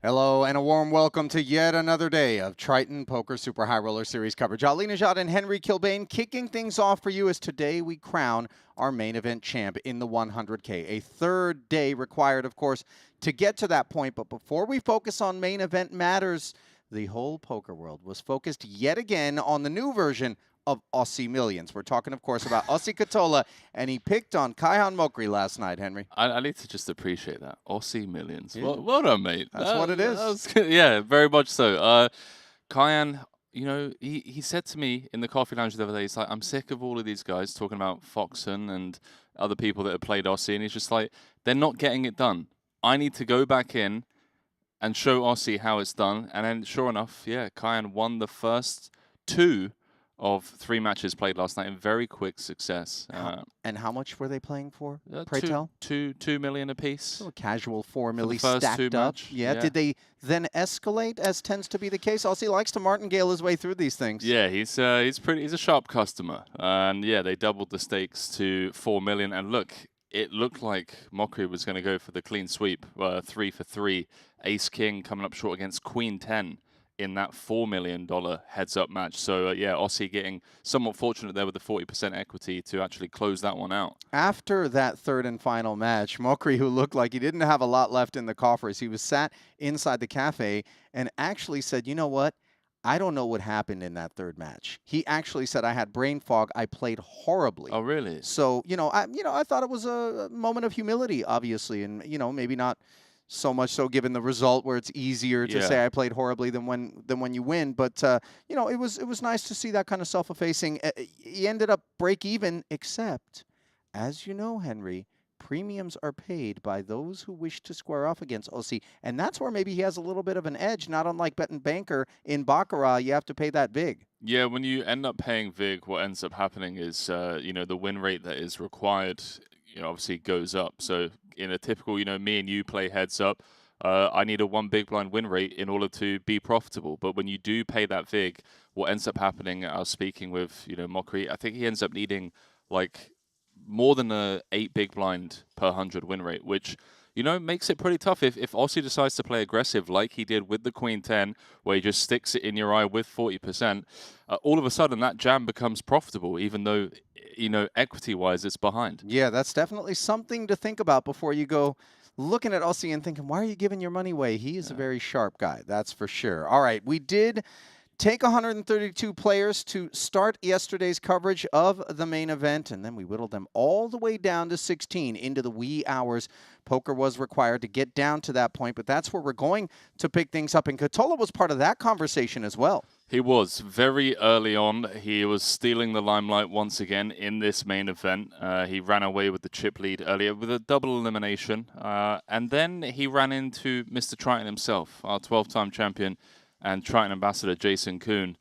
Hello and a warm welcome to yet another day of Triton Poker Super High Roller Series coverage. Ali Najad and Henry Kilbane kicking things off for you as today we crown our main event champ in the 100K. A third day required, of course, to get to that point. But before we focus on main event matters, the whole poker world was focused yet again on the new version of Aussie Millions. We're talking, of course, about Aussie Katola, and he picked on Kaihan Mokri last night, Henry. I need to just appreciate that. Aussie Millions. Yeah. Well done, mate. That's what it is. Yeah, very much so. Kaihan, you know, he said to me in the coffee lounge the other day, he's like, I'm sick of all of these guys talking about Foxen and other people that have played Aussie, and he's just like, they're not getting it done. I need to go back in and show Aussie how it's done. And then, sure enough, yeah, Kaihan won the first 2 of 3 matches played last night in very quick success. And how much were they playing for? Pray tell? 2 million apiece. So a casual 4 milli first stacked 2 up. match. Yeah. Did they then escalate, as tends to be the case? Aussie likes to martingale his way through these things. Yeah, he's a sharp customer, and yeah, they doubled the stakes to 4 million. And look, it looked like Mokri was going to go for the clean sweep, 3 for 3, Ace King coming up short against Queen 10. In that $4 million heads-up match. So, yeah, Aussie getting somewhat fortunate there with the 40% equity to actually close that one out. After that third and final match, Mokri, who looked like he didn't have a lot left in the coffers, he was sat inside the cafe and actually said, you know what? I don't know what happened in that third match. He actually said, I had brain fog. I played horribly. Oh, really? So, I thought it was a moment of humility, obviously, and, maybe not so much so given the result where it's easier to say I played horribly than when you win. But, it was nice to see that kind of self-effacing. He ended up break even, except, as you know, Henry, premiums are paid by those who wish to square off against Aussie. And that's where maybe he has a little bit of an edge, not unlike betting banker in Baccarat. You have to pay that vig. Yeah, when you end up paying vig, what ends up happening is, the win rate that is required, obviously goes up. So in a typical, me and you play heads up, I need a 1 big blind win rate in order to be profitable. But when you do pay that vig, what ends up happening, I was speaking with, Mokri, I think he ends up needing like more than a 8 big blind per 100 win rate, which, makes it pretty tough. If Aussie decides to play aggressive like he did with the Queen 10, where he just sticks it in your eye with 40%, all of a sudden that jam becomes profitable, even though, equity-wise it's behind. Yeah, that's definitely something to think about before you go looking at Aussie and thinking, why are you giving your money away? He is a very sharp guy, that's for sure. All right, we did take 132 players to start yesterday's coverage of the main event, and then we whittled them all the way down to 16 into the wee hours. Poker was required to get down to that point, but that's where we're going to pick things up. And Katola was part of that conversation as well. He was. Very early on, he was stealing the limelight once again in this main event. He ran away with the chip lead earlier with a double elimination. And then he ran into Mr. Triton himself, our 12-time champion and Triton ambassador Jason Koon.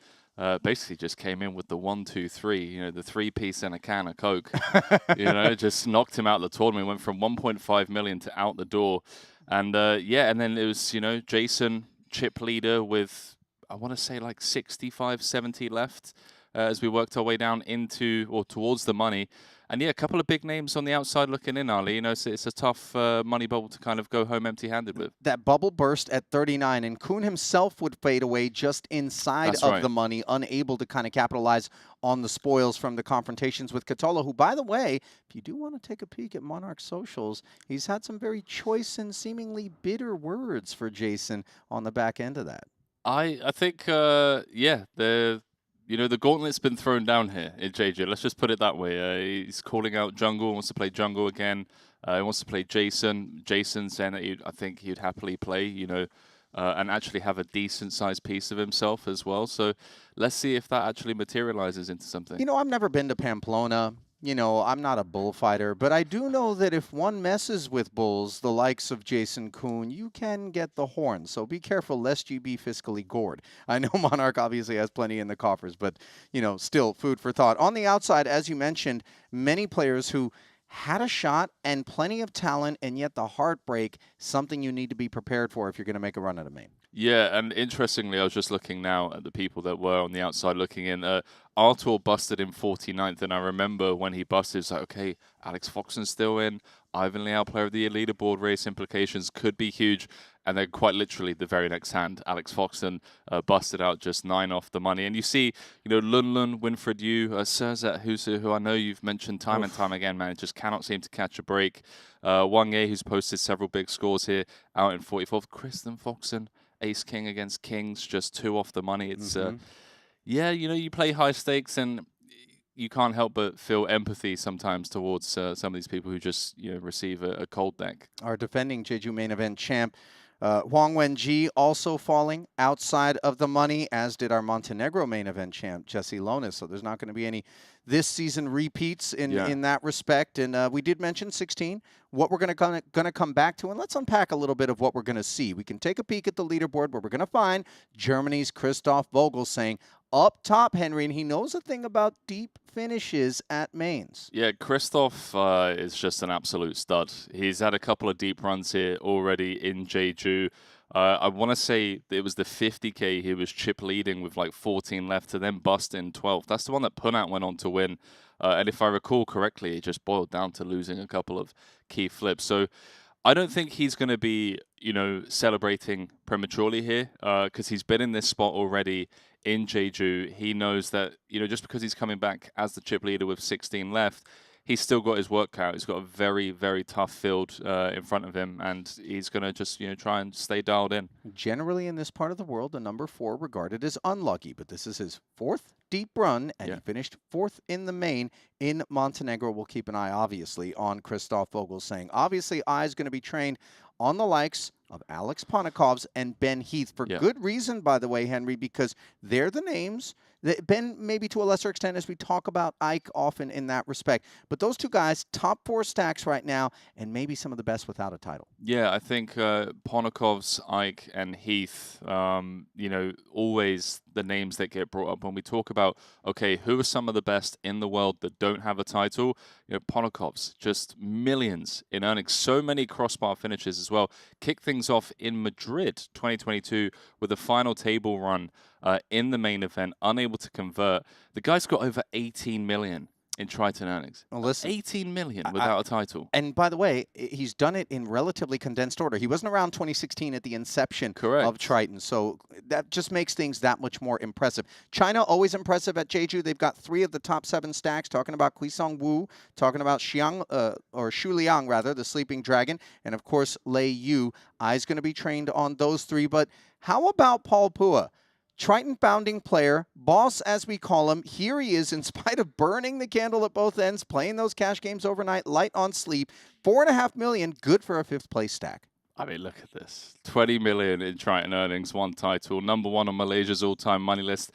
Basically just came in with the 1, 2, 3, you know, the 3-piece and a can of Coke. You know, just knocked him out of the tournament. Went from 1.5 million to out the door. And yeah, and then it was, you know, Jason, chip leader with, I want to say like 65, 70 left as we worked our way down into or towards the money. And yeah, a couple of big names on the outside looking in, Ali. You know, it's a tough money bubble to kind of go home empty-handed with. That bubble burst at 39, and Koon himself would fade away just inside of the money, unable to kind of capitalize on the spoils from the confrontations with Katola, who, by the way, if you do want to take a peek at Monarch socials, he's had some very choice and seemingly bitter words for Jason on the back end of that. I think, yeah, you know, the gauntlet's been thrown down here in Jeju. Let's just put it that way. He's calling out jungle, wants to play jungle again. He wants to play Jason. Jason saying that I think he'd happily play, you know, and actually have a decent-sized piece of himself as well. So let's see if that actually materializes into something. You know, I've never been to Pamplona. You know, I'm not a bullfighter, but I do know that if one messes with bulls, the likes of Jason Koon, you can get the horn. So be careful lest you be fiscally gored. I know Monarch obviously has plenty in the coffers, but, you know, still food for thought. On the outside, as you mentioned, many players who had a shot and plenty of talent, and yet the heartbreak, something you need to be prepared for if you're going to make a run at a main. Yeah, and interestingly, I was just looking now at the people that were on the outside looking in. Artur busted in 49th, and I remember when he busted, it's like, okay, Alex Foxen's still in. Ivan Liao, player of the year leaderboard race implications could be huge. And then quite literally the very next hand, Alex Foxen busted out just 9 off the money. And you see, you know, Lun, Winfred Yu, Surzat, who I know you've mentioned time and time again, man, just cannot seem to catch a break. Wang Ye, who's posted several big scores here, out in 44th. Kristen Foxen, ace king against kings, just 2 off the money. It's yeah, you know, you play high stakes and you can't help but feel empathy sometimes towards some of these people who just, you know, receive a cold deck. Our defending Jeju main event champ, Huang Wenji, also falling outside of the money, as did our Montenegro main event champ, Jesse Lonis. So there's not going to be any this season repeats in that respect. And we did mention 16, what we're going to come back to. And let's unpack a little bit of what we're going to see. We can take a peek at the leaderboard where we're going to find Germany's Christoph Vogelsang up top, Henry, and he knows a thing about deep finishes at mains. Yeah, Christoph is just an absolute stud. He's had a couple of deep runs here already in Jeju. I want to say it was the 50K he was chip leading with like 14 left to then bust in 12th. That's the one that Punat went on to win. And if I recall correctly, it just boiled down to losing a couple of key flips. So I don't think he's going to be, you know, celebrating prematurely here because he's been in this spot already in Jeju. He knows that, you know, just because he's coming back as the chip leader with 16 left, he's still got his work cut. He's got a very, very tough field in front of him, and he's going to just, you know, try and stay dialed in. Generally, in this part of the world, the number 4 regarded as unlucky, but this is his 4th deep run, and he finished 4th in the main in Montenegro. We'll keep an eye, obviously, on Christoph Vogelsang. Obviously, eye's going to be trained on the likes of Alex Ponikovs and Ben Heath for good reason, by the way, Henry, because they're the names that Ben, maybe to a lesser extent, as we talk about Ike often in that respect. But those two guys, top 4 stacks right now, and maybe some of the best without a title. Yeah, I think Ponikovs, Ike, and Heath, you know, always the names that get brought up when we talk about, okay, who are some of the best in the world that don't have a title? You know, Ponikovs, just millions in earnings, so many crossbar finishes as well. Kick things off in Madrid 2022 with a final table run in the main event, unable to convert. The guy's got over 18 million in Triton earnings. Well, listen, 18 million without a title. And by the way, he's done it in relatively condensed order. He wasn't around 2016 at the inception of Triton, so that just makes things that much more impressive. China, always impressive at Jeju. They've got 3 of the top 7 stacks, talking about Wukong Wu, talking about Shu Liang, rather, the Sleeping Dragon, and of course, Lei Yu. Eyes going to be trained on those 3, but how about Paul Phua? Triton founding player, boss as we call him. Here he is, in spite of burning the candle at both ends, playing those cash games overnight, light on sleep. $4.5 million, good for a 5th place stack. I mean, look at this. 20 million in Triton earnings, 1 title, #1 on Malaysia's all-time money list.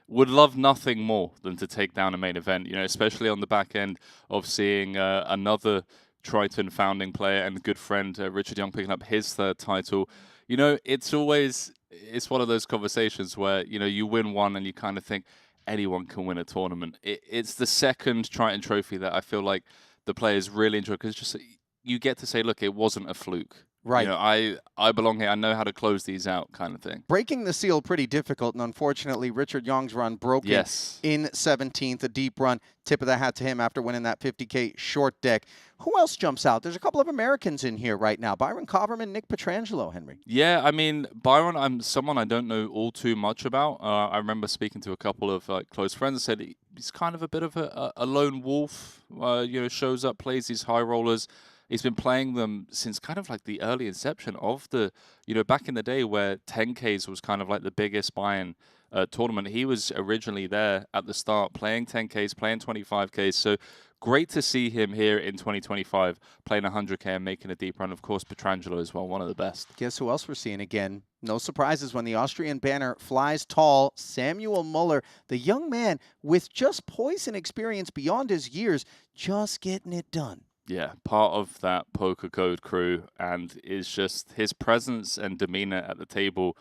Would love nothing more than to take down a main event, you know, especially on the back end of seeing another Triton founding player and good friend Richard Young picking up his 3rd title. You know, it's one of those conversations where, you know, you win one and you kind of think anyone can win a tournament. It's the 2nd Triton trophy that I feel like the players really enjoy, because just you get to say, look, it wasn't a fluke. Right. You know, I belong here. I know how to close these out, kind of thing. Breaking the seal pretty difficult, and unfortunately, Richard Young's run broke in 17th, a deep run. Tip of the hat to him after winning that 50K short deck. Who else jumps out? There's a couple of Americans in here right now. Byron Kaverman, Nick Pietrangelo, Henry. Yeah, I mean, Byron, I'm someone I don't know all too much about. I remember speaking to a couple of close friends and said he's kind of a bit of a lone wolf. You know, shows up, plays these high rollers. He's been playing them since kind of like the early inception of the, you know, back in the day where 10Ks was kind of like the biggest buy-in tournament. He was originally there at the start, playing 10Ks, playing 25Ks. So great to see him here in 2025, playing 100K and making a deep run. Of course, Pietrangelo as well, one of the best. Guess who else we're seeing again? No surprises when the Austrian banner flies tall. Samuel Muller, the young man with just poise and experience beyond his years, just getting it done. Yeah, part of that poker code crew, and is just his presence and demeanor at the table.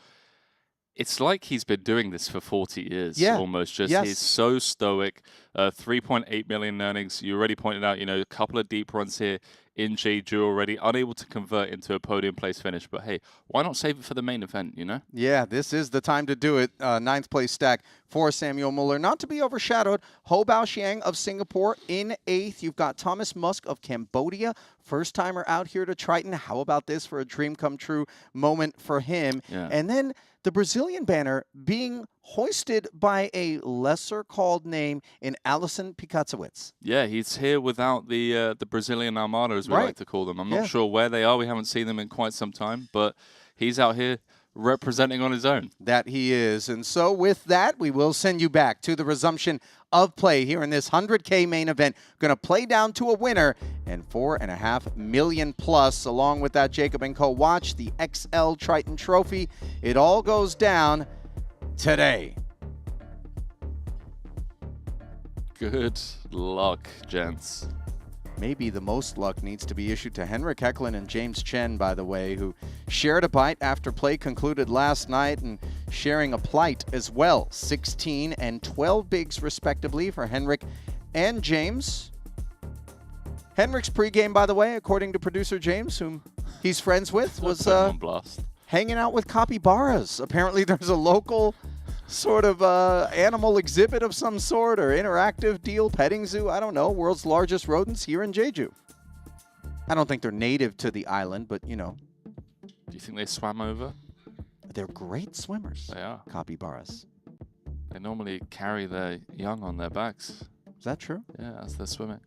It's like he's been doing this for 40 years, almost. Just he's so stoic. 3.8 million earnings. You already pointed out, you know, a couple of deep runs here in Jeju already, unable to convert into a podium place finish. But hey, why not save it for the main event, you know? Yeah, this is the time to do it. 9th place stack for Samuel Muller. Not to be overshadowed, Bao Qiang of Singapore in 8th. You've got Thomas Musk of Cambodia. First timer out here to Triton. How about this for a dream come true moment for him? Yeah. And then the Brazilian banner being hoisted by a lesser called name in Alisson Piekaewicz. Yeah, he's here without the Brazilian Armada, as we like to call them. I'm not sure where they are. We haven't seen them in quite some time, but he's out here representing on his own. That he is. And so with that, we will send you back to the resumption of play here in this 100K main event. Going to play down to a winner and $4.5 million plus. Along with that, Jacob & Co. Watch the XL Triton Trophy. It all goes down today. Good luck, gents. Maybe the most luck needs to be issued to Henrik Hecklen and James Chen, by the way, who shared a bite after play concluded last night and sharing a plight as well. 16 and 12 bigs, respectively, for Henrik and James. Henrik's pregame, by the way, according to producer James, whom he's friends with, was hanging out with capybaras. Apparently there's a local sort of animal exhibit of some sort or interactive deal, petting zoo, I don't know, world's largest rodents here in Jeju. I don't think they're native to the island, but, you know. Do you think they swam over? They're great swimmers. They are. Capybaras. They normally carry their young on their backs. Is that true? Yeah, as they're swimming.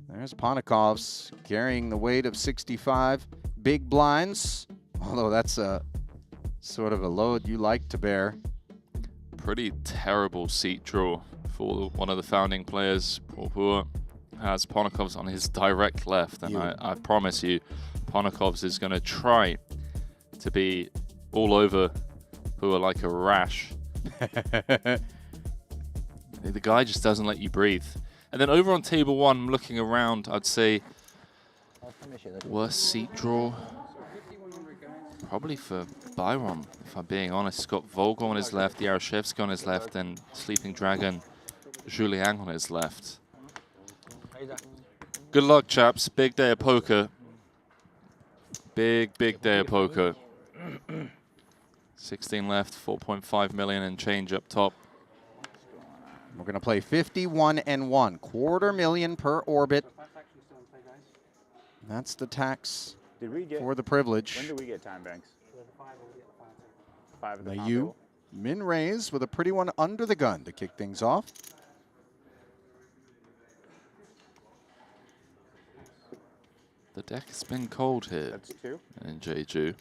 There's Ponikov's carrying the weight of 65. Big blinds, although that's a sort of a load you like to bear. Pretty terrible seat draw for one of the founding players. Phua has Ponikov's on his direct left, and I promise you, Ponikov's is going to try to be all over Phua like a rash. The guy just doesn't let you breathe. And then over on table 1, I'm looking around, I'd say worst seat draw probably for Byron, if I'm being honest. He's got Vogel on his left, Yaroshevsky on his left, and Sleeping Dragon Julian on his left. Good luck, chaps. Big day of poker. Big day of poker. 16 left, 4.5 million and change up top. We're going to play 51 and 1. $250,000 per orbit. That's the tax for the privilege. When do we get time banks? 5 of the Mayu min raise with a pretty one under the gun to kick things off. The deck has been cold here. That's 2. In Jeju.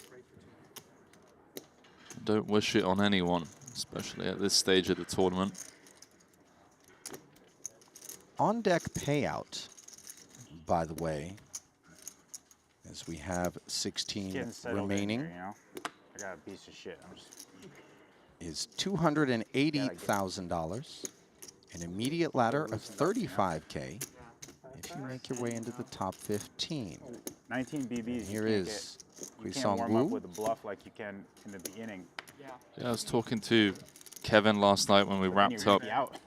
Don't wish it on anyone, especially at this stage of the tournament. On deck payout, by the way, as we have 16 remaining, Here, you know? I got a piece of shit. I'm just... is $280,000. An immediate ladder of 35K if you make your way into the top 15. 19 BBs. Here is you can't Wukong warm Wu. up with a bluff like you can in the beginning. Yeah, I was talking to Kevin last night when we wrapped up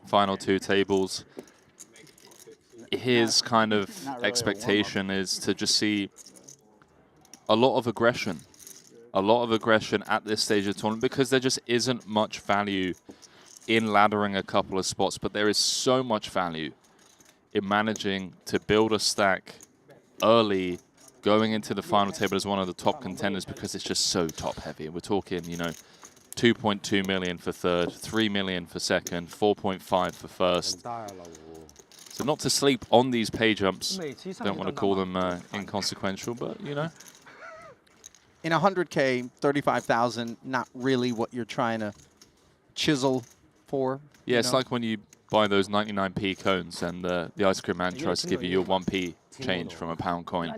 final 2 tables. His kind of expectation is to just see a lot of aggression. A lot of aggression at this stage of the tournament because there just isn't much value in laddering a couple of spots, but there is so much value in managing to build a stack early, going into the final table as one of the top contenders because it's just so top heavy. We're talking, you know, 2.2 million for third, 3 million for second, 4.5 for first. So not to sleep on these pay jumps. Don't want to call them inconsequential, but, you know. In 100K, 35,000, not really what you're trying to chisel for. Yeah, it's like when you buy those 99p cones and the ice cream man tries to give you your 1p change from a pound coin.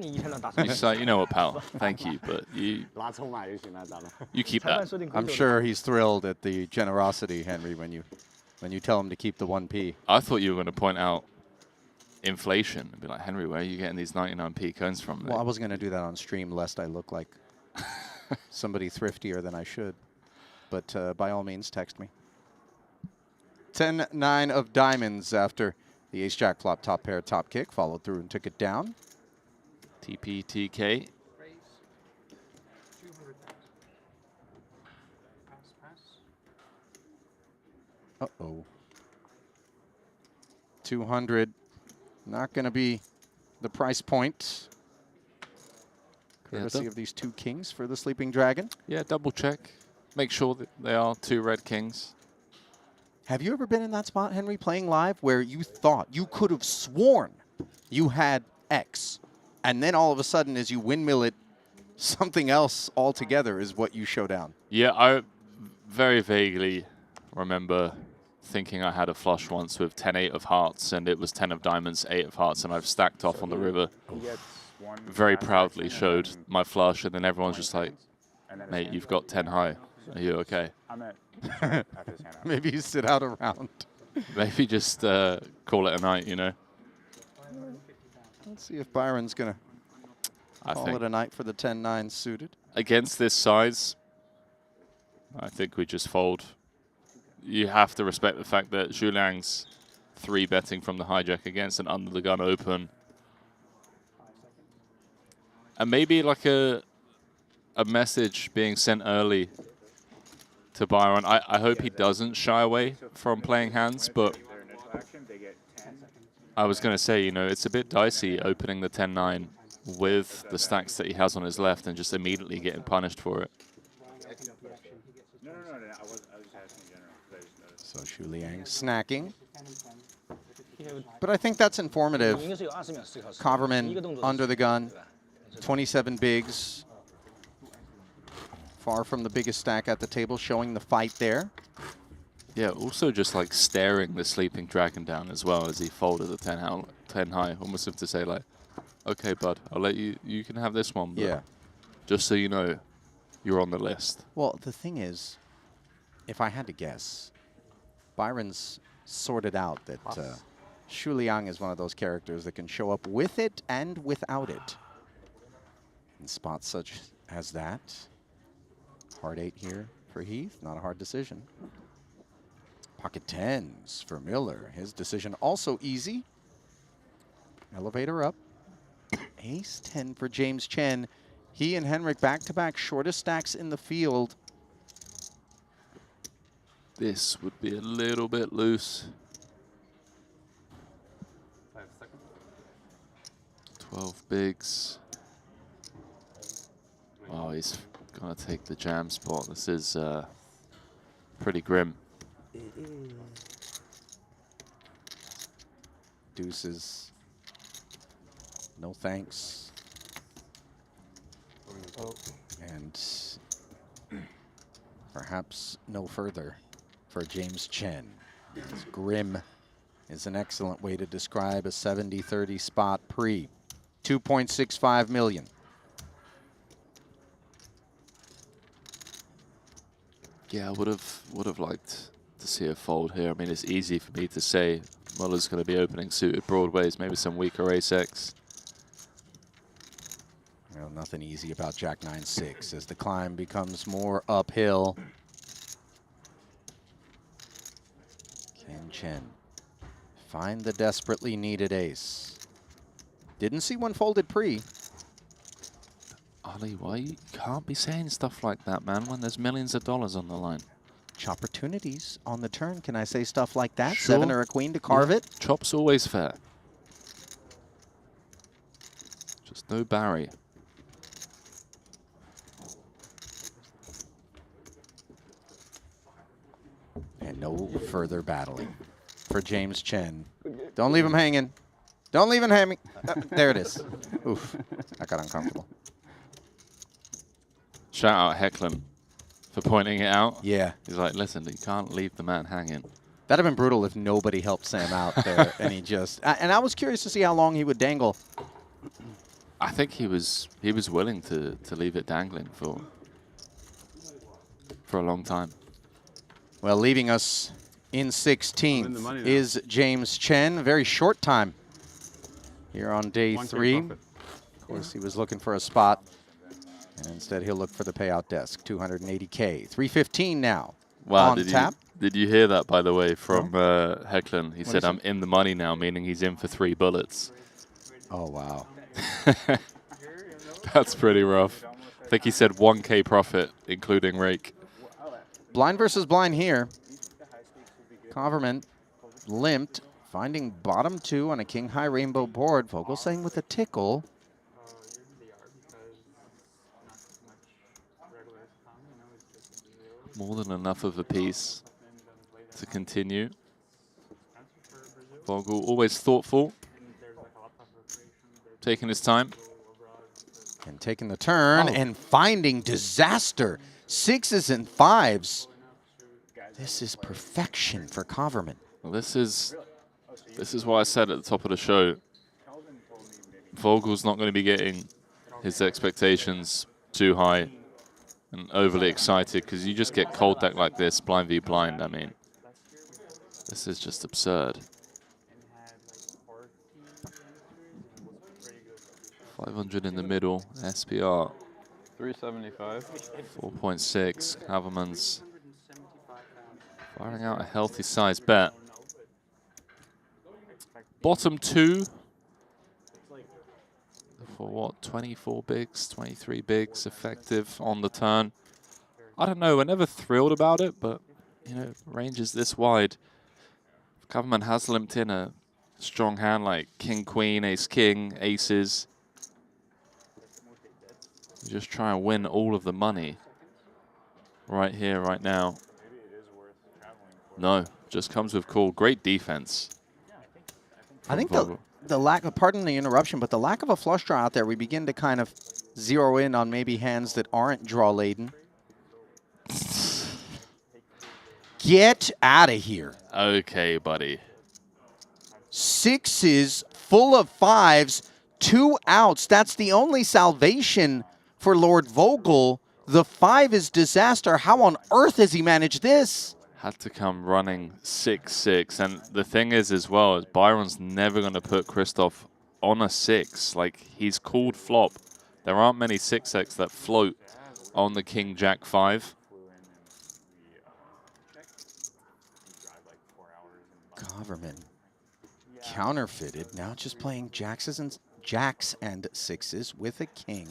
You say, you know what, pal, thank you, but you keep that. I'm sure he's thrilled at the generosity, Henry, when you tell him to keep the 1p. I thought you were going to point out inflation and be like, Henry, where are you getting these 99p cones from? Well, I wasn't going to do that on stream lest I look like somebody thriftier than I should. But by all means, text me. 10-9 of diamonds after the ace-jack flop top pair top kick, followed through and took it down. TPTK. Uh-oh. 200. Not going to be the price point. Courtesy of these 2 kings for the Sleeping Dragon. Yeah, double check. Make sure that they are 2 red kings. Have you ever been in that spot, Henry, playing live, where you thought you could have sworn you had X, and then all of a sudden, as you windmill it, something else altogether is what you show down? Yeah, I very vaguely remember thinking I had a flush once with 10-8 of hearts, and it was 10 of diamonds, 8 of hearts, and I've stacked off on the river. Very proudly showed my flush, and then everyone's just like, mate, you've got 10 high. Are you okay? Maybe you sit out a round. Maybe just call it a night, you know? Let's see if Byron's going to call it a night for the 10-9 suited. Against this size, I think we just fold. You have to respect the fact that Zhuliang's 3-betting from the hijack against an under-the-gun open. And maybe like a message being sent early to Byron. I hope he doesn't shy away from playing hands, but I was going to say, you know, it's a bit dicey opening the 10-9 with the stacks that he has on his left and just immediately getting punished for it. So Xu Liang snacking. But I think that's informative. Kaverman under the gun, 27 bigs. Far from the biggest stack at the table, showing the fight there. Yeah, also just like staring the Sleeping Dragon down as well as he folded the 10 high, almost as to say like, okay, bud, I'll let you can have this one, but yeah, just so you know, you're on the list. Well, the thing is, if I had to guess, Byron's sorted out that Xu Liang is one of those characters that can show up with it and without it. In spots such as that. Hard 8 here for Heath, not a hard decision. Pocket 10s for Miller. His decision also easy. Elevator up. Ace 10 for James Chen. He and Henrik back-to-back shortest stacks in the field. This would be a little bit loose. 12 bigs. Oh, he's gonna take the jam spot. This is pretty grim. Deuces. No thanks. And Perhaps no further for James Chen. As grim is an excellent way to describe a 70-30 spot pre. 2.65 million. Yeah, I would have liked to see a fold here. I mean, it's easy for me to say Muller's going to be opening suited broadways, maybe some weaker ace-x. Well, nothing easy about Jack 9-6 as the climb becomes more uphill. Can Chen find the desperately needed ace? Didn't see one folded pre. Ulle, why you can't be saying stuff like that, man, when there's millions of dollars on the line? Opportunities on the turn. Can I say stuff like that? Sure. 7 or a queen to carve it? Chop's always fair. Just no Barry. And no further battling for James Chen. Don't leave him hanging. Don't leave him hanging. There it is. Oof, that got uncomfortable. Shout out Hecklen for pointing it out. Yeah. He's like, listen, you can't leave the man hanging. That'd have been brutal if nobody helped Sam out there and he just... And I was curious to see how long he would dangle. I think he was willing to leave it dangling for a long time. Well, leaving us in 16th is James Chen. A very short time here on day 3. Of course, he was looking for a spot. And instead, he'll look for the payout desk. 280K. 315 now. Wow, on tap. Did you hear that, by the way, from Hecklen? He said, I'm in the money now, meaning he's in for 3 bullets. Oh, wow. That's pretty rough. I think he said 1K profit, including rake. Blind versus blind here. Kaverman limped, finding bottom 2 on a king high rainbow board. Vogelsang with a tickle. More than enough of a piece to continue. Vogel always thoughtful, taking his time. And taking the turn and finding disaster. 6s and 5s. This is perfection for Kaverman. Well, this is what I said at the top of the show. Vogel's not going to be getting his expectations too high and overly excited, because you just get cold deck like this, blind v blind. I mean, this is just absurd. 500 in the middle, SPR. 375. 4.6. Kaverman's firing out a healthy size bet. Bottom 2 for what? 24 bigs, 23 bigs effective on the turn. I don't know. We're never thrilled about it, but you know, range is this wide. Kaverman has limped in a strong hand like king, queen, ace, king, aces. You just try and win all of the money right here, right now. No, just comes with call. Great defense. I think the lack of, pardon the interruption, but the lack of a flush draw out there, we begin to kind of zero in on maybe hands that aren't draw laden. Get out of here. Okay, buddy. 6s, full of 5s, 2 outs. That's the only salvation for Lord Vogel. The 5 is disaster. How on earth has he managed this? Had to come running 6-6. And the thing is as well, is Byron's never going to put Christoph on a 6. Like, he's called flop. There aren't many 6x that float on the King Jack 5. Kaverman counterfeited. Now just playing jacks and 6s with a king.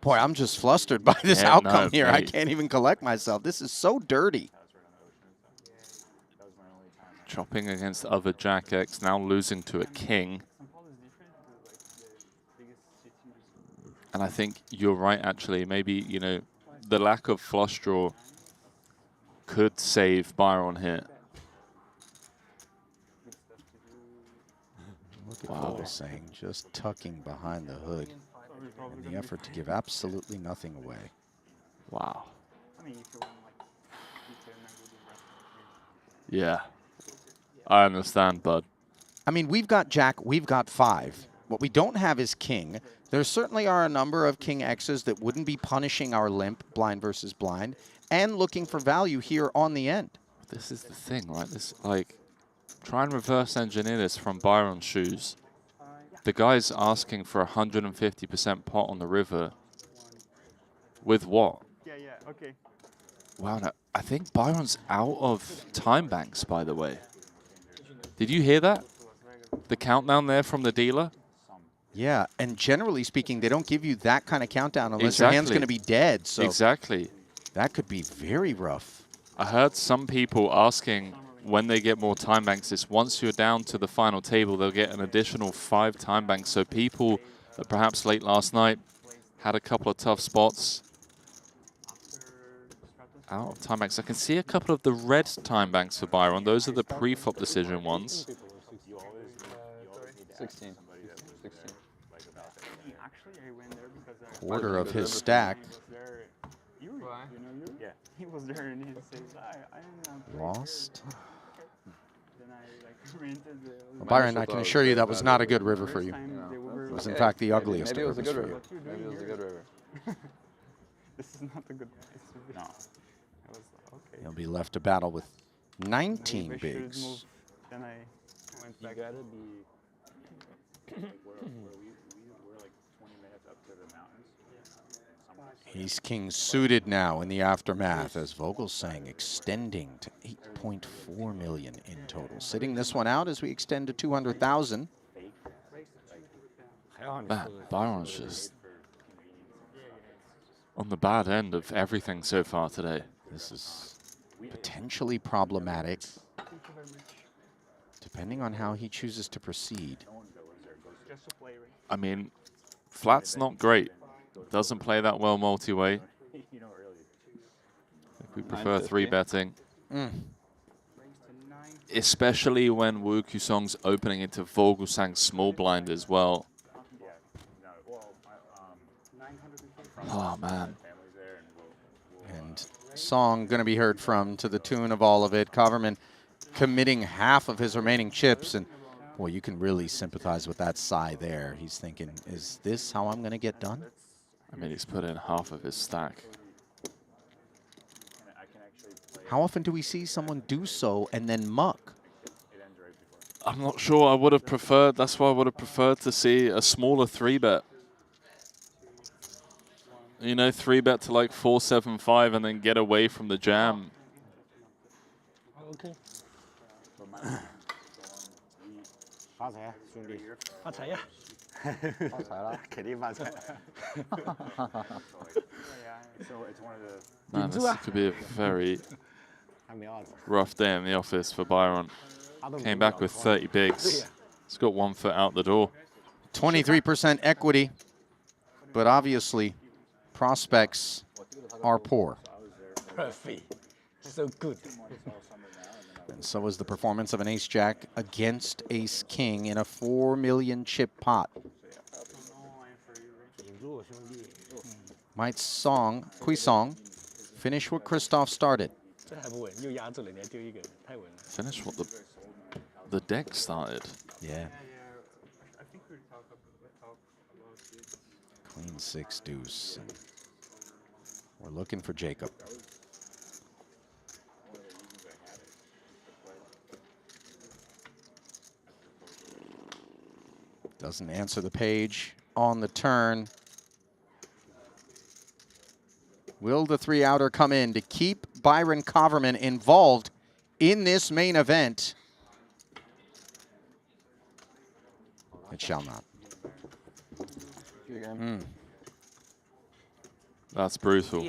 Boy, I'm just flustered by this outcome here. I can't even collect myself. This is so dirty. Chopping against other Jack X, now losing to a king. And I think you're right, actually. Maybe, you know, the lack of flush draw could save Byron here. Look at Vogelsang just tucking behind the hood in the effort to give absolutely nothing away. Wow. Yeah. I understand, bud. I mean, we've got Jack, we've got 5. What we don't have is King. There certainly are a number of King X's that wouldn't be punishing our limp, blind versus blind, and looking for value here on the end. This is the thing, right? This, like, try and reverse engineer this from Byron's shoes. The guy's asking for 150% pot on the river. With what? Yeah, okay. Wow, no, I think Byron's out of time banks, by the way. Did you hear that? The countdown there from the dealer? Yeah, and generally speaking, they don't give you that kind of countdown unless your hand's going to be dead. So exactly. That could be very rough. I heard some people asking when they get more time banks is once you're down to the final table, they'll get an additional 5 time banks. So people that perhaps late last night had a couple of tough spots out of time banks. I can see a couple of the red time banks for Byron. Those are the pre-flop decision ones. 16. Quarter of his stack. Yeah. He was there and he says, Lost. Then I rented the Well, Byron, I can assure you that was not a good river for you. It was, in fact, the ugliest Maybe it was a of rivers good for you. river. Maybe it was a good river. This is not a good place to be. No. I was okay. He'll be left to battle with 19 Maybe I should bigs. move. Then I went back. You gotta be we're like 20 minutes up to the mountains. Ace King suited now in the aftermath as Vogelsang extending to 8.4 million in total. Sitting this one out as we extend to 200,000. Man, Byron's just on the bad end of everything so far today. This is potentially problematic, depending on how he chooses to proceed. I mean, flat's not great. Doesn't play that well multi-way. We prefer 3-betting. Especially when Wukong's opening into Vogelsang's small blind as well. Oh, man. And Song going to be heard from to the tune of all of it. Kaverman committing half of his remaining chips. And, boy, you can really sympathize with that sigh there. He's thinking, is this how I'm going to get done? I mean, he's put in half of his stack. How often do we see someone do so and then muck? I'm not sure. I would have preferred, that's why I would have preferred to see a smaller 3-bet. You know, 3-bet to like 475 and then get away from the jam. OK。发财啊，兄弟！发财呀！发财了，肯定发财。 Man, this could be a very rough day in the office for Byron. Came back with 30 bigs. He's got 1 foot out the door. 23% equity, but obviously prospects are poor. Perfect. So good. And so is the performance of an ace-jack against ace-king in a 4 million chip pot. Might Kuisong finish what Christoph started? Finish what the deck started. Yeah. Queen 6 deuce. We're looking for Jacob. Doesn't answer the page on the turn. Will the 3-outer come in to keep Byron Kaverman involved in this main event? It shall not. That's brutal.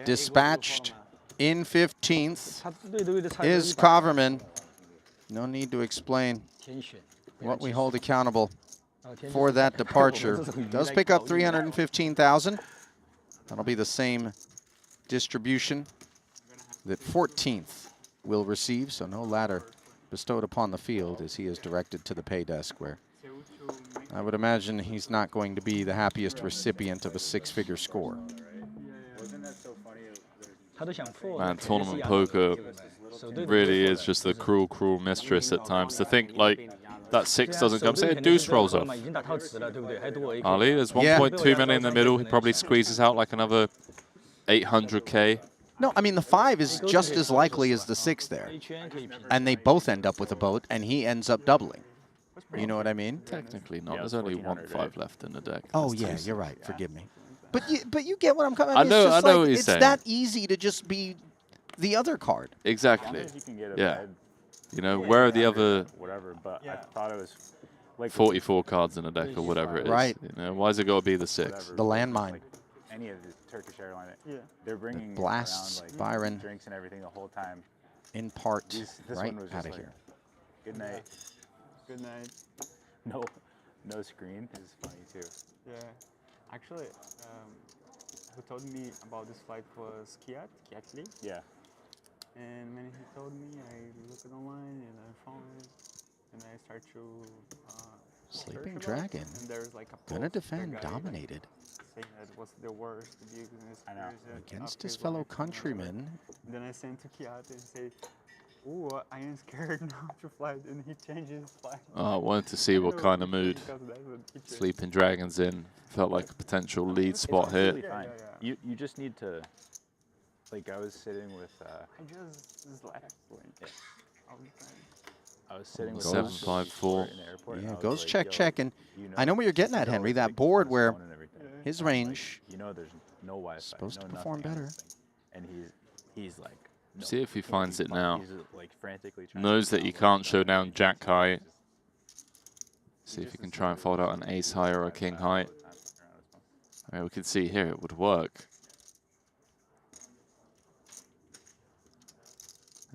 Dispatched in 15th is Kaverman. No need to explain what we hold accountable for that departure. Does pick up 315,000. That'll be the same distribution that 14th will receive, so no ladder bestowed upon the field as he is directed to the pay desk, where I would imagine he's not going to be the happiest recipient of a 6-figure score. Man, tournament poker really is just a cruel, cruel mistress at times. To think, like, that 6 doesn't come. Say a deuce rolls off. Ali, there's 1.2 million in the middle. He probably squeezes out like another 800K. No, I mean, the 5 is just as likely as the 6 there. And they both end up with a boat, and he ends up doubling. You know what I mean? Technically not. There's only 1-5 left in the deck. Oh, That's yeah, too you're right. Forgive me. But you get what I'm coming. I know what you're it's saying. that easy to just be the other card. Exactly. If you can get a Yeah. bed, You know, where are the other whatever, but I thought it was like 44 cards in a deck or whatever it is? Right. You know, why's it got to be the 6? whatever, The landmine. like any of the Turkish airline, they're bringing blasts around, like, Byron drinks and everything the whole time. in part This right one was out just of like, here. good night. Good night. No screen is funny too. Yeah. Actually, who told me about this flight was Kiat, actually. Yeah. And when he told me, I looked it online and I found it. And I started to Sleeping search about it, Dragon. And there's like a Gonna post, the defend, guy dominated saying that it was the worst business I know. against his fellow countrymen. And then I sent to Kiat and say, "Ooh, I am scared now to fly." And he changed his flight. Oh, I wanted to see what kind of mood Because that's what he changed. Sleeping Dragon's in. Felt like a potential lead spot here. Totally fine. You just need to, like, I was sitting with I just slept. All the time. I was sitting with 754. in the airport, and Yeah, I was goes like, check, yo, check. And you know, I know what you're getting at, so Henry. it's That like board his where phone and everything. his And I'm like, range you know, there's no Wi-Fi, supposed to no perform nothing on better. this thing. And he's like, no. See if he finds it now. He's like frantically trying Knows to that you can't show down Jack high. See if you can try and fold out an ace high or a king high. I mean, we can see here it would work.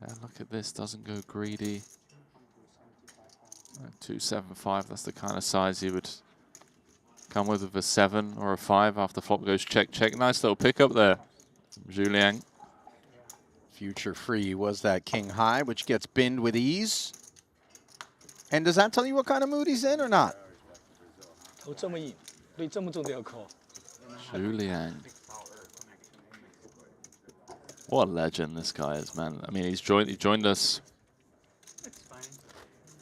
Yeah, look at this, doesn't go greedy. 275, that's the kind of size he would come with a 7 or a 5 after flop goes check, check. Nice little pickup there from Juliang. future free was that king high, which gets binned with ease. And does that tell you what kind of mood he's in or not? Juliang. What a legend this guy is, man. I mean, he joined us,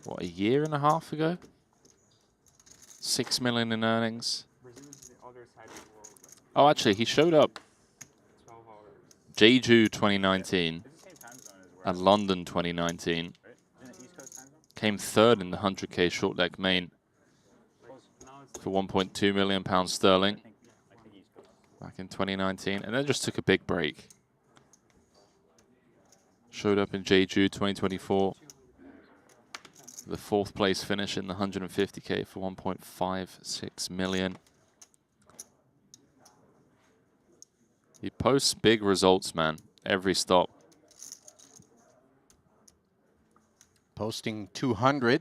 what, a year and a half ago? 6 million in earnings. Oh, actually, he showed up Jeju 2019 and London 2019. Came third in the 100K short deck main for 1.2 million pounds sterling back in 2019, and then just took a big break. Showed up in Jeju 2024. The 4th place finish in the 150K for 1.56 million. He posts big results, man, every stop. Posting 200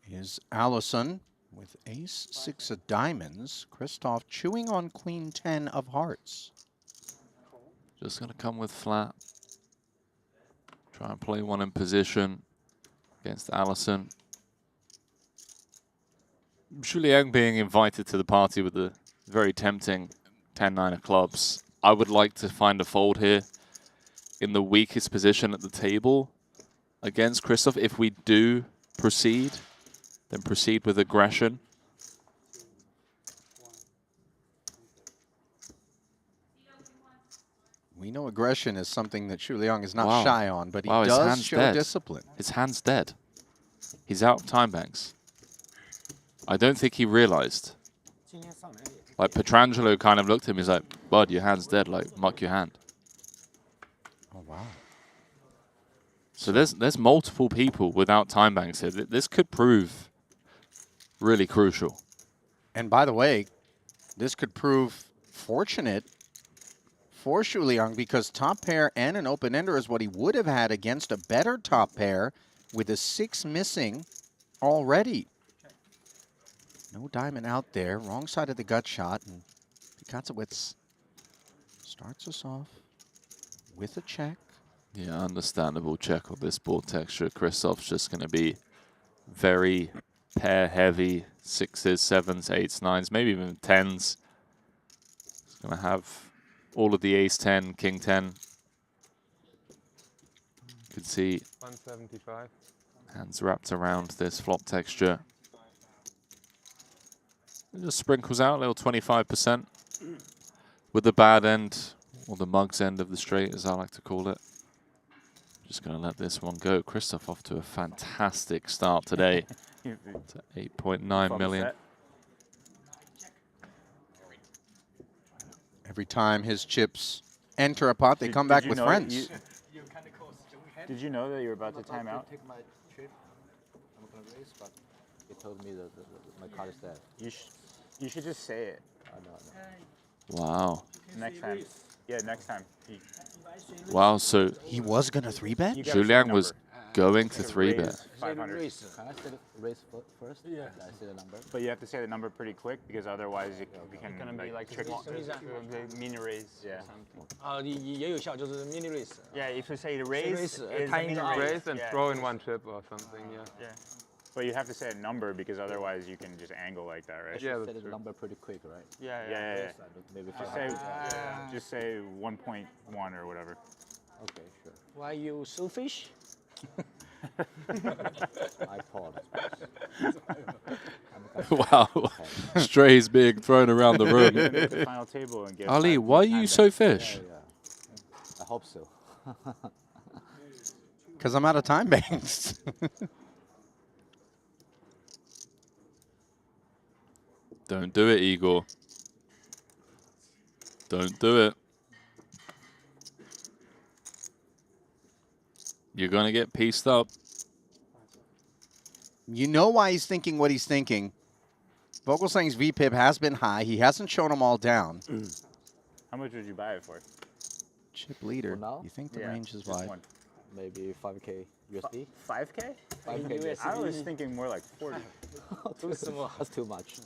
is Alisson with ace 6 of diamonds. Christoph chewing on queen 10 of hearts. Just going to come with flat. Try and play one in position against Alisson. Juliang being invited to the party with the very tempting 10-9 of clubs. I would like to find a fold here in the weakest position at the table against Christoph. If we do proceed, then proceed with aggression. We know aggression is something that Shu Liang is not Wow. shy on, but he Wow, his does hand's show dead. discipline. His hand's dead. He's out of time banks. I don't think he realized. Like, Petrangelo kind of looked at him, he's like, bud, your hand's dead, like, muck your hand. Oh, wow. So there's multiple people without time banks here. This could prove really crucial. And by the way, this could prove fortunate for Shu Liang because top pair and an open ender is what he would have had against a better top pair with a 6 missing already. No diamond out there, wrong side of the gut shot, and Piekaewicz starts us off with a check. Yeah, understandable check on this board texture. Christoph's just going to be very pair heavy. 6s, 7s, 8s, 9s, maybe even 10s. He's going to have all of the ace 10, king 10. You can see 175. hands wrapped around this flop texture. It just sprinkles out a little 25% with the bad end, or the mug's end of the straight, as I like to call it. Just going to let this one go. Christoph off to a fantastic start today. To 8.9 million. Every time his chips enter a pot, they come back with friends. Did you know that you were about to time out? Take my trip. I'm gonna race, but he told me that my card is dead. You should just say it. I know. Wow. Next time. Yeah, next time. Wow, so He was going to 3-bet? You gotta say the Julian was number. going to Raise 3-bet. 500. Can I say the race first? Yeah. I say the number. But you have to say the number pretty quick because otherwise you can Gonna be like trick small, the mini raise Yeah. or something. 也有效，就是 mini race。 Yeah, if you say the raise, raise, is tying mini the out. raise, Raise and yeah. throw in one chip or something, yeah. Yeah. But you have to say a number because otherwise you can just angle like that, right? Yeah, Say that's the true. number pretty quick, right? Yeah, yeah. Maybe Just say, 500. just say 1.1 or whatever. Okay, sure. Why you selfish? I apologize. Wow. Strays being thrown around the room. Make the final table and get Ali, 5 why are time you back. so fish? Yeah. I hope so. Because I'm out of time banks. Don't do it, Igor. Don't do it. You're going to get pieced up. You know why he's thinking what he's thinking. Vogelsang's VPIP has been high. He hasn't shown them all down. How much would you buy it for? Chip leader. For now? You think the Yeah, range is just wide? one. Maybe 5K USD. 5K? 5K USD. I was thinking more like 40. That's too much.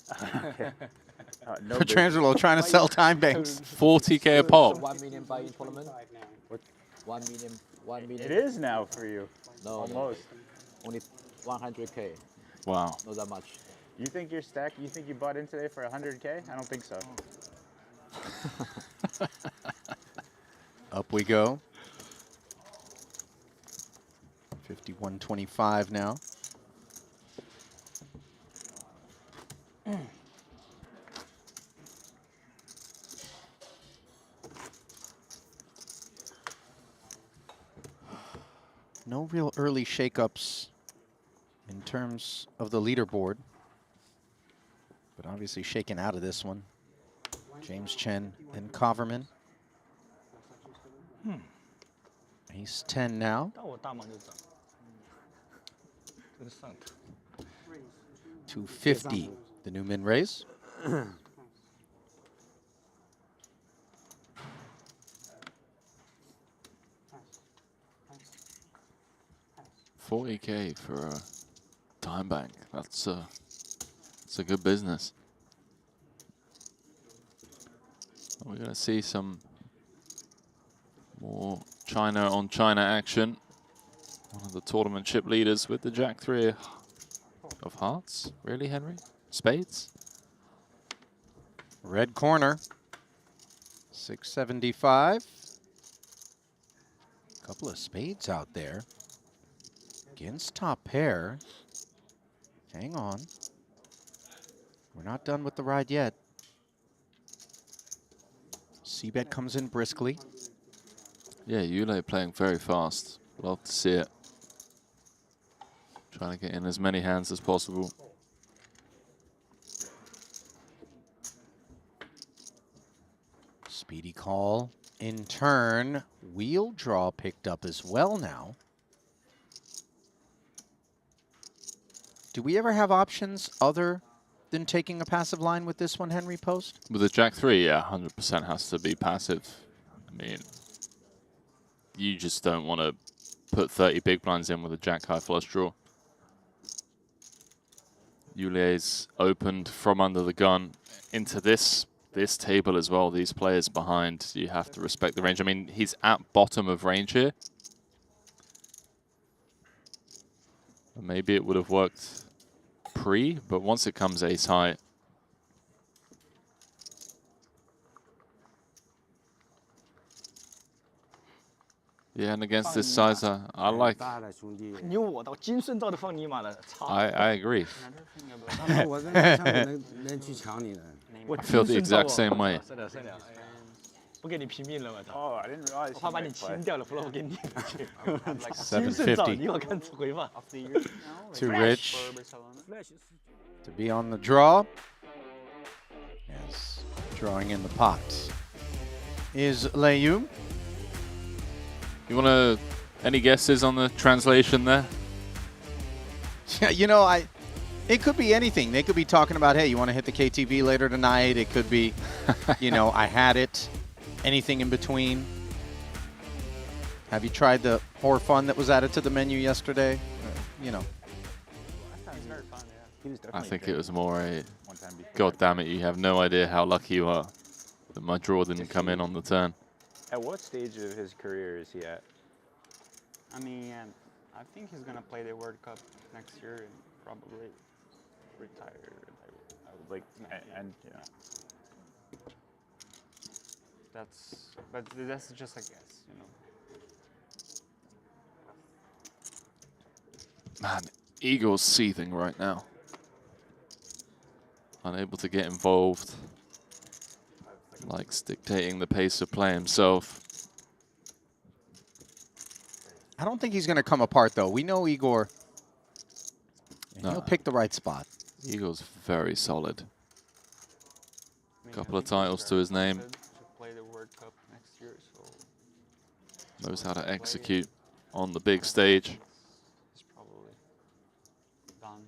No Petrangelo trying to sell time banks. 40K a pop. 1 million buy-in tournament. 1 million. 1 million. It is now for you. No, Almost. only 100K. Wow. Not that much. You think you're stacked? You think you bought in today for 100K? I don't think so. Up we go. 51.25 now. No real early shakeups in terms of the leaderboard, but obviously shaken out of this one. James Chen and Kaverman. Ace 10 now. 但我大盲就涨，这个上头。 250, the new min raise. $40K for a time bank. That's a good business. We're going to see some more China on China action. One of the tournament chip leaders with the Jack 3 of hearts. Really, Henry? Spades? Red corner. 675. Couple of spades out there. Against top pair. Hang on. We're not done with the ride yet. C-bet comes in briskly. Yeah, Ulle playing very fast. Love to see it. Trying to get in as many hands as possible. Speedy call in turn. Wheel draw picked up as well now. Do we ever have options other than taking a passive line with this one, Henry Post? With the Jack 3, yeah, 100% has to be passive. I mean, you just don't want to put 30 big blinds in with a Jack high flush draw. Ulle's opened from under the gun into this table as well. These players behind, you have to respect the range. I mean, he's at bottom of range here. Maybe it would have worked pre, but once it comes ace high, Yeah, and against this size, I like. 大的兄弟，你我到金顺造的放尼玛的，操！ I agree. Another thing about 我跟他上面能去抢你的。我 I feel the 金顺造 exact same way. 算了算了，哎呀，不跟你拼命了，我操！ oh, I didn't realize 我怕把 he 你 might 清 play. 掉了，不然我给你。 Like 金顺造， 750. 你给我看回放。 of the year now. Too like, rich. for Barcelona. To be on the draw. Yes, drawing in the pots is Leyu. You want to? Any guesses on the translation there? Yeah, you know, it could be anything. They could be talking about, hey, you want to hit the KTV later tonight? It could be, you know, I had it. Anything in between. Have you tried the hor fun that was added to the menu yesterday? You know. It's very fun, yeah. He was I definitely think it big was more a. one time before. God damn it! You have no idea how lucky you are that my draw didn't come in on the turn. At what stage of his career is he at? I mean, I think he's gonna play the World Cup next year and probably retire. Like, Yeah. and yeah. But that's just a guess, you know. Man, Eagle's seething right now. Unable to get involved. Likes dictating the pace of play himself. I don't think he's going to come apart, though. We know Igor. And No. he'll pick the right spot. Eagle's very solid. I mean, Couple I of think he's titles to very his name. talented to play the World Cup next year, so Knows how to execute on the big stage. he's probably done.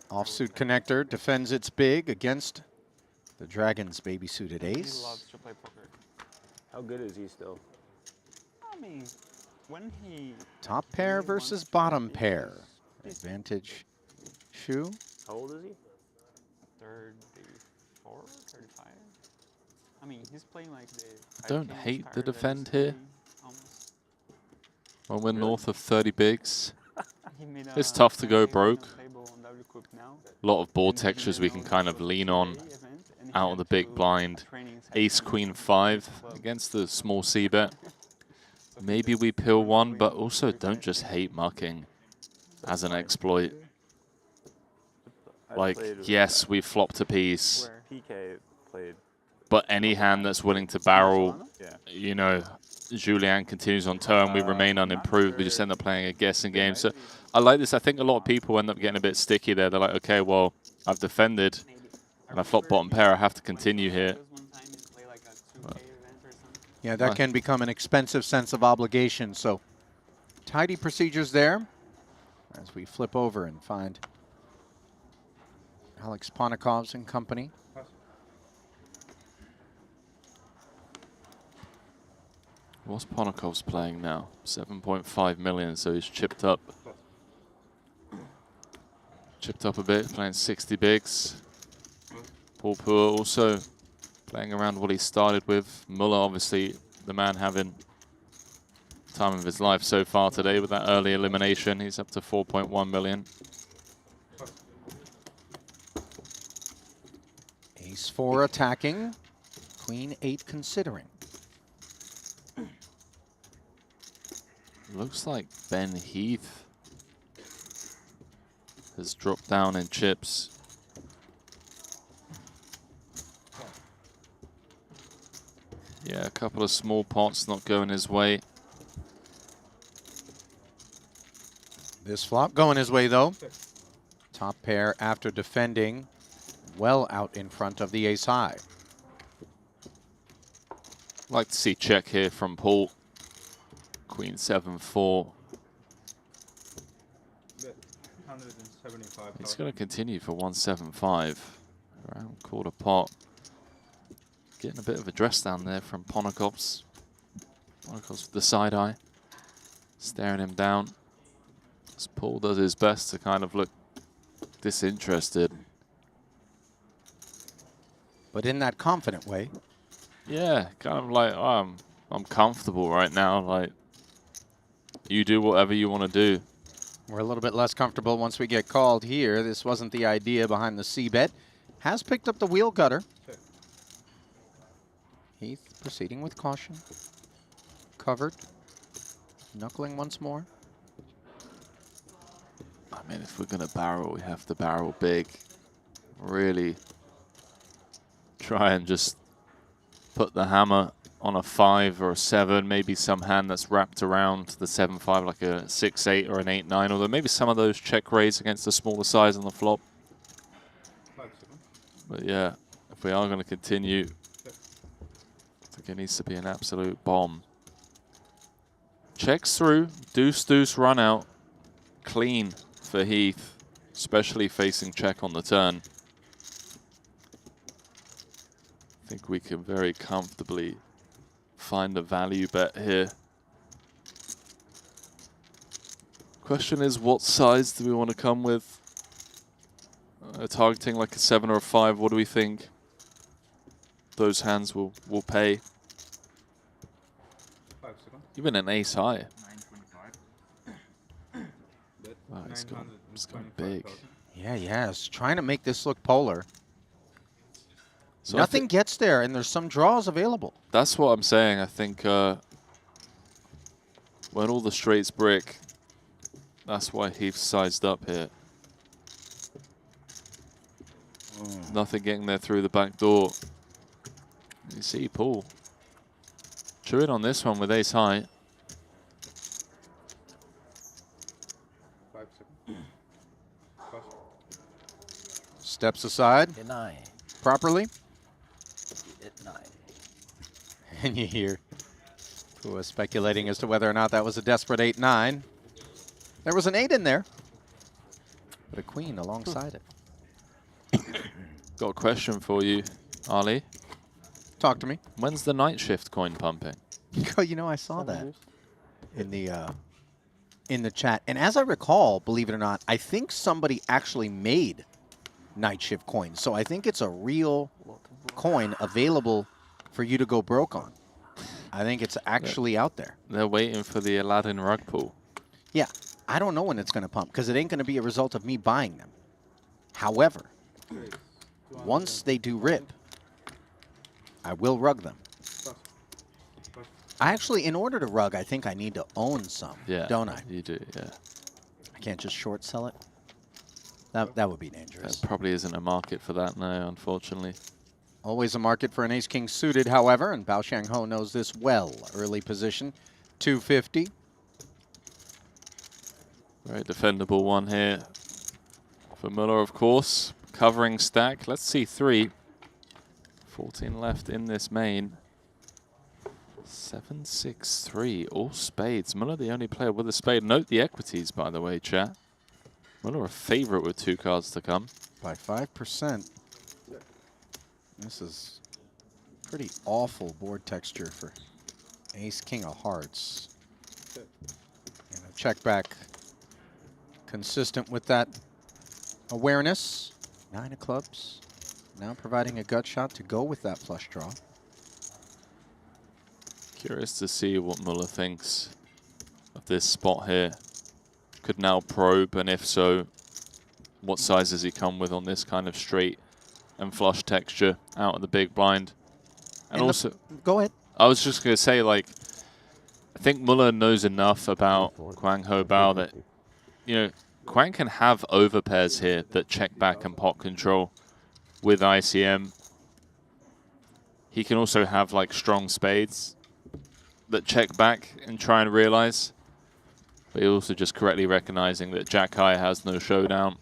Offsuit connector defends its big against the Dragon's baby suited He ace. loves to play poker. How good is he still? I mean, when he Top pair versus bottom pair. Advantage Shu. How old is he? 34, 35. I mean, he's playing like the. I don't 5K hate the starter defend that is here. almost. When we're north of 30 bigs. He made It's a tough to go 10K broke. table on W Cup now, A lot of board and he textures we didn't can know kind this of was lean a on 10K event, and he out of had the big to blind. training Ace, session queen, with 5 the club. against the small C bet. So he Maybe just we pill went one, queen, but also 35 don't just K. hate mucking as an exploit. I Like, played with, yes, we flopped a piece, Where? PK played. but any hand that's willing to barrel, Yeah. you know, Julian continues on turn, we remain I'm not unimproved, we just sure. end up playing a guessing game. So I like this. I think a lot of people end up getting a bit sticky there. They're like, okay, well, I've defended and I flop bottom pair, I have to continue here. Yeah, that can become an expensive sense of obligation. So tidy procedures there as we flip over and find Alex Ponikovs and company. What's Ponikov's playing now? 7.5 million, so he's chipped up. Chipped up a bit, playing 60 bigs. Paul Phua also playing around what he started with. Mulle, obviously, the man having time of his life so far today with that early elimination. He's up to 4.1 million. Ace 4 attacking, Queen 8 considering. Looks like Ben Heath has dropped down in chips. Yeah, a couple of small pots not going his way. This flop going his way, though. Top pair after defending, well out in front of the ace high. Like to see check here from Paul. Queen 7-4. He's going to continue for 175. Around quarter pot. Getting a bit of a dress down there from Ponikovs. Ponikovs with the side eye. Staring him down. As Paul does his best to kind of look disinterested. But in that confident way. Yeah, kind of like, oh, I'm comfortable right now. Like, you do whatever you want to do. We're a little bit less comfortable once we get called here. This wasn't the idea behind the C-bet. Has picked up the wheel gutter. Heath proceeding with caution. Covered. Knuckling once more. I mean, if we're going to barrel, we have to barrel big. Really try and just put the hammer on a 5 or a 7, maybe some hand that's wrapped around the 7-5, like a 6-8 or an 8-9, although maybe some of those check raise against the smaller size on the flop. But yeah, if we are going to continue, I think it needs to be an absolute bomb. Checks through, deuce, run out, clean for Heath, especially facing check on the turn. I think we can very comfortably find a value bet here. Question is, what size do we want to come with? Targeting like a 7 or a 5, what do we think those hands will pay? Even an ace high. Wow, it's going big. Yeah, it's trying to make this look polar. So Nothing gets there, and there's some draws available. That's what I'm saying. I think when all the straights brick, that's why Heath's sized up here. Nothing getting there through the back door. You see Paul chewing on this one with ace high. Steps aside properly. And you hear Phua speculating as to whether or not that was a desperate 8-9. There was an 8 in there, but a queen alongside it. Got a question for you, Ali. Talk to me. When's the night shift coin pumping? You know, I saw that in the chat. And as I recall, believe it or not, I think somebody actually made night shift coins. So I think it's a real coin available for you to go broke on. I think it's actually out there. They're waiting for the Aladdin rug pull. Yeah, I don't know when it's going to pump because it ain't going to be a result of me buying them. However, once they do rip, I will rug them. I actually, in order to rug, I think I need to own some, don't I? You do, yeah. I can't just short sell it. That would be dangerous. There probably isn't a market for that now, unfortunately. Always a market for an ace-king suited, however, and Bao Qiang Ho knows this well. Early position, 250. Very defendable one here for Muller, of course. Covering stack. Let's see 3. 14 left in this main. 7-6-3, all spades. Muller the only player with a spade. Note the equities, by the way, chat. Muller a favorite with 2 cards to come. By 5%. This is pretty awful board texture for ace-king of hearts. And a check back consistent with that awareness. 9 of clubs. Now providing a gut shot to go with that flush draw. Curious to see what Muller thinks of this spot here. Could now probe, and if so, what size does he come with on this kind of straight and flush texture out of the big blind? And also, go ahead. I was just going to say, like, I think Muller knows enough about Wukong Ho Bao that, you know, Quang can have overpairs here that check back and pot control with ICM. He can also have, like, strong spades that check back and try and realize. But he also just correctly recognizing that Jack High has no showdown.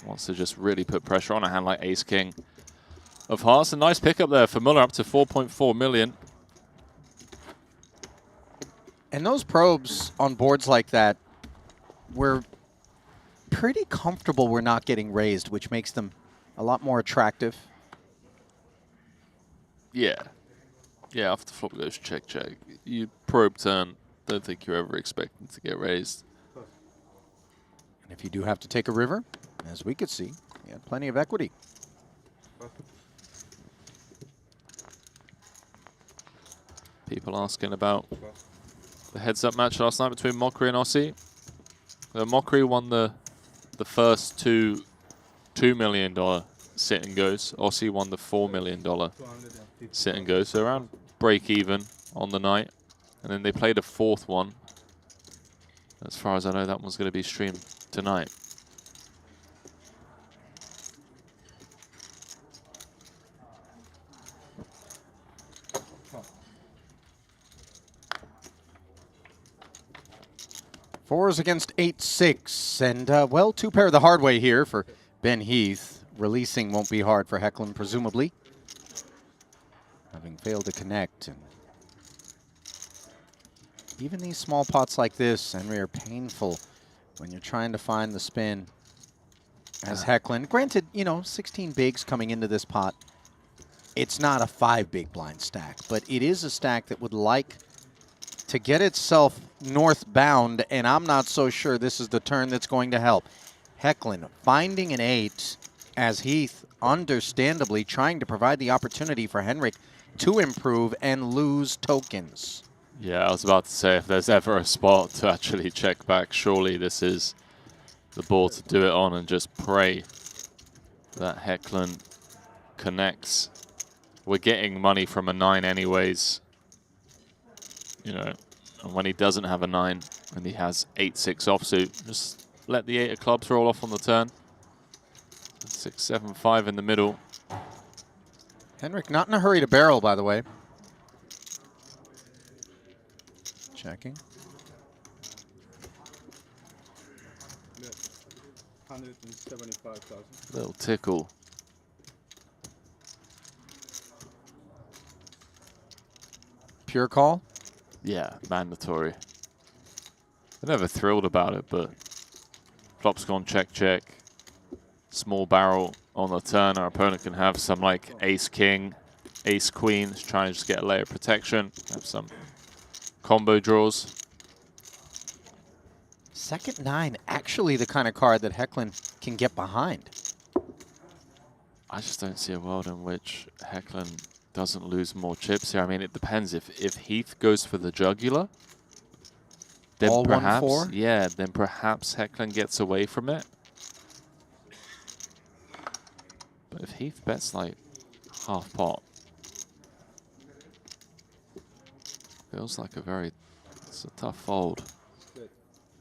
Wants to just really put pressure on a hand like Ace King of Hearts. A nice pickup there for Muller, up to 4.4 million. And those probes on boards like that, we're pretty comfortable we're not getting raised, which makes them a lot more attractive. Yeah. Yeah, after flop goes check, check. You probe turn, don't think you're ever expecting to get raised. And if you do have to take a river, as we could see, you had plenty of equity. People asking about the heads-up match last night between Mockery and Aussie. Mockery won the first $2 million sit and goes. Aussie won the $4 million sit and goes. So around break even on the night. And then they played a 4th one As far as I know, that one's going to be streamed tonight. Fours against 8-6. And, well, two pair the hard way here for Ben Heath. Releasing won't be hard for Hecklen, presumably. Having failed to connect. And even these small pots like this, Henry, are painful when you're trying to find the spin. As Hecklen, granted, you know, 16 bigs coming into this pot. It's not a 5 big blind stack, but it is a stack that would like to get itself northbound, and I'm not so sure this is the turn that's going to help. Hecklen finding an 8 as Heath understandably trying to provide the opportunity for Henrik to improve and lose tokens. Yeah, I was about to say, if there's ever a spot to actually check back, surely this is the board to do it on and just pray that Hecklen connects. We're getting money from a 9 anyways, you know, and when he doesn't have a 9 and he has 8-6 offsuit, just let the 8 of clubs roll off on the turn. 6, 7, 5 in the middle. Henrik not in a hurry to barrel, by the way. Checking. 175,000. Little tickle. Pure call? Yeah, mandatory. They're never thrilled about it, but flop's gone check, check. Small barrel on the turn. Our opponent can have some like ace-king, ace-queen, trying to just get a layer of protection. Have some combo draws. Second 9, actually the kind of card that Hecklen can get behind. I just don't see a world in which Hecklen doesn't lose more chips here. I mean, it depends. If Heath goes for the jugular, then All perhaps, 1-4? yeah, then perhaps Hecklen gets away from it. But if Heath bets like half pot, feels like it's a tough fold.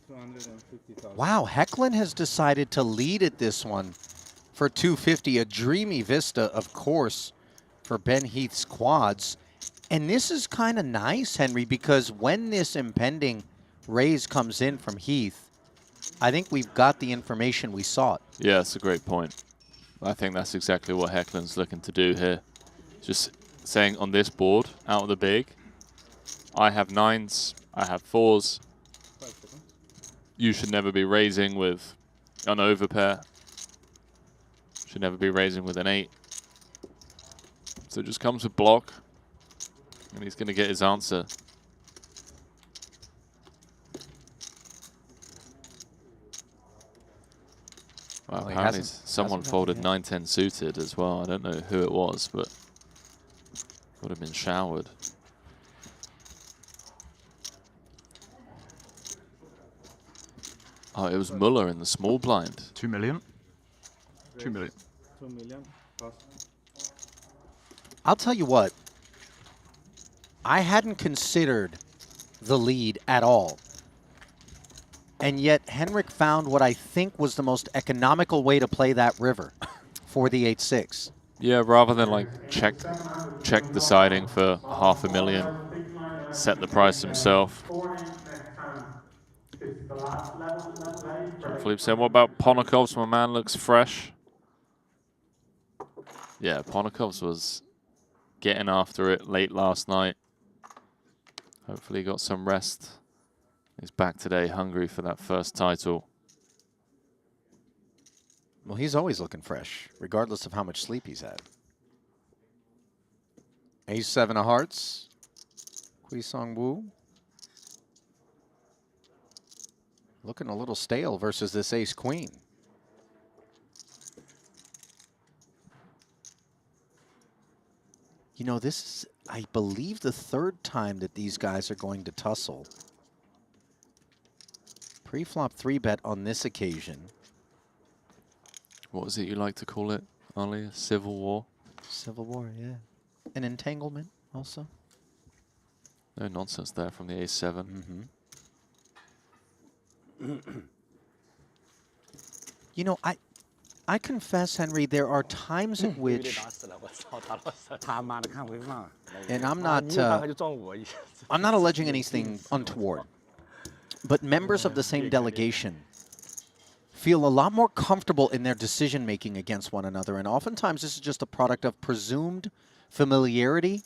250,000. Wow, Hecklen has decided to lead at this one for 250. A dreamy vista, of course, for Ben Heath's quads. And this is kind of nice, Henry, because when this impending raise comes in from Heath, I think we've got the information we sought. Yeah, that's a great point. I think that's exactly what Hecklen's looking to do here. Just saying on this board, out of the big, I have 9s, I have 4s. You should never be raising with an overpair. Should never be raising with an 8. So it just comes with block, and he's going to get his answer. Well, Well, he apparently hasn't someone done folded it 9-10 suited as well. I don't know who it was, but would have been showered. Oh, it was Muller in the small blind. 2 million. 2 million. 2 million plus. I'll tell you what, I hadn't considered the lead at all. And yet Henrik found what I think was the most economical way to play that river for the 8-6. Yeah, rather than like check deciding for $500,000, set the price himself. Philippe said, what about Ponakov's? My man looks fresh. Yeah, Ponakov's was getting after it late last night. Hopefully got some rest. He's back today, hungry for that first title. Well, he's always looking fresh, regardless of how much sleep he's had. Ace-7 of hearts. Wukong Wu. Looking a little stale versus this ace-queen. You know, this is, I believe, the 3rd time that these guys are going to tussle. Pre-flop 3-bet on this occasion. What was it you like to call it, Ulle? A civil war? Civil War, yeah. An entanglement also. No nonsense there from the ace-7. Mm-hmm. You know, I confess, Henry, there are times at 被 which, 打死了，我操，打到死了。他妈的看回放， and I'm 妈 not 你一看他就撞我一下。 I'm not alleging anything untoward, but members of the same delegation feel a lot more comfortable in their decision making against one another, and oftentimes this is just a product of presumed familiarity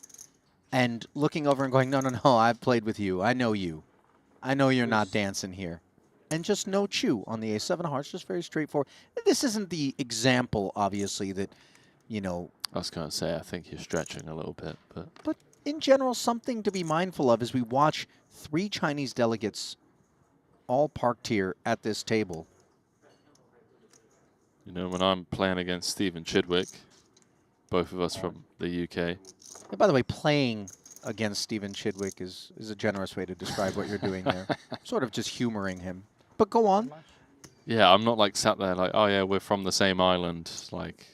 and looking over and going, no, no, no, I've played with you, I know you're not dancing here. And just no chew on the A7 of hearts, just very straightforward. This isn't the example, obviously, that, you know... I was going to say, I think you're stretching a little bit, but... But in general, something to be mindful of as we watch 3 Chinese delegates all parked here at this table. You know, when I'm playing against Stephen Chidwick, both of us from the UK... And by the way, playing against Stephen Chidwick is a generous way to describe what you're doing there. Sort of just humoring him. But go on. Yeah, I'm not like sat there like, oh yeah, we're from the same island. Like,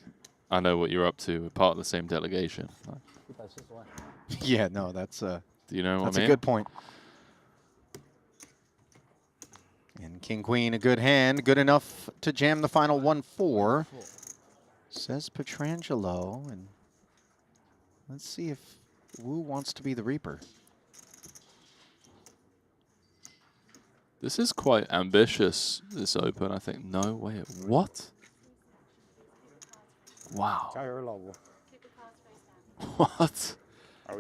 I know what you're up to. We're part of the same delegation. Like, Yeah, no, that's do you know what that's I mean? a good point. And King Queen, a good hand, good enough to jam the final 1-4. Says Pietrangelo, and let's see if Wu wants to be the Reaper. This is quite ambitious, this open, I think. No way. What? Wow. 加油，老吴。 What?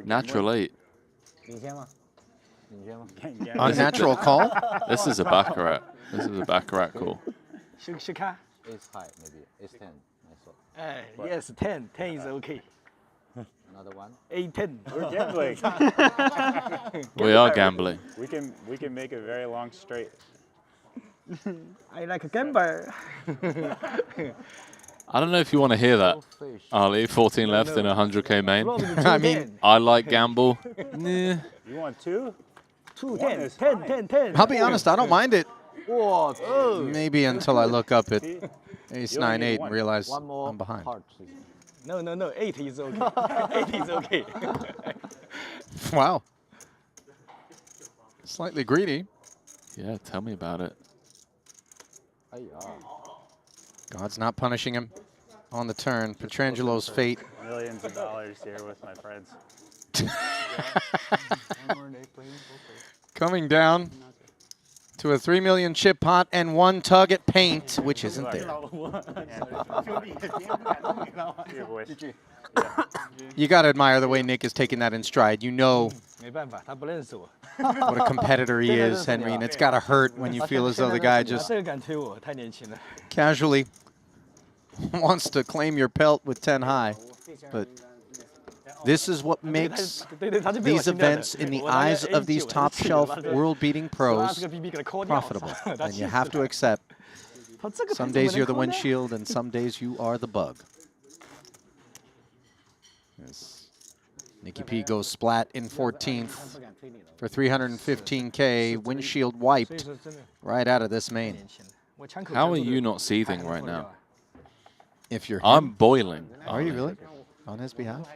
Natural 8. 领先吗？领先吗？ Unnatural call. This is a baccarat. This is a baccarat call. 试看。 Ace high maybe. Ace 10. I saw. 哎 ，yes ten is okay. Another one. A10. We're gambling. We are gambling. we can make it very long straight. I like a gambler. I don't know if you want to hear that, Ali. 14 left in a 100K main. I mean, I like gamble. Nah. You want 2? 2 One 10 is 10 fine. 10 10. I'll be honest, I don't mind it. Whoa. Maybe until I look up at See? Ace You only 9-8 need and one. realize One more I'm behind. heart, please. No, 8 is okay. 8 is okay. Wow. Slightly greedy. Yeah, tell me about it. God's not punishing him on the turn. Petrangelo's fate. Millions of dollars here with my friends. Coming down to a 3 million chip pot and 1 tug at paint, which isn't there. Your wish. You got to admire the way Nick is taking that in stride. You know 没办法，他不认识我。 what a competitor he is, Henry, and it's got to hurt when you feel as though the guy 他 just 这个敢推我，太年轻了。 casually wants to claim your pelt with 10 high. But this is what makes 对对，他就被我 these 惊掉了 events in the 我拿个 eyes of these A9 top shelf 我拿个 world-beating 我拿 pros 这个 BB 给他抠掉 profitable. 他 And 气 you 死 have to 了 accept 他这个 some 怎么 days you're the 能抠呢 windshield and some days you are the bug. Yes. Nicky P goes splat in 14th for 315K. Windshield 所以 wiped 说真的 right out of this 太 main. 年轻了。我枪口 How 枪 are 口 you 的 not seething 太 right 扣掉 now? 了 If you're I'm him, boiling. are you Ali. really? On his behalf?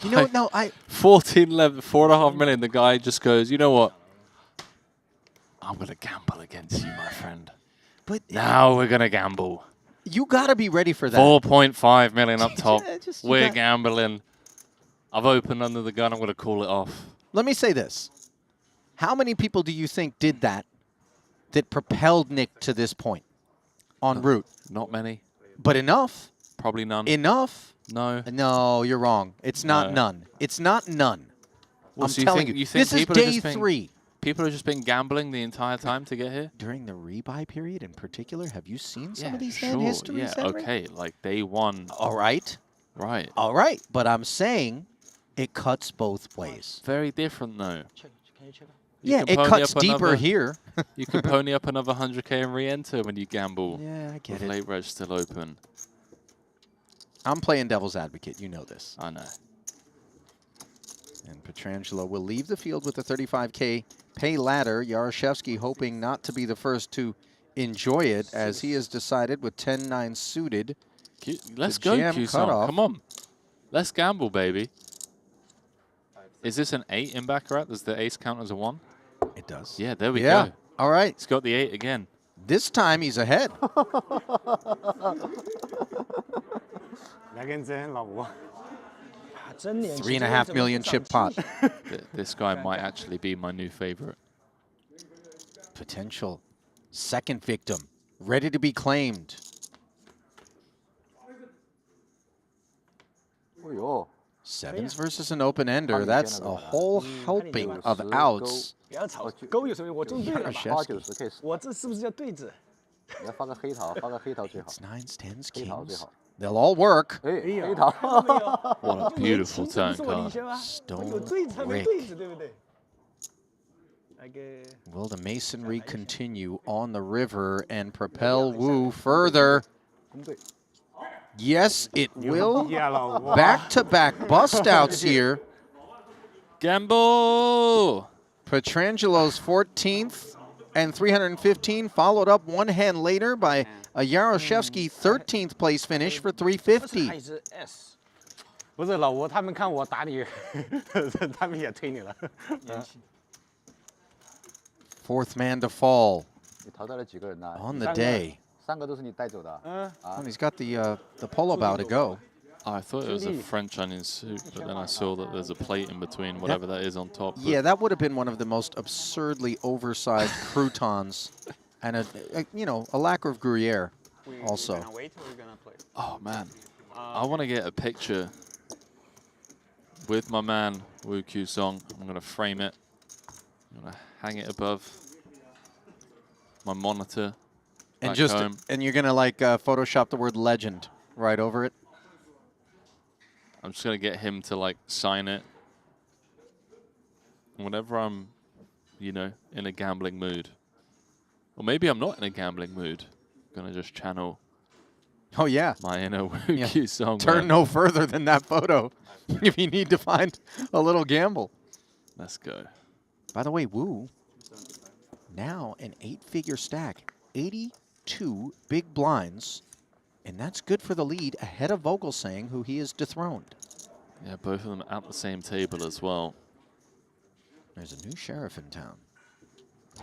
You know, no, 14 left, 4.5 million. The guy just goes, you know what? I'm going to gamble against you, my friend. but Now we're going to gamble. you got to be ready for that. 4.5 million up top. Yeah, just- you We're got- gambling. I've opened under the gun. I'm going to call it off. Let me say this. How many people do you think did that propelled Nick to this point en route? Not many. But enough. Probably none. Enough. No. No, you're wrong. It's not No. none. It's not none. Well, I'm so you telling think- you. you think This is people are day just being- 3. People have just been gambling the entire time to get here? During the rebuy period in particular, have you seen some Yeah, of these sure. fan histories, Yeah, Henry? okay. Like day 1. All right. Right. All right. But I'm saying it cuts both ways. Very different, though. Check, can you check? You Yeah, can it pony cuts up deeper another- here. You can pony up another 100K and re-enter when you gamble. Yeah, I get With it. late reg still open. I'm playing devil's advocate. You know this. I know. And Pietrangelo will leave the field with the 35K pay ladder. Yaroshevsky hoping not to be the first to enjoy it, as he has decided with 10-9 suited. Let's The go, jam Q-Song. cutoff. Come on. Let's gamble, baby. Is this an 8 in Baccarat? Does the ace count as a 1? It does. Yeah, there we Yeah. go. All right. He's got the 8 again. This time he's ahead. 来跟真老吴。真年轻 3.5 million chip pot. This guy might actually be my new favorite. Potential second victim ready to be claimed. 哎呦， Sevens versus an open-ender. That's a whole helping of outs. 不要吵，勾有什么？我中对了吧？ 8、90 K， 我这是不是叫对子？你要发个黑桃，发个黑桃最好 It's。nines, tens, 黑桃最 kings. 好。 They'll all work. 哎，黑桃。 What a beautiful 不 turn 是我领 card. 先吗？我 Stone 有对子，还没 brick. 对子，对不对？来个 Will the masonry continue on the river and propel Wu further? 公对， Yes, it will. 呀，老吴。 Back-to-back bust outs here. Gamble! Petrangelo's 14th and 315, followed up one hand later by a Yaroshevsky 13th place finish for 350. 还是 S。不是老吴，他们看我打你，他们也推你了。 Fourth man to fall 你淘汰了几个人呢？ on the day. 3个都是你带走的。嗯， And he's got the polo bow to go. I thought it was a French onion soup, but then I saw that there's a plate in between, whatever that is on top. Yeah, that would have been one of the most absurdly oversized croutons, and a lacquer of Gruyere also. Gonna wait or we're gonna play? Oh man, I want to get a picture with my man Wukong. I'm gonna frame it. I'm gonna hang it above my monitor. And back just home. and you're gonna like Photoshop the word legend right over it. I'm just gonna get him to like sign it. Whenever I'm, in a gambling mood, or maybe I'm not in a gambling mood, I'm gonna just channel Oh yeah. my inner Wukong. Turn no further than that photo if you need to find a little gamble. Let's go. By the way, Wu now an 8-figure stack, 82 big blinds, and that's good for the lead ahead of Vogelsang, who he has dethroned. Yeah, both of them at the same table as well. There's a new sheriff in town.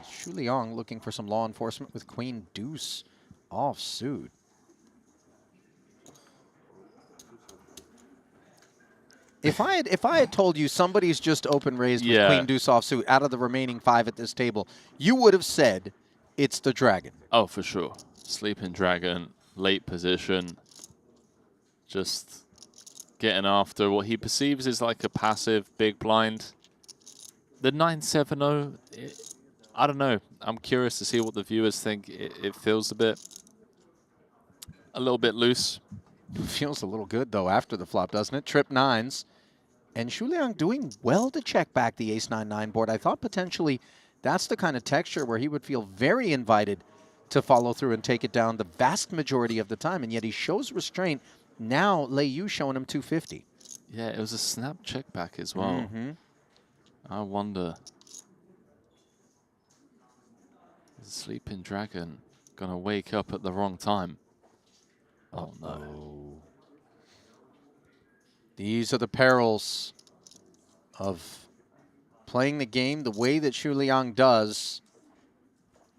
Shu Liang looking for some law enforcement with Queen Deuce offsuit. If I had told you somebody's just open raised with Yeah. Queen Deuce offsuit out of the remaining 5 at this table, you would have said it's the dragon. Oh, for sure. Sleeping Dragon, late position, just getting after what he perceives is like a passive big blind. The 970, I don't know. I'm curious to see what the viewers think. It feels a little bit loose. Feels a little good, though, after the flop, doesn't it? Trip 9s. And Shu Liang doing well to check back the ace-9-9 board. I thought potentially that's the kind of texture where he would feel very invited to follow through and take it down the vast majority of the time. And yet he shows restraint. Now Lei Yu showing him 250. Yeah, it was a snap check back as well. I wonder, is Sleeping Dragon going to wake up at the wrong time? Oh, no. These are the perils of playing the game the way that Shu Liang does.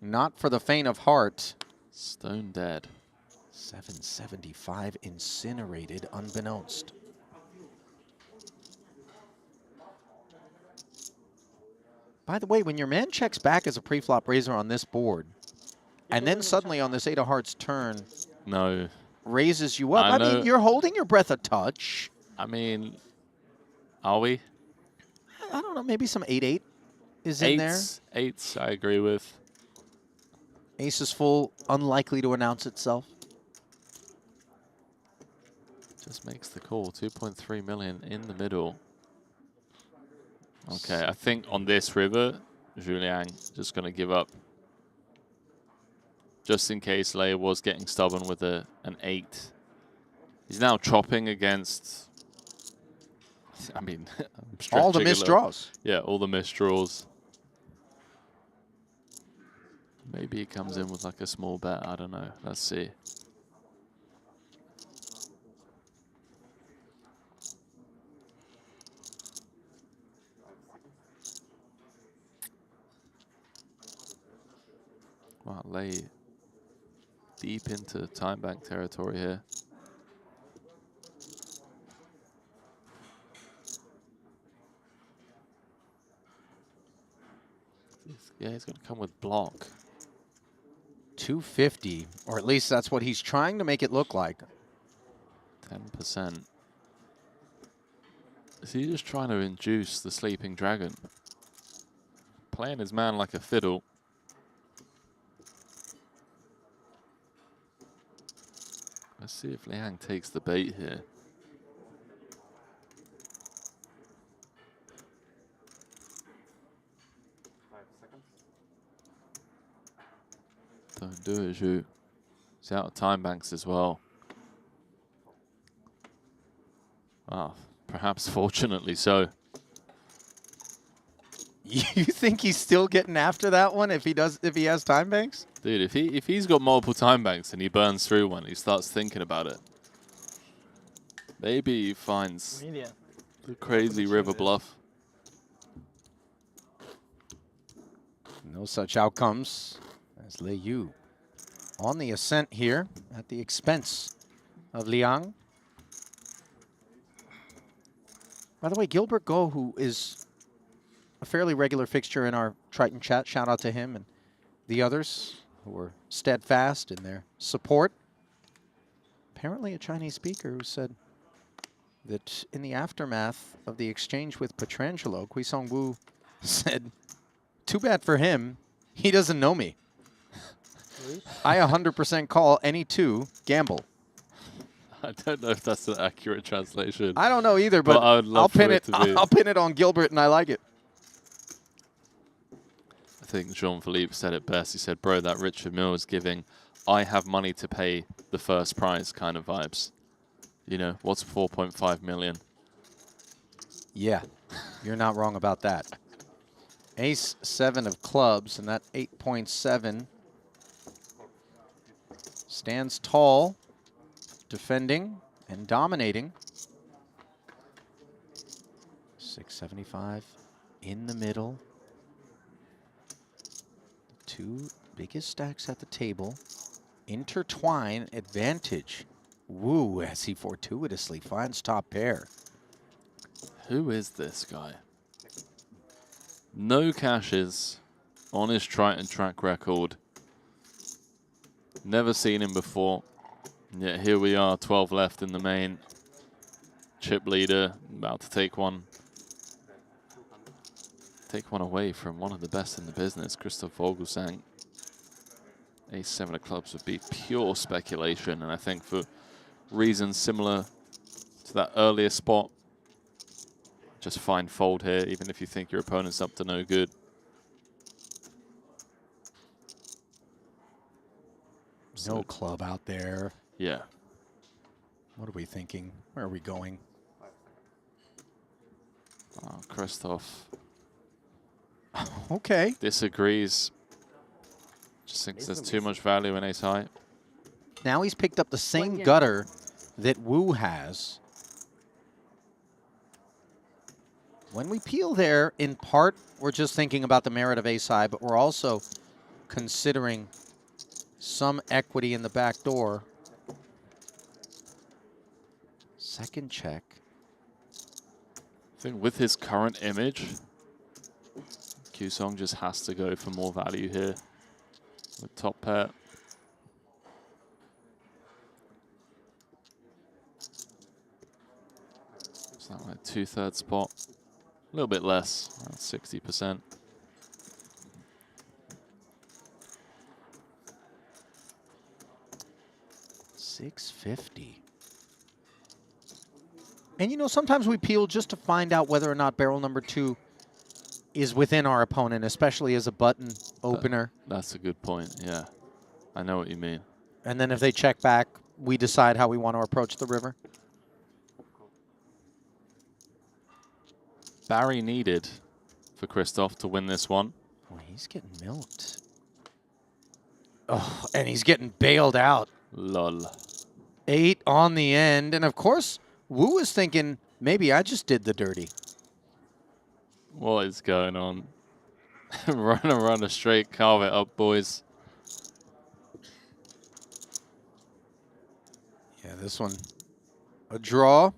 Not for the faint of heart. Stone dead. 775 incinerated unbeknownst. By the way, when your man checks back as a pre-flop raiser on this board, and then suddenly on this 8 of hearts turn No. raises you up, I I mean, know. you're holding your breath a touch. I mean, are we? I don't know, maybe some 8-8 is in there. Eights, I agree with. Ace is full, unlikely to announce itself. Just makes the call. 2.3 million in the middle. Okay, I think on this river, Julian just going to give up. Just in case Lei was getting stubborn with an 8. He's now chopping against, I mean, I'm All the stretching a missed little. draws. Yeah, all the missed draws. Maybe he comes in with like a small bet. I don't know. Let's see. Wow, lay deep into time bank territory here. Yeah, he's going to come with block. 250, or at least that's what he's trying to make it look like. 10%. Is he just trying to induce the sleeping dragon? Playing his man like a fiddle. Let's see if Liang takes the bait here. Don't do it, Zhu. He's out of time banks as well. Ah, perhaps fortunately so. You think he's still getting after that one if he has time banks? Dude, if he's got multiple time banks and he burns through one, he starts thinking about it. Maybe he finds the crazy river bluff. No such outcomes as Lei Yu on the ascent here at the expense of Liang. By the way, Gilbert Go, who is a fairly regular fixture in our Triton chat, shout out to him and the others who were steadfast in their support. Apparently a Chinese speaker who said that in the aftermath of the exchange with Pietrangelo, Wukong Wu said, "Too bad for him, he doesn't know me. I 100% call any two gamble." I don't know if that's an accurate translation. I don't know either, but I would love I'll pin for it. it to be. I'll pin it on Gilbert, and I like it. I think Jean-Philippe said it best. He said, bro, that Richard Mille is giving I have money to pay the first prize kind of vibes. You know, what's 4.5 million? Yeah, you're not wrong about that. Ace 7 of clubs, and that 8.7 stands tall, defending and dominating. 675 in the middle. Two biggest stacks at the table. Intertwine advantage. Wu as he fortuitously finds top pair. Who is this guy? No cashes on his Triton track record. Never seen him before. Yet here we are, 12 left in the main. Chip leader, about to take one away from one of the best in the business, Christoph Vogelsang. Ace 7 of clubs would be pure speculation, and I think for reasons similar to that earlier spot, just find fold here, even if you think your opponent's up to no good. No club out there. Yeah. What are we thinking? Where are we going? Oh, Christoph Okay. disagrees. Just thinks there's too much value in ace high. Now he's picked up the same gutter that Wu has. When we peel there, in part, we're just thinking about the merit of ace high, but we're also considering some equity in the back door. Second check. I think with his current image, Q-Song just has to go for more value here with top pair. Is that like 2/3 spot? A little bit less, around 60%. $650. And you know, sometimes we peel just to find out whether or not barrel number 2 is within our opponent, especially as a button opener. That's a good point, yeah. I know what you mean. And then if they check back, we decide how we want to approach the river. Barry needed for Christoph to win this one. Oh, he's getting milked. Oh, and he's getting bailed out. Lol. 8 on the end. And of course, Wu is thinking, maybe I just did the dirty. What is going on? Run a straight, carve it up, boys. This one, a draw.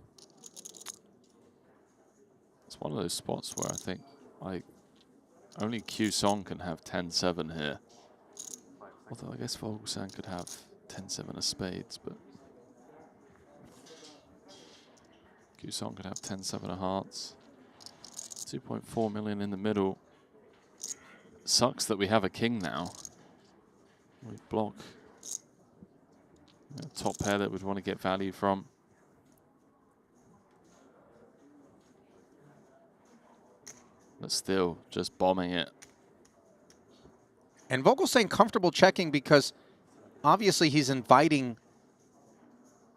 It's one of those spots where I think like only Q Song can have 10-7 here. Although I guess Vogelsang could have 10-7 of spades, but Q Song could have 10-7 of hearts. 2.4 million in the middle. Sucks that we have a king now. We block a top pair that we'd want to get value from. But still, just bombing it. And Vogelsang comfortable checking because obviously he's inviting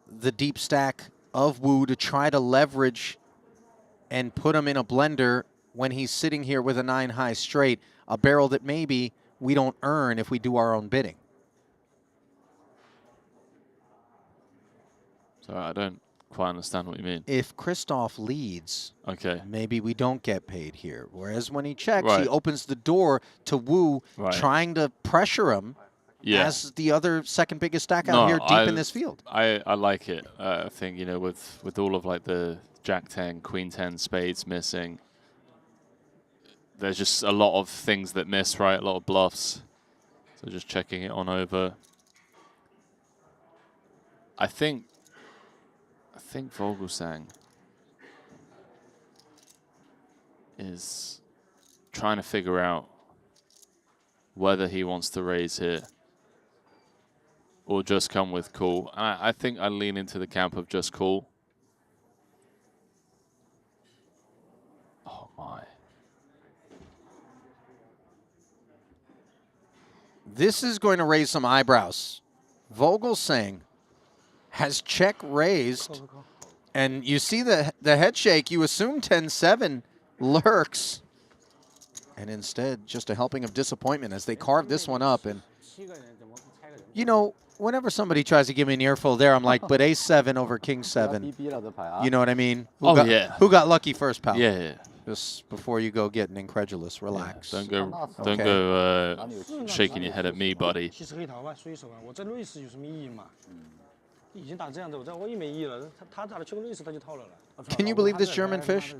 the deep stack of Wu to try to leverage and put him in a blender when he's sitting here with a 9 high straight, a barrel that maybe we don't earn if we do our own bidding. So I don't quite understand what you mean. If Christoph leads, Okay. maybe we don't get paid here. Whereas when he checks, Right. he opens the door to Wu Right. trying to pressure him as the other second biggest stack out here deep in this field. I like it. I think, you know, with all of like the Jack 10, Queen 10 spades missing, there's just a lot of things that miss, right? A lot of bluffs. So just checking it on over. I think Vogelsang is trying to figure out whether he wants to raise here or just come with call. I think I lean into the camp of just call. Oh my. This is going to raise some eyebrows. Vogelsang has check raised, and you see the head shake. You assume 10-7 lurks, and instead just a helping of disappointment as they carve this one up. And you know, whenever somebody tries to give me an earful there, I'm like, but ace-7 over king-7. You know what I mean? Who got lucky first, pal? Yeah. Just before you go getting incredulous, relax. Yeah, don't go shaking your head at me, buddy. 其实黑桃吧，说一手啊，我在瑞士有什么意义嘛？已经打这样子，我也没意义了。他打了去个瑞士，他就套了了。Can you believe this German fish?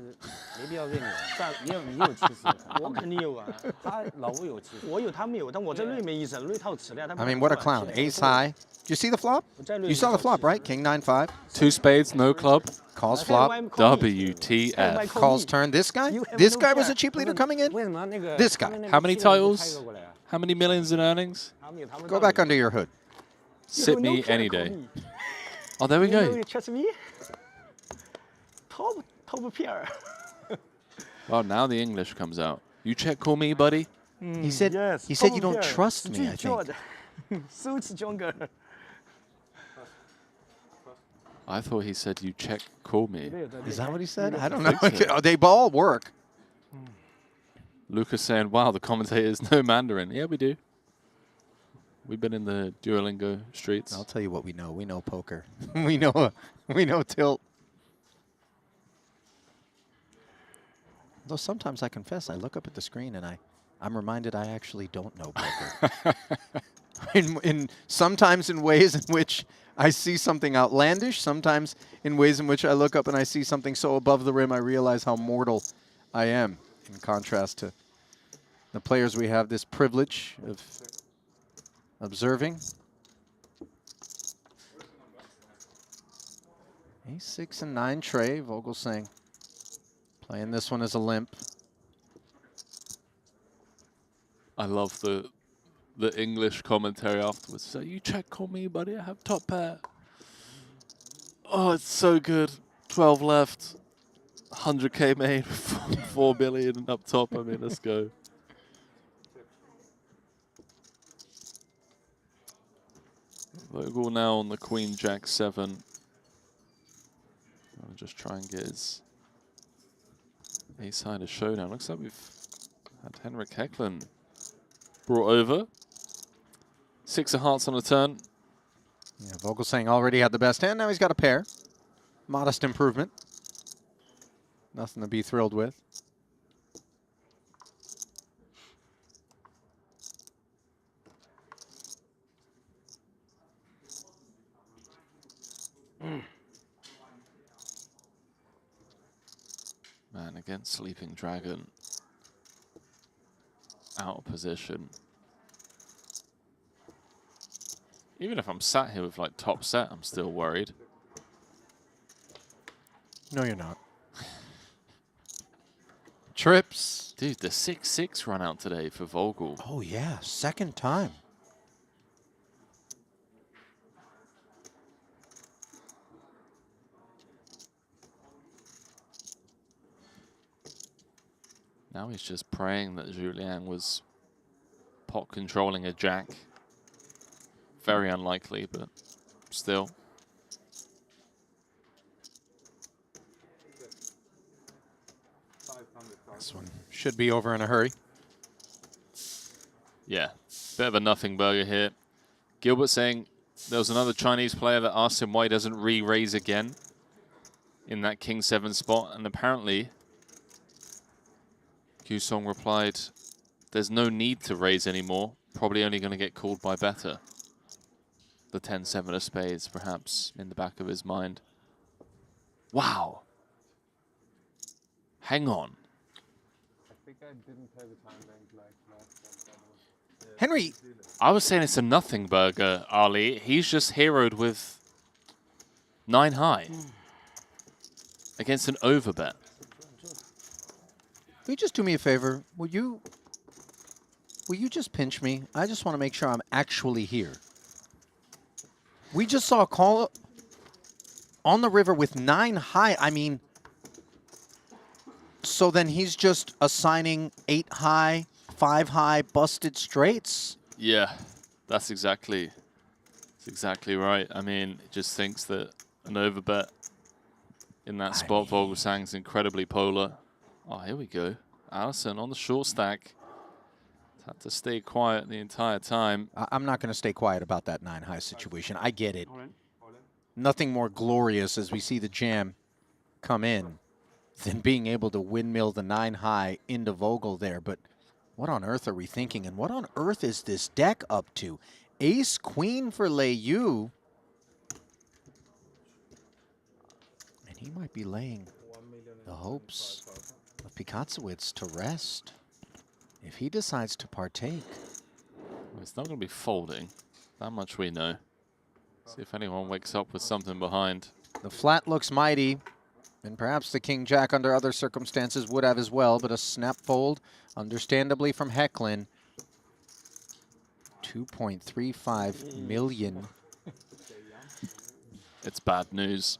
没必要认你，但你有气势，我肯定有啊，他老吴有气势，我有他没有，但我在瑞没意思，瑞套吃了。 I mean, what a clown. Ace high. Did you see the flop? You saw the flop, right? King 9-5. 2 spades, no club. Calls flop. WTF. Calls turn. This guy? This guy was a cheap leader coming in? 为什么那个 This guy. How many titles? How many millions in earnings? Go back under your hood. Sit me any day. Oh, there we go. You trust me? Top pair. Well, now the English comes out. You check call me, buddy? He said, Yes, he said top you don't pair. trust me, I think. So stronger. I thought he said you check call me. Is that what he said? I don't know. think so. Oh, they all work. Lucas saying, wow, the commentators know Mandarin. Yeah, we do. We've been in the Duolingo streets. I'll tell you what we know. We know poker. we know tilt. Though sometimes I confess, I look up at the screen and I'm reminded I actually don't know poker. Sometimes in ways in which I see something outlandish, sometimes in ways in which I look up and I see something so above the rim I realize how mortal I am, in contrast to the players we have this privilege of observing. Ace-6 and 9 tray, Vogelsang playing this one as a limp. I love the English commentary afterwards. So you check call me, buddy. I have top pair. Oh, it's so good. 12 left. 100K made. 4 billion up top. I mean, let's go. Vogel now on the Queen Jack 7. I'll just try and get his ace-sided showdown. Looks like we've had Henrik Hecklen brought over. 6 of hearts on a turn. Yeah, Vogelsang already had the best hand. Now he's got a pair. Modest improvement. Nothing to be thrilled with. against Sleeping Dragon. Out of position. Even if I'm sat here with like top set, I'm still worried. No, you're not. Trips. Dude, the 6-6 run out today for Vogel. Oh, yeah. Second time. Now he's just praying that Julien was pot controlling a jack. Very unlikely, but still. This one should be over in a hurry. Yeah, bit of a nothing burger here. Gilbert saying there was another Chinese player that asked him why he doesn't re-raise again in that King 7 spot, and apparently Q-Song replied, there's no need to raise anymore, probably only going to get called by better. The 10-7 of spades, perhaps, in the back of his mind. Wow. Hang on. I think I didn't play the time bank like last time. Henry. I was saying it's a nothing burger, Ali. He's just heroed with 9 high against an overbet. Will you just do me a favor? Will you just pinch me? I just want to make sure I'm actually here. We just saw a call on the river with 9 high. I mean, so then he's just assigning 8 high, 5 high, busted straights. Yeah, that's exactly right. I mean, he just thinks that an overbet in that spot, Vogelsang's incredibly polar. Oh, here we go. Alisson on the short stack. Had to stay quiet the entire time. I'm not going to stay quiet about that 9 high situation. I get it. Nothing more glorious as we see the jam come in than being able to windmill the 9 high into Vogel there. But what on earth are we thinking? And what on earth is this deck up to? Ace Queen for Lei Yu. And he might be laying the hopes of Piekaewicz to rest if he decides to partake. Well, it's not going to be folding. That much we know. See if anyone wakes up with something behind. The flat looks mighty, and perhaps the King-Jack under other circumstances would have as well, but a snap fold, understandably from Hecklen. 2.35 million. It's bad news.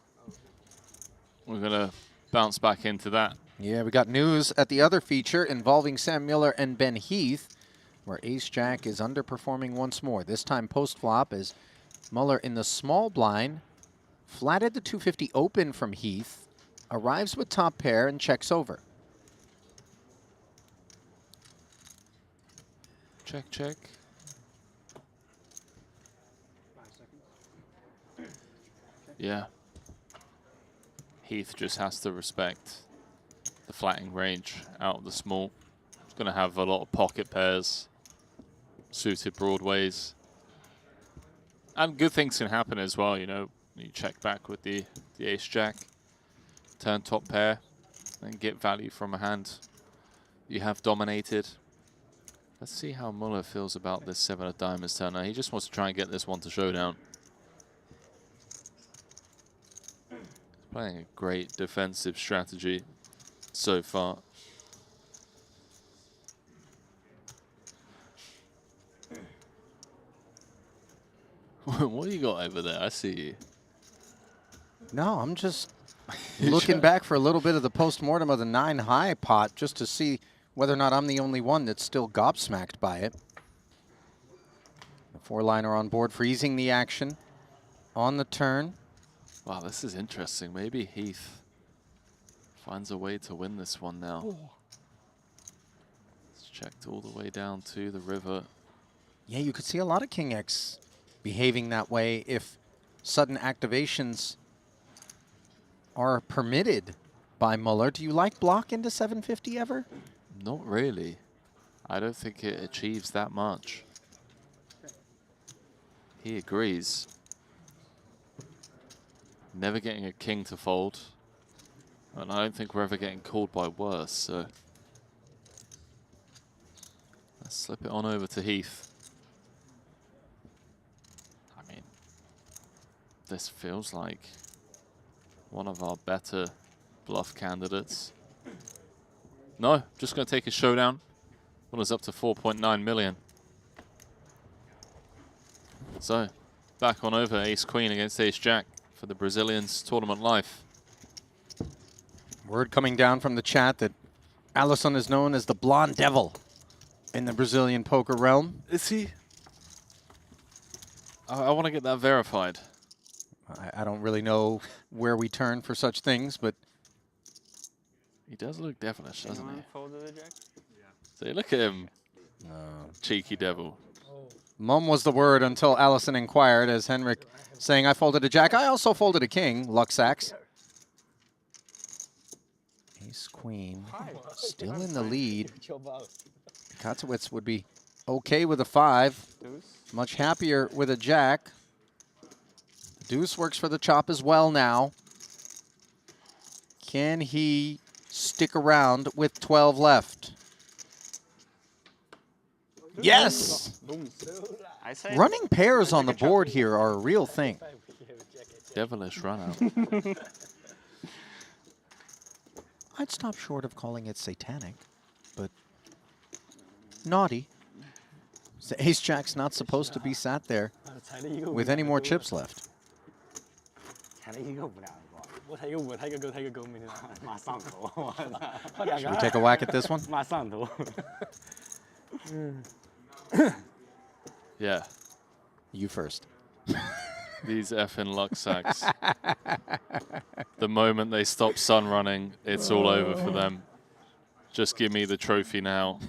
We're going to bounce back into that. Yeah, we got news at the other feature involving Sam Mueller and Ben Heath, where Ace-Jack is underperforming once more. This time post-flop as Mueller in the small blind flatted the 250 open from Heath, arrives with top pair and checks over. Check, check. Yeah. Heath just has to respect the flatting range out of the small. He's going to have a lot of pocket pairs, suited broadways. And good things can happen as well, you know. You check back with the ace-jack, turn top pair, and get value from a hand you have dominated. Let's see how Muller feels about this 7 of diamonds turn. Now, he just wants to try and get this one to showdown. Playing a great defensive strategy so far. What do you got over there? I see you. No, I'm just looking back for a little bit of the post-mortem of the 9 high pot just to see whether or not I'm the only one that's still gobsmacked by it. The 4-liner on board, freezing the action on the turn. Wow, this is interesting. Maybe Heath finds a way to win this one now. It's checked all the way down to the river. Yeah, you could see a lot of King X behaving that way if sudden activations are permitted by Muller. Do you like block into 750 ever? Not really. I don't think it achieves that much. He agrees. Never getting a king to fold. And I don't think we're ever getting called by worse, so let's slip it on over to Heath. I mean, this feels like one of our better bluff candidates. No, just going to take a showdown. One is up to 4.9 million. So, back on over Ace-Queen against Ace-Jack for the Brazilians tournament life. Word coming down from the chat that Alisson is known as the Blonde Devil in the Brazilian poker realm. Is he? I want to get that verified. I don't really know where we turn for such things, but He does look devilish, doesn't he? Anyone folded the jack? So look at him, cheeky devil. mum was the word until Alisson inquired, as Henrik saying, I folded a jack. I also folded a king, luck sacks. Ace-Queen, still in the lead. Piekaewicz would be okay with a 5. Deuce. Much happier with a jack. Deuce works for the chop as well now. Can he stick around with 12 left? Yes! I say Running pairs on the board here are a real thing. Devilish run out. I'd stop short of calling it satanic, but naughty. So Ace-Jack's not supposed to be sat there with any more chips left. 踩了一个不两个，我抬一个5，抬一个勾，抬一个勾，明天马上投，我操，他两 Should 个 we take a whack at this one? 马上投。 Yeah, You first. these effing luck sacks. The moment they stop sun running, it's all over for them. Just give me the trophy now.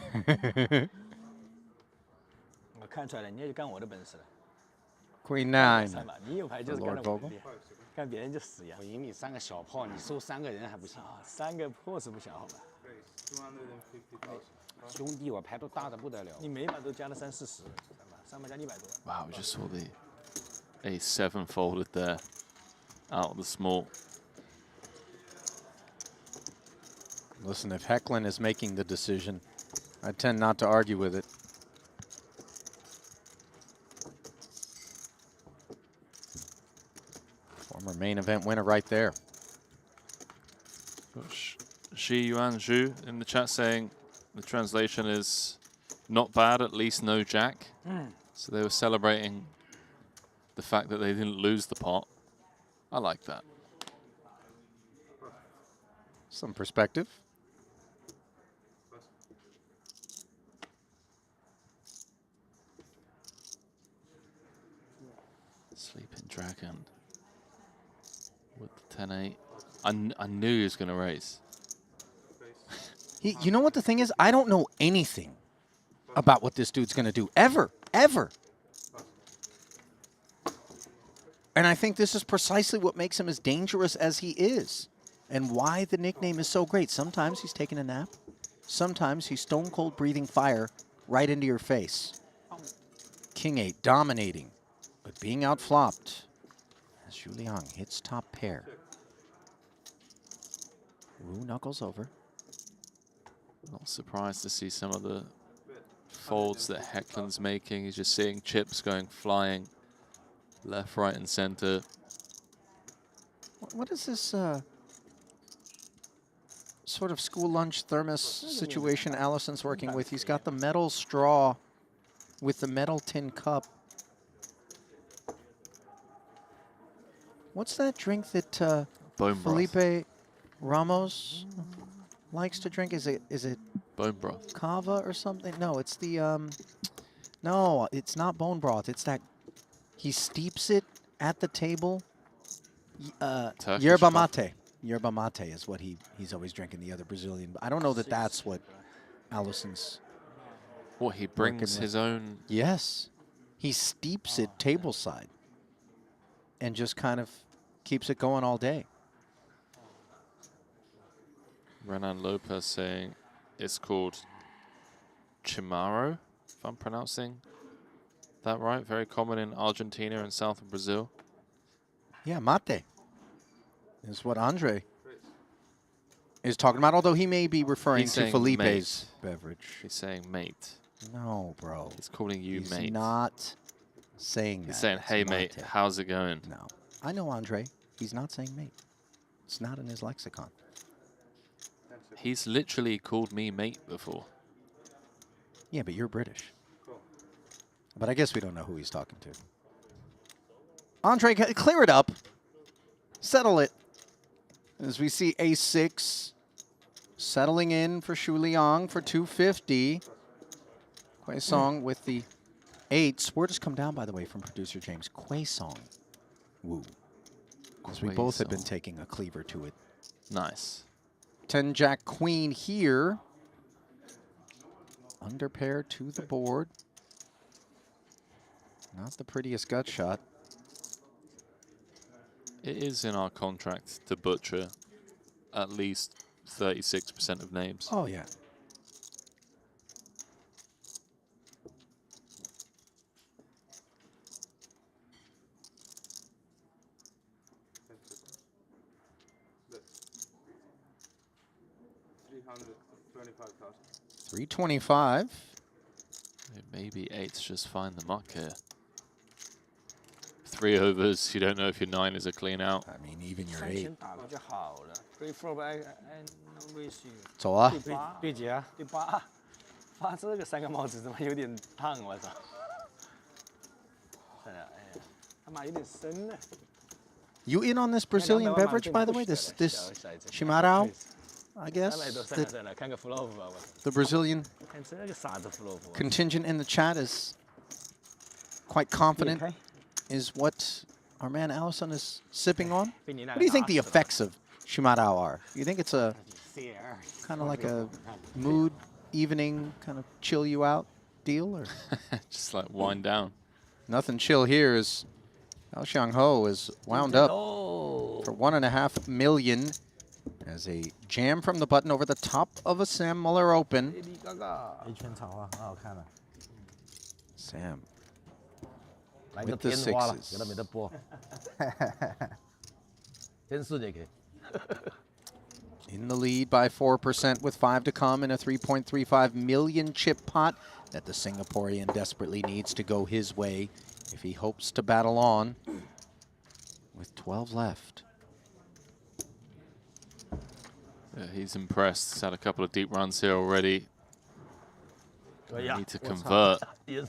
我看出来了，你也就干我的本事了。 Queen 9. 3把，你有牌就是 For 干 Lord 了我的 Vogel 厉害，干别人就死呀我。赢你3个小炮，你收3个人还不行？ 3个破是不小，好吧？兄弟，我牌都大的不得了。你每把都加了30-40，3把加100多。 Wow, we just saw the Ace-7 folded there, out of the small. Listen, if Hecklen is making the decision, I tend not to argue with it. Former main event winner right there. Shi Yuan Zhu in the chat saying the translation is not bad, at least no jack. So they were celebrating the fact that they didn't lose the pot. I like that. Some perspective. Sleeping Dragon with the 10-8. I knew he was going to raise. You know what the thing is? I don't know anything about what this dude's going to do. Ever. Ever. And I think this is precisely what makes him as dangerous as he is. And why the nickname is so great. Sometimes he's taking a nap. Sometimes he's stone cold breathing fire right into your face. King 8 dominating, but being outflopped as Zhu Liang hits top pair. Wu knuckles over. Not surprised to see some of the folds that Hecklen's making. He's just seeing chips going flying left, right, and center. What is this sort of school lunch thermos situation Alisson's working with? He's got the metal straw with the metal tin cup. What's that drink that Bone broth. Felipe Ramos likes to drink? Is it Bone broth. kava or something? No, it's the no, it's not bone broth. It's that he steeps it at the table. Turkish Yerba coffee. mate. Yerba mate is what he's always drinking, the other Brazilian. But I don't know that that's what Alisson's. What, he brings with. his own... Yes. He steeps it tableside and just kind of keeps it going all day. Renan Lopez saying it's called Chimaro, if I'm pronouncing that right. Very common in Argentina and south of Brazil. Yeah, mate is what Andre is talking about, although he may be referring He's to saying Felipe's mate. beverage. He's saying mate. No, bro. He's calling you He's mate. not saying that. He's saying, It's hey, mate, mate. how's it going? No. I know Andre. He's not saying mate. It's not in his lexicon. He's literally called me mate before. Yeah, but you're British. But I guess we don't know who he's talking to. Andre, clear it up. Settle it. As we see A6 settling in for Shu Liang for 250. Wukong with the 8s. Word has come down, by the way, from producer James. Wukong Wu. Because we both have been taking a cleaver to it. Nice. 10 Jack Queen here. Under pair to the board. Not the prettiest gut shot. It is in our contract to butcher at least 36% of names. Oh, yeah. $325,000. Maybe 8's just fine the muck here. 3 overs, you don't know if your 9 is a clean out. I mean, even your 8. 打的就好了。Free flow I no issue。走啊！对几啊？第8。发这个3个帽子怎么有点烫？我操！算了，哎呀，他妈有点深呢。You in on this Brazilian beverage, by the way? This chimarrão, I guess. The Brazilian contingent in the chat is quite confident is what our man Alisson is sipping on. What do you think the effects of chimarrão are? You think it's a kind of like a mood evening, kind of chill you out deal, or just like wind down? Nothing chill here as Bao Qiang Ho is wound up for $1.5 million as a jam from the button over the top of a Sam Muller Open. Sam with the 6s. In the lead by 4% with 5 to come in a 3.35 million chip pot that the Singaporean desperately needs to go his way if he hopes to battle on with 12 left. Yeah, he's impressed. He's had a couple of deep runs here already. Need to convert. He had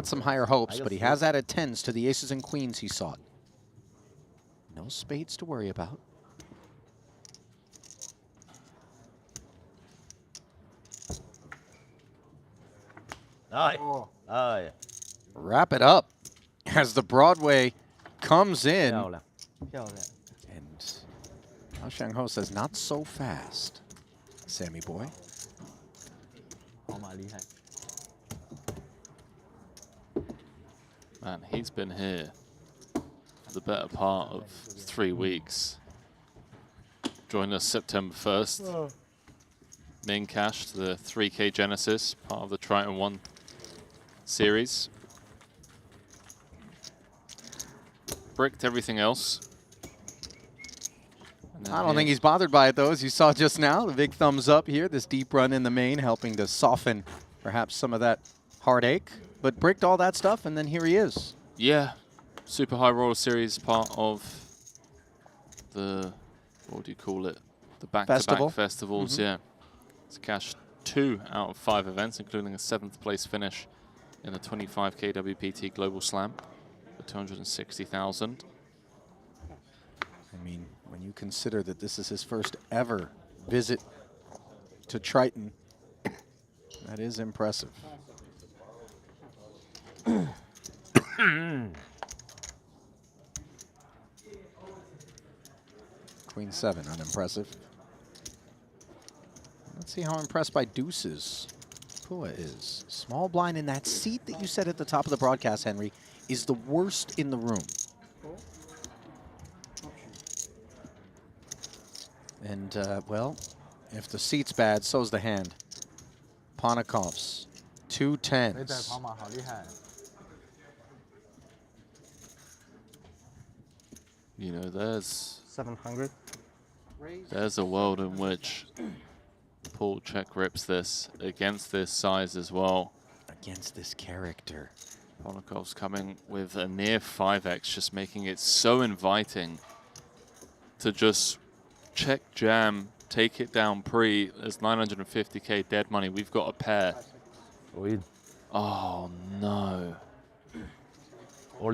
some higher hopes, but he has added 10s to the aces and queens he sought. No spades to worry about. Wrap it up as the Broadway comes in. And Bao Qiang Ho says, not so fast, Sammy boy. Man, he's been here for the better part of 3 weeks. Joined us September 1st. Min cash to the 3K Genesis, part of the Triton 1 series. Bricked everything else. I don't think he's bothered by it, though, as you saw just now. The big thumbs up here, this deep run in the main, helping to soften perhaps some of that heartache. But bricked all that stuff, and then here he is. Yeah, Super High Roller Series, part of the, what do you call it? The back-to-back festivals, yeah. It's cashed 2 out of 5 events, including a 7th place finish in the 25K WPT Global Slam for 260,000. I mean, when you consider that this is his first ever visit to Triton, that is impressive. Queen 7, unimpressive. Let's see how impressed by deuces Phua is. Small blind in that seat that you said at the top of the broadcast, Henry, is the worst in the room. And, well, if the seat's bad, so's the hand. Ponikov's 2 10s. You know, there's 700. There's a world in which Paul check rips this against this size as well. Against this character. Ponikov's coming with a near 5x, just making it so inviting to just check jam, take it down pre. There's 950k dead money. We've got a pair. Oh no.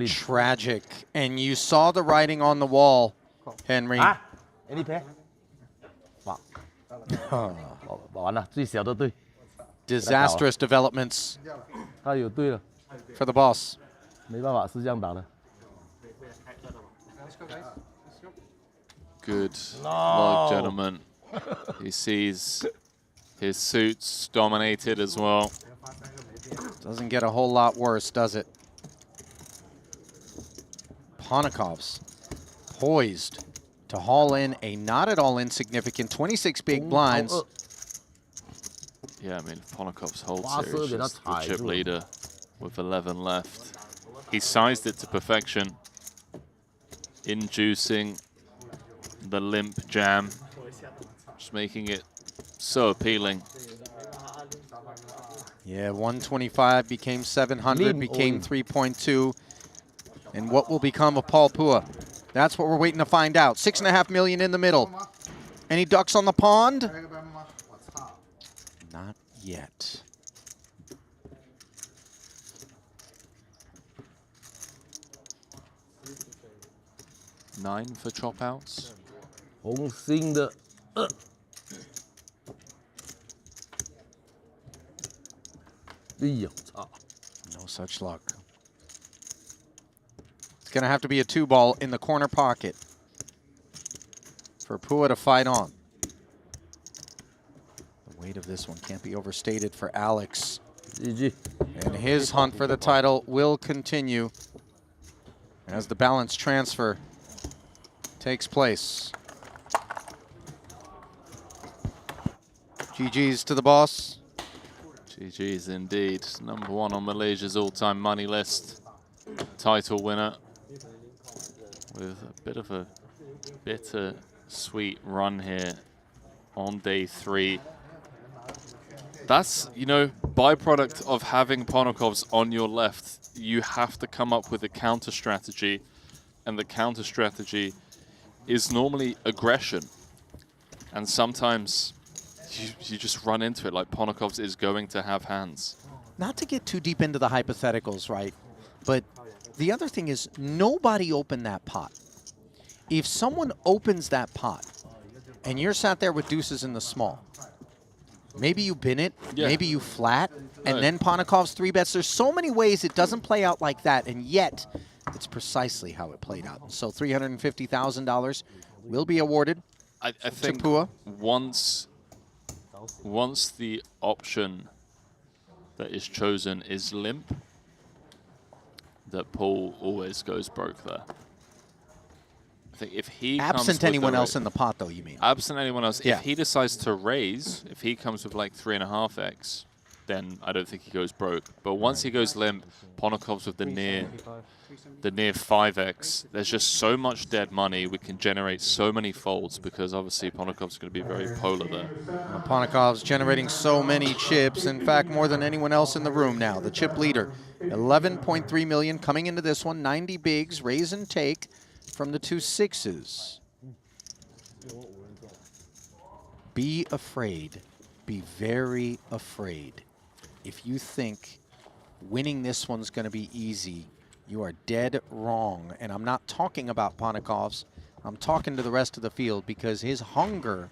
Tragic. And you saw the writing on the wall, Henry. Any pair？哇！完了，最小的对。 Disastrous developments 他有对了， for the boss. 没办法，是这样打的。 Good luck, gentlemen. He sees his suits dominated as well. Doesn't get a whole lot worse, does it? Ponikov's poised to haul in a not at all insignificant 26 big blinds. Yeah, I mean, Ponikov's whole series is the chip leader with 11 left. He sized it to perfection, inducing the limp jam, just making it so appealing. Yeah, 125 became 700, became 3.2. And what will become of Paul Phua? That's what we're waiting to find out. 6.5 million in the middle. Any ducks on the pond? Not yet. Nine for chop outs. 红心的， 哎呦，操！ No such luck. It's going to have to be a 2-ball in the corner pocket for Phua to fight on. The weight of this one can't be overstated for Alex. GG。 And his hunt for the title will continue as the balance transfer takes place. GG's to the boss. GG's indeed. Number one on Malaysia's all-time money list. Title winner. With a bit of a bitter-sweet run here on day 3. That's, you know, byproduct of having Ponikov's on your left. You have to come up with a counter strategy, and the counter strategy is normally aggression. And sometimes you just run into it, like Ponikov's is going to have hands. Not to get too deep into the hypotheticals, right? But the other thing is nobody opened that pot. If someone opens that pot and you're sat there with deuces in the small, maybe you bin it, maybe you flat, and then Ponikov's 3-bets. There's so many ways it doesn't play out like that, and yet it's precisely how it played out. So $350,000 will be awarded I think to Phua. Once the option that is chosen is limp, that Paul always goes broke there. I think if he Absent anyone else in the pot, though, you mean? Absent anyone else. Yeah. If he decides to raise, if he comes with like 3.5x, then I don't think he goes broke. But once he goes limp, Ponikov's with the near 5x. There's just so much dead money. We can generate so many folds because obviously Ponikov's going to be very polar there. Ponikov's generating so many chips. In fact, more than anyone else in the room now. The chip leader, 11.3 million coming into this one. 90 bigs, raise and take from the 2 6s. Be afraid. Be very afraid. If you think winning this one's going to be easy, you are dead wrong. And I'm not talking about Ponikov's. I'm talking to the rest of the field because his hunger,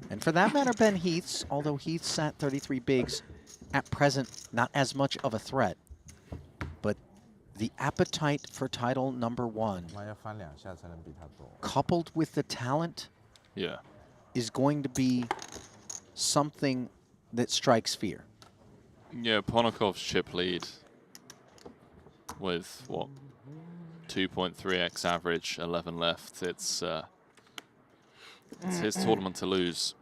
and for that matter, Ben Heath's, although Heath's at 33 bigs, at present, not as much of a threat. But the appetite for title number 1, coupled with the talent, is going to be something that strikes fear. Yeah, Ponikov's chip lead with, what, 2.3x average, 11 left. It's his tournament to lose.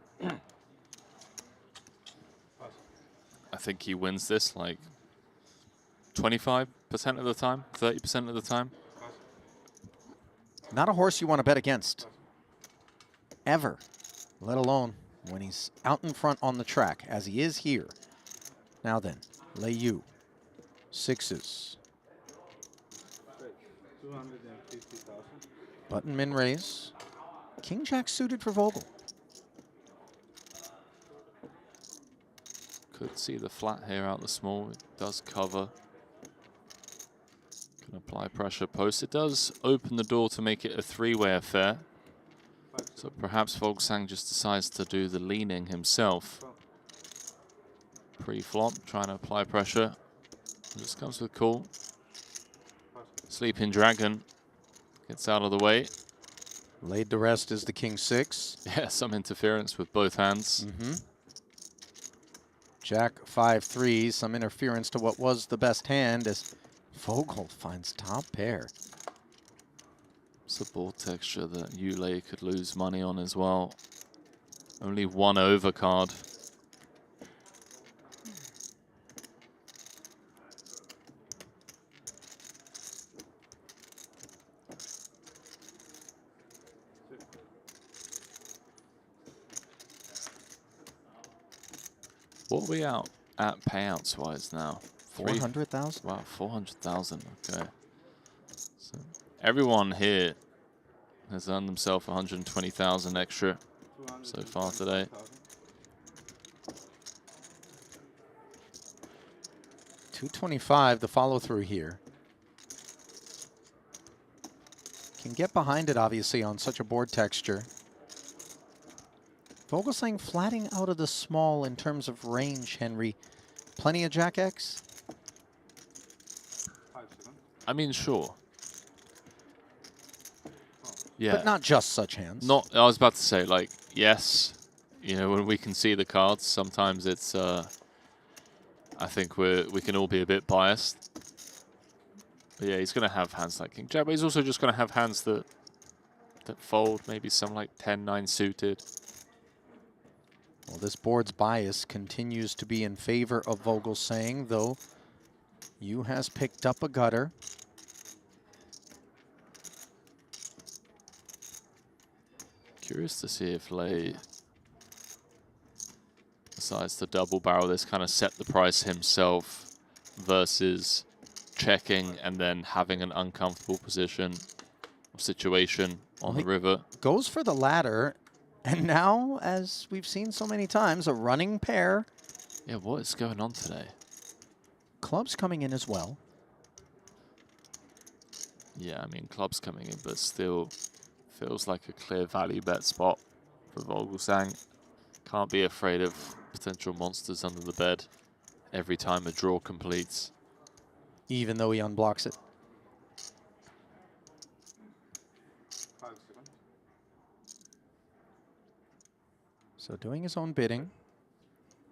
I think he wins this like 25% of the time, 30% of the time. Not a horse you want to bet against. ever, let alone when he's out in front on the track, as he is here. Now then, Lei Yu, sixes. 250,000. Button min raise. King Jack suited for Vogel. Could see the flat here out the small. It does cover. Can apply pressure post. It does open the door to make it a three-way affair. So perhaps Vogelsang just decides to do the leaning himself. Pre-flop, trying to apply pressure. Just comes with call. Sleeping Dragon gets out of the way. Laid to rest is the king six. Yeah, some interference with both hands. Jack 5-3, some interference to what was the best hand as Vogel finds top pair. It's a board texture that Ulle could lose money on as well. Only one overcard. What are we out at payouts wise now? 400,000? Wow, 400,000. Okay. So everyone here has earned themselves 120,000 extra so far today. 225, the follow through here. Can get behind it, obviously, on such a board texture. Vogelsang flatting out of the small in terms of range, Henry. Plenty of Jack X? I mean, sure. Yeah. But not just such hands. Not, I was about to say, like, yes, you know, when we can see the cards, sometimes it's, I think we can all be a bit biased. But yeah, he's going to have hands like King Jack, but he's also just going to have hands that fold, maybe some like 10-9 suited. Well, this board's bias continues to be in favor of Vogelsang, though Yu has picked up a gutter. Curious to see if Lei decides to double barrel this, kind of set the price himself versus checking and then having an uncomfortable position or situation on the river. Goes for the ladder, and now, as we've seen so many times, a running pair. Yeah, what is going on today? Clubs coming in as well. Yeah, I mean, clubs coming in, but still feels like a clear value bet spot for Vogelsang. Can't be afraid of potential monsters under the bed every time a draw completes. Even though he unblocks it. So doing his own bidding.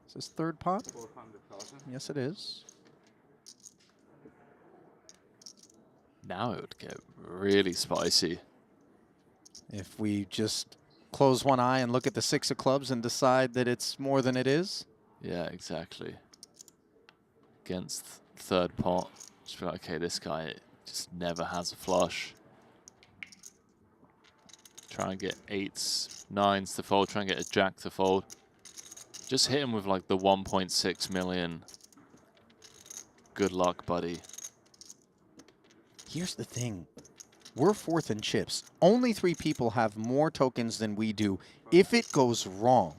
Is this third pot? 400,000. Yes, it is. Now it would get really spicy. If we just close one eye and look at the six of clubs and decide that it's more than it is. Yeah, exactly. Against third pot, just feel like, okay, this guy just never has a flush. Try and get 8s, 9s to fold, try and get a jack to fold. Just hit him with like the 1.6 million. Good luck, buddy. Here's the thing. We're fourth in chips. Only 3 people have more tokens than we do. If it goes wrong,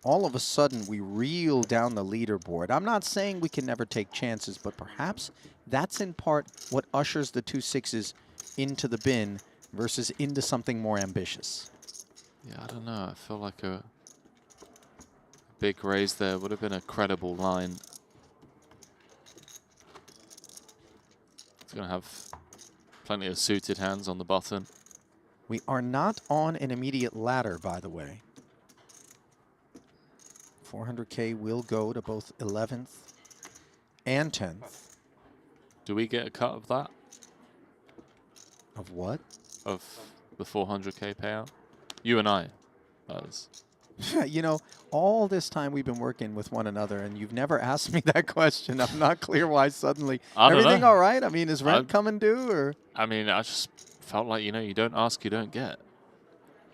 all of a sudden we reel down the leaderboard. I'm not saying we can never take chances, but perhaps that's in part what ushers the 2 6s into the bin versus into something more ambitious. Yeah, I don't know. I feel like a big raise there would have been a credible line. It's going to have plenty of suited hands on the button. We are not on an immediate ladder, by the way. 400K will go to both 11th and 10th. Do we get a cut of that? Of what? Of the 400K payout? You and I. That is. You know, all this time we've been working with one another, and you've never asked me that question. I'm not clear why suddenly. Everything all right? I mean, is rent coming due, or? I mean, I just felt like, you know, you don't ask, you don't get.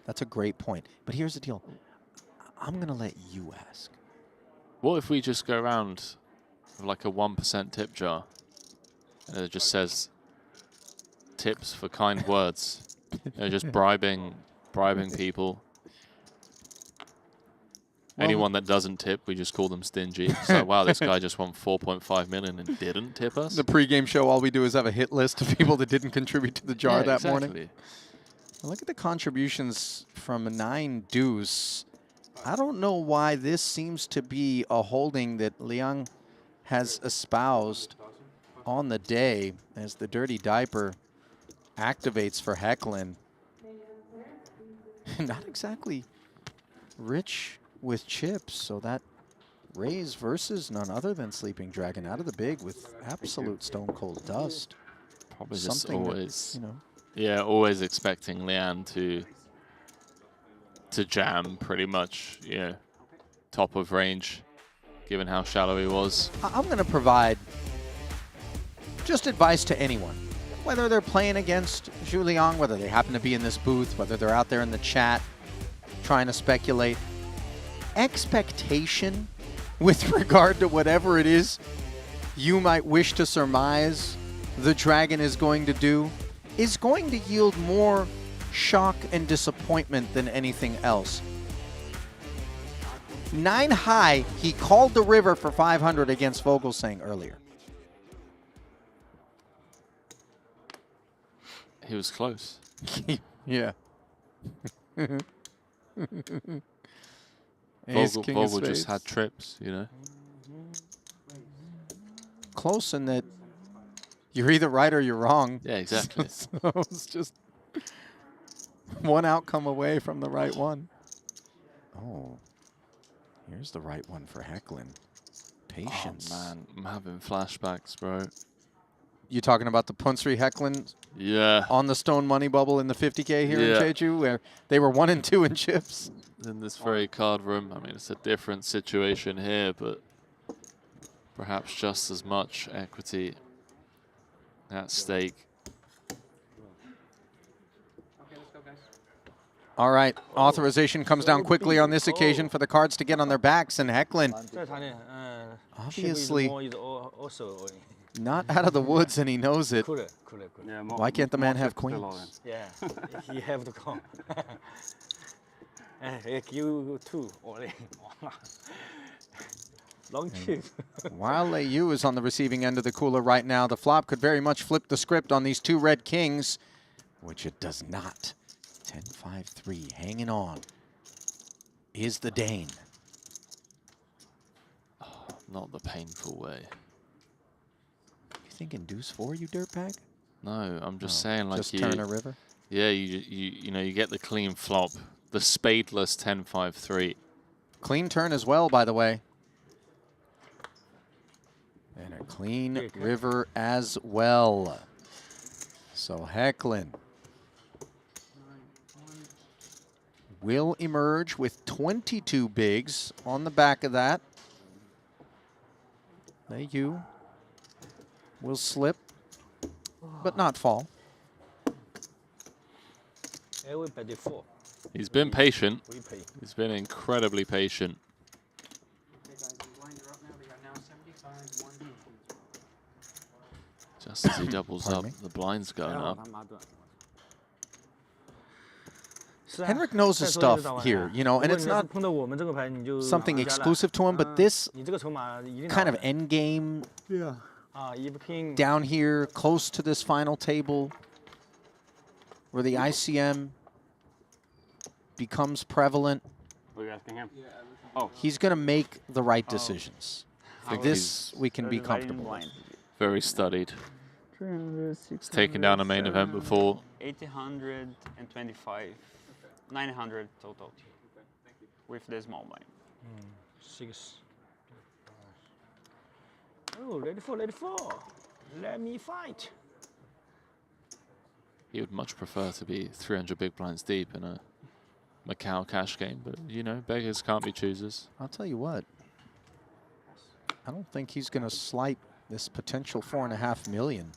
That's a great point. But here's the deal. I'm going to let you ask. What if we just go around with like a 1% tip jar? And it just says tips for kind words. Just bribing people. Well, Anyone that doesn't tip, we just call them stingy. It's like, wow, this guy just won 4.5 million and didn't tip us. The pregame show, all we do is have a hit list of people that didn't contribute to the jar that morning. Well, look at the contributions from 9 deuce. I don't know why this seems to be a holding that Liang has espoused on the day as the dirty diaper activates for Hecklen. Not exactly rich with chips, so that raise versus none other than Sleeping Dragon out of the big with absolute stone cold dust. Probably just Something always, that, you know. Yeah, always expecting Liang to jam pretty much, top of range, given how shallow he was. I'm going to provide just advice to anyone, whether they're playing against Zhu Liang, whether they happen to be in this booth, whether they're out there in the chat trying to speculate. Expectation with regard to whatever it is you might wish to surmise the dragon is going to do is going to yield more shock and disappointment than anything else. 9 high, he called the river for 500 against Vogelsang earlier. He was close. Yeah. Vogel just had trips, Close in that you're either right or you're wrong. Yeah, exactly. So it's just one outcome away from the right one. Oh, here's the right one for Hecklen. Patience. Oh, man, I'm having flashbacks, bro. You talking about the Punsri Hecklen? Yeah. On the stone money bubble in the 50K here in Jeju, where they were 1 and 2 in chips. In this very card room, I mean, it's a different situation here, but perhaps just as much equity at stake. All right, authorization comes down quickly on this occasion for the cards to get on their backs, and Hecklen obviously not out of the woods, and he knows it. Yeah, Why can't the man have queens? Yeah, he have to come. You too, Ulle. Long chip. While Yu is on the receiving end of the cooler right now, the flop could very much flip the script on these 2 red kings, which it does not. 10-5-3, hanging on, is the Dane. Oh, not the painful way. You thinking deuce 4, you dirtbag? No, I'm just saying, like, just turn a river. Yeah, you get the clean flop, the spadeless 10-5-3. Clean turn as well, by the way. And a clean river as well. So Hecklen will emerge with 22 bigs on the back of that. Yu will slip, but not fall. He's been patient. He's been incredibly patient. Just as he doubles up, the blind's going up. Henrik knows his stuff here, and it's not something exclusive to him, but this kind of end game down here, close to this final table, where the ICM becomes prevalent, he's going to make the right decisions. For this, we can be comfortable with. Very studied. He's taken down a main event before. 825, 900 total with the small blind. 6. Oh, ready for. Let me fight. He would much prefer to be 300 big blinds deep in a Macau cash game, but beggars can't be choosers. I'll tell you what, I don't think he's going to slight this potential 4.5 million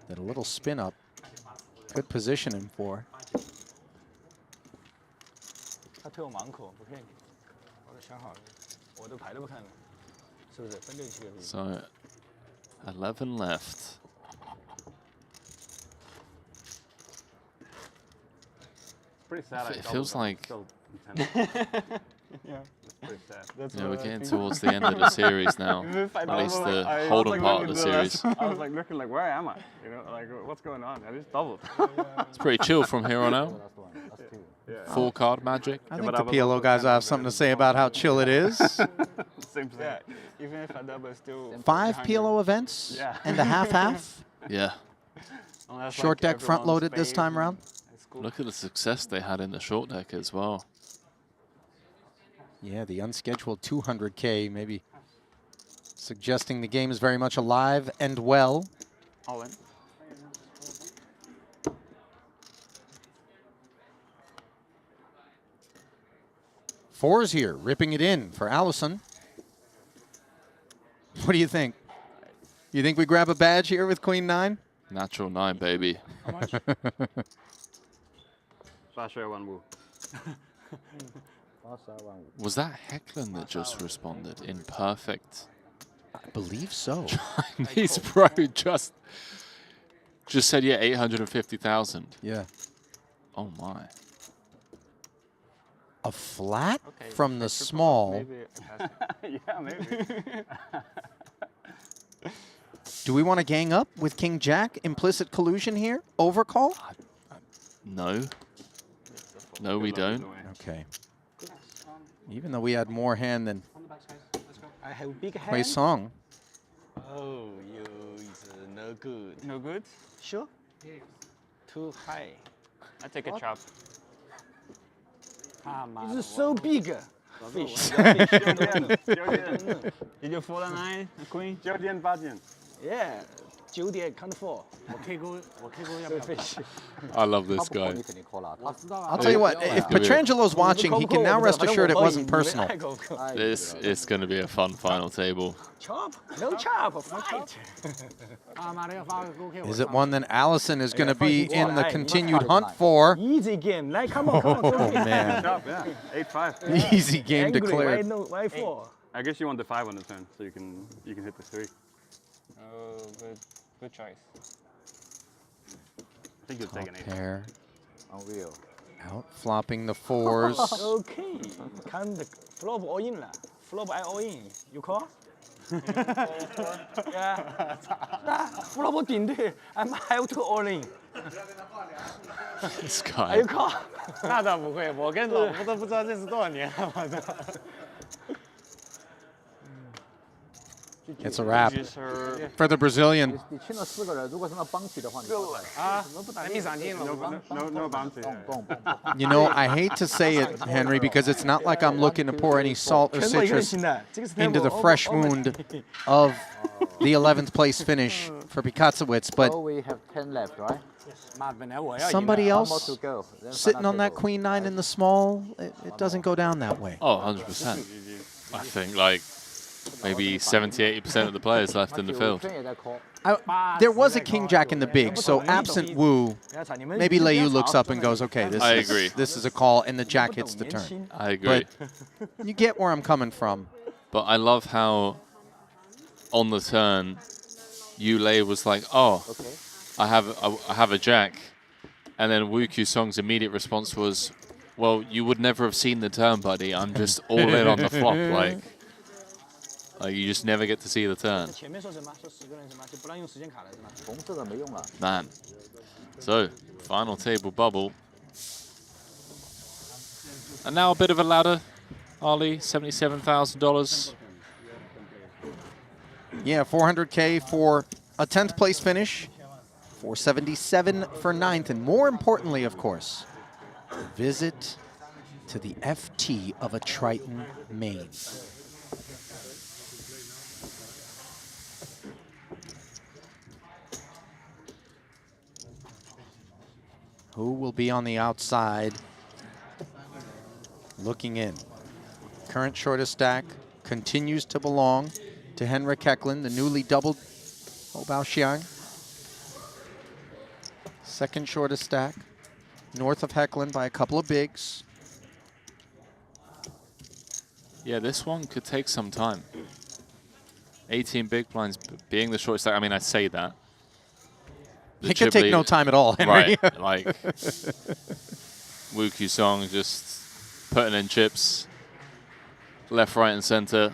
that a little spin up could position him for. 推我盲口，不骗你，我都想好了，我都牌都不看了，是不是？分6、7个币。 So 11 left. Pretty sad. It feels like Yeah. It's pretty sad. That's we're what I getting think. towards the end of the series now. Even if I At least double, the I was Holden like part of the looking at series. I was like looking like, where am I? You know, like what's going on? I just doubled. It's pretty chill from here on out. Last one. Last two. Yeah. 4 card magic. I Yeah, think but the I was PLO also guys kind of have something to say about how chill it is. Same thing. Yeah, even if I double, it's still 5 behind PLO you. events Yeah. and a half-half. Yeah. Unless, Short like, deck front-loaded everyone's this time spades, around. it's cool. Look at the success they had in the short deck as well. Yeah, the unscheduled 200K maybe suggesting the game is very much alive and well. All in. Fours here, ripping it in for Alisson. What do you think? You think we grab a badge here with Queen 9? Natural 9, baby. Sasha one Wu. Was that Hecklen that just responded in perfect? I believe so. Chinese bro just said, yeah, 850,000. Yeah. Oh my. A flat Okay, from the triple, small. maybe it has it. Yeah, maybe. Do we want to gang up with King Jack? Implicit collusion here? Overcall? No. No, we don't. Okay. Even though we had more hand than I have big Hui hand. Song. Oh, you is no good. No good? Sure. Too high. I take a chop. Ah, man. It's so big. Fish. Did you fold a 9, a queen? 9点8点 Yeah. 9点 count 4. Fish. I love this 他不 guy. 你肯定扣了。 I'll tell you what, if Petrangelo's watching, he can now rest assured it wasn't personal. This is going to be a fun final table. Chop. No chop. Fight. Is it one that Alisson is going to be in the continued hunt for? Easy game. Like, come on, come on. Oh, man. Chop, yeah. 8-5. Easy game Angry. declared. Why no? Why 4? I guess you want the 5 on the turn, so you can hit the 3. Oh, good choice. I think you'll take an 8. Pair Unreal. out flopping the 4s. Okay. Can the flop all in lah. Flop I all in. You call? Yeah. Flop 顶对 I have to all in. This Are you guy. call? 那倒不会，我跟老夫都不知道认识多少年了，我操！ It's a wrap Just her for the Brazilian. 你清了4个人，如果是那帮起的话，你够了。啊，还没长进了， No bounty. 蹦蹦。 You know, I hate to say it, Henry, because it's not like I'm looking to pour any salt or 全部一个人 citrus 新的，这个是 into the tempo. fresh Oh my- wound of the 11th place finish for Piekaewicz, but So we have 10 left, right? 妈，本来我要赢的 somebody One more else to go. Then sitting final on that table. Queen 9 in the small, it doesn't go down that way. Oh, 100%. I think like maybe 70-80% of the players left in the field. 圈也在 call. There was a King Jack in the big, so absent Wu, 不要吵，你们 maybe 不要 Lei Yu 吵 looks up and 真的 goes, okay, I agree. this is a call, and the 不 Jack 懂 hits the 年 turn. 轻 I agree. You get where I'm coming from. But I love how on the turn, Ulle was like, oh, Okay. I have a jack. And then Wu Song's immediate response was, well, you would never have seen the turn, buddy. I'm just all in on the flop. Like you just never get to see the turn. 前面说什么？说10个人什么？就不让用时间卡了是吗？红色的没用了。 Man. So, final table bubble. And now a bit of a ladder. Ollie, $77,000. Yeah, 400K for a 10th place finish, 477 for 9th, and more importantly, of course, a visit to the FT of a Triton main. Who will be on the outside looking in? Current shortest stack continues to belong to Henrik Hecklen, the newly doubled Bao Qiang. Second shortest stack, north of Hecklen by a couple of bigs. Yeah, this one could take some time. 18 big blinds being the short stack. I mean, I say that. It could take no time at all, Henry. Right, like Wukong just putting in chips, left, right, and center.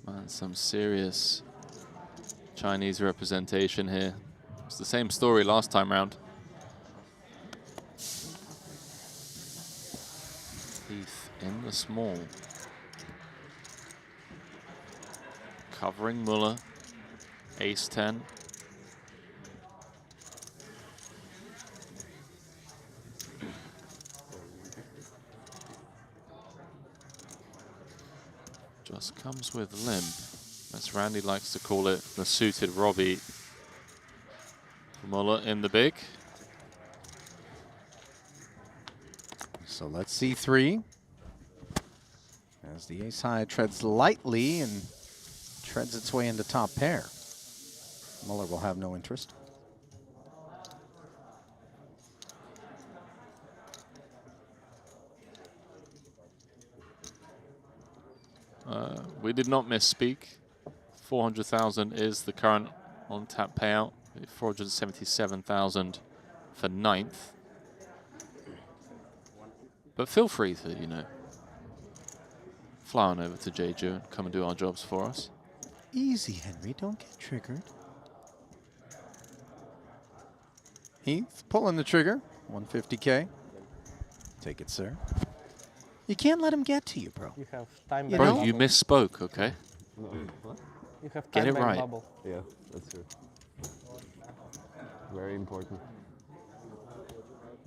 Man, some serious Chinese representation here. It's the same story last time round. Heath in the small. Covering Muller. Ace-10. Just comes with limp, as Randy likes to call it, the suited Robbie. Muller in the big. So let's see 3. As the ace high treads lightly and treads its way into top pair. Muller will have no interest. We did not misspeak. 400,000 is the current on tap payout. 477,000 for 9th. But feel free to, you know, fly on over to Jeju and come and do our jobs for us. Easy, Henry. Don't get triggered. Heath pulling the trigger. 150K. Take it, sir. You can't let him get to you, bro. You have time You Bro, know? you misspoke, okay? You have Get time it bank right. bubble. Yeah, that's true. Very important.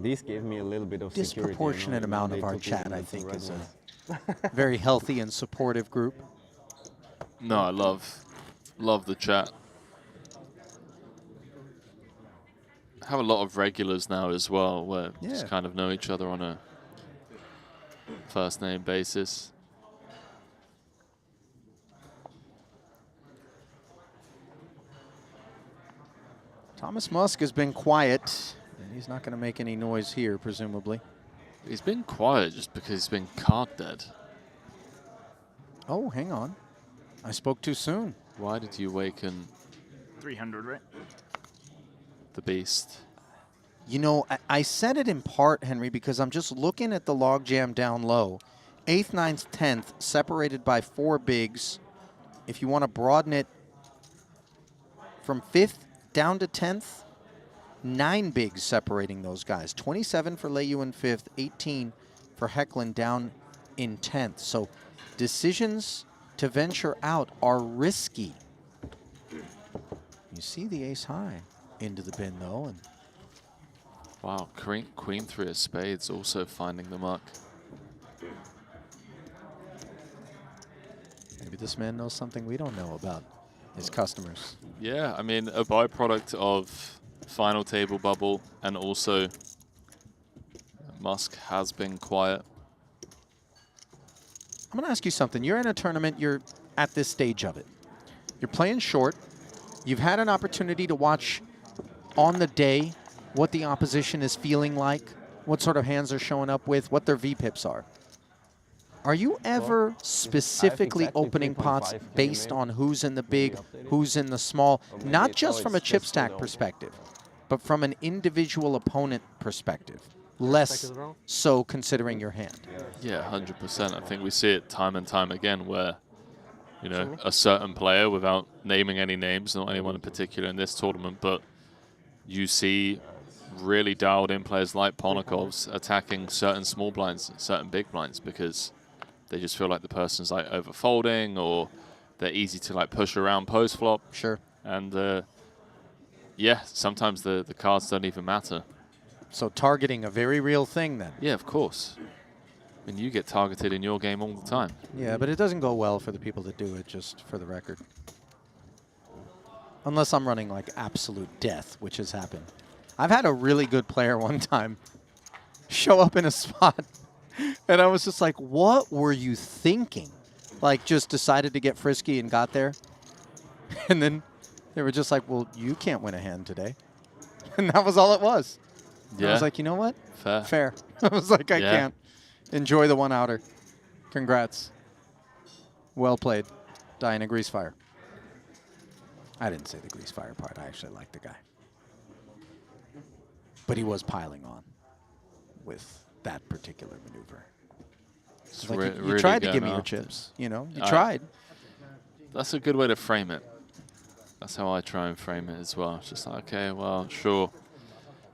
These gave me a little bit of security. Disproportionate amount They of our took chat, even I the think, red is ones. a very healthy and supportive group. No, I love the chat. Have a lot of regulars now as well, where just Yeah. kind of know each other on a first name basis. Thomas Musk has been quiet, and he's not going to make any noise here, presumably. He's been quiet just because he's been card dead. Oh, hang on. I spoke too soon. Why did you awaken 300, right? the beast? You know, I said it in part, Henry, because I'm just looking at the logjam down low. 8th, 9th, 10th, separated by 4 bigs. If you want to broaden it from 5th down to 10th, 9 bigs separating those guys. 27 for Lei Yu in 5th, 18 for Hecklen down in 10th. So decisions to venture out are risky. You see the ace high into the bin, though, and Wow, Queen 3 of spades also finding the muck. maybe this man knows something we don't know about his customers. Yeah, I mean, a byproduct of final table bubble, and also Musk has been quiet. I'm going to ask you something. You're in a tournament. You're at this stage of it. You're playing short. You've had an opportunity to watch on the day what the opposition is feeling like, what sort of hands they're showing up with, what their VPIPs are. Are you ever specifically exactly opening 3.5 pots in the based main. on who's in the big, updated. who's in the small, Or maybe not just from a it's chip just, stack perspective, but from an individual opponent perspective? Less so considering your hand. Yeah, 100%. I think we see it time and time again where, you know, a certain player, without naming any names, not anyone in particular in this tournament, but you see really dialed in players like Ponnikov's attacking certain small blinds, certain big blinds, because they just feel like the person's like overfolding, or they're easy to like push around post flop. Sure. And yeah, sometimes the cards don't even matter. So targeting a very real thing then. Yeah, of course. I mean, you get targeted in your game all the time. Yeah, but it doesn't go well for the people that do it, just for the record. Unless I'm running like absolute death, which has happened. I've had a really good player one time show up in a spot, and I was just like, what were you thinking? Like, just decided to get frisky and got there. And then they were just like, well, you can't win a hand today. And that was all it was. Yeah. I was like, you know what? Fair. Fair. I was like, I can't. Enjoy the one-outer. Congrats. Well played. Die in a grease fire. I didn't say the grease fire part. I actually like the guy. But he was piling on with that particular maneuver. It's like you tried to give me your chips. You know, you tried. That's a good way to frame it. That's how I try and frame it as well. It's just like, okay, well, sure,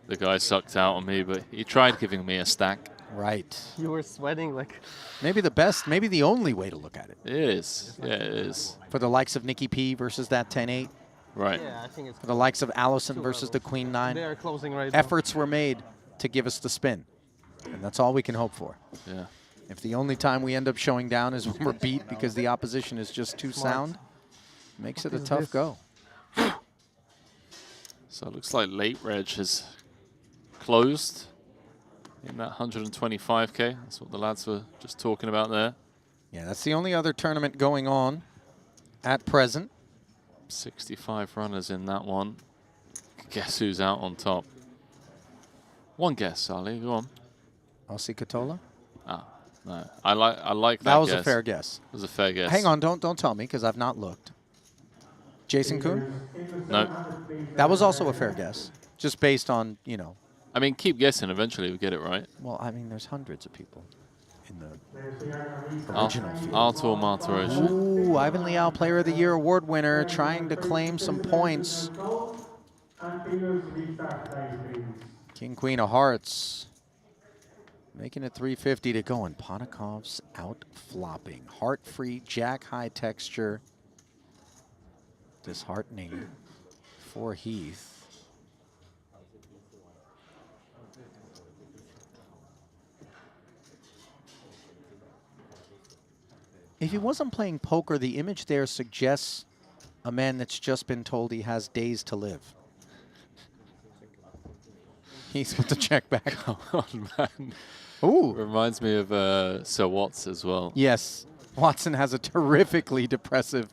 the guy sucked out on me, but he tried giving me a stack. Right. You were sweating like... Maybe the best, maybe the only way to look at it. It is. Yeah, it is. For the likes of Nikki P versus that 10-8. Right. Yeah, I think it's... For the likes of Alisson versus the Queen 9. They are closing right now. Efforts were made to give us the spin. And that's all we can hope for. Yeah. If the only time we end up showing down is when we're beat because the opposition is just too sound, makes it a tough go. So it looks like late reg has closed in that 125K. That's what the lads were just talking about there. Yeah, that's the only other tournament going on at present. 65 runners in that one. Guess who's out on top? One guess, Ali. Go on. Aussie Katola? Ah, no. I like that. That was guess. a fair guess. It was a fair guess. Hang on, don't tell me because I've not looked. Jason Kuhn? No. That was also a fair guess, just based on, you know. I mean, keep guessing. Eventually, we get it right. Well, I mean, there's hundreds of people in the original field. Artur Martirosha. Ooh, Ivan Liao, Player of the Year award winner, trying to claim some points. King, Queen of Hearts. Making it 350 to go, and Ponikov's out flopping. Heart-free, jack-high texture. Disheartening for Heath. If he wasn't playing poker, the image there suggests a man that's just been told he has days to live. He's put the check back. Oh, man. Ooh. Reminds me of Sir Watts as well. Yes. Watson has a terrifically depressive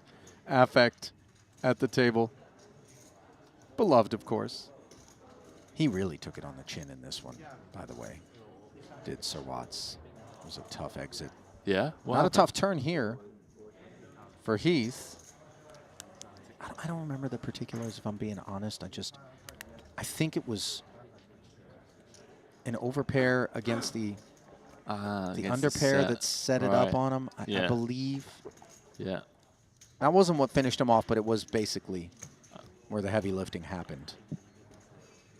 affect at the table. Beloved, of course. He really took it on the chin in this one, by the way. Did Sir Watts. It was a tough exit. Yeah? Not a tough turn here for Heath. I don't remember the particulars, if I'm being honest. I think it was an overpair against the underpair that set it up on him, I believe. Yeah. That wasn't what finished him off, but it was basically where the heavy lifting happened.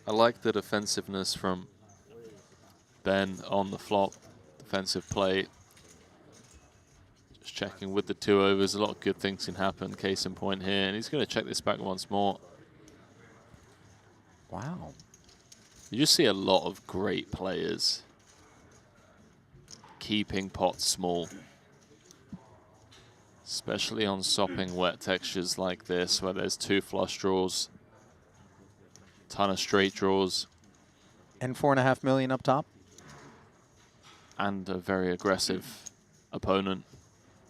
I like the defensiveness from Ben on the flop. Defensive play. Just checking with the 2 overs. A lot of good things can happen. Case in point here. And he's going to check this back once more. Wow. You just see a lot of great players keeping pots small. Especially on sopping wet textures like this, where there's 2 flush draws, ton of straight draws. And 4.5 million up top. And a very aggressive opponent.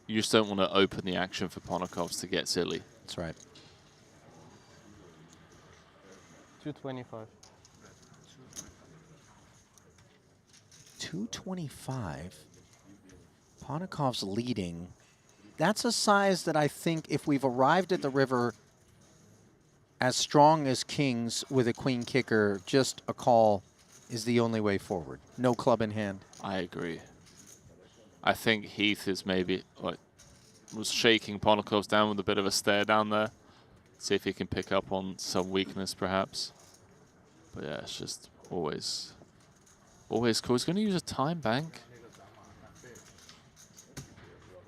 You just don't want to open the action for Ponikovs to get silly. That's right. 225. 225. Ponikov's leading. That's a size that I think if we've arrived at the river as strong as kings with a queen kicker, just a call is the only way forward. No club in hand. I agree. I think Heath is maybe, was shaking Ponikovs down with a bit of a stare down there. See if he can pick up on some weakness perhaps. But yeah, it's just always cool. He's going to use a time bank.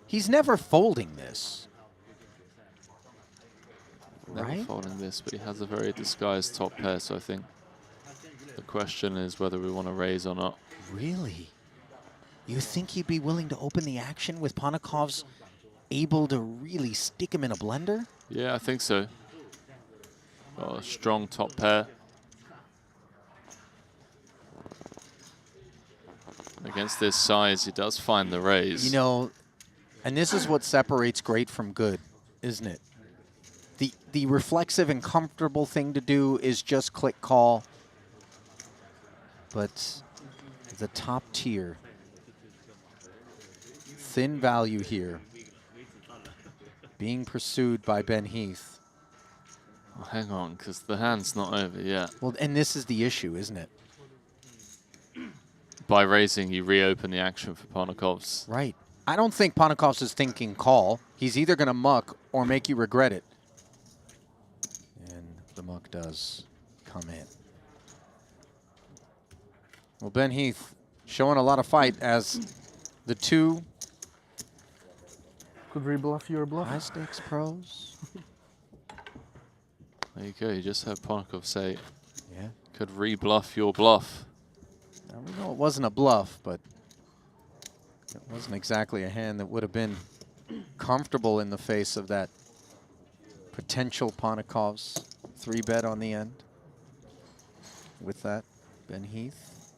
He's never folding this. Never folding this, but he has a very disguised top pair, so I think the question is whether we want to raise or not. Really? You think he'd be willing to open the action with Ponikov's able to really stick him in a blender? Yeah, I think so. Got a strong top pair. Against this size, he does find the raise. You know, and this is what separates great from good, isn't it? The reflexive and comfortable thing to do is just click call but the top tier. Thin value here. Being pursued by Ben Heath. Well, hang on, because the hand's not over yet. Well, and this is the issue, isn't it? By raising, you reopen the action for Ponakov's. Right. I don't think Ponakov's is thinking call. He's either going to muck or make you regret it. And the muck does come in. Well, Ben Heath showing a lot of fight as the two Could rebluff your bluff. high stakes pros. There you go. You just heard Ponakov say, Yeah. could rebluff your bluff. Now we know it wasn't a bluff, but it wasn't exactly a hand that would have been comfortable in the face of that potential Ponakov's 3-bet on the end. With that, Ben Heath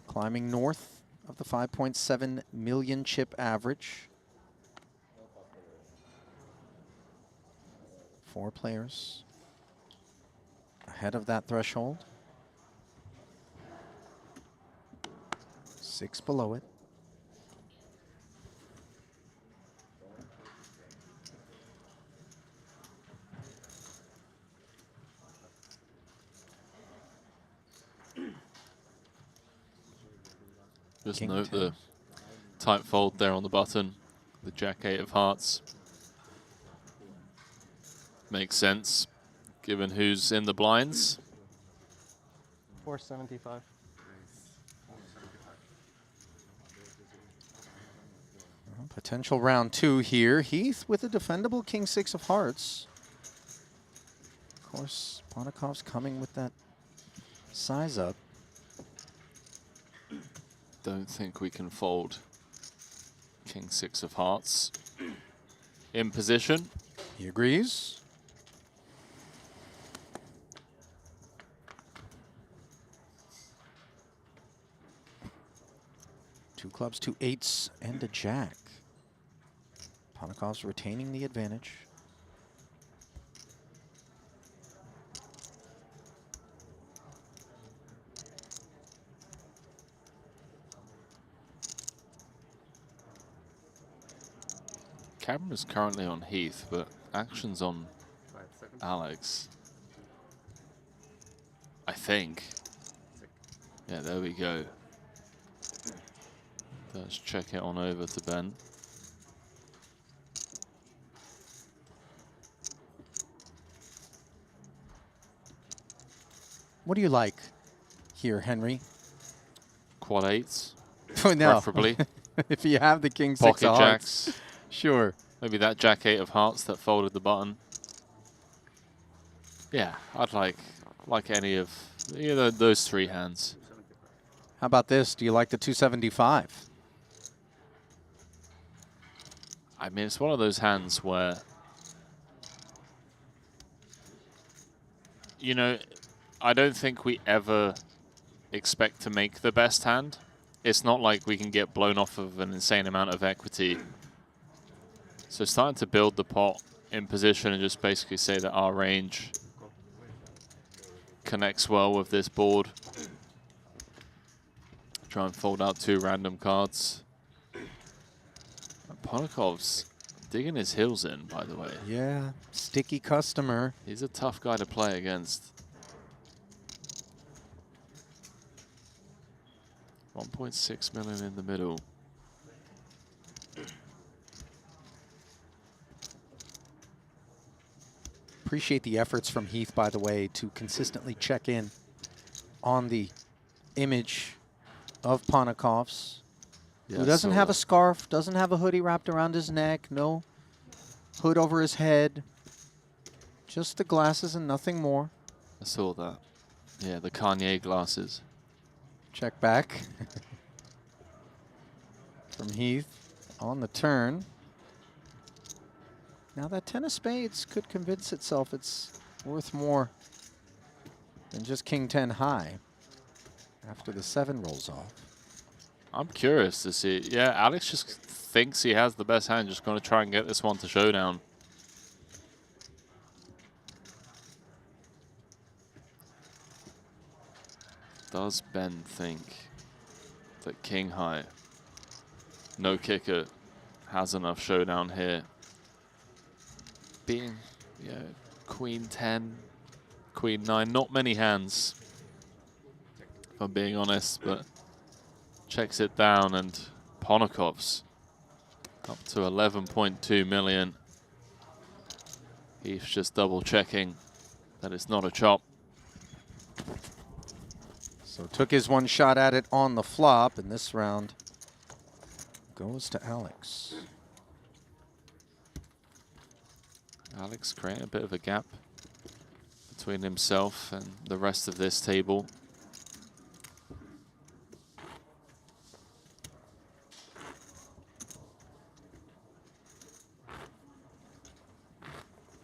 climbing north of the 5.7 million chip average. 4 players ahead of that threshold. 6 below it. Just King note 10. the tight fold there on the button. The Jack-8 of hearts. Makes sense, given who's in the blinds. 475. Potential round 2 here. Heath with a defendable King-6 of hearts. Of course, Ponakov's coming with that size up. Don't think we can fold King-6 of hearts. In position. He agrees. Two clubs, 2 8s, and a jack. Ponakov's retaining the advantage. Camera's currently on Heath, but action's on Alex. I think. Yeah, there we go. Let's check it on over to Ben. What do you like here, Henry? Quad 8s, No. preferably. If you have the King-6 Pocket of hearts. jacks. Sure. Maybe that Jack-8 of hearts that folded the button. Yeah, I'd like any of those 3 hands. How about this? Do you like the 275? I mean, it's one of those hands where, you know, I don't think we ever expect to make the best hand. It's not like we can get blown off of an insane amount of equity. So starting to build the pot in position and just basically say that our range connects well with this board. Try and fold out 2 random cards. Ponakov's digging his heels in, by the way. Yeah, sticky customer. He's a tough guy to play against. 1.6 million in the middle. Appreciate the efforts from Heath, by the way, to consistently check in on the image of Ponakov's. Yeah, Who doesn't have so a scarf, doesn't have a hoodie wrapped around his neck, no hood over his head. Just the glasses and nothing more. I saw that. Yeah, the Kanye glasses. Check back from Heath on the turn. Now that 10 of spades could convince itself it's worth more than just King-10 high after the 7 rolls off. I'm curious to see. Yeah, Alex just thinks he has the best hand, just going to try and get this one to showdown. Does Ben think that King High, no kicker, has enough showdown here? Being, Queen 10, Queen 9, not many hands, if I'm being honest, but checks it down, and Ponokov's up to 11.2 million. Heath's just double checking that it's not a chop. So took his one shot at it on the flop, and this round goes to Alex. Alex creating a bit of a gap between himself and the rest of this table.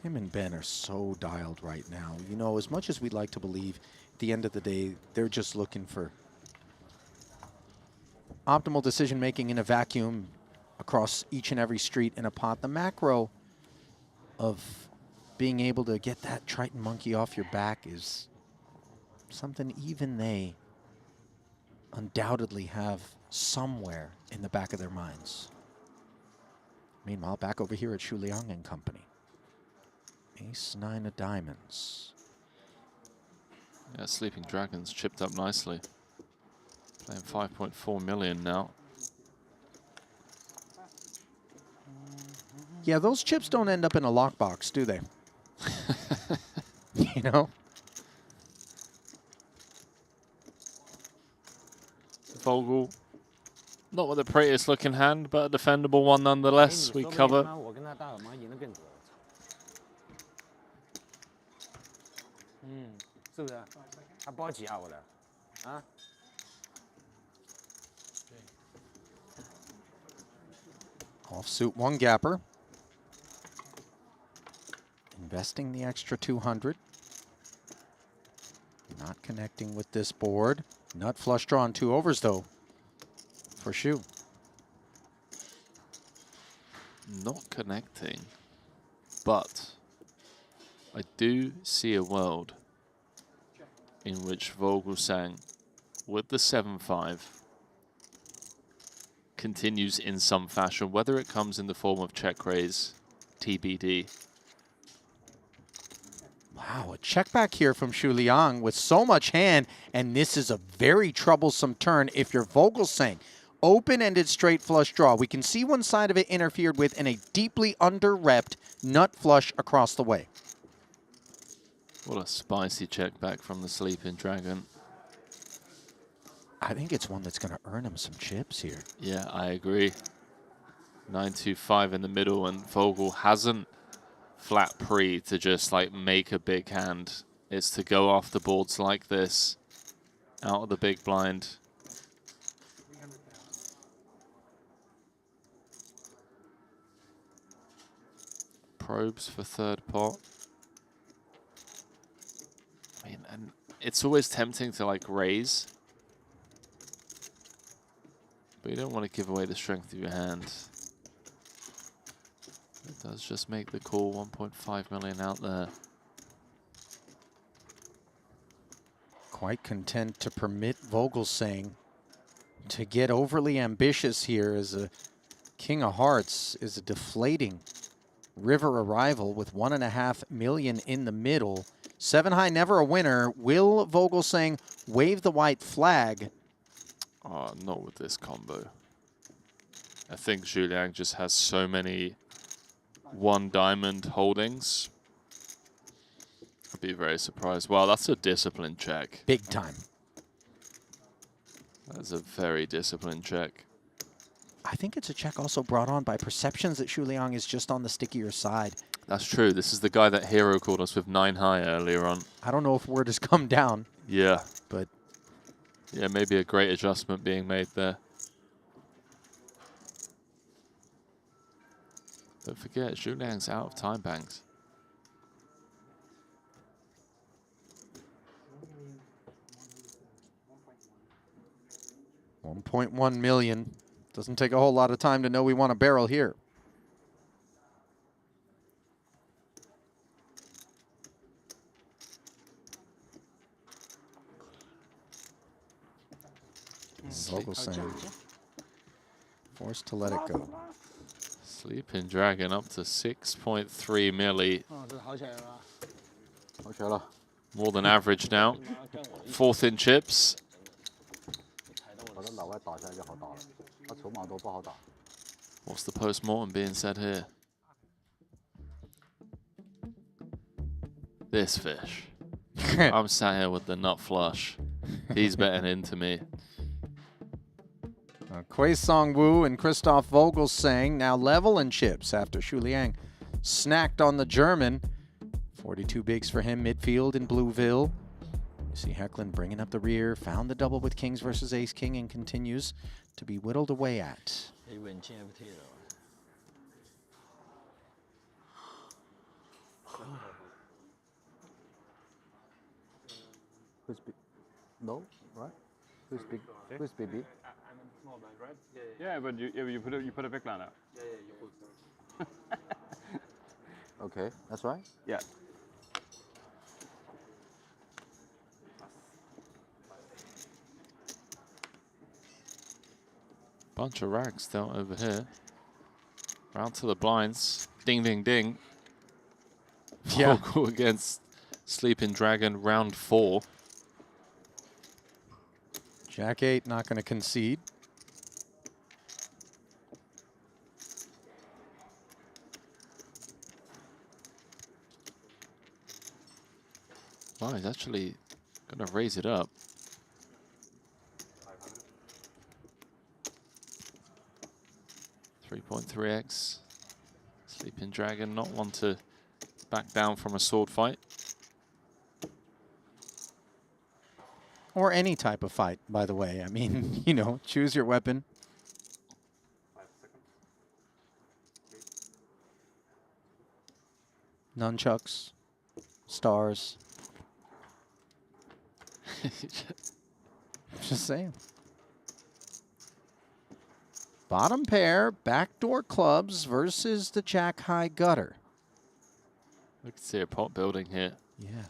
Him and Ben are so dialed right now. You know, as much as we'd like to believe, at the end of the day, they're just looking for optimal decision-making in a vacuum across each and every street in a pot. The macro of being able to get that Triton monkey off your back is something even they undoubtedly have somewhere in the back of their minds. Meanwhile, back over here at Shu Liang and company. Ace-9 of diamonds. Yeah, Sleeping Dragons chipped up nicely. Playing 5.4 million now. Yeah, those chips don't end up in a lockbox, do they? You know? Vogel, not with the prettiest looking hand, but a defendable one nonetheless. We cover. 是不是？他包几下我的？啊？ Offsuit one gapper. Investing the extra 200. Not connecting with this board. Nut flush draw on 2 overs though for Shu. Not connecting, but I do see a world in which Vogelsang, with the 7-5, continues in some fashion, whether it comes in the form of check raise, TBD. Wow, a check back here from Shu Liang with so much hand, and this is a very troublesome turn if you're Vogelsang. Open-ended straight flush draw. We can see one side of it interfered with and a deeply under-repped nut flush across the way. What a spicy check back from the Sleeping Dragon. I think it's one that's going to earn him some chips here. Yeah, I agree. 9-2-5 in the middle, and Vogel hasn't flat pre to just like make a big hand. It's to go off the boards like this, out of the big blind. Probes for third pot. I mean, and it's always tempting to like raise, but you don't want to give away the strength of your hand. It does just make the call. 1.5 million out there. Quite content to permit Vogelsang to get overly ambitious here, as a King of Hearts is a deflating river arrival with 1.5 million in the middle. 7 high, never a winner. Will Vogelsang wave the white flag? Oh, not with this combo. I think Zhu Liang just has so many 1 diamond holdings. I'd be very surprised. Wow, that's a disciplined check. Big time. That's a very disciplined check. I think it's a check also brought on by perceptions that Shu Liang is just on the stickier side. That's true. This is the guy that Hero called us with 9 high earlier on. I don't know if word has come down. Yeah. But yeah, maybe a great adjustment being made there. Don't forget, Zhu Liang's out of time banks. $1.1 million. Doesn't take a whole lot of time to know we want a barrel here. Vogelsang forced to let it go. Sleeping Dragon up to 6.3 milli. 哦，这好起来了吧？ 好起来了。 More than average now. 4th in chips. 把他老外打下来就好打了，他筹码都不好打。 What's the post-mortem being said here? This fish. I'm sat here with the nut flush. He's betting into me. Wukong Wu and Christoph Vogelsang now level in chips after Xu Liang snacked on the German. 42 bigs for him midfield in Blueville. You see Hecklen bringing up the rear, found the double with Kings versus Ace King, and continues to be whittled away at. 可以稳进 FT 了。 Who's big? No, right? Who's big? Who's big? I'm in the small blind, right? Yeah, but you put a big blind out. Okay, that's right. Yeah. Bunch of rags down over here. Round to the blinds. Ding, ding, ding. Yeah. Vogel against Sleeping Dragon, round 4. Jack 8 not going to concede. Oh, he's actually going to raise it up. .3x. Sleeping Dragon, not one to back down from a sword fight. Or any type of fight, by the way. I mean, you know, choose your weapon. Nunchucks, stars. Just saying. Bottom pair, backdoor clubs versus the Jack High gutter. We can see a pot building here. Yeah.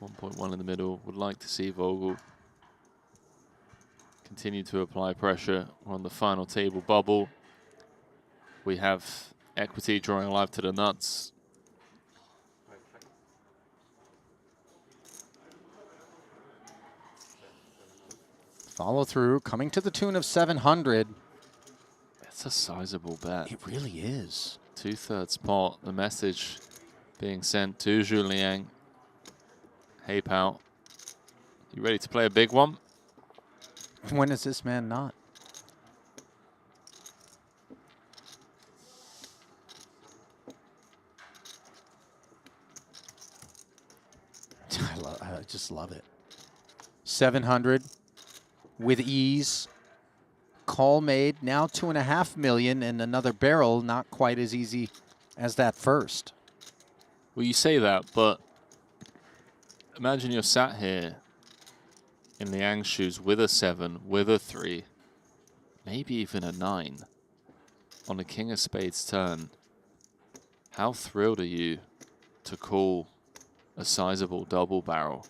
1.1 in the middle. Would like to see Vogel continue to apply pressure. We're on the final table bubble. We have equity drawing live to the nuts. Follow through, coming to the tune of 700. It's a sizable bet. It really is. 2/3 pot. The message being sent to Xu Liang. Hey, pal. You ready to play a big one? When is this man not? I just love it. 700 with ease. Call made. Now 2.5 million and another barrel. Not quite as easy as that first. Well, you say that, but imagine you're sat here in Liang's shoes with a 7, with a 3, maybe even a 9 on a King of Spades turn. How thrilled are you to call a sizable double barrel?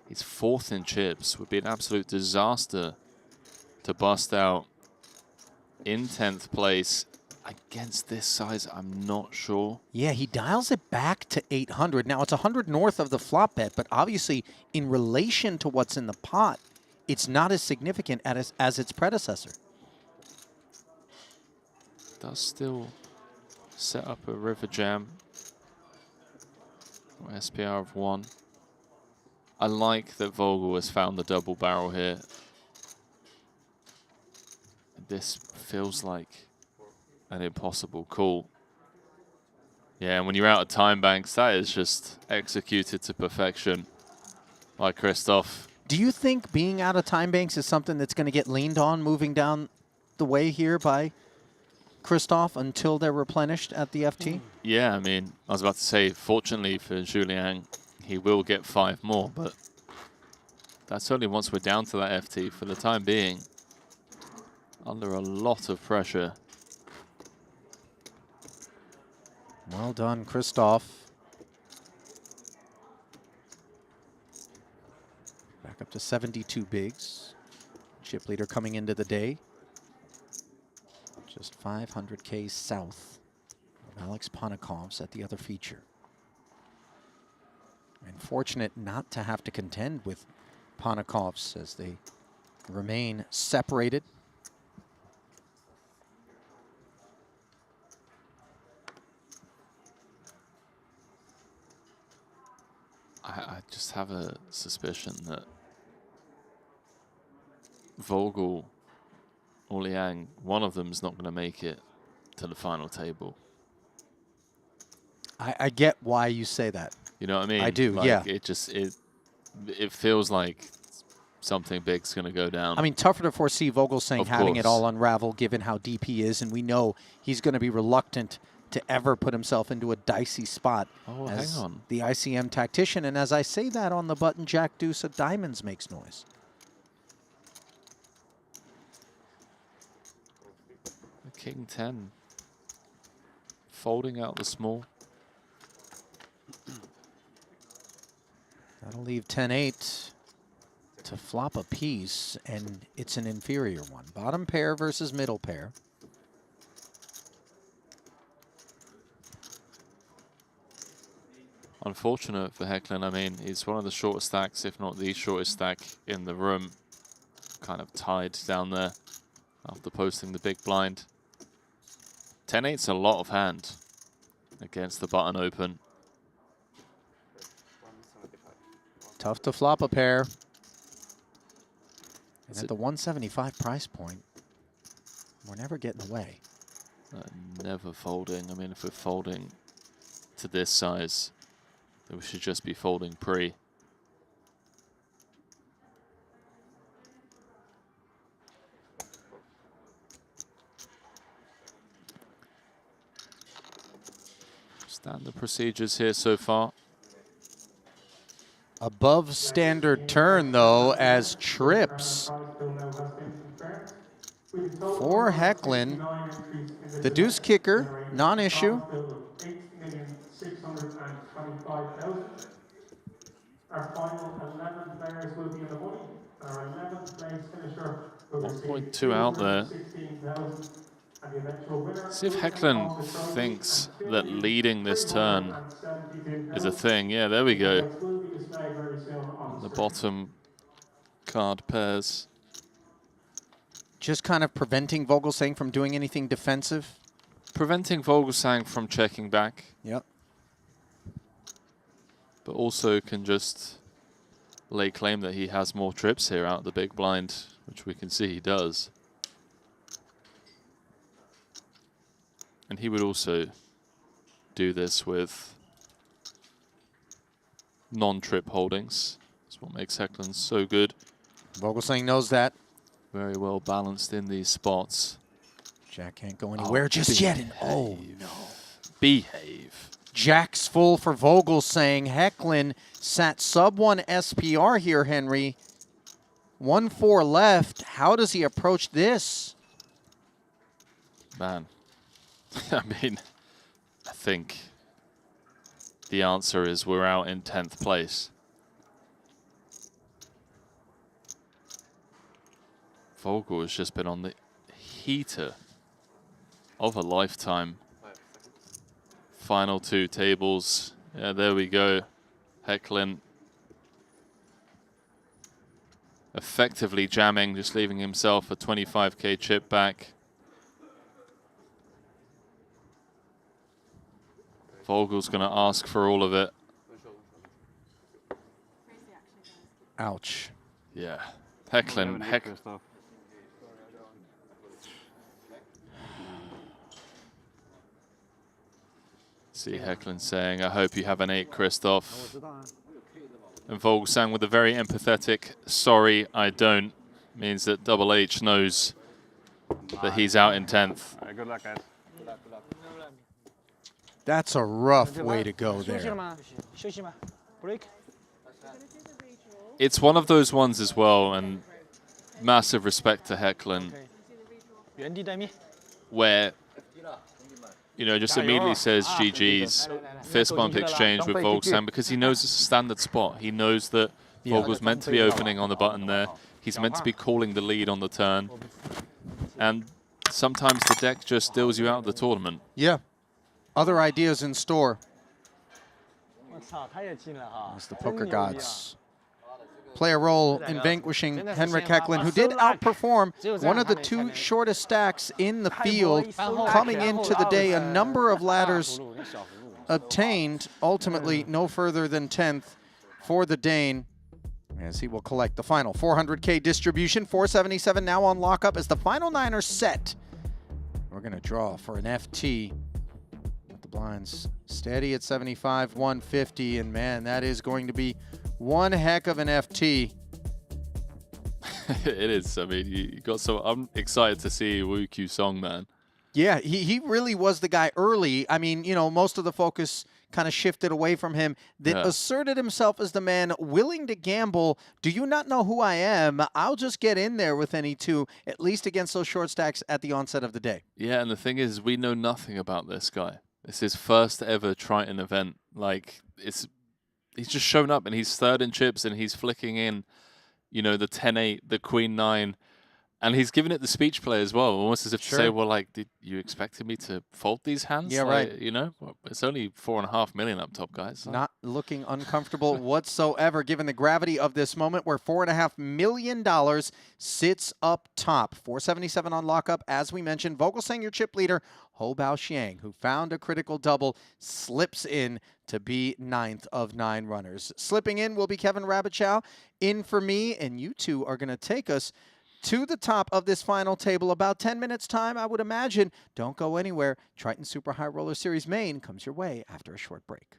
He's 4th in chips. Would be an absolute disaster to bust out in 10th place against this size. I'm not sure. Yeah, he dials it back to 800. Now, it's 100 north of the flop bet, but obviously in relation to what's in the pot, it's not as significant as its predecessor. Does still set up a river jam. Or SPR of 1. I like that Vogel has found the double barrel here. This feels like an impossible call. Yeah, and when you're out of time banks, that is just executed to perfection by Christoph. Do you think being out of time banks is something that's going to get leaned on moving down the way here by Christoph until they're replenished at the FT? Yeah, I mean, I was about to say, fortunately for Xu Liang, he will get 5 more, but that's only once we're down to that FT. For the time being, under a lot of pressure. Well done, Christoph. Back up to 72 bigs. Chip leader coming into the day. Just 500K south of Alex Ponikov's at the other feature. And fortunate not to have to contend with Ponikov's as they remain separated. I just have a suspicion that Vogel or Liang, one of them is not going to make it to the final table. I get why you say that. You know what I mean? I do, like, yeah. It feels like something big's going to go down. I mean, tougher to foresee Vogelsang Of having course. it all unravel given how deep he is, and we know he's going to be reluctant to ever put himself into a dicey spot Oh, as hang on. the ICM tactician. And as I say that on the button, Jack Deuce of Diamonds makes noise. The King 10 folding out the small. That'll leave 10-8 to flop a piece, and it's an inferior one. Bottom pair versus middle pair. Unfortunate for Hecklen. I mean, he's one of the shortest stacks, if not the shortest stack in the room. Kind of tied down there after posting the big blind. 10-8's a lot of hand against the button open. Tough to flop a pair. And at the 175 price point, we're never getting away. Never folding. I mean, if we're folding to this size, then we should just be folding pre. Standard procedures here so far. Above standard turn, though, as trips for Hecklen. The deuce kicker, non-issue. Our final 11 players will be in the money. Our 11th place finisher will receive 1.2 out there. 16,000. And the eventual winner. See if Hecklen thinks that leading this turn is a thing. Yeah, there we go. The bottom card pairs. Just kind of preventing Vogelsang from doing anything defensive. Preventing Vogelsang from checking back. Yep. But also can just lay claim that he has more trips here out the big blind, which we can see he does. And he would also do this with non-trip holdings. That's what makes Hecklen so good. Vogelsang knows that. Very well balanced in these spots. Jack can't go anywhere just yet. And oh no. Behave. Jack's full for Vogelsang. Hecklen sat sub 1 SPR here, Henry. 1-4 left. How does he approach this? Man, I mean, I think the answer is we're out in 10th place. Vogel has just been on the heater of a lifetime. Final two tables. Yeah, there we go. Hecklen effectively jamming, just leaving himself a 25K chip back. Vogel's going to ask for all of it. Ouch. Yeah. Hecklen. See Hecklen saying, I hope you have an 8, Christoph. And Vogelsang with a very empathetic, sorry, I don't, means that Double H knows that he's out in 10th. All right, good luck, guys. That's a rough way to go there. Break. It's one of those ones as well, and massive respect to Hecklen, where, you know, just immediately says GG's, fist bump exchange with Vogelsang, because he knows it's a standard spot. He knows that Vogel's meant to be opening on the button there. He's meant to be calling the lead on the turn. And sometimes the deck just deals you out of the tournament. Yeah. Other ideas in store. 我操，他也进了哈！ As the 真 poker 牛逼啊 gods play a role in vanquishing Henrik Hecklen, who did outperform one of the 2 shortest stacks in the field. Coming into the day, a number of ladders obtained, ultimately no further than 10th for the Dane, as he will collect the final 400K distribution. 477 now on lockup as the final 9 are set. We're going to draw for an FT. With the blinds steady at 75, 150, and man, that is going to be one heck of an FT. It is. I mean, you got some. I'm excited to see Wukong Song, man. Yeah, he really was the guy early. I mean, you know, most of the focus kind of shifted away from him, that asserted himself as the man willing to gamble. Do you not know who I am? I'll just get in there with any 2, at least against those short stacks at the onset of the day. Yeah, and the thing is, we know nothing about this guy. It's his first ever Triton event. Like, he's just shown up and he's 3rd in chips and he's flicking in, you know, the 10-8, the Queen-9. And he's giving it the speech play as well, almost as if to say, well, like, did you expected me to fold these hands? Yeah, like, right. You know, it's only 4.5 million up top, guys. So. Not looking uncomfortable whatsoever, given the gravity of this moment, where $4.5 million sits up top. 477 on lockup, as we mentioned. Vogelsang, your chip leader, Ho Bao Qiang, who found a critical double, slips in to be 9th of 9 runners. Slipping in will be Kevin Rabichow. In for me, and you two are going to take us to the top of this final table. About 10 minutes time, I would imagine. Don't go anywhere. Triton Super High Roller Series main comes your way after a short break.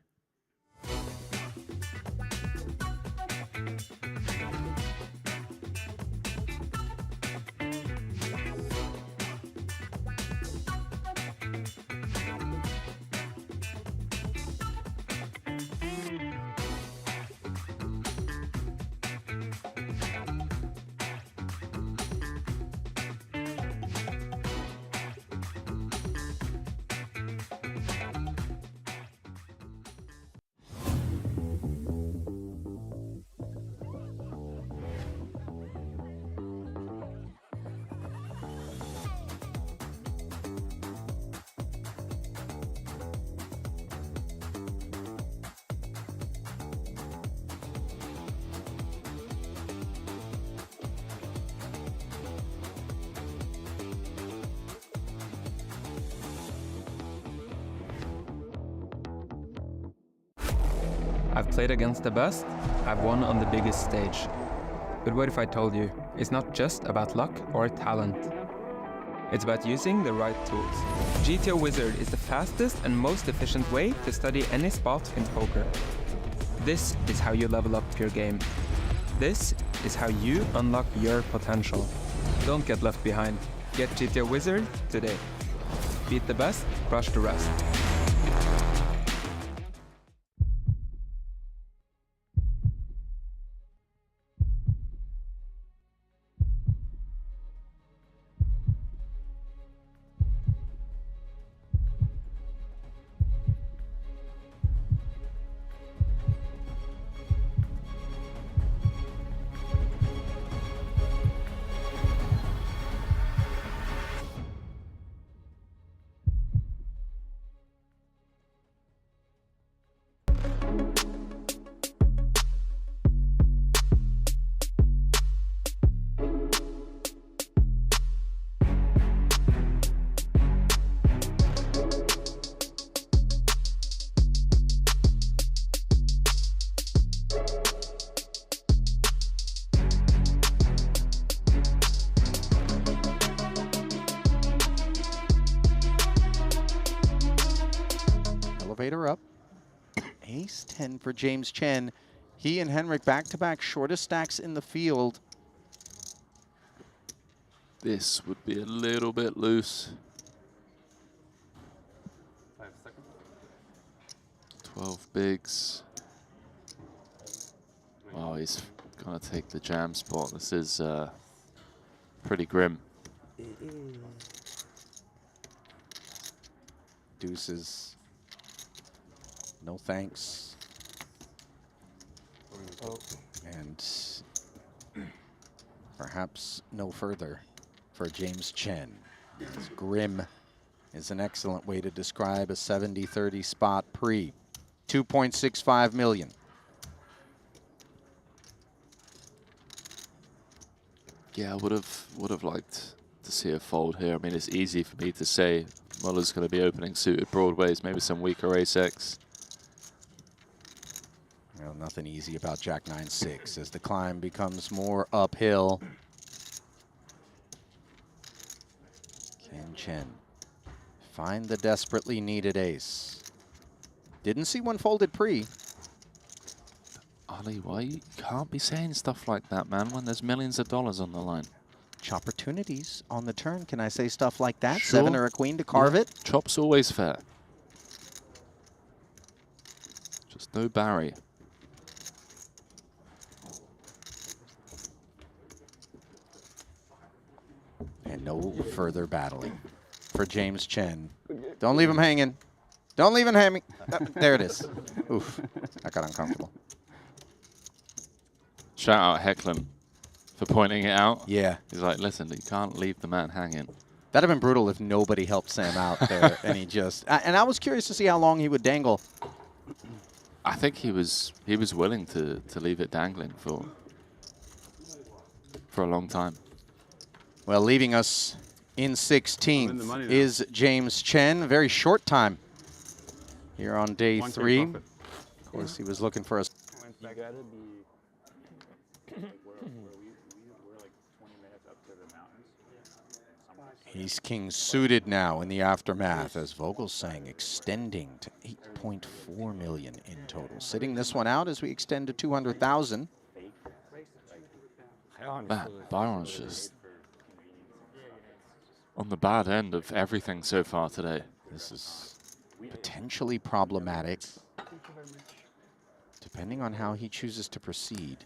I've played against the best, I've won on the biggest stage. But what if I told you, it's not just about luck or talent. It's about using the right tools. GTO Wizard is the fastest and most efficient way to study any spot in poker. This is how you level up your game. This is how you unlock your potential. Don't get left behind. Get GTO Wizard today. Beat the best, crush the rest. Elevator up. Ace 10 for James Chen. He and Henrik back-to-back shortest stacks in the field. This would be a little bit loose. 5 seconds. 12 bigs. Oh, he's gonna take the jam spot. This is pretty grim. Deuces. No thanks. Oh. And perhaps no further for James Chen. As grim is an excellent way to describe a 70-30 spot pre. 2.65 million. Yeah, I would have liked to see a fold here. I mean, it's easy for me to say Muller's going to be opening suited broadways, maybe some weaker ace-x. Well, nothing easy about Jack 9-6 as the climb becomes more uphill. Can Chen find the desperately needed ace? Didn't see one folded pre. Ulle, why you can't be saying stuff like that, man, when there's millions of dollars on the line. Opportunities on the turn. Can I say stuff like that? Sure. 7 or a queen to carve it? Chop's always fair. Just no Barry. And no further battling for James Chen. Don't leave him hanging. Don't leave him hanging. There it is. Oof, that got uncomfortable. Shout out Hecklen for pointing it out. Yeah. He's like, listen, you can't leave the man hanging. That'd have been brutal if nobody helped Sam out there and he just... And I was curious to see how long he would dangle. I think he was willing to leave it dangling for a long time. Well, leaving us in 16th is James Chen. A very short time here on day 3. Of course, he was looking for us. He's king suited now in the aftermath as Vogelsang extending to 8.4 million in total. Sitting this one out as we extend to 200,000. Man, Byron's just on the bad end of everything so far today. This is potentially problematic, depending on how he chooses to proceed.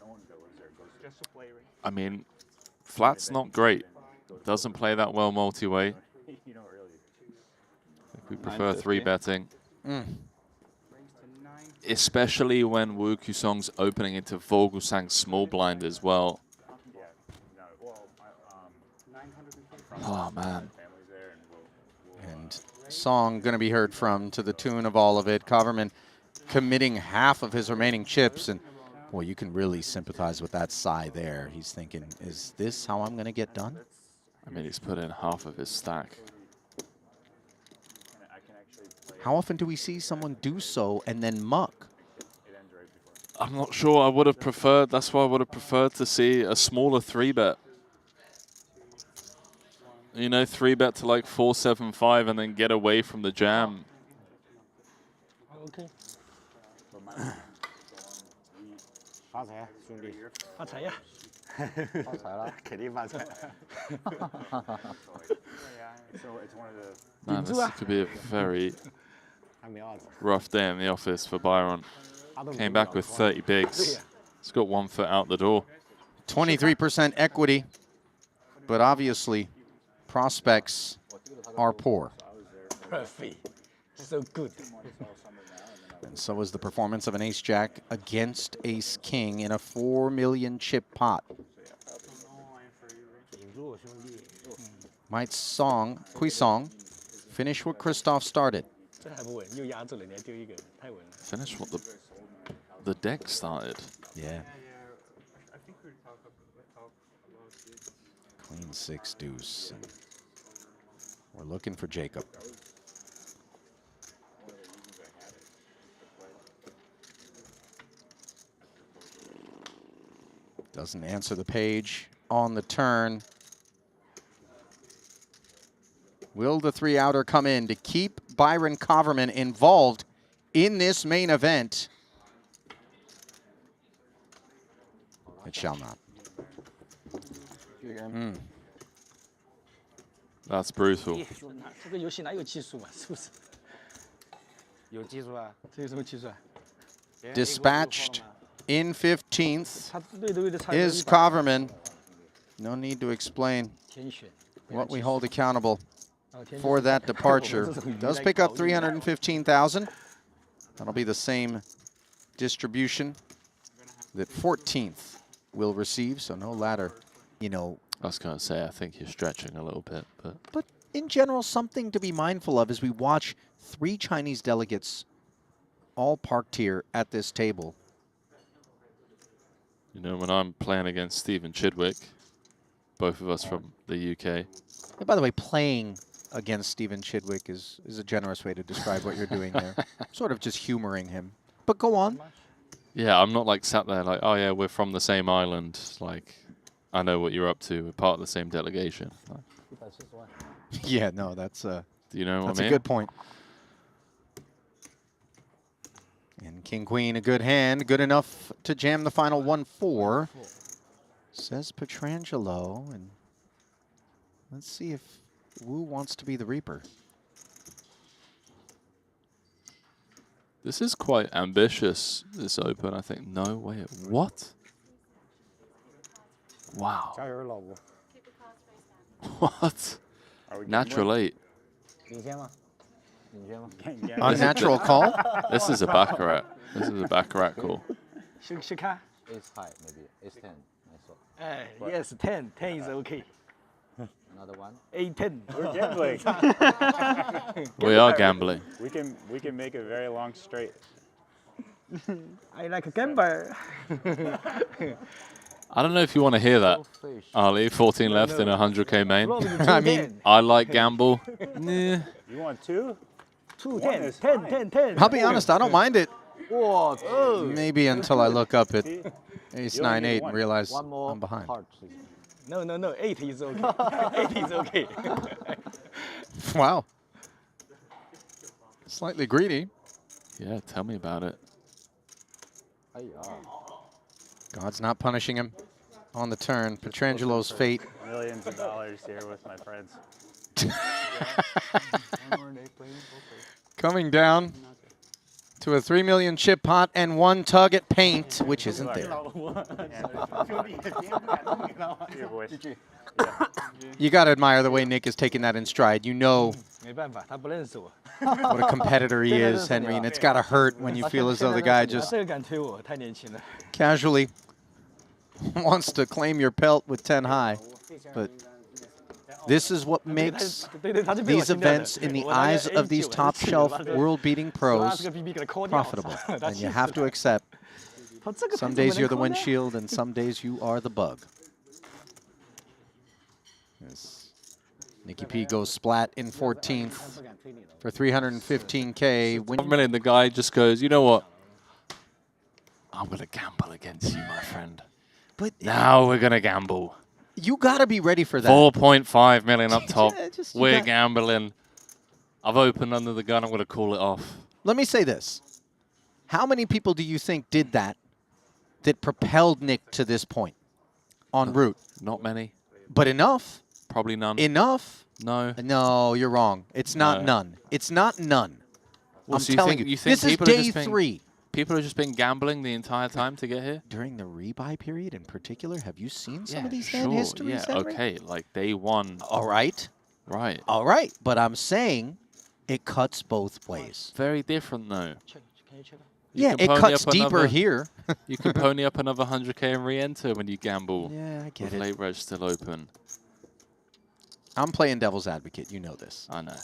I mean, flat's not great. Doesn't play that well multi-way. We prefer 3-betting. Especially when Wukong's opening into Vogelsang's small blind as well. Oh, man. And Song going to be heard from to the tune of all of it. Kaverman committing half of his remaining chips. And, boy, you can really sympathize with that sigh there. He's thinking, is this how I'm going to get done? I mean, he's put in half of his stack. How often do we see someone do so and then muck? I'm not sure. I would have preferred, that's why I would have preferred to see a smaller 3-bet. You know, 3-bet to like 4-7-5 and then get away from the jam. Okay. 发财，兄弟！发财呀！发财了，肯定发财。Man, this could be a very rough day in the office for Byron. Came back with 30 bigs. He's got 1 foot out the door. 23% equity, but obviously prospects are poor. Perfect. So good. And so is the performance of an ace-jack against ace-king in a 4 million chip pot. Might Kuisong finish what Christoph started? Finish what the deck started. Yeah. Queen 6 deuce. We're looking for Jacob. Doesn't answer the page on the turn. Will the 3-outer come in to keep Byron Kaverman involved in this main event? It shall not. That's brutal. 这个游戏哪有技术嘛？是不是？有技术啊！这有什么技术啊？ Dispatched in 15th is Kaverman. No need to explain what we hold accountable for that departure. Does pick up 315,000. That'll be the same distribution that 14th will receive, so no ladder, you know. I was going to say, I think you're stretching a little bit, But in general, something to be mindful of as we watch 3 Chinese delegates all parked here at this table. You know, when I'm playing against Stephen Chidwick, both of us from the UK. And by the way, playing against Stephen Chidwick is a generous way to describe what you're doing there. Sort of just humoring him. But go on. Yeah, I'm not like sat there like, oh yeah, we're from the same island. Like, I know what you're up to. We're part of the same delegation. Like, yeah, no, that's do you know what I that's mean? a good point. And King Queen, a good hand, good enough to jam the final 1-4. Says Pietrangelo, and let's see if Wu wants to be the Reaper. This is quite ambitious, this open, I think. No way. What? Wow. What? Natural 8. Unnatural call? This is a baccarat. This is a baccarat call. Ace high, maybe. Ace 10. Yes, 10. 10 is okay. Another one. 8, 10. We're gambling. We are gambling. We can make a very long straight. I like a gambler. I don't know if you want to hear that, Ali. 14 left in a 100K main. I mean, I like gamble. Nah. You want 2? 2, 10, 10, 10, 10. I'll be honest, I don't mind it. What? Maybe until I look up at Ace You only 9-8 need and one. realize One more I'm behind. card, please. No, 8 is okay. 8 is okay. Wow. Slightly greedy. Yeah, tell me about it. God's not punishing him on the turn. Petrangelo's fate. Millions of dollars here with my friends. Coming down to a 3 million chip pot and 1 tug at paint, which isn't there. You got to admire the way Nick is taking that in stride. You know what a competitor he is, Henry, and it's got to hurt when you feel as though the guy just casually wants to claim your pelt with 10 high. But this is what makes these events in the eyes of these top-shelf, world-beating pros profitable. And you have to accept some days you're the windshield and some days you are the bug. Yes. Nicky P goes splat in 14th for 315K. 1 million, the guy just goes, you know what? I'm going to gamble against you, my friend. But now we're going to gamble. You got to be ready for that. 4.5 million up top. Just, we're gambling. I've opened under the gun. I'm going to call it off. Let me say this. How many people do you think did that propelled Nick to this point en route? Not many. But enough. Probably none. Enough? No. No, you're wrong. It's not none. It's not none. Well, I'm so telling you. This is day 3. People have just been gambling the entire time to get here? During the rebuy period in particular, have you seen some Yeah, of these sure. hand histories? Yeah, Henry? okay, like day 1. All right. Right. All right. But I'm saying it cuts both ways. Very different, though. Yeah, it cuts deeper here. You can pony up another 100K and re-enter when you gamble. Yeah, I get with it. late reg still open. I'm playing devil's advocate. You know this. I know.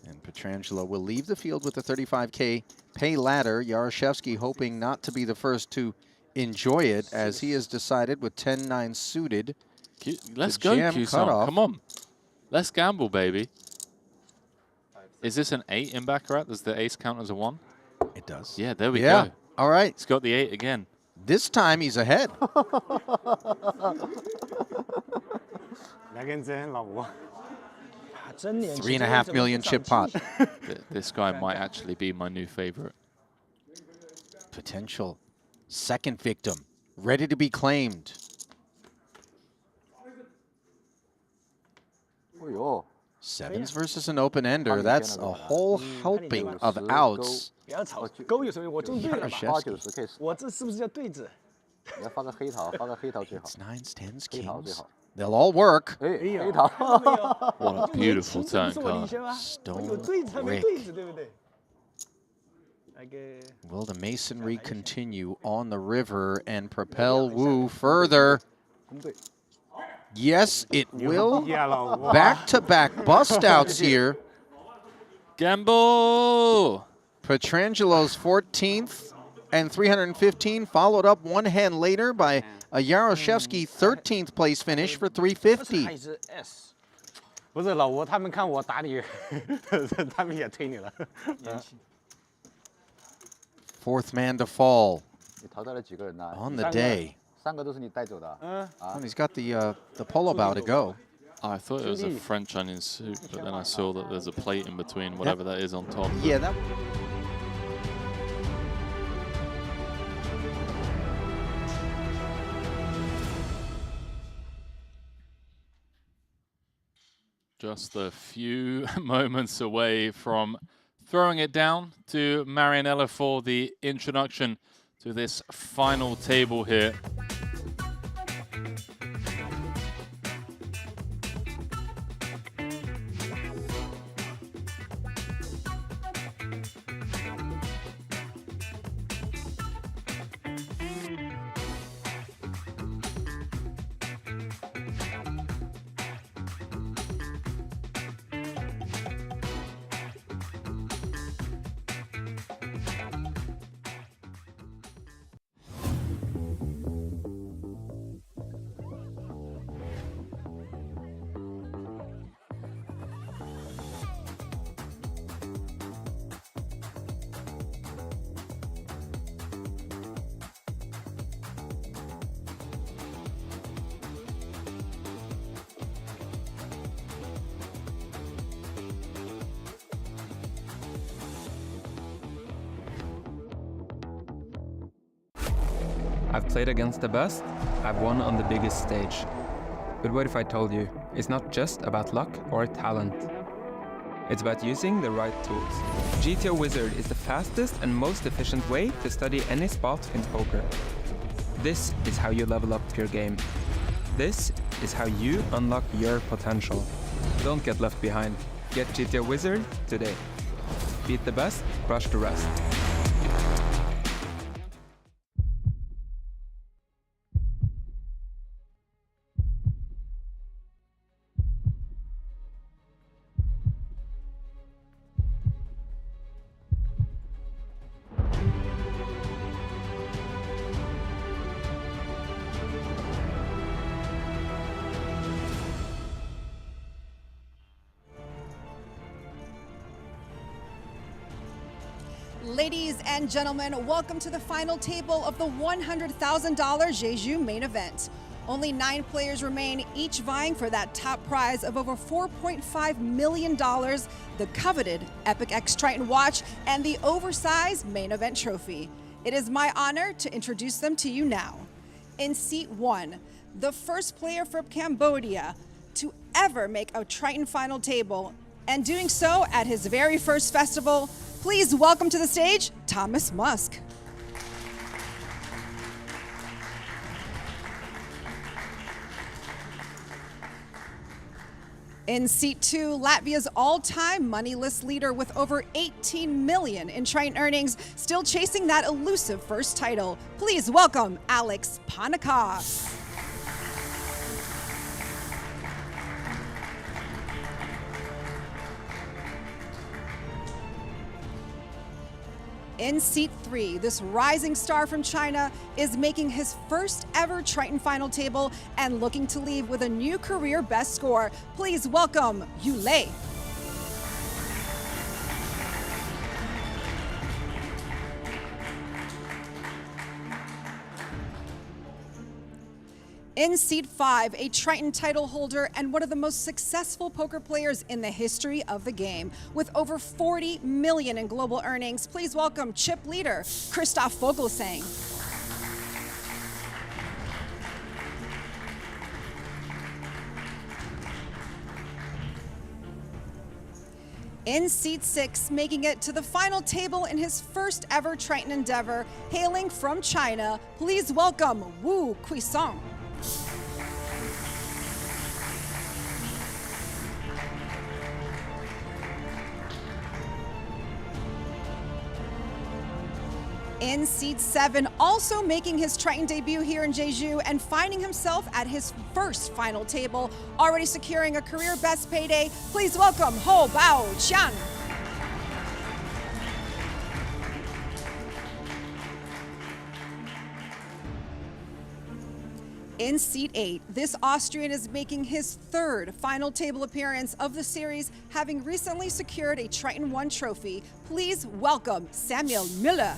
And Pietrangelo will leave the field with a 35K pay ladder. Yaroshevsky hoping not to be the first to enjoy it, as he has decided with 10-9 suited. Let's go, Q-Song. Come on. Let's gamble, baby. Is this an 8 in Baccarat? Does the ace count as a 1? It does. Yeah, there we go. All right. It's got the 8 again. This time he's ahead. 3.5 million chip pot. This guy might actually be my new favorite. Potential second victim, ready to be claimed. Sevens versus an open-ender. That's a whole helping of outs. It's 9s, 10s, kings. They'll all work. What a beautiful turn card. Stone Rick. Will the masonry continue on the river and propel Wu further? Yes, it will. Back-to-back bust-outs here. Gamble! Petrangelo's 14th and 315, followed up one hand later by a Yaroshevsky 13th place finish for 350. 不是老吴，他们看我打你，他们也推你了。 Fourth man to fall 你淘汰了几个人呢？ on the day. 3个都是你带走的。And he's got the polo bow to go. I thought it was a French onion soup, but then I saw that there's a plate in between, whatever that is on top. Yeah, that. Just a few moments away from throwing it down to Marianella for the introduction to this final table here. I've played against the best, I've won on the biggest stage. But what if I told you, it's not just about luck or talent. It's about using the right tools. GTO Wizard is the fastest and most efficient way to study any spot in poker. This is how you level up your game. This is how you unlock your potential. Don't get left behind. Get GTO Wizard today. Beat the best, crush the rest. Ladies and gentlemen, welcome to the final table of the $100,000 Jeju main event. Only 9 players remain, each vying for that top prize of over $4.5 million, the coveted Epic X Triton watch, and the oversized main event trophy. It is my honor to introduce them to you now. In seat 1, the first player from Cambodia to ever make a Triton final table, and doing so at his very first festival. Please welcome to the stage, Thomas Musk. In seat 2, Latvia's all-time money list leader with over 18 million in Triton earnings, still chasing that elusive first title. Please welcome Alex Panikov. In seat 3, this rising star from China is making his first ever Triton final table and looking to leave with a new career best score. Please welcome Ulle. In seat 5, a Triton title holder and one of the most successful poker players in the history of the game. With over 40 million in global earnings, please welcome chip leader, Kristen Foxen. In seat 6, making it to the final table in his first ever Triton endeavor, hailing from China, please welcome Vogelsang. In seat 7, also making his Triton debut here in Jeju and finding himself at his first final table, already securing a career best payday, please welcome Bao Qiang. In seat 8, this Austrian is making his third final table appearance of the series, having recently secured a Triton 1 trophy. Please welcome Samuel Ulle.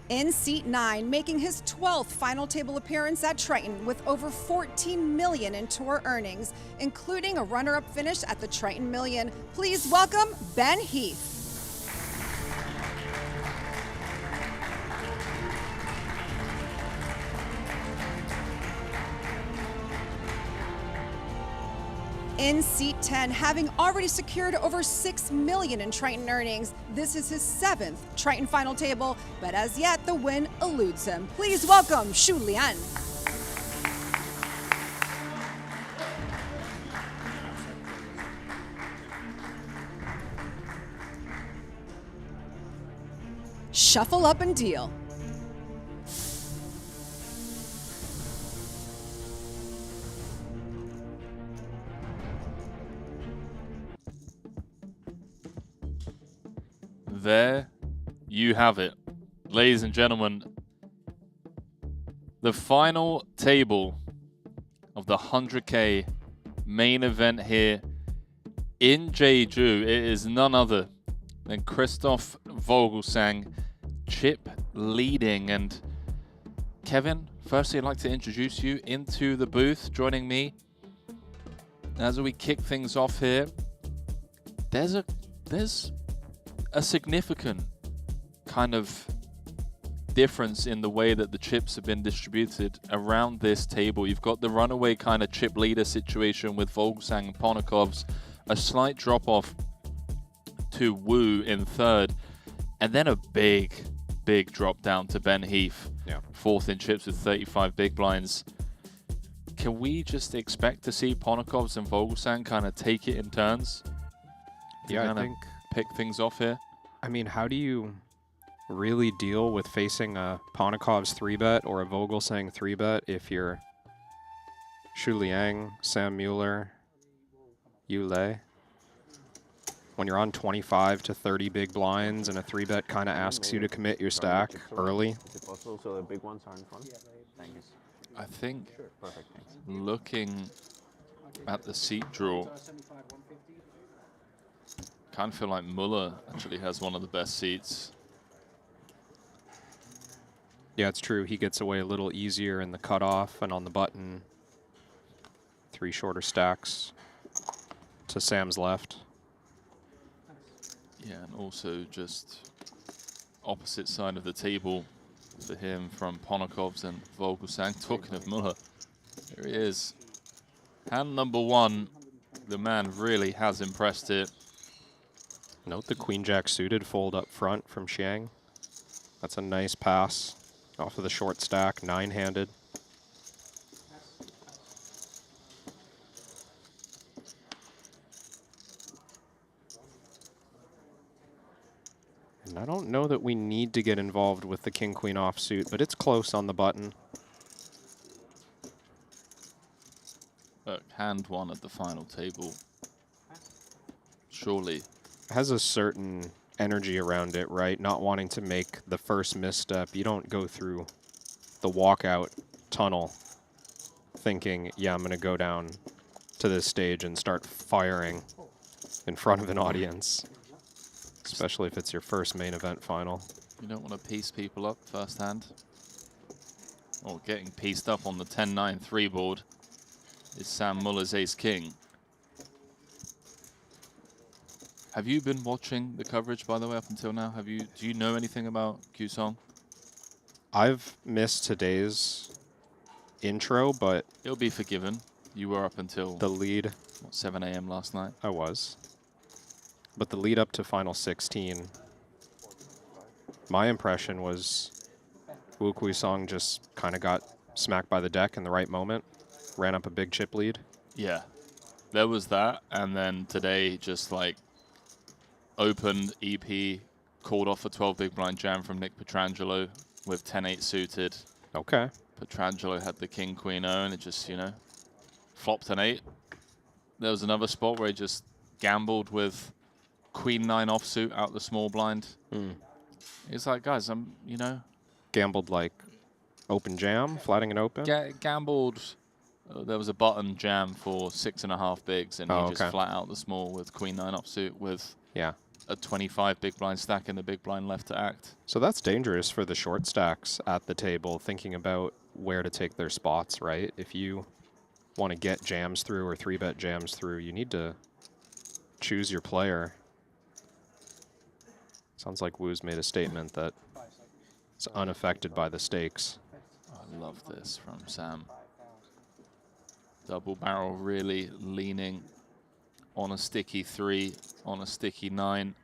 In seat 9, making his 12th final table appearance at Triton with over 14 million in tour earnings, including a runner-up finish at the Triton Million. Please welcome Ben Heath. In seat 10, having already secured over 6 million in Triton earnings, this is his 7th Triton final table, but as yet the win eludes him. Please welcome Shu Lian. Shuffle up and deal. There you have it, ladies and gentlemen. The final table of the 100K main event here in Jeju. It is none other than Christoph Vogelsang, chip leading. And Kevin, firstly, I'd like to introduce you into the booth. Joining me as we kick things off here, there's a significant kind of difference in the way that the chips have been distributed around this table. You've got the runaway kind of chip leader situation with Vogelsang and Ponokovs, a slight drop off to Wu in third, and then a big drop down to Ben Heath, fourth in chips with 35 big blinds. Can we just expect to see Ponokovs and Vogelsang kind of take it in turns? Yeah, I think pick things off here. I mean, how do you really deal with facing a Ponokov's 3-bet or a Vogelsang 3-bet if you're Shu Liang, Sam Mueller, Ulle? When you're on 25 to 30 big blinds and a 3-bet kind of asks you to commit your stack early. Is it possible so the big ones are in front? Thank you. I think looking at the seat draw, kind of feel like Muller actually has one of the best seats. Yeah, it's true. He gets away a little easier in the cutoff and on the button. 3 shorter stacks to Sam's left. Yeah, and also just opposite side of the table for him from Ponokovs and Vogelsang. Talking of Muller, here he is. Hand number 1. The man really has impressed it. Note the Queen-Jack suited fold up front from Xiang. That's a nice pass off of the short stack, 9-handed. And I don't know that we need to get involved with the King-Queen offsuit, but it's close on the button. Look, hand 1 at the final table. Surely has a certain energy around it, right? Not wanting to make the first misstep. You don't go through the walkout tunnel thinking, yeah, I'm going to go down to this stage and start firing in front of an audience, especially if it's your first main event final. You don't want to piece people up first hand. Or getting pieced up on the 10-9-3 board is Sam Muller's ace-king. Have you been watching the coverage, by the way, up until now? Do you know anything about Q-Song? I've missed today's intro, but it'll be forgiven. You were up until the lead. What, 7 a.m. last night? I was. But the lead up to Final 16, my impression was Wu Song just kind of got smack by the deck in the right moment, ran up a big chip lead. Yeah, there was that. And then today just like opened EP, called off a 12 big blind jam from Nick Petrangelo with 10-8 suited. Okay. Petrangelo had the king, queen, O, and it just, you know, flopped an 8. There was another spot where he just gambled with queen 9 offsuit out the small blind. It's like, guys, you know. Gambled like open jam, flatting it open? Gambled. There was a button jam for 6.5 bigs, and he just flat out the small with queen 9 offsuit with a 25 big blind stack and the big blind left to act. So that's dangerous for the short stacks at the table, thinking about where to take their spots, right? If you want to get jams through or 3-bet jams through, you need to choose your player. Sounds like Wu's made a statement that it's unaffected by the stakes. I love this from Sam. Double barrel really leaning on a sticky 3, on a sticky 9.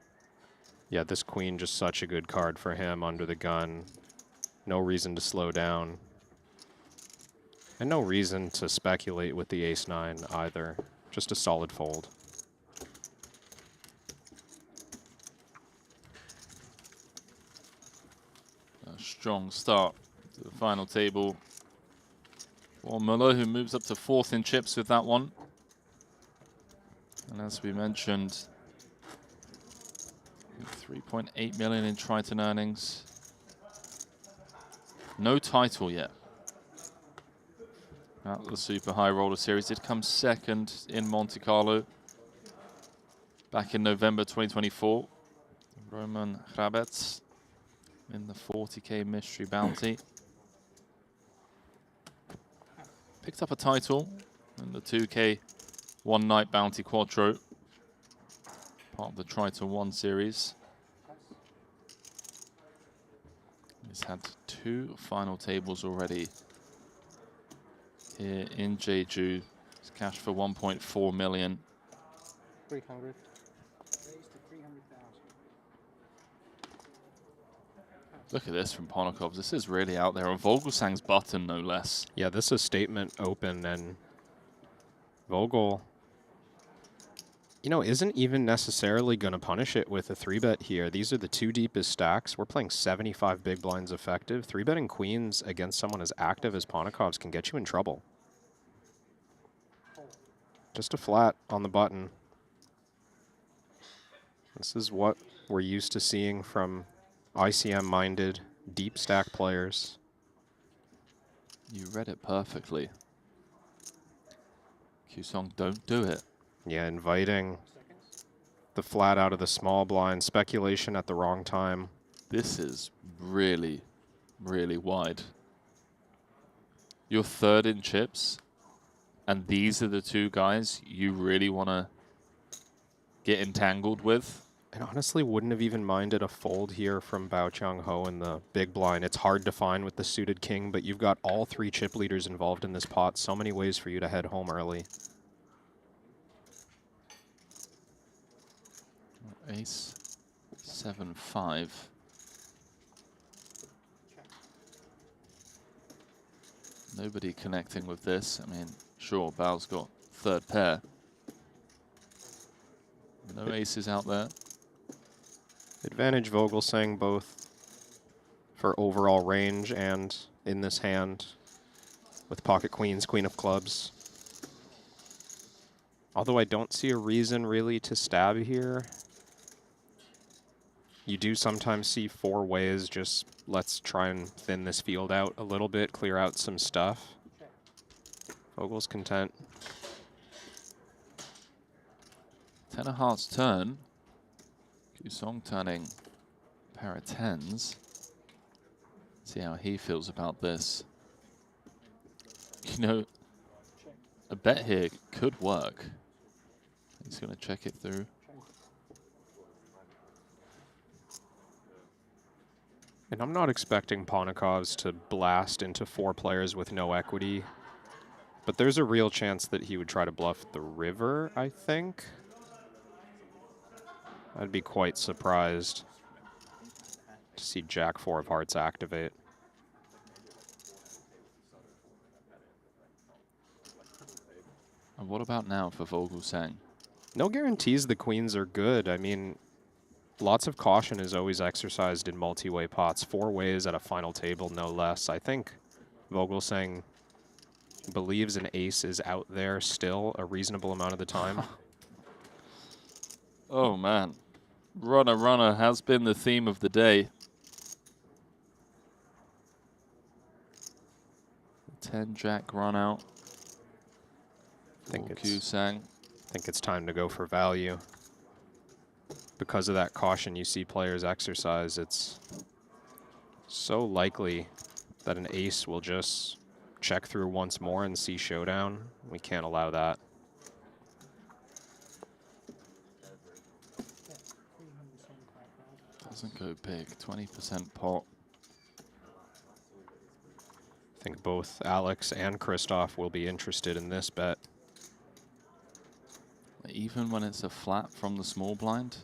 Yeah, this queen just such a good card for him under the gun. No reason to slow down. And no reason to speculate with the ace-9 either. Just a solid fold. A strong start to the final table. For Muller, who moves up to 4th in chips with that one. And as we mentioned, 3.8 million in Triton earnings. No title yet. Out of the Super High Roller Series. Did come 2nd in Monte Carlo back in November 2024. Roman Hrabets in the 40K Mystery Bounty. Picked up a title in the 2K One Night Bounty Quattro, part of the Triton 1 series. He's had 2 final tables already here in Jeju. He's cashed for 1.4 million. 300. Look at this from Ponokovs. This is really out there. On Vogelsang's button, no less. Yeah, this is statement open, and Vogel, you know, isn't even necessarily going to punish it with a 3-bet here. These are the 2 deepest stacks. We're playing 75 big blinds effective. 3-betting queens against someone as active as Ponokovs can get you in trouble. Just a flat on the button. This is what we're used to seeing from ICM-minded, deep stack players. You read it perfectly. Q-Song, don't do it. Yeah, inviting the flat out of the small blind. Speculation at the wrong time. This is really, really wide. You're 3rd in chips, and these are the 2 guys you really want to get entangled with. And honestly, wouldn't have even minded a fold here from Bao Qiang Ho in the big blind. It's hard to find with the suited king, but you've got all 3 chip leaders involved in this pot. So many ways for you to head home early. Ace, 7-5. Nobody connecting with this. I mean, sure, Bao's got 3rd pair. No aces out there. Advantage Vogelsang both for overall range and in this hand with pocket queens, queen of clubs. Although I don't see a reason really to stab here. You do sometimes see 4 ways, just let's try and thin this field out a little bit, clear out some stuff. Vogel's content. 10 of hearts turn. Q-Song turning pair of 10s. See how he feels about this. You know, a bet here could work. He's going to check it through. And I'm not expecting Ponokovs to blast into 4 players with no equity, but there's a real chance that he would try to bluff the river, I think. I'd be quite surprised to see Jack 4 of hearts activate. What about now for Vogelsang? No guarantees the queens are good. I mean, lots of caution is always exercised in multi-way pots. 4 ways at a final table, no less. I think Vogelsang believes an ace is out there still a reasonable amount of the time. Oh, man. Runner, runner has been the theme of the day. 10-jack run out. I think it's time to go for value. Because of that caution you see players exercise, it's so likely that an ace will just check through once more and see showdown. We can't allow that. Doesn't go big, 20% pot. I think both Alex and Christoph will be interested in this bet. Even when it's a flat from the small blind,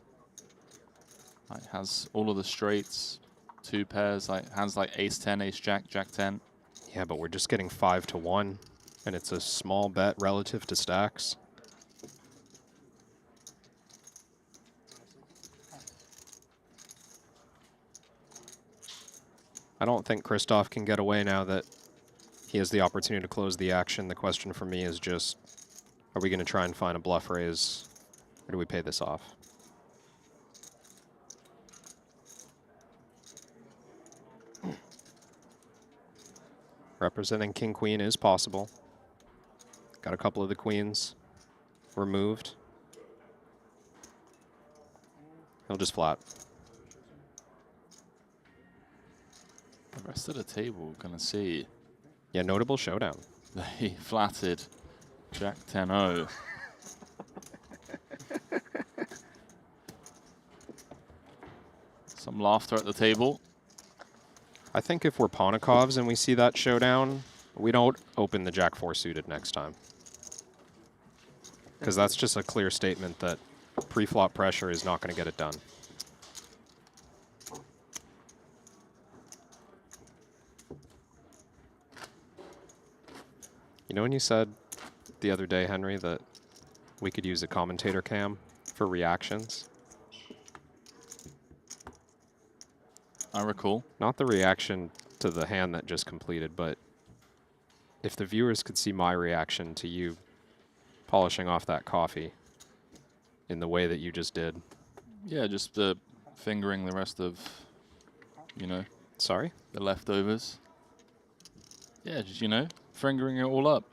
it has all of the straights, 2 pairs, like hands like ace 10, ace jack, jack 10. Yeah, but we're just getting 5 to 1, and it's a small bet relative to stacks. I don't think Christoph can get away now that he has the opportunity to close the action. The question for me is just, are we going to try and find a bluff raise, or do we pay this off? Representing king-queen is possible. Got a couple of the queens removed. He'll just flat. The rest of the table gonna see. Yeah, notable showdown. They flatted jack 10-0. Some laughter at the table. I think if we're Ponikovs and we see that showdown, we don't open the jack 4 suited next time. Because that's just a clear statement that pre-flop pressure is not going to get it done. You know when you said the other day, Henry, that we could use a commentator cam for reactions? I recall. Not the reaction to the hand that just completed, but if the viewers could see my reaction to you polishing off that coffee in the way that you just did. Yeah, just fingering the rest of, you know. Sorry? The leftovers. Yeah, just, you know, fingering it all up.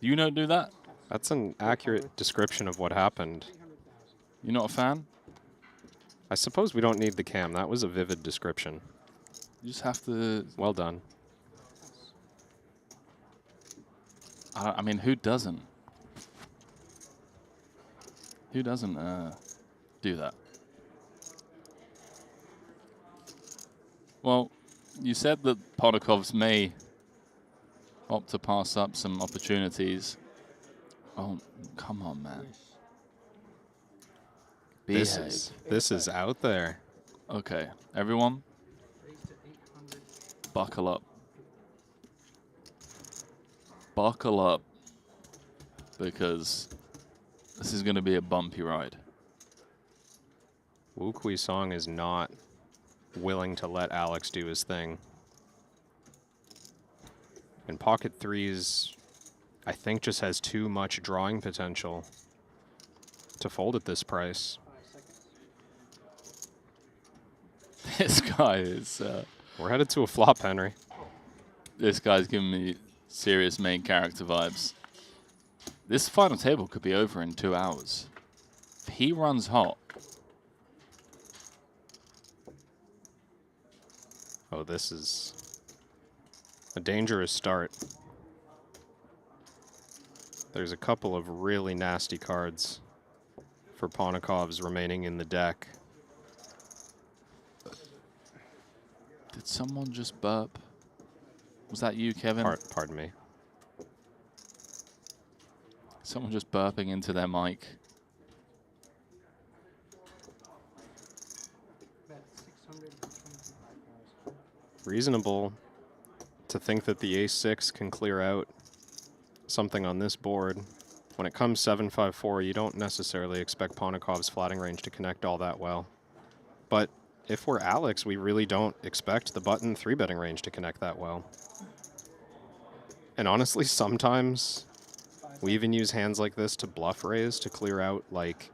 You don't do that? That's an accurate description of what happened. You're not a fan? I suppose we don't need the cam. That was a vivid description. You just have to... Well done. I mean, who doesn't? Who doesn't do that? Well, you said that Ponikovs may opt to pass up some opportunities. Oh, come on, man. This is out there. Okay, everyone, buckle up. Buckle up, because this is going to be a bumpy ride. Wukong is not willing to let Alex do his thing. And pocket threes, I think, just has too much drawing potential to fold at this price. This guy is... We're headed to a flop, Henry. This guy's giving me serious main character vibes. This final table could be over in 2 hours. If he runs hot... Oh, this is a dangerous start. There's a couple of really nasty cards for Ponikovs remaining in the deck. Did someone just burp? Was that you, Kevin? Pardon me. Someone just burping into their mic. Reasonable to think that the ace-6 can clear out something on this board, when it comes 7-5-4, you don't necessarily expect Ponikov's flatting range to connect all that well. But if we're Alex, we really don't expect the button 3-betting range to connect that well. And honestly, sometimes we even use hands like this to bluff raise to clear out like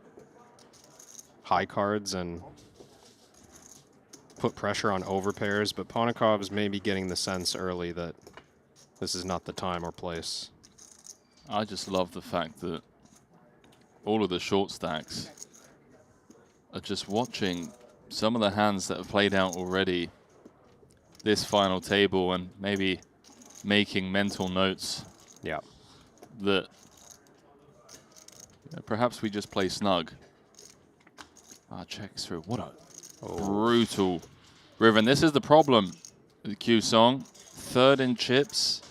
high cards and put pressure on overpairs, but Ponikov's maybe getting the sense early that this is not the time or place. I just love the fact that all of the short stacks are just watching some of the hands that have played out already this final table and maybe making mental notes. Yeah. That perhaps we just play snug. Checks through. What a brutal river. And this is the problem with Q-Song. Third in chips.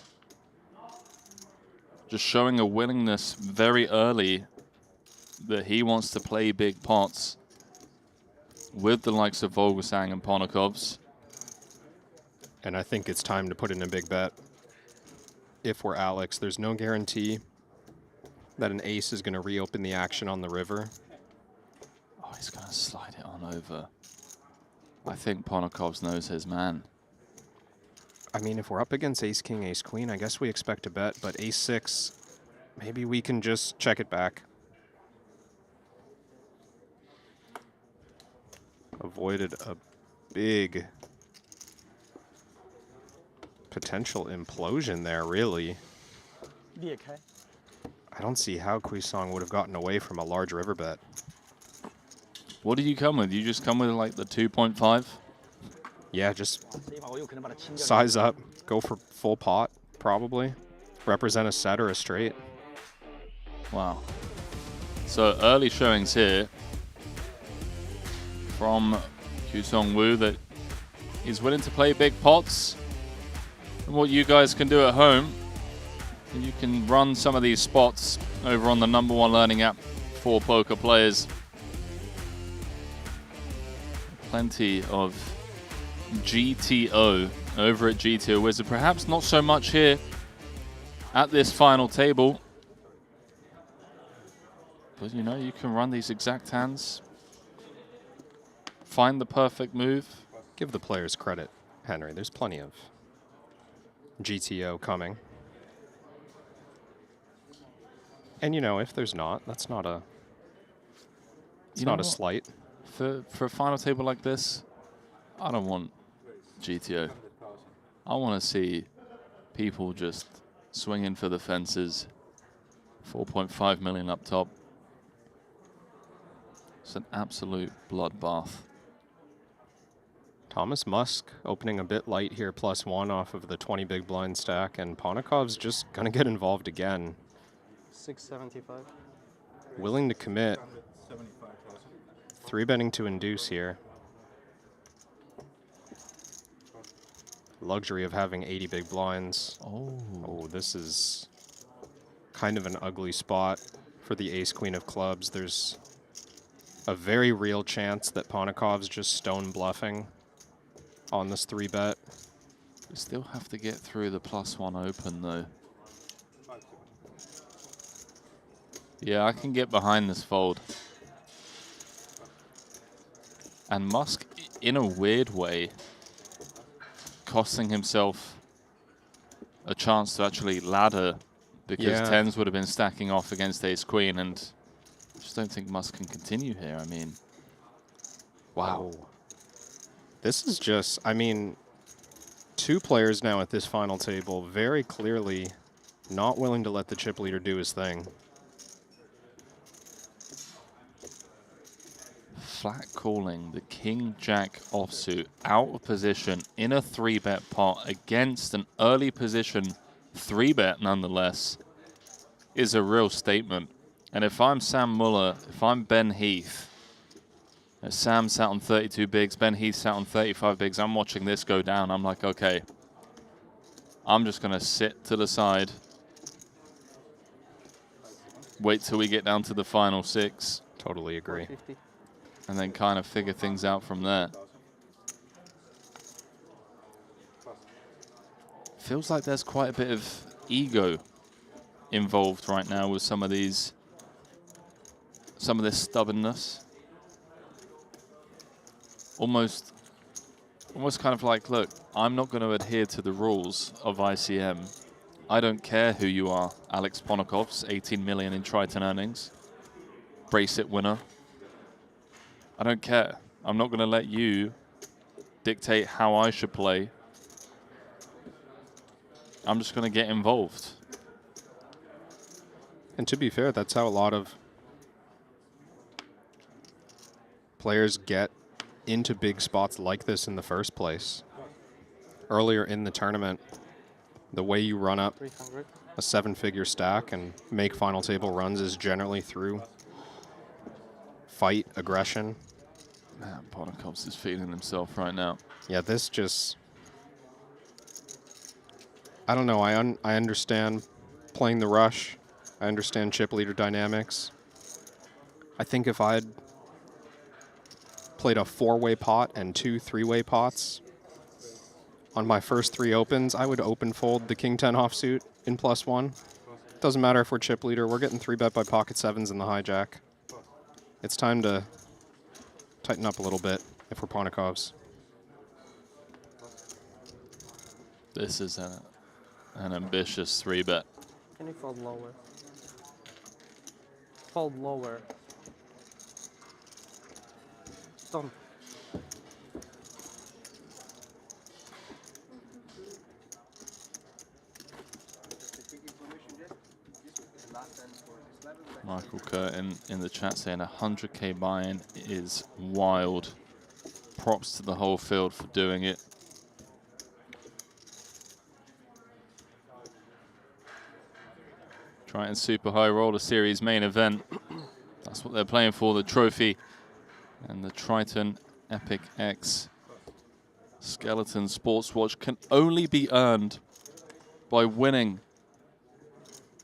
Just showing a willingness very early that he wants to play big pots with the likes of Vogelsang and Ponikov's. And I think it's time to put in a big bet. If we're Alex, there's no guarantee that an ace is going to reopen the action on the river. Oh, he's going to slide it on over. I think Ponikov's knows his man. I mean, if we're up against ace-king, ace-queen, I guess we expect a bet, but ace-6, maybe we can just check it back. Avoided a big potential implosion there, really. I don't see how Q-Song would have gotten away from a large river bet. What did you come with? You just come with like the 2.5? Yeah, just size up, go for full pot, probably. Represent a set or a straight. Wow. So early showings here from Wukong Wu that he's willing to play big pots. And what you guys can do at home, you can run some of these spots over on the #1 learning app for poker players. Plenty of GTO over at GTO Wizard. Perhaps not so much here at this final table. But you know, you can run these exact hands. Find the perfect move. Give the players credit, Henry. There's plenty of GTO coming. And you know, if there's not, that's not a slight. For a final table like this, I don't want GTO. I want to see people just swinging for the fences. 4.5 million up top. It's an absolute bloodbath. Thomas Musk opening a bit light here, +1 off of the 20 big blind stack, and Ponikov's just going to get involved again. 675. Willing to commit. 3-betting to induce here. Luxury of having 80 big blinds. Oh, this is kind of an ugly spot for the ace-queen of clubs. There's a very real chance that Ponikov's just stone bluffing on this 3-bet. We still have to get through the +1 open though. Yeah, I can get behind this fold. And Musk, in a weird way, costing himself a chance to actually ladder, because 10s would have been stacking off against ace-queen, and I just don't think Musk can continue here. I mean, wow. This is just, I mean, 2 players now at this final table very clearly not willing to let the chip leader do his thing. Flat calling the king-jack offsuit out of position in a 3-bet pot against an early position 3-bet nonetheless is a real statement. And if I'm Sam Muller, if I'm Ben Heath, Sam sat on 32 bigs, Ben Heath sat on 35 bigs, I'm watching this go down. I'm like, okay, I'm just going to sit to the side, wait till we get down to the final 6. Totally agree. And then kind of figure things out from there. Feels like there's quite a bit of ego involved right now with some of this stubbornness. Almost kind of like, look, I'm not going to adhere to the rules of ICM. I don't care who you are. Alex Ponikov's 18 million in Triton earnings. Bracelet winner. I don't care. I'm not going to let you dictate how I should play. I'm just going to get involved. And to be fair, that's how a lot of players get into big spots like this in the first place. Earlier in the tournament, the way you run up a 7-figure stack and make final table runs is generally through fight, aggression. Man, Ponikov's is feeling himself right now. Yeah, this just... I don't know, I understand playing the rush. I understand chip leader dynamics. I think if I'd played a 4-way pot and 2 3-way pots on my first 3 opens, I would open fold the king 10 offsuit in +1. Doesn't matter if we're chip leader, we're getting 3-bet by pocket 7s in the hijack. It's time to tighten up a little bit if we're Ponikovs. This is an ambitious 3-bet. Can you fold lower? Fold lower. Don't. Michael Curtin in the chat saying 100K buy-in is wild. Props to the whole field for doing it. Triton Super High Roller Series main event. That's what they're playing for, the trophy. And the Triton Epic X Skeleton Sports Watch can only be earned by winning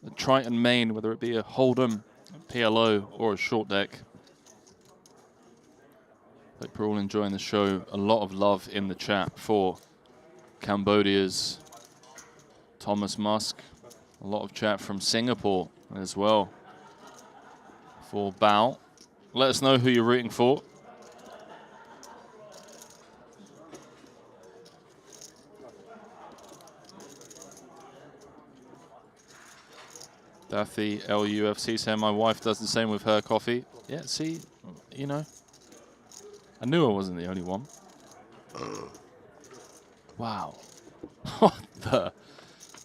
the Triton main, whether it be a Hold'em, a PLO, or a short deck. Hope we're all enjoying the show. A lot of love in the chat for Cambodia's Thomas Musk. A lot of chat from Singapore as well for Bao. Let us know who you're rooting for. Daffy LUFC saying my wife does the same with her coffee. Yeah, see, you know, I knew I wasn't the only one. Wow. What the?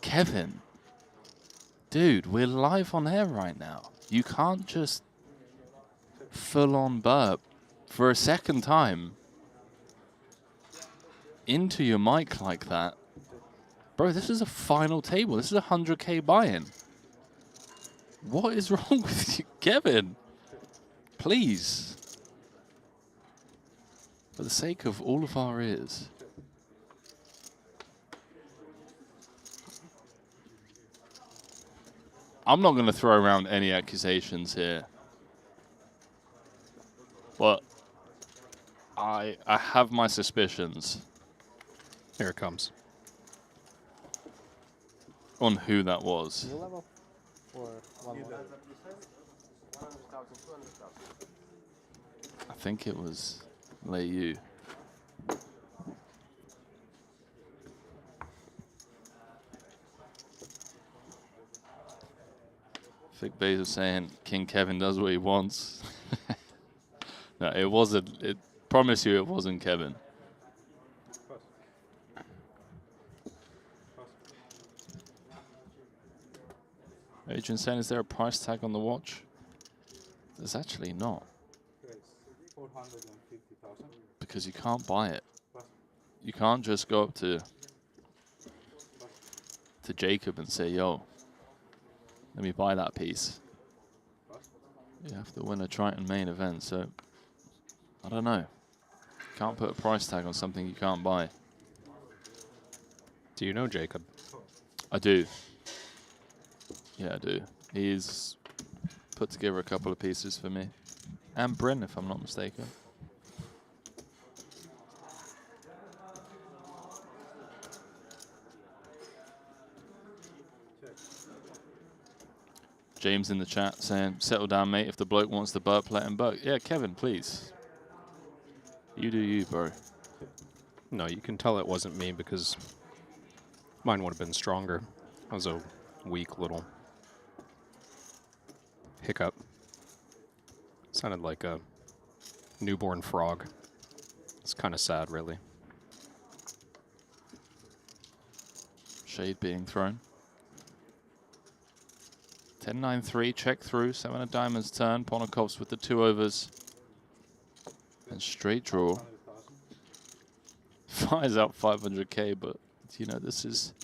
Kevin. Dude, we're live on air right now. You can't just full-on burp for a second time into your mic like that. Bro, this is a final table. This is a 100K buy-in. What is wrong with you, Kevin? Please. For the sake of all of our ears. I'm not going to throw around any accusations here. But I have my suspicions. Here it comes. On who that was. New level? Or one more? I think it was Lei Yu. Thick Basil saying King Kevin does what he wants. No, it wasn't. I promise you it wasn't Kevin. Adrian saying, is there a price tag on the watch? There's actually not. Because you can't buy it. You can't just go up to Jacob and say, yo, let me buy that piece. You have to win a Triton main event, so I don't know. Can't put a price tag on something you can't buy. Do you know Jacob? I do. Yeah, I do. He's put together a couple of pieces for me. And Bryn, if I'm not mistaken. James in the chat saying, settle down, mate. If the bloke wants the burp, let him burp. Yeah, Kevin, please. You do you, bro. No, you can tell it wasn't me because mine would have been stronger. That was a weak little hiccup. Sounded like a newborn frog. It's kind of sad, really. Shade being thrown. 10-9-3, check through. 7 of diamonds turn. Ponokov's with the 2 overs. And straight draw. Fires out 500K, but, you know, this is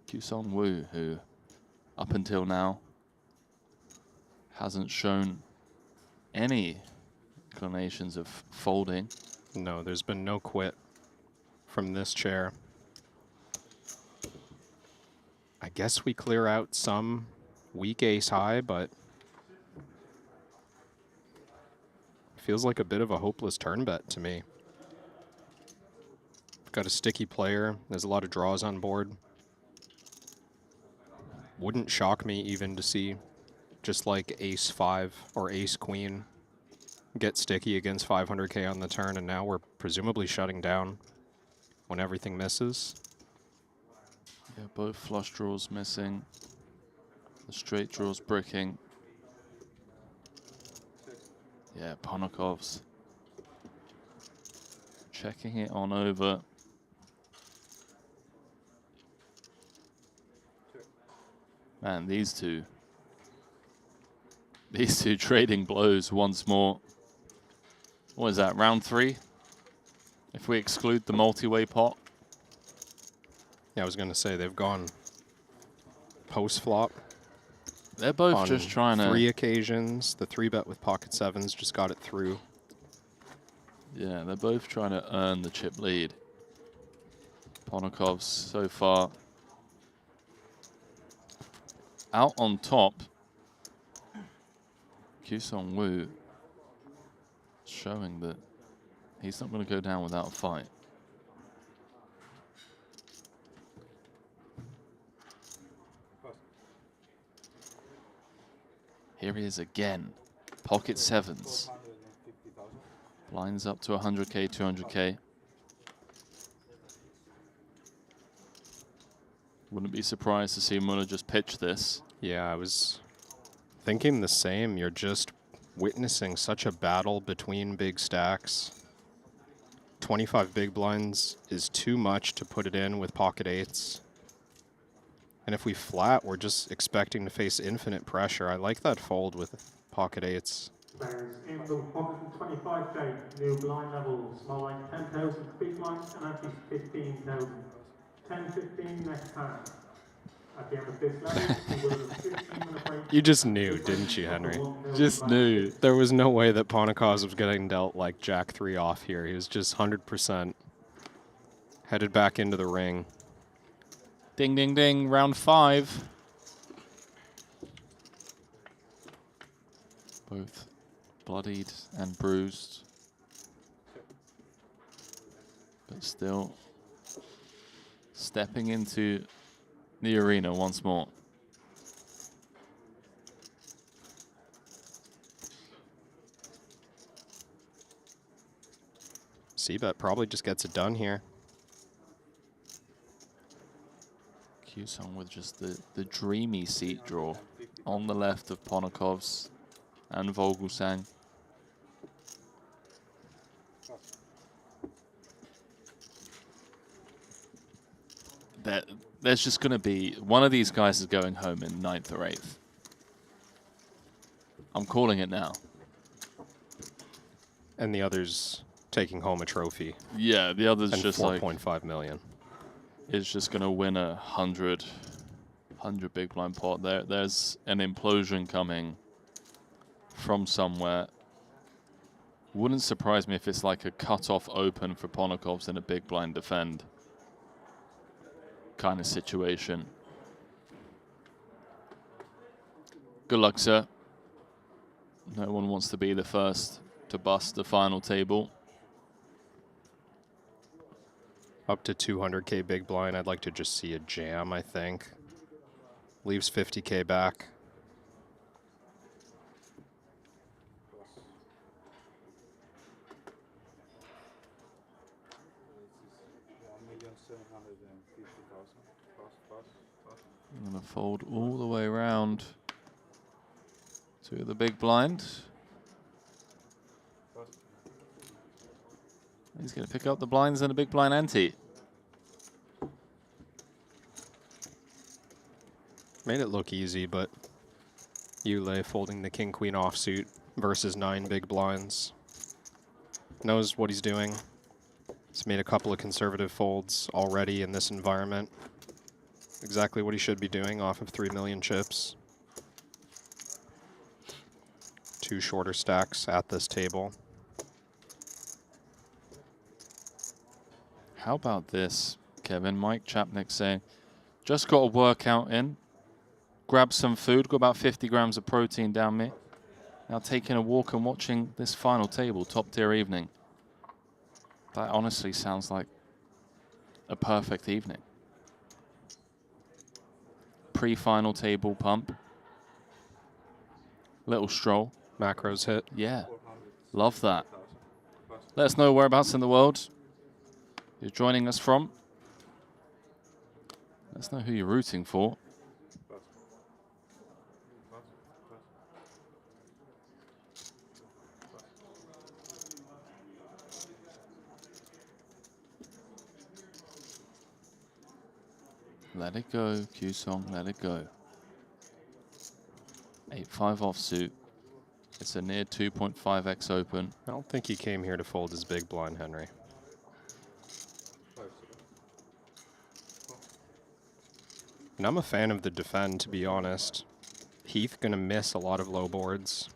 Wukong Wu, who, up until now, hasn't shown any inclinations of folding. No, there's been no quit from this chair. I guess we clear out some weak ace high, but feels like a bit of a hopeless turn bet to me. Got a sticky player. There's a lot of draws on board. Wouldn't shock me even to see just like ace 5 or ace queen get sticky against 500K on the turn, and now we're presumably shutting down when everything misses. Yeah, both flush draws missing. The straight draws bricking. Yeah, Ponokov's checking it on over. Man, these two trading blows once more. What is that, round 3? If we exclude the multi-way pot. Yeah, I was going to say they've gone post-flop. They're both just trying to... 3 occasions. The 3-bet with pocket 7s just got it through. Yeah, they're both trying to earn the chip lead. Ponokov's so far out on top. Wukong Wu showing that he's not going to go down without a fight. Here he is again. Pocket 7s. Blinds up to 100K, 200K. Wouldn't be surprised to see Muller just pitch this. Yeah, I was thinking the same. You're just witnessing such a battle between big stacks. 25 big blinds is too much to put it in with pocket 8s. And if we flat, we're just expecting to face infinite pressure. I like that fold with pocket 8s. Players in the 125K, new blind level, small line 10,000, big blinds, and empties 15,000. 10-15 next time. At the end of this level, we will have 15-minute break. You just knew, didn't you, Henry? Just knew. There was no way that Ponokovs was getting dealt like Jack 3 off here. He was just 100% headed back into the ring. Ding, ding, ding. Round 5. Both bloodied and bruised. But still stepping into the arena once more. C-bet probably just gets it done here. Wukong with just the dreamy seat draw on the left of Ponokov's and Vogelsang. There's just going to be one of these guys is going home in 9th or 8th. I'm calling it now. And the other's taking home a trophy. Yeah, the other's and just 4.5 million. Is just going to win a 100 big blind pot. There's an implosion coming from somewhere. Wouldn't surprise me if it's like a cut-off open for Ponokovs in a big blind defend kind of situation. Good luck, sir. No one wants to be the first to bust the final table. Up to 200K big blind. I'd like to just see a jam, I think. Leaves 50K back. I'm going to fold all the way around to the big blind. He's going to pick up the blinds and a big blind ante. Made it look easy, but Ulle folding the king-queen offsuit versus 9 big blinds. Knows what he's doing. He's made a couple of conservative folds already in this environment. Exactly what he should be doing off of 3 million chips. 2 shorter stacks at this table. How about this, Kevin? Mike Chapnick saying, just got a workout in. Grab some food, got about 50 grams of protein down me. Now taking a walk and watching this final table, top tier evening. That honestly sounds like a perfect evening. Pre-final table pump. Little stroll. Macros hit. Yeah, love that. Let us know whereabouts in the world you're joining us from. Let us know who you're rooting for. Let it go, Q-Song, let it go. 8-5 offsuit. It's a near 2.5x open. I don't think he came here to fold his big blind, Henry. And I'm a fan of the defend, to be honest. Heath gonna miss a lot of low boards.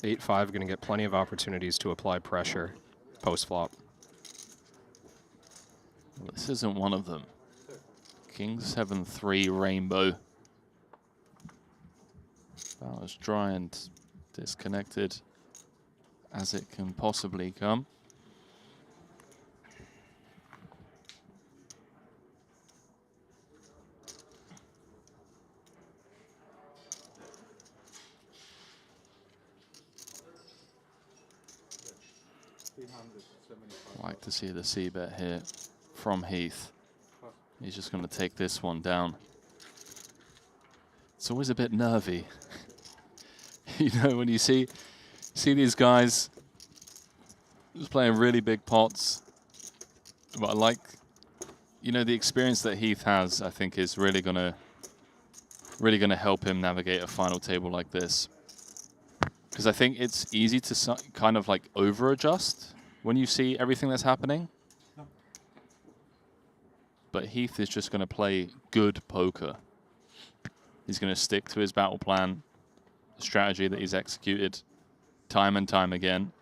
8-5 gonna get plenty of opportunities to apply pressure post-flop. Well, this isn't one of them. King 7-3 rainbow. About as dry and disconnected as it can possibly come. I like to see the c-bet here from Heath. He's just going to take this one down. It's always a bit nervy. You know, when you see these guys just playing really big pots. But I like, you know, the experience that Heath has, I think, is really gonna help him navigate a final table like this. Because I think it's easy to kind of like over-adjust when you see everything that's happening. But Heath is just going to play good poker. He's going to stick to his battle plan, the strategy that he's executed time and time again.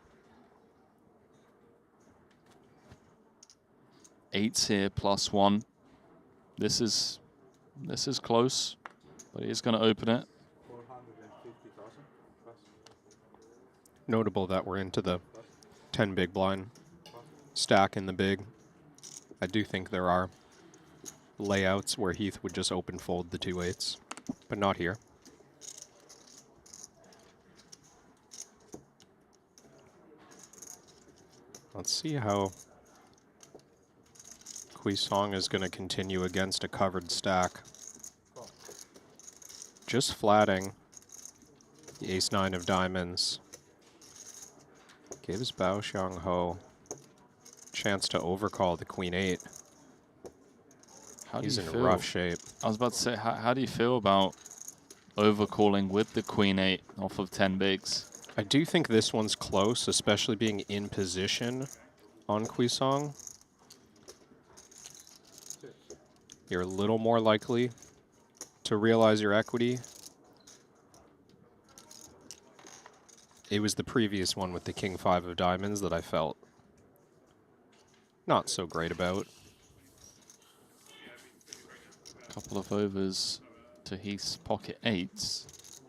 8's here, +1. This is close, but he's going to open it. Notable that we're into the 10 big blind stack in the big. I do think there are layouts where Heath would just open fold the 2 8s, but not here. Let's see how Quisong is going to continue against a covered stack. Just flatting the ace-9 of diamonds gives Bao Qiang Ho chance to overcall the queen-8. He's in rough shape. I was about to say, how do you feel about overcalling with the queen-8 off of 10 bigs? I do think this one's close, especially being in position on Quisong. You're a little more likely to realize your equity. It was the previous one with the king-5 of diamonds that I felt not so great about. Couple of overs to Heath's pocket 8s.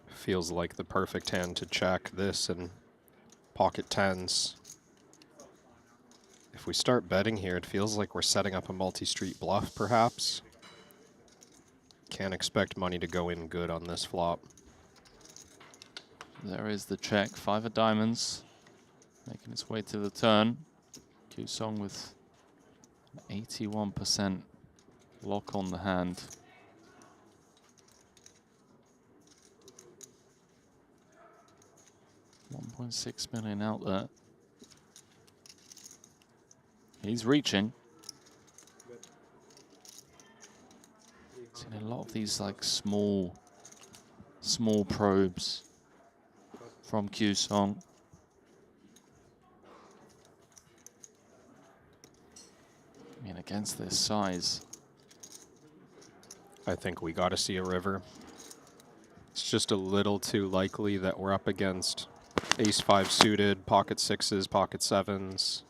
Feels like the perfect hand to check this and pocket 10s. If we start betting here, it feels like we're setting up a multi-street bluff, perhaps. Can't expect money to go in good on this flop. There is the check. 5 of diamonds making its way to the turn. Quisong with 81% lock on the hand. $1.6 million out there. He's reaching. Seen a lot of these like small probes from Q-Song. I mean, against this size, I think we got to see a river. It's just a little too likely that we're up against ace-5 suited, pocket 6s, pocket 7s.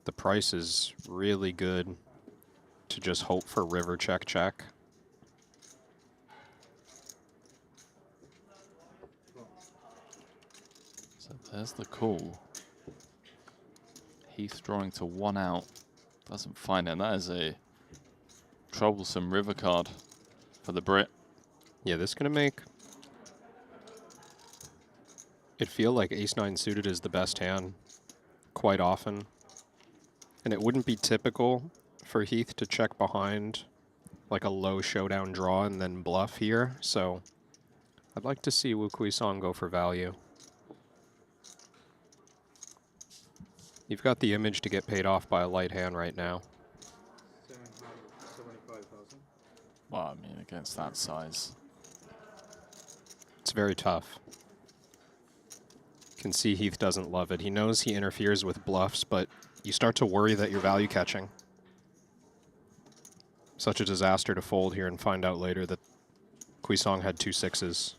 The price is really good to just hope for river check. So there's the call. Heath drawing to 1 out. Doesn't find it. That is a troublesome river card for the Brit. Yeah, this is going to make it feel like ace-9 suited is the best hand quite often. And it wouldn't be typical for Heath to check behind like a low showdown draw and then bluff here. So I'd like to see Wukong go for value. You've got the image to get paid off by a light hand right now. Well, I mean, against that size. It's very tough. Can see Heath doesn't love it. He knows he interferes with bluffs, but you start to worry that you're value catching. Such a disaster to fold here and find out later that Wukong had 2 6s.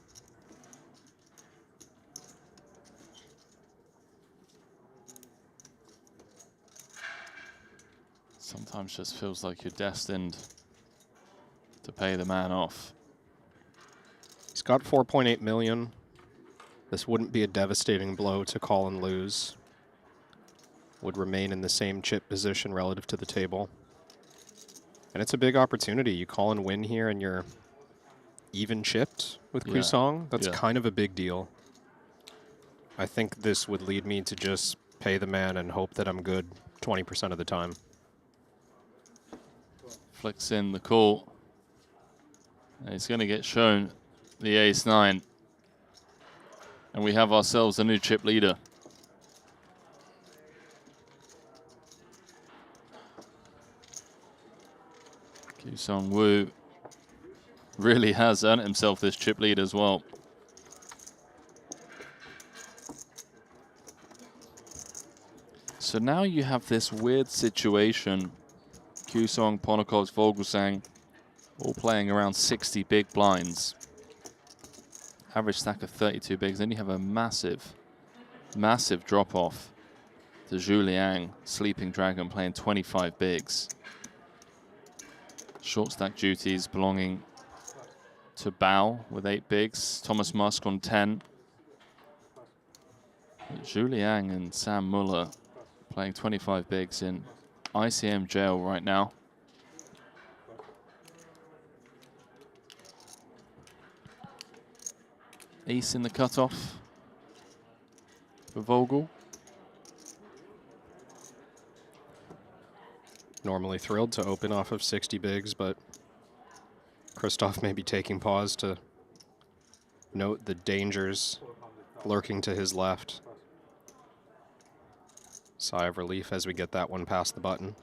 Sometimes just feels like you're destined to pay the man off. He's got 4.8 million. This wouldn't be a devastating blow to call and lose. Would remain in the same chip position relative to the table. And it's a big opportunity. You call and win here and you're even chipped with Wukong. That's kind of a big deal. I think this would lead me to just pay the man and hope that I'm good 20% of the time. Flicks in the call. And he's going to get shown the ace-9. And we have ourselves a new chip leader. Wukong Wu really has earned himself this chip lead as well. So now you have this weird situation. Wukong, Ponikov, Vogelsang, all playing around 60 big blinds. Average stack of 32 bigs. Then you have a massive drop off to Zhu, Sleeping Dragon, playing 25 bigs. Short stack duties belonging to Bao with 8 bigs. Thomas Musk on 10. Zhu and Sam Muller playing 25 bigs in ICM jail right now. Ace in the cutoff for Vogel. Normally thrilled to open off of 60 bigs, but Christoph may be taking pause to note the dangers lurking to his left. Sigh of relief as we get that one past the button.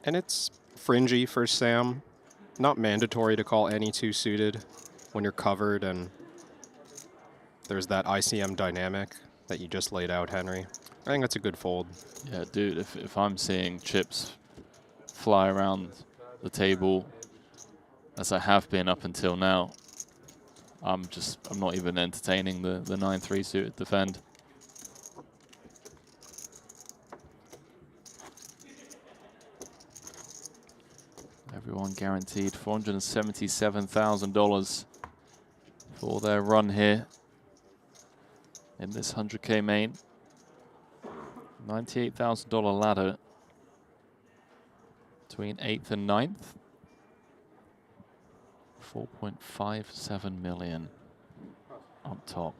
And it's fringy for Sam. Not mandatory to call any 2 suited when you're covered, and there's that ICM dynamic that you just laid out, Henry. I think that's a good fold. Yeah, dude, if I'm seeing chips fly around the table as I have been up until now, I'm not even entertaining the 9-3 suited defend. Everyone guaranteed $477,000 for their run here in this 100K main. $98,000 ladder between 8th and 9th. 4.57 million up top.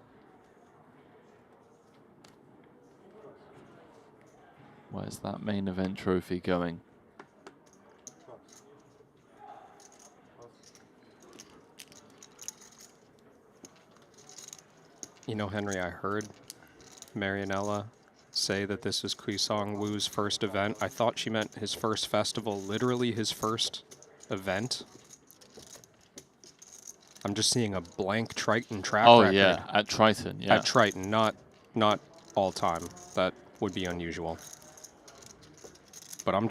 Where's that main event trophy going? You know, Henry, I heard Marianella say that this is Wukong Wu's first event. I thought she meant his first festival, literally his first event. I'm just seeing a blank Triton track record. Oh yeah, at Triton, yeah. At Triton, not all time. That would be unusual. But I'm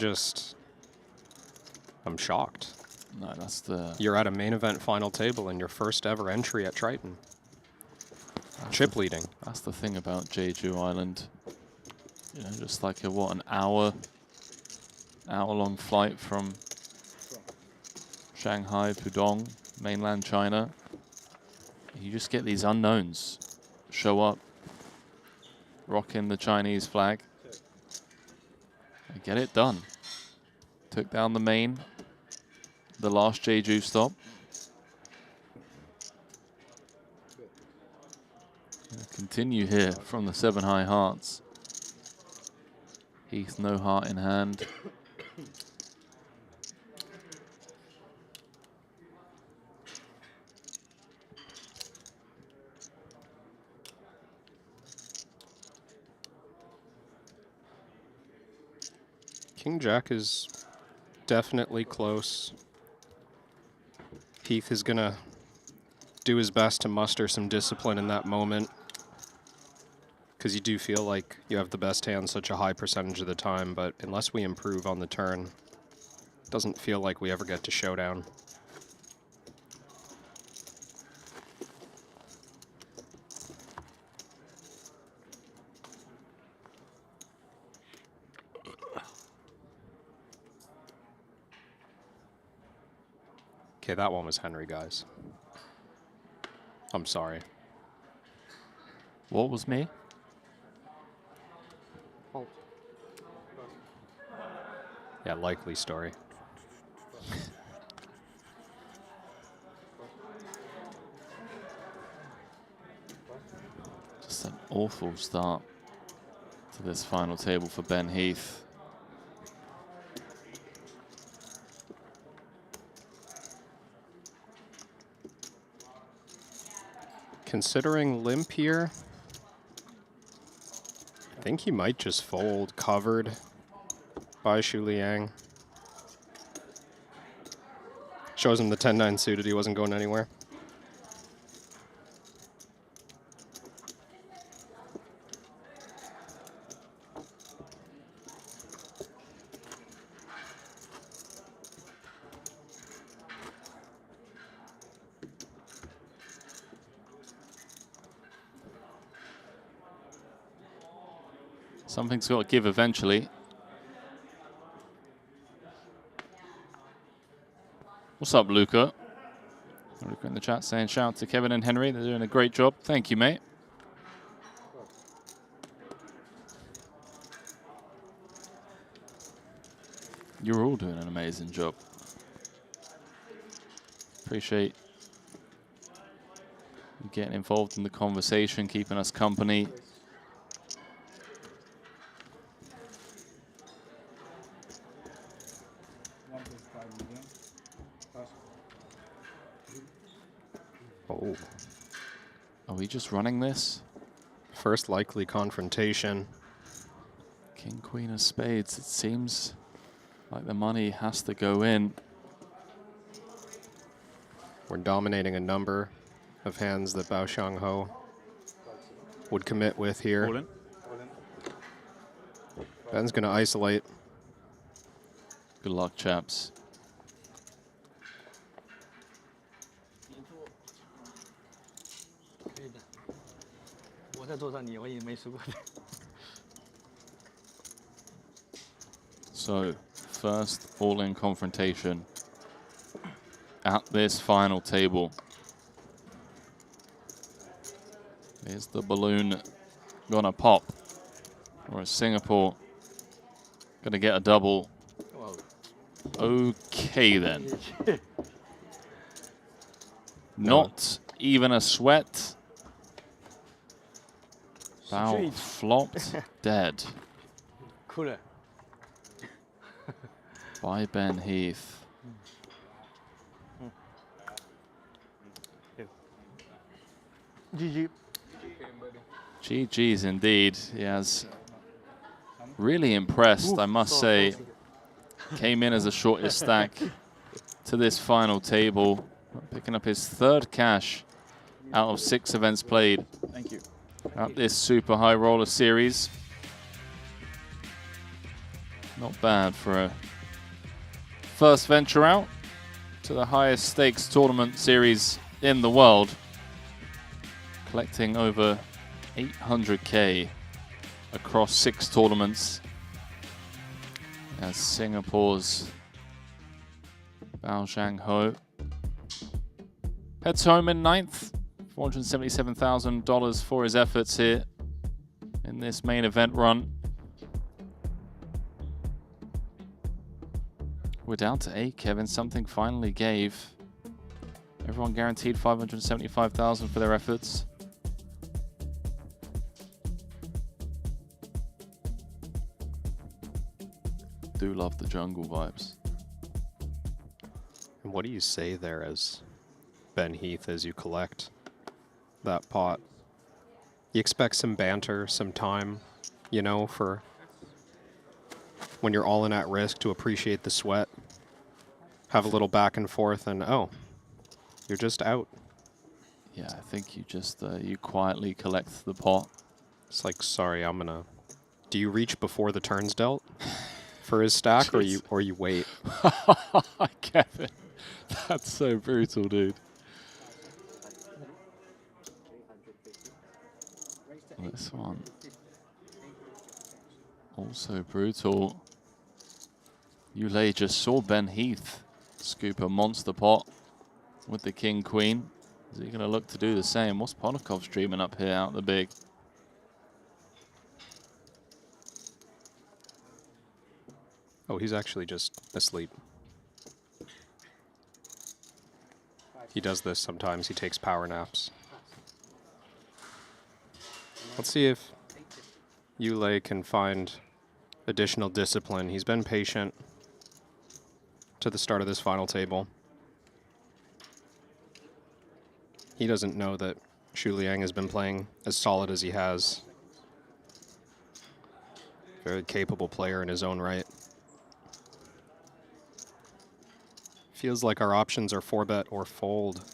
shocked. No, that's the... You're at a main event final table in your first ever entry at Triton. Chip leading. That's the thing about Jeju Island. You know, just like an hour-long flight from Shanghai, Pudong, mainland China. You just get these unknowns show up, rocking the Chinese flag, and get it done. Took down the main, the last Jeju stop. Continue here from the 7 high hearts. Heath no heart in hand. King Jack is definitely close. Heath is gonna do his best to muster some discipline in that moment, because you do feel like you have the best hand such a high percentage of the time, but unless we improve on the turn, it doesn't feel like we ever get to showdown. Okay, that one was Henry, guys. I'm sorry. What was me? Fault. Yeah, likely story. Just an awful start to this final table for Ben Heath. Considering limp here, I think he might just fold covered by Shu Liang. Shows him the 10-9 suited, he wasn't going anywhere. Something's got to give eventually. What's up, Luca? Luca in the chat saying shout out to Kevin and Henry. They're doing a great job. Thank you, mate. You're all doing an amazing job. Appreciate you getting involved in the conversation, keeping us company. Oh. Are we just running this? First likely confrontation. King, Queen of Spades. It seems like the money has to go in. We're dominating a number of hands that Bao Qiang Ho would commit with here. All in. Ben's going to isolate. Good luck, chaps. So, first all-in confrontation at this final table. Is the balloon gonna pop? Or is Singapore gonna get a double? Okay then. Not even a sweat. Bao flopped dead. by Ben Heath. GG. GG's indeed. He has really impressed, I must say. Came in as the shortest stack to this final table, picking up his 3rd cash out of 6 events played. Thank you. At this super high roller series. Not bad for a first venture out to the highest stakes tournament series in the world. Collecting over 800K across 6 tournaments. As Singapore's Bao Qiang Ho heads home in 9th. $477,000 for his efforts here in this main event run. We're down to 8, Kevin. Something finally gave. Everyone guaranteed $575,000 for their efforts. Do love the jungle vibes. And what do you say there as Ben Heath as you collect that pot? You expect some banter, some time, you know, for when you're all in at risk to appreciate the sweat. Have a little back and forth and, oh, you're just out. Yeah, I think you just, you quietly collect the pot. It's like, sorry, I'm gonna... Do you reach before the turn's dealt for his stack, or you wait? Kevin, that's so brutal, dude. This one also brutal. Ulle just saw Ben Heath scoop a monster pot with the King Queen. Is he going to look to do the same? What's Ponokov's dreaming up here out the big? Oh, he's actually just asleep. He does this sometimes. He takes power naps. Let's see if Ulle can find additional discipline. He's been patient to the start of this final table. He doesn't know that Xu Liang has been playing as solid as he has. Very capable player in his own right. Feels like our options are 4-bet or fold,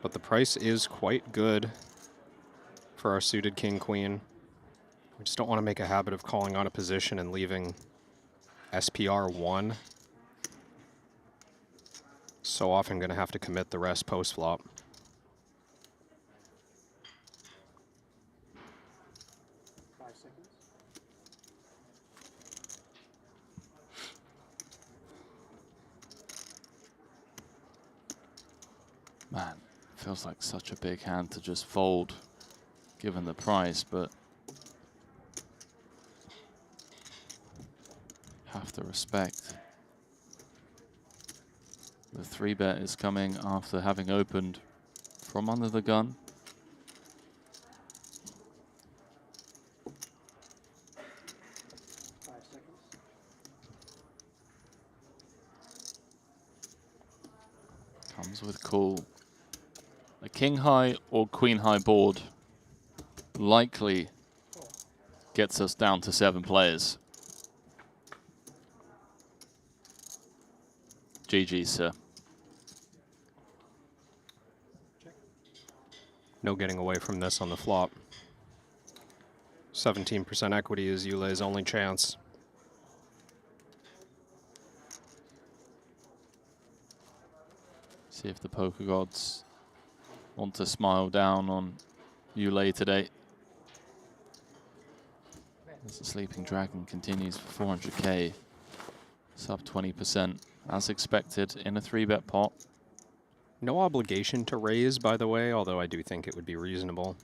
but the price is quite good for our suited king-queen. We just don't want to make a habit of calling on a position and leaving SPR 1. So often going to have to commit the rest post-flop. Man, feels like such a big hand to just fold, given the price, but have to respect. The 3-bet is coming after having opened from under the gun. Comes with call. A king high or queen high board likely gets us down to 7 players. GG, sir. No getting away from this on the flop. 17% equity is Ulle's only chance. See if the poker gods want to smile down on Ulle today. As the Sleeping Dragon continues for 400K, sub 20%, as expected in a 3-bet pot. No obligation to raise, by the way, although I do think it would be reasonable.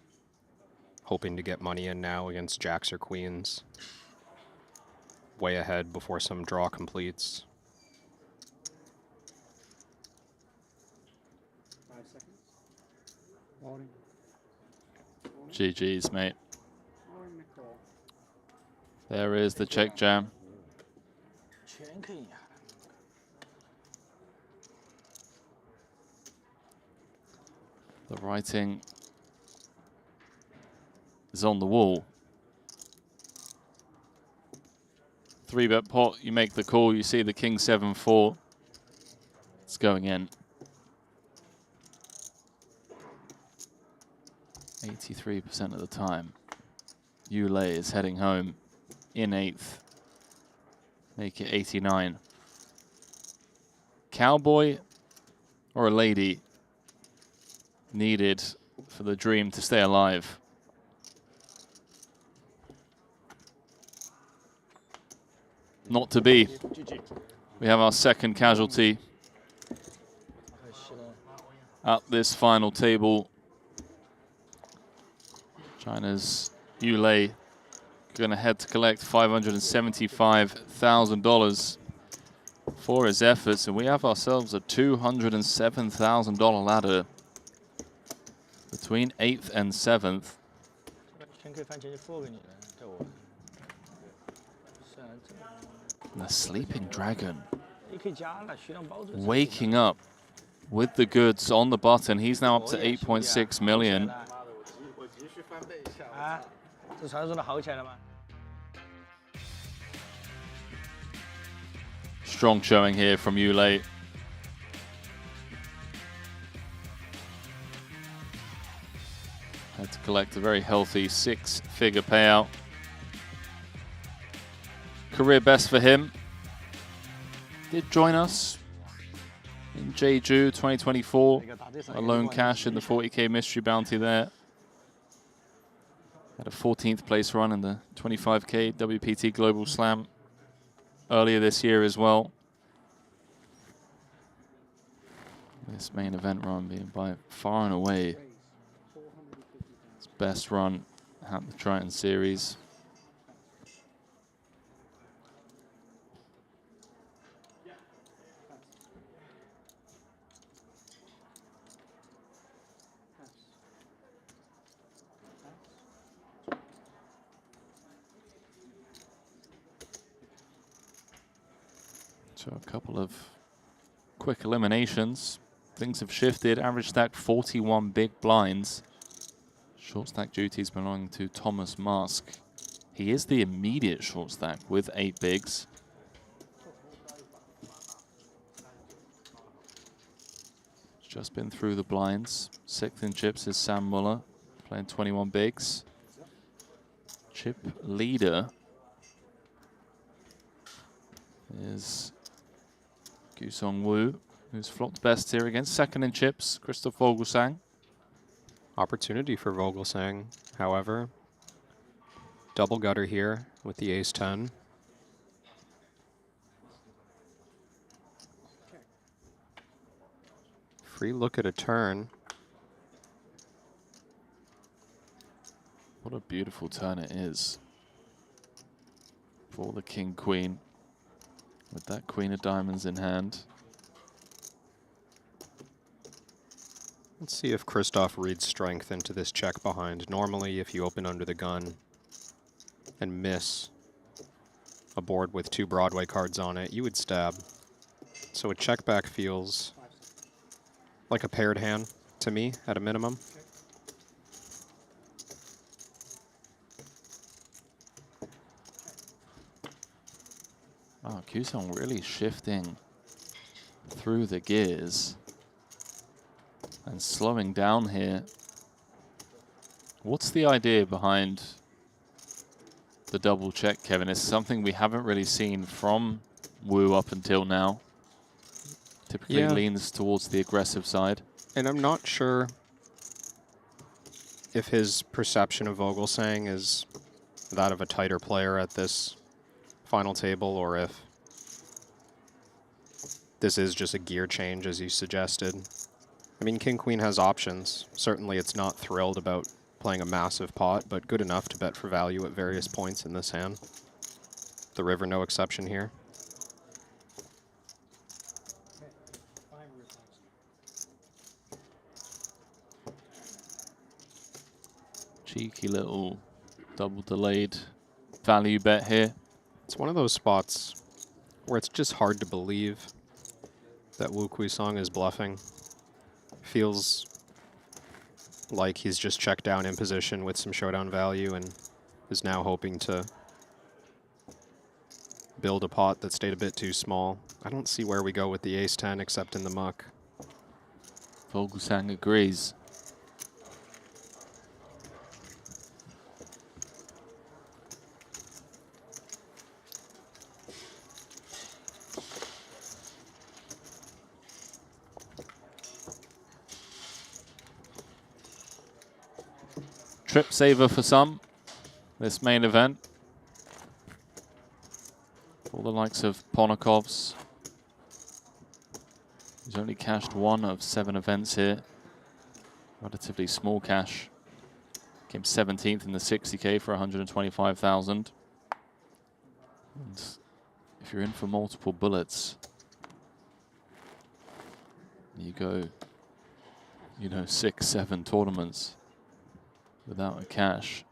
Hoping to get money in now against jacks or queens. Way ahead before some draw completes. 5 seconds. GG's, mate. There is the check jam. The writing is on the wall. 3-bet pot, you make the call, you see the king 7-4. It's going in. 83% of the time. Ulle is heading home in 8th. Make it 89. Cowboy or a lady needed for the dream to stay alive. Not to be. We have our second casualty at this final table. China's Ulle going to head to collect $575,000 for his efforts, and we have ourselves a $207,000 ladder between 8th and 7th. The sleeping dragon waking up with the goods on the button. He's now up to 8.6 million. Strong showing here from Ulle. Had to collect a very healthy 6-figure payout. Career best for him. Did join us in Jeju 2024. Alone cash in the 40K mystery bounty there. Had a 14th place run in the 25K WPT Global Slam earlier this year as well. This main event run being by far and away his best run at the Triton series. So a couple of quick eliminations. Things have shifted. Average stack 41 big blinds. Short stack duties belonging to Thomas Musk. He is the immediate short stack with 8 bigs. Just been through the blinds. 6th in chips is Sam Muller, playing 21 bigs. Chip leader is Wukong Wu, who's flopped best here against 2nd in chips, Christoph Vogelsang. Opportunity for Vogelsang, however. Double gutter here with the ace-10. Free look at a turn. What a beautiful turn it is for the king-queen. With that queen of diamonds in hand. Let's see if Christoph reads strength into this check behind. Normally, if you open under the gun and miss a board with 2 Broadway cards on it, you would stab. So a check back feels like a paired hand to me, at a minimum. Oh, Wukong really shifting through the gears and slowing down here. What's the idea behind the double check, Kevin? It's something we haven't really seen from Wu up until now. Typically leans towards the aggressive side. And I'm not sure if his perception of Vogelsang is that of a tighter player at this final table, or if this is just a gear change, as you suggested. I mean, King-Queen has options. Certainly it's not thrilled about playing a massive pot, but good enough to bet for value at various points in this hand. The river, no exception here. Cheeky little double delayed value bet here. It's one of those spots where it's just hard to believe that Wukong is bluffing. Feels like he's just checked down in position with some showdown value and is now hoping to build a pot that stayed a bit too small. I don't see where we go with the ace-10 except in the muck. Vogelsang agrees. Trip saver for some, this main event. For the likes of Ponakov's. He's only cashed 1 of 7 events here. Relatively small cash. Came 17th in the 60K for 125,000. And if you're in for multiple bullets, you go, you know, 6, 7 tournaments without a cash.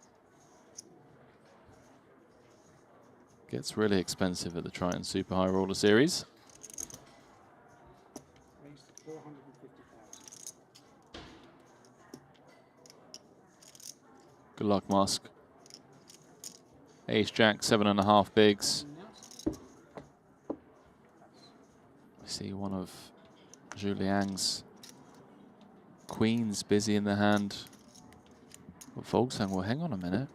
Gets really expensive at the Triton Super High Roller Series. Good luck, Musk. Ace Jack, 7.5 bigs. I see one of Zhu Liang's queens busy in the hand. But Vogelsang, well, hang on a minute.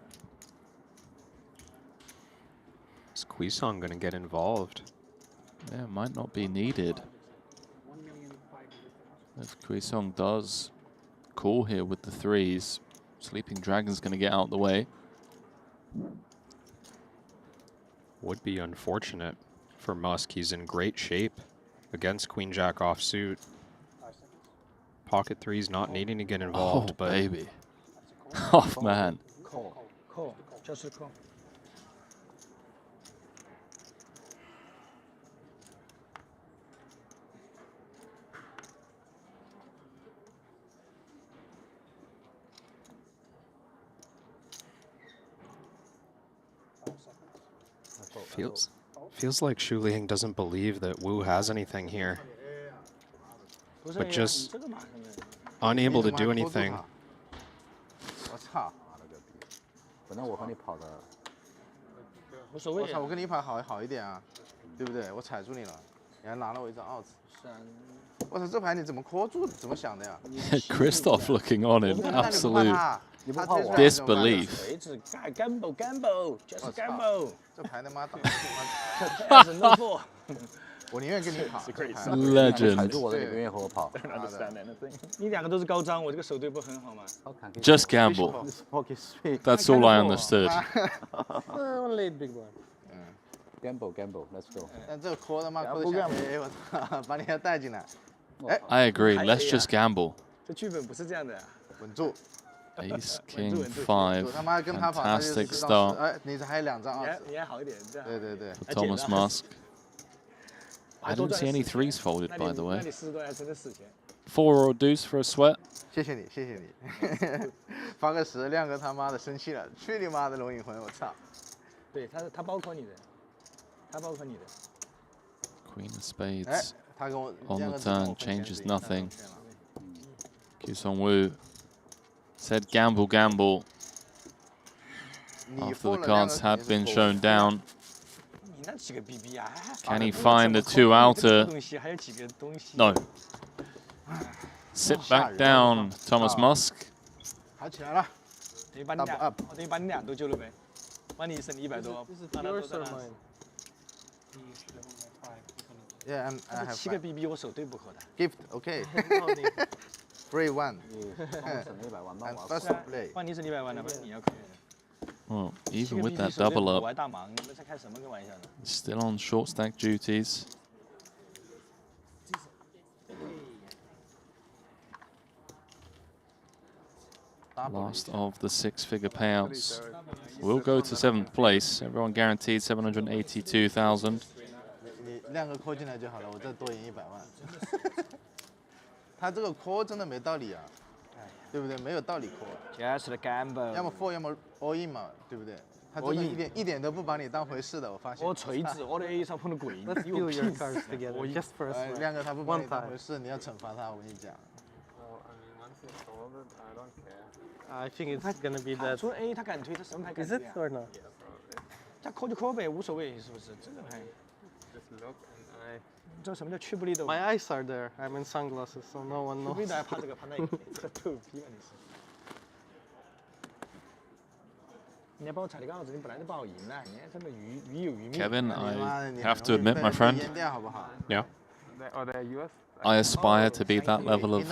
Is Kuisong going to get involved? Yeah, might not be needed. If Kuisong does call here with the 3s, Sleeping Dragon's going to get out of the way. Would be unfortunate for Musk. He's in great shape against Queen Jack offsuit. Pocket 3's not needing to get involved, but baby. Oh, man. Call. Just a call. Feels like Zhu Liang doesn't believe that Wu has anything here, but just unable to do anything. 我操！妈了个逼！本来我和你跑的，无所谓。我操！我跟你跑好一点啊，对不对？我踩住你了，你还拿了我一张2次。我操！这牌你怎么 call 住？怎么想的呀 Christoph looking on in absolute disbelief. Gamble, just gamble. 这牌他妈打！我宁愿跟你跑。Legend. 踩住我的，你不愿意和我跑。你两个都是高张，我这个手对不很好吗 Just gamble. That's all I understood. Only big one. Gamble, let's go. 但这个 call 他妈 call 的我操，把你还带进来。哎 I agree. Let's just gamble. 这剧本不是这样的。稳住。 Ace King 5. 他妈跟他跑， Fantastic start. 哎，你还有2张2次。你还好一点，这样。对对对。 For Thomas Musk. I don't see any 3s folded, by the way. 那你40多还真的死钱。 4 or deuce for a sweat. 谢谢你，谢谢你。发个10，亮哥他妈的生气了，去你妈的龙影魂，我操！对他包括你的，他包括你的。 Queen of spades. 他跟我 On the turn changes nothing. Kusong Wu said gamble, gamble. After the cards had been shown down. Can he find the 2 outer? No. Sit back down, Thomas Musk. 好起来了。等于把你俩都救了呗，把你省100多。Yeah, I have 7个 BB 我手对不合的。 Gift, okay. Free one. 100万， First play. 帮你省100万的，你要考虑。 Well, even with that double up, 我还大忙，你们在开什么个玩笑呢？ still on short stack duties. Last of the 6-figure payouts. We'll go to 7th place. Everyone guaranteed 782,000. 你亮个 call 进来就好了，我再多赢100万。他这个 call 真的没道理啊，对不对？没有道理 call。Just gamble。要么 4，要么 all in 嘛，对不对？他真的一点都不把你当回事的，我发现。我锤子，我的 A 上碰到鬼。 Let's do your cards together, just first. 亮哥他不把你当回事，你要惩罚他，我跟你讲。So, I mean, once you solve it, I don't care. I think it's gonna be 他 that. 说 A 他敢推，他什么牌敢 Is 推 it 啊？ or not? 他扣就扣呗，无所谓，是不是？这个牌， Just look and I. 你知道什么叫去不利的？ My eyes are there. I'm in sunglasses, so no one 去不利 knows. 的还怕这个，怕那个，这个逗逼嘛你是。人家把我踩的杠子，你本来就不好赢的，你看这么鱼有鱼命。 Kevin, I have to admit, my friend. Yeah. Oh, they're US? I aspire to be that level of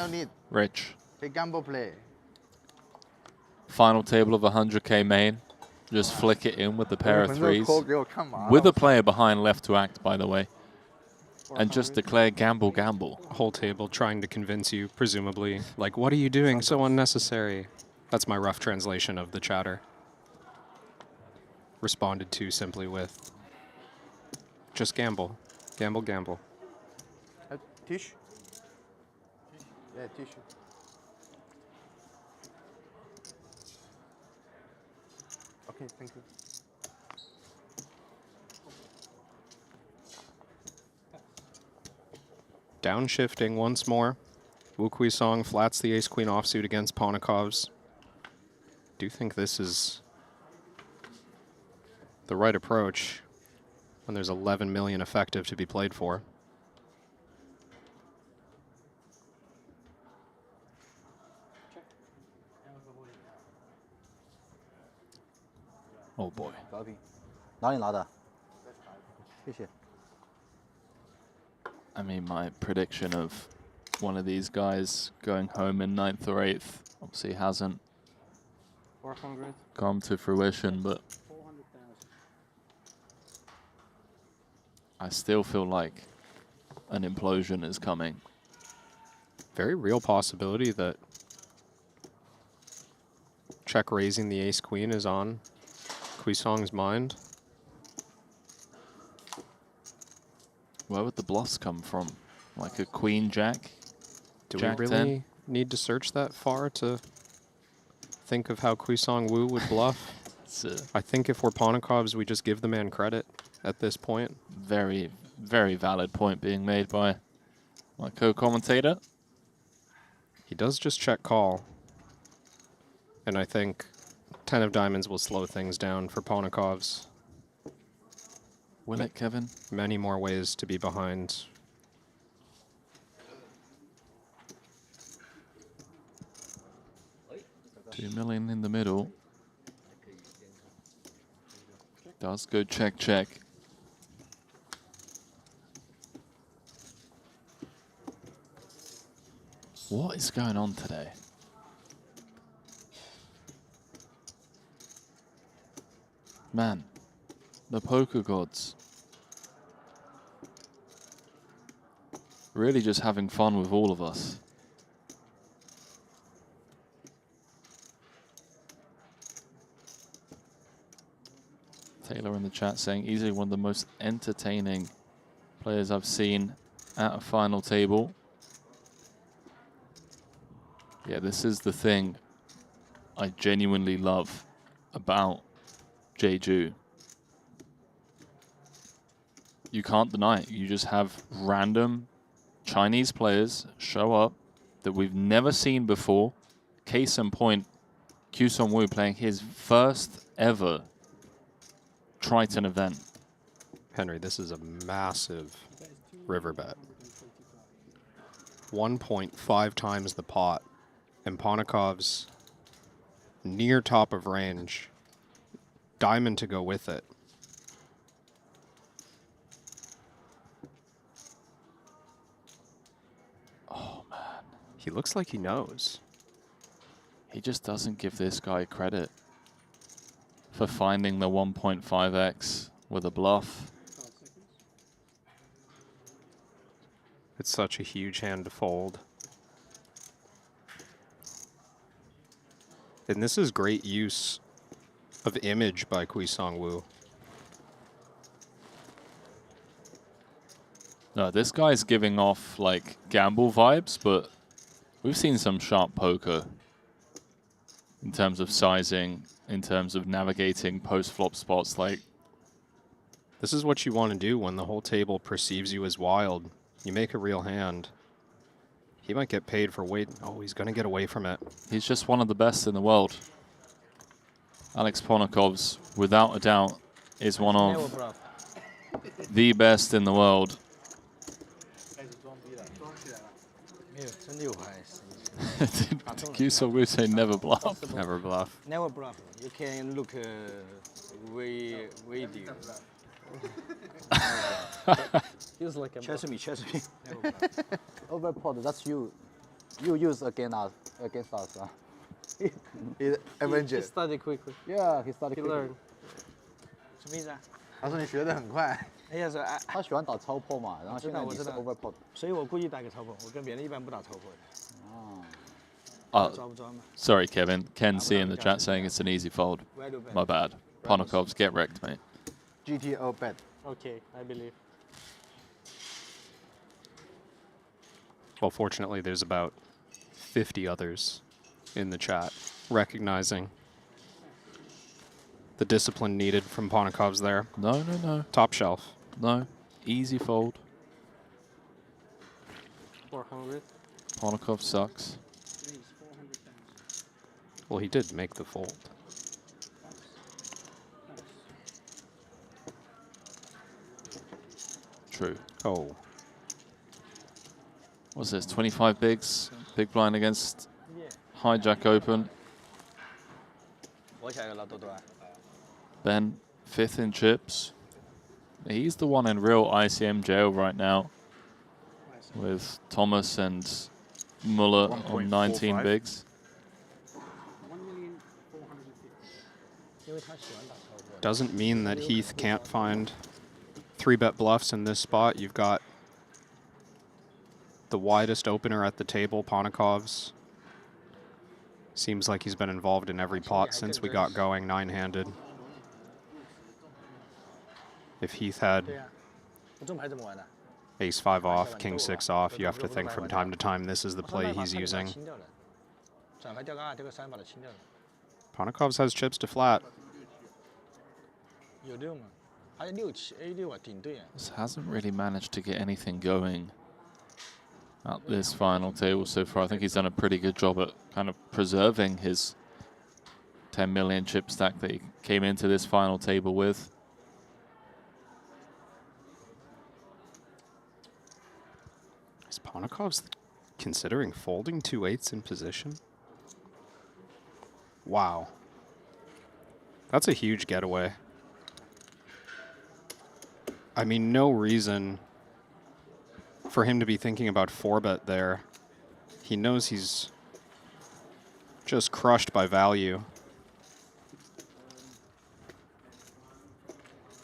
rich. Big gamble play. Final table of 100K main. Just flick it in with the pair of threes. With a player behind left to act, by the way. And just declare gamble, gamble. Whole table trying to convince you, presumably, like, what are you doing? So unnecessary. That's my rough translation of the chatter. Responded to simply with, just gamble. Gamble, gamble. Tissue? Yeah, tissue. Okay, thank you. Downshifting once more. Wukong flats the ace-queen offsuit against Ponikov's. Do think this is the right approach when there's 11 million effective to be played for. Oh boy. 哪里拿的？谢谢。 I mean, my prediction of one of these guys going home in 9th or 8th obviously hasn't 400. come to fruition, but I still feel like an implosion is coming. Very real possibility that check raising the ace-queen is on Wukong's mind. Where would the bluffs come from? Like a queen jack? Do jack we really 10? need to search that far to think of how Wukong Wu would bluff? I think if we're Ponikovs, we just give the man credit at this point. Very, very valid point being made by my co-commentator. He does just check call. And I think 10 of diamonds will slow things down for Ponikovs. Will it, Kevin? Many more ways to be behind. $2 million in the middle. Does go check, check. What is going on today? Man, the poker gods. Really just having fun with all of us. Taylor in the chat saying easily one of the most entertaining players I've seen at a final table. Yeah, this is the thing I genuinely love about Jeju. You can't deny it. You just have random Chinese players show up that we've never seen before. Case in point, Wukong Wu playing his first ever Triton event. Henry, this is a massive river bet. 1.5 times the pot. And Ponikov's near top of range. Diamond to go with it. Oh, man. He looks like he knows. He just doesn't give this guy credit for finding the 1.5x with a bluff. It's such a huge hand to fold. And this is great use of image by Wukong Wu. No, this guy's giving off like gamble vibes, but we've seen some sharp poker in terms of sizing, in terms of navigating post-flop spots. Like, this is what you want to do when the whole table perceives you as wild. You make a real hand. He might get paid for wait. Oh, he's going to get away from it. He's just one of the best in the world. Alex Ponikov's, without a doubt, is one of the best in the world. Kyuso would say never bluff. Never bluff. Never bluff. You can look way deep. He's like a Chase me. Overpod, that's you. You use against us. Avenger. He studied quickly. Yeah, he studied He quickly. learned. 什么意思啊？他说你学得很快。哎呀，是啊，他喜欢打超破嘛，然后现在你是我知道 overpod。所以我故意打个超破，我跟别人一般不打超破的。 Sorry, Kevin. Ken C in the chat saying it's an easy fold. My bad. Ponikov's, get wrecked, mate. GTO bet. Okay, I believe. Well, fortunately, there's about 50 others in the chat recognizing the discipline needed from Ponikov's there. No. Top shelf. No. Easy fold. 400. Ponikov sucks. Well, he did make the fold. True. Oh. What's this? 25 bigs. Big blind against hijack open. Ben, 5th in chips. He's the one in real ICM jail right now with Thomas and Muller on 19 bigs. Doesn't mean that Heath can't find 3-bet bluffs in this spot. You've got the widest opener at the table, Ponikov's. Seems like he's been involved in every pot since we got going, 9-handed. If Heath had Ace-5 off, King-6 off, you have to think from time to time this is the play he's using. Ponikov's has chips to flat. This hasn't really managed to get anything going at this final table so far. I think he's done a pretty good job at kind of preserving his 10 million chip stack that he came into this final table with. Is Ponikov's considering folding 2 8s in position? Wow. That's a huge getaway. I mean, no reason for him to be thinking about 4-bet there. He knows he's just crushed by value.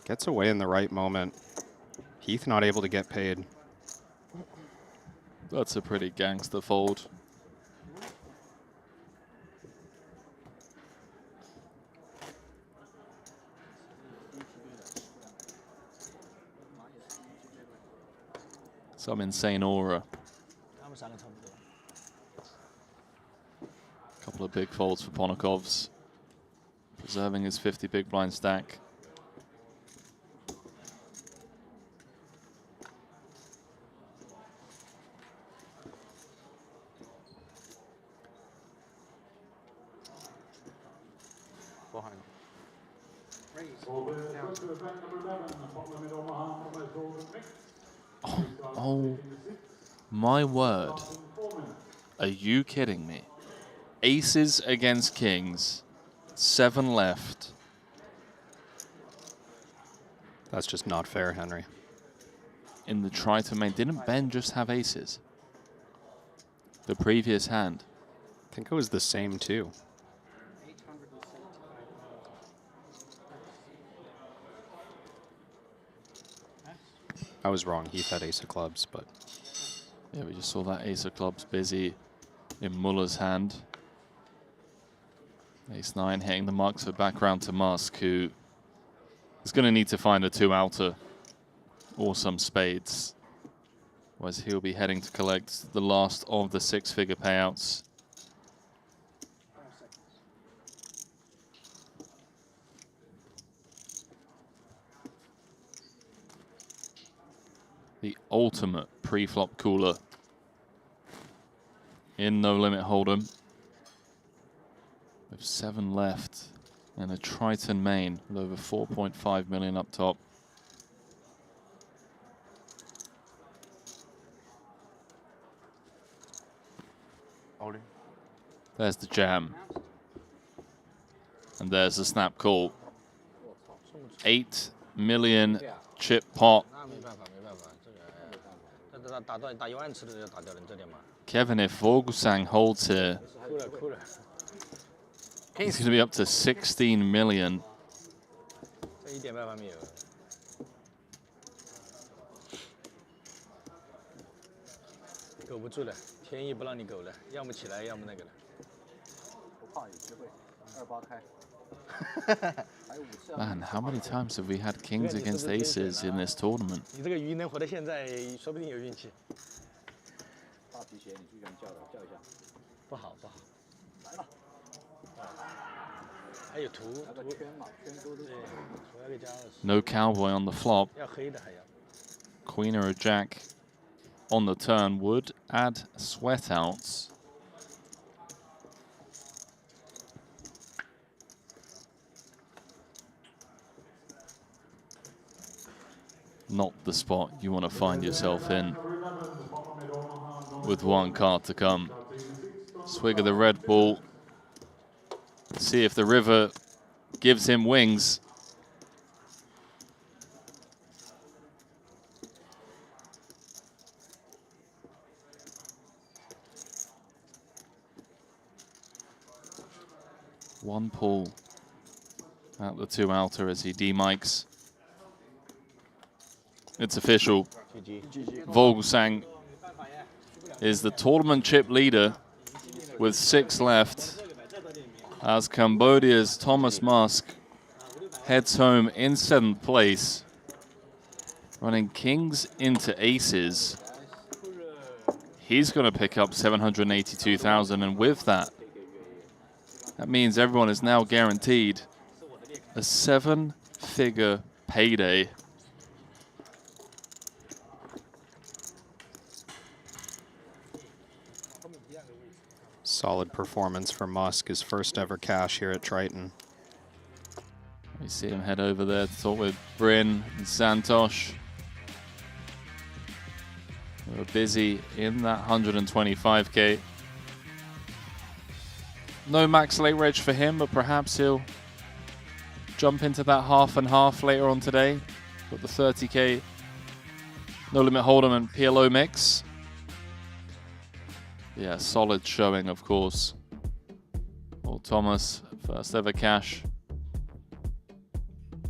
Gets away in the right moment. Heath not able to get paid. That's a pretty gangster fold. Some insane aura. Couple of big folds for Ponikov's. Preserving his 50 big blind stack. Oh my word. Are you kidding me? Aces against kings. 7 left. That's just not fair, Henry. In the Triton main, didn't Ben just have aces? The previous hand. I think it was the same too. I was wrong. Heath had ace of clubs, but... Yeah, we just saw that ace of clubs busy in Muller's hand. Ace-9 hitting the mark, so back round to Musk, who is going to need to find a 2-outer or some spades. Whereas he'll be heading to collect the last of the 6-figure payouts. The ultimate pre-flop cooler. in No Limit Hold'em. With 7 left and a Triton main with over 4.5 million up top. There's the jam. And there's the snap call. 8 million chip pot. Kevin, if Vogelsang holds here, he's going to be up to 16 million. Man, how many times have we had kings against aces in this tournament? No cowboy on the flop. Queen or a jack on the turn would add sweat outs. Not the spot you want to find yourself in with one card to come. Swig of the Red Bull. See if the river gives him wings. One pull out the 2 outer as he demics. It's official. Vogelsang is the tournament chip leader with 6 left as Cambodia's Thomas Musk heads home in 7th place, running kings into aces. He's going to pick up 782,000, and with that, that means everyone is now guaranteed a 7-figure payday. Solid performance for Musk, his first ever cash here at Triton. We see him head over there to talk with Bryn and Santosh. We're busy in that 125k. No max late reg for him, but perhaps he'll jump into that half and half later on today. Got the 30k No Limit Hold'em and PLO mix. Yeah, solid showing, of course. Well, Thomas, first ever cash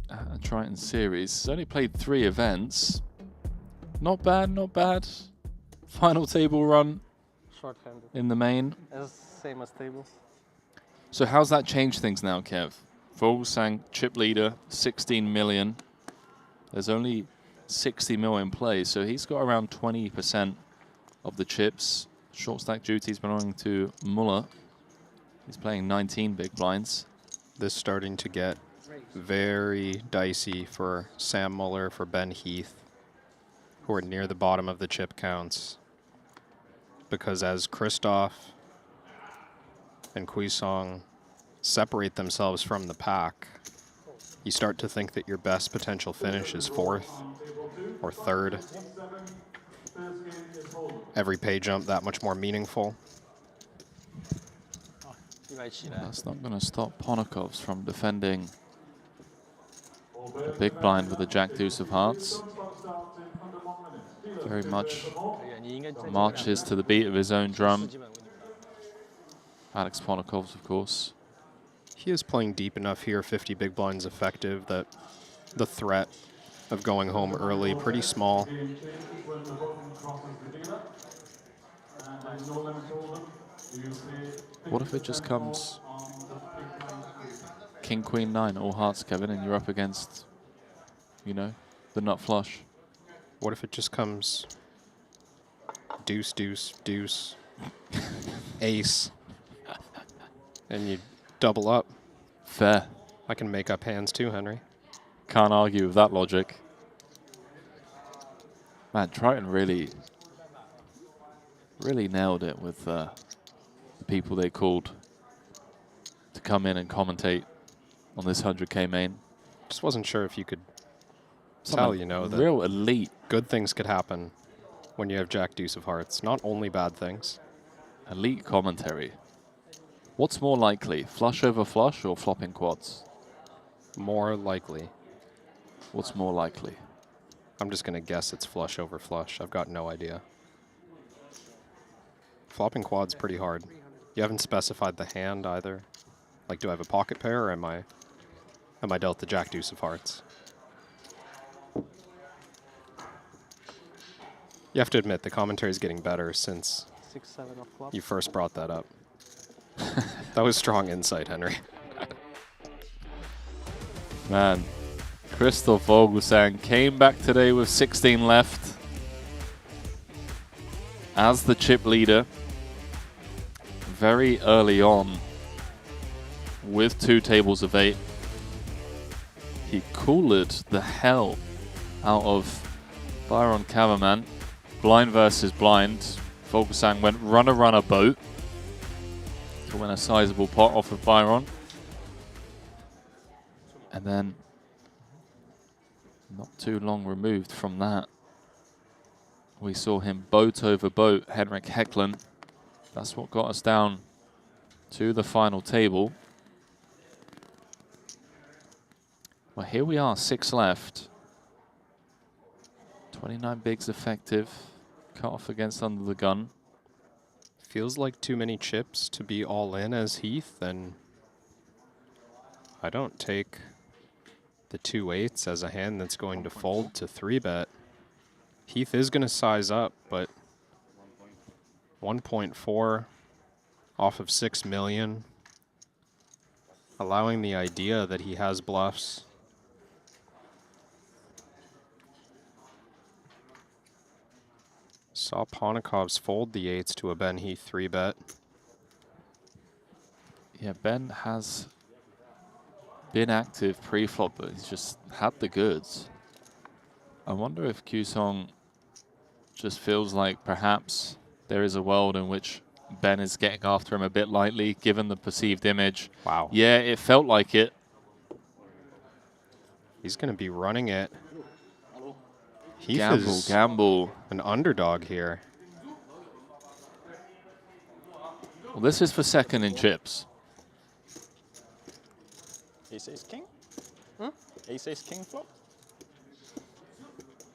at Triton Series. He's only played 3 events. Not bad, not bad. Final table run Short-handed. in the main. Same as table. So how's that changed things now, Kev? Vogelsang, chip leader, 16 million. There's only 60 mil in play, so he's got around 20% of the chips. Short stack duties belonging to Ulle. He's playing 19 big blinds. This starting to get very dicey for Sam Muller, for Ben Heath, who are near the bottom of the chip counts. Because as Christoph and Quisong separate themselves from the pack, you start to think that your best potential finish is 4th or 3rd. Every pay jump that much more meaningful. That's not going to stop Ponakovs from defending the big blind with the Jack Deuce of Hearts. Very much marches to the beat of his own drum. Alex Ponakovs, of course. He is playing deep enough here, 50 big blinds effective, that the threat of going home early, pretty small. What if it just comes King, Queen, 9, all hearts, Kevin, and you're up against, you know, the nut flush? What if it just comes deuce, deuce, deuce, ace, and you double up? Fair. I can make up hands too, Henry. Can't argue with that logic. Man, Triton really nailed it with people they called to come in and commentate on this 100K main. Just wasn't sure if you could tell, you know, that real elite. Good things could happen when you have Jack Deuce of Hearts. Not only bad things. Elite commentary. What's more likely, flush over flush or flopping quads? More likely. What's more likely? I'm just going to guess it's flush over flush. I've got no idea. Flopping quad's pretty hard. You haven't specified the hand either. Like, do I have a pocket pair, or am I dealt the Jack Deuce of Hearts? You have to admit, the commentary is getting better since 6-7 of flop. you first brought that up. That was strong insight, Henry. Man, Christoph Vogelsang came back today with 16 left as the chip leader very early on with 2 tables of 8. He cooled the hell out of Byron Kaverman. Blind versus blind. Vogelsang went runner boat to win a sizable pot off of Byron. And then, not too long removed from that, we saw him boat over boat Henrik Hecklen. That's what got us down to the final table. Well, here we are, 6 left. 29 bigs effective. Cut off against under the gun. Feels like too many chips to be all in as Heath, and I don't take the 2 8s as a hand that's going to fold to 3-bet. Heath is going to size up, but 1.4 off of 6 million, allowing the idea that he has bluffs. Saw Ponikov's fold the 8s to a Ben Heath 3-bet. Yeah, Ben has been active pre-flop, but he's just had the goods. I wonder if Q-Song just feels like perhaps there is a world in which Ben is getting after him a bit lightly, given the perceived image. Wow. Yeah, it felt like it. He's going to be running it. Heath is gamble. An underdog here. Well, this is for second in chips. Ace king? Ace king flop?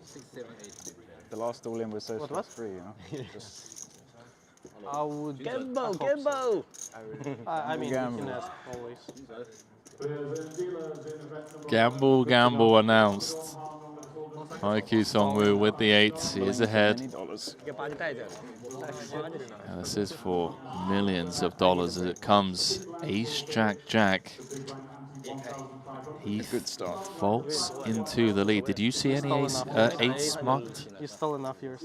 6, 7, 8. The last all in was so What was? free, you know? Just I would Gamble! I mean, you Gamble. can ask always. Gamble announced. Q-Song Wu with the 8s. He is ahead. And this is for millions of dollars as it comes. Ace, Jack, Jack. He vaults into the lead. Did you see any ace, 8s marked? You stole enough yours.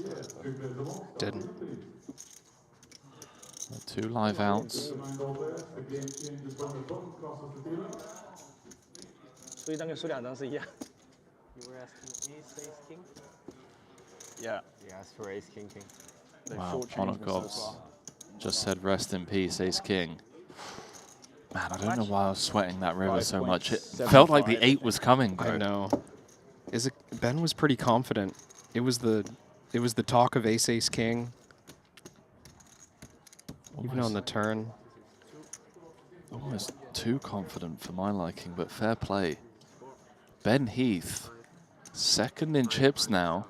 Didn't. 2 live outs. 输一张跟输2张是一样。 You were asking ace king? Yeah. He asked for ace king king. Wow, Ponikov's just said rest in peace, ace king. Man, I don't know why I was sweating that river so much. It felt like the 8 was coming, bro. I know. Ben was pretty confident. It was the talk of ace king. Even on the turn. Almost too confident for my liking, but fair play. Ben Heath, second in chips now.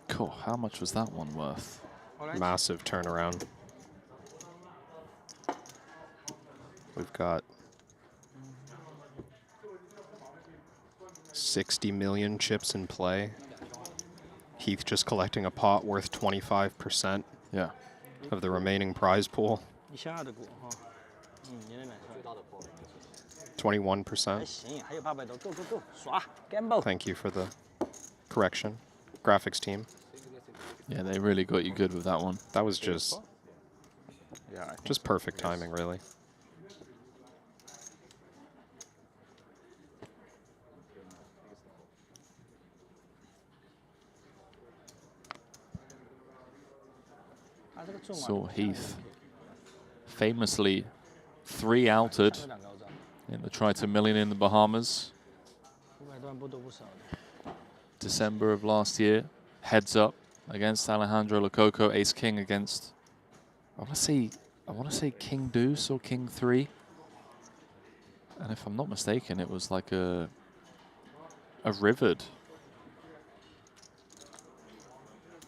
Cool, how much was that one worth? Massive turnaround. We've got 60 million chips in play. Heath just collecting a pot worth 25%. Yeah. Of the remaining prize pool. 一下的股哈，你那买出来。 21%. 还行，还有800多，go go go，耍 gamble。 Thank you for the correction, graphics team. Yeah, they really got you good with that one. That was just perfect timing, really. Saw Heath famously 3-outed in the Triton Million in the Bahamas. December of last year, heads up against Alejandro Lococo, ace king against, I want to say king deuce or king 3. And if I'm not mistaken, it was like a rivered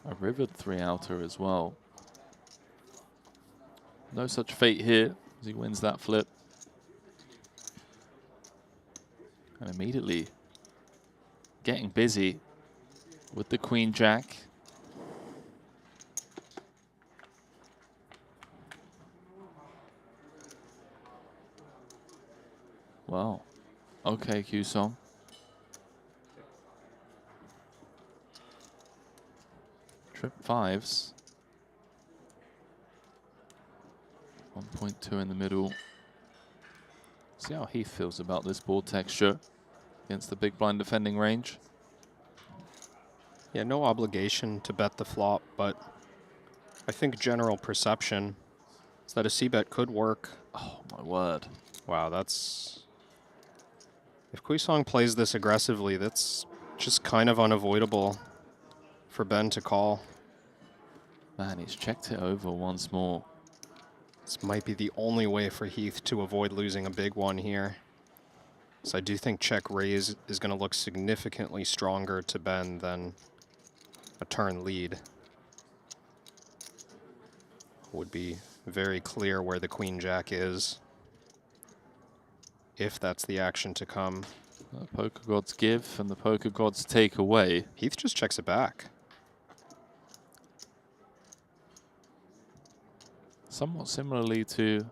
3-outer as well. No such fate here as he wins that flip. And immediately getting busy with the queen jack. Wow. Okay, Q-Song. Trip 5s. 1.2 in the middle. See how Heath feels about this board texture against the big blind defending range. Yeah, no obligation to bet the flop, but I think general perception is that a c-bet could work. Oh, my word. Wow, that's... If Q-Song plays this aggressively, that's just kind of unavoidable for Ben to call. Man, he's checked it over once more. This might be the only way for Heath to avoid losing a big one here. So I do think check raise is going to look significantly stronger to Ben than a turn lead. Would be very clear where the queen jack is, if that's the action to come. The poker gods give and the poker gods take away. Heath just checks it back. Somewhat similarly to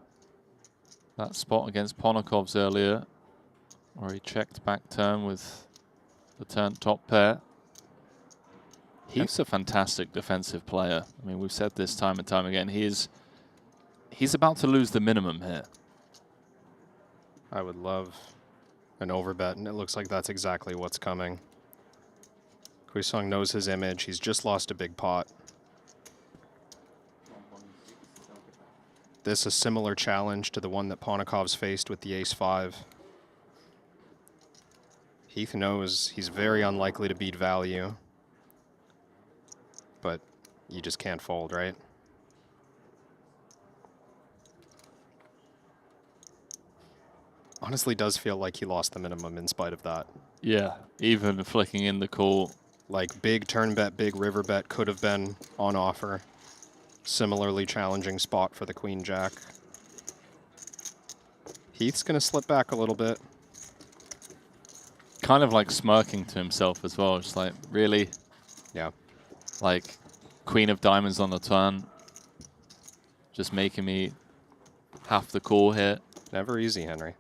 that spot against Ponokov's earlier, where he checked back turn with the turn top pair. He's a fantastic defensive player. I mean, we've said this time and time again. He's about to lose the minimum here. I would love an overbet, and it looks like that's exactly what's coming. Q-Song knows his image. He's just lost a big pot. This a similar challenge to the one that Ponokov's faced with the ace-5. Heath knows he's very unlikely to beat value, but you just can't fold, right? Honestly, does feel like he lost the minimum in spite of that. Yeah, even flicking in the call. Like big turn bet, big river bet could have been on offer. Similarly challenging spot for the queen jack. Heath's going to slip back a little bit. Kind of like smirking to himself as well. Just like, really? Yeah. Like, queen of diamonds on the turn. Just making me have to call here. Never easy, Henry.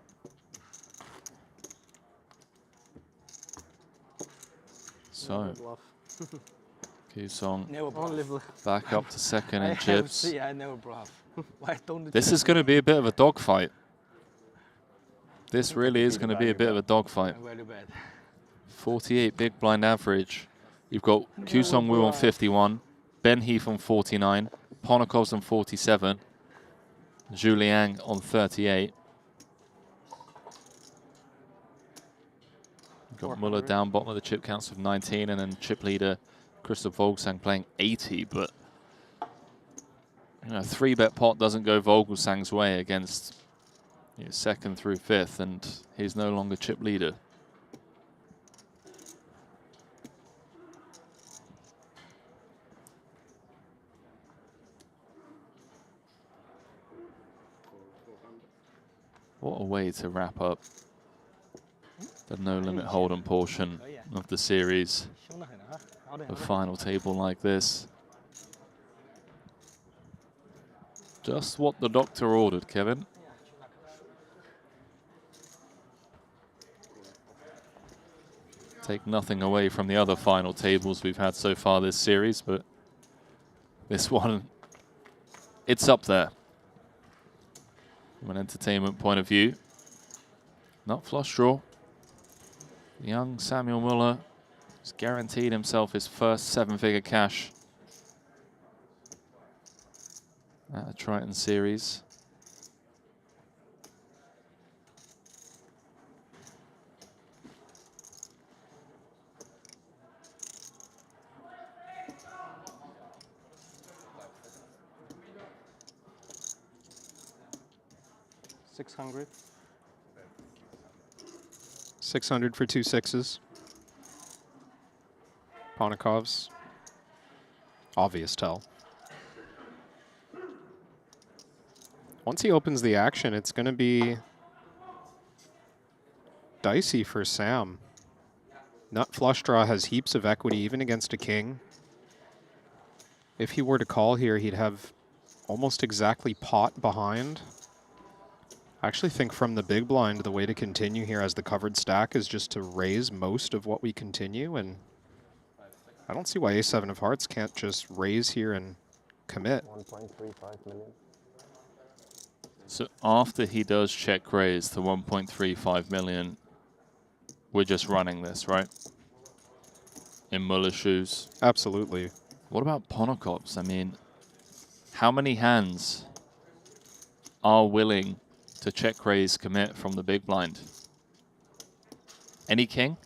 So, Q-Song Only back up to second in chips. See, I never bluff. Why don't This is going to be a bit of a dogfight. This really is going to be a bit of a dogfight. 48 big blind average. You've got Wukong Wu on 51, Ben Heath on 49, Ponokov's on 47, Juliang on 38. Got Mulle down bottom of the chip counts of 19, and then chip leader Kristen Vogelsang playing 80. But you know, 3-bet pot doesn't go Vogelsang's way against second through fifth, and he's no longer chip leader. What a way to wrap up the no limit hold'em portion of the series. A final table like this. Just what the doctor ordered, Kevin. Take nothing away from the other final tables we've had so far this series, but this one, it's up there from an entertainment point of view. Not flush draw. Young Samuel Mulle has guaranteed himself his first 7-figure cash at a Triton series. $600. 600 for 2 sixes. Ponikov's. Obvious tell. Once he opens the action, it's going to be dicey for Sam. Nut flush draw has heaps of equity, even against a king. If he were to call here, he'd have almost exactly pot behind. I actually think from the big blind, the way to continue here as the covered stack is just to raise most of what we continue, and I don't see why A7 of hearts can't just raise here and commit. 1.35 million. So after he does check raise to 1.35 million, we're just running this, right? In Muller's shoes. Absolutely. What about Ponikov's? I mean, how many hands are willing to check raise commit from the big blind? Any king?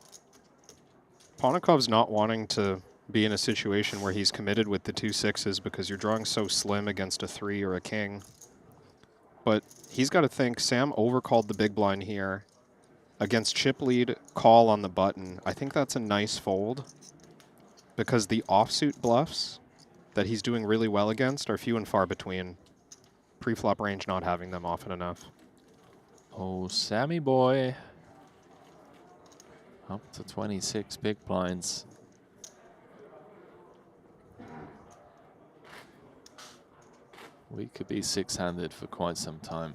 Ponikov's not wanting to be in a situation where he's committed with the 2 sixes because you're drawing so slim against a 3 or a king. But he's got to think, Sam overcalled the big blind here. Against chip lead, call on the button. I think that's a nice fold because the offsuit bluffs that he's doing really well against are few and far between. Pre-flop range not having them often enough. Oh, Sammy boy. Up to 26 big blinds. We could be 6-handed for quite some time.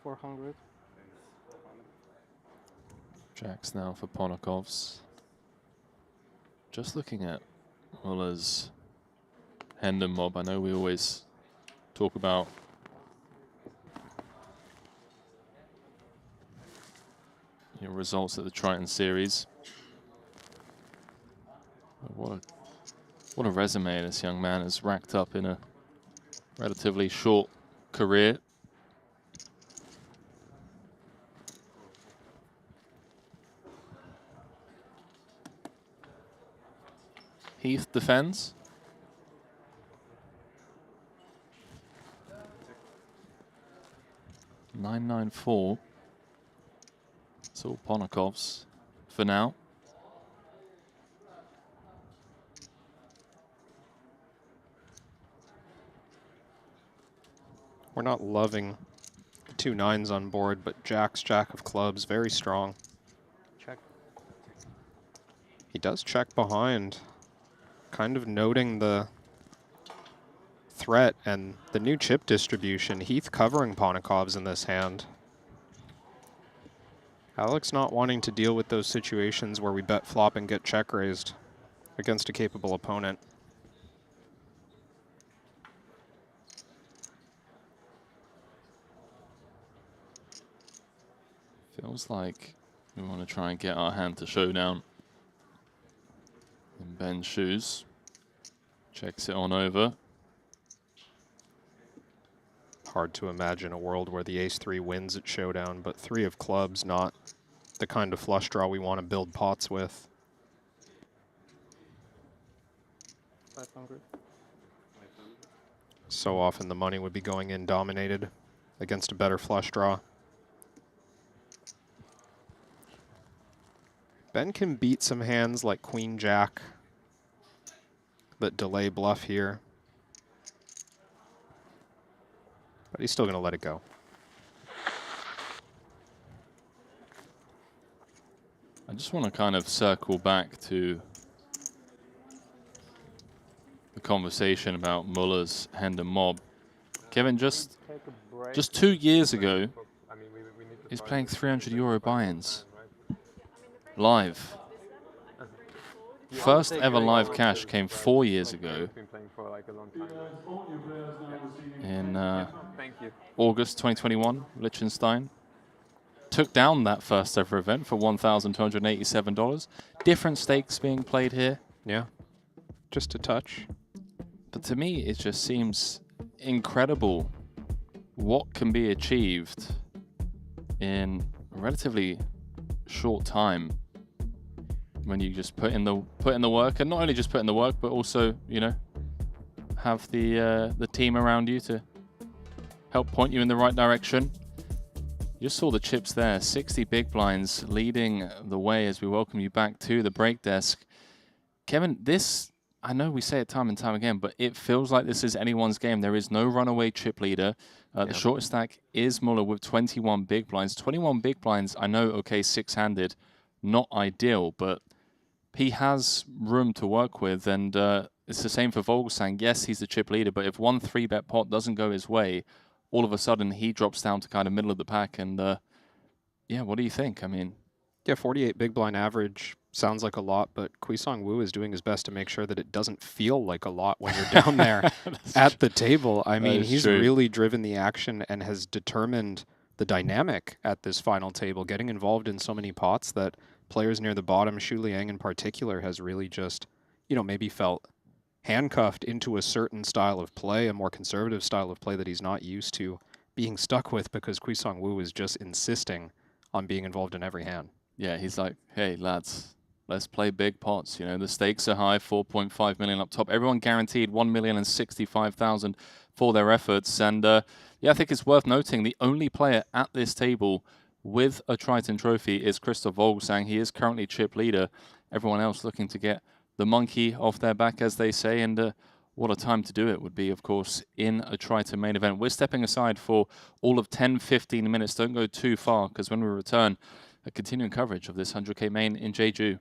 $400. Jacks now for Ponikov's. Just looking at Ulle's Hendon mob, I know we always talk about results at the Triton series. But what a resume this young man has racked up in a relatively short career. Heath defends. $994. It's all Ponikov's for now. We're not loving the 2 9s on board, but Jack's Jack of clubs, very strong. Check. He does check behind, kind of noting the threat and the new chip distribution. Heath covering Ponikov's in this hand. Alex not wanting to deal with those situations where we bet flop and get check raised against a capable opponent. Feels like we want to try and get our hand to showdown. In Ben's shoes. Checks it on over. Hard to imagine a world where the ace-3 wins at showdown, but 3 of clubs, not the kind of flush draw we want to build pots with. 500. So often the money would be going in dominated against a better flush draw. Ben can beat some hands like Queen Jack that delay bluff here. But he's still going to let it go. I just want to kind of circle back to the conversation about Muller's Hendon mob. Kevin, just 2 years ago, is playing 300 euro buy-ins. Live. First ever live cash came 4 years ago in August 2021, Liechtenstein. Took down that first ever event for $1,287. Different stakes being played here. Yeah, just a touch. But to me, it just seems incredible what can be achieved in a relatively short time when you just put in the work, and not only just put in the work, but also, you know, have the team around you to help point you in the right direction. You just saw the chips there, 60 big blinds leading the way as we welcome you back to the break desk. Kevin, this, I know we say it time and time again, but it feels like this is anyone's game. There is no runaway chip leader. The shortest stack is Mulle with 21 big blinds. 21 big blinds, I know, okay, six-handed, not ideal, but he has room to work with, and it's the same for Vogelsang. Yes, he's the chip leader, but if one 3-bet pot doesn't go his way, all of a sudden he drops down to kind of middle of the pack, and yeah, what do you think? I mean... Yeah, 48 big blind average sounds like a lot, but Wukong Wu is doing his best to make sure that it doesn't feel like a lot when you're down there at the table. I mean, he's really driven the action and has determined the dynamic at this final table, getting involved in so many pots that players near the bottom, Xu Liang in particular, has really just, you know, maybe felt handcuffed into a certain style of play, a more conservative style of play that he's not used to being stuck with, because Wukong Wu is just insisting on being involved in every hand. Yeah, he's like, hey, lads, let's play big pots. You know, the stakes are high, 4.5 million up top. Everyone guaranteed 1,065,000 for their efforts. And yeah, I think it's worth noting the only player at this table with a Triton trophy is Christoph Vogelsang. He is currently chip leader. Everyone else looking to get the monkey off their back, as they say. And what a time to do it would be, of course, in a Triton main event. We're stepping aside for all of 10-15 minutes. Don't go too far, because when we return, a continuing coverage of this 100K main in Jeju.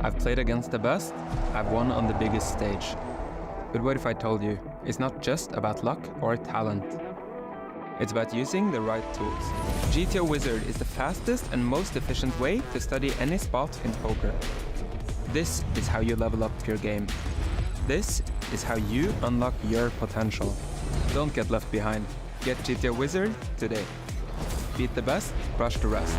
I've played against the best, I've won on the biggest stage. But what if I told you, it's not just about luck or talent. It's about using the right tools. GTO Wizard is the fastest and most efficient way to study any spot in poker. This is how you level up your game. This is how you unlock your potential. Don't get left behind. Get GTO Wizard today. Beat the best, crush the rest.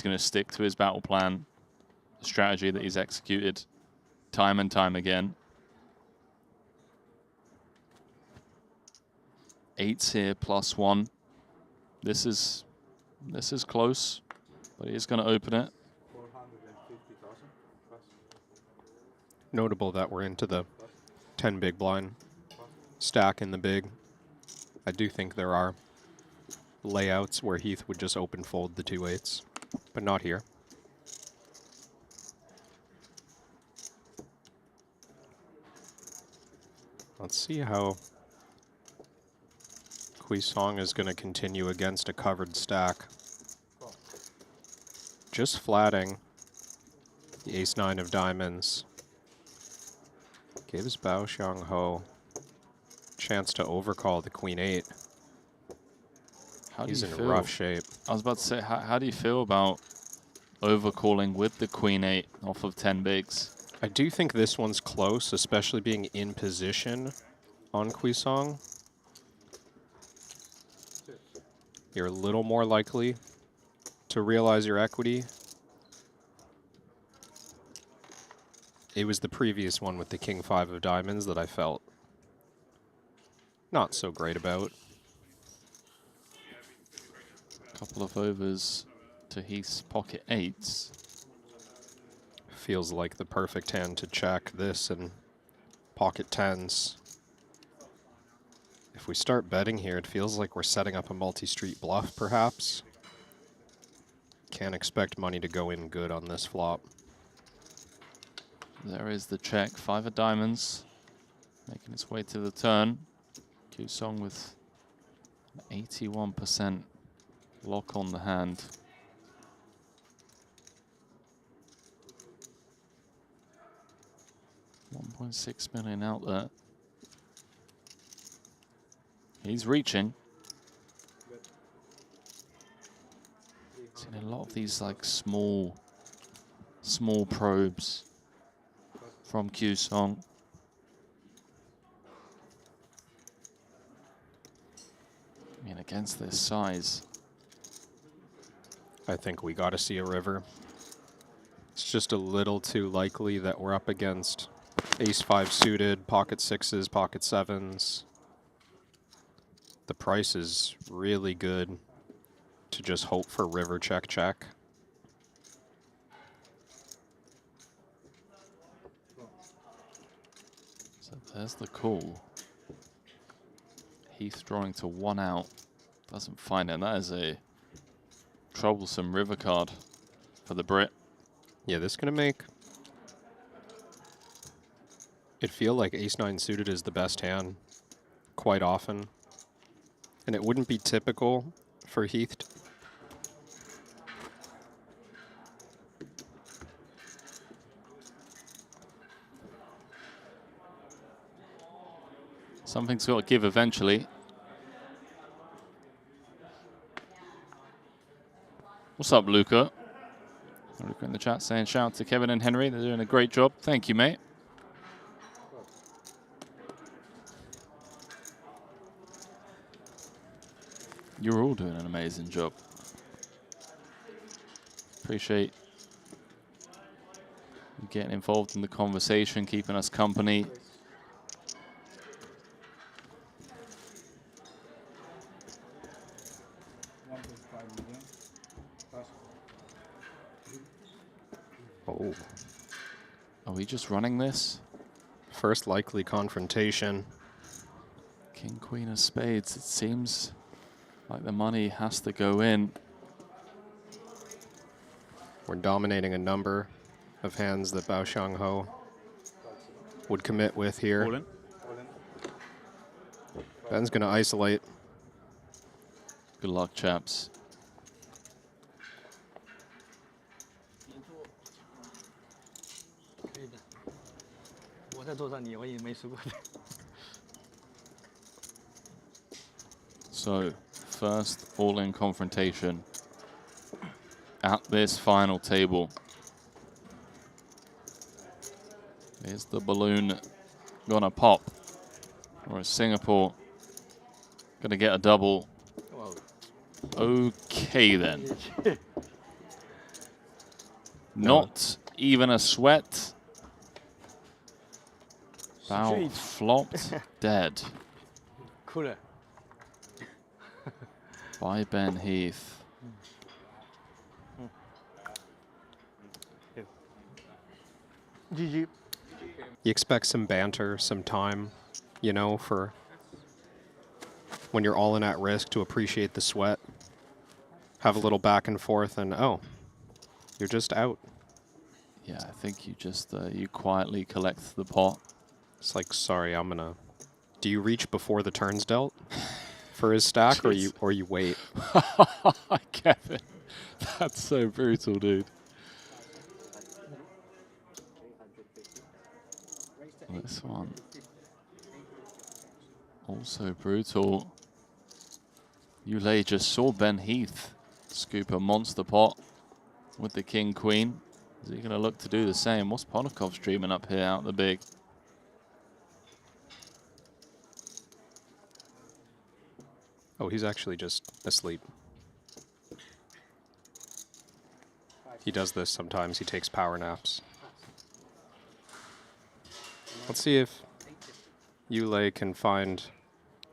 going to stick to his battle plan, strategy that he's executed time and time again. 8s here, +1. This is close, but he's going to open it. Notable that we're into the 10 big blind stack in the big. I do think there are layouts where Heath would just open fold the 2 8s, but not here. Let's see how Wukong is going to continue against a covered stack. Just flatting the ace-9 of diamonds gives Bao Qiang Ho chance to overcall the queen-8. He's in rough shape. I was about to say, how do you feel about overcalling with the queen-8 off of 10 bigs? I do think this one's close, especially being in position on Wukong. You're a little more likely to realize your equity. It was the previous one with the king-5 of diamonds that I felt not so great about. Couple of overs to Heath's pocket 8s. Feels like the perfect hand to check this and pocket 10s. If we start betting here, it feels like we're setting up a multi-street bluff, perhaps. Can't expect money to go in good on this flop. There is the check. 5 of diamonds, making its way to the turn. Wukong with an 81% lock on the hand. $1.6 million out there. He's reaching. Seen a lot of these like small probes from Wukong. I mean, against this size, I think we got to see a river. It's just a little too likely that we're up against ace-5 suited, pocket 6s, pocket 7s. The price is really good to just hope for river check check. So there's the call. Heath drawing to 1 out. Doesn't find it. And that is a troublesome river card for the Brit. Yeah, this is going to make it feel like ace-9 suited is the best hand quite often. And it wouldn't be typical for Heath. Something's got to give eventually. What's up, Luca? Luca in the chat saying shout out to Kevin and Henry. They're doing a great job. Thank you, mate. You're all doing an amazing job. Appreciate you getting involved in the conversation, keeping us company. Oh. Are we just running this? First likely confrontation. King, Queen of Spades. It seems like the money has to go in. We're dominating a number of hands that Bao Qiang Ho would commit with here. All in. Ben's going to isolate. Good luck, chaps. So, first all-in confrontation at this final table. Is the balloon gonna pop? Or is Singapore gonna get a double? Okay then. Not even a sweat. Bao flopped dead. Cool. By Ben Heath. GG. You expect some banter, some time, you know, for when you're all in at risk to appreciate the sweat. Have a little back and forth and, oh, you're just out. Yeah, I think you just, you quietly collect the pot. It's like, sorry, I'm gonna... Do you reach before the turn's dealt for his stack, or you wait? Kevin, that's so brutal, dude. This one. Also brutal. Ulle just saw Ben Heath scoop a monster pot with the king queen. Is he going to look to do the same? What's Ponikov streaming up here out the big? Oh, he's actually just asleep. He does this sometimes. He takes power naps. Let's see if Ulle can find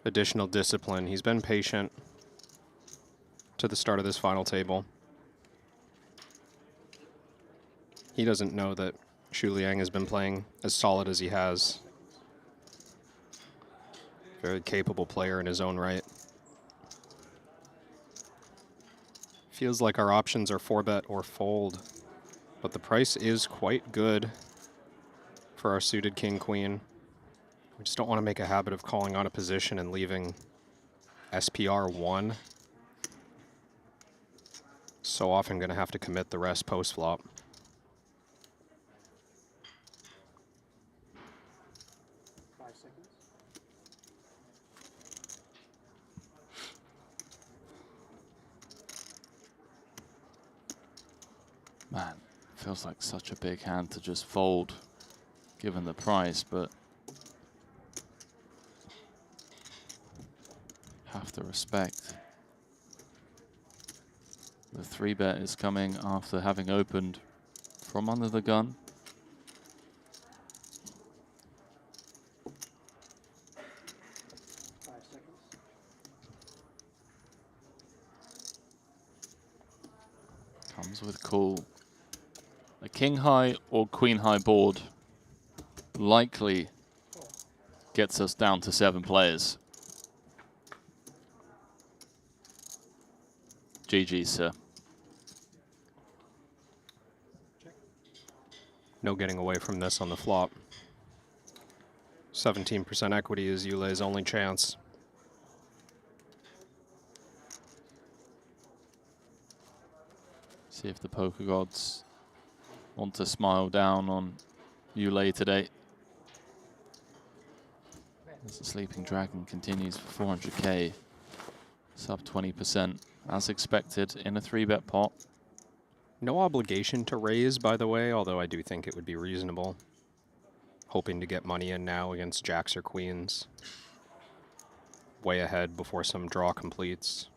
additional discipline. He's been patient to the start of this final table. He doesn't know that Xu Liang has been playing as solid as he has. Very capable player in his own right. Feels like our options are 4-bet or fold, but the price is quite good for our suited king-queen. We just don't want to make a habit of calling on a position and leaving SPR 1. So often going to have to commit the rest post-flop. Man, feels like such a big hand to just fold, given the price, but have to respect. The 3-bet is coming after having opened from under the gun. Comes with call. A king high or queen high board likely gets us down to 7 players. GG, sir. No getting away from this on the flop. 17% equity is Ulle's only chance. See if the poker gods want to smile down on Ulle today. As the Sleeping Dragon continues for 400k, sub 20%, as expected in a 3-bet pot. No obligation to raise, by the way, although I do think it would be reasonable. Hoping to get money in now against jacks or queens. Way ahead before some draw completes.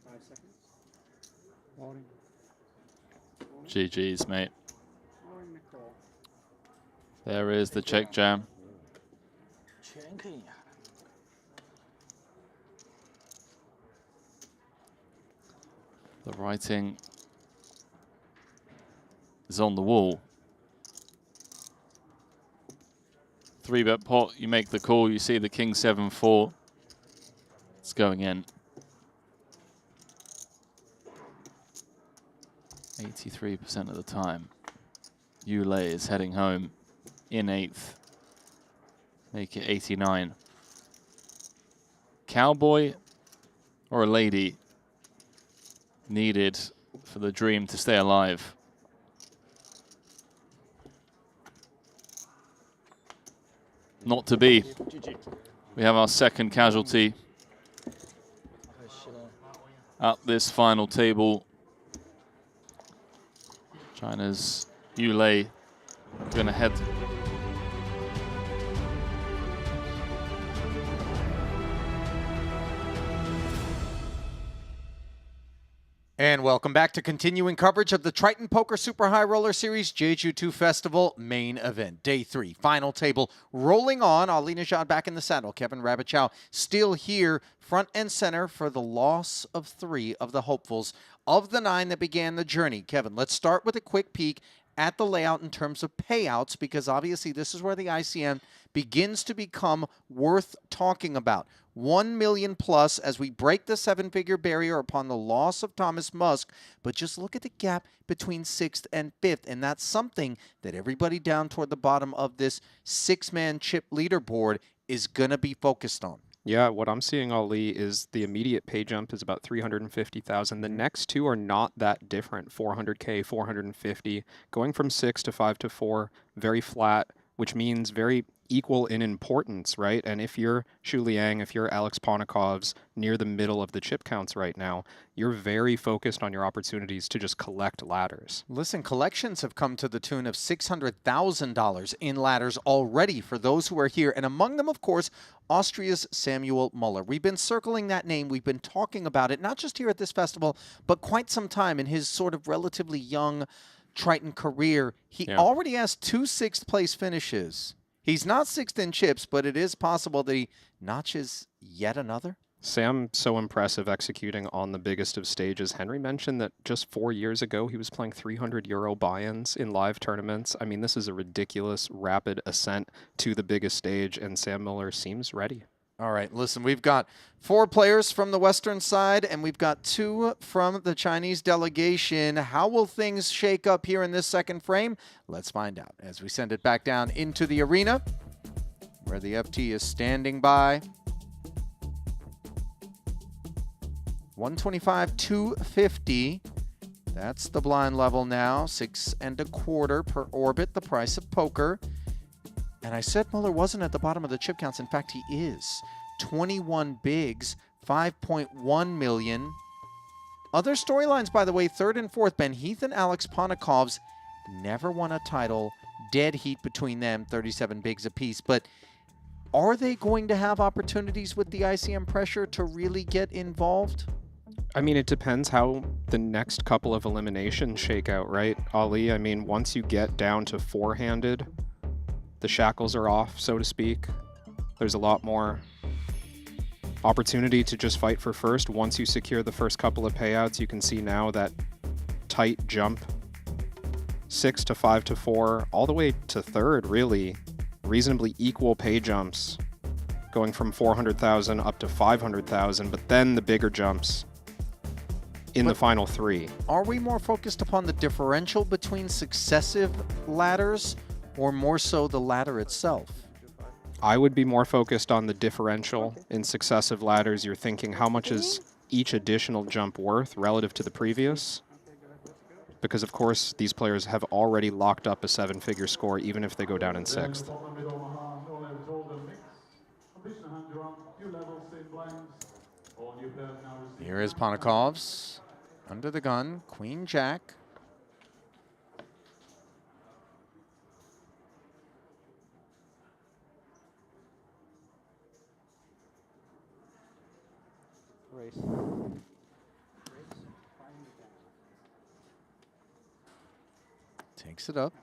5 seconds. GG's, mate. There is the check jam. The writing is on the wall. 3-bet pot, you make the call, you see the king 7-4. It's going in. 83% of the time. Ulle is heading home in 8th. Make it 89. Cowboy or a lady needed for the dream to stay alive. Not to be. We have our second casualty at this final table. China's Ulle going to head. And welcome back to continuing coverage of the Triton Poker Super High Roller Series Jeju 2 Festival main event. Day 3, final table rolling on. Ali Nejad back in the saddle. Kevin Rabbit Chow still here, front and center for the loss of 3 of the hopefuls of the 9 that began the journey. Kevin, let's start with a quick peek at the layout in terms of payouts, because obviously this is where the ICM begins to become worth talking about. 1 million plus as we break the 7-figure barrier upon the loss of Thomas Musk. But just look at the gap between 6th and 5th, and that's something that everybody down toward the bottom of this 6-man chip leaderboard is going to be focused on. Yeah, what I'm seeing, Ali, is the immediate pay jump is about 350,000. The next two are not that different, 400K, 450. Going from 6 to 5 to 4, very flat, which means very equal in importance, right? And if you're Shu Liang, if you're Alex Ponikov's near the middle of the chip counts right now, you're very focused on your opportunities to just collect ladders. Listen, collections have come to the tune of $600,000 in ladders already for those who are here. And among them, of course, Austria's Samuel Muller. We've been circling that name. We've been talking about it, not just here at this festival, but quite some time in his sort of relatively young Triton career. He already has 2 6th place finishes. He's not 6th in chips, but it is possible that he notches yet another. Sam, so impressive executing on the biggest of stages. Henry mentioned that just 4 years ago, he was playing 300 euro buy-ins in live tournaments. I mean, this is a ridiculous, rapid ascent to the biggest stage, and Sam Muller seems ready. All right, listen, we've got 4 players from the Western side, and we've got 2 from the Chinese delegation. How will things shake up here in this second frame? Let's find out as we send it back down into the arena, where the FT is standing by. 125, 250. That's the blind level now. 6 1/4 per orbit, the price of poker. And I said Muller wasn't at the bottom of the chip counts. In fact, he is. 21 bigs, 5.1 million. Other storylines, by the way, 3rd and 4th, Ben Heath and Alex Ponikov's never won a title. Dead heat between them, 37 bigs apiece. But are they going to have opportunities with the ICM pressure to really get involved? I mean, it depends how the next couple of eliminations shake out, right, Ali? I mean, once you get down to 4-handed, the shackles are off, so to speak. There's a lot more opportunity to just fight for first. Once you secure the first couple of payouts, you can see now that tight jump, 6 to 5 to 4, all the way to 3rd, really. Reasonably equal pay jumps, going from 400,000 up to 500,000, but then the bigger jumps in the final 3. Are we more focused upon the differential between successive ladders, or more so the ladder itself? I would be more focused on the differential in successive ladders. You're thinking, how much is each additional jump worth relative to the previous? Because, of course, these players have already locked up a 7-figure score, even if they go down in 6th. Here is Ponikov's under the gun, Queen Jack. Race. Takes it up.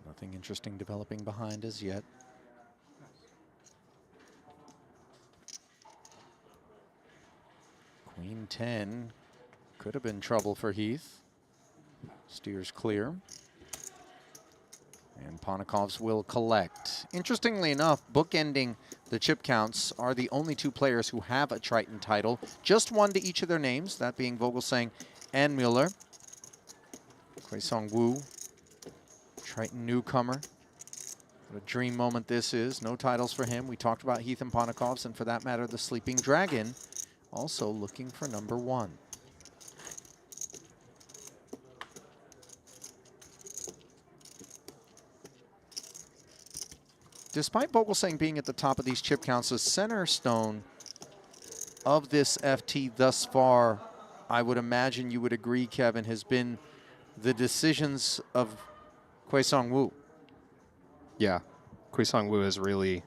Nothing interesting developing behind as yet. Queen 10 could have been trouble for Heath. Steers clear. And Ponikov's will collect. Interestingly enough, bookending the chip counts are the only 2 players who have a Triton title. Just 1 to each of their names, that being Vogelsang and Muller. Wukong Wu, Triton newcomer. What a dream moment this is. No titles for him. We talked about Heath and Ponikov's, and for that matter, the Sleeping Dragon, also looking for number 1. Despite Vogelsang being at the top of these chip counts, the center stone of this FT thus far, I would imagine you would agree, Kevin, has been the decisions of Wukong Wu. Yeah, Wukong Wu has really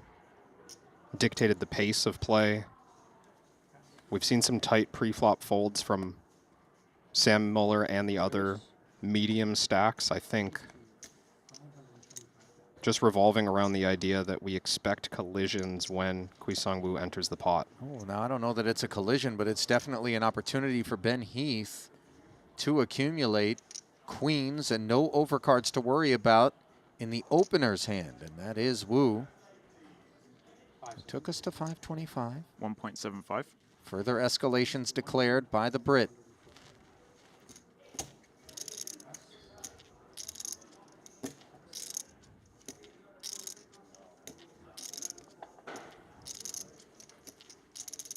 dictated the pace of play. We've seen some tight pre-flop folds from Sam Muller and the other medium stacks. I think just revolving around the idea that we expect collisions when Wukong Wu enters the pot. Oh, now I don't know that it's a collision, but it's definitely an opportunity for Ben Heath to accumulate queens and no overcards to worry about in the opener's hand, and that is Wu. It took us to 525. 1.75. Further escalations declared by the Brit.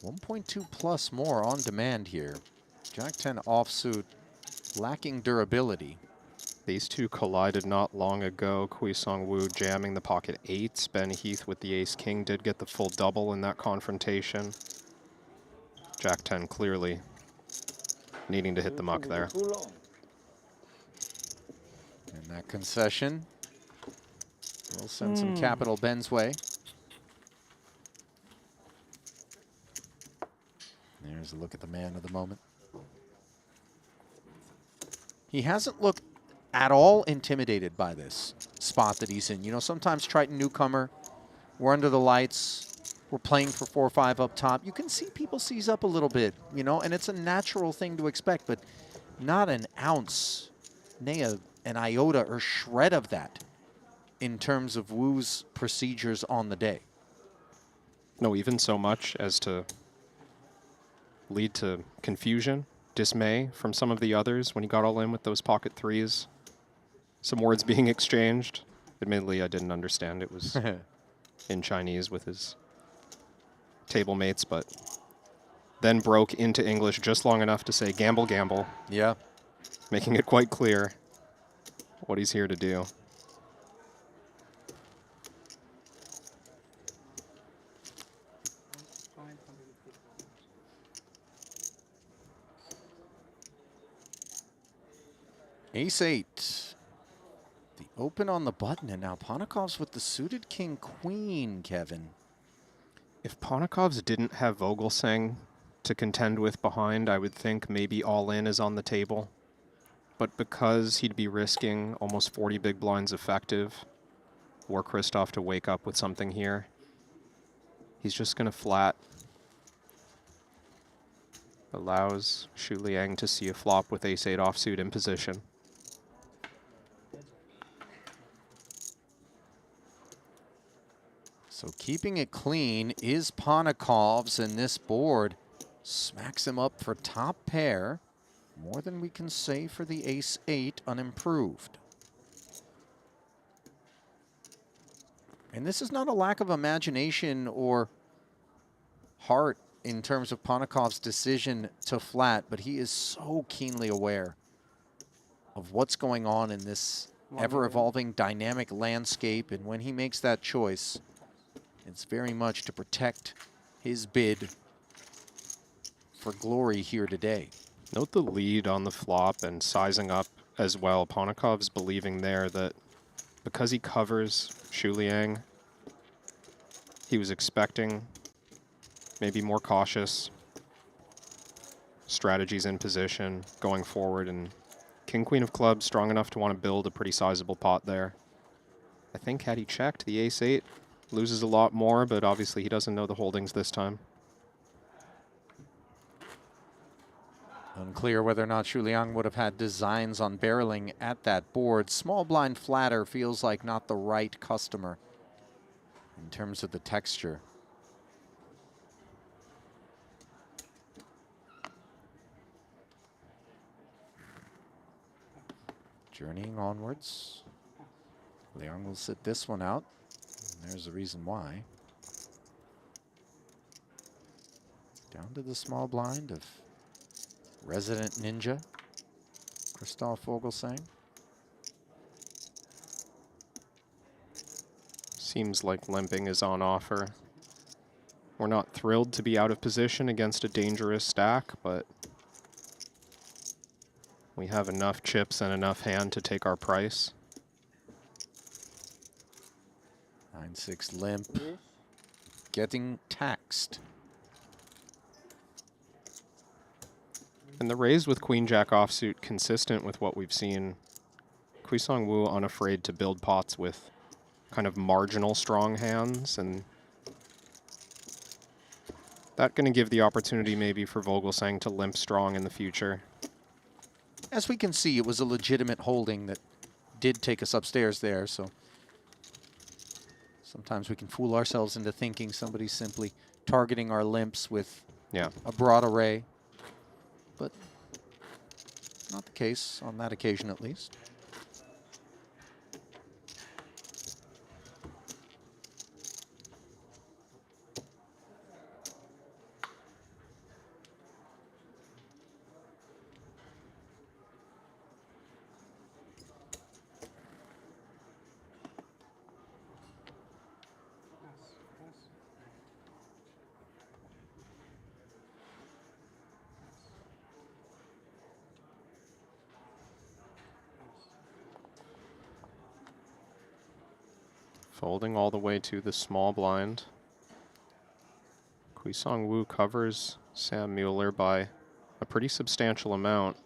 $1.2 plus more on demand here. Jack 10 offsuit, lacking durability. These two collided not long ago. Wukong Wu jamming the pocket eights. Ben Heath with the ace-king did get the full double in that confrontation. Jack 10 clearly needing to hit the muck there. And that concession will send some capital Ben's way. There's a look at the man of the moment. He hasn't looked at all intimidated by this spot that he's in. You know, sometimes Triton newcomer, we're under the lights, we're playing for 4-5 up top. You can see people seize up a little bit, you know, and it's a natural thing to expect, but not an ounce, nay, an iota or shred of that in terms of Wu's procedures on the day. No, even so much as to lead to confusion, dismay from some of the others when he got all in with those pocket threes. Some words being exchanged. Admittedly, I didn't understand. It was in Chinese with his table mates, but then broke into English just long enough to say, gamble, gamble. Yeah. Making it quite clear what he's here to do. Ace-8. The open on the button, and now Ponikov's with the suited king-queen, Kevin. If Ponikov's didn't have Vogelsang to contend with behind, I would think maybe all-in is on the table. But because he'd be risking almost 40 big blinds effective, or Christoph to wake up with something here, he's just going to flat. Allows Shu Liang to see a flop with ace-8 offsuit in position. So keeping it clean is Ponikov's, and this board smacks him up for top pair. More than we can say for the ace-8 unimproved. And this is not a lack of imagination or heart in terms of Ponikov's decision to flat, but he is so keenly aware of what's going on in this ever-evolving dynamic landscape, and when he makes that choice, it's very much to protect his bid for glory here today. Note the lead on the flop and sizing up as well. Ponikov's believing there that because he covers Shu Liang, he was expecting maybe more cautious strategies in position going forward, and king-queen of clubs strong enough to want to build a pretty sizable pot there. I think had he checked, the ace-8 loses a lot more, but obviously he doesn't know the holdings this time. Unclear whether or not Shu Liang would have had designs on barreling at that board. Small blind flatter feels like not the right customer in terms of the texture. Journeying onwards. Liang will sit this one out. And there's the reason why. Down to the small blind of resident ninja, Christoph Vogelsang. Seems like limping is on offer. We're not thrilled to be out of position against a dangerous stack, but we have enough chips and enough hand to take our price. 9-6 limp, getting taxed. And the raise with Queen Jack offsuit consistent with what we've seen. Wukong Wu unafraid to build pots with kind of marginal strong hands, and that going to give the opportunity maybe for Vogelsang to limp strong in the future. As we can see, it was a legitimate holding that did take us upstairs there, so sometimes we can fool ourselves into thinking somebody's simply targeting our limps with a broad array, but not the case on that occasion at least. Folding all the way to the small blind. Wukong Wu covers Sam Mueller by a pretty substantial amount.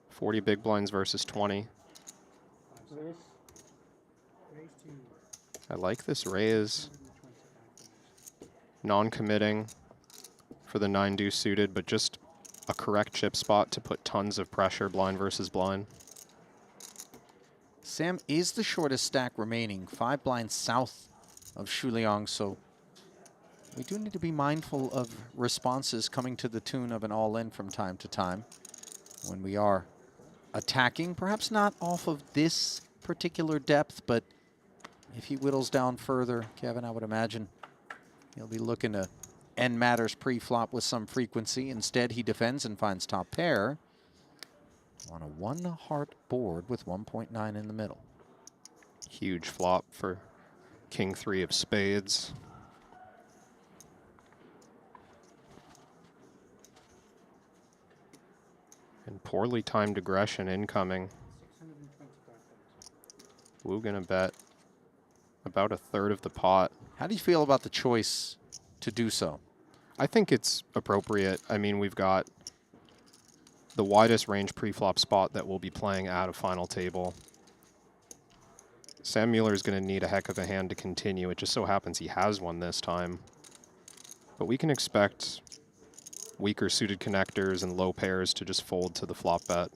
40 big blinds versus 20. I like this raise. Non-committing for the 9-deuce suited, but just a correct chip spot to put tons of pressure blind versus blind. Sam is the shortest stack remaining, 5 blinds south of Shuliang, so we do need to be mindful of responses coming to the tune of an all-in from time to time when we are attacking, perhaps not off of this particular depth, but if he whittles down further, Kevin, I would imagine he'll be looking to end matters pre-flop with some frequency. Instead, he defends and finds top pair on a 1-heart board with 1.9 in the middle. Huge flop for King 3 of spades. And poorly timed aggression incoming. Wu gonna bet about 1/3 of the pot. How do you feel about the choice to do so? I think it's appropriate. I mean, we've got the widest range pre-flop spot that we'll be playing at a final table. Sam Mueller is going to need a heck of a hand to continue. It just so happens he has one this time. But we can expect weaker suited connectors and low pairs to just fold to the flop bet.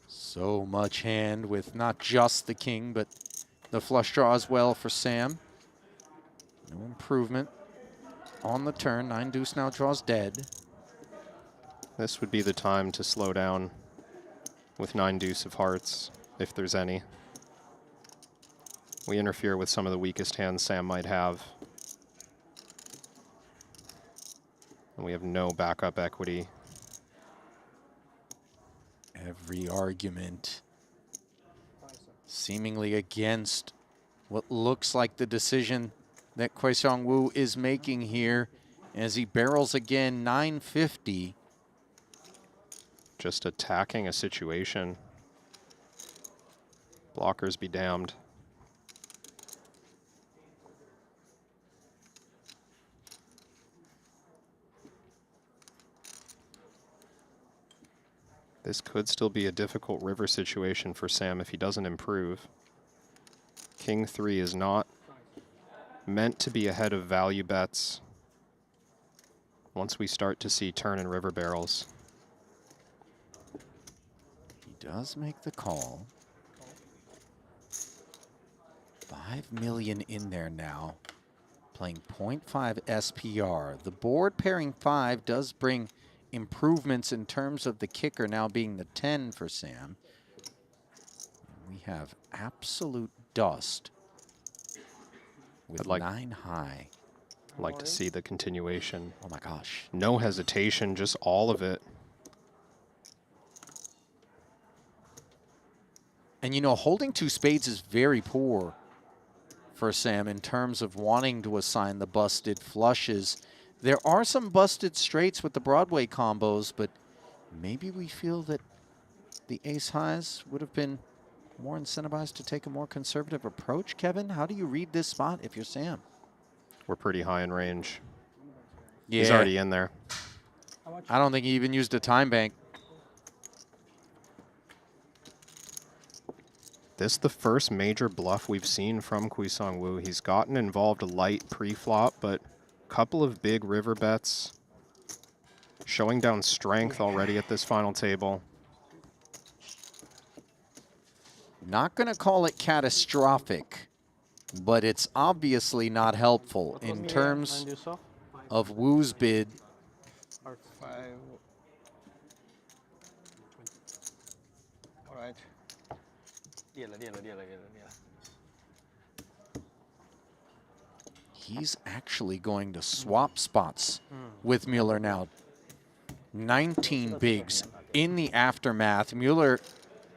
So much hand with not just the king, but the flush draw as well for Sam. No improvement on the turn. 9-deuce now draws dead. This would be the time to slow down with 9-deuce of hearts, if there's any. We interfere with some of the weakest hands Sam might have. And we have no backup equity. Every argument seemingly against what looks like the decision that Wukong Wu is making here as he barrels again 950. Just attacking a situation. Blockers be damned. This could still be a difficult river situation for Sam if he doesn't improve. King 3 is not meant to be ahead of value bets once we start to see turn and river barrels. He does make the call. 5 million in there now, playing 0.5 SPR. The board pairing 5 does bring improvements in terms of the kicker now being the 10 for Sam. We have absolute dust with 9 high. I'd like to see the continuation. Oh my gosh. No hesitation, just all of it. And you know, holding 2 spades is very poor for Sam in terms of wanting to assign the busted flushes. There are some busted straights with the Broadway combos, but maybe we feel that the ace highs would have been more incentivized to take a more conservative approach. Kevin, how do you read this spot if you're Sam? We're pretty high in range. Yeah. He's already in there. I don't think he even used a time bank. This is the first major bluff we've seen from Wukong Wu. He's gotten involved light pre-flop, but a couple of big river bets. Showing down strength already at this final table. Not going to call it catastrophic, but it's obviously not helpful in terms of Wu's bid. All right. He's actually going to swap spots with Mueller now. 19 bigs in the aftermath. Mueller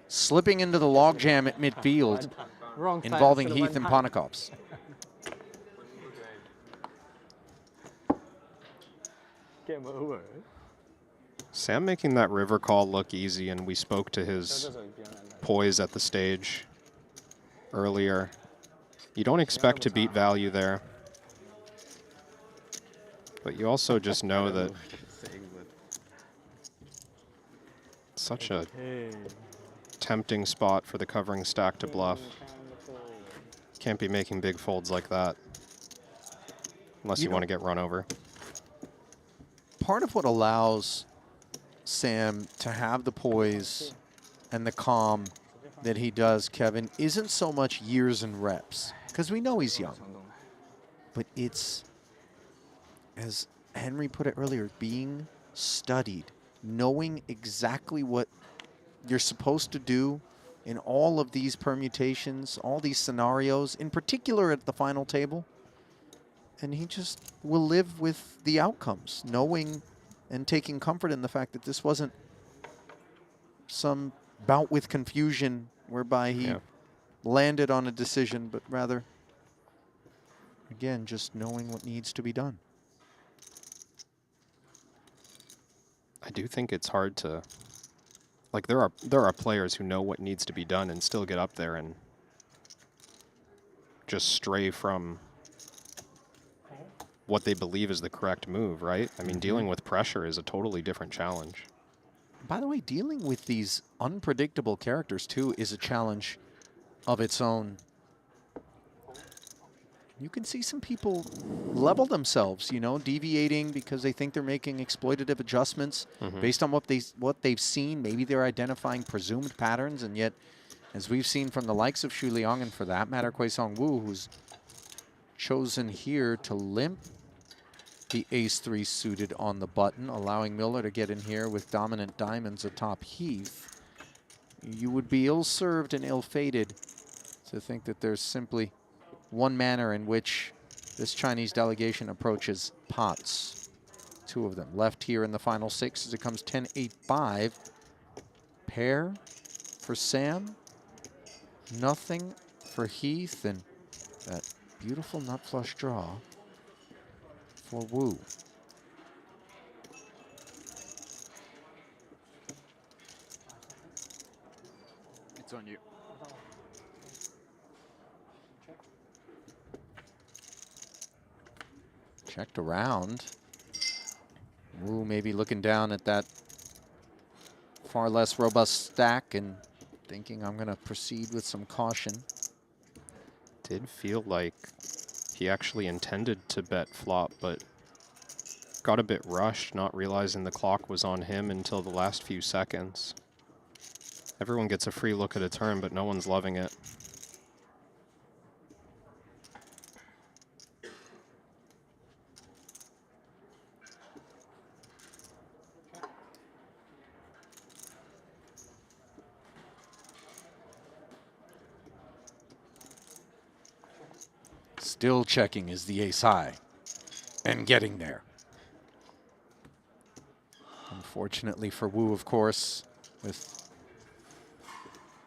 slipping into the logjam at midfield, involving Heath and Ponikovs. Game over. Sam making that river call look easy, and we spoke to his poise at the stage earlier. You don't expect to beat value there, but you also just know that such a tempting spot for the covering stack to bluff. Can't be making big folds like that unless you want to get run over. Part of what allows Sam to have the poise and the calm that he does, Kevin, isn't so much years and reps, because we know he's young. But it's, as Henry put it earlier, being studied, knowing exactly what you're supposed to do in all of these permutations, all these scenarios, in particular at the final table. And he just will live with the outcomes, knowing and taking comfort in the fact that this wasn't some bout with confusion whereby he landed on a decision, but rather, again, just knowing what needs to be done. I do think it's hard to, like, there are players who know what needs to be done and still get up there and just stray from what they believe is the correct move, right? I mean, dealing with pressure is a totally different challenge. By the way, dealing with these unpredictable characters, too, is a challenge of its own. You can see some people level themselves, you know, deviating because they think they're making exploitative adjustments based on what they've seen. Maybe they're identifying presumed patterns, and yet, as we've seen from the likes of Xu Liang and, for that matter, Wukong Wu, who's chosen here to limp the ace-3 suited on the button, allowing Mueller to get in here with dominant diamonds atop Heath. You would be ill-served and ill-fated to think that there's simply one manner in which this Chinese delegation approaches pots. Two of them left here in the final six as it comes 10-8-5. Pair for Sam. Nothing for Heath, and that beautiful nut flush draw for Wu. It's on you. Checked around. Wu maybe looking down at that far less robust stack and thinking, I'm going to proceed with some caution. Did feel like he actually intended to bet flop, but got a bit rushed, not realizing the clock was on him until the last few seconds. Everyone gets a free look at a turn, but no one's loving it. Still checking is the ace high and getting there. Unfortunately for Wu, of course, with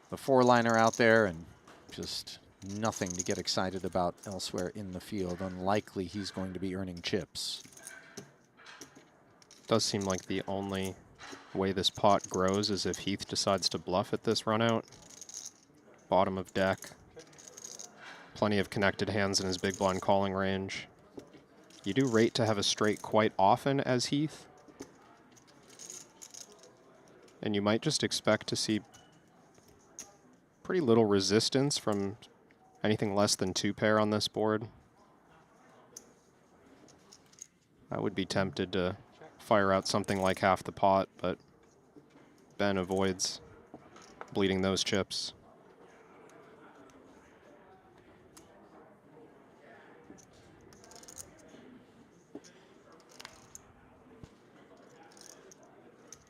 the four-liner out there and just nothing to get excited about elsewhere in the field. Unlikely he's going to be earning chips. Does seem like the only way this pot grows is if Heath decides to bluff at this run out. Bottom of deck. Plenty of connected hands in his big blind calling range. You do rate to have a straight quite often as Heath, And you might just expect to see pretty little resistance from anything less than 2 pair on this board. I would be tempted to fire out something like half the pot, but Ben avoids bleeding those chips.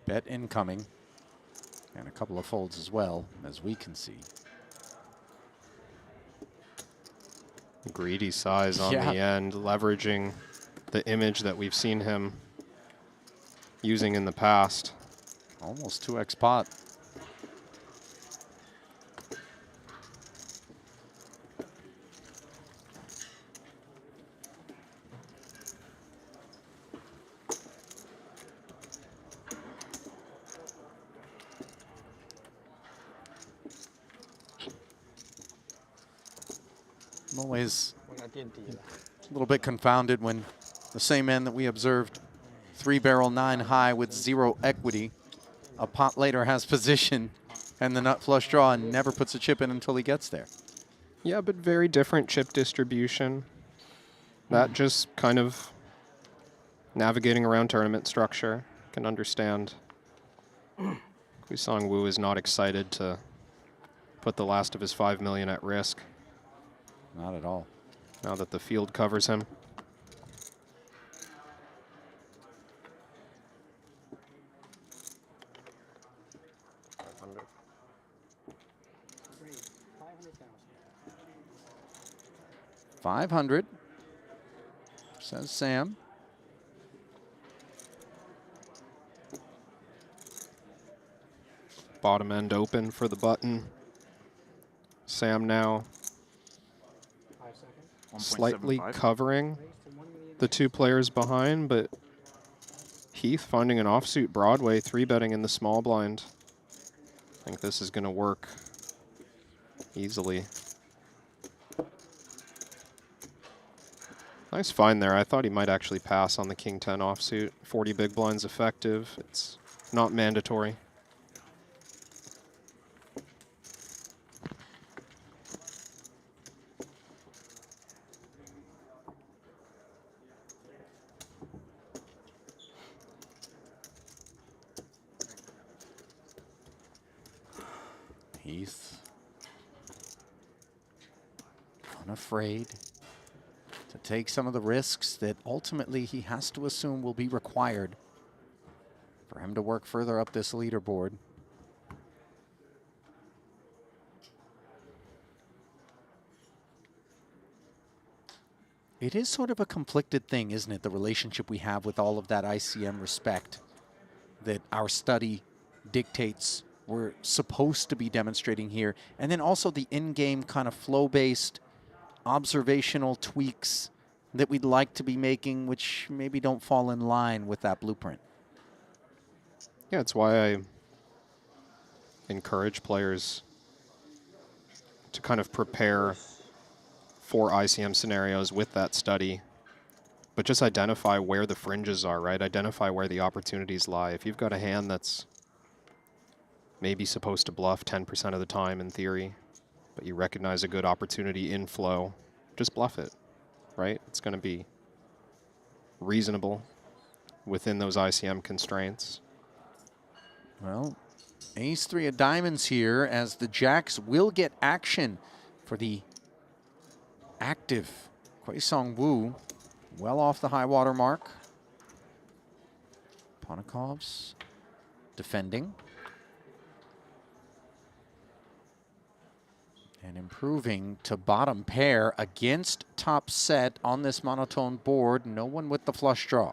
Bet incoming. And a couple of folds as well, as we can see. Greedy size on the end, leveraging the image that we've seen him using in the past. Almost 2x pot. I'm always a little bit confounded when the same end that we observed 3-barrel 9 high with 0 equity, a pot later has position and the nut flush draw and never puts a chip in until he gets there. Yeah, but very different chip distribution. That just kind of navigating around tournament structure. Can understand. Wukong Wu is not excited to put the last of his 5 million at risk. Not at all. Now that the field covers him. $500, says Sam. Bottom end open for the button. Sam now slightly covering the 2 players behind, but Heath finding an offsuit Broadway, 3-betting in the small blind. I think this is going to work easily. Nice find there. I thought he might actually pass on the King 10 offsuit. 40 big blinds effective. It's not mandatory. Heath unafraid to take some of the risks that ultimately he has to assume will be required for him to work further up this leaderboard. It is sort of a conflicted thing, isn't it? The relationship we have with all of that ICM respect that our study dictates we're supposed to be demonstrating here. And then also the in-game kind of flow-based observational tweaks that we'd like to be making, which maybe don't fall in line with that blueprint. Yeah, it's why I encourage players to kind of prepare for ICM scenarios with that study, but just identify where the fringes are, right? Identify where the opportunities lie. If you've got a hand that's maybe supposed to bluff 10% of the time in theory, but you recognize a good opportunity in flow, just bluff it, right? It's going to be reasonable within those ICM constraints. Well, ace-3 of diamonds here as the jacks will get action for the active Wukong Wu, well off the high water mark. Ponikov's defending. And improving to bottom pair against top set on this monotone board. No one with the flush draw.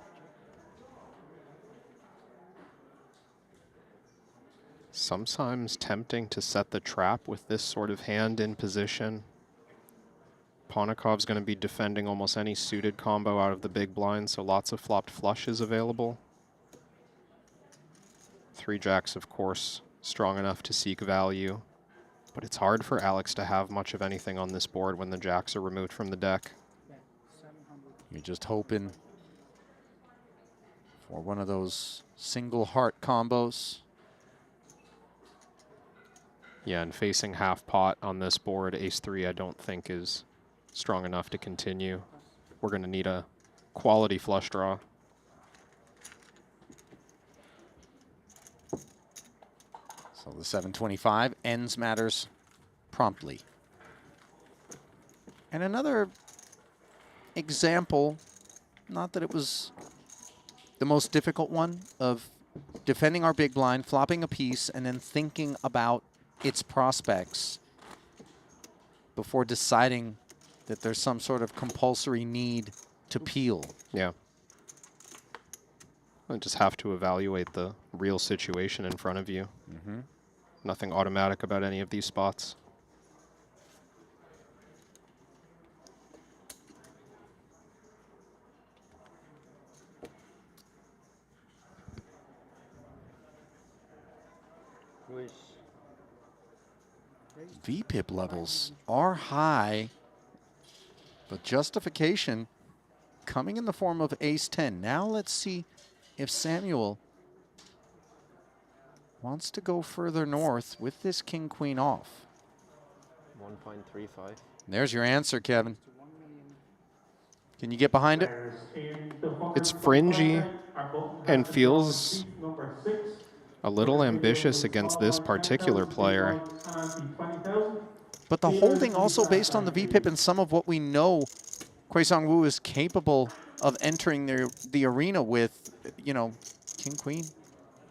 Sometimes tempting to set the trap with this sort of hand in position. Ponikov's going to be defending almost any suited combo out of the big blind, so lots of flopped flushes available. 3 jacks, of course, strong enough to seek value. But it's hard for Alex to have much of anything on this board when the jacks are removed from the deck. You're just hoping for one of those single heart combos. Yeah, and facing half pot on this board, ace-3, I don't think is strong enough to continue. We're going to need a quality flush draw. So the 725 ends matters promptly. And another example, not that it was the most difficult one, of defending our big blind, flopping a piece, and then thinking about its prospects before deciding that there's some sort of compulsory need to peel. Yeah. I just have to evaluate the real situation in front of you. Mm-hmm. Nothing automatic about any of these spots. VPIP levels are high, but justification coming in the form of ace-10. Now let's see if Samuel wants to go further north with this king-queen off. 1.35. There's your answer, Kevin. Can you get behind it? It's fringy and feels a little ambitious against this particular player. But the holding also based on the VPIP and some of what we know Wukong Wu is capable of entering the arena with, you know, king-queen.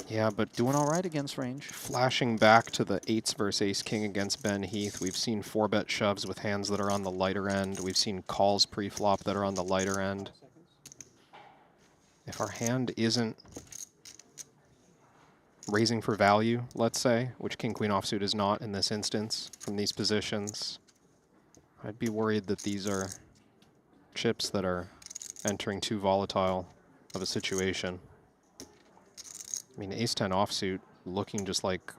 Yeah, but doing all right against range. Flashing back to the 8s versus ace-king against Ben Heath, we've seen 4-bet shoves with hands that are on the lighter end. We've seen calls pre-flop that are on the lighter end. If our hand isn't raising for value, let's say, which king-queen offsuit is not in this instance from these positions, I'd be worried that these are chips that are entering too volatile of a situation. I mean, ace-10 offsuit looking just like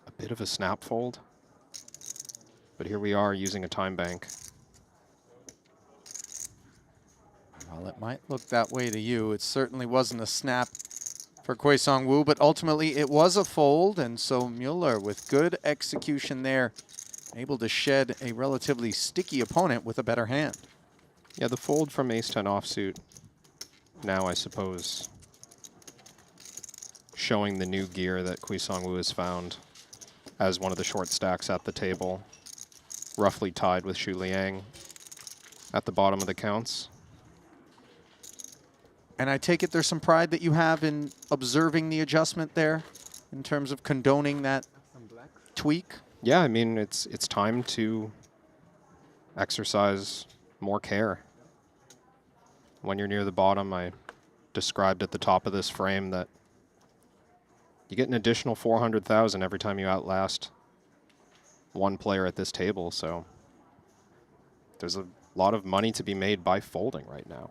a bit of a snap fold. But here we are using a time bank. Well, it might look that way to you. It certainly wasn't a snap for Wukong Wu, but ultimately it was a fold, and so Mueller, with good execution there, able to shed a relatively sticky opponent with a better hand. Yeah, the fold from ace-10 offsuit now, I suppose, showing the new gear that Wukong Wu has found as one of the short stacks at the table, roughly tied with Shu Liang at the bottom of the counts. And I take it there's some pride that you have in observing the adjustment there in terms of condoning that tweak? Yeah, I mean, it's time to exercise more care. When you're near the bottom, I described at the top of this frame that you get an additional 400,000 every time you outlast one player at this table, so there's a lot of money to be made by folding right now.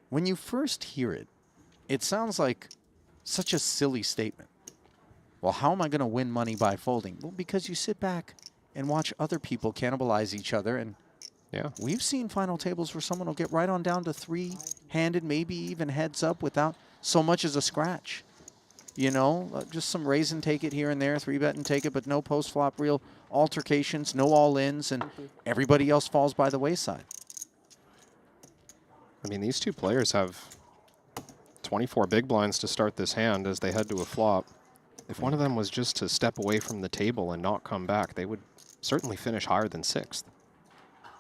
When you first hear it, it sounds like such a silly statement. Well, how am I going to win money by folding? Well, because you sit back and watch other people cannibalize each other. And yeah, we've seen final tables where someone will get right on down to three-handed, maybe even heads up without so much as a scratch. You know, just some raise and take it here and there, 3-bet and take it, but no post-flop real altercations, no all-ins, and everybody else falls by the wayside. I mean, these two players have 24 big blinds to start this hand as they head to a flop. If one of them was just to step away from the table and not come back, they would certainly finish higher than 6th.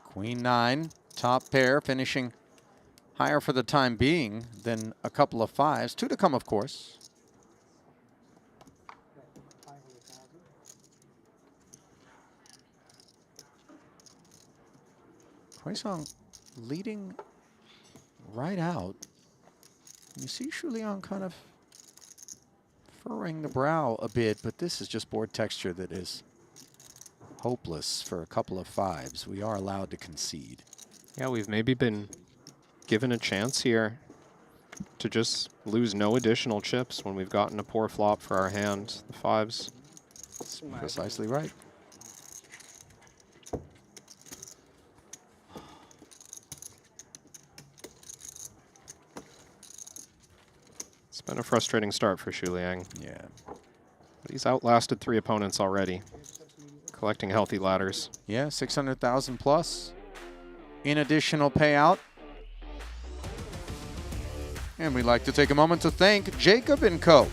Queen 9, top pair, finishing higher for the time being than a couple of 5s. 2 to come, of course. Wukong leading right out. You see Shu Liang kind of furrowing the brow a bit, but this is just board texture that is hopeless for a couple of 5s. We are allowed to concede. Yeah, we've maybe been given a chance here to just lose no additional chips when we've gotten a poor flop for our hand, the 5s. That's precisely right. been a frustrating start for Xu Liang. Yeah. But he's outlasted 3 opponents already, collecting healthy ladders. Yeah, 600,000 plus in additional payout. And we'd like to take a moment to thank Jacob & Co.,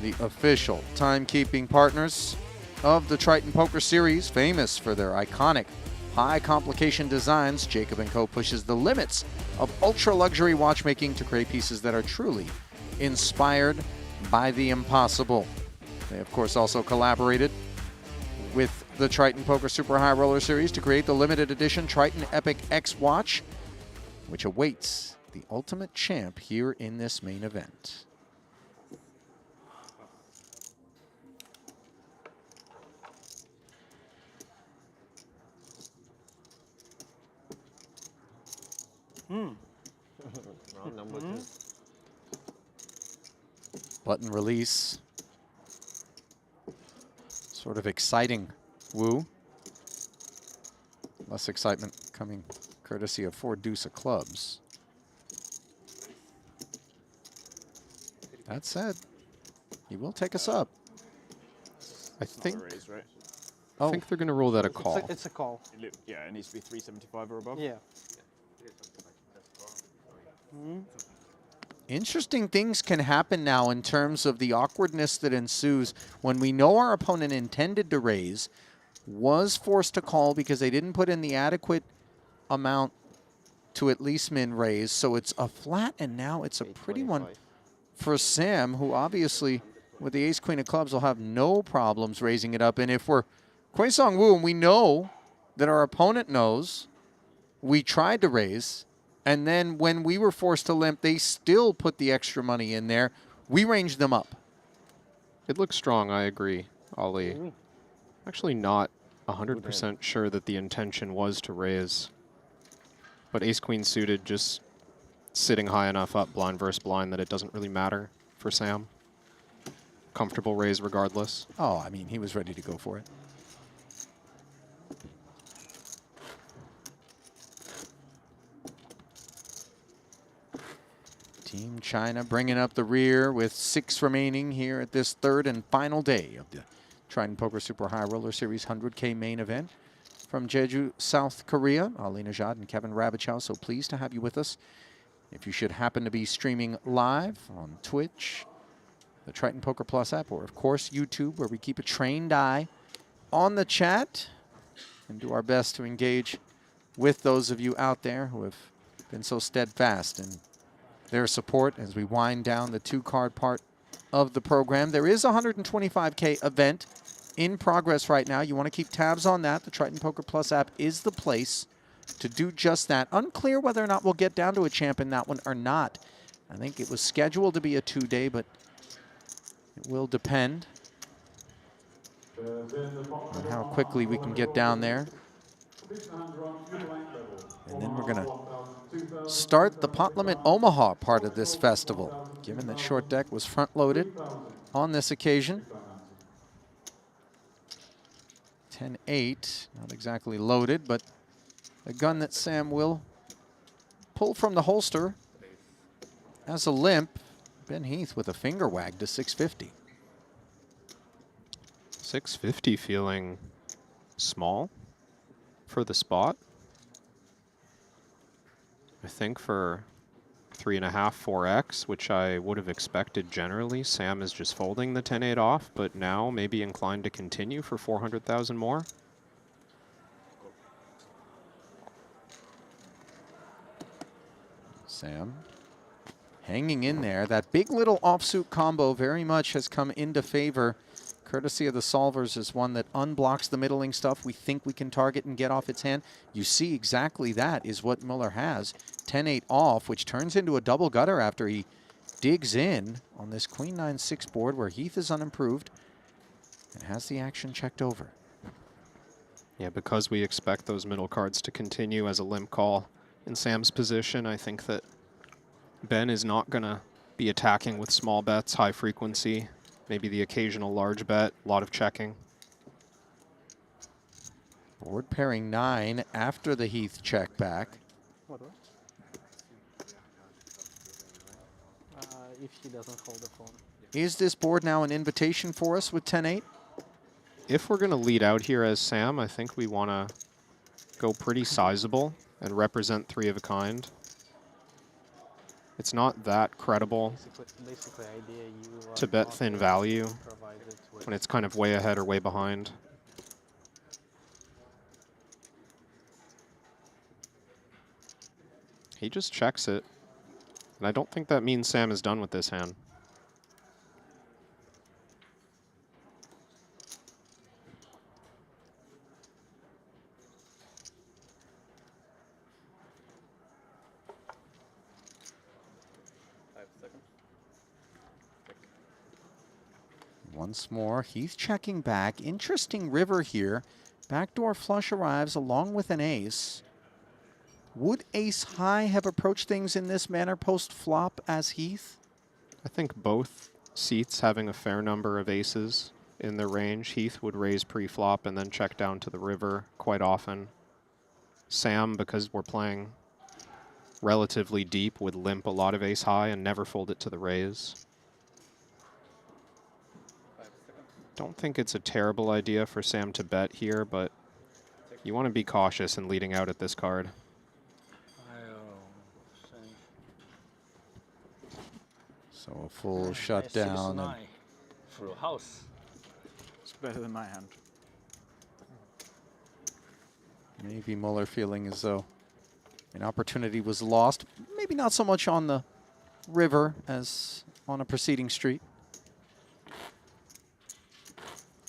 the official timekeeping partners of the Triton Poker Series, famous for their iconic high complication designs. Jacob & Co. pushes the limits of ultra luxury watchmaking to create pieces that are truly inspired by the impossible. They of course also collaborated with the Triton Poker Super High Roller Series to create the limited edition Triton Epic X watch, which awaits the ultimate champ here in this main event. Round number 2. Button release. Sort of exciting Wu. Less excitement coming courtesy of 4 deuce of clubs. That said, he will take us up. I think, Raise, right? I think they're going to rule that a call. It's a call. Yeah, it needs to be 375 or above. Yeah. Interesting things can happen now in terms of the awkwardness that ensues when we know our opponent intended to raise, was forced to call because they didn't put in the adequate amount to at least min raise. So it's a flat, and now it's a pretty one for Sam, who obviously with the ace queen of clubs will have no problems raising it up. And if we're Wukong Wu and we know that our opponent knows we tried to raise, and then when we were forced to limp, they still put the extra money in there, we ranged them up. It looks strong, I agree, Ulle. Actually not 100% sure that the intention was to raise. But ace-queen suited, just sitting high enough up blind versus blind that it doesn't really matter for Sam. Comfortable raise regardless. Oh, I mean, he was ready to go for it. Team China bringing up the rear with 6 remaining here at this 3rd and final day of the Triton Poker Super High Roller Series 100K main event from Jeju, South Korea. Ali Najad and Kevin Rabichow, so pleased to have you with us. If you should happen to be streaming live on Twitch, the Triton Poker Plus app, or of course YouTube, where we keep a trained eye on the chat and do our best to engage with those of you out there who have been so steadfast in their support as we wind down the 2-card part of the program. There is a 125K event in progress right now. You want to keep tabs on that. The Triton Poker Plus app is the place to do just that. Unclear whether or not we'll get down to a champ in that one or not. I think it was scheduled to be a 2-day, but it will depend on how quickly we can get down there. And then we're going to start the pot limit Omaha part of this festival, given that short deck was front-loaded on this occasion. 10-8, not exactly loaded, but a gun that Sam will pull from the holster as a limp. Ben Heath with a finger wag to 650. 650 feeling small for the spot. I think for 3.5, 4x, which I would have expected generally, Sam is just folding the 10-8 off, but now maybe inclined to continue for 400,000 more. Sam hanging in there. That big little offsuit combo very much has come into favor. Courtesy of the solvers is one that unblocks the middling stuff we think we can target and get off its hand. You see exactly that is what Muller has. 10-8 off, which turns into a double gutter after he digs in on this Queen 9-6 board where Heath is unimproved and has the action checked over. Yeah, because we expect those middle cards to continue as a limp call in Sam's position, I think that Ben is not going to be attacking with small bets, high frequency. Maybe the occasional large bet, a lot of checking. Board pairing 9 after the Heath check back. if he doesn't hold the phone. Is this board now an invitation for us with 10-8? If we're going to lead out here as Sam, I think we want to go pretty sizable and represent 3 of a kind. It's not that credible Basically idea you to bet thin value when it's kind of way ahead or way behind. He just checks it. And I don't think that means Sam is done with this hand. Once more, Heath checking back. Interesting river here. Backdoor flush arrives along with an ace. Would ace high have approached things in this manner post-flop as Heath? I think both seats having a fair number of aces in their range. Heath would raise pre-flop and then check down to the river quite often. Sam, because we're playing relatively deep, would limp a lot of ace high and never fold it to the raise. Don't think it's a terrible idea for Sam to bet here, but you want to be cautious in leading out at this card. So a full shutdown. Full house. It's better than my hand. Maybe Muller feeling as though an opportunity was lost. Maybe not so much on the river as on a preceding street.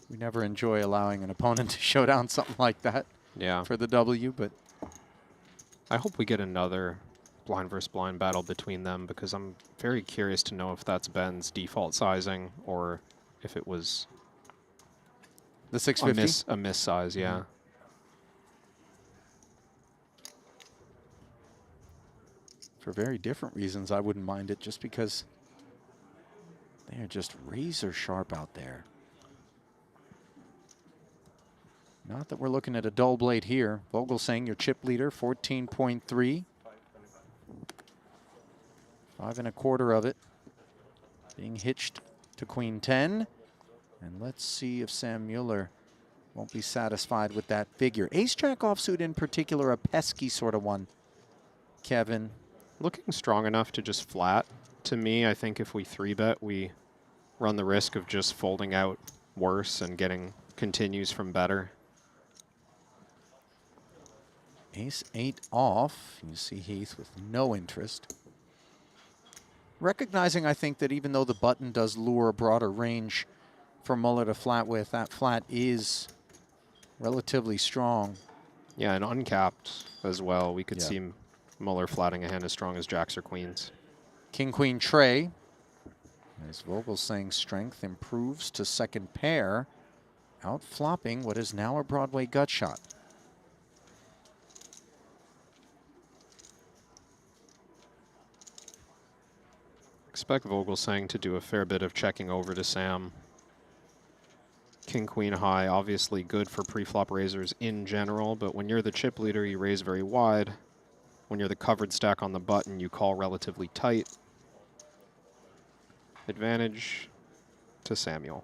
We never enjoy allowing an opponent to show down something like that for the W, but I hope we get another blind versus blind battle between them, because I'm very curious to know if that's Ben's default sizing or if it was the 650? a miss size, yeah. For very different reasons, I wouldn't mind it, just because they are just razor sharp out there. Not that we're looking at a dull blade here. Vogelsang, your chip leader, 14.3. 5 1/4 of it being hitched to Queen 10. And let's see if Sam Mueller won't be satisfied with that figure. Ace-Jack offsuit in particular, a pesky sort of one. Kevin. Looking strong enough to just flat. To me, I think if we 3-bet, we run the risk of just folding out worse and getting continues from better. Ace-8 off. You see Heath with no interest. Recognizing, I think, that even though the button does lure a broader range for Muller to flat with, that flat is relatively strong. Yeah, and uncapped as well. We could see Muller flatting a hand as strong as jacks or queens. King-Queen tray. As Vogelsang's strength improves to second pair, out-flopping what is now a Broadway gut shot. Expect Vogelsang to do a fair bit of checking over to Sam. King-Queen high, obviously good for pre-flop raisers in general, but when you're the chip leader, you raise very wide. When you're the covered stack on the button, you call relatively tight. Advantage to Samuel.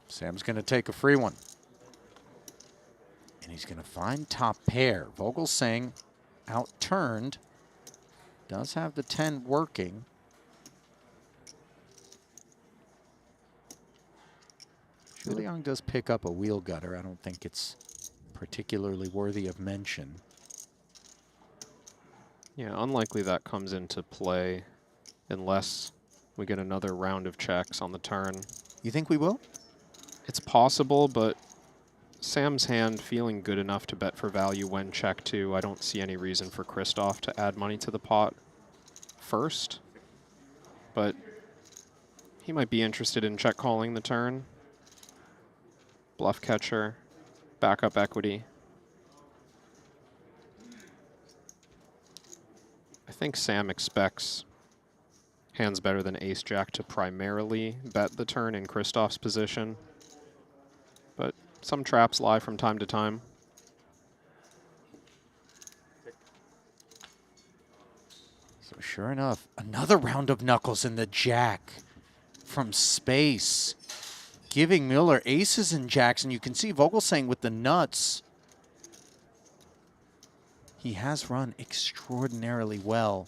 Sam's going to take a free one. And he's going to find top pair. Vogelsang outturned. Does have the 10 working. Juliang does pick up a wheel gutter. I don't think it's particularly worthy of mention. Yeah, unlikely that comes into play unless we get another round of checks on the turn. You think we will? It's possible, but Sam's hand feeling good enough to bet for value when check two. I don't see any reason for Christoph to add money to the pot first, but he might be interested in check calling the turn. Bluff catcher, backup equity. I think Sam expects hands better than ace-jack to primarily bet the turn in Christoph's position. Some traps lie from time to time. So sure enough, another round of knuckles in the jack from space, giving Mueller aces and jacks, and you can see Vogelsang with the nuts. He has run extraordinarily well.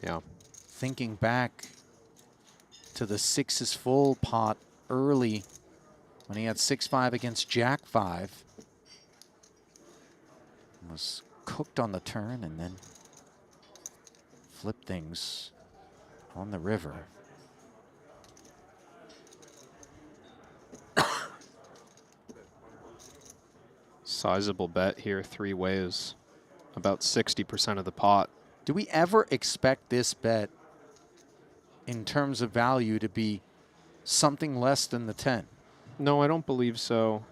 Yeah. Thinking back to the sixes full pot early when he had 6-5 against Jack 5. Was cooked on the turn and then flipped things on the river. Sizable bet here, 3 ways. About 60% of the pot. Do we ever expect this bet in terms of value to be something less than the 10? No, I don't believe so.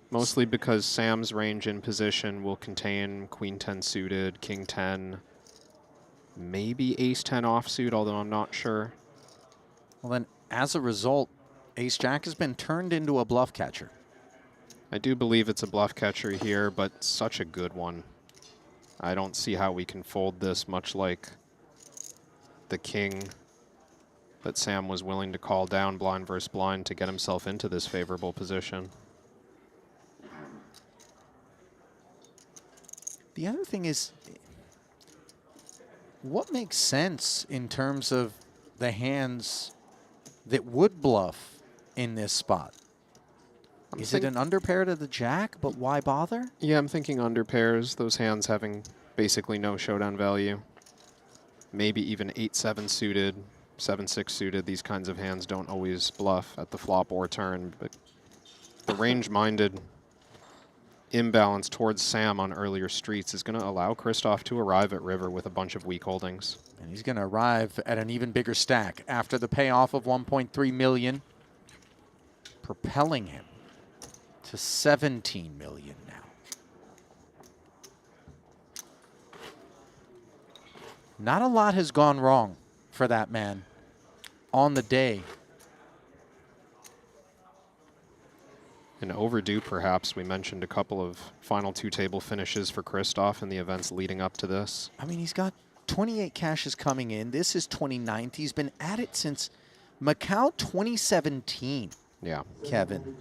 Mostly because Sam's range in position will contain Queen 10 suited, King 10, maybe Ace 10 offsuit, although I'm not sure. Well then, as a result, Ace Jack has been turned into a bluff catcher. I do believe it's a bluff catcher here, but such a good one. I don't see how we can fold this, much like the king that Sam was willing to call down blind versus blind to get himself into this favorable position. The other thing is, what makes sense in terms of the hands that would bluff in this spot? Is it an underpair to the jack, but why bother? Yeah, I'm thinking under pairs, those hands having basically no showdown value. Maybe even 8-7 suited, 7-6 suited. These kinds of hands don't always bluff at the flop or turn, but the range-minded imbalance towards Sam on earlier streets is going to allow Christoph to arrive at river with a bunch of weak holdings. And he's going to arrive at an even bigger stack after the payoff of 1.3 million, propelling him to 17 million now. Not a lot has gone wrong for that man on the day. And overdue, perhaps. We mentioned a couple of final 2-table finishes for Christoph in the events leading up to this. I mean, he's got 28 cashes coming in. This is 29th. He's been at it since Macau 2017. Yeah. Kevin.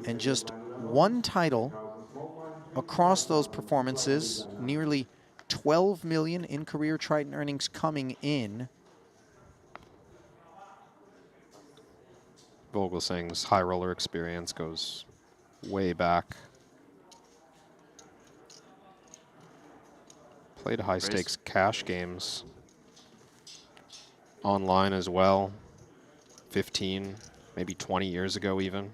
And just one title across those performances, nearly 12 million in career Triton earnings coming in. Vogelsang's high roller experience goes way back. Played high stakes cash games online as well, 15, maybe 20 years ago even.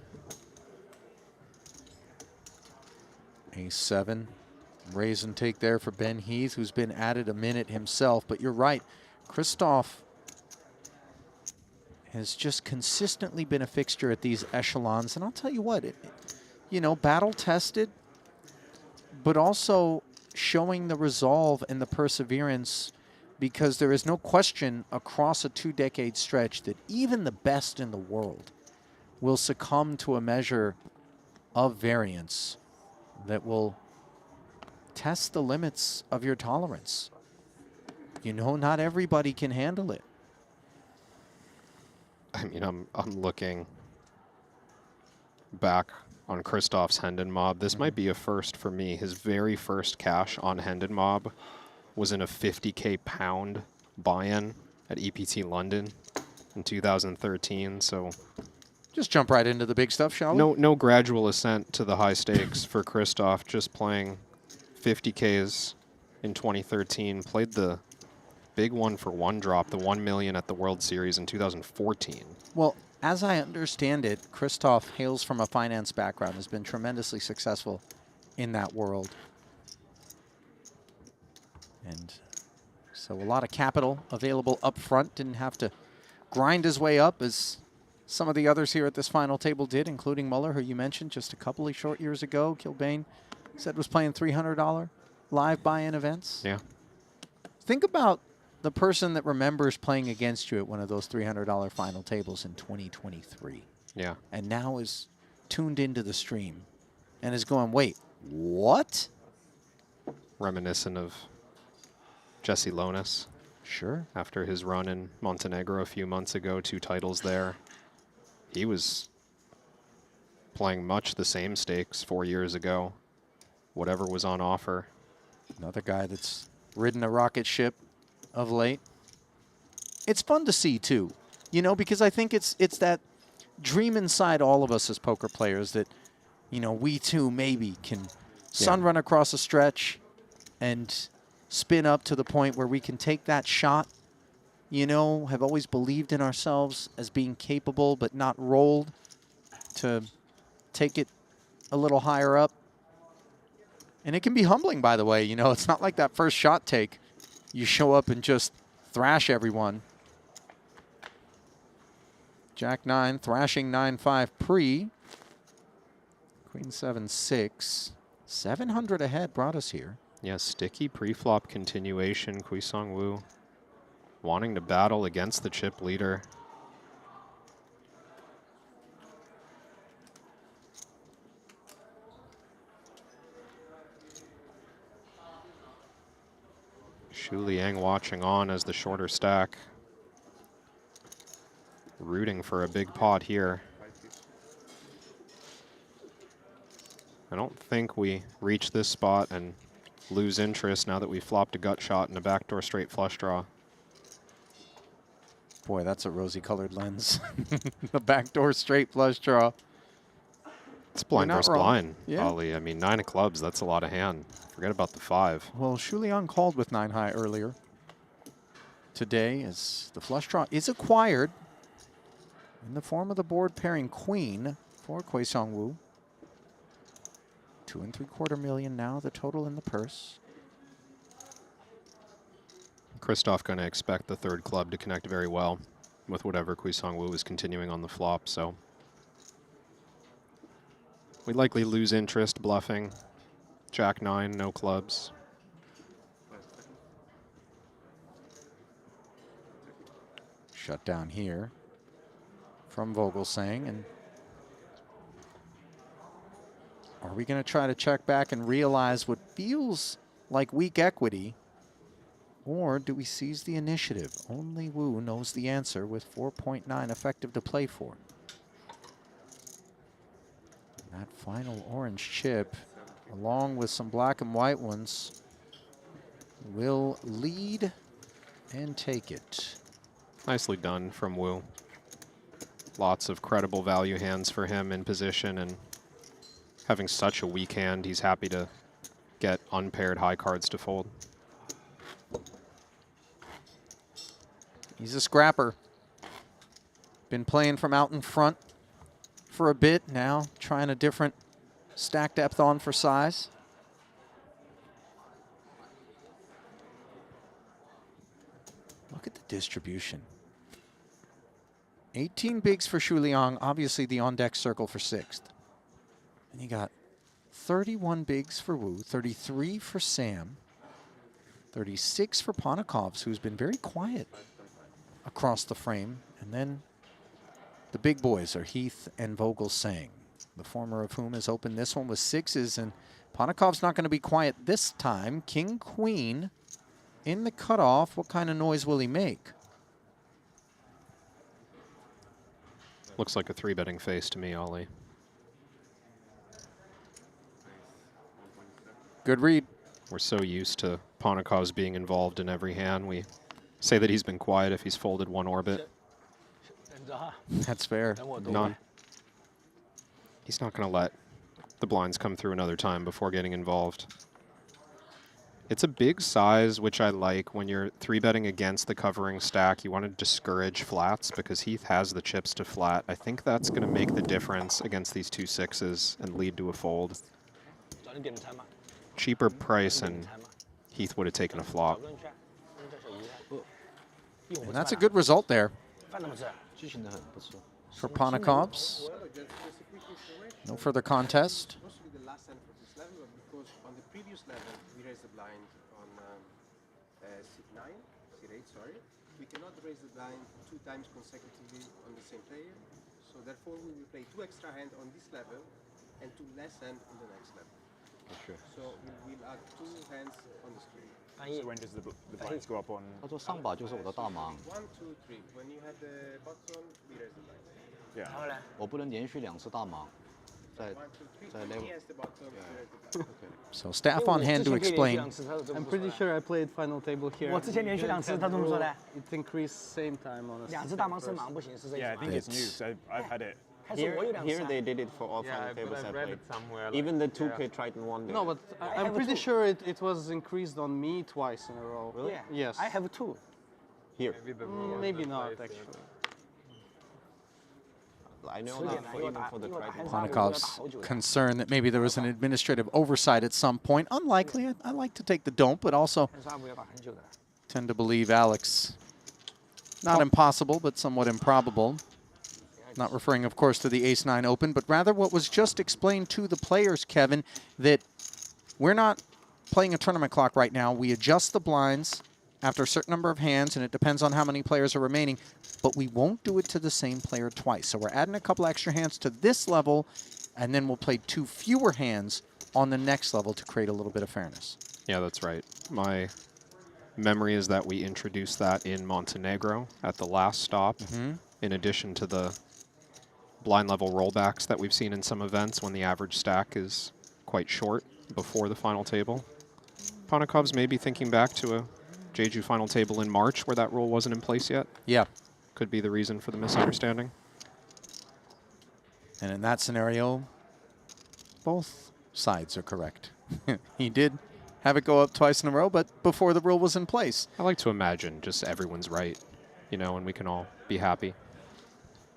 A7, raise and take there for Ben Heath, who's been at it a minute himself. But you're right, Christoph has just consistently been a fixture at these echelons. And I'll tell you what, you know, battle tested, but also showing the resolve and the perseverance, because there is no question across a 2-decade stretch that even the best in the world will succumb to a measure of variance that will test the limits of your tolerance. You know, not everybody can handle it. I mean, I'm looking back on Christoph's Hendon Mob. This might be a first for me. His very first cash on Hendon Mob was in a 50K pound buy-in at EPT London in 2013. So just jump right into the big stuff, shall we? No gradual ascent to the high stakes for Christoph. Just playing 50Ks in 2013. Played the big one for one drop, the 1 million at the World Series in 2014. Well, as I understand it, Christoph hails from a finance background, has been tremendously successful in that world. And so a lot of capital available up front. Didn't have to grind his way up as some of the others here at this final table did, including Muller, who you mentioned just a couple of short years ago. Kilbane said was playing $300 live buy-in events. Yeah. Think about the person that remembers playing against you at one of those $300 final tables in 2023. Yeah. And now is tuned into the stream and is going, wait, what? Reminiscent of Jesse Lonis. Sure. After his run in Montenegro a few months ago, 2 titles there. He was playing much the same stakes 4 years ago. Whatever was on offer. Another guy that's ridden a rocket ship of late. It's fun to see too, you know, because I think it's that dream inside all of us as poker players that, you know, we too maybe can sun run across a stretch and spin up to the point where we can take that shot, you know, have always believed in ourselves as being capable but not rolled to take it a little higher up. And it can be humbling, by the way. You know, it's not like that first shot take. You show up and just thrash everyone. Jack 9, thrashing 9-5 pre. Queen 7-6. 700 ahead brought us here. Yeah, sticky pre-flop continuation. Wukong Wu wanting to battle against the chip leader. Shu Liang watching on as the shorter stack. Rooting for a big pot here. I don't think we reach this spot and lose interest now that we flopped a gut shot and a backdoor straight flush draw. Boy, that's a rosy colored lens. The backdoor straight flush draw. It's blind versus blind, yeah. Ollie. I mean, 9 of clubs, that's a lot of hand. Forget about the 5. Well, Shu Liang called with 9 high earlier today as the flush draw is acquired in the form of the board pairing queen for Wukong Wu. 2 3/4 million now, the total in the purse. Christoph going to expect the 3rd club to connect very well with whatever Wukong Wu is continuing on the flop, so we likely lose interest bluffing. Jack 9, no clubs. Shut down here from Vogelsang. And are we going to try to check back and realize what feels like weak equity? Or do we seize the initiative? Only Wu knows the answer with 4.9 effective to play for. That final orange chip, along with some black and white ones, will lead and take it. Nicely done from Wu. Lots of credible value hands for him in position, and having such a weak hand, he's happy to get unpaired high cards to fold. He's a scrapper. Been playing from out in front for a bit now, trying a different stack depth on for size. Look at the distribution. 18 bigs for Shu Liang, obviously the on-deck circle for 6th. And you got 31 bigs for Wu, 33 for Sam, 36 for Ponikovs, who's been very quiet across the frame. And then the big boys are Heath and Vogelsang, the former of whom has opened this one with 6s. And Ponikov's not going to be quiet this time. King, queen in the cutoff. What kind of noise will he make? Looks like a 3-betting face to me, Ollie. Good read. We're so used to Ponikovs being involved in every hand. We say that he's been quiet if he's folded 1 orbit. That's fair. None. He's not going to let the blinds come through another time before getting involved. It's a big size, which I like. When you're 3-betting against the covering stack, you want to discourage flats because Heath has the chips to flat. I think that's going to make the difference against these 2 6s and lead to a fold. Cheaper price and Heath would have taken a flop. And that's a good result there for Ponikovs. No further contest. On the previous level, we raised the blind on C9, C8, sorry. We cannot raise the blind 2 times consecutively on the same player. So So therefore, we will play 2 extra hands on this level and 2 less hands on the next level. Sure. So we will add 2 hands on the screen. So when does the blinds go up on? 他说上把就是我的大盲， 1, 2, 3. When you have the button, we raise the blinds. Yeah. 我不能连续2次大盲，在 1, 2, 3. When he has the button, we raise the blinds. So staff on hand to explain. I'm pretty sure I played final table here. 我之前连续2次，他怎么说的？ It increased same time on a 2次大盲升盲不行，是这意思 Yeah, I 吗 think it's new. So I've had it. Here they did it for all Yeah, final tables but I I've read played. it somewhere. Even the 2K Triton one. No, but I'm pretty sure it was increased on me twice in a row. Really? Yeah. Yes. I have 2. Here. Maybe not actually. I know that even for the Triton. Ponikov's concern that maybe there was an administrative oversight at some point. Unlikely. I like to take the don't, but also tend to believe Alex. Not impossible, but somewhat improbable. Not referring, of course, to the Ace-9 Open, but rather what was just explained to the players, Kevin, that we're not playing a tournament clock right now. We adjust the blinds after a certain number of hands, and it depends on how many players are remaining, but we won't do it to the same player twice. So we're adding a couple extra hands to this level, and then we'll play 2 fewer hands on the next level to create a little bit of fairness. Yeah, that's right. My memory is that we introduced that in Montenegro at the last stop, in addition to the blind level rollbacks that we've seen in some events when the average stack is quite short before the final table. Ponikov's maybe thinking back to a Jeju final table in March where that rule wasn't in place yet. Yeah. Could be the reason for the misunderstanding. And in that scenario, both sides are correct. He did have it go up twice in a row, but before the rule was in place. I like to imagine just everyone's right, you know, and we can all be happy.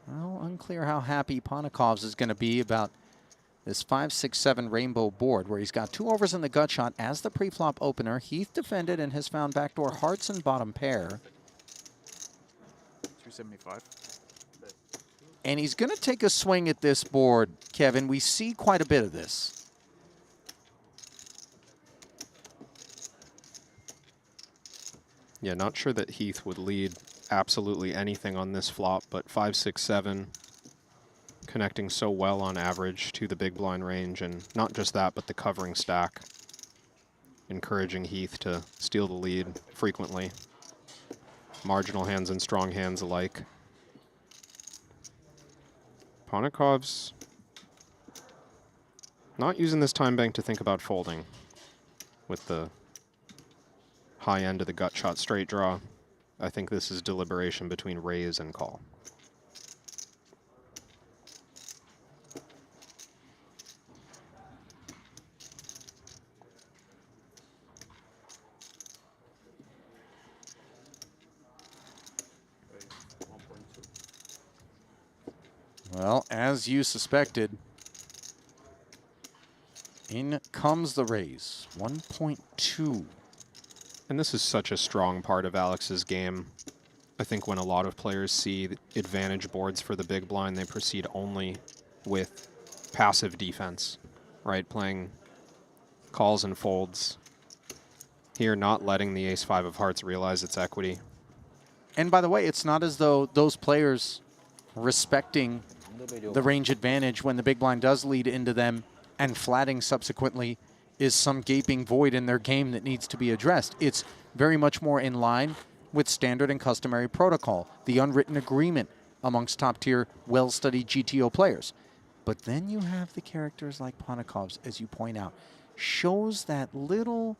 Well, unclear how happy Ponikov's is going to be about this 5-6-7 rainbow board where he's got 2 overs in the gut shot as the pre-flop opener. Heath defended and has found backdoor hearts and bottom pair. 275. And he's going to take a swing at this board, Kevin. We see quite a bit of this. Yeah, not sure that Heath would lead absolutely anything on this flop, but 5-6-7 connecting so well on average to the big blind range, and not just that, but the covering stack, encouraging Heath to steal the lead frequently. Marginal hands and strong hands alike. Ponikov's not using this time bank to think about folding with the high end of the gut shot straight draw. I think this is deliberation between raise and call. Well, as you suspected, in comes the raise, 1.2. And this is such a strong part of Alex's game. I think when a lot of players see advantage boards for the big blind, they proceed only with passive defense, right? Playing calls and folds. Here, not letting the ace-5 of hearts realize its equity. And by the way, it's not as though those players respecting the range advantage when the big blind does lead into them and flatting subsequently is some gaping void in their game that needs to be addressed. It's very much more in line with standard and customary protocol, the unwritten agreement amongst top-tier, well-studied GTO players. But then you have the characters like Ponikov's, as you point out, shows that little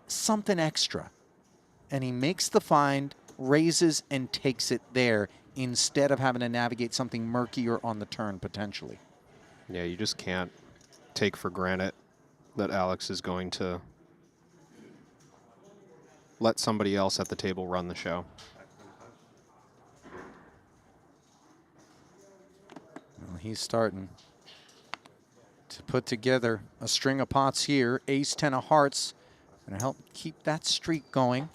something extra. And he makes the find, raises, and takes it there instead of having to navigate something murkier on the turn, potentially. Yeah, you just can't take for granted that Alex is going to let somebody else at the table run the show. Well, he's starting to put together a string of pots here. Ace-10 of hearts going to help keep that streak going.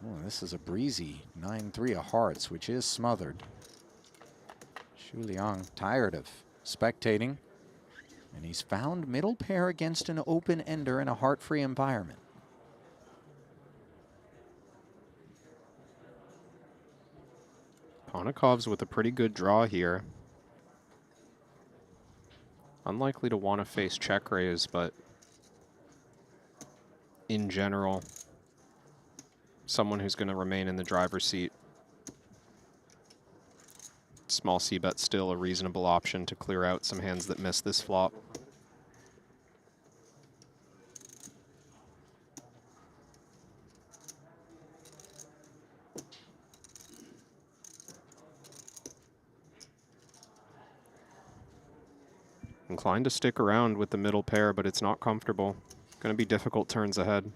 Oh, this is a breezy 9-3 of hearts, which is smothered. Xu Liang tired of spectating, and he's found middle pair against an open ender in a heart-free environment. Ponikov's with a pretty good draw here. Unlikely to want to face check raise, but in general, someone who's going to remain in the driver's seat. Small c-bet still a reasonable option to clear out some hands that miss this flop. Inclined to stick around with the middle pair, but it's not comfortable. Going to be difficult turns ahead.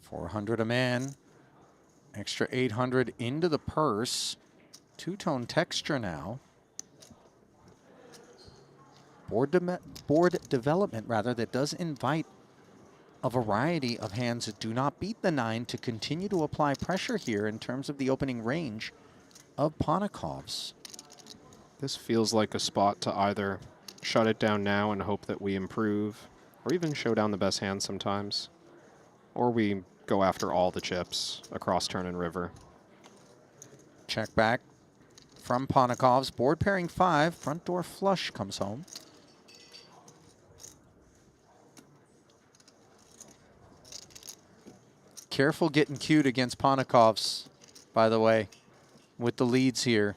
400 a man. Extra 800 into the purse. Two-tone texture now. Board development, rather, that does invite a variety of hands that do not beat the 9 to continue to apply pressure here in terms of the opening range of Ponikov's. This feels like a spot to either shut it down now and hope that we improve, or even show down the best hand sometimes, or we go after all the chips across turn and river. Check back from Ponikov's. Board pairing 5. Front door flush comes home. Careful getting cute against Ponikov's, by the way, with the leads here.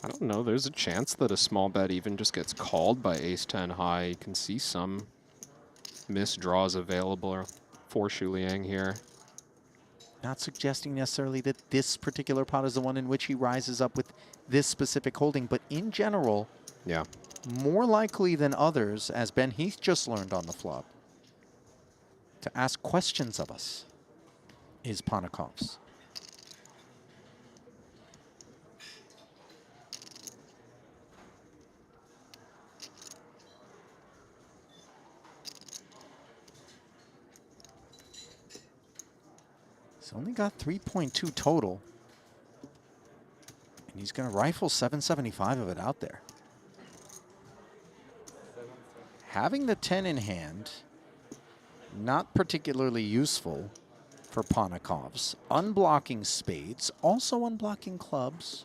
I don't know, there's a chance that a small bet even just gets called by ace-10 high. You can see some missed draws available for Shu Liang here. Not suggesting necessarily that this particular pot is the one in which he rises up with this specific holding, but in general, yeah, more likely than others, as Ben Heath just learned on the flop, to ask questions of us is Ponikov's. He's only got 3.2 total. And he's going to rifle 775 of it out there. Having the 10 in hand, not particularly useful for Ponikov's. Unblocking spades, also unblocking clubs.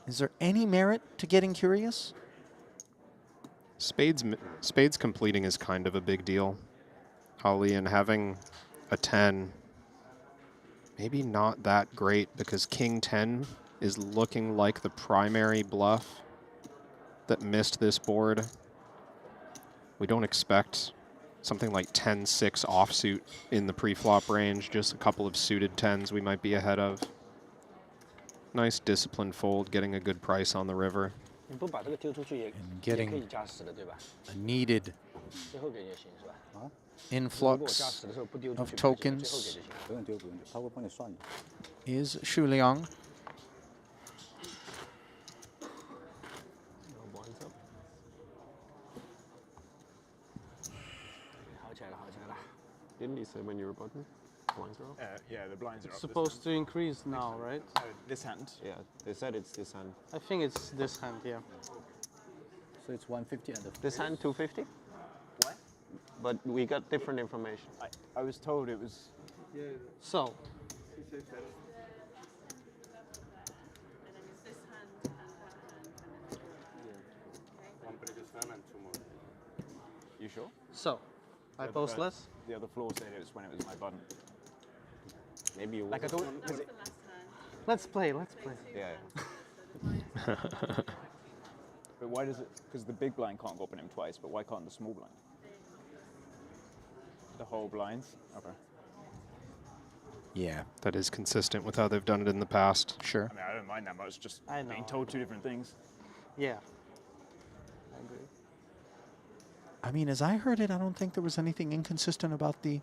Is there any merit to getting curious? Spades completing is kind of a big deal, Ulle, and having a 10, maybe not that great, because King 10 is looking like the primary bluff that missed this board. We don't expect something like 10-6 offsuit in the pre-flop range, just a couple of suited 10s we might be ahead of. Nice disciplined fold, getting a good price on the river. And getting a needed influx of tokens is Shu Liang. Didn't he say when you were button? Blinds are up? Yeah, the blinds are It's up. supposed to increase now, right? This hand? Yeah, they said it's this hand. I think it's this hand, yeah. So it's 150 and this hand 250? What? But we got different information. I was told it was... Yeah. So. You sure? So, I post less? The other floor said it was when it was my button. Maybe you like I thought. Let's play, let's play. Yeah. But why does it? Because the big blind can't go up on him twice, but why can't the small blind? The whole blinds? Okay. Yeah. That is consistent with how they've done it in the past. Sure. I mean, I don't mind that much, just I know. being told two different things. Yeah. I agree. I mean, as I heard it, I don't think there was anything inconsistent about the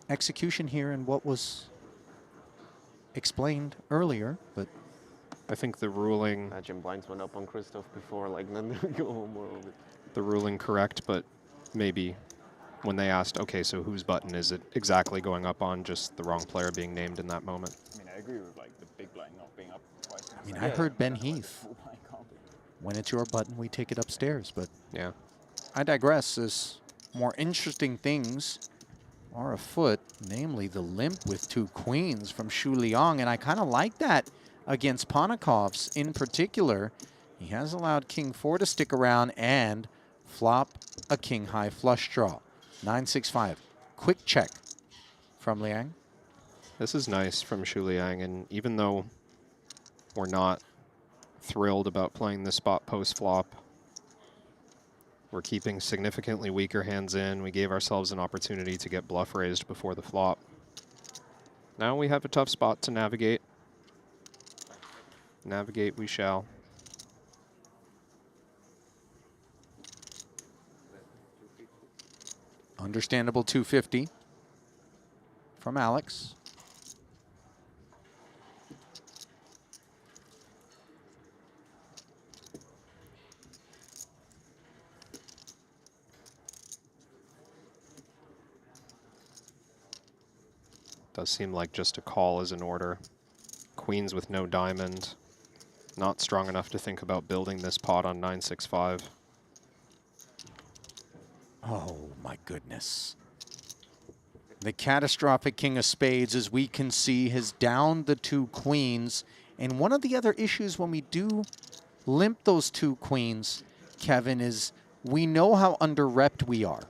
execution here and what was explained earlier, but I think the ruling... Imagine blinds went up on Christoph before, like, then they go home more of it. The ruling correct, but maybe when they asked, okay, so whose button is it exactly going up on, just the wrong player being named in that moment. I mean, I agree with, like, the big blind not being up twice. I mean, I heard Ben Heath, when it's your button, we take it upstairs, but yeah, I digress. As more interesting things are afoot, namely the limp with 2 queens from Xu Liang, and I kind of like that against Ponikov's in particular. He has allowed King 4 to stick around and flop a king high flush draw. 9-6-5. Quick check from Liang. This is nice from Xu Liang, and even though we're not thrilled about playing this spot post-flop, we're keeping significantly weaker hands in. We gave ourselves an opportunity to get bluff raised before the flop. Now we have a tough spot to navigate. Navigate we shall. Understandable 250 from Alex. Does seem like just a call is in order. Queens with no diamond. Not strong enough to think about building this pot on 9-6-5. Oh my goodness. The catastrophic king of spades, as we can see, has downed the 2 queens. And one of the other issues when we do limp those 2 queens, Kevin, is we know how under-repped we are.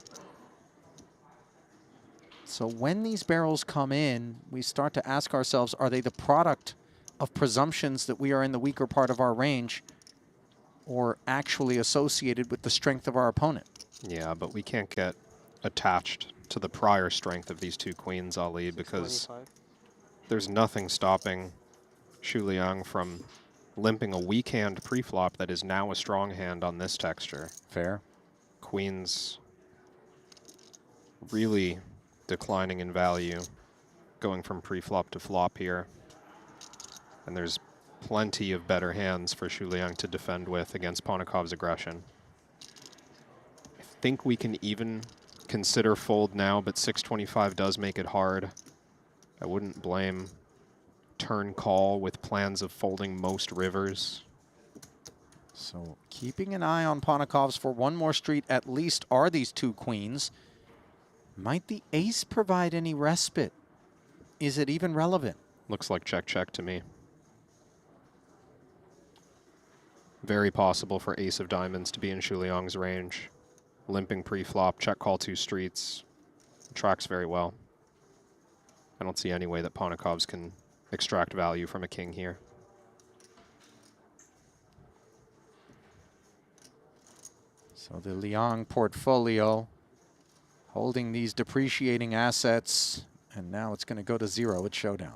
So when these barrels come in, we start to ask ourselves, are they the product of presumptions that we are in the weaker part of our range, or actually associated with the strength of our opponent? Yeah, but we can't get attached to the prior strength of these 2 queens, Ali, because there's nothing stopping Xu Liang from limping a weak hand pre-flop that is now a strong hand on this texture. Fair. Queens really declining in value, going from pre-flop to flop here. And there's plenty of better hands for Xu Liang to defend with against Ponikov's aggression. I think we can even consider fold now, but 625 does make it hard. I wouldn't blame turn call with plans of folding most rivers. So keeping an eye on Ponikov's for one more street at least are these 2 queens. Might the ace provide any respite? Is it even relevant? Looks like check-check to me. Very possible for ace of diamonds to be in Xu Liang's range. Limping pre-flop, check call 2 streets. Tracks very well. I don't see any way that Ponikov's can extract value from a king here. So the Liang portfolio holding these depreciating assets, and now it's going to go to 0 at showdown.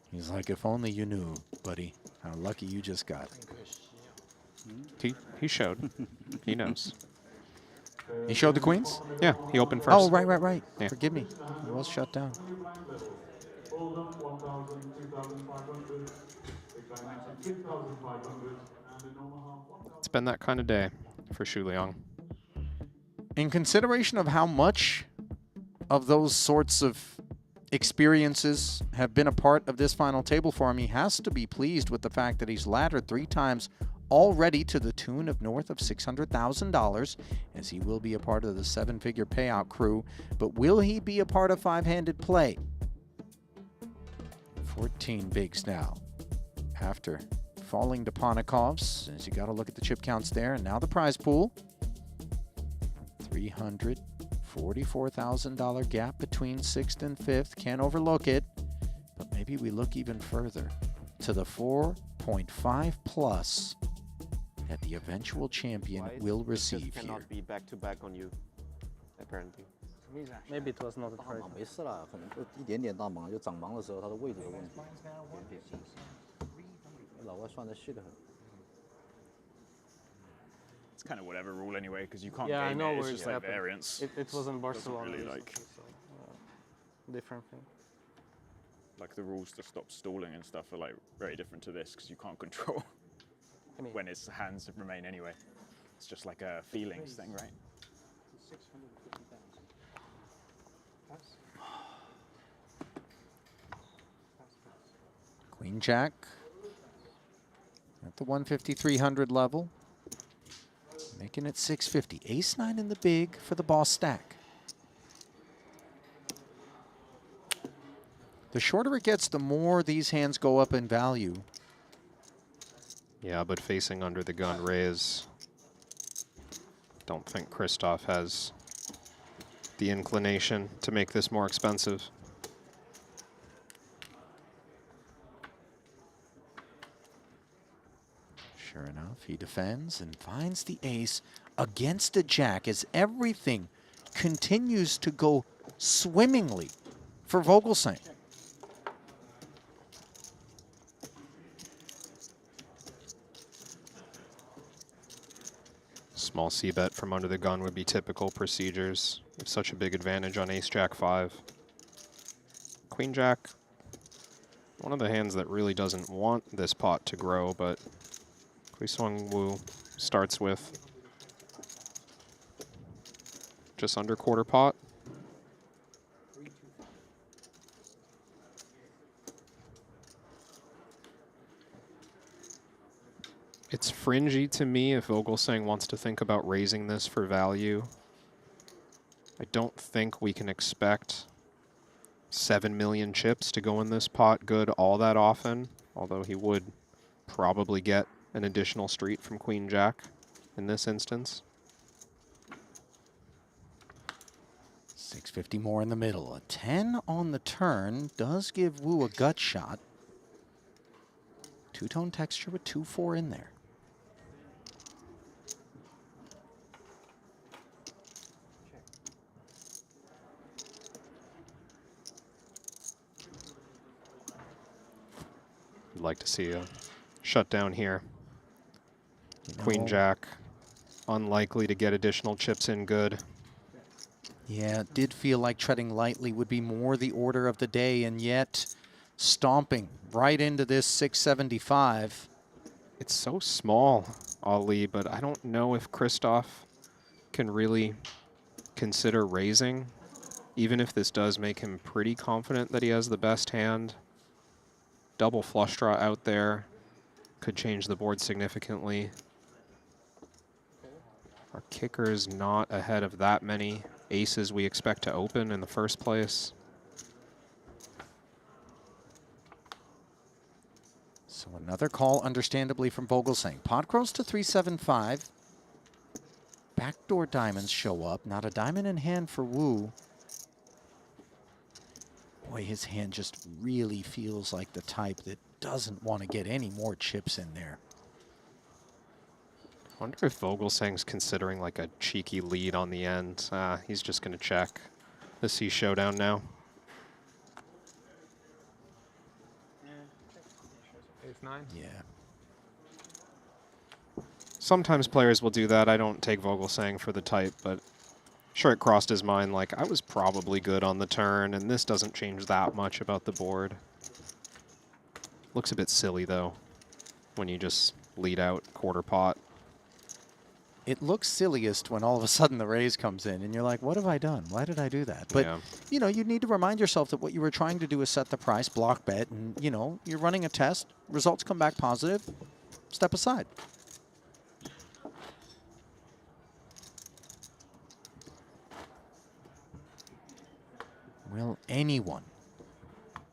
He's like, if only you knew, buddy, how lucky you just got. He showed. He knows. He showed the queens? Yeah, he opened first. Oh, right. Yeah. Forgive me. He was shut down. It's been that kind of day for Xu Liang. In consideration of how much of those sorts of experiences have been a part of this final table for him, he has to be pleased with the fact that he's laddered 3 times already to the tune of north of $600,000, as he will be a part of the 7-figure payout crew. But will he be a part of 5-handed play? 14 bigs now after falling to Ponikov's, as you got to look at the chip counts there. And now the prize pool, $344,000 gap between 6th and 5th. Can't overlook it, but maybe we look even further to the 4.5 plus that the eventual champion will receive here. Cannot be back to back on you, apparently. Maybe it was not a trade. 没事啦，可能就一点点大盲，就长盲的时候它的位置的问题，一点点。老外算的细得很。 It's kind of whatever rule anyway, because you can't Yeah, I game know it. It's where just it like happened. variance. It was in Barcelona. Really like different thing. Like the rules to stop stalling and stuff are like very different to this because you can't control when its hands remain anyway. It's just like a feelings thing, right? Queen Jack at the 150-300 level, making it 650. Ace-9 in the big for the boss stack. The shorter it gets, the more these hands go up in value. Yeah, but facing under the gun raise, don't think Christoph has the inclination to make this more expensive. Sure enough, he defends and finds the ace against a jack as everything continues to go swimmingly for Vogelsang. Small c-bet from under the gun would be typical procedures. With such a big advantage on ace-jack 5. Queen-jack, one of the hands that really doesn't want this pot to grow, but Wukong Wu starts with just under quarter pot. It's fringy to me if Vogelsang wants to think about raising this for value. I don't think we can expect 7 million chips to go in this pot good all that often, although he would probably get an additional street from Queen Jack in this instance. 650 more in the middle. A 10 on the turn does give Wu a gut shot. Two-tone texture with 2-4 in there. I'd like to see a shutdown here. Queen Jack, unlikely to get additional chips in good. Yeah, it did feel like treading lightly would be more the order of the day, and yet stomping right into this 675. It's so small, Ulle, but I don't know if Christoph can really consider raising, even if this does make him pretty confident that he has the best hand. Double flush draw out there could change the board significantly. Our kicker is not ahead of that many aces we expect to open in the first place. So another call, understandably, from Vogelsang. Pot grows to 375. Backdoor diamonds show up. Not a diamond in hand for Wu. Boy, his hand just really feels like the type that doesn't want to get any more chips in there. I wonder if Vogelsang's considering like a cheeky lead on the end. He's just going to check the C showdown now. Ace-9? Yeah. Sometimes players will do that. I don't take Vogelsang for the type, but sure, it crossed his mind like I was probably good on the turn, and this doesn't change that much about the board. Looks a bit silly though, when you just lead out quarter pot. It looks silliest when all of a sudden the raise comes in and you're like, what have I done? Why did I do that? But, you know, you need to remind yourself that what you were trying to do is set the price, block bet, and, you know, you're running a test. Results come back positive. Step aside. Will anyone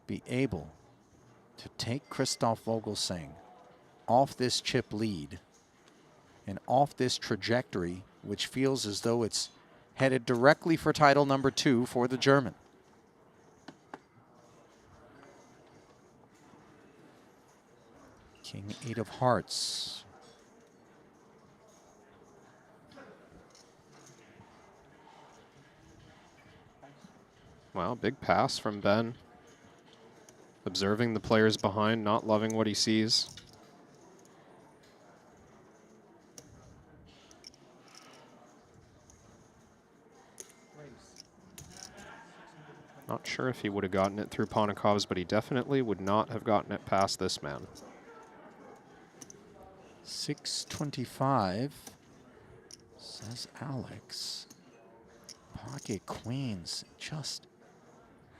be able to take Christoph Vogelsang off this chip lead and off this trajectory, which feels as though it's headed directly for title number 2 for the German? King 8 of hearts. Wow, big pass from Ben. Observing the players behind, not loving what he sees. Not sure if he would have gotten it through Ponikov's, but he definitely would not have gotten it past this man. 625, says Alex. Pocket queens, just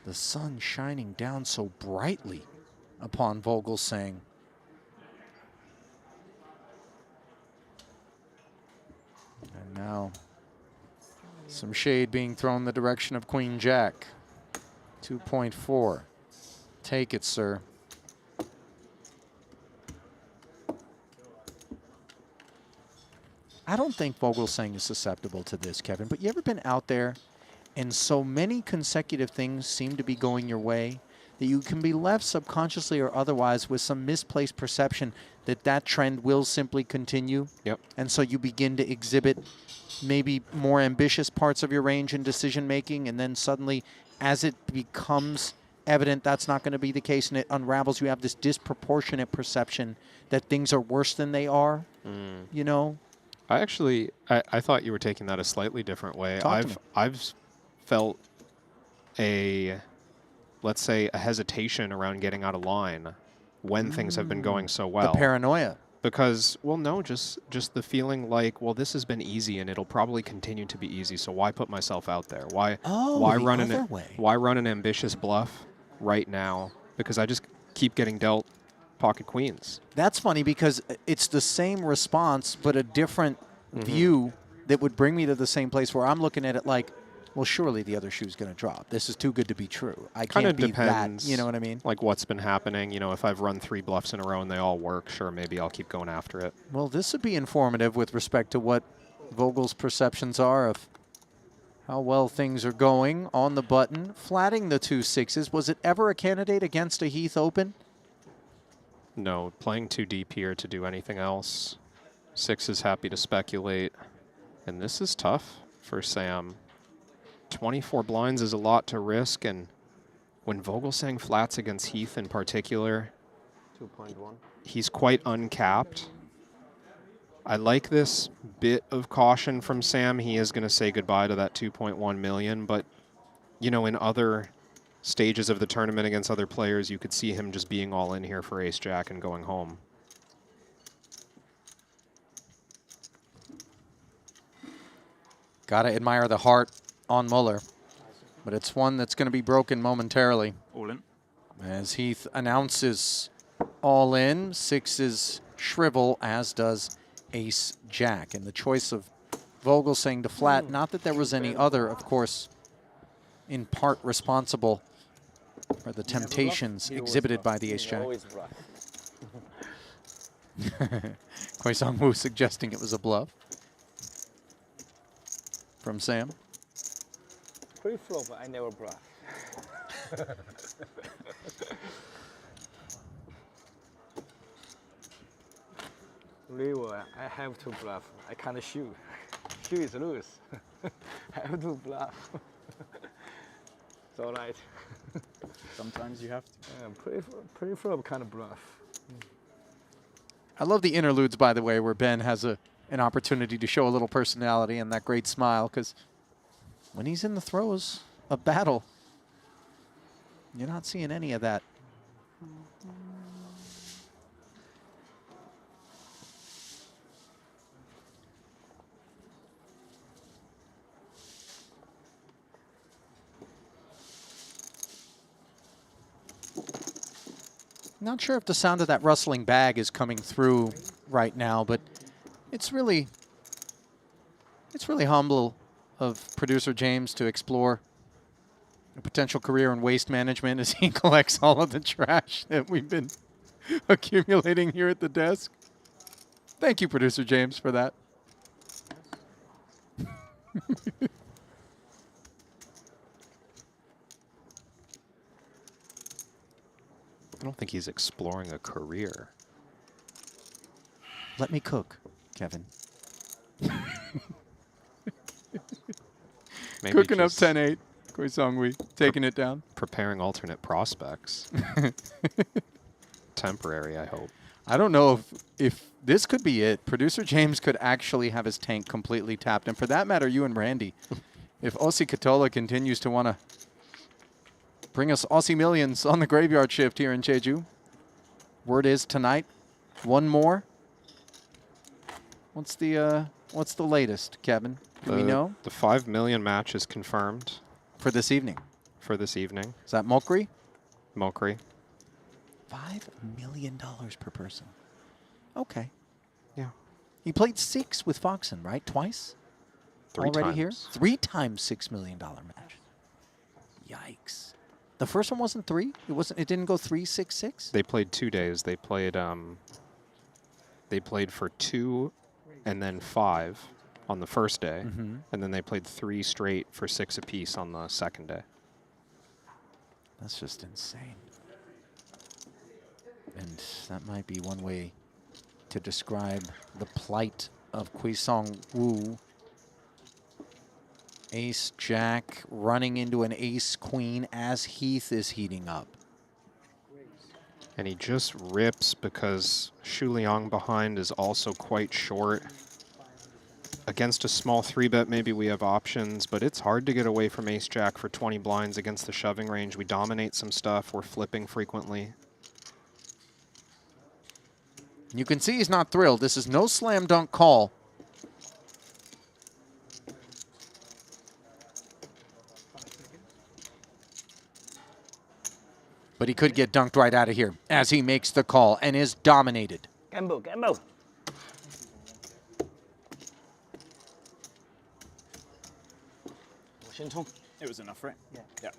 the sun shining down so brightly upon Vogelsang. And now some shade being thrown the direction of Queen Jack. 2.4. Take it, sir. I don't think Vogelsang is susceptible to this, Kevin, but you ever been out there and so many consecutive things seem to be going your way that you can be left subconsciously or otherwise with some misplaced perception that that trend will simply continue? Yep. And so you begin to exhibit maybe more ambitious parts of your range in decision making, and then suddenly as it becomes evident that's not going to be the case and it unravels, you have this disproportionate perception that things are worse than they are, you know? I actually, I thought you were taking that a slightly different way. Talk to me. I've felt a, let's say, a hesitation around getting out of line when things have been going so well. The paranoia. Because, well, no, just the feeling like, well, this has been easy and it'll probably continue to be easy, so why put myself out there? Why run an ambitious bluff right now? Because I just keep getting dealt pocket queens. That's funny because it's the same response, but a different view that would bring me to the same place where I'm looking at it like, well, surely the other shoe's going to drop. This is too good to be true. I can't be that. You know what I mean? Like what's been happening. You know, if I've run 3 bluffs in a row and they all work, sure, maybe I'll keep going after it. Well, this would be informative with respect to what Vogel's perceptions are of how well things are going on the button. Flatting the 2 6s. Was it ever a candidate against a Heath Open? No, playing too deep here to do anything else. 6 is happy to speculate. And this is tough for Sam. 24 blinds is a lot to risk, and when Vogelsang flats against Heath in particular, 2.1. He's quite uncapped. I like this bit of caution from Sam. He is going to say goodbye to that 2.1 million, but you know, in other stages of the tournament against other players, you could see him just being all in here for ace-jack and going home. Gotta admire the heart on Muller, but it's one that's going to be broken momentarily. All in. As Heath announces all in, 6s shrivel, as does ace-jack. And the choice of Vogelsang to flat, not that there was any other, of course, in part responsible for the temptations exhibited by the ace-jack. Wukong Wu suggesting it was a bluff from Sam. Pre-flop, I never bluff. River, I have to bluff. I can't shoot. Shoot is loose. I have to bluff. It's all right. Sometimes you have to. Pre-flop kind of bluff. I love the interludes, by the way, where Ben has an opportunity to show a little personality and that great smile, because when he's in the throes of battle, you're not seeing any of that. Not sure if the sound of that rustling bag is coming through right now, but it's really humble of producer James to explore a potential career in waste management as he collects all of the trash that we've been accumulating here at the desk. Thank you, producer James, for that. I don't think he's exploring a career. Let me cook, Kevin. Cooking up 10-8. Wukong Wu taking it down. Preparing alternate prospects. Temporary, I hope. I don't know if this could be it. Producer James could actually have his tank completely tapped. And for that matter, you and Randy, if Aussie Katola continues to want to bring us Aussie Millions on the graveyard shift here in Jeju, word is tonight, one more. What's the latest, Kevin? Do we know? The 5 million match is confirmed. For this evening? For this evening. Is that Mokri? Mokri. $5 million per person. Okay. Yeah. He played 6 with Foxen, right? Twice? 3 already times. here? 3 times $6 million match. Yikes. The first one wasn't 3? It didn't go 3, 6, 6? They played 2 days. They played for 2 and then 5 on the first day. And then they played 3 straight for 6 apiece on the second day. That's just insane. And that might be one way to describe the plight of Wukong Wu. Ace Jack running into an ace queen as Heath is heating up. And he just rips because Shu Liang behind is also quite short. Against a small 3-bet, maybe we have options, but it's hard to get away from Ace Jack for 20 blinds against the shoving range. We dominate some stuff. We're flipping frequently. You can see he's not thrilled. This is no slam dunk call. But he could get dunked right out of here as he makes the call and is dominated. Gamble, gamble. It was enough, right? Yeah. Yeah.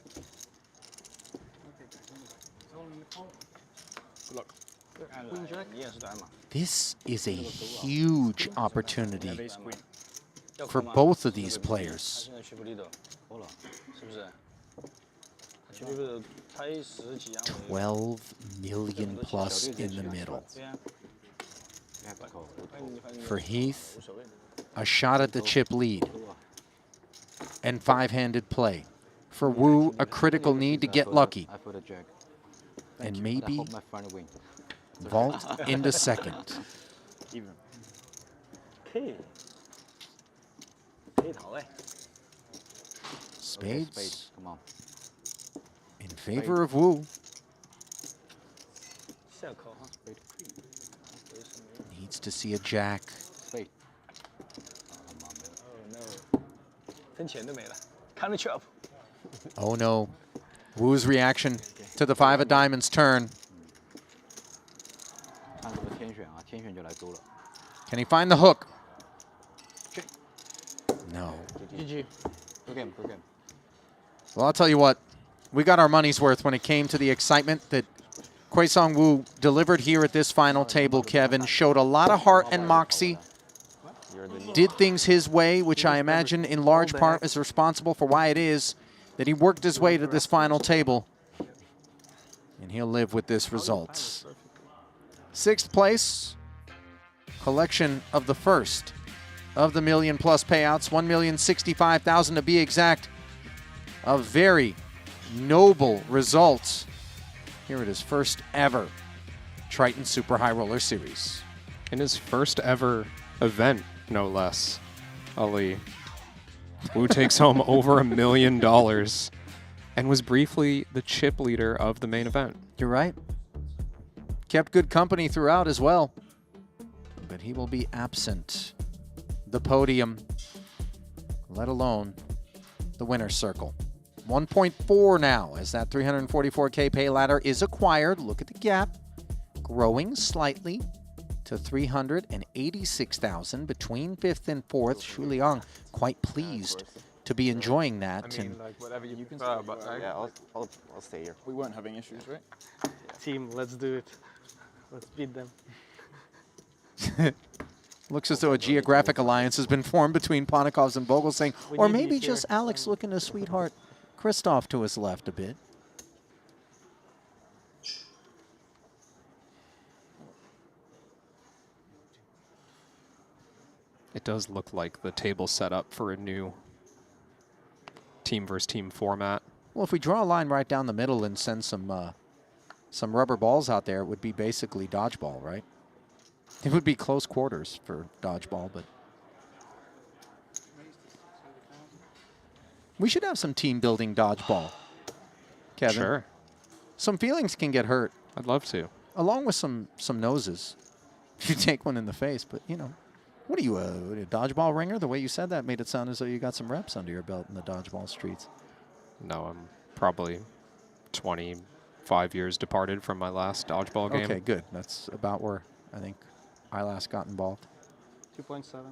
Good luck. This is a huge opportunity for both of these players. 12 million plus in the middle. For Heath, a shot at the chip lead and 5-handed play. For Wu, a critical need to get lucky. And maybe vault into second. Even. Spades Come on. in favor of Wu. Needs to see a jack. Oh no. Wu's reaction to the 5 of diamonds turn. Can he find the hook? No. GG. Good game, good game. Well, I'll tell you what. We got our money's worth when it came to the excitement that Wukong Wu delivered here at this final table, Kevin. Showed a lot of heart and moxie. Did things his way, which I imagine in large part is responsible for why it is that he worked his way to this final table. And he'll live with this result. 6th place, collection of the first of the million-plus payouts, 1,065,000 to be exact. A very noble result here at his first ever Triton Super High Roller Series. In his first ever event, no less, Ulle. Wu takes home over $1 million and was briefly the chip leader of the main event. You're right. Kept good company throughout as well. But he will be absent the podium, let alone the winner's circle. 1.4 now as that 344K pay ladder is acquired. Look at the gap, growing slightly to 386,000 between 5th and 4th. Shu Liang quite pleased to be enjoying that. I mean, like whatever you prefer, but yeah, I'll stay here. We weren't having issues, right? Team, let's do it. Let's beat them. Looks as though a geographic alliance has been formed between Ponikovs and Vogelsang, or maybe just Alex looking to sweetheart Christoph to his left a bit. It does look like the table set up for a new team versus team format. Well, if we draw a line right down the middle and send some rubber balls out there, it would be basically dodgeball, right? It would be close quarters for dodgeball, but we should have some team building dodgeball, Kevin. Sure. Some feelings can get hurt. I'd love to. Along with some noses. If you take one in the face, but you know. What are you, a dodgeball ringer? The way you said that made it sound as though you got some reps under your belt in the dodgeball streets. No, I'm probably 20, 5 years departed from my last dodgeball game. Okay, good. That's about where I think I last got involved. 2.7.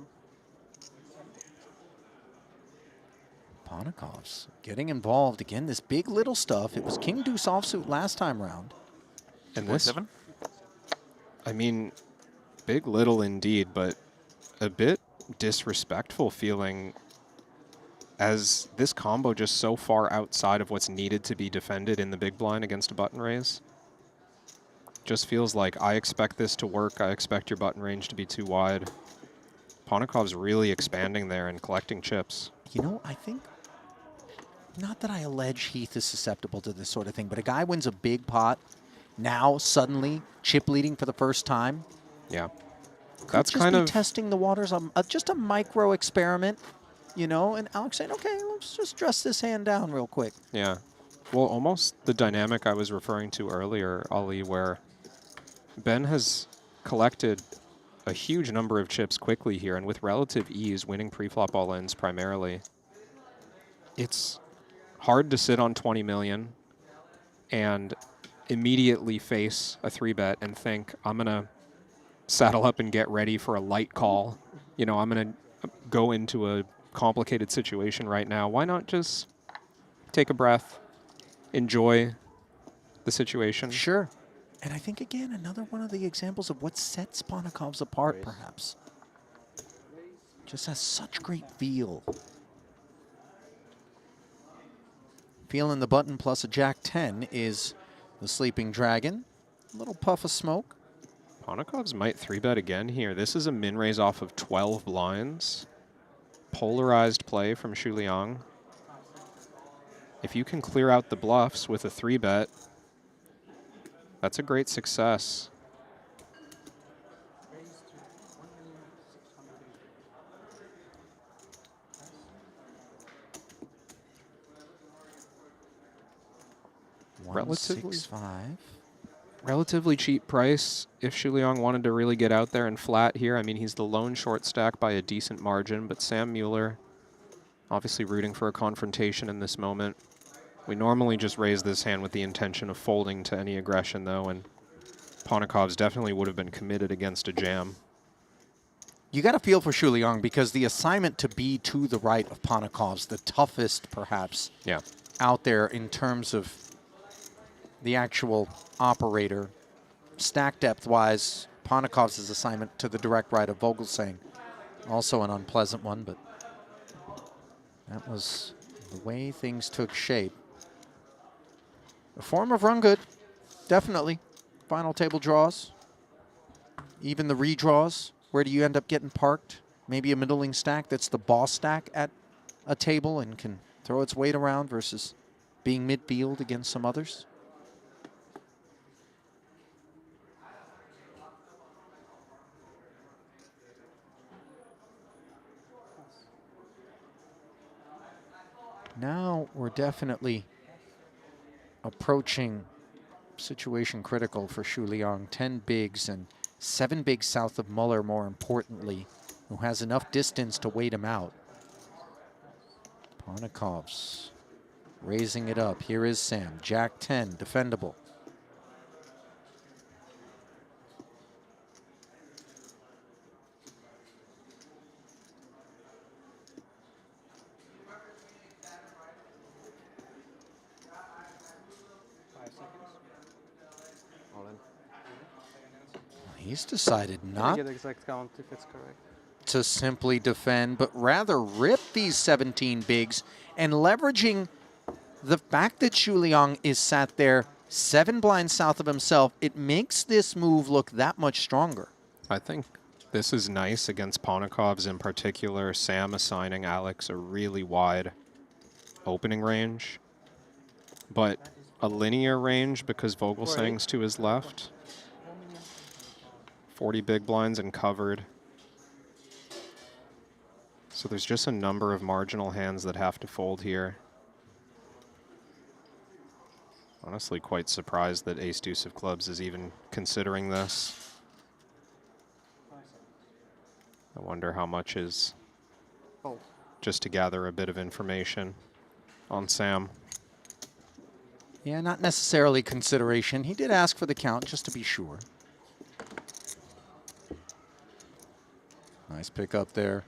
Ponakov's getting involved again. This big little stuff. It was King Deuce offsuit last time round. And this, I mean, big little indeed, but a bit disrespectful feeling as this combo just so far outside of what's needed to be defended in the big blind against a button raise. Just feels like I expect this to work. I expect your button range to be too wide. Ponakov's really expanding there and collecting chips. You know, I think, not that I allege Heath is susceptible to this sort of thing, but a guy wins a big pot, now suddenly chip leading for the first time. Yeah. Could That's just kind be of testing the waters on just a micro experiment, you know, and Alex saying, okay, let's just dress this hand down real quick. Yeah. Well, almost the dynamic I was referring to earlier, Ulle, where Ben has collected a huge number of chips quickly here and with relative ease, winning pre-flop all-ins primarily. It's hard to sit on 20 million and immediately face a 3-bet and think, I'm going to saddle up and get ready for a light call. You know, I'm going to go into a complicated situation right now. Why not just take a breath, enjoy the situation? Sure. And I think, again, another one of the examples of what sets Ponakov's apart, perhaps. Just has such great feel. Feeling the button plus a Jack-10 is the Sleeping Dragon. A little puff of smoke. Ponakov's might 3-bet again here. This is a min raise off of 12 blinds. Polarized play from Xu Liang. If you can clear out the bluffs with a 3-bet, that's a great success. Relatively cheap price if Xu Liang wanted to really get out there and flat here. I mean, he's the lone short stack by a decent margin, but Sam Mueller obviously rooting for a confrontation in this moment. We normally just raise this hand with the intention of folding to any aggression, though, and Ponakov's definitely would have been committed against a jam. You got to feel for Xu Liang because the assignment to be to the right of Ponakov's, the toughest, perhaps, out there in terms of the actual operator. Stack depth-wise, Ponakov's assignment to the direct right of Vogelsang. Also an unpleasant one, but that was the way things took shape. A form of run good, definitely. Final table draws. Even the redraws. Where do you end up getting parked? Maybe a middling stack that's the boss stack at a table and can throw its weight around versus being midfield against some others. Now we're definitely approaching situation critical for Xu Liang. 10 bigs and 7 bigs south of Muller, more importantly, who has enough distance to wait him out. Ponakov's raising it up. Here is Sam. Jack-10, defendable. He's decided not get exact count if it's correct. To simply defend, but rather rip these 17 bigs and leveraging the fact that Xu Liang is sat there 7 blinds south of himself. It makes this move look that much stronger. I think this is nice against Ponakov's in particular. Sam assigning Alex a really wide opening range, but a linear range because Vogelsang's to his left. 40 big blinds and covered. So there's just a number of marginal hands that have to fold here. Honestly, quite surprised that Ace-Deuce of Clubs is even considering this. I wonder how much is just to gather a bit of information on Sam. Yeah, not necessarily consideration. He did ask for the count just to be sure. Nice pick up there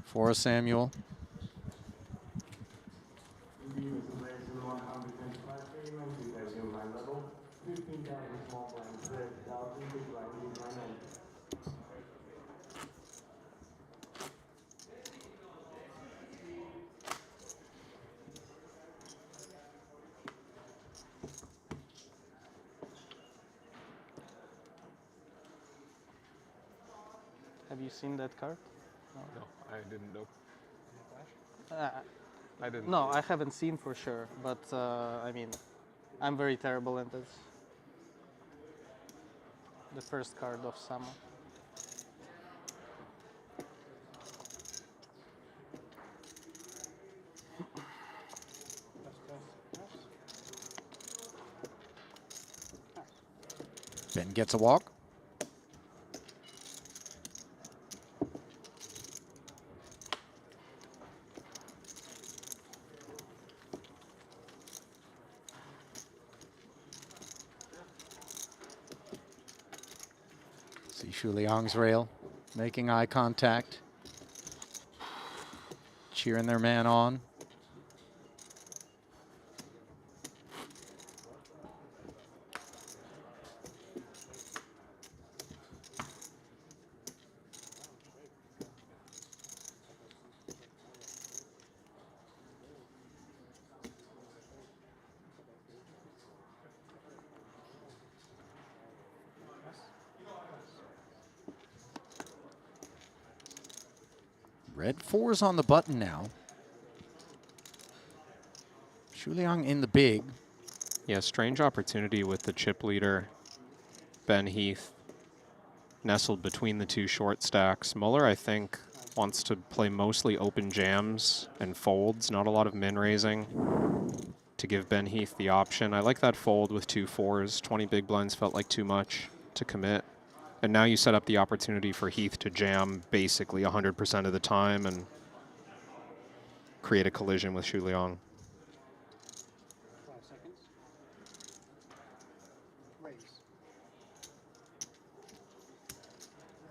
for Samuel. Have you seen that card? No, I didn't know. I didn't. No, I haven't seen for sure, but I mean, I'm very terrible at this. The first card of Samo. Ben gets a walk. See Shu Liang's rail making eye contact, cheering their man on. Red 4's on the button now. Shu Liang in the big. Yeah, strange opportunity with the chip leader, Ben Heath, nestled between the two short stacks. Muller, I think, wants to play mostly open jams and folds, not a lot of min raising, to give Ben Heath the option. I like that fold with 2 4s. 20 big blinds felt like too much to commit. And now you set up the opportunity for Heath to jam basically 100% of the time and create a collision with Shu Liang. 5 seconds. Raise.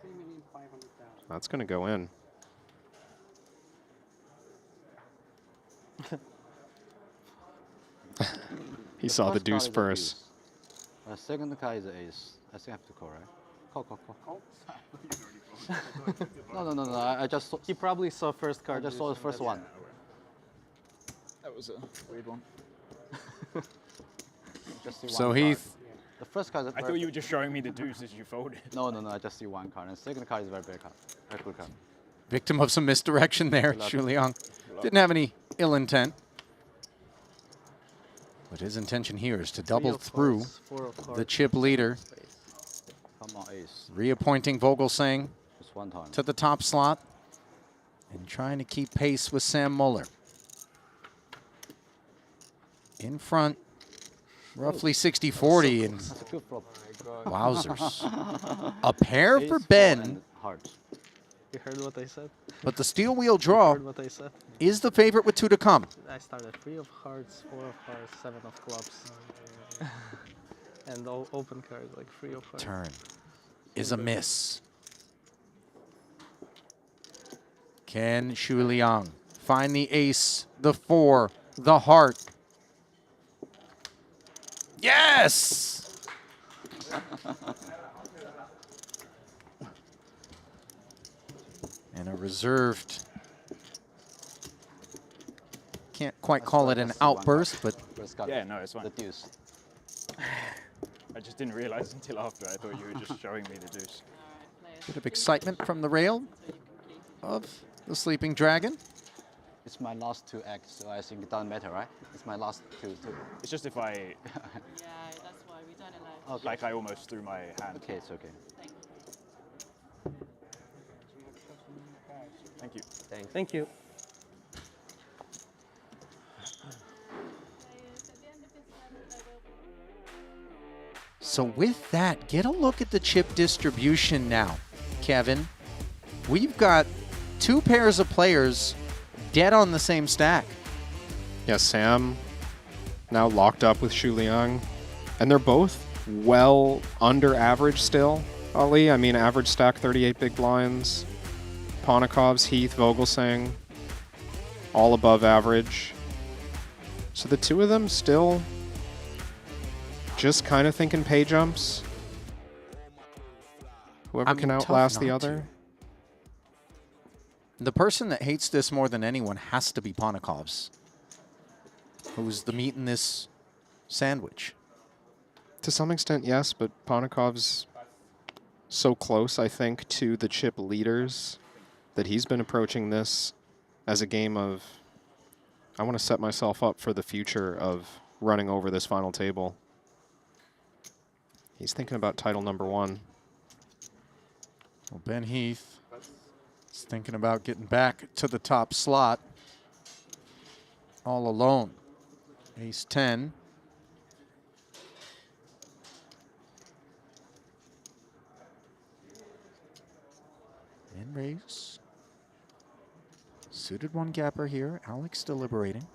3,500,000. That's going to go in. He saw the deuce first. Second card is ace. I think I have to call, right? Call. No. I just saw. He probably saw first card. I just saw the first one. That was a weird one. Just see So one Heath. Card. The first card is I thought you were just showing me the deuce as you folded. No. I just see one card. And second card is very bad card. Very good card. Victim of some misdirection there, Shu Liang. Didn't have any ill intent. But his intention here is to double through the chip leader. Come on, ace. Reappointing Vogelsang Just one time. to the top slot and trying to keep pace with Sam Muller. In front, roughly 60-40. And That's a good flop. wowzers. A pair for Ben. Hearts. You heard what I said? But the steel wheel draw Heard what I said? is the favorite with 2 to come. I started 3 of hearts, 4 of hearts, 7 of clubs. And all open cards, like 3 of hearts. Turn is a miss. Can Shu Liang find the ace, the 4, the heart? Yes! And a reserved, can't quite call it an outburst, but Yeah, no, it's fine. The deuce. I just didn't realize until after. I thought you were just showing me the deuce. bit of excitement from the rail of the Sleeping Dragon. It's my last 2 acts, so I think it doesn't matter, right? It's my last two. It's just if I... Yeah, that's why we don't allow. Okay. Like I almost threw my hand. Okay, it's okay. Thank you. Thank you. So with that, get a look at the chip distribution now, Kevin. We've got 2 pairs of players dead on the same stack. Yeah, Sam now locked up with Shu Liang. And they're both well under average still, Ali. I mean, average stack 38 big blinds. Ponikov's, Heath, Vogelsang, all above average. So the two of them still just kind of thinking pay jumps. Whoever can outlast the other. The person that hates this more than anyone has to be Ponikov's, who's the meat in this sandwich. To some extent, yes, but Ponikov's so close, I think, to the chip leaders that he's been approaching this as a game of, I want to set myself up for the future of running over this final table. He's thinking about title number 1. Well, Ben Heath is thinking about getting back to the top slot all alone. Ace 10. And raise. Suited one gapper here. Alex deliberating.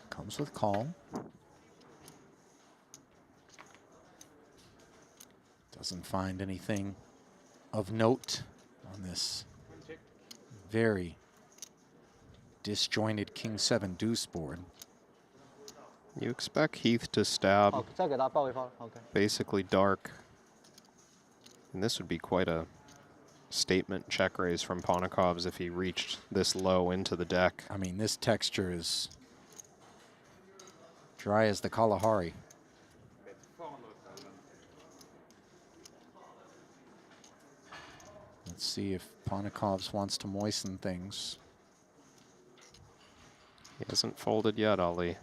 Comes with call. Doesn't find anything of note on this very disjointed King 7 deuce board. You expect Heath to stab basically dark. And this would be quite a statement check raise from Ponikov's if he reached this low into the deck. I mean, this texture is dry as the Kalahari. Let's see if Ponikov's wants to moisten things. He hasn't folded yet, Ali.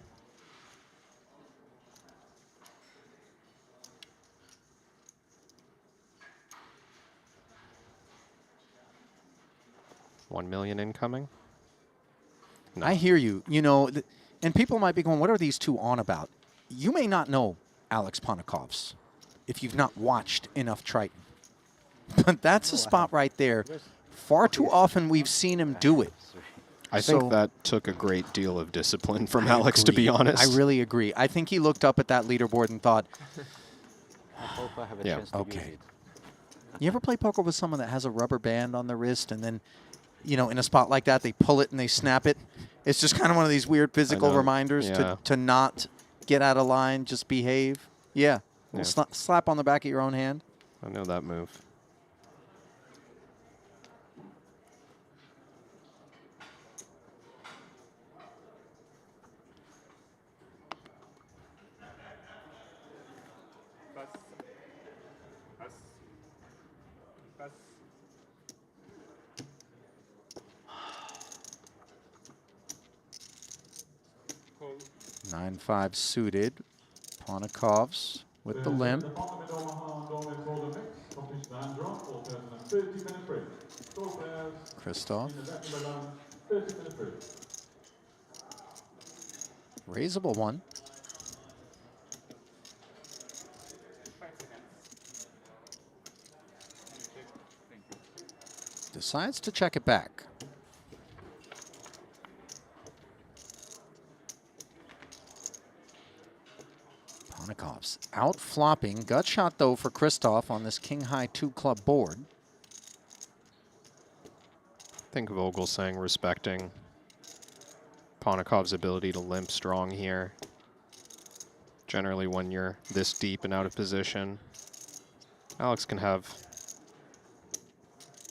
$1 million incoming. No. I hear you. You know, and people might be going, what are these two on about? You may not know Alex Ponikov's if you've not watched enough Triton. But that's a spot right there. Far too often we've seen him do it. I think that took a great deal of discipline from Alex, to be honest. I really agree. I think he looked up at that leaderboard and thought, yeah, okay. You ever play poker with someone that has a rubber band on the wrist and then, you know, in a spot like that, they pull it and they snap it? It's just kind of one of these weird physical reminders to not get out of line, just behave. Yeah. Yeah. Slap on the back of your own hand. I know that move. Cool. 9-5 suited. Ponikov's with the limp. Christoph. Raisable one. Decides to check it back. Ponikov's out flopping. Gut shot though for Christoph on this king high 2 club board. I think Vogelsang respecting Ponikov's ability to limp strong here. Generally when you're this deep and out of position, Alex can have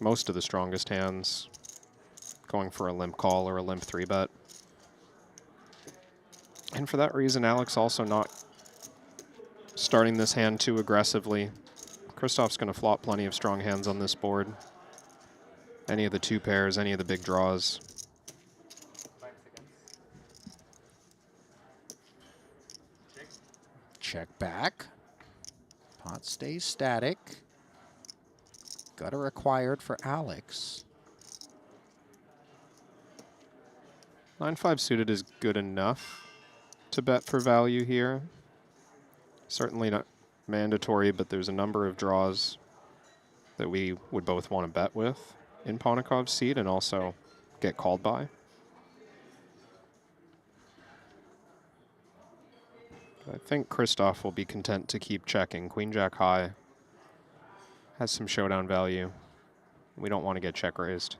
most of the strongest hands going for a limp call or a limp 3-bet. And for that reason, Alex also not starting this hand too aggressively. Christoph's going to flop plenty of strong hands on this board. Any of the 2 pairs, any of the big draws. Check back. Pot stays static. Gutter required for Alex. 9-5 suited is good enough to bet for value here. Certainly not mandatory, but there's a number of draws that we would both want to bet with in Ponikov's seat and also get called by. I think Christoph will be content to keep checking. Queen Jack high has some showdown value. We don't want to get check raised.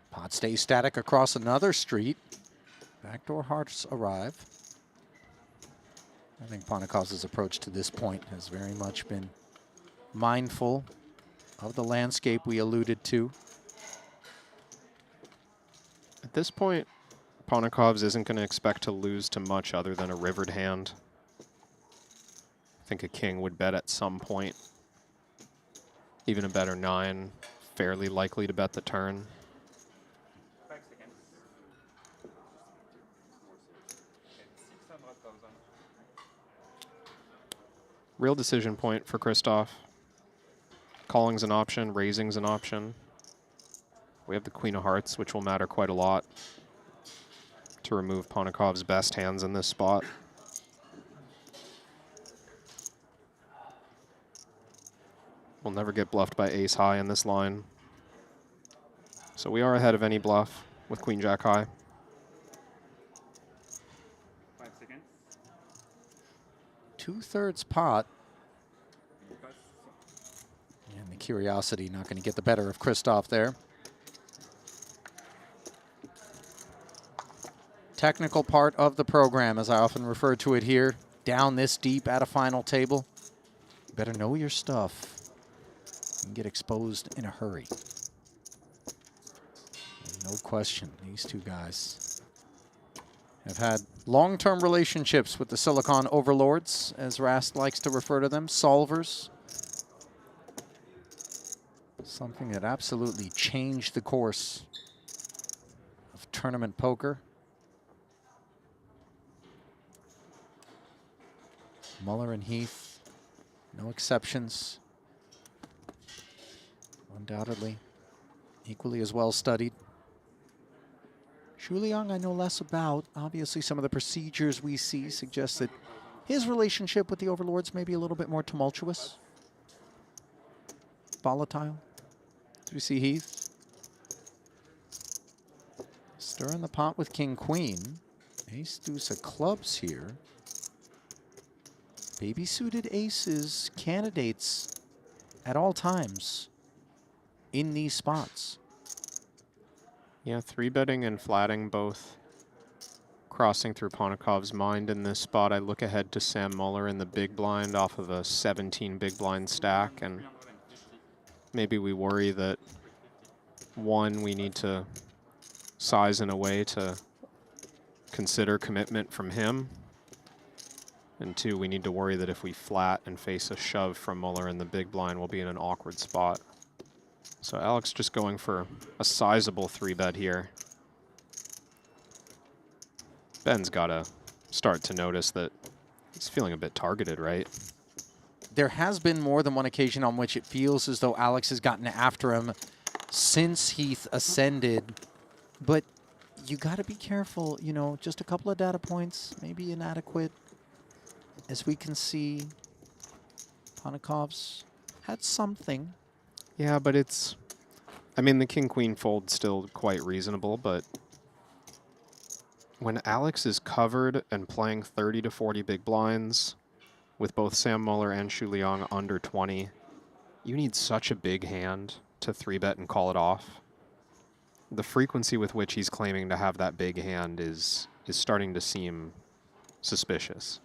Pot stays static across another street. Backdoor hearts arrive. I think Ponikov's approach to this point has very much been mindful of the landscape we alluded to. At this point, Ponikov's isn't going to expect to lose to much other than a rivered hand. I think a king would bet at some point. Even a better 9, fairly likely to bet the turn. Real decision point for Christoph. Calling's an option, raising's an option. We have the Queen of Hearts, which will matter quite a lot to remove Ponikov's best hands in this spot. We'll never get bluffed by ace high in this line. So we are ahead of any bluff with Queen Jack high. 5 seconds. 2/3 pot. And the curiosity not going to get the better of Christoph there. Technical part of the program, as I often refer to it here, down this deep at a final table. You better know your stuff and get exposed in a hurry. No question, these two guys have had long-term relationships with the Silicon Overlords, as Rast likes to refer to them, solvers. Something that absolutely changed the course of tournament poker. Muller and Heath, no exceptions. Undoubtedly, equally as well studied. Xu Liang I know less about. Obviously, some of the procedures we see suggest that his relationship with the Overlords may be a little bit more tumultuous, volatile. Do we see Heath? Stir in the pot with King Queen. Ace deuce of clubs here. Baby suited aces, candidates at all times in these spots. Yeah, 3-betting and flatting both crossing through Ponikov's mind in this spot. I look ahead to Sam Muller in the big blind off of a 17 big blind stack, and maybe we worry that, one, we need to size in a way to consider commitment from him, and 2, we need to worry that if we flat and face a shove from Muller in the big blind, we'll be in an awkward spot. So Alex just going for a sizable 3-bet here. Ben's got to start to notice that he's feeling a bit targeted, right? There has been more than one occasion on which it feels as though Alex has gotten after him since Heath ascended. But you got to be careful, you know, just a couple of data points, maybe inadequate. As we can see, Ponikov's had something. Yeah, but it's, I mean, the king-queen fold's still quite reasonable, but when Alex is covered and playing 30 to 40 big blinds with both Sam Muller and Xu Liang under 20, you need such a big hand to 3-bet and call it off. The frequency with which he's claiming to have that big hand is starting to seem suspicious.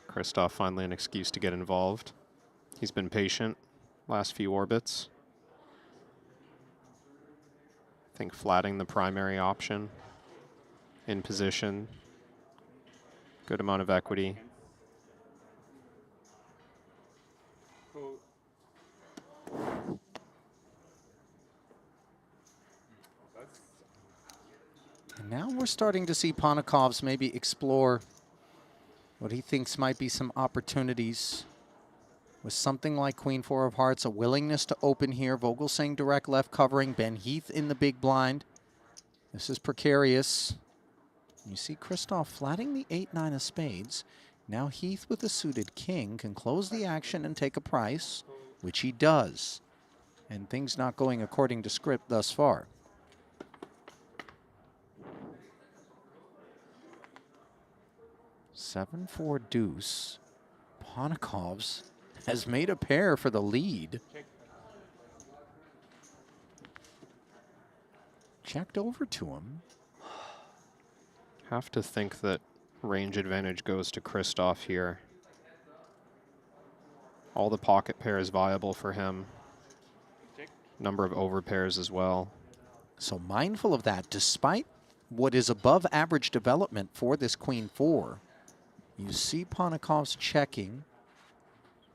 Christoph finally an excuse to get involved. He's been patient last few orbits. I think flatting the primary option in position. Good amount of equity. And now we're starting to see Ponikovs maybe explore what he thinks might be some opportunities with something like Queen 4 of Hearts, a willingness to open here. Vogelsang direct left covering, Ben Heath in the big blind. This is precarious. You see Christoph flatting the 8-9 of spades. Now Heath with a suited king can close the action and take a price, which he does. And things not going according to script thus far. Seven, 4 deuce. Ponikovs has made a pair for the lead. Checked over to him. Have to think that range advantage goes to Christoph here. All the pocket pairs viable for him. Number of overpairs as well. So mindful of that, despite what is above average development for this Queen 4, you see Ponikovs checking.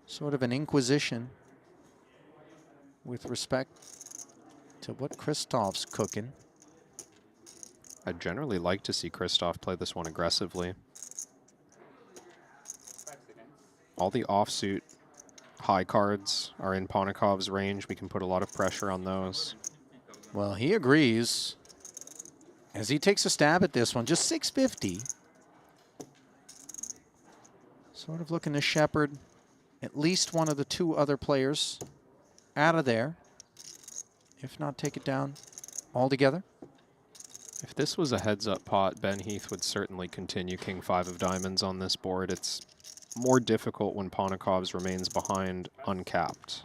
Sort of an inquisition with respect to what Christoph's cooking. I generally like to see Christoph play this one aggressively. All the offsuit high cards are in Ponikov's range. We can put a lot of pressure on those. Well, he agrees as he takes a stab at this one. Just 650. Sort of looking to shepherd at least one of the two other players out of there. If not, take it down altogether. If this was a heads-up pot, Ben Heath would certainly continue King 5 of diamonds on this board. It's more difficult when Ponikovs remains behind uncapped.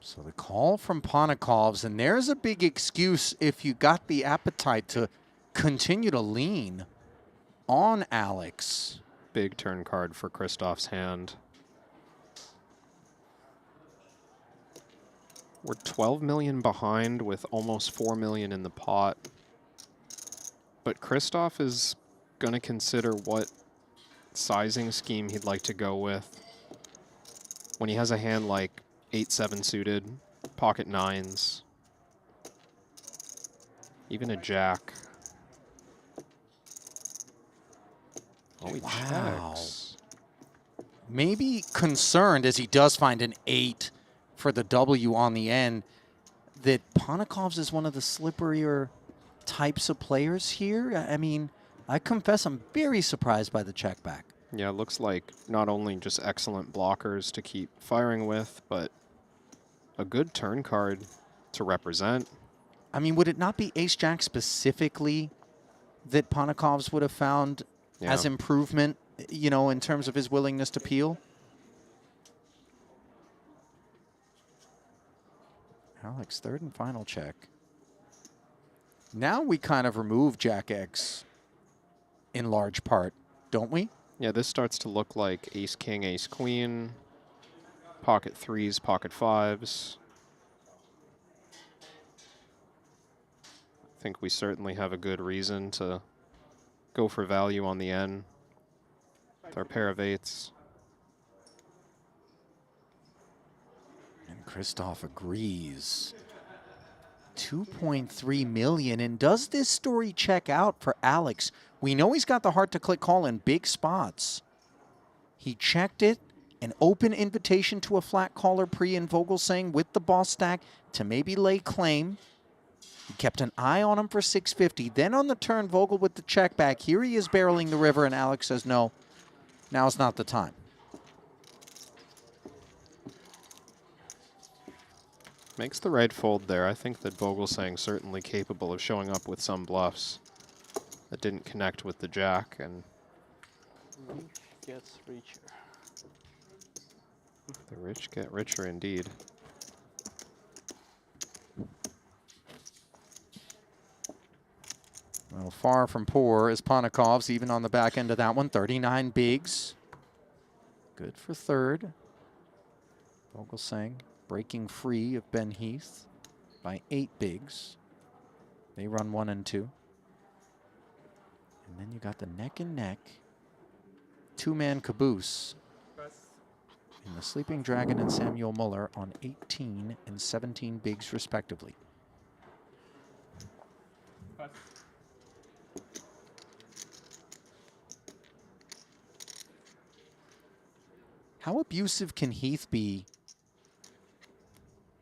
So the call from Ponikovs, and there's a big excuse if you got the appetite to continue to lean on Alex. Big turn card for Christoph's hand. We're 12 million behind with almost 4 million in the pot. But Christoph is going to consider what sizing scheme he'd like to go with. When he has a hand like 8-7 suited, pocket nines, even a jack. Oh, he checks. Maybe concerned, as he does find an 8 for the W on the end, that Ponikovs is one of the slipperier types of players here. I mean, I confess I'm very surprised by the check back. Yeah, it looks like not only just excellent blockers to keep firing with, but a good turn card to represent. I mean, would it not be ace-jack specifically that Ponikovs would have found as improvement, you know, in terms of his willingness to peel? Alex, third and final check. Now we kind of remove Jack X in large part, don't we? Yeah, this starts to look like ace-king, ace-queen, pocket threes, pocket fives. I think we certainly have a good reason to go for value on the end with our pair of eights. And Christoph agrees. 2.3 million. And does this story check out for Alex? We know he's got the heart to click call in big spots. He checked it, an open invitation to a flat caller pre in Vogelsang with the boss stack to maybe lay claim. He kept an eye on him for 650. Then on the turn, Vogel with the check back. Here he is barreling the river, and Alex says, no, now's not the time. Makes the right fold there. I think that Vogelsang certainly capable of showing up with some bluffs that didn't connect with the jack, and Gets richer. The rich get richer indeed. Well, far from poor is Ponikov's, even on the back end of that one. 39 bigs. Good for third. Vogelsang breaking free of Ben Heath by 8 bigs. They run 1 and 2. And then you got the neck and neck two-man caboose in the Sleeping Dragon and Samuel Muller on 18 and 17 bigs respectively. How abusive can Heath be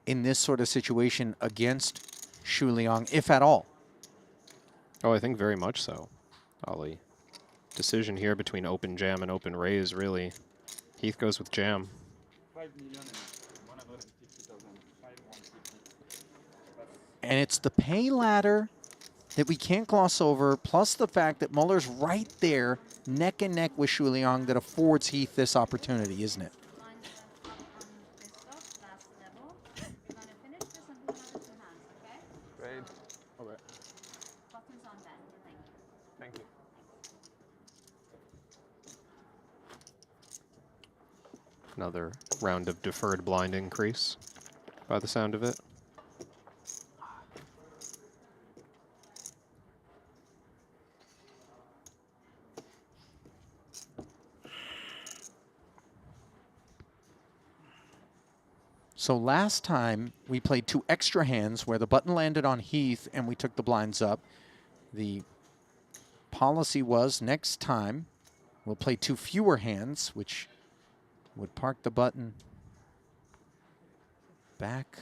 in this sort of situation against Shu Liang, if at all? Oh, I think very much so, Ollie. Decision here between open jam and open raise, really. Heath goes with jam. And it's the pay ladder that we can't gloss over, plus the fact that Muller's right there, neck and neck with Shu Liang, that affords Heath this opportunity, isn't it? Great. Okay. Thank you. Another round of deferred blind increase by the sound of it. So last time we played 2 extra hands where the button landed on Heath and we took the blinds up. The policy was next time we'll play 2 fewer hands, which would park the button back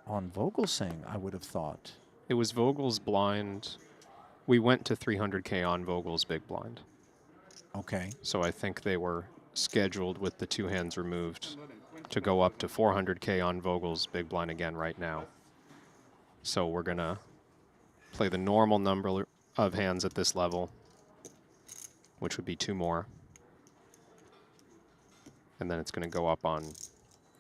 on Vogelsang, I would have thought. It was Vogel's blind. We went to 300K on Vogel's big blind. Okay. So I think they were scheduled with the 2 hands removed to go up to 400K on Vogel's big blind again right now. So we're gonna play the normal number of hands at this level, which would be 2 more. And then it's gonna go up on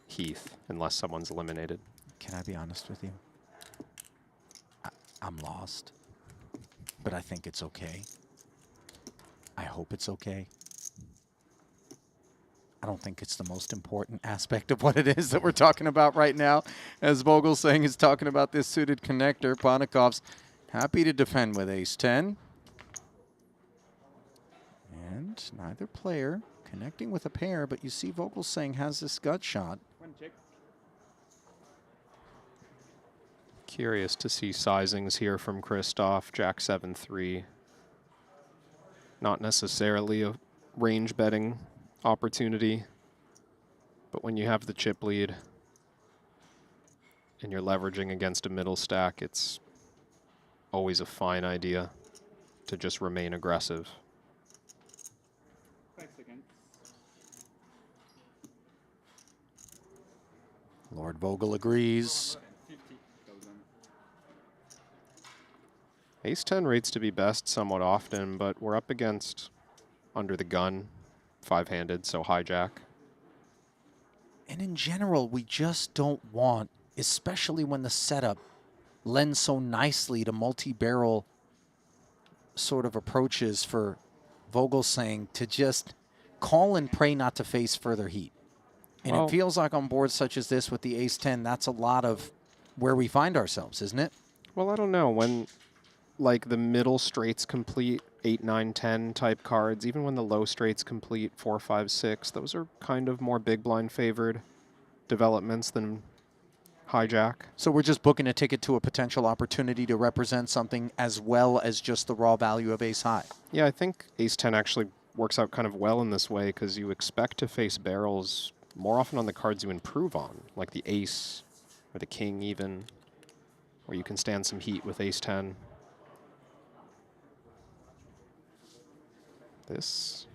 Heath unless someone's eliminated. Can I be honest with you? I'm lost, but I think it's okay. I hope it's okay. I don't think it's the most important aspect of what it is that we're talking about right now. As Vogelsang is talking about this suited connector, Ponikov's happy to defend with ace-10. And neither player connecting with a pair, but you see Vogelsang has this gut shot. Curious to see sizings here from Christoph, Jack 7-3. Not necessarily a range betting opportunity, but when you have the chip lead and you're leveraging against a middle stack, it's always a fine idea to just remain aggressive. Lord Vogel agrees. Ace-10 rates to be best somewhat often, but we're up against under the gun, 5-handed, so hijack. And in general, we just don't want, especially when the setup lends so nicely to multi-barrel sort of approaches for Vogelsang, to just call and pray not to face further heat. And well, it feels like on boards such as this with the ace-10, that's a lot of where we find ourselves, isn't it? Well, I don't know. When, like, the middle straights complete 8, 9, 10 type cards, even when the low straights complete 4, 5, 6, those are kind of more big blind favored developments than hijack. So we're just booking a ticket to a potential opportunity to represent something as well as just the raw value of ace high. Yeah, I think ace-10 actually works out kind of well in this way because you expect to face barrels more often on the cards you improve on, like the ace or the king even, where you can stand some heat with ace-10. This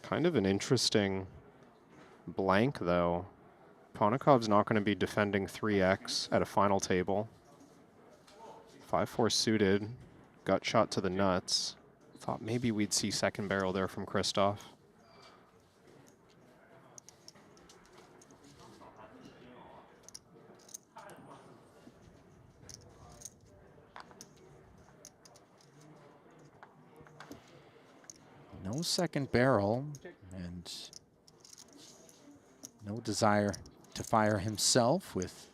kind of an interesting blank, though. Ponikov's not going to be defending 3x at a final table. 5-4 suited, gut shot to the nuts. Thought maybe we'd see second barrel there from Christoph. No second barrel and no desire to fire himself with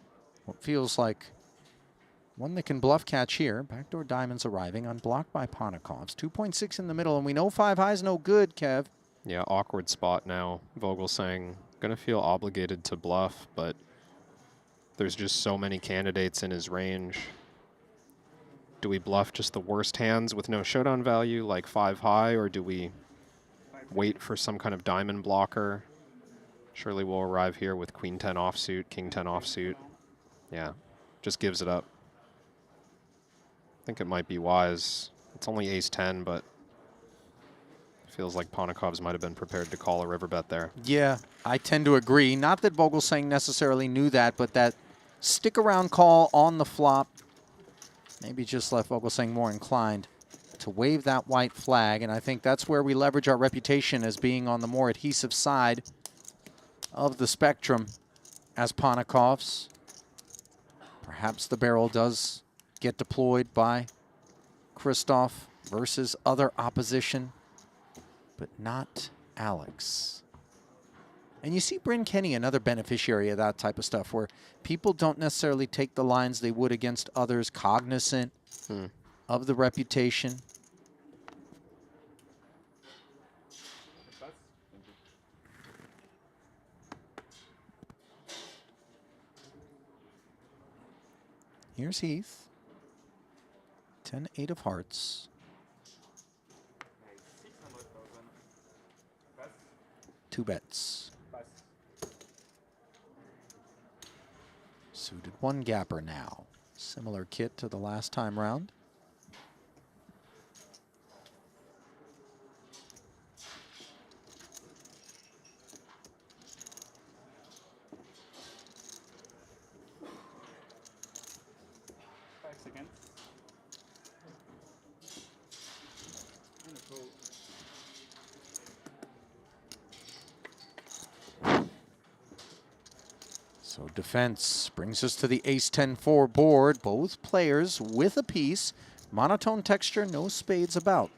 what feels like one that can bluff catch here. Backdoor diamonds arriving, unblocked by Ponikov's. 2.6 in the middle, and we know 5 high's no good, Kev. Yeah, awkward spot now. Vogelsang gonna feel obligated to bluff, but there's just so many candidates in his range. Do we bluff just the worst hands with no showdown value, like 5 high, or do we wait for some kind of diamond blocker? Surely we'll arrive here with Queen 10 offsuit, King 10 offsuit. Yeah, just gives it up. I think it might be wise. It's only ace 10, but feels like Ponikov's might have been prepared to call a river bet there. Yeah, I tend to agree. Not that Vogelsang necessarily knew that, but that stick around call on the flop maybe just left Vogelsang more inclined to wave that white flag. And I think that's where we leverage our reputation as being on the more adhesive side of the spectrum as Ponikov's. Perhaps the barrel does get deployed by Christoph versus other opposition, but not Alex. And you see Bryn Kenny, another beneficiary of that type of stuff, where people don't necessarily take the lines they would against others, cognizant of the reputation. Here's Heath. 10-8 of hearts. Two bets. Suited one gapper now. Similar kit to the last time round. So defense brings us to the ace-10-4 board. Both players with a piece. Monotone texture, no spades about.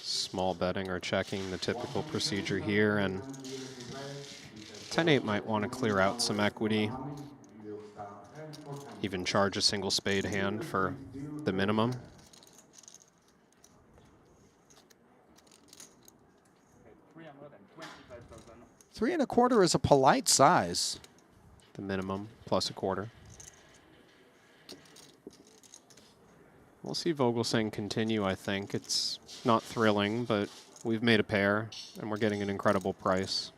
Small betting or checking, the typical procedure here, and 10-8 might want to clear out some equity. Even charge a single spade hand for the minimum. Three and a quarter is a polite size. The minimum plus a quarter. We'll see Vogelsang continue, I think. It's not thrilling, but we've made a pair, and we're getting an incredible price.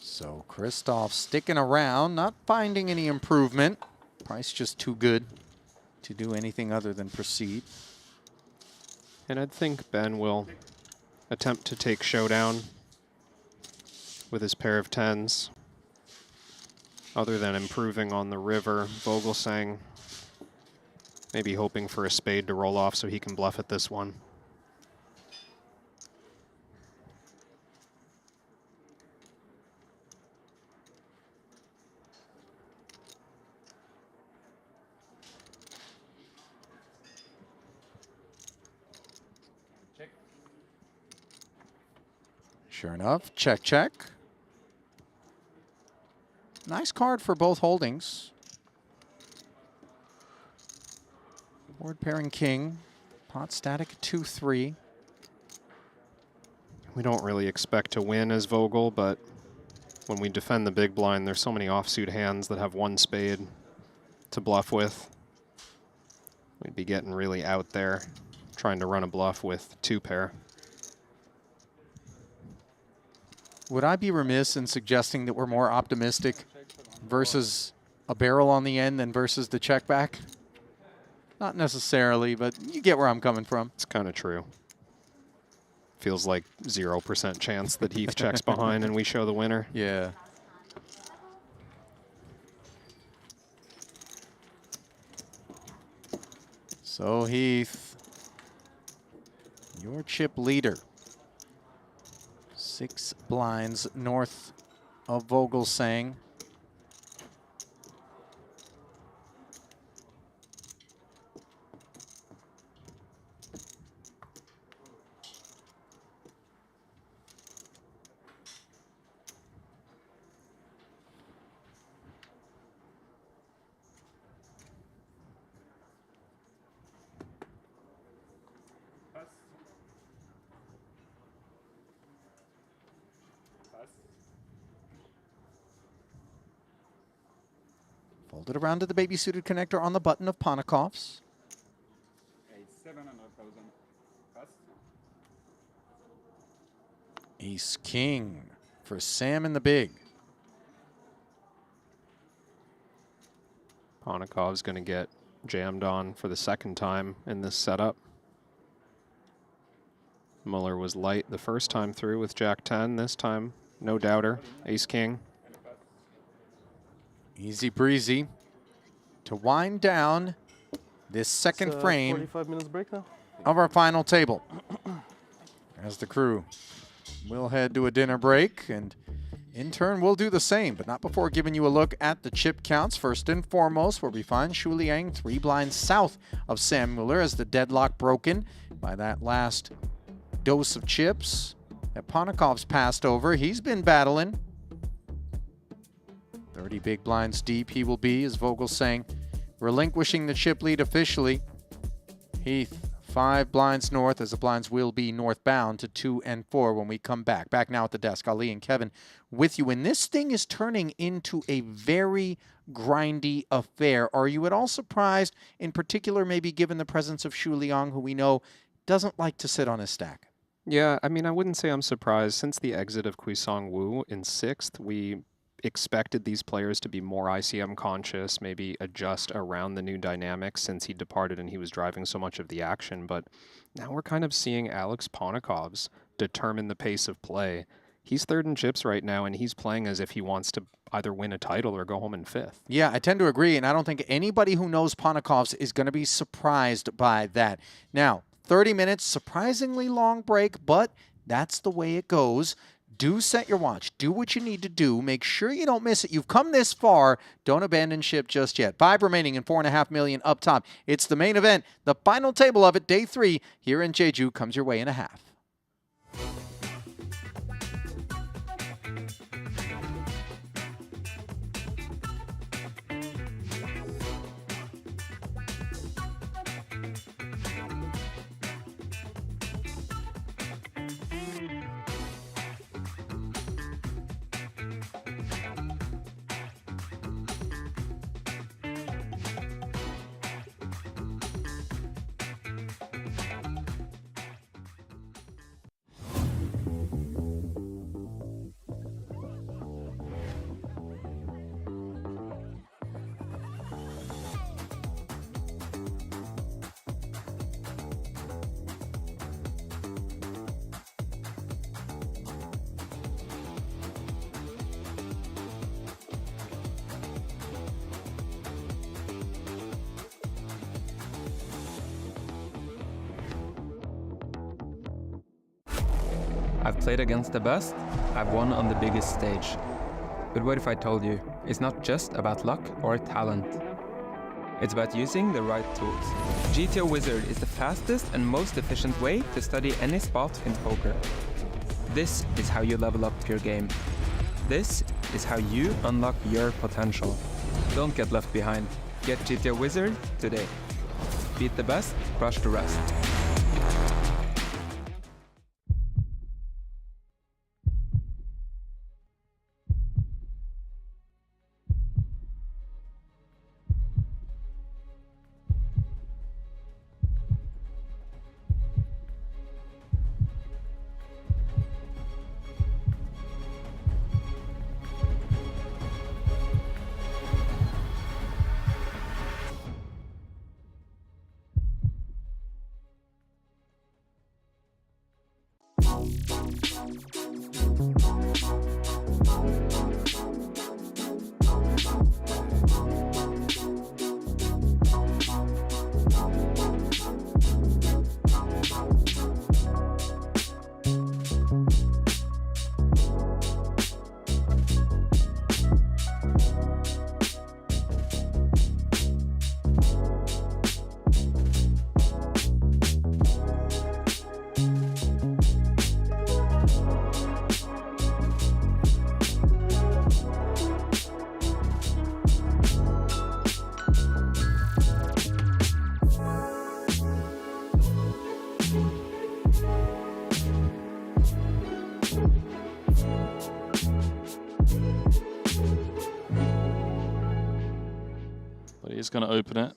So Christoph sticking around, not finding any improvement. Price just too good to do anything other than proceed. And I think Ben will attempt to take showdown with his pair of 10s. Other than improving on the river, Vogelsang maybe hoping for a spade to roll off so he can bluff at this one. Sure enough, check, check. Nice card for both holdings. Board pairing king. Pot static at 2-3. We don't really expect to win as Vogel, but when we defend the big blind, there's so many offsuit hands that have one spade to bluff with. We'd be getting really out there trying to run a bluff with two pair. Would I be remiss in suggesting that we're more optimistic versus a barrel on the end than versus the check back? Not necessarily, but you get where I'm coming from. It's kind of true. Feels like 0% chance that Heath checks behind and we show the winner. Yeah. So Heath, your chip leader. 6 blinds north of Vogelsang. Folded around to the baby-suited connector on the button of Ponikov's. Ace-king for Sam in the big. Ponikov's going to get jammed on for the second time in this setup. Muller was light the first time through with Jack-10. This time, no doubter, ace-king. Easy breezy to wind down this second frame 45 minutes break now. Of our final table. As the crew will head to a dinner break, and in turn we'll do the same, but not before giving you a look at the chip counts. First and foremost, where we find Shu Liang 3 blinds south of Sam Muller as the deadlock broken by that last dose of chips that Ponikov's passed over. He's been battling. 30 big blinds deep he will be as Vogelsang relinquishing the chip lead officially. Heath 5 blinds north as the blinds will be northbound to 2 and 4 when we come back. Back now at the desk, Ali and Kevin with you. And this thing is turning into a very grindy affair. Are you at all surprised, in particular maybe given the presence of Shu Liang, who we know doesn't like to sit on his stack? Yeah, I mean, I wouldn't say I'm surprised. Since the exit of Wukong Wu in 6th, we expected these players to be more ICM conscious, maybe adjust around the new dynamics since he departed and he was driving so much of the action. But now we're kind of seeing Alex Ponikov's determine the pace of play. He's 3rd in chips right now, and he's playing as if he wants to either win a title or go home in 5th. Yeah, I tend to agree, and I don't think anybody who knows Ponikov's is going to be surprised by that. Now, 30 minutes, surprisingly long break, but that's the way it goes. Do set your watch. Do what you need to do. Make sure you don't miss it. You've come this far. Don't abandon ship just yet. 5 remaining and 4.5 million up top. It's the main event. The final table of it, day 3, here in Jeju, comes your way in a half. I've played against the best, I've won on the biggest stage. But what if I told you, it's not just about luck or talent. It's about using the right tools. GTO Wizard is the fastest and most efficient way to study any spot in poker. This is how you level up your game. This is how you unlock your potential. Don't get left behind. Get GTO Wizard today. Beat the best, crush the rest. But he's going to open it.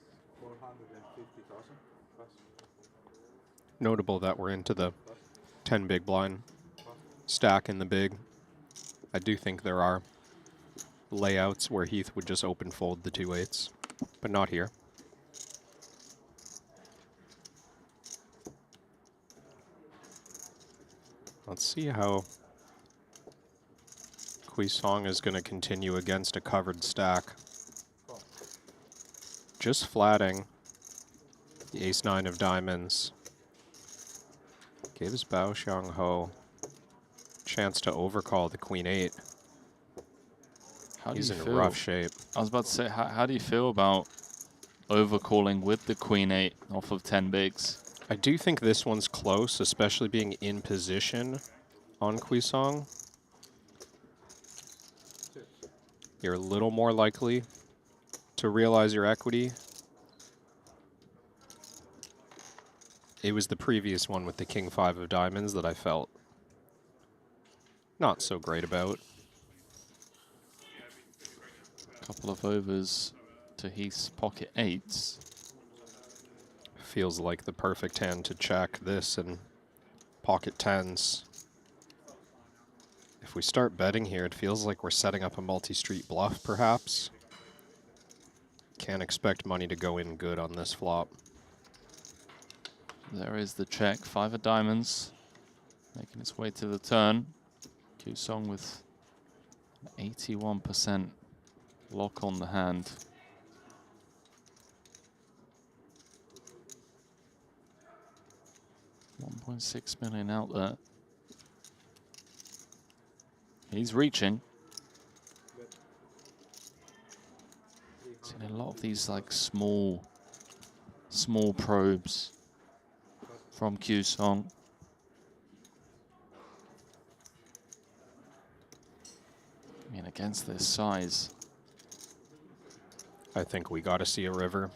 Notable that we're into the 10 big blind stack in the big. I do think there are layouts where Heath would just open fold the 2/8s, but not here. Let's see how Wukong is going to continue against a covered stack. Just flatting the ace-9 of diamonds gives Bao Qiang Ho chance to overcall the queen-8. He's in rough shape. I was about to say, how do you feel about overcalling with the queen-8 off of 10 bigs? I do think this one's close, especially being in position on Wukong. You're a little more likely to realize your equity. It was the previous one with the king-5 of diamonds that I felt not so great about. Couple of overs to Heath's pocket 8s. Feels like the perfect hand to check this and pocket 10s. If we start betting here, it feels like we're setting up a multi-street bluff, perhaps. Can't expect money to go in good on this flop. There is the check. 5 of diamonds making its way to the turn. Wukong with an 81% lock on the hand. $1.6 million out there. He's reaching. Seen a lot of these like small probes from Wukong. I mean, against this size, I think we got to see a river.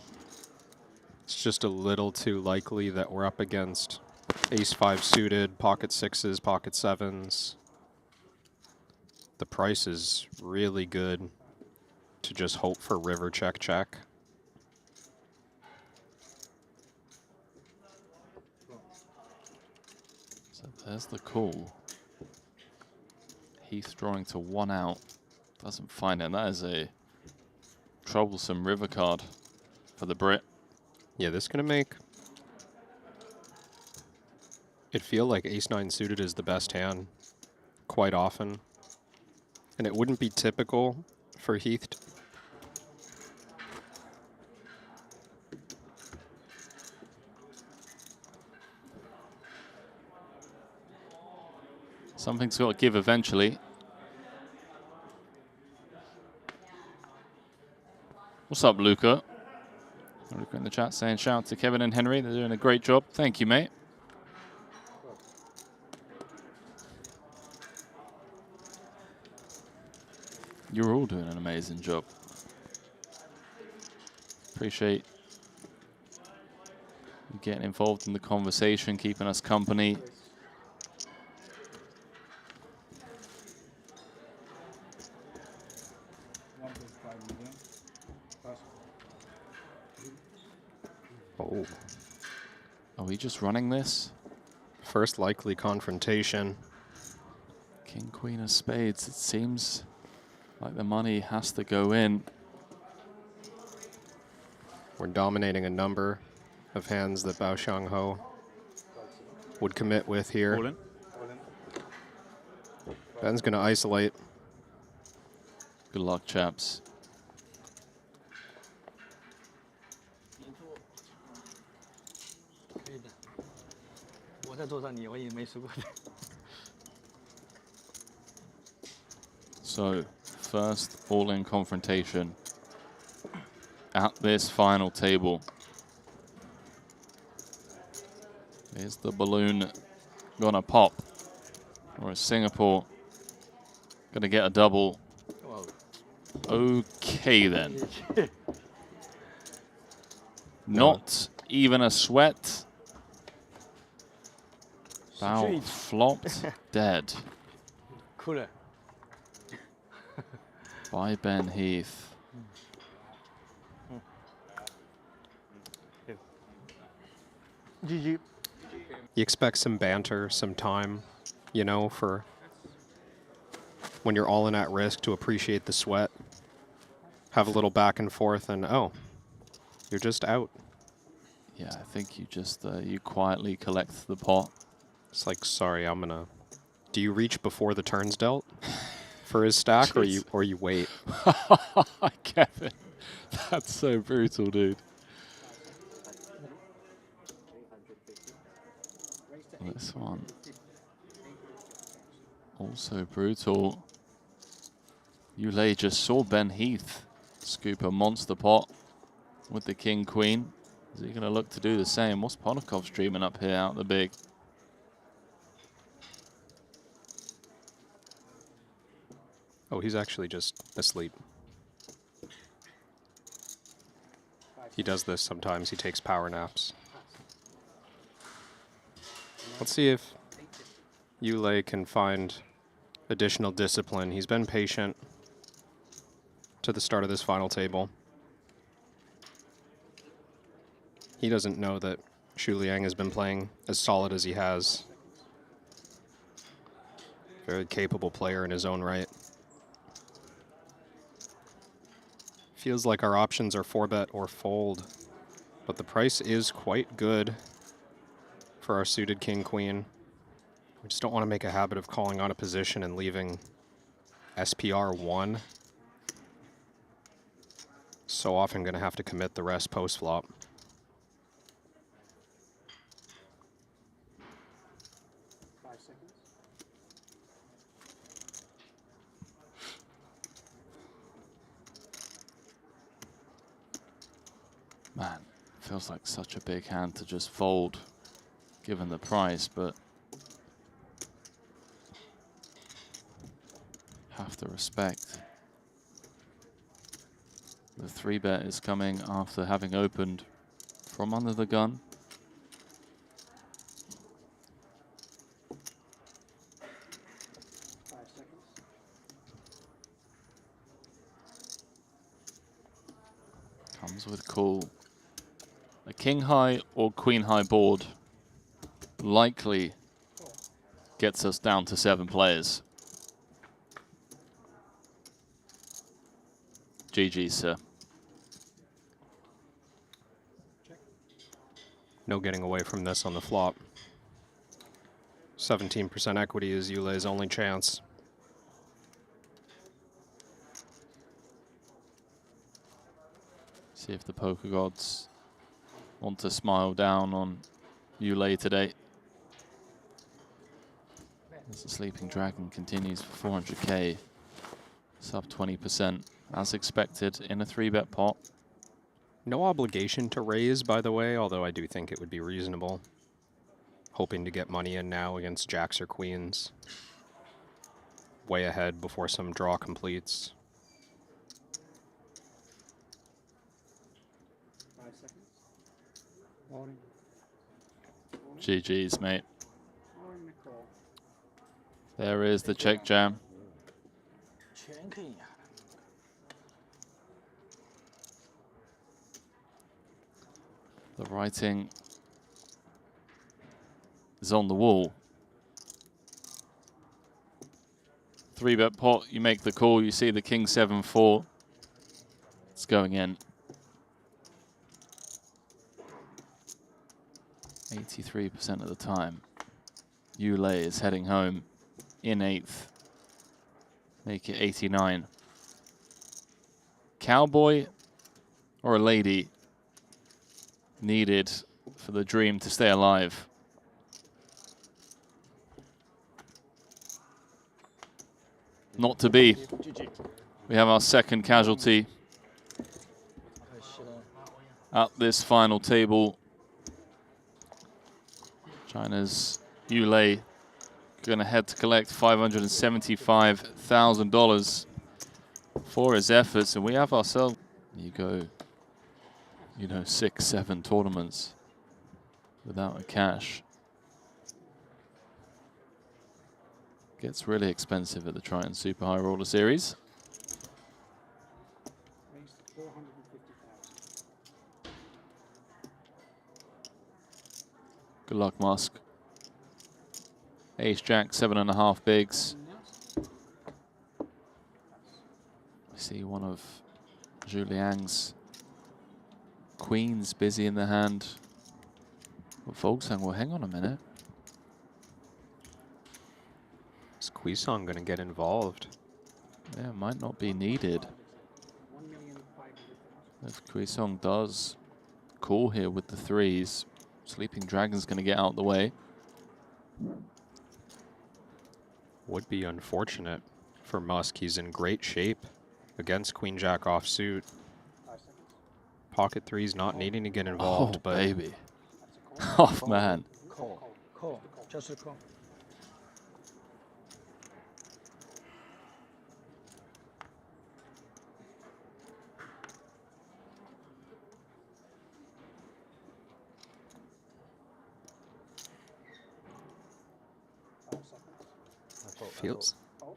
It's just a little too likely that we're up against ace-5 suited, pocket 6s, pocket 7s. The price is really good to just hope for river check check. So there's the call. Heath drawing to 1 out. Doesn't find it. That is a troublesome river card for the Brit. Yeah, this is going to make it feel like ace-9 suited is the best hand quite often. And it wouldn't be typical for Heath. Something's got to give eventually. What's up, Luca? Luca in the chat saying shout out to Kevin and Henry. They're doing a great job. Thank you, mate. You're all doing an amazing job. Appreciate you getting involved in the conversation, keeping us company. Oh. Are we just running this? First likely confrontation. King, Queen of Spades. It seems like the money has to go in. We're dominating a number of hands that Bao Qiang Ho would commit with here. Ben's going to isolate Good luck, chaps. 可以的，我在桌上，我也没输过的。 So, first all-in confrontation at this final table. Is the balloon gonna pop? Or is Singapore gonna get a double? Okay then. Not even a sweat. Bao flopped dead. Cooler. By Ben Heath. GG. You expect some banter, some time, you know, for when you're all in at risk to appreciate the sweat. Have a little back and forth and, oh, you're just out. Yeah, I think you just, you quietly collect the pot. It's like, sorry, I'm gonna... Do you reach before the turn's dealt for his stack, or you wait? Kevin, that's so brutal, dude. This one also brutal. Ulle just saw Ben Heath scoop a monster pot with the king queen. Is he going to look to do the same? What's Ponakov's dreaming up here out the big? Oh, he's actually just asleep. He does this sometimes. He takes power naps. Let's see if Ulle can find additional discipline. He's been patient to the start of this final table. He doesn't know that Xu Liang has been playing as solid as he has. Very capable player in his own right. Feels like our options are 4-bet or fold, but the price is quite good for our suited king-queen. We just don't want to make a habit of calling on a position and leaving SPR 1. So often going to have to commit the rest post-flop. Man, feels like such a big hand to just fold, given the price, but have to respect. The 3-bet is coming after having opened from under the gun. Comes with call. A king high or queen high board likely gets us down to 7 players. GG, sir. No getting away from this on the flop. 17% equity is Ulle's only chance. See if the poker gods want to smile down on Ulle today. As the Sleeping Dragon continues for 400k, sub 20%, as expected in a 3-bet pot. No obligation to raise, by the way, although I do think it would be reasonable. Hoping to get money in now against jacks or queens. Way ahead before some draw completes. GG's, mate. There is the check jam. The writing is on the wall. 3-bet pot, you make the call, you see the king 7-4. It's going in. 83% of the time. Ulle is heading home in 8th. Make it 89. cowboy or a lady needed for the dream to stay alive? Not to be. We have our second casualty at this final table. China's Ulle going to head to collect $575,000 for his efforts, and we have ourselves. You go, 6, 7 tournaments without a cash. Gets really expensive at the Triton Super High Roller Series. Good luck, Musk. Ace Jack, 7.5 bigs. I see one of Zhu Liang's queens busy in the hand. But Vogelsang, well, hang on a minute. Is Kuisong going to get involved? Yeah, might not be needed. If Kuisong does call here with the threes, Sleeping Dragon's going to get out the way. Would be unfortunate for Musk. He's in great shape against Queen Jack offsuit. Pocket threes not needing to get involved, but baby. Oh, man. Call. Just a call.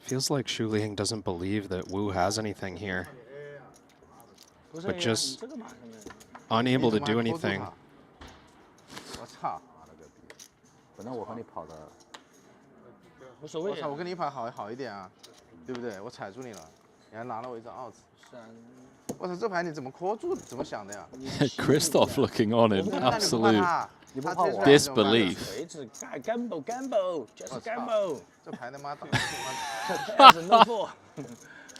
Feels like Xu Ling doesn't believe that Wu has anything here, but just unable to do anything. 我操！本来我和你跑的。无所谓。我操，我跟你跑好一点啊，对不对？我踩住你了，你还拿了我一张outs。我操，这牌你怎么 call 住？怎么想的呀 Christoph looking on in absolute disbelief. Gamble, just gamble. 这牌他妈打。错。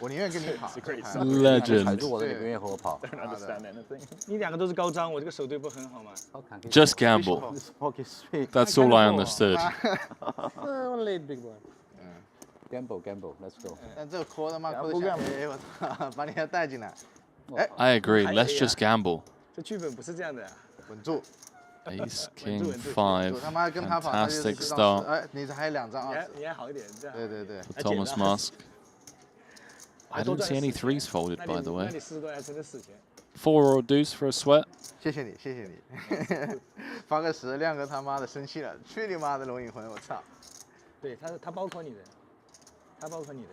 我宁愿跟你跑。Legend. 踩住我的，你不愿意和我跑。你两个都是高张，我这个手对不很好吗 Just gamble. That's all I understood. Late big one. Gamble, let's go. 但这个 call 他妈 call 的像，哎我操，把你还带进来。哎 I agree. Let's just gamble. 这剧本不是这样的。稳住。 Ace King 5. Fantastic start. 哎，你还有2张outs。你还好一点，这样。对。 For Thomas Musk. I don't see any threes folded, by the way. 4 or deuce for a sweat. 谢谢你。发个10，亮哥他妈的生气了，去你妈的龙影魂，我操！对他包括你的，他包括你的。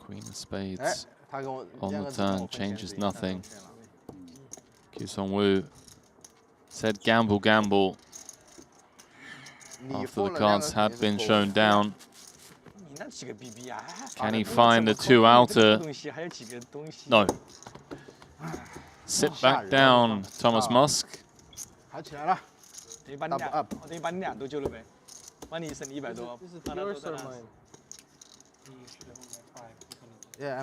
Queen of spades. 他跟我 On the turn changes nothing. Wukong Wu said gamble. After the cards had been shown down. Can he find the 2 outer? No. Sit back down, Thomas Musk. 好起来了。等于把你俩都救了呗，把你省100多，把他都在那。Yeah,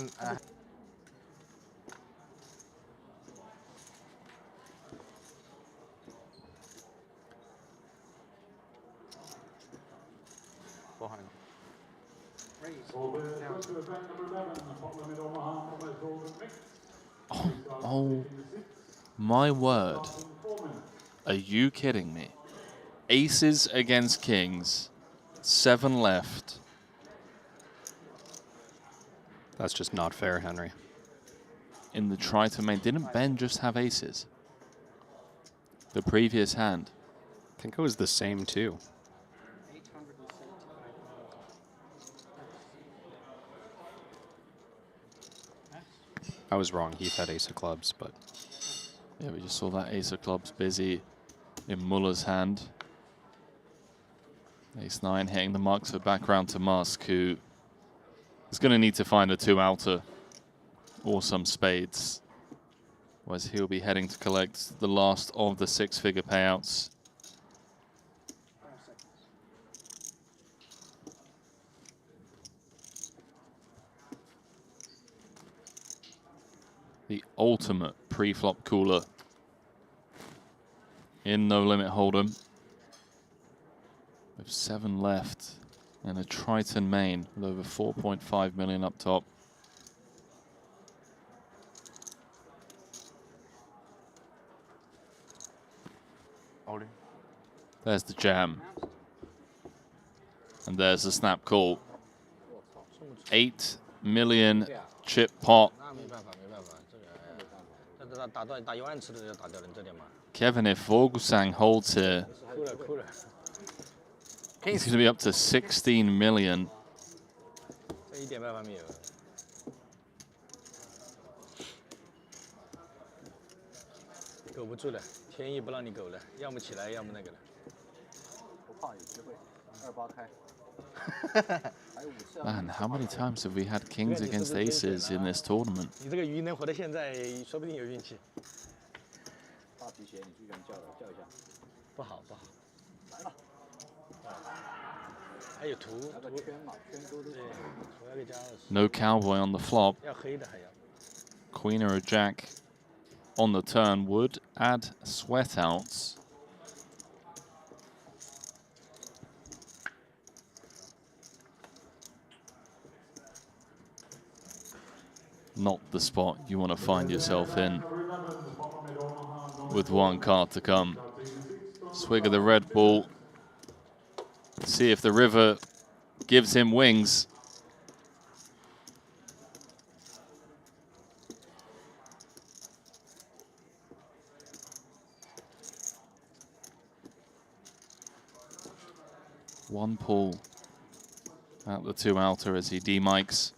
Oh my word. Are you kidding me? Aces against kings. 7 left. That's just not fair, Henry. In the Triton main, didn't Ben just have aces? The previous hand. I think it was the same too. I was wrong. Heath had ace of clubs, but... Yeah, we just saw that ace of clubs busy in Muller's hand. Ace 9 hitting the mark, so back round to Musk, who is going to need to find a 2 outer or some spades. Whereas he'll be heading to collect the last of the 6-figure payouts. The ultimate pre-flop cooler in No Limit Hold'em. With 7 left and a Triton main with over 4.5 million up top. There's the jam. And there's the snap call. 8 million chip pot. Kevin, if Vogelsang holds here, he's going to be up to 16 million. Man, how many times have we had kings against aces in this tournament? No cowboy on the flop. Queen or a jack on the turn would add sweat outs. Not the spot you want to find yourself in with one card to come. Swig of the Red Bull. See if the river gives him wings. One pull at the 2 outer as he demics.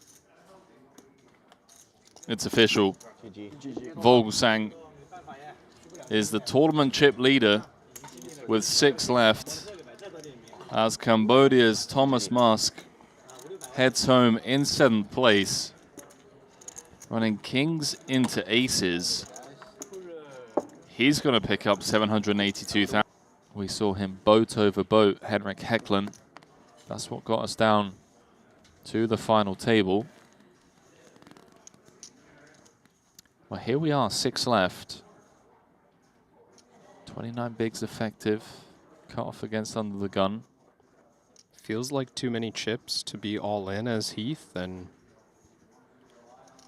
It's official. Vogelsang is the tournament chip leader with 6 left as Cambodia's Thomas Musk heads home in 7th place, running kings into aces. He's going to pick up 782,000. We saw him boat over boat Henrik Hecklen. That's what got us down to the final table. Well, here we are, 6 left. 29 bigs effective. Cut off against under the gun. Feels like too many chips to be all in as Heath, and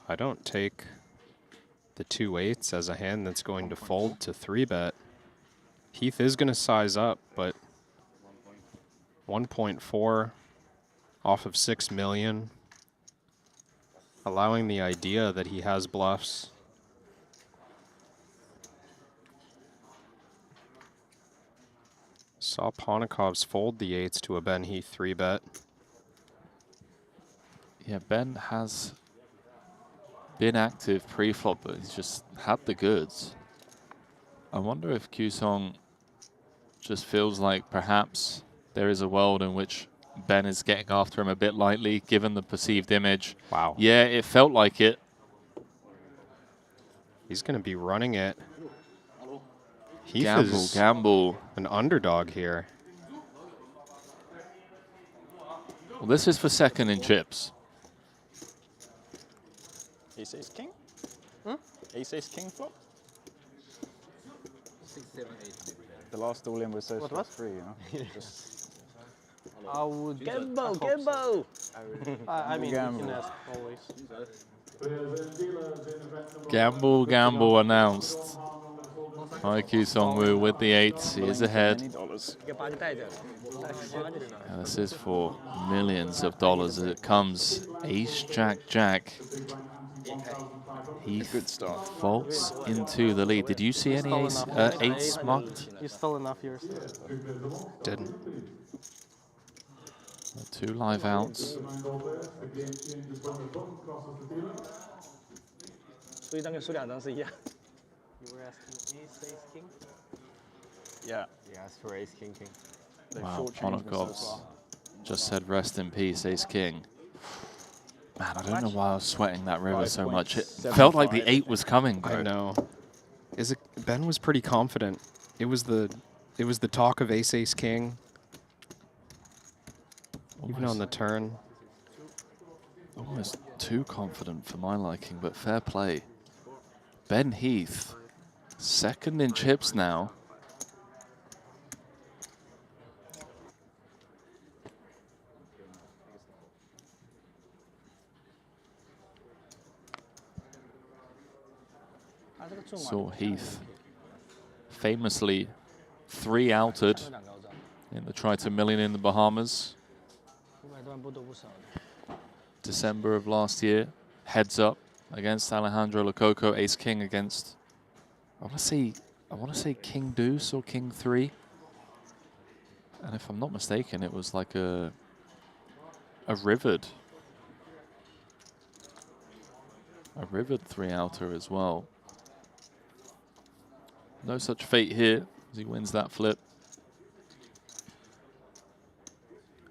I don't take the 2 8s as a hand that's going to fold to 3-bet. Heath is going to size up, but 1.4 off of 6 million, allowing the idea that he has bluffs. Saw Ponikov's fold the 8s to a Ben Heath 3-bet. Yeah, Ben has been active pre-flop, but he's just had the goods. I wonder if Q-Song just feels like perhaps there is a world in which Ben is getting after him a bit lightly, given the perceived image. Wow. Yeah, it felt like it. He's going to be running it. Heath is gamble. An underdog here. Well, this is for second in chips. Ace ace king? Ace ace king flop? 6, 7, 8. The last all in was so What was? free, you know. Just I would. Gamble! I mean, you Gamble. can ask always. Gamble announced. IQ Songwoo with the 8s. He is ahead. And this is for millions of dollars as it comes. Ace, Jack, Jack. Heath good start. Vaults into the lead. Did you see any ace, 8s marked? You stole enough yours. Didn't. 2 live outs. 输一张跟输2张是一样。You were asking ace ace king? Yeah. He asked for ace king king. Wow, Ponikov's just said rest in peace, ace king. Man, I don't know why I was sweating that river so much. It felt like the 8 was coming, bro. I know. Ben was pretty confident. It was the talk of ace ace king. Even on the turn. Almost too confident for my liking, but fair play. Ben Heath, second in chips now. Saw Heath famously 3-outed in the Triton Million in the Bahamas. December of last year. Heads up against Alejandro Lococo, ace king against, I want to say king deuce or king 3. And if I'm not mistaken, it was like a rivered 3-outer as well. No such fate here as he wins that flip.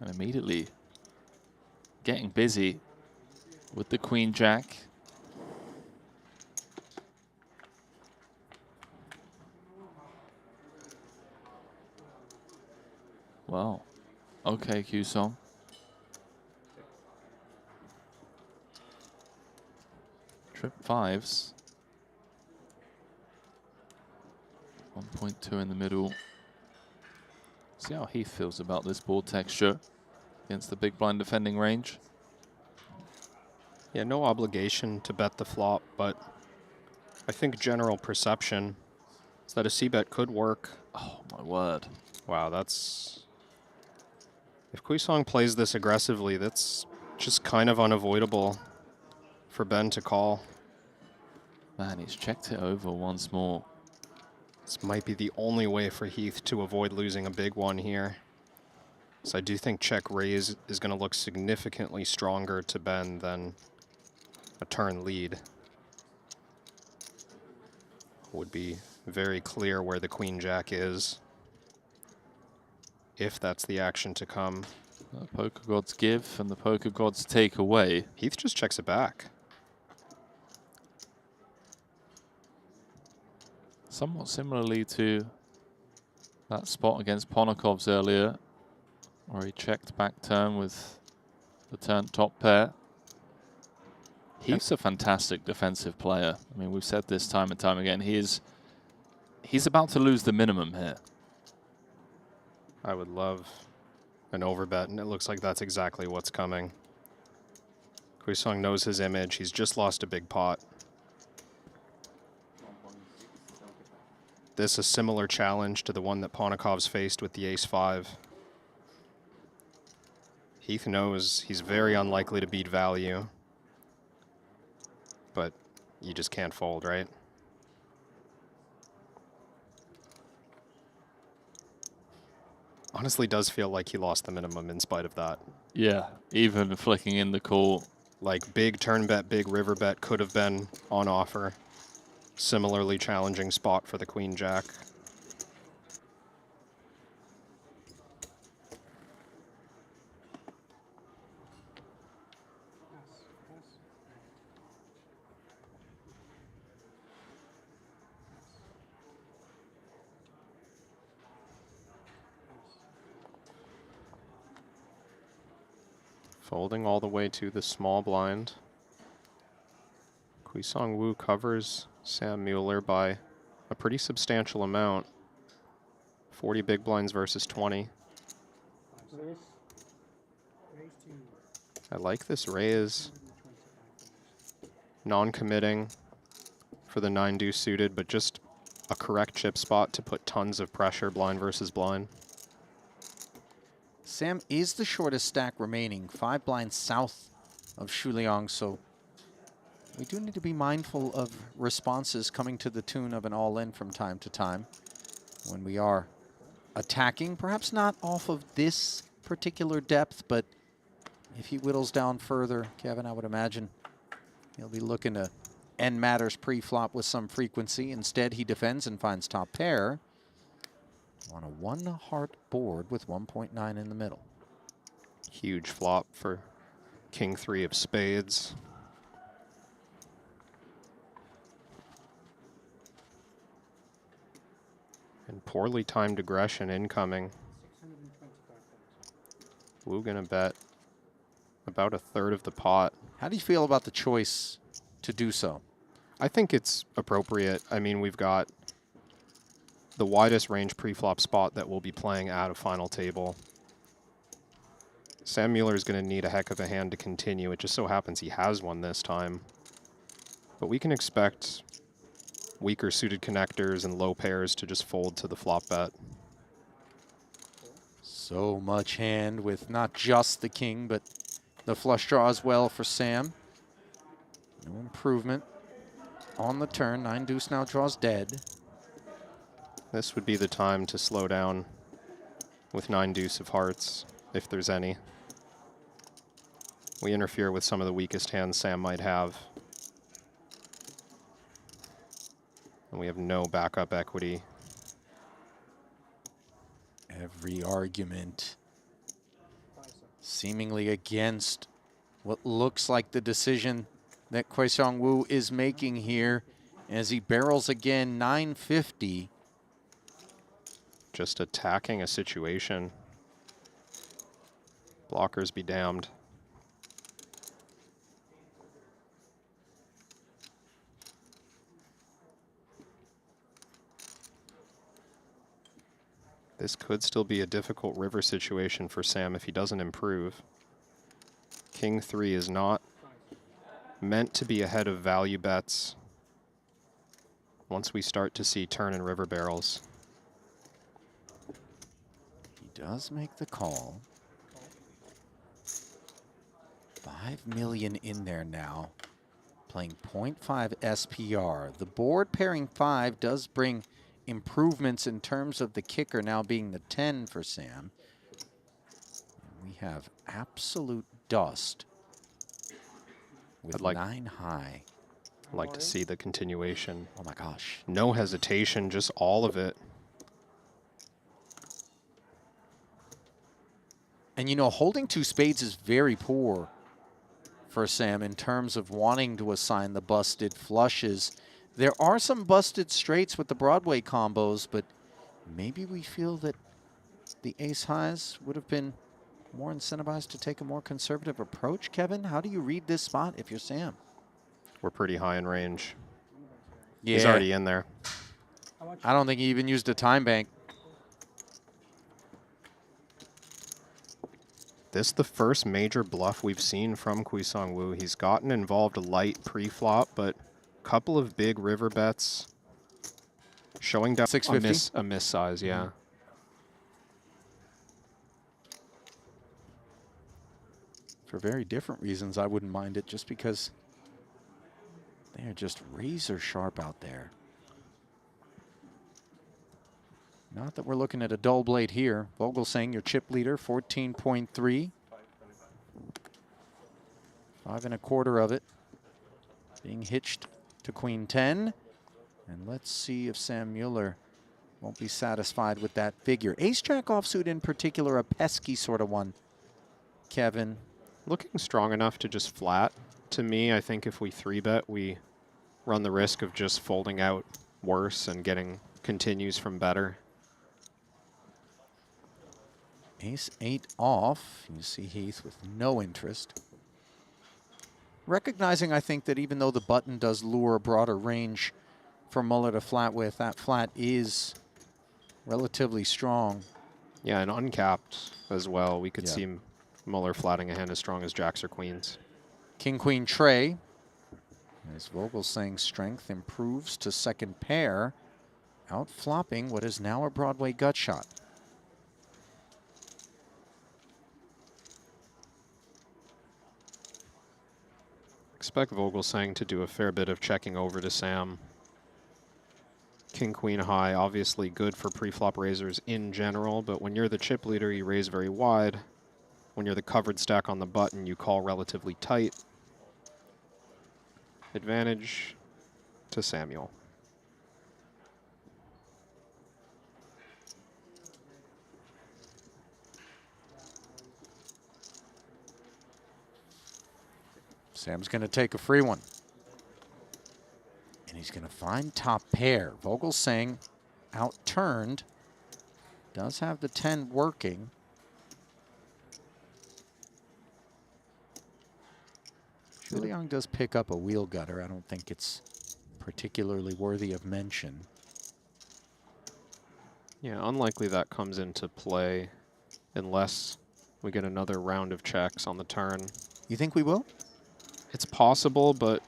And immediately getting busy with the Queen Jack. Wow. Okay, Q-Song. Trip 5s. 1.2 in the middle. See how Heath feels about this board texture against the big blind defending range. Yeah, no obligation to bet the flop, but I think general perception is that a c-bet could work. Oh, my word. Wow, that's... If Qiusong plays this aggressively, that's just kind of unavoidable for Ben to call. Man, he's checked it over once more. This might be the only way for Heath to avoid losing a big one here. So I do think check raise is going to look significantly stronger to Ben than a turn lead. Would be very clear where the Queen Jack is, if that's the action to come. The poker gods give and the poker gods take away. Heath just checks it back. Somewhat similarly to that spot against Ponokov's earlier, where he checked back turn with the turn top pair. He's a fantastic defensive player. I mean, we've said this time and time again. He's about to lose the minimum here. I would love an overbet, and it looks like that's exactly what's coming. Qiusong knows his image. He's just lost a big pot. This is a similar challenge to the one that Ponokov's faced with the ace-5. Heath knows he's very unlikely to beat value, but you just can't fold, right? Honestly, does feel like he lost the minimum in spite of that. Yeah, even flicking in the call. Like big turn bet, big river bet could have been on offer. Similarly challenging spot for the Queen Jack. Folding all the way to the small blind. Wukong Wu covers Sam Mueller by a pretty substantial amount. 40 big blinds versus 20. I like this raise. Non-committing for the 9-deuce suited, but just a correct chip spot to put tons of pressure blind versus blind. Sam is the shortest stack remaining, 5 blinds south of Shu Liang, so we do need to be mindful of responses coming to the tune of an all-in from time to time when we are attacking, perhaps not off of this particular depth, but if he whittles down further, Kevin, I would imagine he'll be looking to end matters pre-flop with some frequency. Instead, he defends and finds top pair on a 1-heart board with 1.9 in the middle. Huge flop for King 3 of spades. And poorly timed aggression incoming. Wu gonna bet about a third of the pot. How do you feel about the choice to do so? I think it's appropriate. I mean, we've got the widest range pre-flop spot that we'll be playing at a final table. Sam Mueller is going to need a heck of a hand to continue. It just so happens he has one this time. But we can expect weaker suited connectors and low pairs to just fold to the flop bet. So much hand with not just the king, but the flush draw as well for Sam. No improvement on the turn. 9 deuce now draws dead. This would be the time to slow down with 9 deuce of hearts, if there's any. We interfere with some of the weakest hands Sam might have. And we have no backup equity. Every argument seemingly against what looks like the decision that Wukong Wu is making here as he barrels again 950. Just attacking a situation. Blockers be damned. This could still be a difficult river situation for Sam if he doesn't improve. King 3 is not meant to be ahead of value bets once we start to see turn and river barrels. He does make the call. 5 million in there now, playing 0.5 SPR. The board pairing 5 does bring improvements in terms of the kicker now being the 10 for Sam. We have absolute dust with 9 high. I'd like to see the continuation. Oh my gosh. No hesitation, just all of it. And you know, holding 2 spades is very poor for Sam in terms of wanting to assign the busted flushes. There are some busted straights with the Broadway combos, but maybe we feel that the ace highs would have been more incentivized to take a more conservative approach. Kevin, how do you read this spot if you're Sam? We're pretty high in range. Yeah. He's already in there. I don't think he even used a time bank. This is the first major bluff we've seen from Wukong Wu. He's gotten involved light pre-flop, but a couple of big river bets. Showing down 650? a miss size, yeah. Mm-hmm. For very different reasons, I wouldn't mind it, just because they are just razor sharp out there. Not that we're looking at a dull blade here. Vogelsang, your chip leader, 14.3. 5 1/4 of it being hitched to Queen 10. And let's see if Sam Mueller won't be satisfied with that figure. Ace-Jack offsuit in particular, a pesky sort of one. Kevin. Looking strong enough to just flat. To me, I think if we 3-bet, we run the risk of just folding out worse and getting continues from better. Ace-8 off. You see Heath with no interest. Recognizing, I think, that even though the button does lure a broader range for Mueller to flat with, that flat is relatively strong. Yeah, and uncapped as well. We could see Mueller flatting a hand as strong as jacks or queens. King-Queen tray. As Vogelsang's strength improves to second pair, out-flopping what is now a Broadway gut shot. Expect Vogelsang to do a fair bit of checking over to Sam. King-Queen high, obviously good for pre-flop raisers in general, but when you're the chip leader, you raise very wide. When you're the covered stack on the button, you call relatively tight. Advantage to Samuel. Sam's going to take a free one. And he's going to find top pair. Vogelsang outturned. Does have the 10 working. Julian does pick up a wheel gutter. I don't think it's particularly worthy of mention. Yeah, unlikely that comes into play unless we get another round of checks on the turn. You think we will? It's possible, but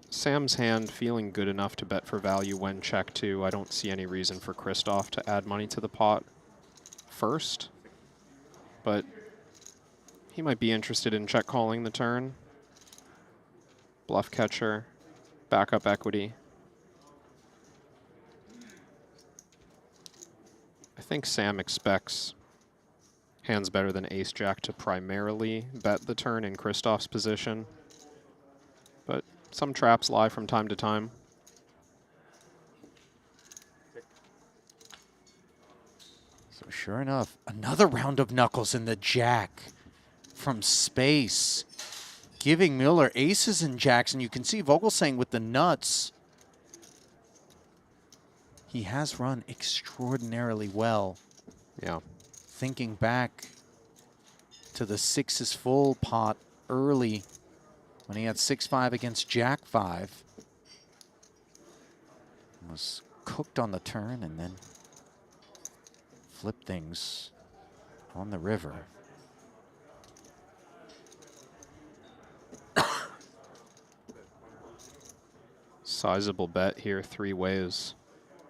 Sam's hand feeling good enough to bet for value when check 2. I don't see any reason for Christoph to add money to the pot first, but he might be interested in check calling the turn. Bluff catcher, backup equity. I think Sam expects hands better than ace-jack to primarily bet the turn in Christoph's position, but some traps lie from time to time. So sure enough, another round of knuckles in the jack from space, giving Mueller aces and jacks, and you can see Vogelsang with the nuts. He has run extraordinarily well. Yeah. Thinking back to the sixes full pot early when he had 6-5 against Jack 5. Was cooked on the turn and then flipped things on the river. Sizable bet here, 3 ways.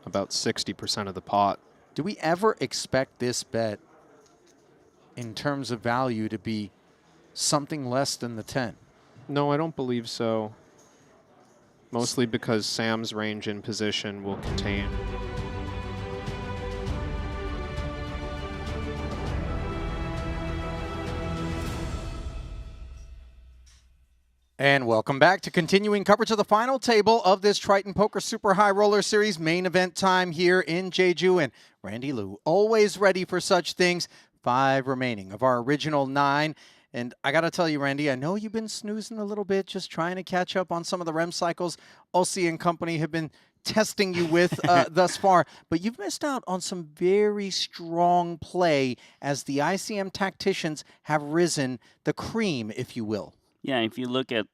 About 60% of the pot. Do we ever expect this bet in terms of value to be something less than the 10? No, I don't believe so. Mostly because Sam's range in position will contain. And welcome back to continuing coverage of the final table of this Triton Poker Super High Roller Series main event time here in Jeju. And Randy Liu, always ready for such things. 5 remaining of our original 9. And I got to tell you, Randy, I know you've been snoozing a little bit, just trying to catch up on some of the REM cycles Aussie and company have been testing you with thus far. But you've missed out on some very strong play as the ICM tacticians have risen, the cream, if you will. Yeah, if you look at,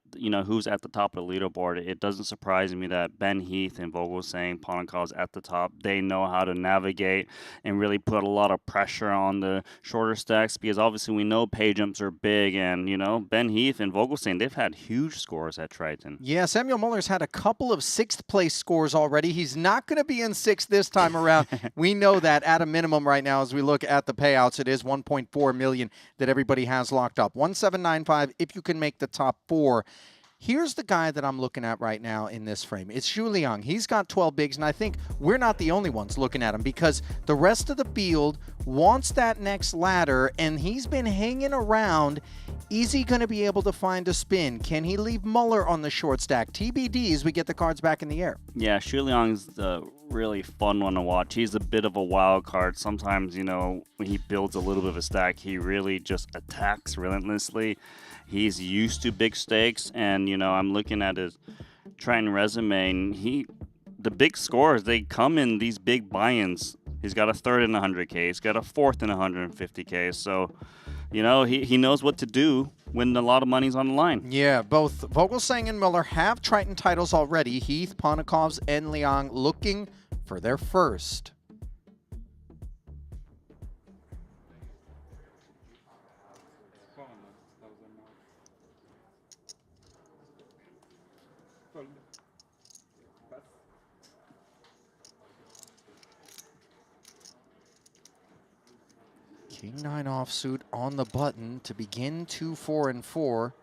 who's at the top of the leaderboard, it doesn't surprise me that Ben Heath and Vogelsang, Ponakov's at the top. They know how to navigate and really put a lot of pressure on the shorter stacks because obviously we know pay jumps are big and, Ben Heath and Vogelsang, they've had huge scores at Triton. Yeah, Samuel Muller's had a couple of 6th place scores already. He's not going to be in 6th this time around. We know that at a minimum right now as we look at the payouts. It is 1.4 million that everybody has locked up. 1795 if you can make the top 4. Here's the guy that I'm looking at right now in this frame. It's Xu Liang. He's got 12 bigs, and I think we're not the only ones looking at him because the rest of the field wants that next ladder, and he's been hanging around. Is he going to be able to find a spin? Can he leave Muller on the short stack? TBD as we get the cards back in the air. Yeah, Xu Liang's the really fun one to watch. He's a bit of a wild card. Sometimes, when he builds a little bit of a stack, he really just attacks relentlessly. He's used to big stakes, and, I'm looking at his Triton resume, and the big scores, they come in these big buy-ins. He's got a 3rd in 100K. He's got a 4th in 150K. So, he knows what to do when a lot of money's on the line. Yeah, both Vogelsang and Muller have Triton titles already. Heath, Ponakovs, and Liang looking for their first. King-9 offsuit on the button to begin 2, 4, and 4.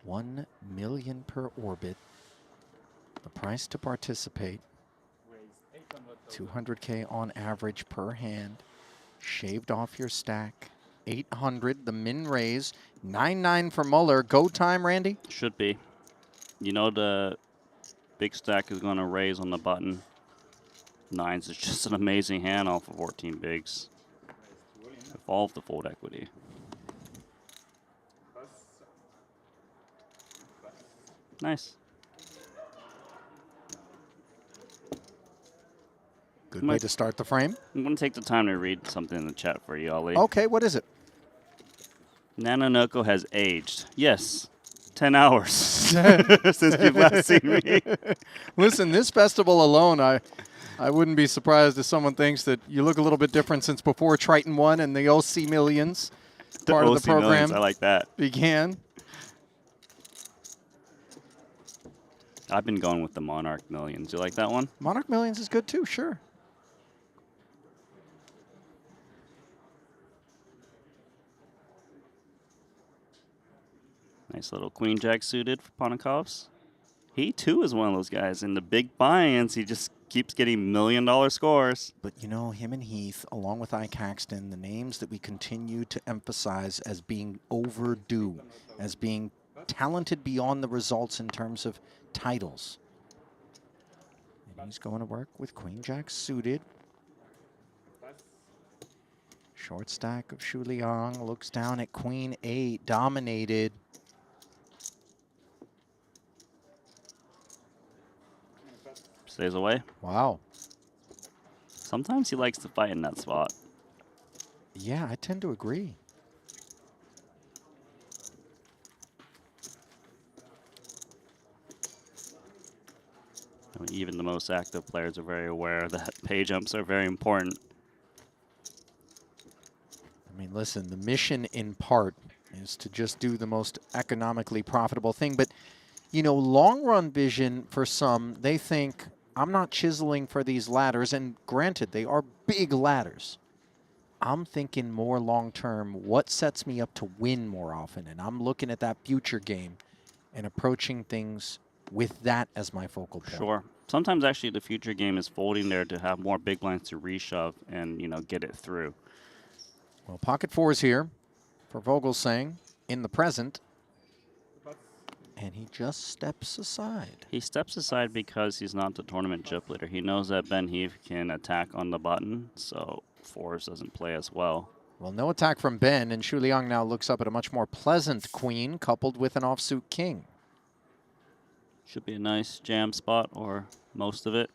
1 million per orbit. The price to participate. 200K on average per hand. Shaved off your stack. 800, the min raise. 9-9 for Muller. Go time, Randy? Should be. The big stack is going to raise on the button. 9s is just an amazing hand off of 14 bigs. Evolve the fold equity. Nice. Good way to start the frame. I'm going to take the time to read something in the chat for you, Ulle. Okay, what is it? Nanonoko has aged. Yes, 10 hours. since you've last seen me. Listen, this festival alone, I wouldn't be surprised if someone thinks that you look a little bit different since before Triton won and the Aussie Millions part of the program Millions, I like that. began. I've been going with the Monarch Millions. You like that one? Monarch Millions is good too, sure. Nice little Queen Jack suited for Ponikovs. He too is one of those guys. In the big buy-ins, he just keeps getting $1 million scores. But you know, him and Heath, along with Caxton, the names that we continue to emphasize as being overdue, as being talented beyond the results in terms of titles. And he's going to work with Queen Jack suited. Short stack of Shu Liang, looks down at Queen 8, dominated. Stays away. Wow. Sometimes he likes to fight in that spot. Yeah, I tend to agree. I mean, even the most active players are very aware that pay jumps are very important. I mean, listen, the mission in part is to just do the most economically profitable thing. But, you know, long run vision for some, they think, I'm not chiseling for these ladders. And granted, they are big ladders. I'm thinking more long term, what sets me up to win more often? And I'm looking at that future game and approaching things with that as my focal point. Sure. Sometimes actually the future game is folding there to have more big blinds to reshove and, you know, get it through. Well, pocket fours here for Vogelsang in the present. And he just steps aside. He steps aside because he's not the tournament chip leader. He knows that Ben Heath can attack on the button, so fours doesn't play as well. Well, no attack from Ben, and Shu Liang now looks up at a much more pleasant queen coupled with an offsuit king. Should be a nice jam spot, or most of it.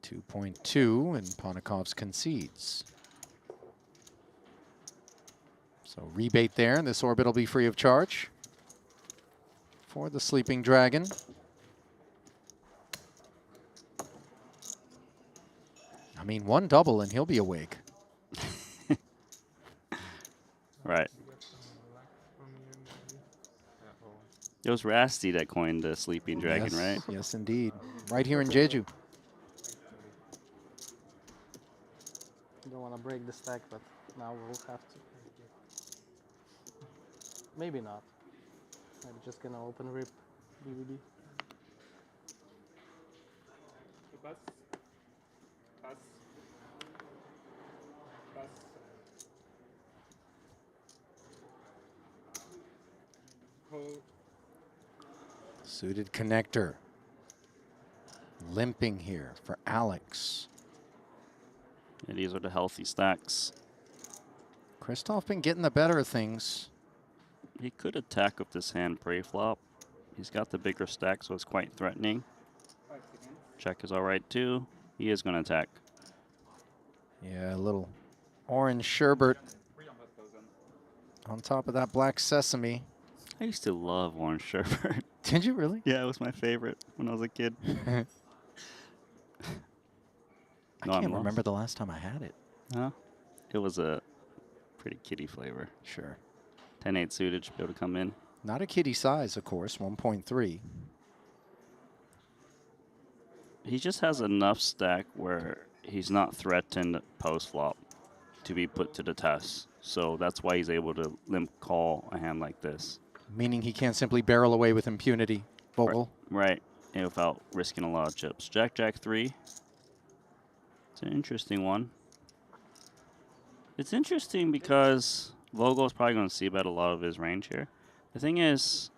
2.2, and Ponikovs concedes. So rebate there, and this orbit will be free of charge for the Sleeping Dragon. I mean, one double and he'll be awake. Right. It was Rasty that coined the Sleeping Dragon, Yes, right? yes, indeed. Right here in Jeju. Don't want to break the stack, but now we'll have to. Maybe not. I'm just gonna open rip DVD. Suited connector. Limping here for Alex. Yeah, these are the healthy stacks. Christoph been getting the better of things. He could attack with this hand pre-flop. He's got the bigger stack, so it's quite threatening. Check is all right, too. He is going to attack. Yeah, a little orange sherbet on top of that black sesame. I used to love orange sherbet. Did you really? Yeah, it was my favorite when I was a kid. I can't remember the last time I had it. Huh? It was a pretty kiddie flavor. Sure. 10-8 suited should be able to come in. Not a kiddie size, of course, 1.3. He just has enough stack where he's not threatened post-flop to be put to the test. So that's why he's able to limp call a hand like this. Meaning he can't simply barrel away with impunity, Vogel. Right. And without risking a lot of chips. Jack, Jack 3. It's an interesting one. It's interesting because Vogel is probably going to see bet a lot of his range here. The thing is,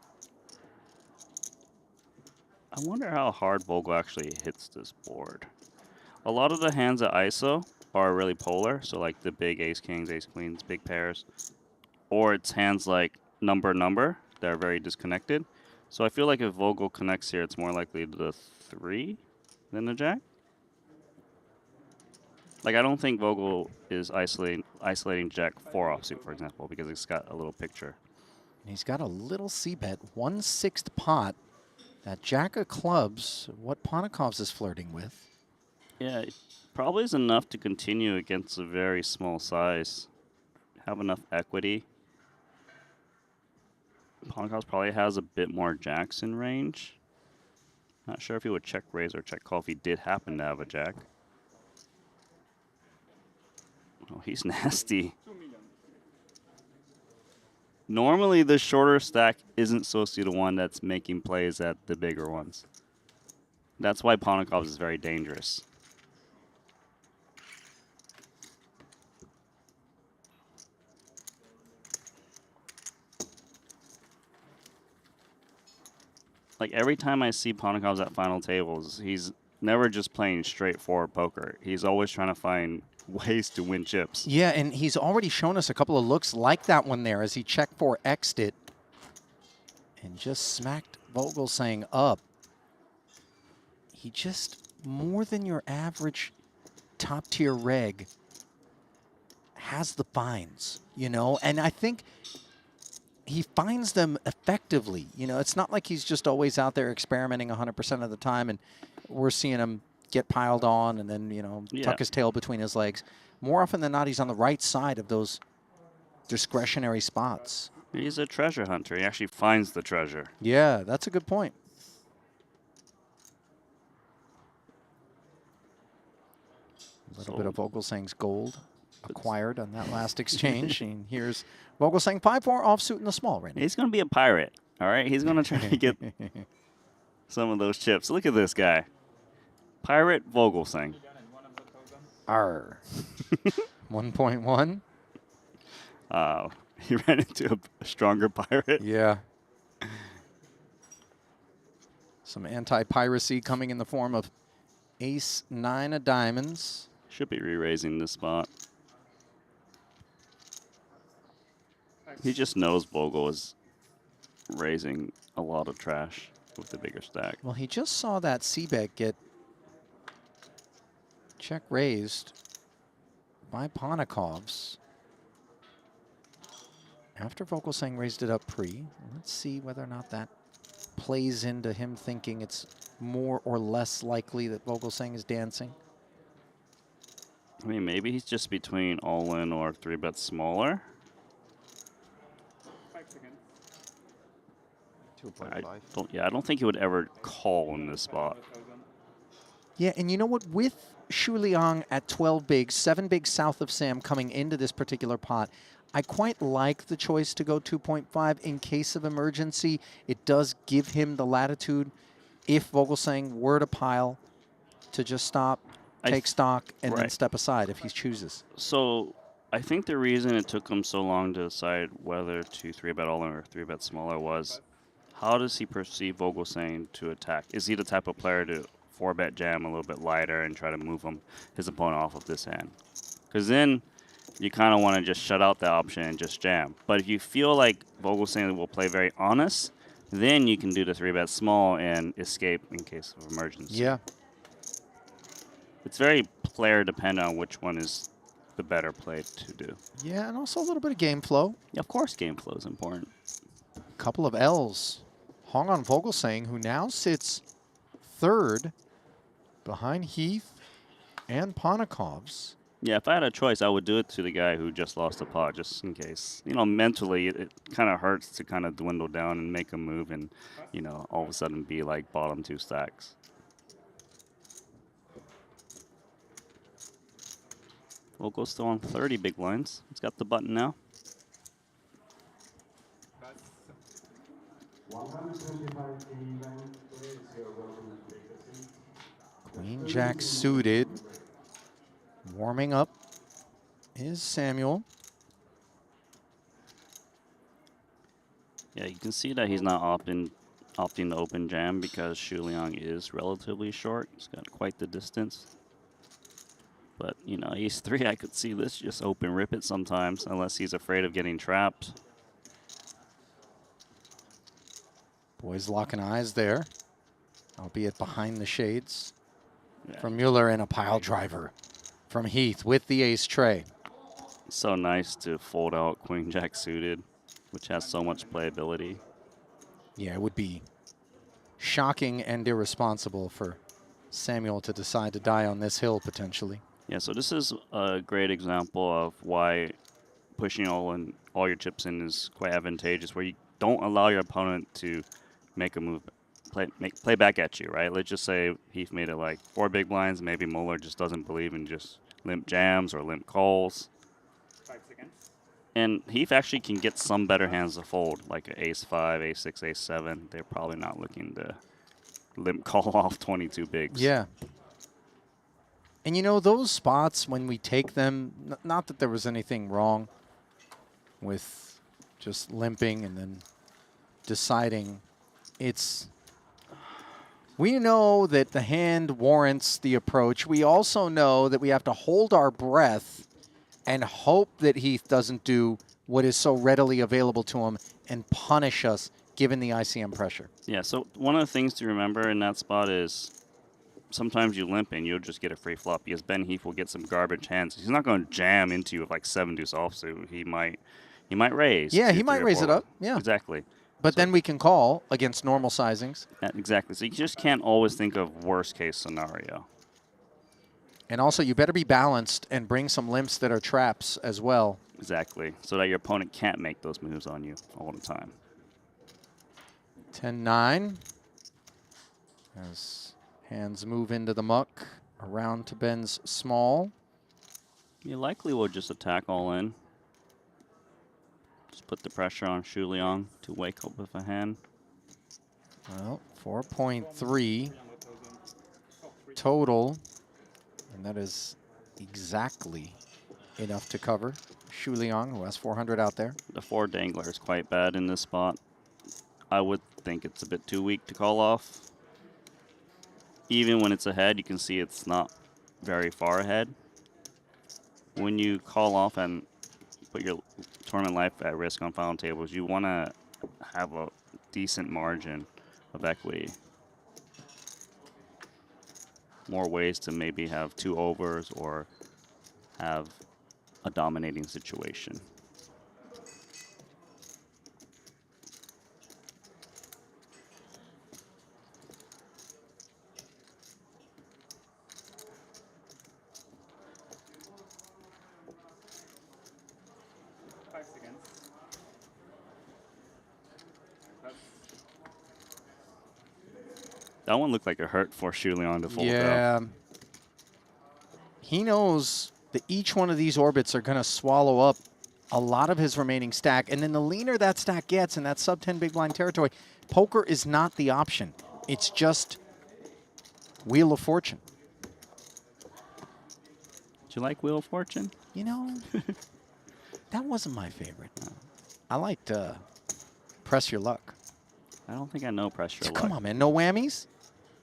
I wonder how hard Vogel actually hits this board. A lot of the hands at ISO are really polar, so like the big ace kings, ace queens, big pairs. Or it's hands like number that are very disconnected. So I feel like if Vogel connects here, it's more likely the 3 than the jack. Like, I don't think Vogel is isolating Jack 4 offsuit, for example, because it's got a little picture. And he's got a little c-bet, 1/6 pot. That jack of clubs, what Ponikovs is flirting with. Yeah, it probably is enough to continue against a very small size. Have enough equity. Ponikovs probably has a bit more jacks in range. Not sure if he would check raise or check call if he did happen to have a jack. Oh, he's nasty. Normally, the shorter stack isn't supposed to be the one that's making plays at the bigger ones. That's why Ponikovs is very dangerous. Like, every time I see Ponikovs at final tables, he's never just playing straightforward poker. He's always trying to find ways to win chips. Yeah, and he's already shown us a couple of looks like that one there as he checked 4X'd it and just smacked Vogelsang up. He just, more than your average top-tier reg, has the finds, you know? And I think he finds them effectively. You know, it's not like he's just always out there experimenting 100% of the time, and we're seeing him get piled on and then, you know, tuck his tail between his legs. More often than not, he's on the right side of those discretionary spots. He's a treasure hunter. He actually finds the treasure. Yeah, that's a good point. A little bit of Vogelsang's gold acquired on that last exchange. And here's Vogelsang 5-4 offsuit in the small right now. He's going to be a pirate, all right? He's going to try to get some of those chips. Look at this guy. Pirate Vogelsang. Arr. 1.1. He ran into a stronger pirate. Yeah. Some anti-piracy coming in the form of ace-9 of diamonds. Should be re-raising this spot. He just knows Vogel is raising a lot of trash with the bigger stack. Well, he just saw that c-bet get check raised by Ponikovs after Vogelsang raised it up pre. Let's see whether or not that plays into him thinking it's more or less likely that Vogelsang is dancing. I mean, maybe he's just between all-in or 3-bet smaller. 2.5. I don't think he would ever call in this spot. Yeah, and you know what? With Shu Liang at 12 bigs, 7 bigs south of Sam coming into this particular pot, I quite like the choice to go 2.5 in case of emergency. It does give him the latitude, if Vogelsang were to pile, to just stop, take stock, and then step aside if he chooses. So I think the reason it took him so long to decide whether to 3-bet all-in or 3-bet smaller was, how does he perceive Vogelsang to attack? Is he the type of player to 4-bet jam a little bit lighter and try to move his opponent off of this hand? Because then you kind of want to just shut out the option and just jam. But if you feel like Vogelsang will play very honest, then you can do the 3-bet small and escape in case of emergency. Yeah. It's very player dependent on which one is the better play to do. Yeah, and also a little bit of game flow. Yeah, of course game flow is important. A couple of L's. Hong on Vogelsang, who now sits third behind Heath and Ponikovs. Yeah, if I had a choice, I would do it to the guy who just lost a pot, just in case. You know, mentally, it kind of hurts to kind of dwindle down and make a move and, you know, all of a sudden be like bottom 2 stacks. Vogel's still on 30 big blinds. He's got the button now. Queen Jack suited. Warming up is Samuel. Yeah, you can see that he's not opting to open jam because Shu Liang is relatively short. He's got quite the distance. But, you know, ace 3, I could see this just open rip it sometimes, unless he's afraid of getting trapped. Boys locking eyes there, albeit behind the shades. From Mueller and a pile driver from Heath with the ace tray. So nice to fold out Queen Jack suited. which has so much playability. Yeah, it would be shocking and irresponsible for Samuel to decide to die on this hill, potentially. Yeah, so this is a great example of why pushing all your chips in is quite advantageous, where you don't allow your opponent to make a move, play back at you, right? Let's just say Heath made it like 4 big blinds, maybe Muller just doesn't believe in just limp jams or limp calls. And Heath actually can get some better hands to fold, like an ace-5, ace-6, ace-7. They're probably not looking to limp call off 22 bigs. Yeah. And you know, those spots when we take them, not that there was anything wrong with just limping and then deciding, we know that the hand warrants the approach. We also know that we have to hold our breath and hope that Heath doesn't do what is so readily available to him and punish us given the ICM pressure. Yeah, so one of the things to remember in that spot is sometimes you limp and you'll just get a free flop because Ben Heath will get some garbage hands. He's not going to jam into you with like 7-deuce offsuit. He might raise. Yeah, he might raise it up. Yeah. Exactly. But then we can call against normal sizings. Exactly. So you just can't always think of worst case scenario. And also, you better be balanced and bring some limps that are traps as well. Exactly. So that your opponent can't make those moves on you all the time. 10-9. As hands move into the muck, around to Ben's small. You likely will just attack all in. Just put the pressure on Shu Liang to wake up with a hand. Well, 4.3 total. And that is exactly enough to cover Shu Liang, who has 400 out there. The 4 dangler is quite bad in this spot. I would think it's a bit too weak to call off. Even when it's ahead, you can see it's not very far ahead. When you call off and put your tournament life at risk on final tables, you want to have a decent margin of equity. More ways to maybe have 2 overs or have a dominating situation. That one looked like it hurt for Shu Liang to fold. Yeah. Though. He knows that each one of these orbits are going to swallow up a lot of his remaining stack. And then the leaner that stack gets in that sub-10 big blind territory, poker is not the option. It's just Wheel of Fortune. Do you like Wheel of Fortune? You know, that wasn't my favorite. I liked Press Your Luck. I don't think I know Press Your Luck. Come on, man. No whammies?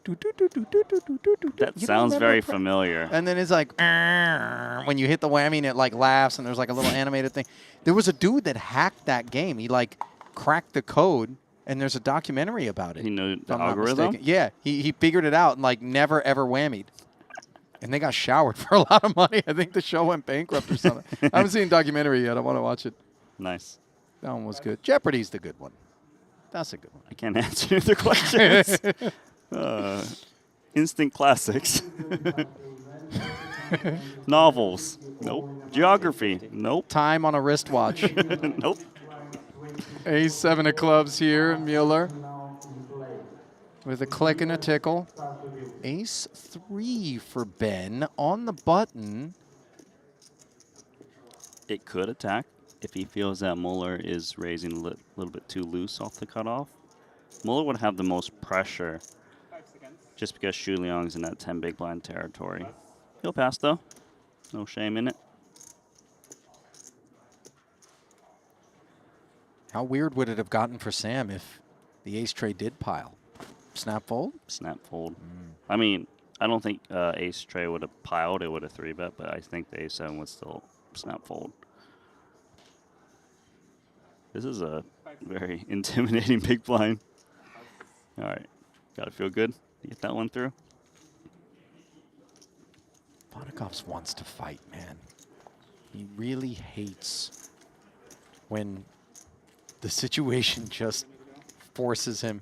That sounds very familiar. And then it's like, when you hit the whammy and it like laughs and there's like a little animated thing. There was a dude that hacked that game. He like cracked the code and there's a documentary about it. He knew the algorithm? Yeah, he figured it out and like never ever whammied. And they got showered for a lot of money. I think the show went bankrupt or something. I haven't seen the documentary yet. I want to watch it. Nice. That one was good. Jeopardy's the good one. That's a good one. I can't answer the questions. Instant classics. Novels. Nope. Geography. Nope. Time on a wristwatch. Nope. Ace-7 of clubs here, Mueller. With a click and a tickle. Ace-3 for Ben on the button. It could attack if he feels that Mueller is raising a little bit too loose off the cutoff. Mueller would have the most pressure just because Shu Liang's in that 10 big blind territory. He'll pass, though. No shame in it. How weird would it have gotten for Sam if the ace tray did pile? Snap fold? Snap fold. I mean, I don't think ace tray would have piled. It would have 3-bet, but I think the ace-7 would still snap fold. This is a very intimidating big blind. All right. Got to feel good to get that one through. Vodikoffs wants to fight, man. He really hates when The situation just forces him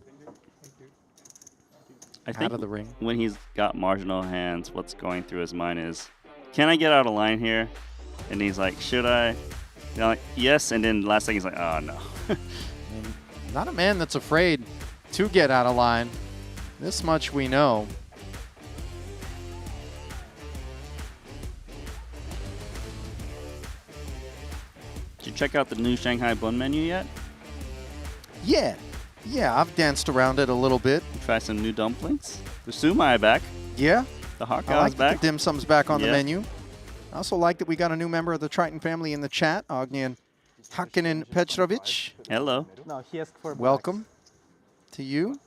I out think of the ring. when he's got marginal hands, what's going through his mind is, can I get out of line here? And he's like, should I? You know, like, yes, and then last thing he's like, oh no. Not a man that's afraid to get out of line. This much we know. Did you check out the new Shanghai bun menu yet? Yeah. Yeah, I've danced around it a little bit. Try some new dumplings. The sumai back. Yeah. The hot I like guy's that back. the dim sum's back on the Yeah. menu. I also like that we got a new member of the Triton family in the chat, Henrik Hecklen and Petrovich. Hello. No, he asked for Welcome to you.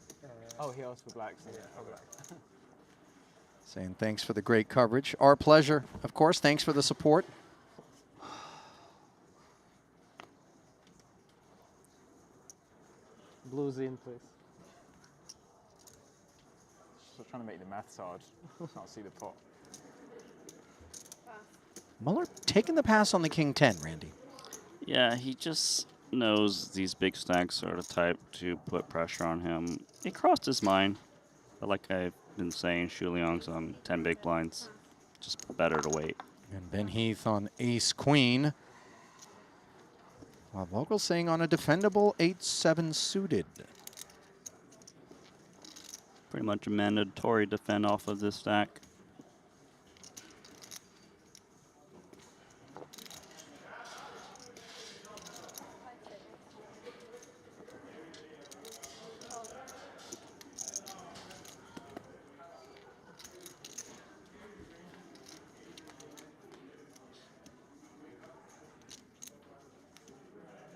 Oh, he asked for blacks. Yeah, okay. Saying thanks for the great coverage. Our pleasure, of course. Thanks for the support. Blues in, please. Still trying to make the maths hard. Can't see the pot. Muller taking the pass on the King 10, Randy. Yeah, he just knows these big stacks are the type to put pressure on him. It crossed his mind. But like I've been saying, Shu Liang's on 10 big blinds. Just better to wait. And Ben Heath on ace queen. While Vogelsang on a defendable 8-7 suited. Pretty much a mandatory defend off of this stack.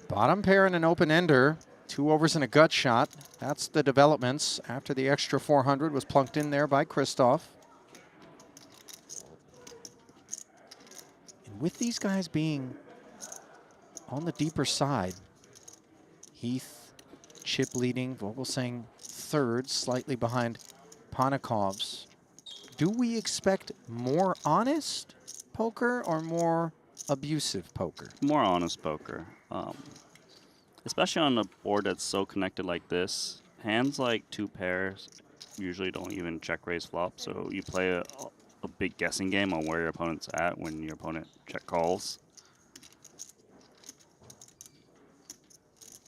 Bottom pair and an open ender. 2 overs and a gut shot. That's the developments after the extra 400 was plunked in there by Christoph. And with these guys being on the deeper side, Heath chip leading, Vogelsang third, slightly behind Ponikov's. Do we expect more honest poker or more abusive poker? More honest poker. Especially on a board that's so connected like this. Hands like 2 pairs usually don't even check raise flop, so you play a big guessing game on where your opponent's at when your opponent check calls.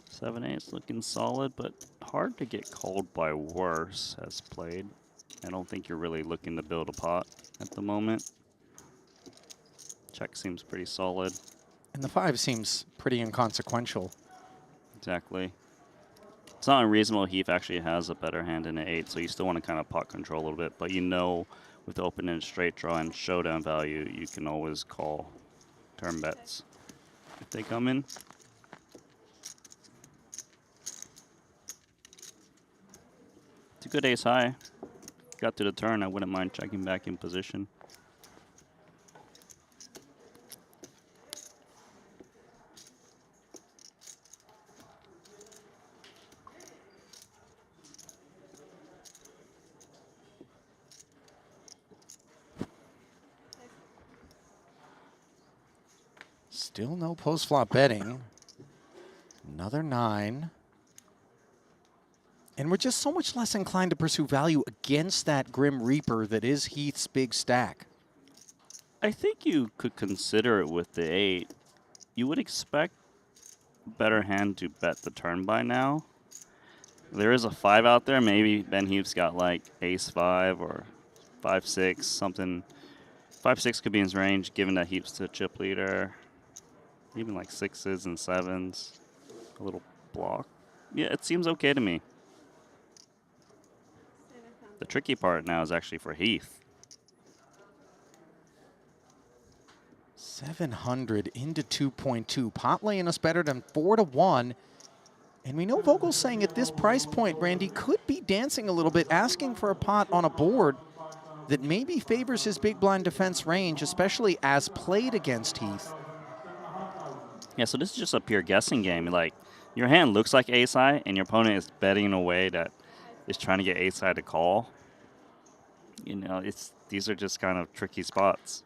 7-8 is looking solid, but hard to get called by worse as played. I don't think you're really looking to build a pot at the moment. Check seems pretty solid. And the 5 seems pretty inconsequential. Exactly. It's not unreasonable. Heath actually has a better hand in an 8, so you still want to kind of pot control a little bit. But you know, with the open and straight draw and showdown value, you can always call turn bets if they come in. It's a good ace high. Got to the turn, I wouldn't mind checking back in position. Still no post-flop betting. Another 9. And we're just so much less inclined to pursue value against that Grim Reaper that is Heath's big stack. I think you could consider it with the 8. You would expect better hand to bet the turn by now. There is a 5 out there. Maybe Ben Heath's got like ace 5 or 5-6, something. 5-6 could be in his range, given that Heath's the chip leader. Even like 6s and 7s. A little block. Yeah, it seems okay to me. The tricky part now is actually for Heath. 700 into 2.2. Pot laying us better than 4-1. And we know Vogelsang at this price point, Randy, could be dancing a little bit, asking for a pot on a board that maybe favors his big blind defense range, especially as played against Heath. Yeah, so this is just a pure guessing game. Like, your hand looks like ace high, and your opponent is betting in a way that is trying to get ace high to call. You know, these are just kind of tricky spots.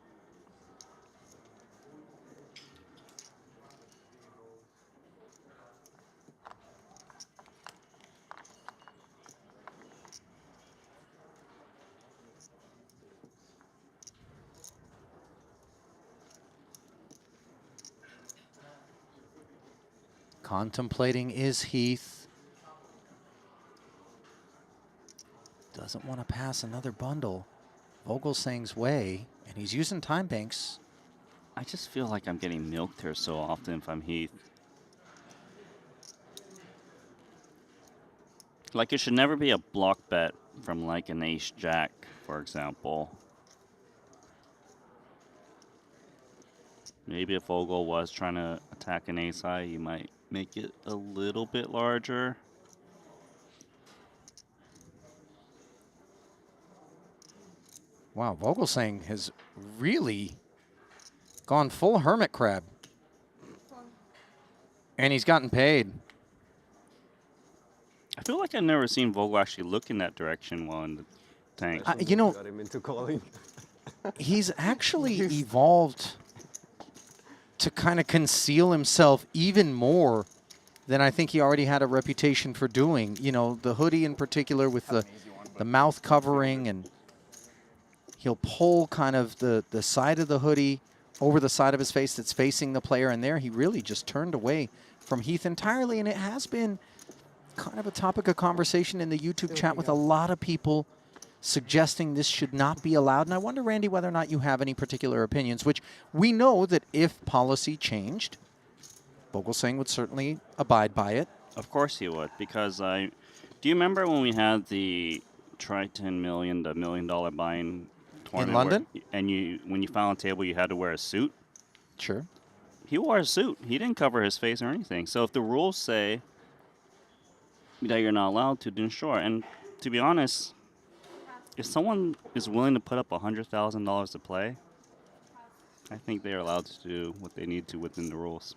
Contemplating is Heath. Doesn't want to pass another bundle Vogelsang's way, and he's using time banks. I just feel like I'm getting milked here so often if I'm Heath. Like, it should never be a block bet from like an ace-jack, for example. Maybe if Vogel was trying to attack an ace-high, you might make it a little bit larger. Wow, Vogelsang has really gone full hermit crab. And he's gotten paid. I feel like I've never seen Vogel actually look in that direction while in the tank. You know, Got him into calling. he's actually evolved to kind of conceal himself even more than I think he already had a reputation for doing. You know, the hoodie in particular with the mouth covering, and he'll pull kind of the side of the hoodie over the side of his face that's facing the player, and there he really just turned away from Heath entirely, and it has been kind of a topic of conversation in the YouTube chat with a lot of people suggesting this should not be allowed. And I wonder, Randy, whether or not you have any particular opinions, which we know that if policy changed, Vogelsang would certainly abide by it. Of course he would, because do you remember when we had the Triton the $1 million buying tournament in London? And when you found on the table, you had to wear a suit? Sure. He wore a suit. He didn't cover his face or anything. So if the rules say that you're not allowed to, then sure. And to be honest, if someone is willing to put up $100,000 to play, I think they're allowed to do what they need to within the rules.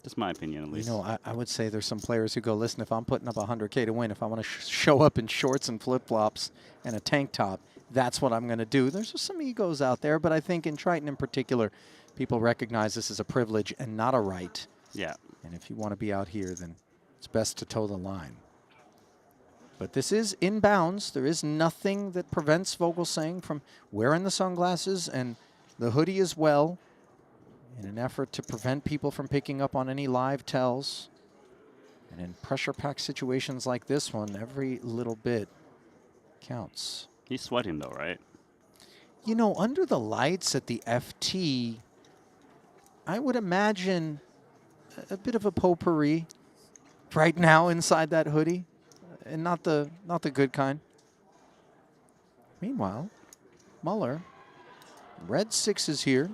That's my opinion, at least. You know, I would say there's some players who go, listen, if I'm putting up 100K to win, if I want to show up in shorts and flip-flops and a tank top, that's what I'm going to do. There's just some egos out there, but I think in Triton in particular, people recognize this as a privilege and not a right. Yeah. And if you want to be out here, then it's best to toe the line. But this is in bounds. There is nothing that prevents Vogelsang from wearing the sunglasses and the hoodie as well, in an effort to prevent people from picking up on any live tells. And in pressure-packed situations like this one, every little bit counts. He's sweating, though, right? You know, under the lights at the FT, I would imagine a bit of a potpourri right now inside that hoodie, and not the good kind. Meanwhile, Muller, red 6 is here.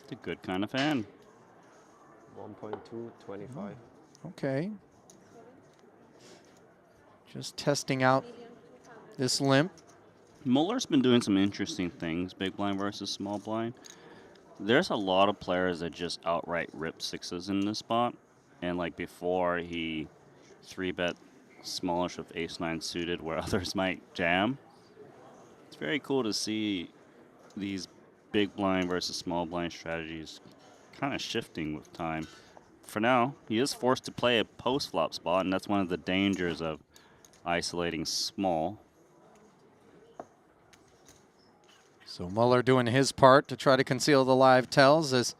The good kind of fan. 1.2, 25. Okay. Just testing out this limp. Muller's been doing some interesting things, big blind versus small blind. There's a lot of players that just outright rip 6s in this spot. And like before, he 3-bet smallish with ace-9 suited where others might jam. It's very cool to see these big blind versus small blind strategies kind of shifting with time. For now, he is forced to play a post-flop spot, and that's one of the dangers of isolating small. So Muller doing his part to try to conceal the live tells as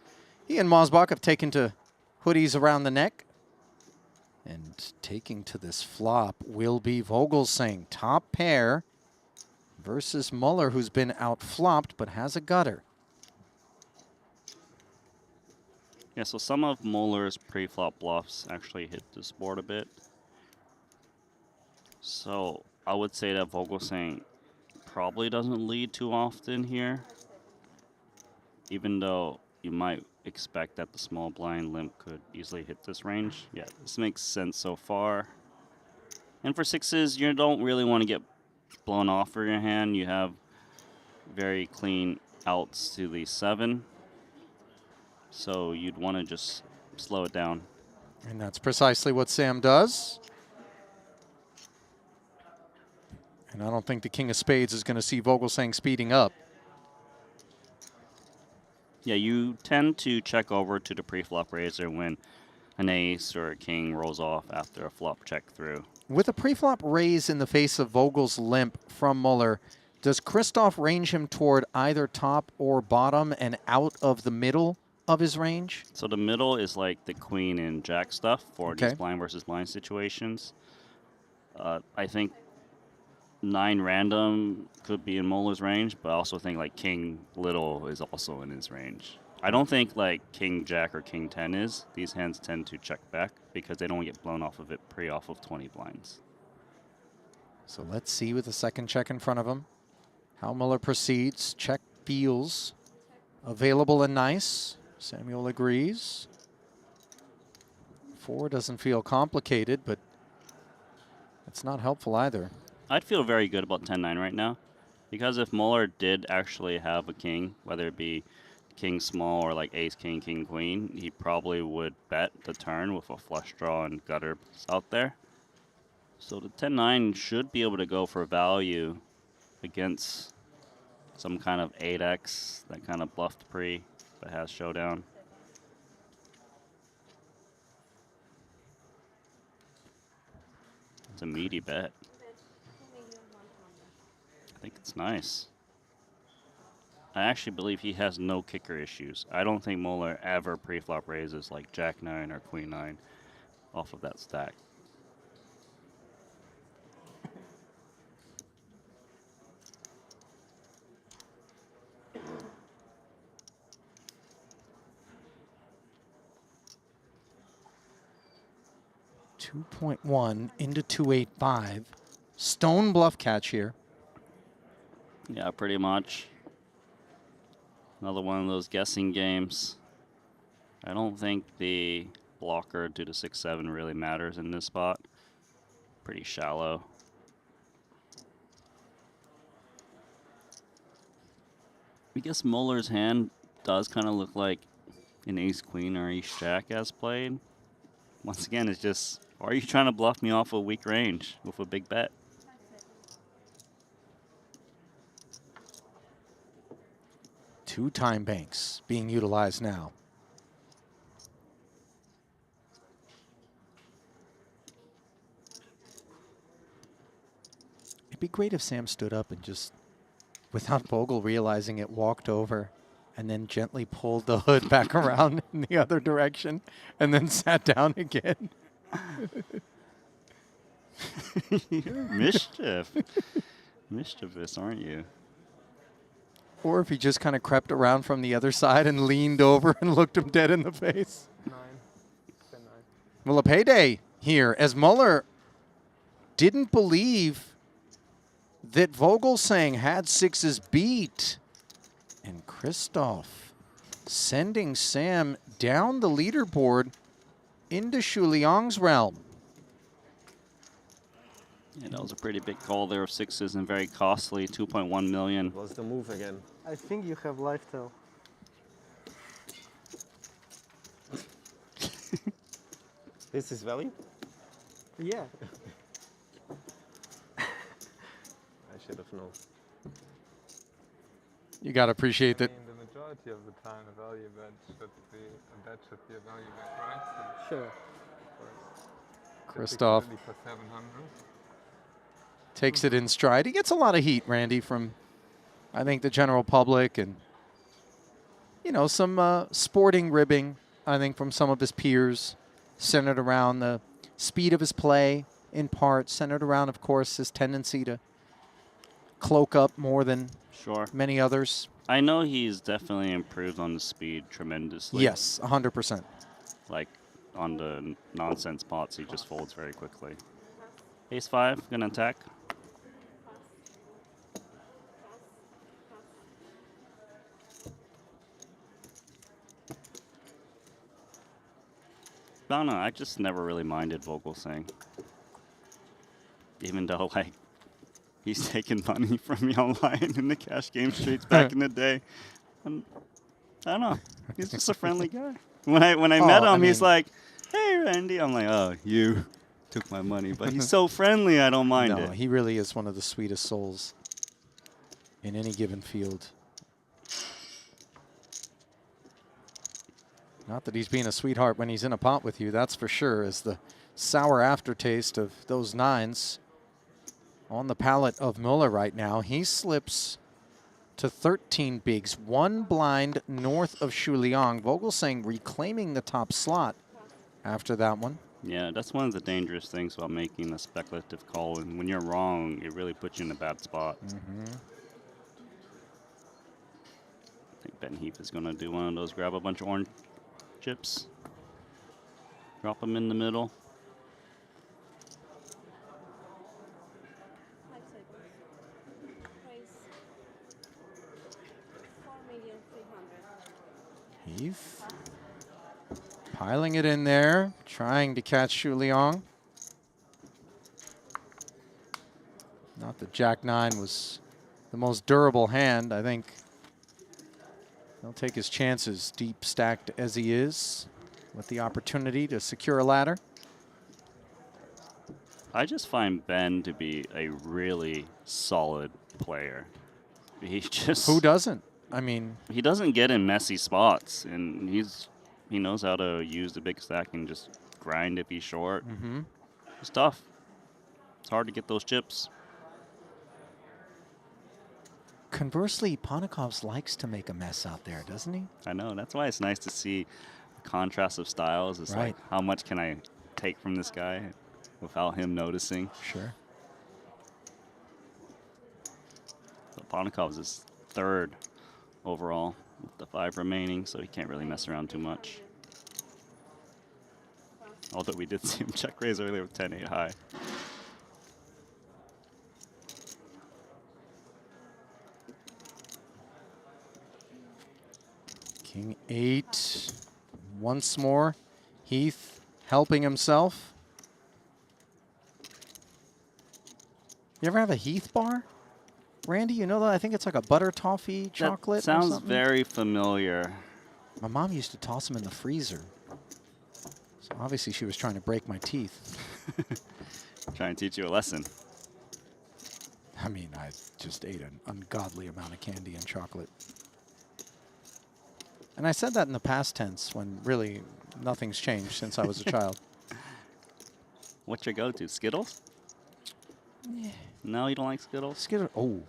he and Mosbach have taken to hoodies around the neck. And taking to this flop will be Vogelsang, top pair, versus Muller, who's been out-flopped but has a gutter. Yeah, so some of Muller's pre-flop bluffs actually hit this board a bit. So I would say that Vogelsang probably doesn't lead too often here, even though you might expect that the small blind limp could easily hit this range. Yeah, this makes sense so far. And for 6s, you don't really want to get blown off for your hand. You have very clean outs to the 7. So you'd want to just slow it down. And that's precisely what Sam does. And I don't think the king of spades is going to see Vogelsang speeding up. Yeah, you tend to check over to the pre-flop raiser when an ace or a king rolls off after a flop check through. With a pre-flop raise in the face of Vogel's limp from Muller, does Christoph range him toward either top or bottom and out of the middle of his range? So the middle is like the queen and jack stuff for Okay. these blind versus blind situations. I think 9 random could be in Muller's range, but I also think like king little is also in his range. I don't think like king jack or king 10 is. These hands tend to check back because they don't get blown off of it off of 20 blinds. So let's see with the second check in front of him how Muller proceeds. Check feels available and nice. Samuel agrees. 4 doesn't feel complicated, but it's not helpful either. I'd feel very good about 10-9 right now, because if Muller did actually have a king, whether it be king small or like ace king, king queen, he probably would bet the turn with a flush draw and gutter out there. So the 10-9 should be able to go for value against some kind of 8x that kind of bluffed pre that has showdown. It's a meaty bet. I think it's nice. I actually believe he has no kicker issues. I don't think Muller ever pre-flop raises like Jack 9 or Queen 9 off of that stack. .1 into 285. Stone bluff catch here. Yeah, pretty much. Another one of those guessing games. I don't think the blocker due to 6-7 really matters in this spot. Pretty shallow. I guess Muller's hand does kind of look like an ace-queen or ace-jack as played. Once again, it's just, are you trying to bluff me off a weak range with a big bet? Two time banks being utilized now. It'd be great if Sam stood up and just, without Vogel realizing it, walked over and then gently pulled the hood back around in the other direction and then sat down again. You're mischievous, aren't you? Or if he just kind of crept around from the other side and leaned over and looked him dead in the face. 9. 10-9. Well, a payday here as Muller didn't believe that Vogelsang had 6s beat. And Christoph sending Sam down the leaderboard into Shu Liang's realm. Yeah, that was a pretty big call there of 6s and very costly, 2.1 million. What's the move again? I think you have lifetail. This is value? Yeah. I should have known. You got to appreciate that. I mean, the majority of the time, a value bet should be a value bet, right? So sure. Christoph For 700. takes it in stride. He gets a lot of heat, Randy, from, I think, the general public and, you know, some sporting ribbing, I think, from some of his peers, centered around the speed of his play, in part, centered around, of course, his tendency to cloak up more than many others. I know he's definitely improved on the speed tremendously. Yes, 100%. Like, on the nonsense pots, he just folds very quickly. Ace-5, gonna attack. I don't know, I just never really minded Vogelsang. Even though, like, he's taken money from me online in the cash game streets back in the day. And I don't know, he's just a friendly guy. When I met him, he's like, hey, Randy. I'm like, oh, you took my money. But he's so friendly, I don't mind it. No, he really is one of the sweetest souls in any given field. Not that he's being a sweetheart when he's in a pot with you, that's for sure, as the sour aftertaste of those 9s on the palate of Muller right now. He slips to 13 bigs, 1 blind north of Shu Liang. Vogelsang reclaiming the top slot after that one. Yeah, that's one of the dangerous things about making a speculative call. And when you're wrong, it really puts you in a bad spot. I think Ben Heath is going to do one of those, grab a bunch of orange chips, drop them in the middle. Heath piling it in there, trying to catch Shu Liang. Not that Jack 9 was the most durable hand. I think he'll take his chances, deep stacked as he is, with the opportunity to secure a ladder. I just find Ben to be a really solid player. He just... Who doesn't? I mean... He doesn't get in messy spots, and he knows how to use the big stack and just grind if he's short. It's tough. It's hard to get those chips. Conversely, Ponakov likes to make a mess out there, doesn't he? I know. That's why it's nice to see the contrast of styles. It's like, how much can I take from this guy without him noticing? Sure. But Ponakov is 3rd overall with the 5 remaining, so he can't really mess around too much. Although we did see him check raise earlier with 10-8 high. King 8 once more. Heath helping himself. You ever have a Heath bar? Randy, you know that? I think it's like a butter toffee chocolate. That sounds or something. very familiar. My mom used to toss them in the freezer. So obviously she was trying to break my teeth. Trying to teach you a lesson. I mean, I just ate an ungodly amount of candy and chocolate. And I said that in the past tense when really nothing's changed since I was a child. What's your go-to? Skittles? Yeah. No, you don't like Skittles? Skittles. Oh.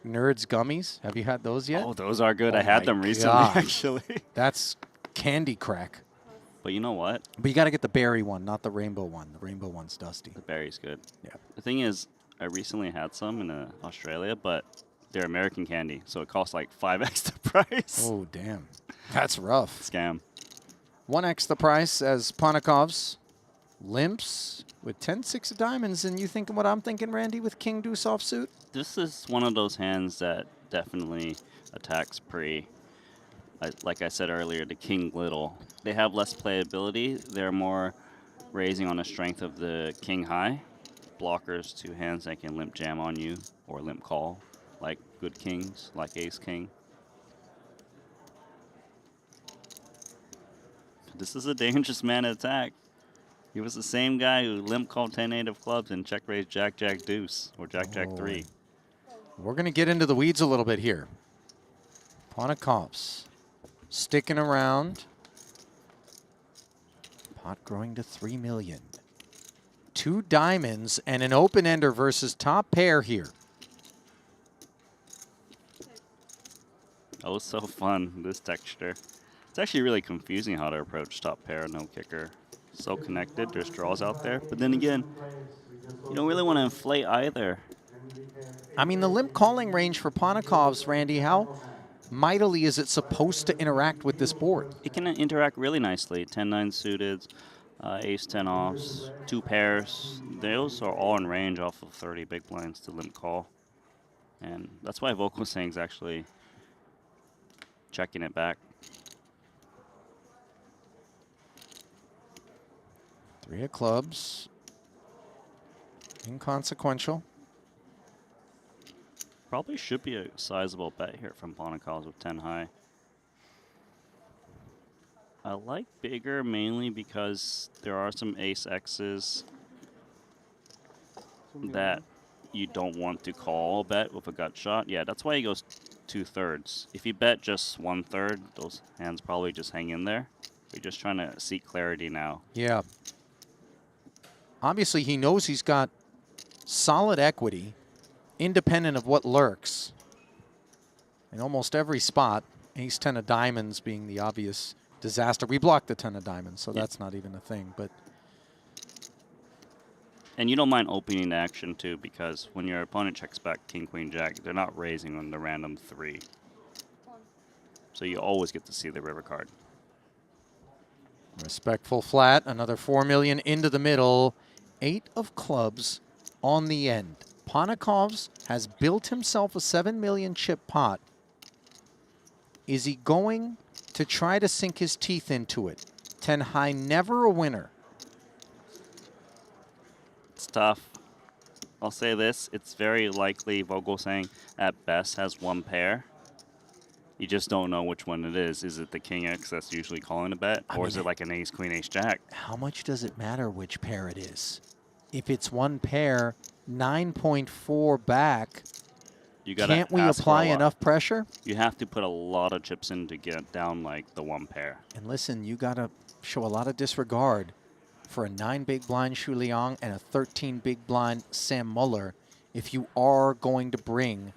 Nerds gummies. Have you had those yet? Oh, those are good. Oh I had my them recently, God. actually. That's candy crack. But you know what? But you got to get the berry one, not the rainbow one. The rainbow one's dusty. The berry's good. Yeah. The thing is, I recently had some in Australia, but they're American candy, so it costs like 5x the price. Oh, damn. That's rough. Scam. 1x the price as Ponakov's limps with 10-6 of diamonds. And you thinking what I'm thinking, Randy, with King Deuce offsuit? This is one of those hands that definitely attacks pre. Like I said earlier, the King Little. They have less playability. They're more raising on the strength of the King High. Blockers, 2 hands that can limp jam on you or limp call, like good kings, like Ace King. This is a dangerous man to attack. He was the same guy who limp called 10-8 of clubs and check raised Jack-Jack Deuce or Jack-Jack 3. We're going to get into the weeds a little bit here. Ponakov's sticking around. Pot growing to 3 million. 2 diamonds and an open-ender versus top pair here. Oh, so fun, this texture. It's actually really confusing how to approach top pair, no kicker. So connected, there's draws out there. But then again, you don't really want to inflate either. I mean, the limp calling range for Ponakov's, Randy, how mightily is it supposed to interact with this board? It can interact really nicely. 10-9 suited, ace-10 offs, 2 pairs. Those are all in range off of 30 big blinds to limp call. And that's why Vogelsang's actually checking it back. 3 of clubs. Inconsequential. Probably should be a sizable bet here from Ponakov's with 10 high. I like bigger mainly because there are some ace X's that you don't want to call bet with a gut shot. Yeah, that's why he goes 2/3. If you bet just 1/3, those hands probably just hang in there. We're just trying to seek clarity now. Yeah. Obviously, he knows he's got solid equity, independent of what lurks. in almost every spot, ace 10 of diamonds being the obvious disaster. We blocked the 10 of diamonds, so that's not even a thing. But And you don't mind opening the action too, because when your opponent checks back king, queen, jack, they're not raising on the random 3. So you always get to see the river card. respectful flat, another 4 million into the middle. 8 of clubs on the end. Ponikov's has built himself a 7 million chip pot. Is he going to try to sink his teeth into it? 10 high, never a winner. It's tough. I'll say this, it's very likely Vogelsang at best has 1 pair. You just don't know which one it is. Is it the king X that's usually calling a bet? Or is it like an ace, queen, ace, jack? How much does it matter which pair it is? If it's 1 pair, 9.4 back, You gotta can't we ask for apply a lot. enough pressure? You have to put a lot of chips in to get down like the 1 pair. And listen, you got to show a lot of disregard for a 9 big blind Shu Liang and a 13 big blind Sam Muller if you are going to bring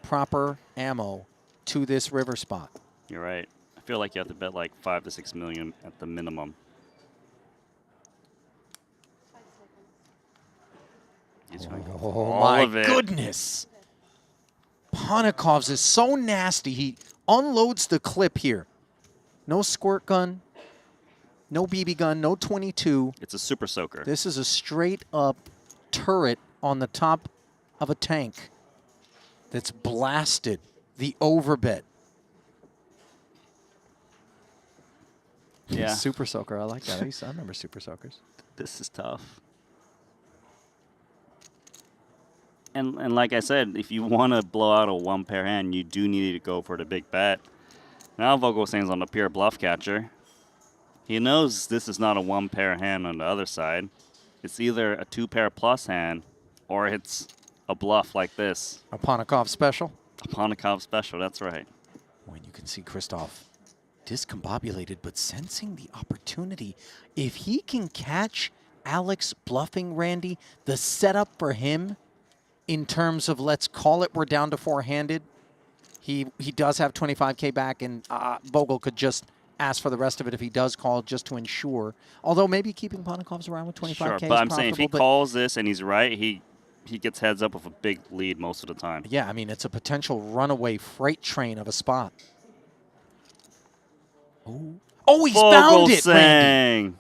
proper ammo to this river spot. You're right. I feel like you have to bet like 5 to 6 million at the minimum. He's trying to go for Oh all my of it. goodness. Ponikov's is so nasty. He unloads the clip here. No squirt gun, no BB gun, no 22. It's a super soaker. This is a straight up turret on the top of a tank that's blasted. The overbet. Yeah. Super soaker. I like that. I remember super soakers. This is tough. And like I said, if you want to blow out a 1 pair hand, you do need to go for the big bet. Now Vogelsang's on the pure bluff catcher. He knows this is not a 1 pair hand on the other side. It's either a 2 pair plus hand or it's a bluff like this. A Ponikov special? A Ponikov special, that's right. When you can see Christoph discombobulated, but sensing the opportunity. If he can catch Alex bluffing Randy, the setup for him in terms of, let's call it, we're down to 4-handed. He does have 25K back, and Vogel could just ask for the rest of it if he does call, just to ensure. Although maybe keeping Ponikov's around with 25K Sure, is but I'm saying if he profitable, calls this and he's right, he gets heads up with a big lead most of the time. yeah, I mean, it's a potential runaway freight train of a spot. Oh, he's found it, Randy. Vogelsang.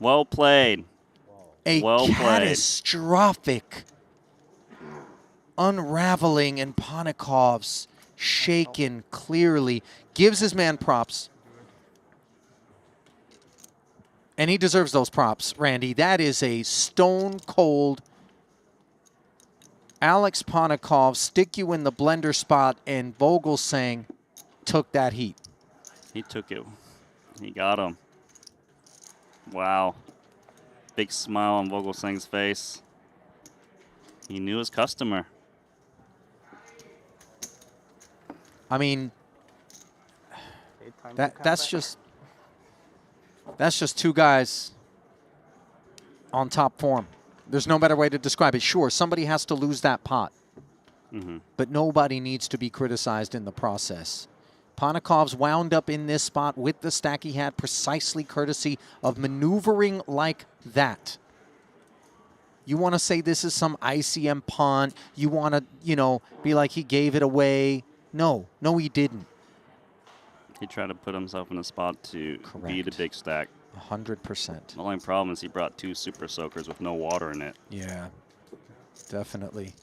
Well played. A well played. catastrophic unraveling, and Ponikov's shaken clearly. Gives his man props. And he deserves those props, Randy. That is a stone-cold Alex Ponikov, stick you in the blender spot, and Vogelsang took that heat. He took it. He got him. Wow. Big smile on Vogelsang's face. He knew his customer. I mean, that's just 2 guys on top form. There's no better way to describe it. Sure, somebody has to lose that pot, but nobody needs to be criticized in the process. Ponikov's wound up in this spot with the stack he had precisely courtesy of maneuvering like that. You want to say this is some ICM punt. You want to, be like he gave it away. No, he didn't. He tried to put himself in a spot to beat a big stack. 100%. The only problem is he brought 2 super soakers with no water in it. Yeah, definitely.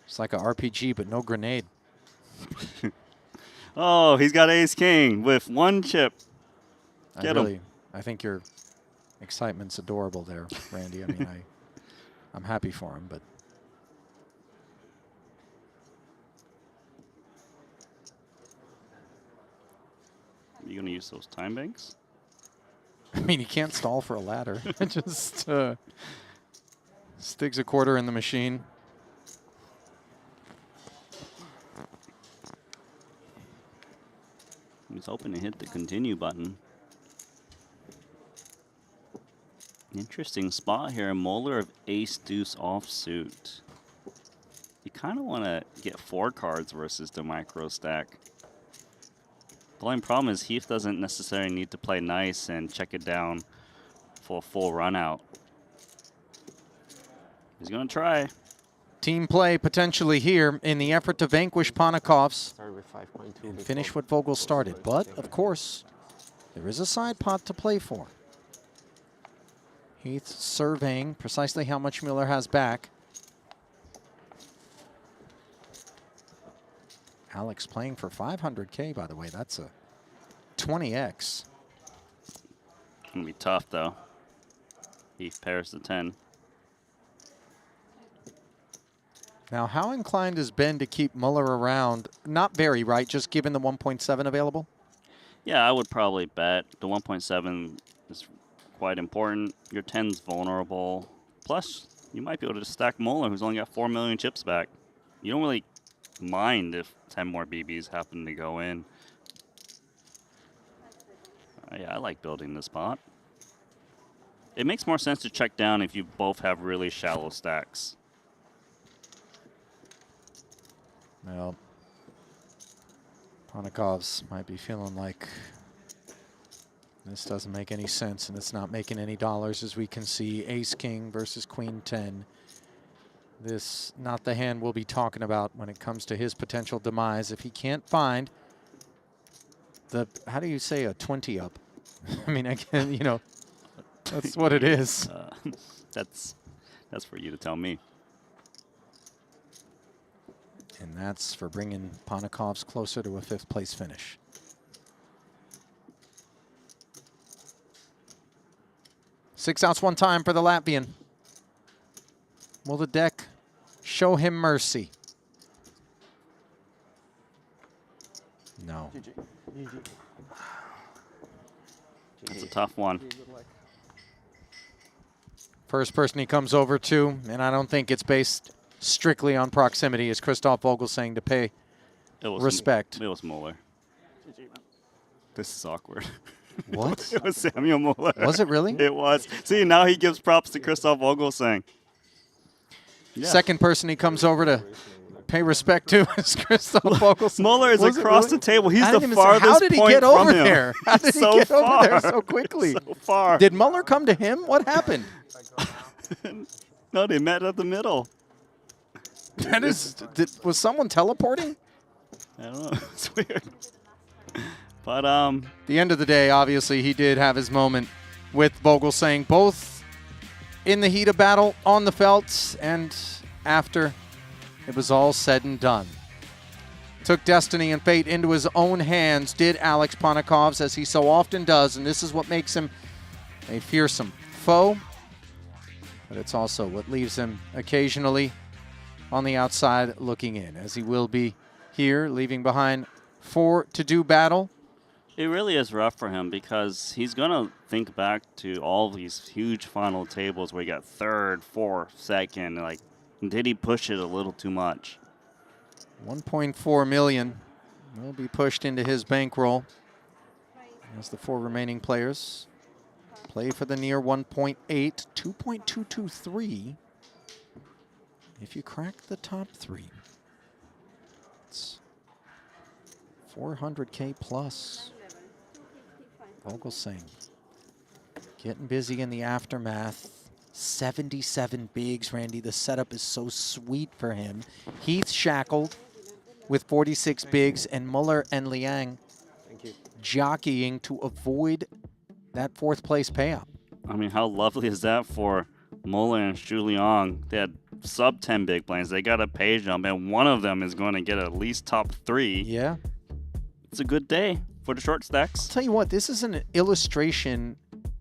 It's like a RPG, but no grenade. Oh, he's got ace king with 1 chip. Get him. I think your excitement's adorable there, Randy. I mean, I'm happy for him, but Are you going to use those time banks? I mean, he can't stall for a ladder. Just sticks a quarter in the machine. He's hoping to hit the continue button. Interesting spot here. Muller of ace deuce offsuit. You kind of want to get 4 cards versus the micro stack. The only problem is Heath doesn't necessarily need to play nice and check it down for a full run out. He's going to try. Team play potentially here in the effort to vanquish Panakovs and finish what Vogel started. But, of course, there is a side pot to play for. Heath surveying precisely how much Mueller has back. Alex playing for 500K, by the way. That's a 20x. Gonna be tough, though. Heath pairs the 10. Now, how inclined has Ben to keep Mueller around? Not very, right? Just given the 1.7 available? Yeah, I would probably bet. The 1.7 is quite important. Your 10's vulnerable. Plus, you might be able to stack Mueller, who's only got 4 million chips back. You don't really mind if 10 more BBs happen to go in. Yeah, I like building this spot. It makes more sense to check down if you both have really shallow stacks. Well, Panakovs might be feeling like this doesn't make any sense, and it's not making any dollars, as we can see. Ace-King versus Queen-10. This not the hand we'll be talking about when it comes to his potential demise. If he can't find the, how do you say a 20 up? I mean, again, you know, that's what it is. That's for you to tell me. And that's for bringing Panakovs closer to a 5th place finish. Six outs one time for the Latvian. Will the deck show him mercy? No. That's a tough one. First person he comes over to, and I don't think it's based strictly on proximity, is Christoph Vogelsang to pay respect. It was Mueller. This is awkward. What? It was Samuel Mueller. Was it really? It was. See, now he gives props to Christoph Vogelsang. Yeah. Second person he comes over to pay respect to is Christoph Vogelsang. Mueller is across the table. He's the farthest How did he point get over from him. there? How did he So get over there far. so quickly? So far. Did Mueller come to him? What happened? No, they met at the middle. That is, was someone teleporting? I don't know. It's weird. But the end of the day, obviously, he did have his moment with Vogelsang, both in the heat of battle on the felts and after it was all said and done. Took destiny and fate into his own hands, did Alex Panakovs, as he so often does, and this is what makes him a fearsome foe. But it's also what leaves him occasionally on the outside looking in, as he will be here, leaving behind 4 to do battle. it really is rough for him because he's going to think back to all these huge final tables where he got 3rd, 4th, 2nd. Like, did he push it a little too much? 1.4 million will be pushed into his bankroll as the 4 remaining players play for the near 1.8, 2.223 if you crack the top 3. It's 400K plus. Vogelsang getting busy in the aftermath. 77 bigs, Randy. The setup is so sweet for him. Heath shackled with 46 bigs, and Muller and Liang jockeying to avoid that 4th place payout. I mean, how lovely is that for Muller and Shu Liang? They had sub 10 big blinds. They got a pay jump, and one of them is going to get at least top 3. Yeah. It's a good day for the short stacks. I'll tell you what, this is an illustration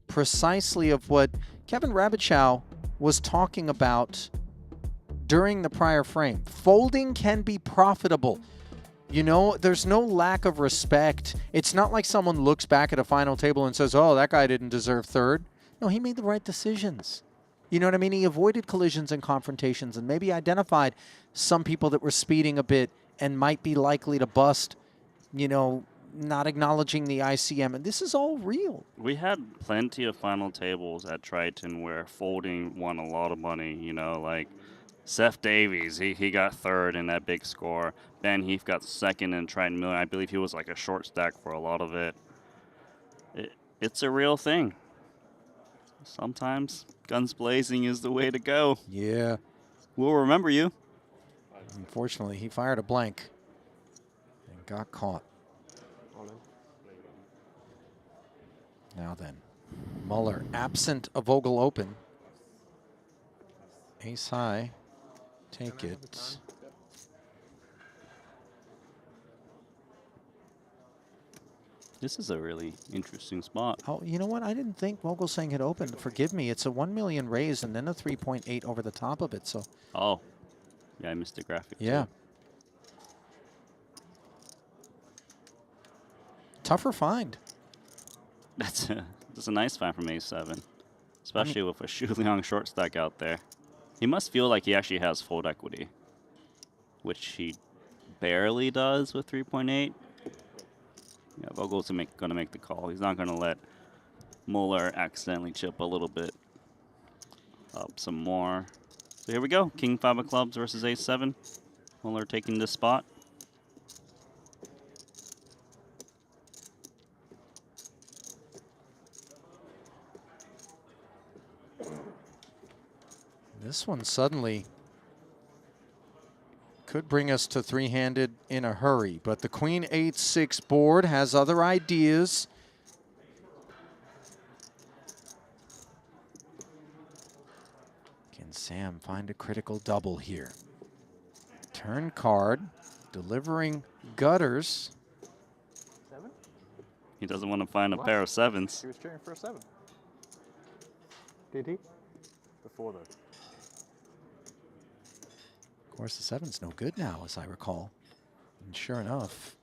precisely of what Kevin Rabichow was talking about during the prior frame. Folding can be profitable. You know, there's no lack of respect. It's not like someone looks back at a final table and says, oh, that guy didn't deserve 3rd. No, he made the right decisions. You know what I mean? He avoided collisions and confrontations and maybe identified some people that were speeding a bit and might be likely to bust, you know, not acknowledging the ICM. And this is all real. We had plenty of final tables at Triton where folding won a lot of money, you know, like Seth Davies, he got third in that big score. Ben Heath got second in Triton Million. I believe he was like a short stack for a lot of it. It's a real thing. Sometimes guns blazing is the way to go. Yeah. We'll remember you. Unfortunately, he fired a blank and got caught. Now then, Muller, absent a Vogel open. Ace high, take it. This is a really interesting spot. Oh, you know what? I didn't think Vogelsang had opened. Forgive me. It's a 1 million raise and then a 3.8 over the top of it. So. Oh, yeah, I missed the graphic. Yeah. Too. Tougher find. That's a nice find from A7, especially with a Shu Liang short stack out there. He must feel like he actually has fold equity, which he barely does with 3.8. Yeah, Vogel's gonna make the call. He's not gonna let Muller accidentally chip a little bit up some more. So here we go, King 5 of clubs versus A7. Muller taking this spot. This one suddenly could bring us to three-handed in a hurry, but the Queen 8-6 board has other ideas. Can Sam find a critical double here? Turn card, delivering gutters. 7? He doesn't want to find a pair of sevens. He was cheering for a 7. Did he? Before though. Of course, the 7's no good now, as I recall. And sure enough,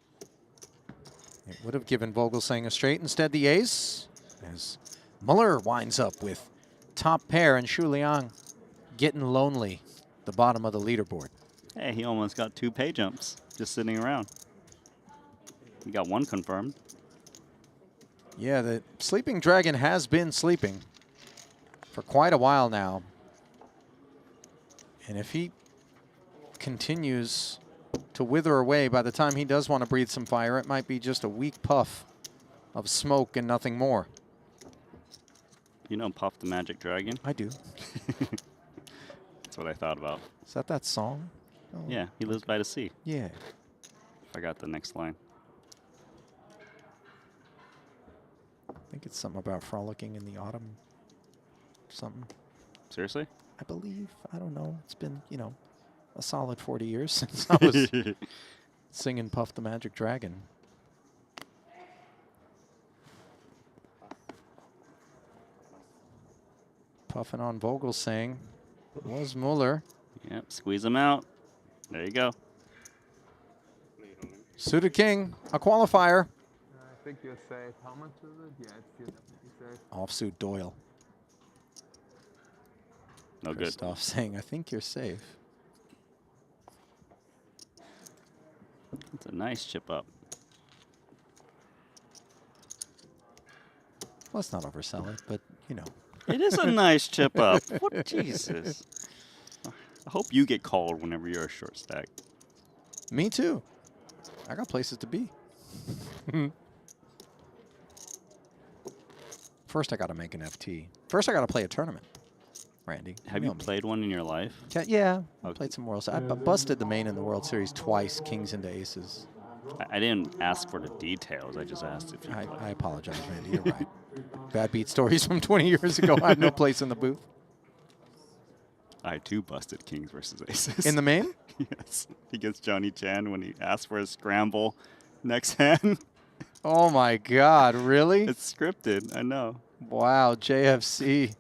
it would have given Vogelsang a straight. Instead, the ace, as Muller winds up with top pair and Shu Liang getting lonely at the bottom of the leaderboard. Hey, he almost got 2 pay jumps just sitting around. He got 1 confirmed. Yeah, the Sleeping Dragon has been sleeping for quite a while now. And if he continues to wither away, by the time he does want to breathe some fire, it might be just a weak puff of smoke and nothing more. You know Puff the Magic Dragon? I do. That's what I thought about. Is that song? Oh. Yeah, he lives by the sea. Yeah. Forgot the next line. I think it's something about frolicking in the autumn. Something. Seriously? I believe. I don't know. It's been, you know, a solid 40 years since I was singing Puff the Magic Dragon. Puffing on Vogelsang was Muller. Yep, squeeze him out. There you go. Suited King, a qualifier. I think you're safe. How much is it? Yeah, it's definitely safe. Offsuit Doyle. No good. Christoph saying, I think you're safe. It's a nice chip up. Let's not oversell it, but, you know. It is a nice chip up. What? Jesus. I hope you get called whenever you're a short stack. Me too. I got places to be. First, I got to make an FT. First, I got to play a tournament. Randy. Have you played one in your life? Yeah, I played some World Series. I busted the main in the World Series twice, kings into aces. I didn't ask for the details. I just asked if you played. I apologize, Randy. You're right. Bad beat stories from 20 years ago. I had no place in the booth. I too busted kings versus aces. In the main? Yes. Against Johnny Chan when he asked for a scramble next hand. Oh my God, really? It's scripted, I know. Wow, JFC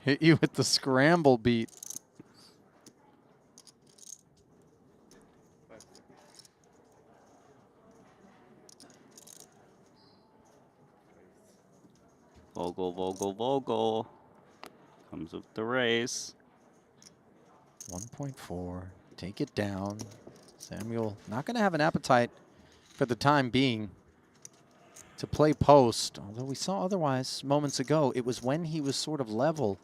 hit you with the scramble beat. Vogel. Comes with the race. 1.4. Take it down. Samuel not going to have an appetite for the time being. to play post, although we saw otherwise moments ago, it was when he was sort of level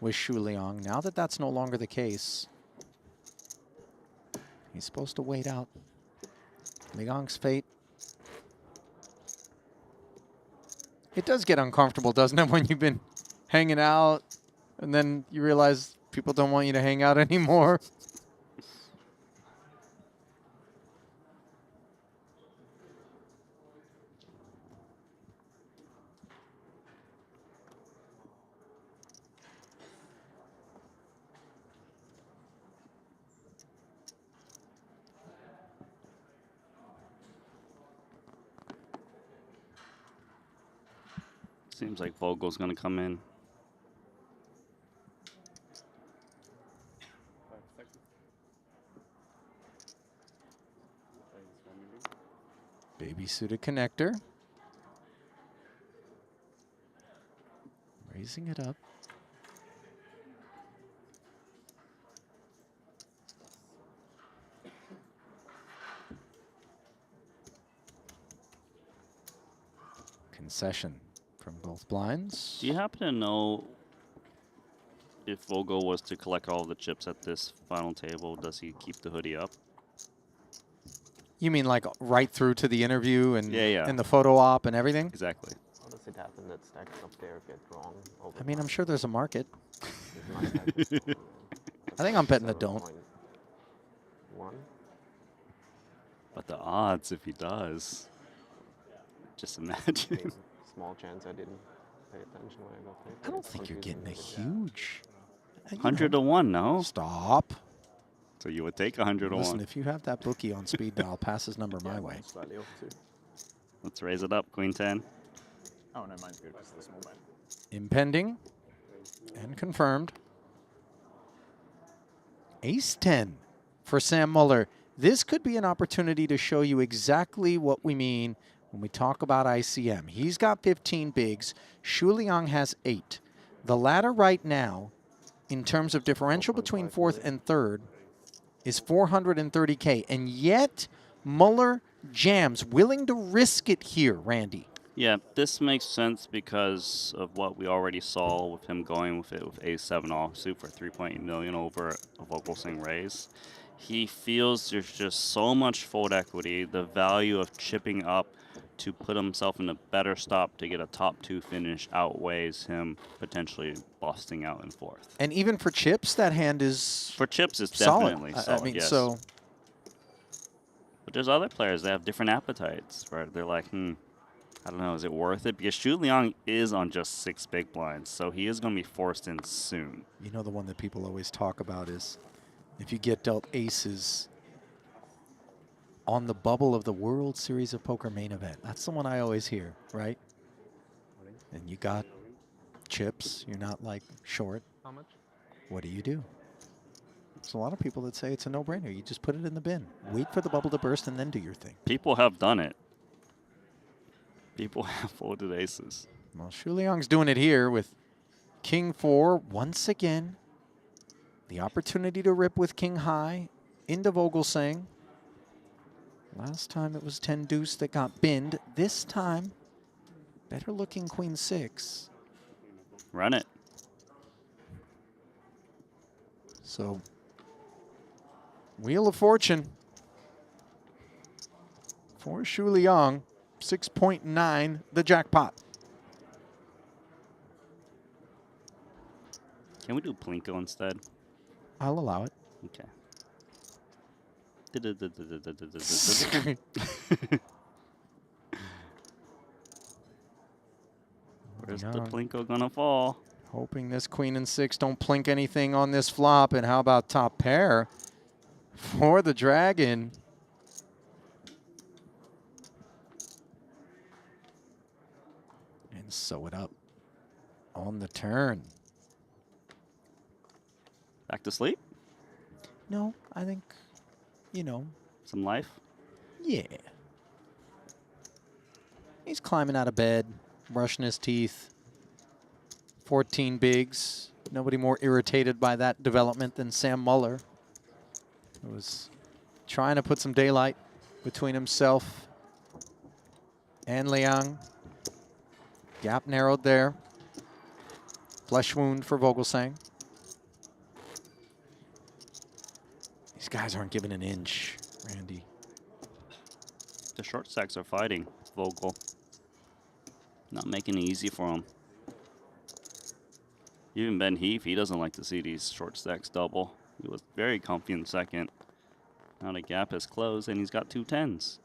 with Shu Liang. Now that that's no longer the case, he's supposed to wait out Liang's fate. It does get uncomfortable, doesn't it, when you've been hanging out and then you realize people don't want you to hang out anymore? Seems like Vogel's going to come in. Baby suited connector. Raising it up. Concession from both blinds. Do you happen to know if Vogel was to collect all the chips at this final table, does he keep the hoodie up? You mean like right through to the interview and, Yeah. and the photo op and everything? Exactly. How does it happen that stacks up there get wrong? I mean, I'm sure there's a market. I think I'm betting that don't. But the odds if he does, just imagine. Small chance I didn't pay attention when I got paid. I don't think you're getting a huge... 100 to 1, no? Stop. So you would take 100 to 1. Listen, if you have that bookie on speed dial, pass his number my way. Slightly off too. Let's raise it up, Queen 10. Oh no, mine's good. It's the small bet. Impending and confirmed. Ace 10 for Sam Muller. This could be an opportunity to show you exactly what we mean when we talk about ICM. He's got 15 bigs. Shu Liang has 8. The ladder right now, in terms of differential between fourth and third, is 430K. And yet, Muller jams, willing to risk it here, Randy. Yeah, this makes sense because of what we already saw with him going with it with A7 offsuit for 3.8 million over a Vogelsang raise. He feels there's just so much fold equity, the value of chipping up to put himself in a better stop to get a top 2 finish outweighs him potentially busting out in fourth. And even for chips, that hand is For chips, it's solid. definitely solid, I mean, yes. so But there's other players that have different appetites, right? They're like, I don't know, is it worth it? Because Shu Liang is on just 6 big blinds, so he is going to be forced in soon. you know the one that people always talk about is if you get dealt aces on the bubble of the World Series of Poker main event. That's the one I always hear, right? And you got chips. You're not like short. How much? What do you do? There's a lot of people that say it's a no-brainer. You just put it in the bin. Wait for the bubble to burst and then do your thing. People have done it. People have folded aces. Well, Shu Liang's doing it here with King 4 once again. The opportunity to rip with King High into Vogelsang. Last time it was 10 deuce that got binned. This time, better looking Queen 6. Run it. So, Wheel of Fortune for Shu Liang, 6.9, the jackpot. Can we do Plinko instead? I'll allow it. Okay. Where's the Plinko gonna fall? Hoping this Queen and 6 don't plink anything on this flop. And how about top pair for the Dragon? And sew it up on the turn. Back to sleep? No, I think, you know. Some life? Yeah. He's climbing out of bed, brushing his teeth. 14 bigs. Nobody more irritated by that development than Sam Muller, who was trying to put some daylight between himself and Liang. Gap narrowed there. Flesh wound for Vogelsang. These guys aren't giving an inch, Randy. The short stacks are fighting Vogel. Not making it easy for him. Even Ben Heath, he doesn't like to see these short stacks double. He was very comfy in second. Now the gap has closed and he's got 2 10s.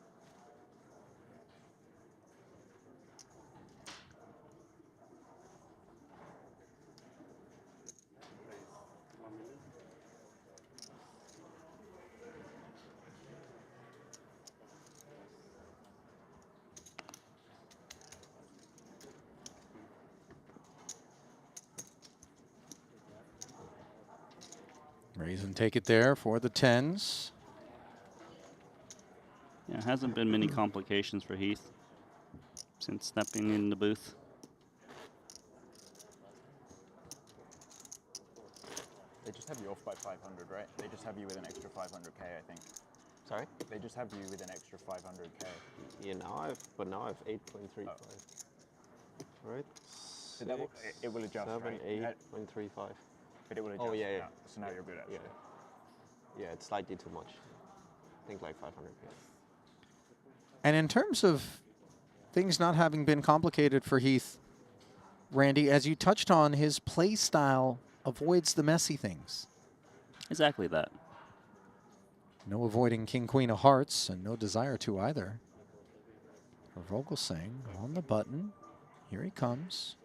Raise and take it there for the 10s. Yeah, hasn't been many complications for Heath since stepping in the booth. They just have you off by 500, right? They just have you with an extra 500K, I think. Sorry? They just have you with an extra 500K. Yeah, now I've 8.35. Right? So it will adjust, 7, right? 8.35. But it will adjust. Oh, yeah, yeah. So now you're good at it. Yeah, it's slightly too much. I think like 500K. And in terms of things not having been complicated for Heath, Randy, as you touched on, his play style avoids the messy things. Exactly that. No avoiding King, Queen of Hearts, and no desire to either. For Vogelsang on the button. Here he comes.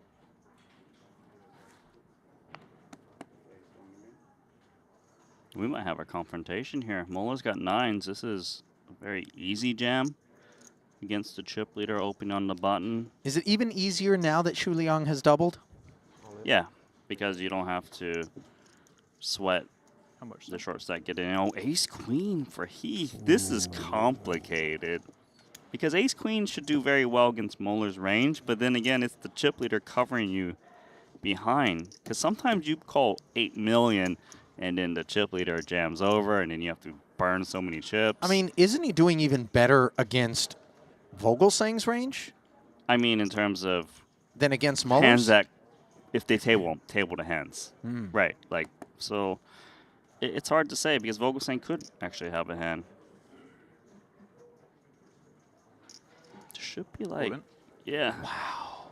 We might have a confrontation here. Muller's got 9s. This is a very easy jam against the chip leader opening on the button. Is it even easier now that Shu Liang has doubled? Yeah, because you don't have to sweat the short stack getting in. Oh, ace queen for Heath. This is complicated. Because ace queen should do very well against Muller's range, but then again, it's the chip leader covering you behind. Because sometimes you call 8 million and then the chip leader jams over and then you have to burn so many chips. I mean, isn't he doing even better against Vogelsang's range? I mean, in terms of than against Muller's? Hands that, if they table the hands. Mm. Right, like, so it's hard to say because Vogelsang could actually have a hand. Should be like, yeah. Wow.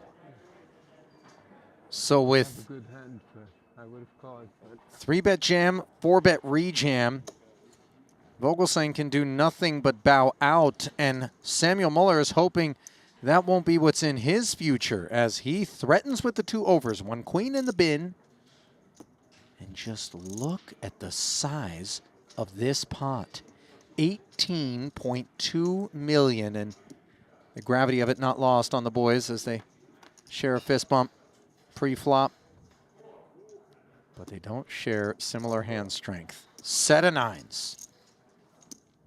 So with Good hand, I would have called. 3-bet jam, 4-bet rejam, Vogelsang can do nothing but bow out, and Samuel Muller is hoping that won't be what's in his future as he threatens with the 2 overs, 1 queen in the bin. And just look at the size of this pot, 18.2 million, and the gravity of it not lost on the boys as they share a fist bump pre-flop. But they don't share similar hand strength. Set of 9s.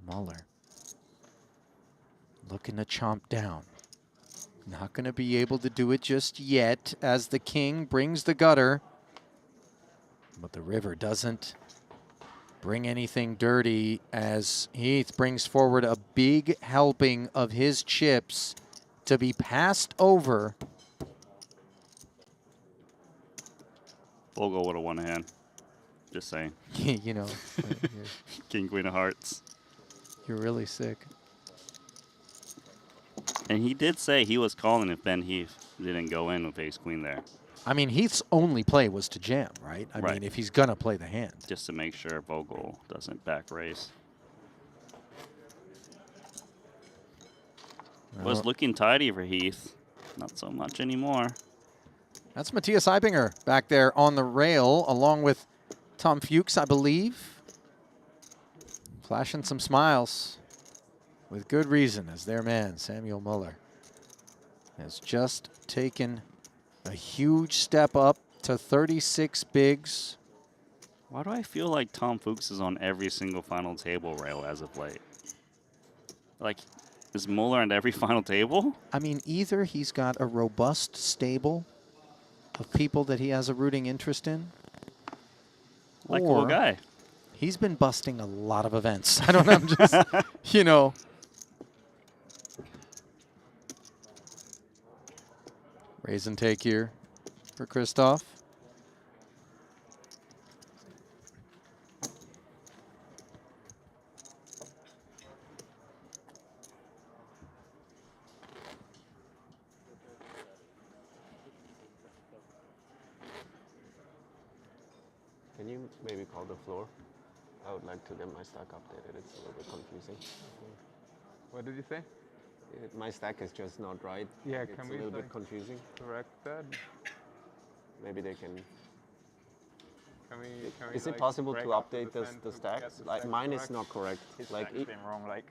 Muller looking to chomp down. Not going to be able to do it just yet as the king brings the gutter. But the river doesn't bring anything dirty as Heath brings forward a big helping of his chips to be passed over. Vogel would have won a hand. Just saying. You know. King, Queen of Hearts. You're really sick. And he did say he was calling if Ben Heath didn't go in with ace queen there. I mean, Heath's only play was to jam, right? I mean, if he's going to play the hand. Just to make sure Vogel doesn't back raise. Was looking tidy for Heath. Not so much anymore. That's Matthias Eibinger back there on the rail, along with Tom Fuchs, I believe. Flashing some smiles with good reason as their man, Samuel Muller, has just taken a huge step up to 36 bigs. Why do I feel like Tom Fuchs is on every single final table rail as of late? Like, is Muller on every final table? I mean, either he's got a robust stable of people that he has a rooting interest in, Likeable guy. He's been busting a lot of events. I don't know, I'm just, you know. Raise and take here for Christoph. Can you maybe call the floor? I would like to get my stack updated. It's a little bit confusing. What did you say? My stack is just not right. Yeah, it's can a we little bit confusing. correct that? Maybe they can. Can we Is it like, possible to break up update the to stacks? get the Like stack mine is correct? not correct. His Like stack's been wrong like.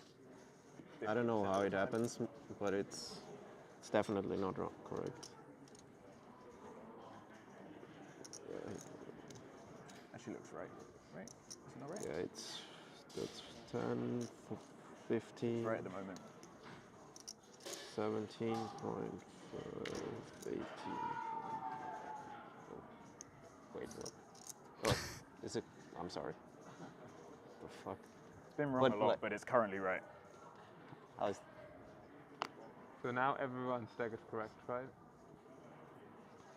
I don't know how it happens, but it's definitely not correct. Yeah. Actually looks right. Right? Isn't that right? Yeah, that's 10, 15. Right at the moment. 17.5, 18. Wait, what? Oh, is it? I'm sorry. The fuck? It's been wrong a lot, but it's currently right. So now everyone's stack is correct, right?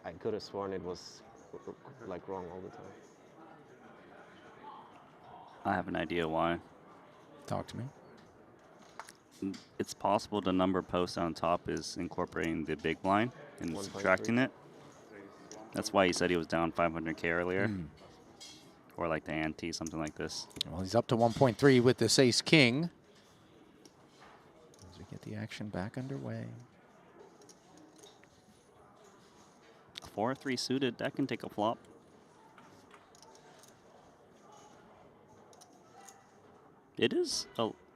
I could have sworn it was like wrong all the time. I have an idea why. Talk to me. It's possible the number post on top is incorporating the big blind and 1.3. subtracting it. That's why he said he was down 500K earlier. Or like the ante, something like this. Well, he's up to 1.3 with this ace-king. As we get the action back underway. 4-3 suited, that can take a flop. It is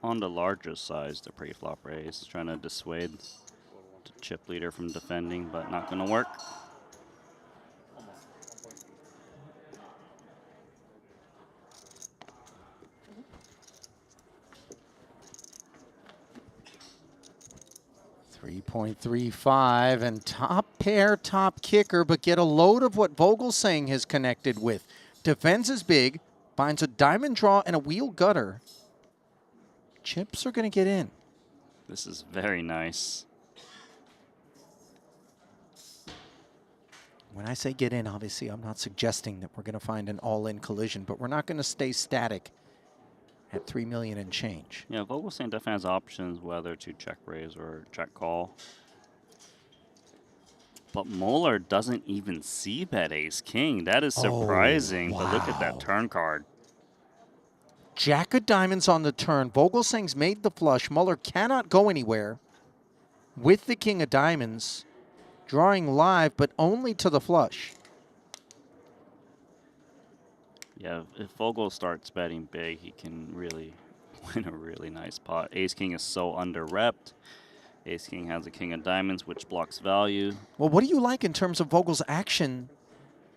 on the larger size, the pre-flop raise. Trying to dissuade the chip leader from defending, but not going to work. .35 and top pair, top kicker, but get a load of what Vogelsang has connected with. Defends is big, finds a diamond draw and a wheel gutter. Chips are going to get in. This is very nice. When I say get in, obviously, I'm not suggesting that we're going to find an all-in collision, but we're not going to stay static at 3 million and change. Yeah, Vogelsang definitely has options whether to check raise or check call. But Moeller doesn't even see bet ace-king. That is surprising, but look at that turn card. Jack of diamonds on the turn. Vogelsang's made the flush. Muller cannot go anywhere with the king of diamonds, drawing live, but only to the flush. Yeah, if Vogel starts betting big, he can really win a really nice pot. Ace-king is so under-repped. Ace-king has a king of diamonds, which blocks value. Well, what do you like in terms of Vogel's action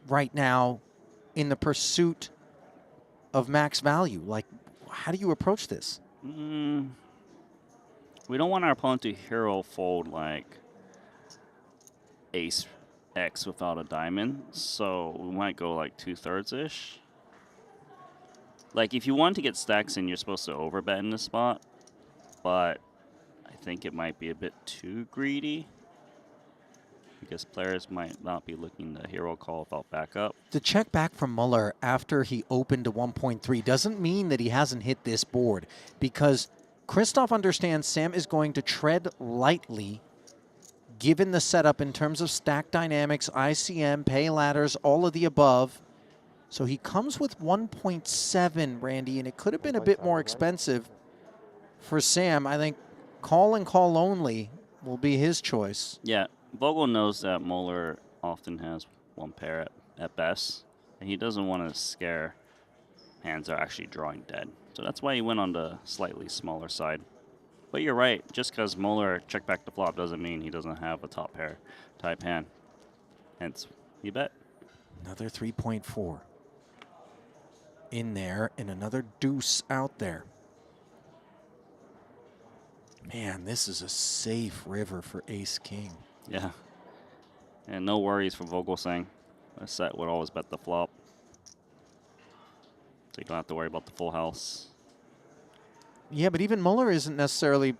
right now in the pursuit of max value? Like, how do you approach this? We don't want our opponent to hero fold like ace X without a diamond, so we might go like 2/3-ish. Like, if you want to get stacks in, you're supposed to overbet in this spot, but I think it might be a bit too greedy because players might not be looking to hero call without backup. The check back from Muller after he opened to 1.3 doesn't mean that he hasn't hit this board, because Christoph understands Sam is going to tread lightly given the setup in terms of stack dynamics, ICM, pay ladders, all of the above. So he comes with 1.7, Randy, and it could have been a bit more expensive for Sam. I think call and call only will be his choice. Yeah, Vogel knows that Muller often has one pair at best, and he doesn't want to scare hands that are actually drawing dead. So that's why he went on the slightly smaller side. But you're right, just because Muller checked back the flop doesn't mean he doesn't have a top pair type hand. Hence, you bet. Another 3.4 in there and another deuce out there. Man, this is a safe river for ace-king. Yeah. And no worries for Vogelsang. A set would always bet the flop. So you don't have to worry about the full house. Yeah, but even Muller isn't necessarily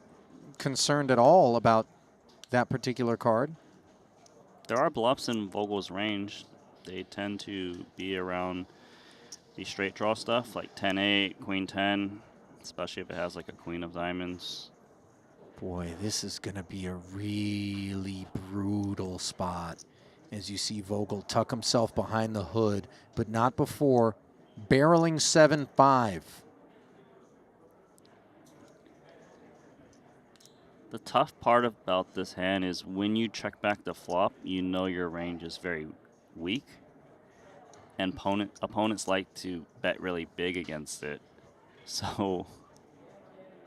concerned at all about that particular card. There are bluffs in Vogel's range. They tend to be around the straight draw stuff, like 10-8, Queen 10, especially if it has like a Queen of Diamonds. Boy, this is going to be a really brutal spot. As you see Vogel tuck himself behind the hood, but not before barreling 7-5. The tough part about this hand is when you check back the flop, you know your range is very weak. And opponents like to bet really big against it. So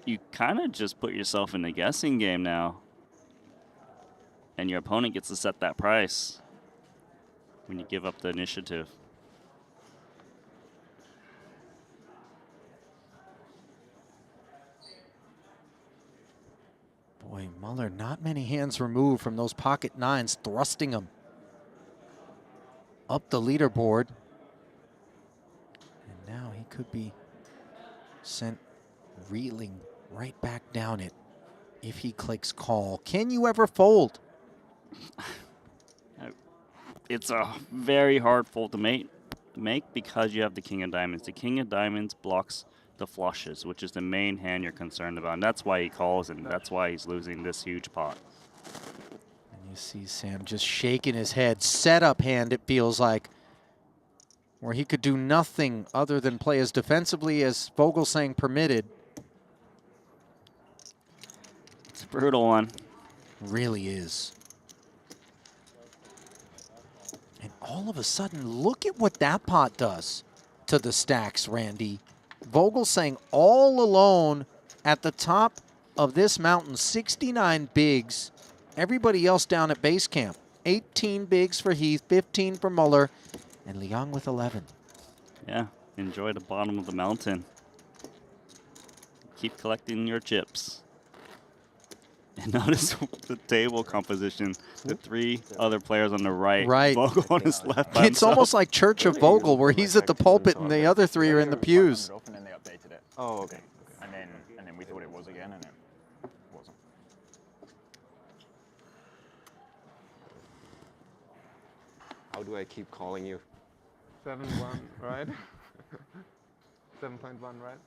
you kind of just put yourself in a guessing game now. And your opponent gets to set that price when you give up the initiative. Boy, Muller, not many hands removed from those pocket nines, thrusting him up the leaderboard. And now he could be sent reeling right back down it if he clicks call. Can you ever fold? It's a very hard fold to make because you have the King of Diamonds. The King of Diamonds blocks the flushes, which is the main hand you're concerned about. And that's why he calls, and that's why he's losing this huge pot. And you see Sam just shaking his head. Setup hand, it feels like, where he could do nothing other than play as defensively as Vogelsang permitted. It's a brutal one. Really is. And all of a sudden, look at what that pot does to the stacks, Randy. Vogelsang all alone at the top of this mountain, 69 bigs. Everybody else down at base camp. 18 bigs for Heath, 15 for Muller, and Liang with 11. Yeah, enjoy the bottom of the mountain. Keep collecting your chips. And notice the table composition. The three other players on the right. Right. Vogel on his left by It's himself. almost like Church of Vogel, where he's at the pulpit and the other three are in the pews. And then they updated it. Oh, okay. And then we thought it was again, and then it wasn't. How do I keep calling you? 7-1, right? 7.1, right?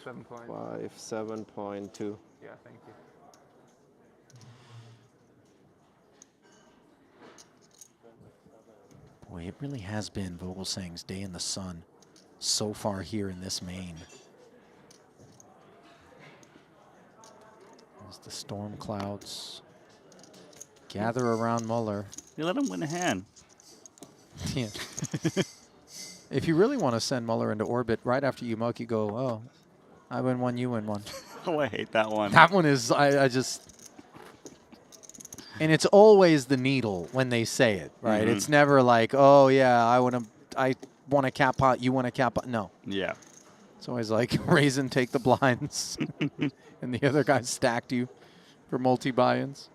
7 point. 5, 7.2. Yeah, thank you. Boy, it really has been Vogelsang's day in the sun so far here in this main. As the storm clouds gather around Muller. You let him win a hand. Yeah. If you really want to send Muller into orbit, right after you muck, you go, oh, I win one, you win one. Oh, I hate that one. That one is, I just, and it's always the needle when they say it, right? Mm-hmm. It's never like, oh yeah, I want a cap pot, you want a cap pot. No. Yeah. It's always like raisin, take the blinds, and the other guy stacked you for multi-buy-ins.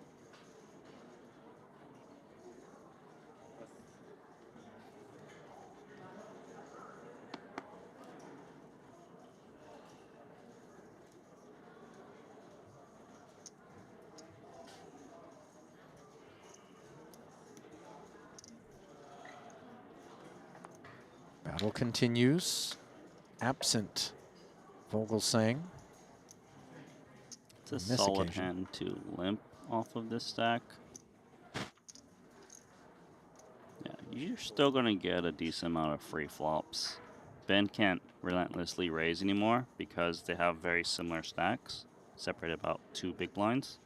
Battle continues. Absent Vogelsang. It's a solid hand to limp off of this stack. Yeah, you're still going to get a decent amount of free flops. Ben can't relentlessly raise anymore because they have very similar stacks, separated about 2 big blinds.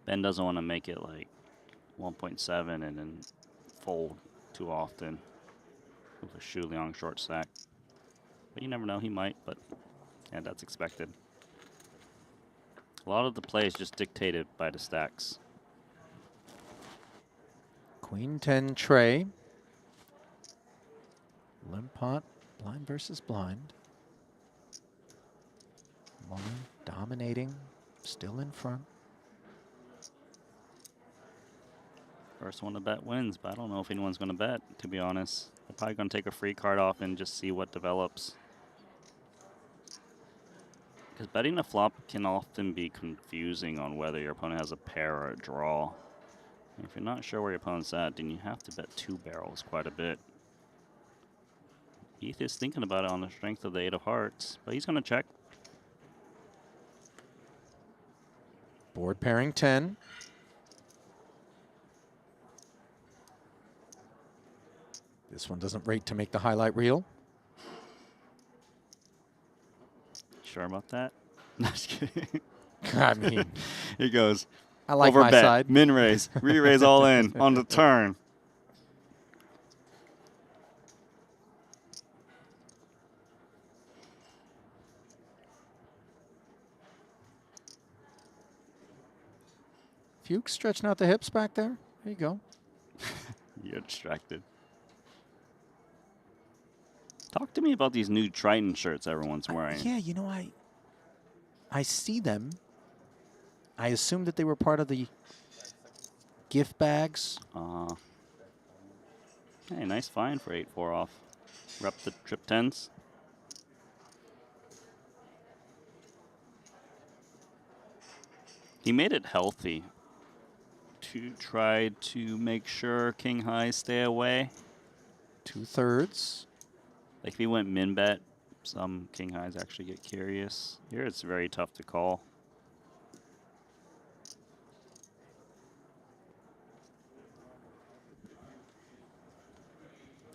Ben doesn't want to make it like 1.7 and then fold too often with a Shu Liang short stack. But you never know, he might, but yeah, that's expected. A lot of the play is just dictated by the stacks. Queen 10 tray. Limp pot, blind versus blind. Muller dominating, still in front. First one to bet wins, but I don't know if anyone's going to bet, to be honest. They're probably going to take a free card off and just see what develops. Because betting the flop can often be confusing on whether your opponent has a pair or a draw. And if you're not sure where your opponent's at, then you have to bet 2 barrels quite a bit. Heath is thinking about it on the strength of the 8 of hearts, but he's going to check. Board pairing 10. This one doesn't rate to make the highlight reel. Sure about that? No, just kidding. I mean, he goes. I like over my bet, side. Min raise, re-raise all in on the turn. Fuchs stretching out the hips back there. There you go. You're distracted. Talk to me about these new Triton shirts everyone's wearing. Yeah, you know, I see them. I assumed that they were part of the gift bags. Hey, nice find for 8-4 off. Rep the trip 10s. He made it healthy to try to make sure king highs stay away. 2/3. Like if he went min bet, some king highs actually get curious. Here it's very tough to call.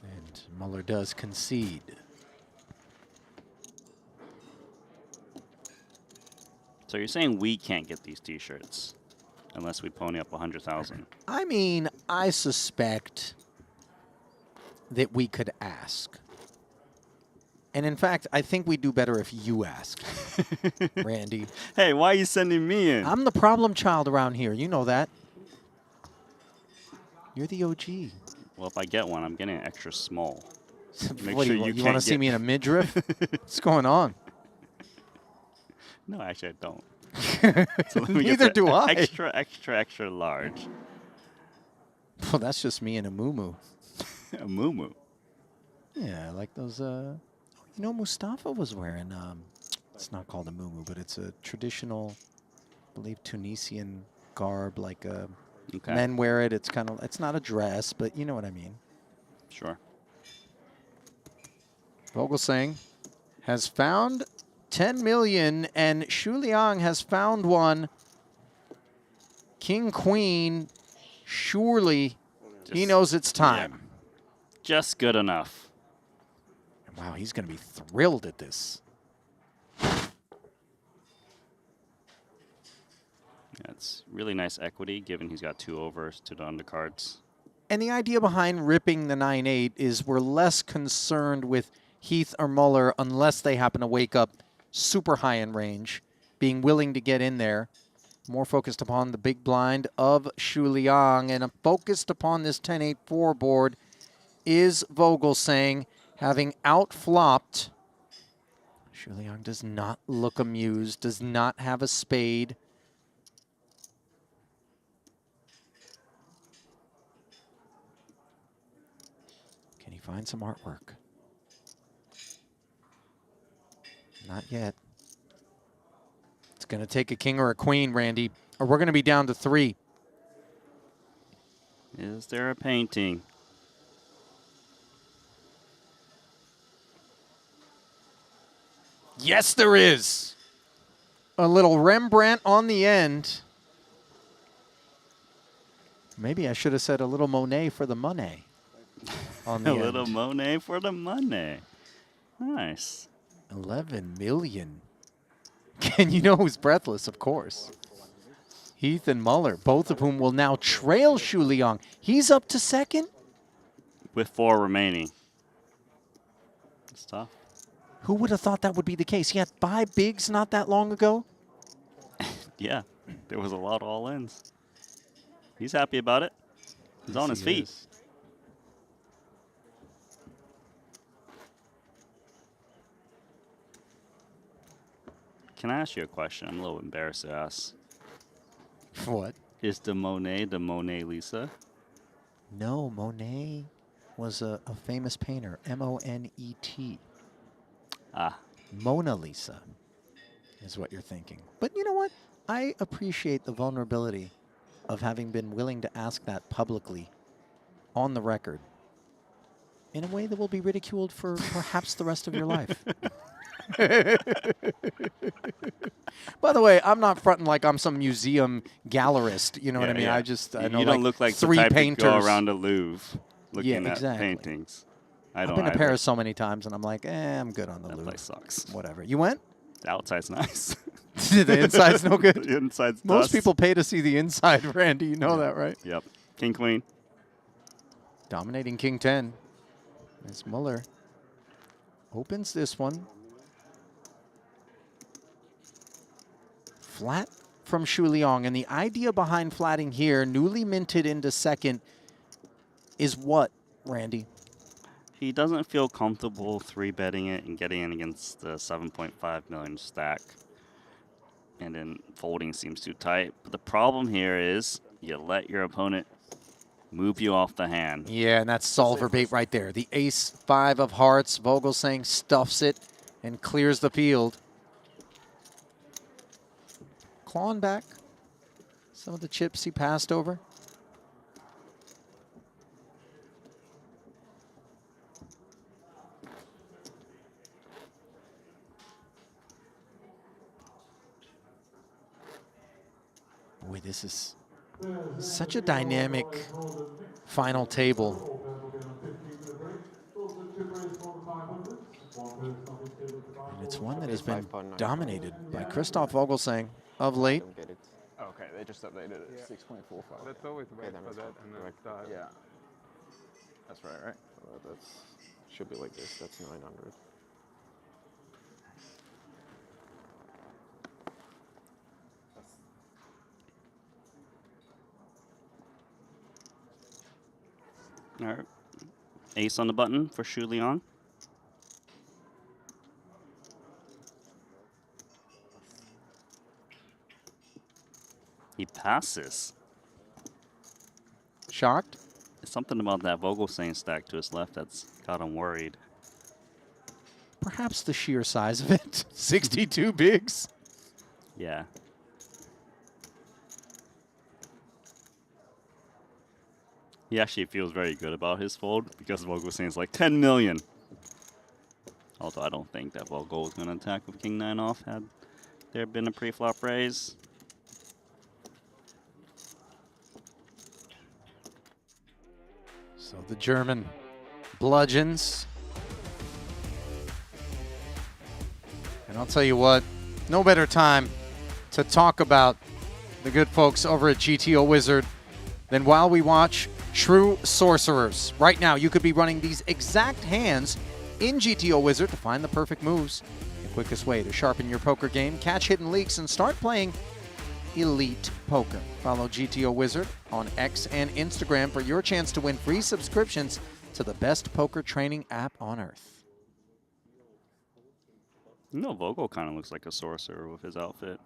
And Muller does concede. So you're saying we can't get these t-shirts unless we pony up 100,000? I mean, I suspect that we could ask. And in fact, I think we do better if you ask, Randy. Hey, why are you sending me in? I'm the problem child around here. You know that. You're the OG. Well, if I get one, I'm getting an extra small. Make What do sure you want to see me in a midriff? What's going on? No, actually, I don't. Neither do I. Extra large. Well, that's just me in a muumuu. A muumuu? Yeah, like those, you know, Mustafa was wearing, it's not called a muumuu, but it's a traditional, I believe, Tunisian garb, like men wear it. It's kind of, it's not a dress, but you know what I mean. Sure. Vogelsang has found 10 million, and Xu Liang has found one. King, queen, surely he knows it's time. Yeah. Just good enough. Wow, he's going to be thrilled at this. That's really nice equity, given he's got 2 overs to the undercards. And the idea behind ripping the 9-8 is we're less concerned with Heath or Muller unless they happen to wake up super high in range, being willing to get in there. More focused upon the big blind of Xu Liang, and focused upon this 10-8-4 board is Vogelsang, having outflopped. Xu Liang does not look amused, does not have a spade. Can he find some artwork? Not yet. It's going to take a king or a queen, Randy, or we're going to be down to 3. Is there a painting? Yes, there is. A little Rembrandt on the end. Maybe I should have said a little Monet for the money. On the A end. little Monet for the money. Nice. 11 million. And you know who's breathless, of course. Heath and Muller, both of whom will now trail Xu Liang. He's up to second. With 4 remaining. It's tough. Who would have thought that would be the case? He had 5 bigs not that long ago. Yeah, there was a lot of all-ins. He's happy about it. He's on his feet. Can I ask you a question? I'm a little embarrassed to ask. What? Is the Monet Lisa? No, Monet was a famous painter. M-O-N-E-T. Ah. Mona Lisa. is what you're thinking. But you know what? I appreciate the vulnerability of having been willing to ask that publicly on the record in a way that will be ridiculed for perhaps the rest of your life. By the way, I'm not fronting like I'm some museum gallerist. You know what I mean? I just I know you don't look like three the type painters to go around the Louvre looking at paintings. I've been to Paris so many times, and I'm like, I'm good on the Louvre. That place sucks. Whatever. You went? The outside's nice. The inside's no good? The inside's Most dust. people pay to see the inside, Randy. You know that, right? Yep. King, queen. Dominating King 10. As Muller opens this one. Flat from Shu Liang. And the idea behind flatting here, newly minted into second, is what, Randy? He doesn't feel comfortable 3-betting it and getting it against the 7.5 million stack. And then folding seems too tight. But the problem here is you let your opponent move you off the hand. Yeah, and that's solver bait right there. The ace-5 of hearts. Vogelsang stuffs it and clears the field. Clawing back some of the chips he passed over. Boy, this is such a dynamic final table. And it's one that has been dominated by Christoph Vogelsang of late. Okay, they just updated it. 6.45. Let's always wait for that and then start. Yeah. That's right, right? That's should be like this. That's 900. All right. Ace on the button for Shu Liang. He passes. Shocked? There's something about that Vogelsang stack to his left that's got him worried. Perhaps the sheer size of it. 62 bigs. Yeah. He actually feels very good about his fold because Vogelsang's like 10 million. Although I don't think that Vogel was going to attack with King 9 off had there been a pre-flop raise. So the German bludgeons. And I'll tell you what, no better time to talk about the good folks over at GTO Wizard than while we watch True Sorcerers. Right now, you could be running these exact hands in GTO Wizard to find the perfect moves. The quickest way to sharpen your poker game, catch hidden leaks, and start playing elite poker. Follow GTO Wizard on X and Instagram for your chance to win free subscriptions to the best poker training app on earth. You know, Vogel kind of looks like a sorcerer with his outfit.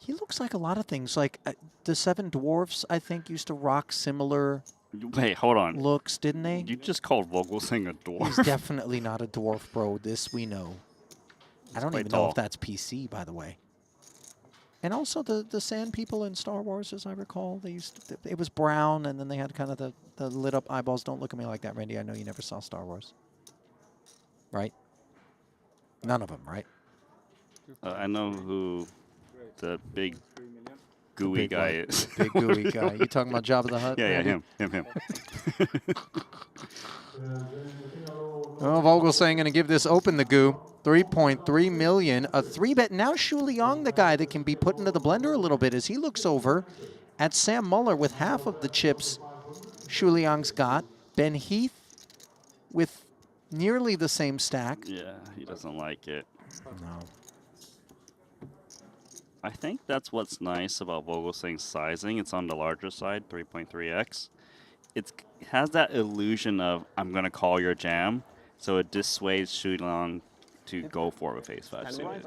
He looks like a lot of things. Like the Seven Dwarfs, I think, used to rock similar Wait, hold on. looks, didn't they? You just called Vogelsang a dwarf. He's definitely not a dwarf, bro. This we know. I don't quite even know tall. if that's PC, by the way. And also the Sand People in Star Wars, as I recall, they used to, it was brown, and then they had kind of the lit up eyeballs. Don't look at me like that, Randy. I know you never saw Star Wars, right? None of them, right? I know who the big gooey big guy one. is. Big gooey guy. You talking about Jabba the Hutt? Yeah, Randy? him. Oh, Vogelsang going to give this open the goo. 3.3 million. A 3-bet. Now Shu Liang, the guy that can be put into the blender a little bit as he looks over at Sam Muller with half of the chips Shu Liang's got. Ben Heath with nearly the same stack. Yeah, he doesn't like it. No. I think that's what's nice about Vogelsang's sizing. It's on the larger side, 3.3x. It has that illusion of, I'm going to call your jam, so it dissuades Shu Liang to go for it with ace-5 suited.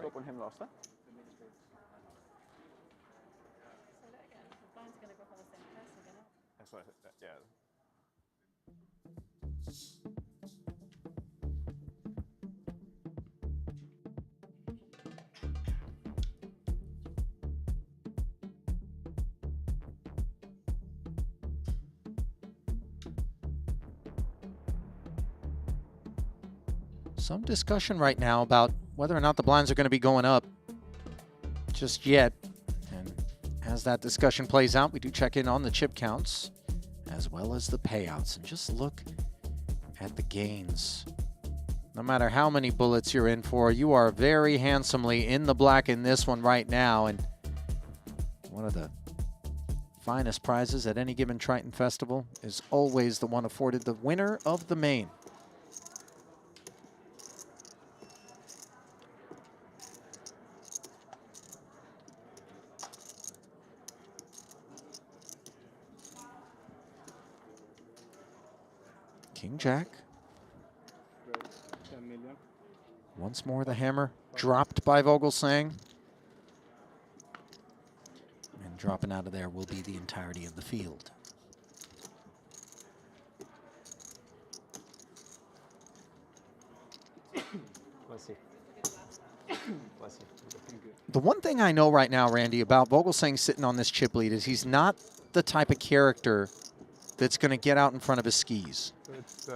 Some discussion right now about whether or not the blinds are going to be going up just yet. And as that discussion plays out, we do check in on the chip counts as well as the payouts. And just look at the gains. No matter how many bullets you're in for, you are very handsomely in the black in this one right now. And one of the finest prizes at any given Triton festival is always the one afforded the winner of the main. King Jack. 10 million. Once more the hammer dropped by Vogelsang. And dropping out of there will be the entirety of the field. Let's see. Let's see. The one thing I know right now, Randy, about Vogelsang sitting on this chip lead is he's not the type of character that's going to get out in front of his skis. So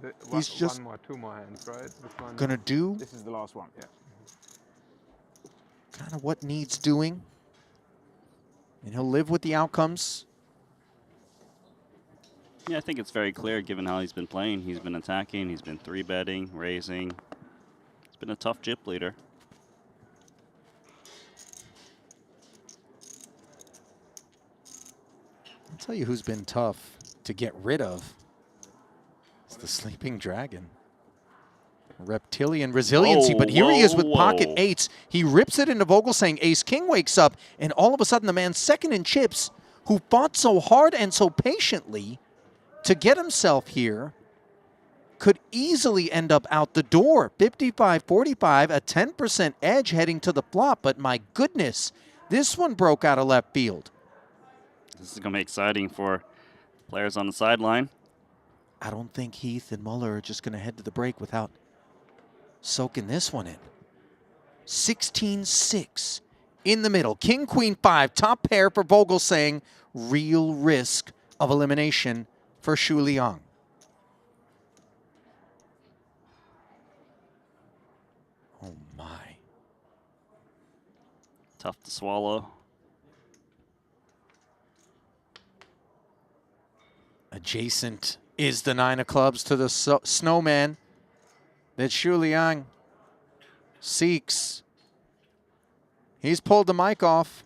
it's He's just two more hands, right? This one. Gonna do. This is the last one. Yeah. Kind of what needs doing. And he'll live with the outcomes. Yeah, I think it's very clear given how he's been playing. He's been attacking, he's been 3-betting, raising. It's been a tough chip leader. I'll tell you who's been tough to get rid of. It's the Sleeping Dragon. Reptilian resiliency, but here he is with pocket eights. He rips it into Vogelsang. Ace King wakes up, and all of a sudden the man second in chips, who fought so hard and so patiently to get himself here, could easily end up out the door. 55-45, a 10% edge heading to the flop, but my goodness, this one broke out of left field. This is going to be exciting for players on the sideline. I don't think Heath and Muller are just going to head to the break without soaking this one in. 16-6 in the middle. King, Queen, 5. Top pair for Vogelsang. Real risk of elimination for Shu Liang. Oh, my. Tough to swallow. Adjacent is the 9 of clubs to the snowman that Shu Liang seeks. He's pulled the mic off.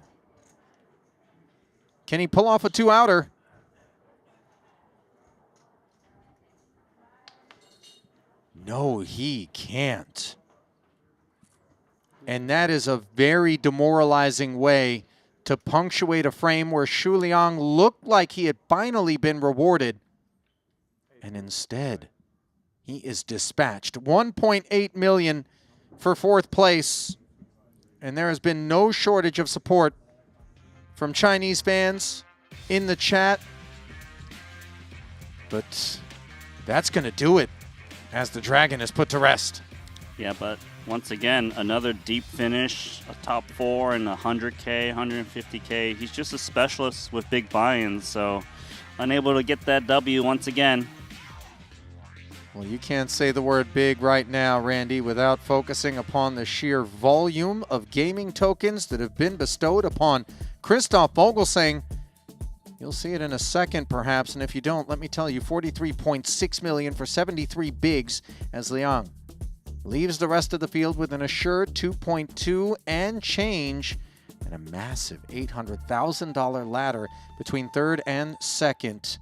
Can he pull off a 2-outer? No, he can't. And that is a very demoralizing way to punctuate a frame where Shu Liang looked like he had finally been rewarded. And instead, he is dispatched. 1.8 million for 4th place. And there has been no shortage of support from Chinese fans in the chat. But that's going to do it as the Dragon is put to rest. Yeah, but once again, another deep finish, a top 4 in 100K, 150K. He's just a specialist with big buy-ins, so unable to get that W once again. Well, you can't say the word big right now, Randy, without focusing upon the sheer volume of gaming tokens that have been bestowed upon Christoph Vogelsang. You'll see it in a second, perhaps, and if you don't, let me tell you, 43.6 million for 73 bigs as Liang leaves the rest of the field with an assured 2.2 and change and a massive $800,000 ladder between 3rd and 2nd.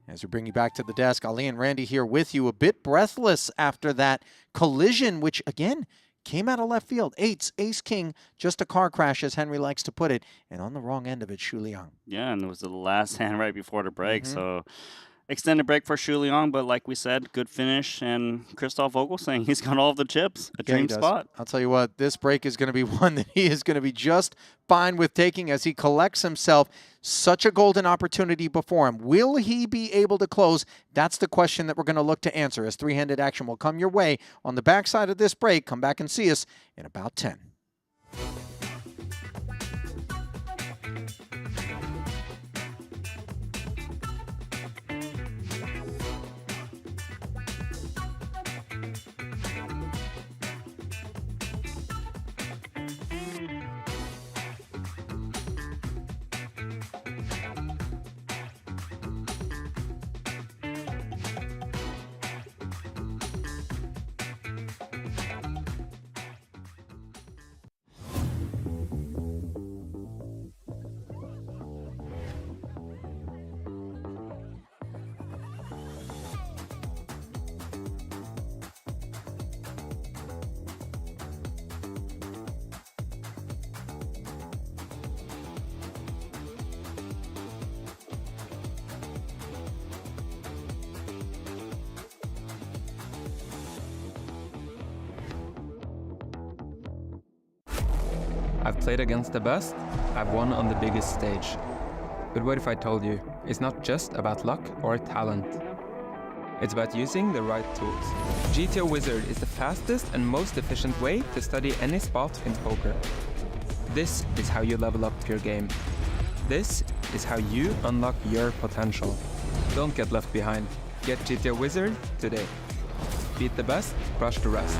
As we bring you back to the desk, Ali and Randy here with you, a bit breathless after that collision, which again came out of left field. Eights, ace, king, just a car crash, as Henry likes to put it, and on the wrong end of it, Shu Liang. Yeah, and it was the last hand right before the break, so extended break for Shu Liang, but like we said, good finish, and Christoph Vogelsang, he's got all of the chips, a dream spot. I'll tell you what, this break is going to be one that he is going to be just fine with taking as he collects himself. Such a golden opportunity before him. Will he be able to close? That's the question that we're going to look to answer as three-handed action will come your way on the backside of this break. Come back and see us in about 10. I've played against the best, I've won on the biggest stage. But what if I told you, it's not just about luck or talent. It's about using the right tools. GTO Wizard is the fastest and most efficient way to study any spot in poker. This is how you level up your game. This is how you unlock your potential. Don't get left behind. Get GTO Wizard today. Beat the best, crush the rest.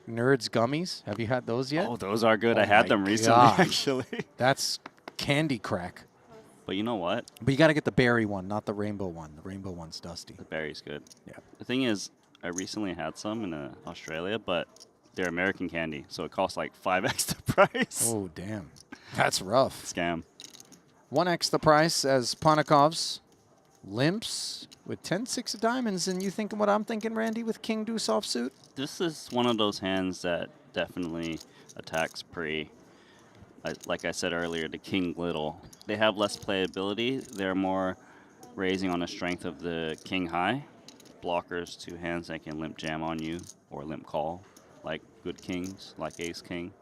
Nerds gummies. Have you had those yet? Oh, those are good. Oh I had my them recently, gosh. actually. That's candy crack. But you know what? But you got to get the berry one, not the rainbow one. The rainbow one's dusty. The berry's good. Yeah. The thing is, I recently had some in Australia, but they're American candy, so it costs like 5x the price. Oh, damn. That's rough. Scam. 1x the price as Ponikov's limps with 10-6 of diamonds. And you thinking what I'm thinking, Randy, with King Deuce offsuit? This is one of those hands that definitely attacks pre. Like I said earlier, the King Little. They have less playability. They're more raising on the strength of the King High. Blockers, two hands that can limp jam on you or limp call, like good kings, like Ace King.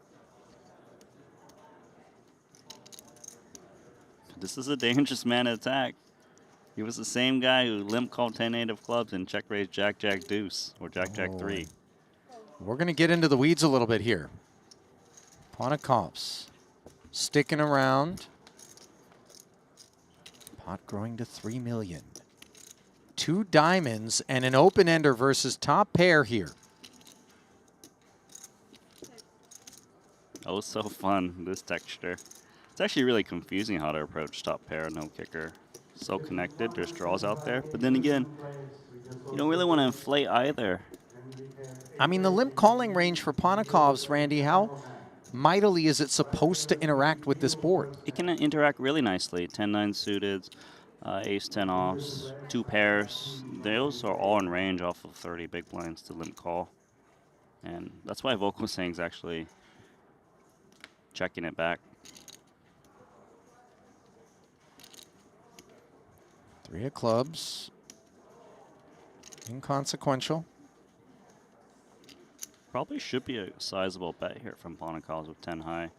This is a dangerous man to attack. He was the same guy who limp called 10-8 of clubs and check raised Jack-Jack Deuce or Jack-Jack 3. We're going to get into the weeds a little bit here. Ponikov's sticking around. Pot growing to 3 million. 2 diamonds and an open-ender versus top pair here. Oh, so fun, this texture. It's actually really confusing how to approach top pair, no kicker. So connected, there's draws out there. But then again, you don't really want to inflate either. I mean, the limp calling range for Ponikov's, Randy, how mightily is it supposed to interact with this board? It can interact really nicely. 10-9 suited, ace-10 offs, 2 pairs. Those are all in range off of 30 big blinds to limp call. And that's why Vogelsang's actually checking it back. 3 of clubs. Inconsequential. Probably should be a sizable bet here from Ponikov's with 10 high.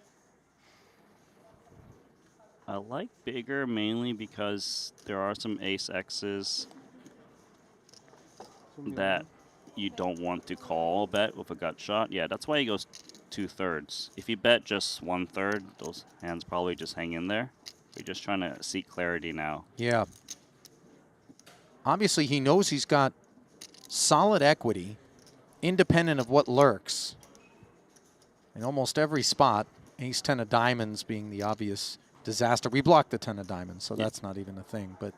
I like bigger mainly because there are some ace X's that you don't want to call bet with a gut shot. Yeah, that's why he goes 2/3. If you bet just 1/3, those hands probably just hang in there. We're just trying to seek clarity now. Yeah. Obviously, he knows he's got solid equity, independent of what lurks. In almost every spot, ace-10 of diamonds being the obvious disaster. We blocked the 10 of diamonds, so that's not even a thing. But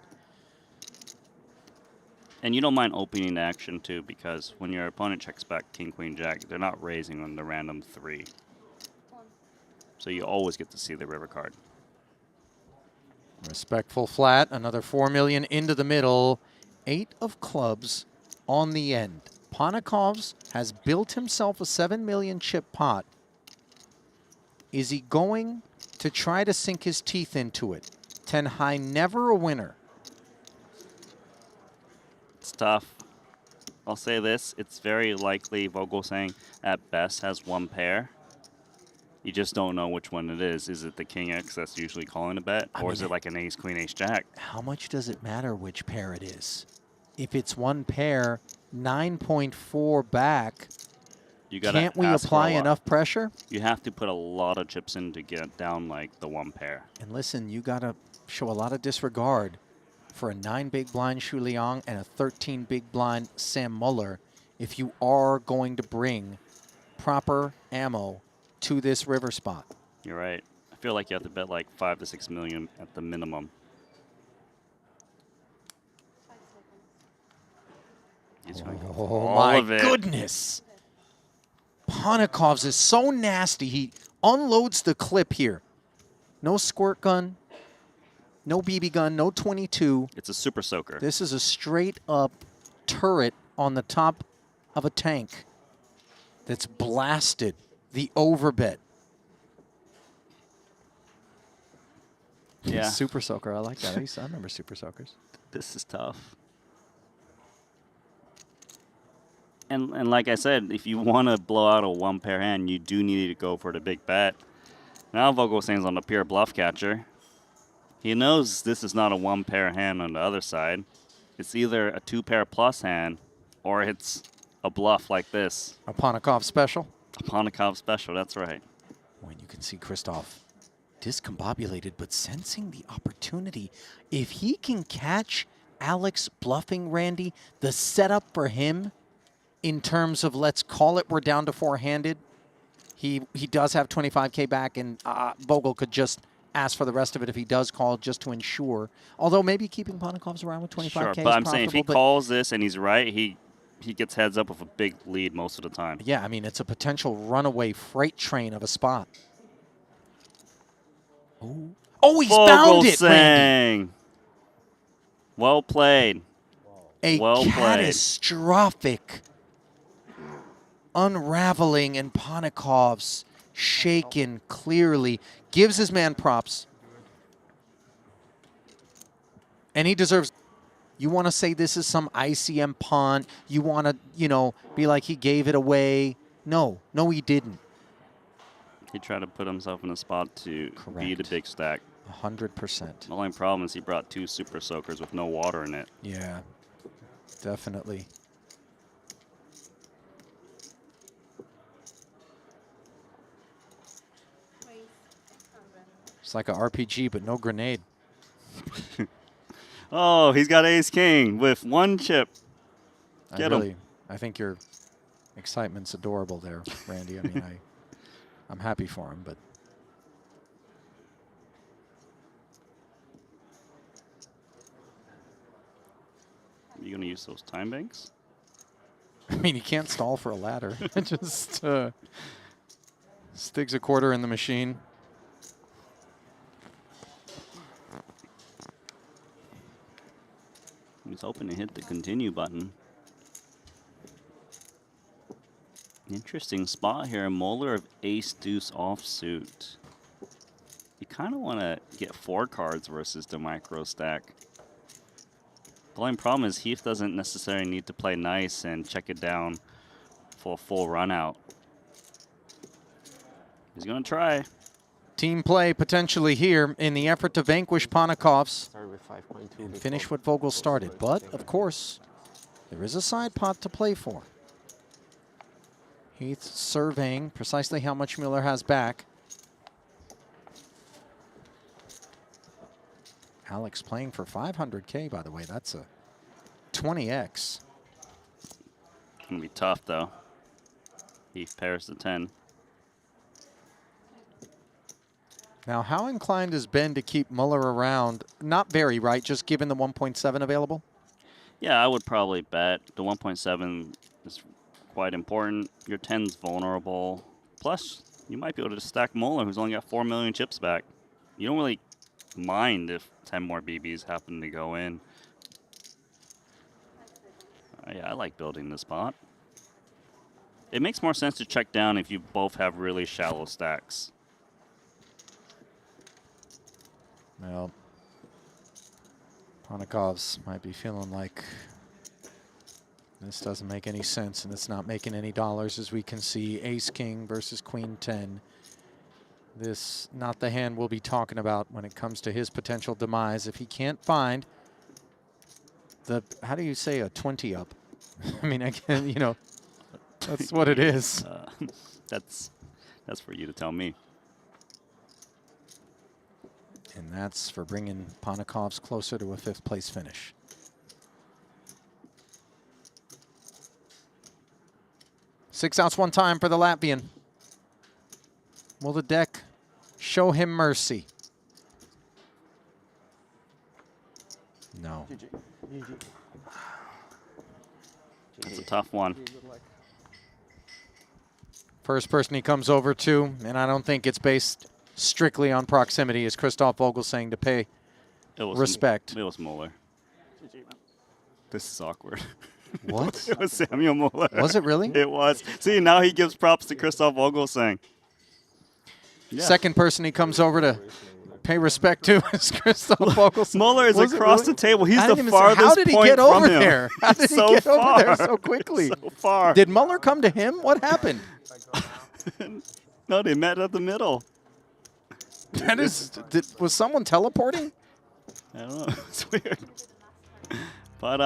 and you don't mind opening the action, too, because when your opponent checks back King, Queen, Jack, they're not raising on the random 3. So you always get to see the river card. Respectful flat, another 4 million into the middle. 8 of clubs on the end. Ponikov's has built himself a 7 million chip pot. Is he going to try to sink his teeth into it? 10 high, never a winner. It's tough. I'll say this, it's very likely Vogelsang at best has 1 pair. You just don't know which one it is. Is it the King X that's usually calling a bet? Or is it like an ace, queen, ace, jack? How much does it matter which pair it is? If it's 1 pair, 9.4 back, You gotta Can't we ask for a apply lot. enough pressure? You have to put a lot of chips in to get down like the 1 pair. And listen, you got to show a lot of disregard for a 9 big blind Shu Liang and a 13 big blind Sam Muller if you are going to bring proper ammo to this river spot. You're right. I feel like you have to bet like 5 to 6 million at the minimum. He's going Oh all my of it. goodness. Ponikov's is so nasty. He unloads the clip here. No squirt gun, no BB gun, no 22. It's a super soaker. This is a straight up turret on the top of a tank that's blasted. The overbet. Yeah. Super soaker. I like that. I remember super soakers. This is tough. And like I said, if you want to blow out a 1 pair hand, you do need to go for the big bet. Now Vogelsang's on the pure bluff catcher. He knows this is not a 1 pair hand on the other side. It's either a 2 pair plus hand or it's a bluff like this. A Ponikov special? A Ponikov special, that's right. When you can see Christoph discombobulated, but sensing the opportunity. If he can catch Alex bluffing Randy, the setup for him in terms of, let's call it, we're down to 4-handed. He does have 25K back, and Vogel could just ask for the rest of it if he does call, just to ensure. Although maybe keeping Ponikov's around with 25K Sure, is but I'm saying if he profitable, calls this and he's right, he gets heads up with a big lead most of the time. yeah, I mean, it's a potential runaway freight train of a spot. Oh, he's found it, Randy. Vogelsang. Well played. A catastrophic unraveling, and Ponikov's shaken clearly. Gives his man props. And he deserves. You want to say this is some ICM pawn. You want to, you know, be like he gave it away. No, he didn't. He tried to put himself in a spot to be the big stack. 100%. The only problem is he brought 2 super soakers with no water in it. Yeah, definitely. It's like a RPG, but no grenade. Oh, he's got ace king with 1 chip. Get him. I think your excitement's adorable there, Randy. I mean, I'm happy for him, but. Are you going to use those time banks? I mean, he can't stall for a ladder. Just sticks a quarter in the machine. He's hoping to hit the continue button. Interesting spot here. Molar of ace deuce offsuit. You kind of want to get 4 cards versus the micro stack. The only problem is Heath doesn't necessarily need to play nice and check it down for a full run out. He's going to try. Team play potentially here in the effort to vanquish Ponikov's and finish what Vogel started. But, of course, there is a side pot to play for. Heath surveying precisely how much Mueller has back. Alex playing for 500K, by the way. That's a 20x. Gonna be tough, though. Heath pairs the 10. Now, how inclined has Ben to keep Mueller around? Not very, right? Just given the 1.7 available? Yeah, I would probably bet. The 1.7 is quite important. Your 10's vulnerable. Plus, you might be able to stack Mueller, who's only got 4 million chips back. You don't really mind if 10 more BBs happen to go in. Yeah, I like building this spot. It makes more sense to check down if you both have really shallow stacks. Well, Ponikov's might be feeling like this doesn't make any sense, and it's not making any dollars, as we can see. Ace-King versus Queen-10. This not the hand we'll be talking about when it comes to his potential demise. If he can't find the, how do you say a 20 up? I mean, again, you know, That's what it is. That's for you to tell me. And that's for bringing Ponikovs closer to a 5th place finish. Six outs, 1 time for the Latvian. Will the deck show him mercy? No. That's a tough one. First person he comes over to, and I don't think it's based strictly on proximity, is Christoph Vogelsang to pay respect. It was Muller. This is awkward. What? It was Samuel Muller. Was it really? It was. See, now he gives props to Christoph Vogelsang. Yeah. Second person he comes over to pay respect to is Christoph Vogelsang. Muller is across the table. He's I the didn't even say- farthest How did he point get from over him. there? How did he So get over there far. so quickly? So far. Did Muller come to him? What happened? No, they met at the middle. That is, was someone teleporting? I don't know. It's weird. But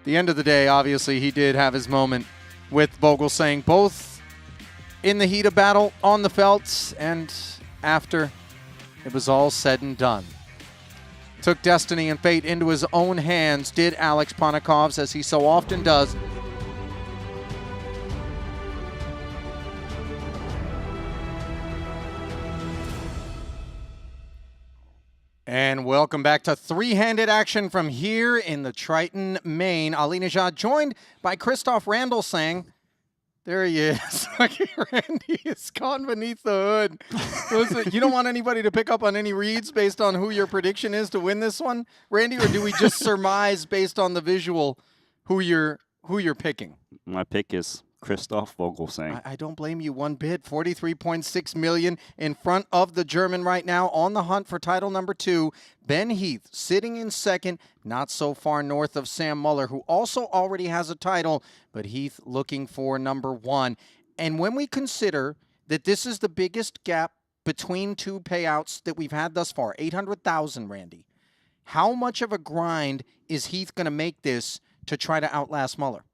the end of the day, obviously, he did have his moment with Vogelsang, both in the heat of battle on the felts and after it was all said and done. Took destiny and fate into his own hands, did Alex Ponikovs, as he so often does. And welcome back to three-handed action from here in the Triton main. Ali Nejad joined by Christoph Randlesang. There he is. Randy is gone beneath the hood. You don't want anybody to pick up on any reads based on who your prediction is to win this one, Randy, or do we just surmise based on the visual who you're picking? My pick is Christoph Vogelsang. I don't blame you one bit. 43.6 million in front of the German right now on the hunt for title number 2. Ben Heath sitting in second, not so far north of Sam Muller, who also already has a title, but Heath looking for number 1. And when we consider that this is the biggest gap between two payouts that we've had thus far, 800,000, Randy, how much of a grind is Heath going to make this to try to outlast Muller?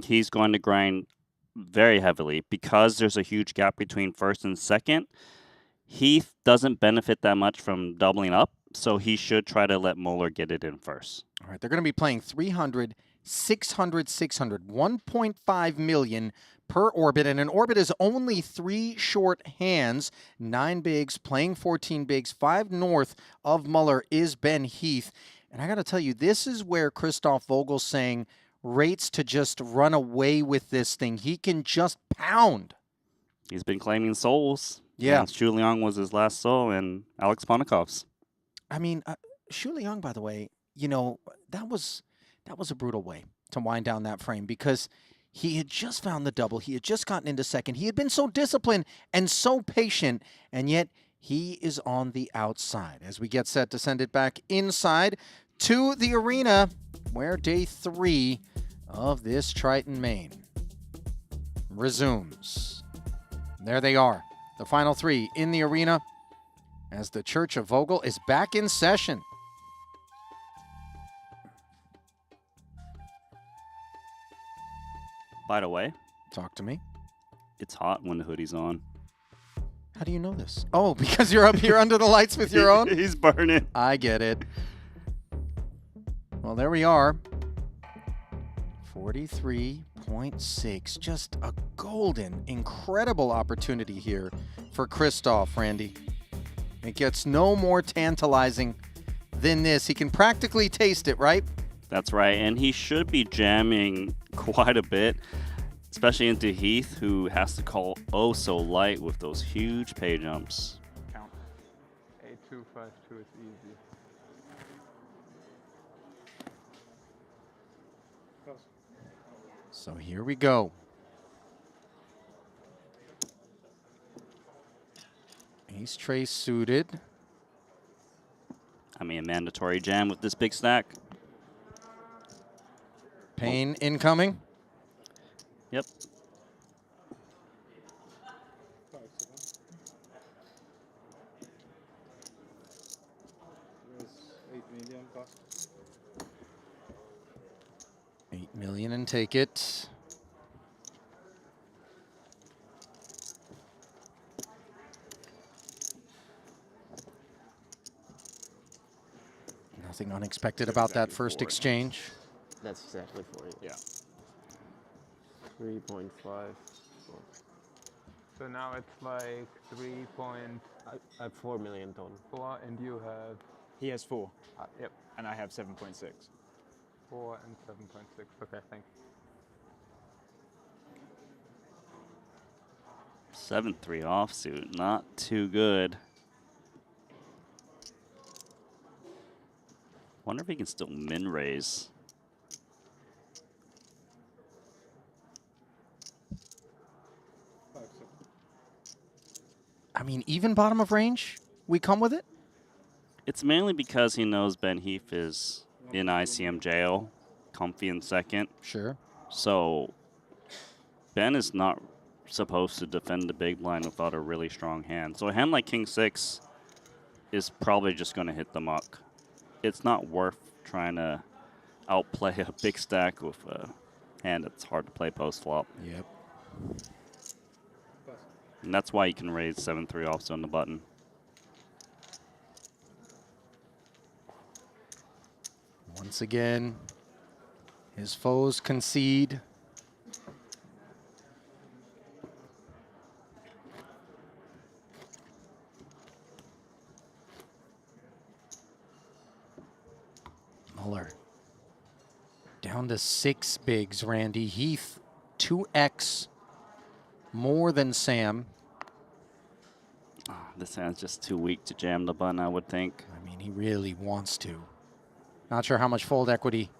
He's going to grind very heavily because there's a huge gap between first and second. Heath doesn't benefit that much from doubling up, so he should try to let Muller get it in first. All right, they're going to be playing 300, 600, 600, 1.5 million per orbit, and an orbit is only 3 short hands, 9 bigs, playing 14 bigs, 5 north of Muller is Ben Heath. And I got to tell you, this is where Christoph Vogelsang rates to just run away with this thing. He can just pound. He's been claiming souls. Yeah. And Shu Liang was his last soul, and Alex Ponikovs. I mean, Shu Liang, by the way, you know, that was a brutal way to wind down that frame because he had just found the double. He had just gotten into second. He had been so disciplined and so patient, and yet he is on the outside as we get set to send it back inside to the arena where day 3 of this Triton main resumes. There they are, the final 3 in the arena as the Church of Vogel is back in session. By the way, talk to me. It's hot when the hoodie's on. How do you know this? Oh, because you're up here under the lights with your own? He's burning. I get it. Well, there we are. 43.6. Just a golden, incredible opportunity here for Christoph, Randy. It gets no more tantalizing than this. He can practically taste it, right? That's right, and he should be jamming quite a bit, especially into Heath, who has to call oh so light with those huge pay jumps. Count. 8252 is easy. So here we go. Ace Trace suited. I mean, a mandatory jam with this big stack. Payne incoming. Yep. $8 million and take it. Nothing unexpected about that first exchange. That's exactly for it. Yeah. 3.5. So now it's like 3 point. I have 4 million total. 4, and you have. He has 4. Yep. And I have 7.6. 4 and 7.6. Okay, thanks. 7-3 offsuit, not too good. Wonder if he can still min raise. I mean, even bottom of range, we come with it? It's mainly because he knows Ben Heath is in ICM jail, comfy in second. Sure. So Ben is not supposed to defend the big blind without a really strong hand. So a hand like King 6 is probably just going to hit the muck. It's not worth trying to outplay a big stack with a hand that's hard to play post flop. Yep. And that's why you can raise 7-3 offsuit on the button. Once again, his foes concede. Muller down to 6 bigs, Randy. Heath 2x more than Sam. This hand's just too weak to jam the button, I would think. I mean, he really wants to. Not sure how much fold equity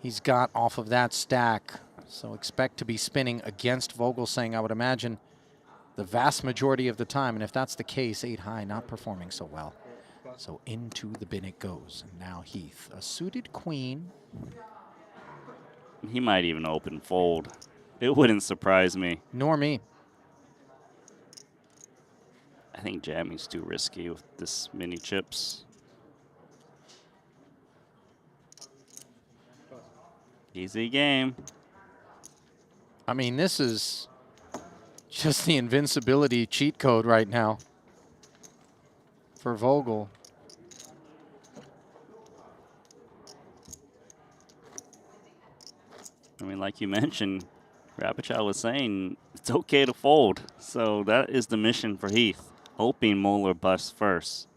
he's got off of that stack. So expect to be spinning against Vogelsang, I would imagine, the vast majority of the time. And if that's the case, 8 high not performing so well. So into the bin it goes. And now Heath, a suited queen. He might even open fold. It wouldn't surprise me. Nor me. I think jamming's too risky with this many chips. Easy game. I mean, this is just the invincibility cheat code right now for Vogel. I mean, like you mentioned, Rapichow was saying it's okay to fold. So that is the mission for Heath, hoping Moeller busts first.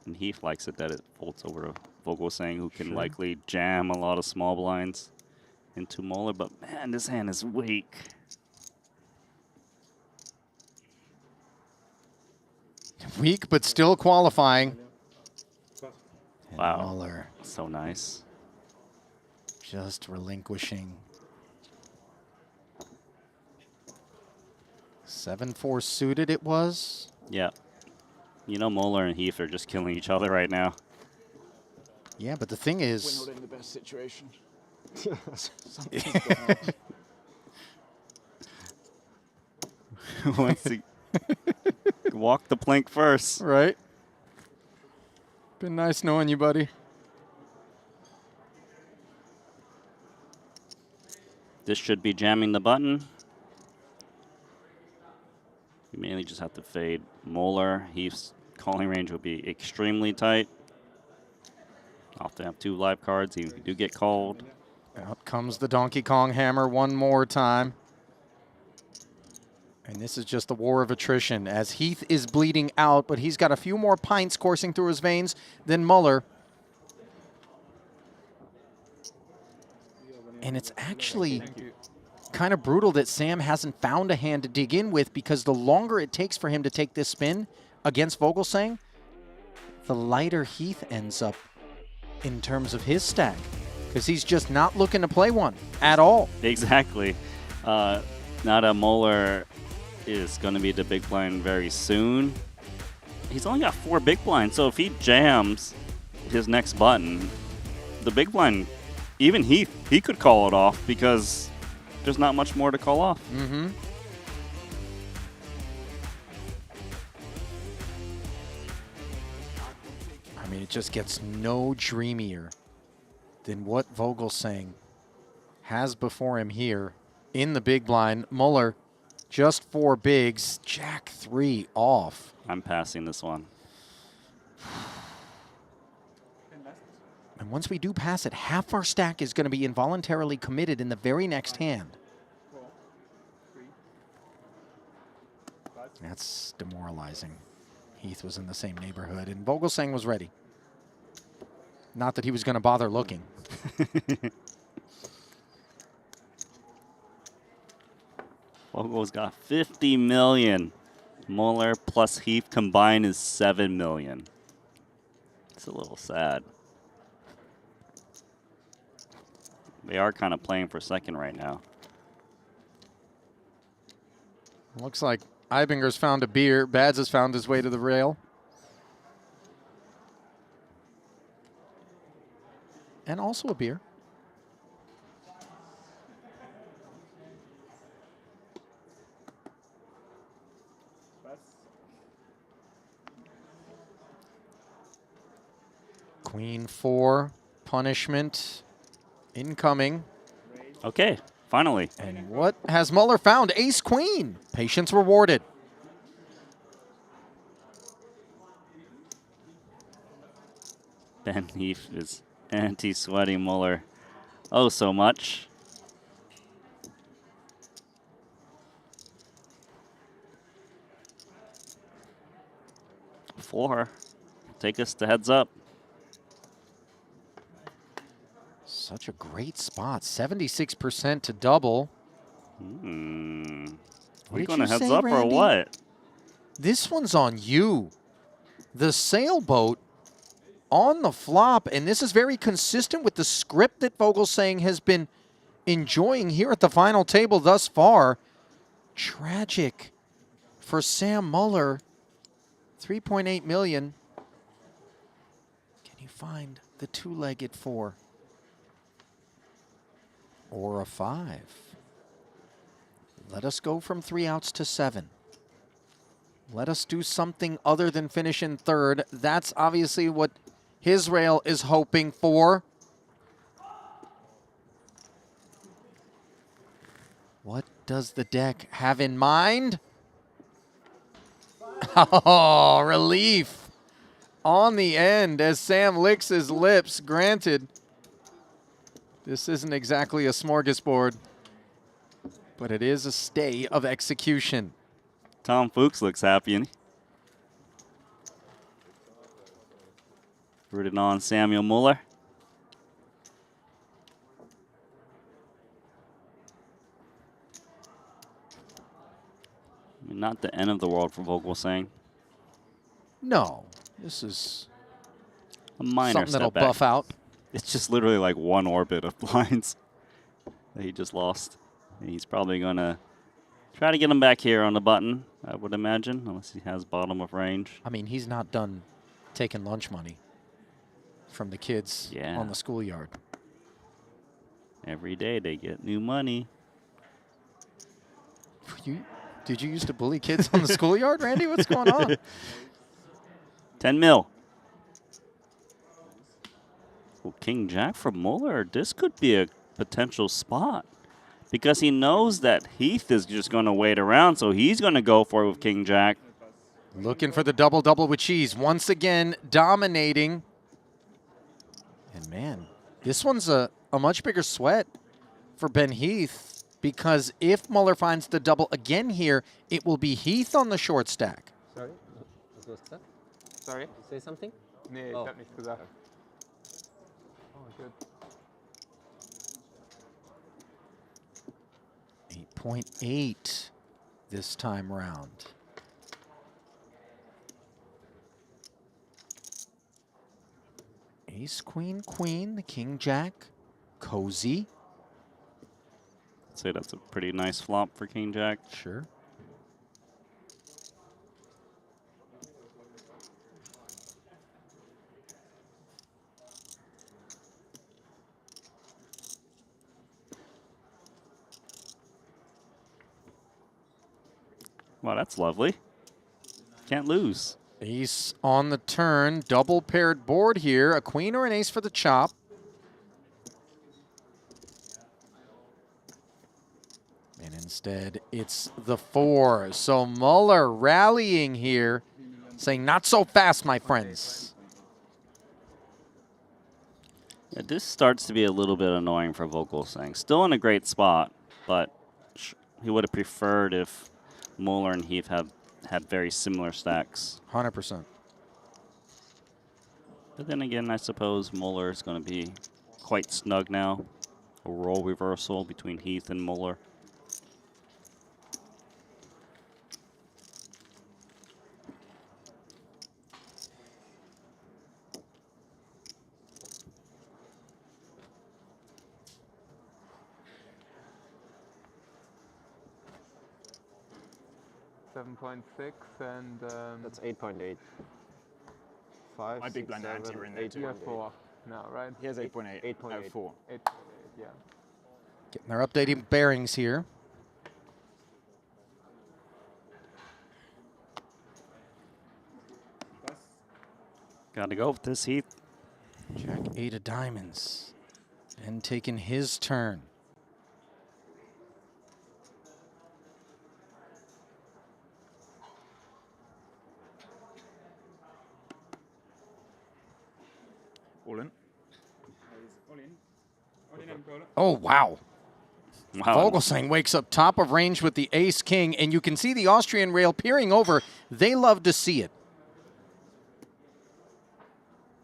And Heath likes it that it folds over to Vogelsang, who can likely jam a lot of small blinds into Moeller. But man, this hand is weak. Weak, but still qualifying. Wow. Muller. So nice. Just relinquishing. 7-4 suited it was. Yeah. You know, Moeller and Heath are just killing each other right now. Yeah, but the thing is... We're not in the best situation. Once he walk the plank first. Right. Been nice knowing you, buddy. This should be jamming the button. You mainly just have to fade Moeller. Heath's calling range will be extremely tight. Often have 2 live cards. You do get called. Out comes the Donkey Kong hammer one more time. And this is just the war of attrition as Heath is bleeding out, but he's got a few more pints coursing through his veins than Muller. And it's actually kind of brutal that Sam hasn't found a hand to dig in with, because the longer it takes for him to take this spin against Vogelsang, the lighter Heath ends up in terms of his stack, because he's just not looking to play one at all. Exactly. Nada Moeller is going to be the big blind very soon. He's only got 4 big blinds, so if he jams his next button, the big blind, even Heath, he could call it off because there's not much more to call off. Mm-hmm. I mean, it just gets no dreamier than what Vogelsang has before him here in the big blind. Muller, just 4 bigs, Jack 3 off. I'm passing this one. And once we do pass it, half our stack is going to be involuntarily committed in the very next hand. That's demoralizing. Heath was in the same neighborhood, and Vogelsang was ready. Not that he was going to bother looking. Vogel's got 50 million. Muller plus Heath combined is 7 million. It's a little sad. They are kind of playing for second right now. Looks like Eibinger's found a beer. Bads has found his way to the rail. And also a beer. Queen 4, punishment incoming. Okay, finally. And what has Muller found? Ace Queen. Patience rewarded. Ben Heath is anti-sweating Muller oh so much. Four. Take us to heads up. Such a great spot. 76% to double. Are we going to heads up Randy? or what? This one's on you. The sailboat on the flop, and this is very consistent with the script that Vogelsang has been enjoying here at the final table thus far. Tragic for Sam Muller. 3.8 million. Can you find the 2-legged 4? Or a 5? Let us go from 3 outs to 7. Let us do something other than finish in third. That's obviously what his rail is hoping for. What does the deck have in mind? Oh, relief on the end as Sam licks his lips. Granted, this isn't exactly a smorgasbord, but it is a stay of execution. Tom Fuchs looks happy. And rooted on Samuel Muller. I mean, not the end of the world for Vogelsang. No, this is a minor something that'll step back. buff out. It's just literally like one orbit of blinds that he just lost. And he's probably going to try to get him back here on the button, I would imagine, unless he has bottom of range. I mean, he's not done taking lunch money from the kids on the schoolyard. Every day they get new money. Did you used to bully kids on the schoolyard, Randy? What's going on? 10 mil. Well, King Jack for Muller. This could be a potential spot because he knows that Heath is just going to wait around, so he's going to go for it with King Jack. Looking for the double-double with cheese. Once again, dominating. And, man, this one's a much bigger sweat for Ben Heath because if Muller finds the double again here, it will be Heath on the short stack. Sorry, was that? Sorry? Say something? Nee, Oh. ich hab nichts gesagt. Oh, good. 8.8 this time round. Ace, queen, queen, the king, jack, cozy. I'd say that's a pretty nice flop for King Jack. Sure. Wow, that's lovely. Can't lose. Ace on the turn, double paired board here. A queen or an ace for the chop. Instead, it's the 4. So Muller rallying here, saying not so fast, my friends. Yeah, this starts to be a little bit annoying for Vogelsang. Still in a great spot, but he would have preferred if Muller and Heath had very similar stacks. 100%. But then again, I suppose Muller is going to be quite snug now. A role reversal between Heath and Muller. $7.6 and that's 8.8. 5, My 6, big blind 7, ante are in there 8, too. 4. No, right? He has 8.8. 8.8. 4. 8.8, yeah. Getting their updating bearings here. Gotta go with this, Heath. Jack 8 of diamonds. And taking his turn. All in. Oh, wow. Wow. Vogelsang wakes up top of range with the ace-king, and you can see the Austrian rail peering over. They love to see it.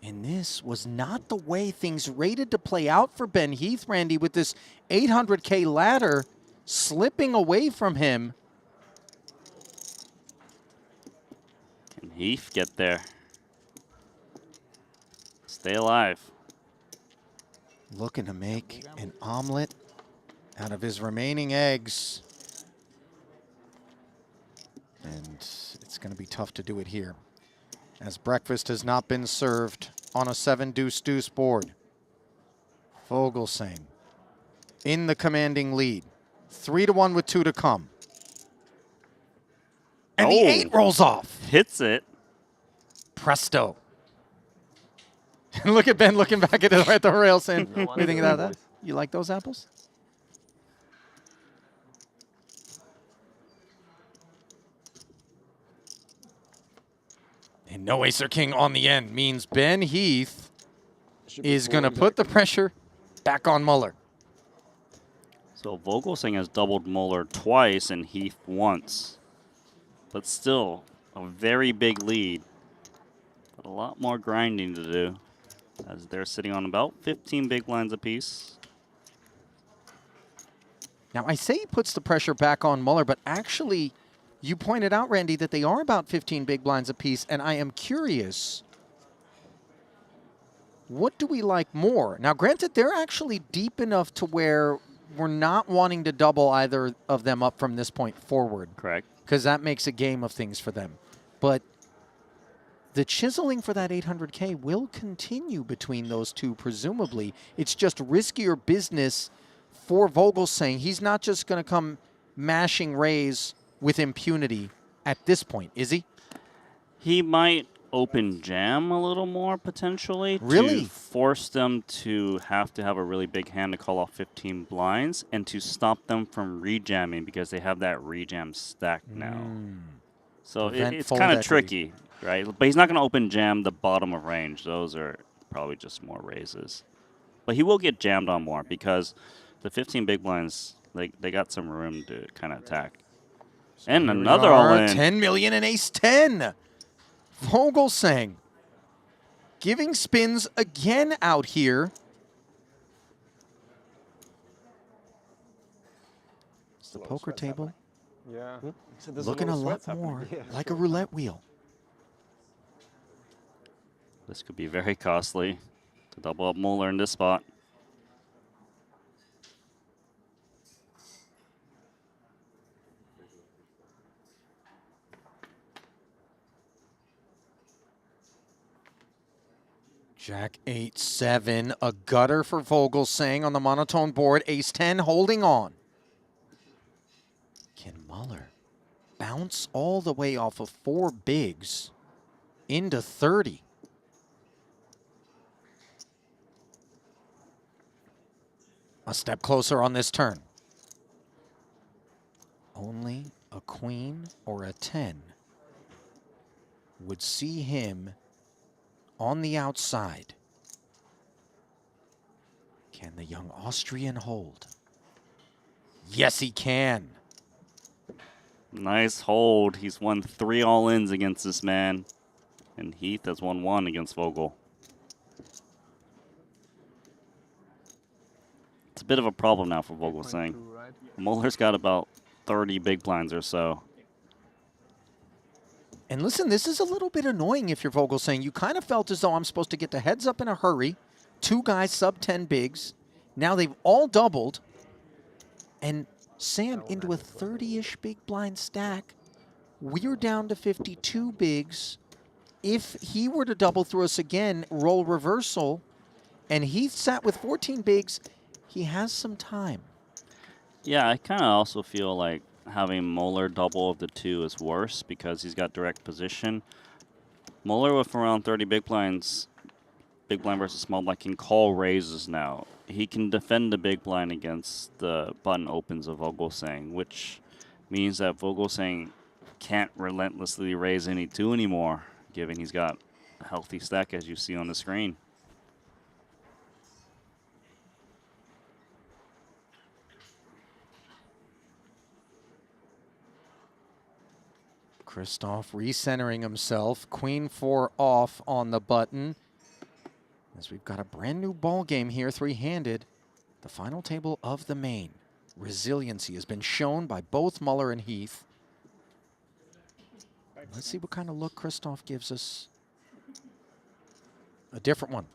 And this was not the way things rated to play out for Ben Heath, Randy, with this 800K ladder slipping away from him. Can Heath get there? Stay alive. Looking to make an omelet out of his remaining eggs. And it's going to be tough to do it here, as breakfast has not been served on a 7-deuce-deuce board. Vogelsang in the commanding lead. 3-1 with 2 to come. And the 8 rolls off. Hits it. Presto. Look at Ben looking back at the rail saying, what do you think about that? You like those apples? And no ace or king on the end means Ben Heath is going to put the pressure back on Muller. So Vogelsang has doubled Muller twice and Heath once. But still, a very big lead. But a lot more grinding to do, as they're sitting on about 15 big blinds apiece. Now, I say he puts the pressure back on Muller, but actually, you pointed out, Randy, that they are about 15 big blinds apiece, and I am curious, what do we like more? Now, granted, they're actually deep enough to where we're not wanting to double either of them up from this point forward. Correct. Because that makes a game of things for them. But the chiseling for that 800K will continue between those two, presumably. It's just riskier business for Vogelsang. He's not just going to come mashing raise with impunity at this point, is he? He might open jam a little more, potentially. Really? To force them to have a really big hand to call off 15 blinds and to stop them from rejamming because they have that rejam stack now. So it's kind of tricky, right? But he's not going to open jam the bottom of range. Those are probably just more raises. But he will get jammed on more because the 15 big blinds, they got some room to kind of attack. So and another all-in. 10 million and ace 10. Vogelsang giving spins again out here. It's the poker table. Yeah. So there's looking a lot happening. more Yeah, like a roulette wheel. This could be very costly to double up Muller in this spot. Jack 8-7, a gutter for Vogelsang on the monotone board. Ace 10 holding on. Can Muller bounce all the way off of 4 bigs into 30? A step closer on this turn. Only a queen or a 10 would see him on the outside. Can the young Austrian hold? Yes, he can. Nice hold. He's won 3 all-ins against this man. And Heath has won 1 against Vogel. It's a bit of a problem now for Vogelsang. Right? Muller's got about 30 big blinds or so. And listen, this is a little bit annoying if you're Vogelsang. You kind of felt as though I'm supposed to get the heads up in a hurry. 2 guys sub 10 bigs. Now they've all doubled. And Sam into a 30-ish big blind stack. We're down to 52 bigs. If he were to double through us again, roll reversal, and Heath sat with 14 bigs, he has some time. Yeah, I kind of also feel like having Muller double of the 2 is worse because he's got direct position. Muller with around 30 big blinds, big blind versus small blind, can call raises now. He can defend the big blind against the button opens of Vogelsang, which means that Vogelsang can't relentlessly raise any 2 anymore, given he's got a healthy stack as you see on the screen. Christoph recentering himself. Queen 4 off on the button. As we've got a brand new ball game here, 3-handed. The final table of the main. Resiliency has been shown by both Muller and Heath. Let's see what kind of look Christoph gives us. A different one.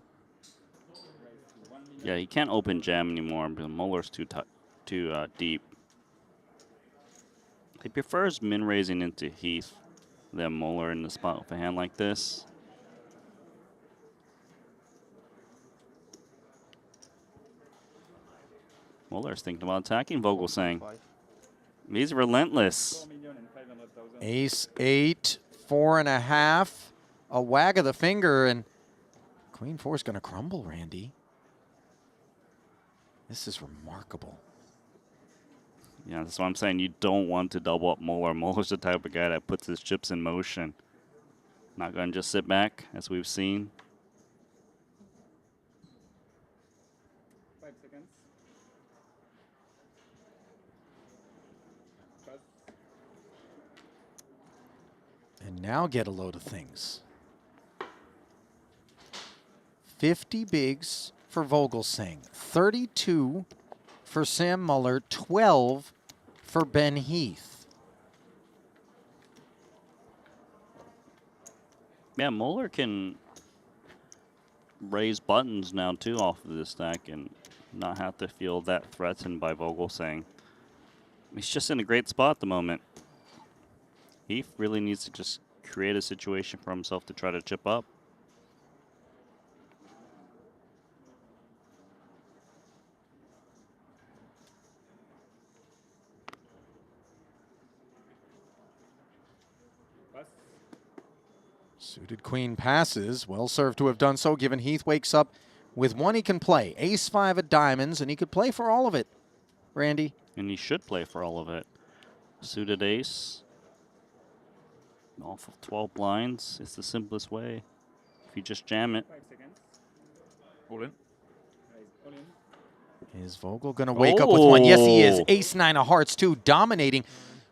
Yeah, he can't open jam anymore because Muller's too deep. He prefers min-raising into Heath than Muller in the spot with a hand like this. Muller's thinking about attacking Vogelsang. He's relentless. Ace 8, 4.5. A wag of the finger, and Queen 4 is going to crumble, Randy. This is remarkable. Yeah, that's what I'm saying. You don't want to double up Muller. Muller's the type of guy that puts his chips in motion. Not going to just sit back, as we've seen. 5 seconds. And now get a load of things. 50 bigs for Vogelsang, 32 for Sam Muller, 12 for Ben Heath. Yeah, Muller can raise buttons now, too, off of this stack and not have to feel that threatened by Vogelsang. He's just in a great spot at the moment. Heath really needs to just create a situation for himself to try to chip up. Suited queen passes. Well served to have done so, given Heath wakes up with 1 he can play. Ace 5 of diamonds, and he could play for all of it, Randy. And he should play for all of it. Suited ace. Off of 12 blinds. It's the simplest way. If you just jam it. 5 seconds. All in. All in. Is Vogel going to wake up with 1? Yes, he is. Ace 9 of hearts, too, dominating.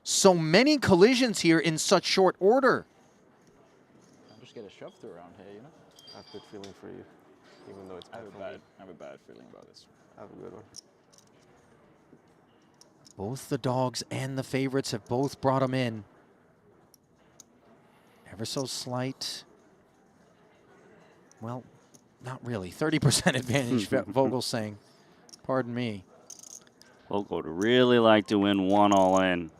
So many collisions here in such short order. I'm just get a shove through around here, you know? I have a good feeling for you, even though it's I have a bad feeling about this. I have a good one. Both the dogs and the favorites have both brought him in. Ever so slight. Well, not really. 30% advantage, Vogelsang. Pardon me. Vogel would really like to win 1 all in.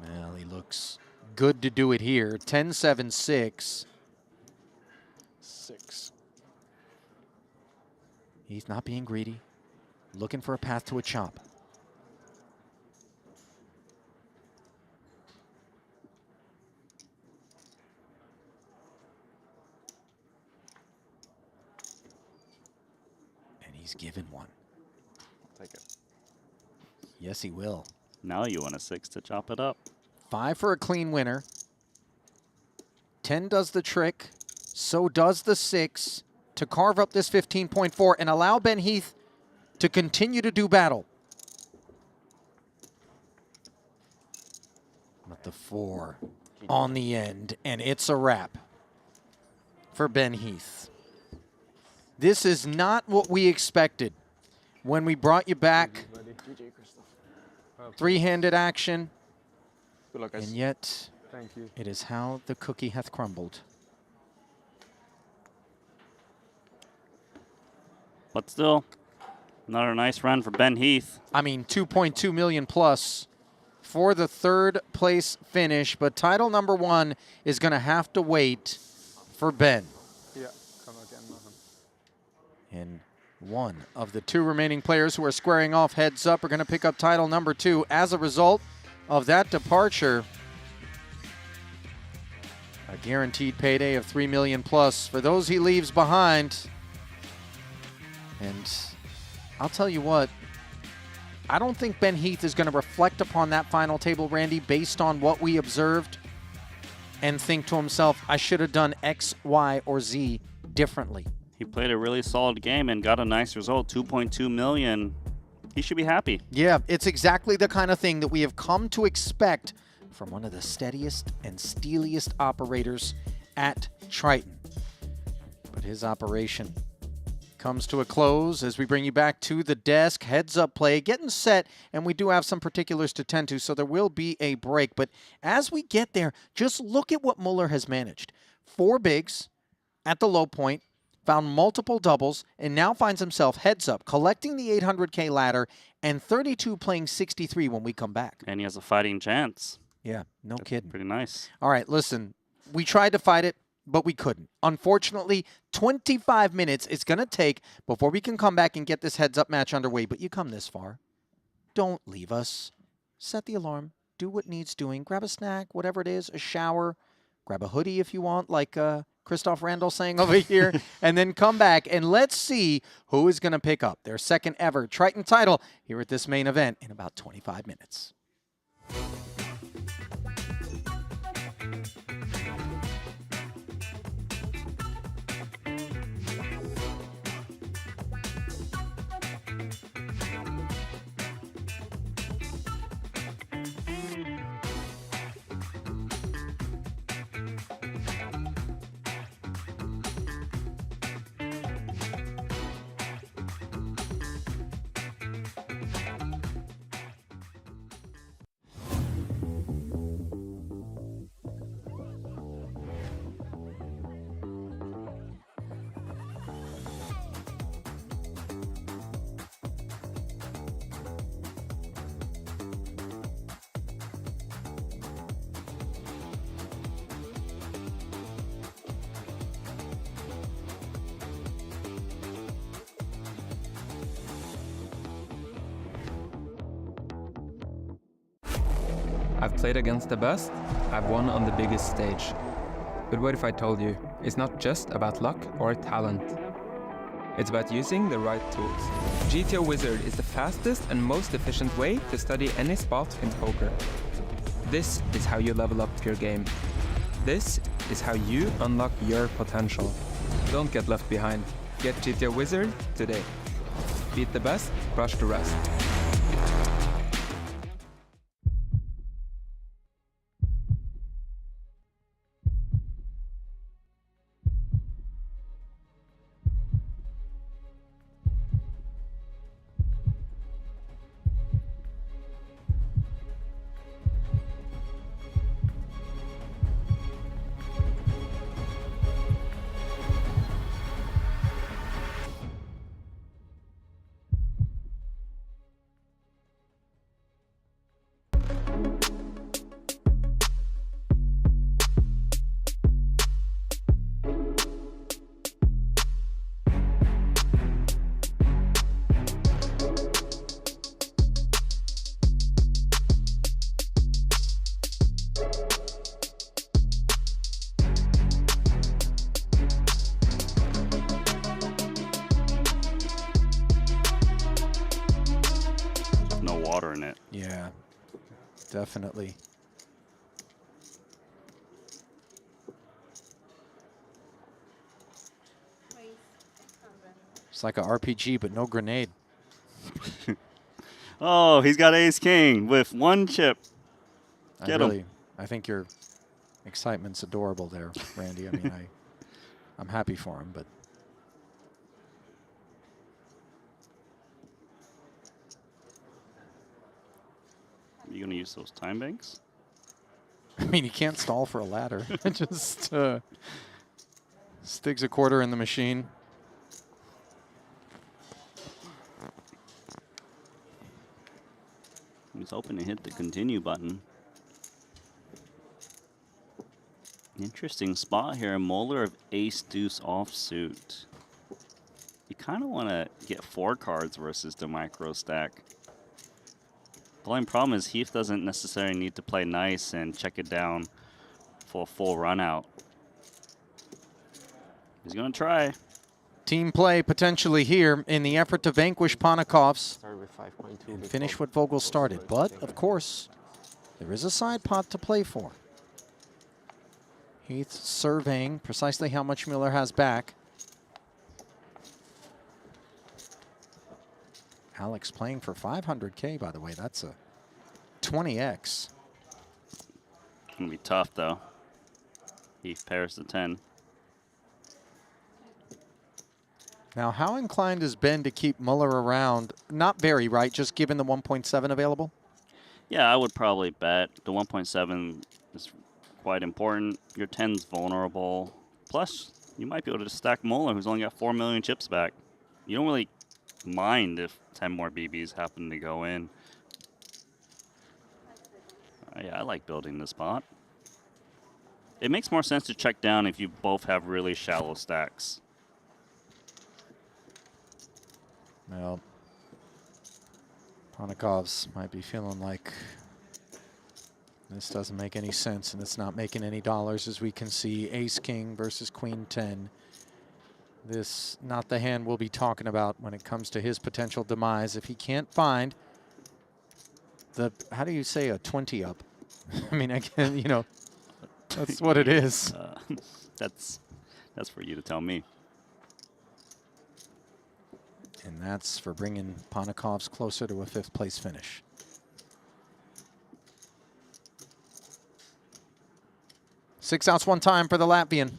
Well, he looks good to do it here. 10-7-6. 6. He's not being greedy. Looking for a path to a chop. And he's given 1. I'll take it. Yes, he will. Now you want a 6 to chop it up. 5 for a clean winner. 10 does the trick. So does the 6 to carve up this 15.4 and allow Ben Heath to continue to do battle. But the 4 on the end, and it's a wrap for Ben Heath. This is not what we expected when we brought you back. Three-handed action, and yet it is how the cookie hath crumbled. But still, another nice run for Ben Heath. I mean, 2.2 million plus for the 3rd place finish, but title number 1 is going to have to wait for Ben. Yeah, come again, And one of the 2 remaining players who are squaring off heads up are going to pick up title number 2. As a result of that departure, a guaranteed payday of 3 million plus for those he leaves behind. And I'll tell you what, I don't think Ben Heath is going to reflect upon that final table, Randy, based on what we observed and think to himself, I should have done X, Y, or Z differently. He played a really solid game and got a nice result, 2.2 million. He should be happy. Yeah, it's exactly the kind of thing that we have come to expect from one of the steadiest and steeliest operators at Triton. But his operation comes to a close as we bring you back to the desk. Heads up play, getting set, and we do have some particulars to tend to, so there will be a break. But as we get there, just look at what Muller has managed. 4 bigs at the low point, found multiple doubles, and now finds himself heads up, collecting the 800K ladder, and 32 playing 63 when we come back. And he has a fighting chance. Yeah, no kidding. Pretty nice. All right, listen, we tried to fight it, but we couldn't. Unfortunately, 25 minutes it's going to take before we can come back and get this heads-up match underway. But you come this far, don't leave us. Set the alarm. Do what needs doing. Grab a snack, whatever it is, a shower. Grab a hoodie if you want, like Christoph Randall saying over here. And then come back, and let's see who is going to pick up their 2nd ever Triton title here at this main event in about 25 minutes. I've played against the best, I've won on the biggest stage. But what if I told you, it's not just about luck or talent. It's about using the right tools. GTO Wizard is the fastest and most efficient way to study any spot in poker. This is how you level up your game. This is how you unlock your potential. Don't get left behind. Get GTO Wizard today. Beat the best, crush the rest. water in it. Yeah, definitely. It's like a RPG, but no grenade. Oh, he's got ace king with one chip. Get him. I think your excitement's adorable there, Randy. I mean, I'm happy for him, but. Are you going to use those time banks? I mean, you can't stall for a ladder. It just sticks a quarter in the machine. He's hoping to hit the continue button. Interesting spot here. Moeller of ace deuce offsuit. You kind of want to get 4 cards versus the micro stack. The only problem is Heath doesn't necessarily need to play nice and check it down for a full run out. He's going to try. Team play potentially here in the effort to vanquish Ponikovs and finish what Vogel started. But, of course, there is a side pot to play for. Heath surveying precisely how much Mueller has back. Alex playing for 500K, by the way. That's a 20x. Gonna be tough, though. Heath pairs the 10. Now, how inclined has Ben to keep Mueller around? Not very, right? Just given the 1.7 available? Yeah, I would probably bet. The 1.7 is quite important. Your 10's vulnerable. Plus, you might be able to stack Mueller, who's only got 4 million chips back. You don't really mind if 10 more BBs happen to go in. Yeah, I like building this spot. It makes more sense to check down if you both have really shallow stacks. Well, Ponikovs might be feeling like this doesn't make any sense, and it's not making any dollars, as we can see. Ace-King versus Queen-10. This not the hand we'll be talking about when it comes to his potential demise. If he can't find the, how do you say a 20 up? I mean, again, you know, that's what it is. That's for you to tell me. And that's for bringing Ponikovs closer to a 5th place finish. Six outs one time for the Latvian.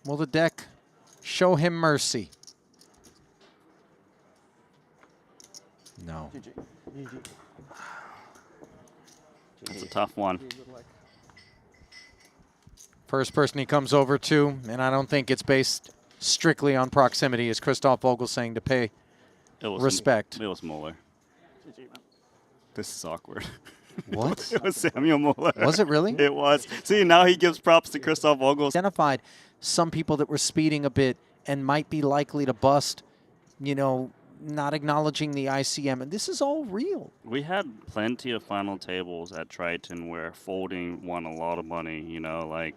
Will the deck show him mercy? No. It's a tough one. First person he comes over to, and I don't think it's based strictly on proximity, is Christoph Vogelsang to pay respect. It was Mueller. This is awkward. What? It was Samuel Mueller. Was it really? It was. See, now he gives props to Christoph Vogelsang. Identified some people that were speeding a bit and might be likely to bust, you know, not acknowledging the ICM. And this is all real. We had plenty of final tables at Triton where folding won a lot of money, you know, like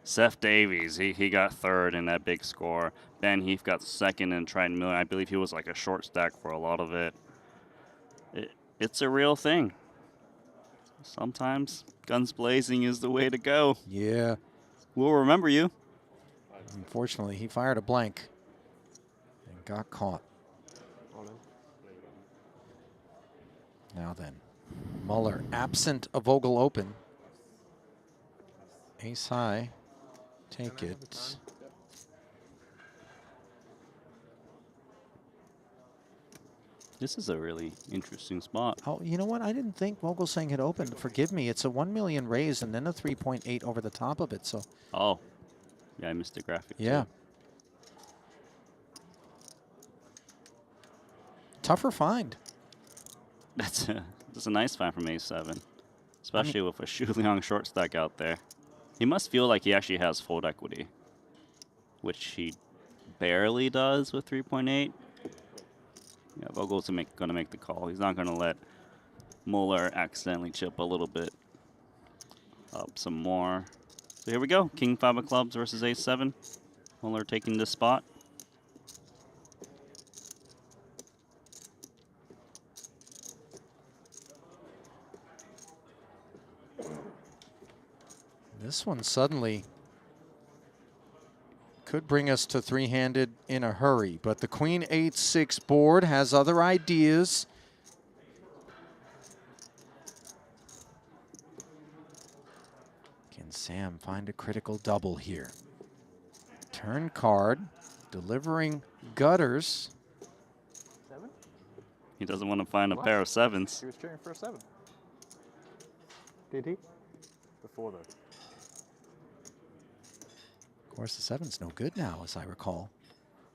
Seth Davies, he got 3rd in that big score. Ben Heath got 2nd in Triton Million. I believe he was like a short stack for a lot of it. It's a real thing. Sometimes guns blazing is the way to go. Yeah. We'll remember you. Unfortunately, he fired a blank and got caught. Now then, Mueller absent a Vogel open. Ace high. Take it. This is a really interesting spot. Oh, you know what? I didn't think Vogelsang had opened. Forgive me. It's a 1 million raise and then a 3.8 over the top of it. So. Oh, yeah, I missed the graphic. Yeah. Too. Tougher find. That's a nice find from A7, especially with a Shu Liang short stack out there. He must feel like he actually has fold equity, which he barely does with 3.8. Yeah, Vogel's gonna make the call. He's not gonna let Mueller accidentally chip a little bit up some more. So here we go. King 5 of clubs versus Ace-7. Mueller taking this spot. This one suddenly could bring us to three-handed in a hurry, but the Queen 8-6 board has other ideas. Can Sam find a critical double here? Turn card, delivering gutters. He doesn't want to find a pair of sevens. He was cheering for a 7. Did he? Before though. Of course, the 7's no good now, as I recall.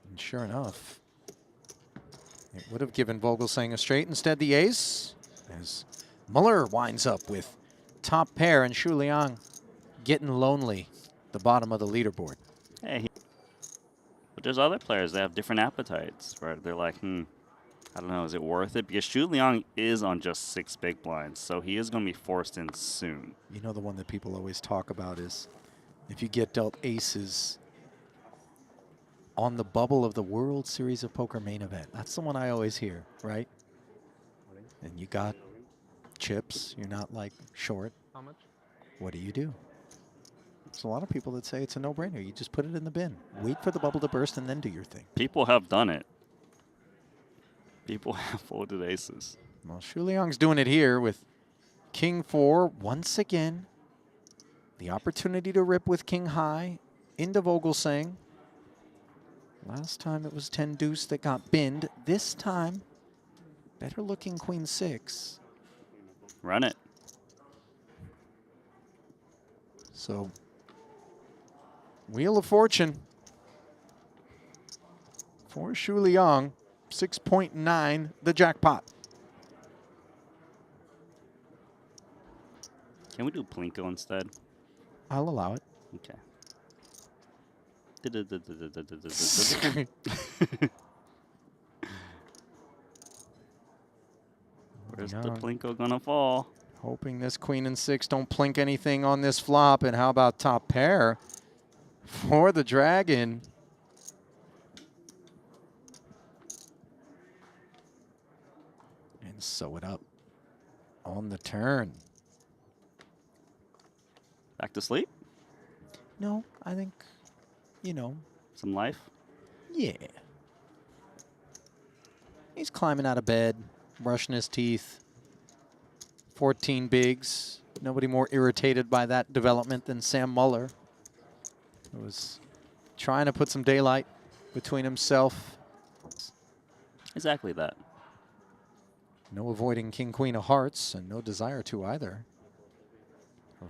And sure enough, it would have given Vogelsang a straight. Instead, the ace, as Muller winds up with top pair and Shu Liang getting lonely at the bottom of the leaderboard. Hey, but there's other players that have different appetites, where they're like, I don't know, is it worth it? Because Shu Liang is on just 6 big blinds, so he is going to be forced in soon. You know, the one that people always talk about is if you get dealt aces on the bubble of the World Series of Poker main event. That's the one I always hear, right? And you got chips, you're not like short. How much? What do you do? There's a lot of people that say it's a no-brainer. You just put it in the bin. Wait for the bubble to burst and then do your thing. People have done it. People have folded aces. Well, Shu Liang's doing it here with King 4 once again. The opportunity to rip with King High into Vogelsang. Last time it was 10 deuce that got binned. This time, better looking Queen 6. Run it. So, Wheel of Fortune for Shu Liang, 6.9, the jackpot. Can we do Plinko instead? I'll allow it. Okay. Where's the Plinko gonna fall? Hoping this Queen and 6 don't plink anything on this flop. And how about top pair for the Dragon? And sew it up on the turn. Back to sleep? No, I think, you know. Some life? Yeah. He's climbing out of bed, brushing his teeth. 14 bigs. Nobody more irritated by that development than Sam Muller, who was trying to put some daylight between himself. Exactly that. No avoiding King Queen of Hearts, and no desire to either.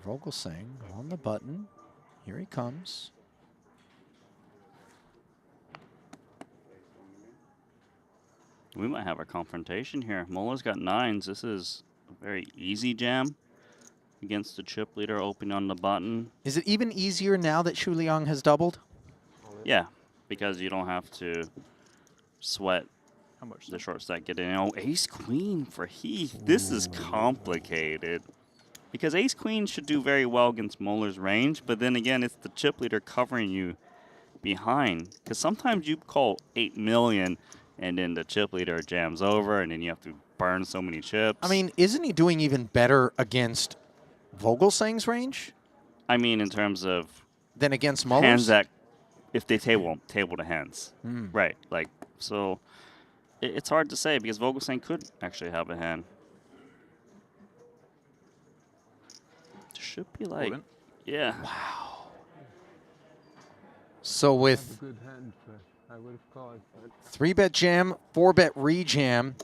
Vogelsang on the button. Here he comes. We might have a confrontation here. Muller's got 9s. This is a very easy jam against the chip leader opening on the button. Is it even easier now that Shu Liang has doubled? Yeah, because you don't have to sweat the short stack getting in. Oh, ace queen for Heath. This is complicated. Because ace queen should do very well against Muller's range, but then again, it's the chip leader covering you behind. Because sometimes you call 8 million, and then the chip leader jams over, and then you have to burn so many chips. I mean, isn't he doing even better against Vogelsang's range? I mean, in terms of than against Muller's? Hands that, if they table to hands. Right. Like, so it's hard to say because Vogelsang could actually have a hand. Should be like, yeah. Wow. So with Good hand, I would have called. 3-bet jam, 4-bet rejam,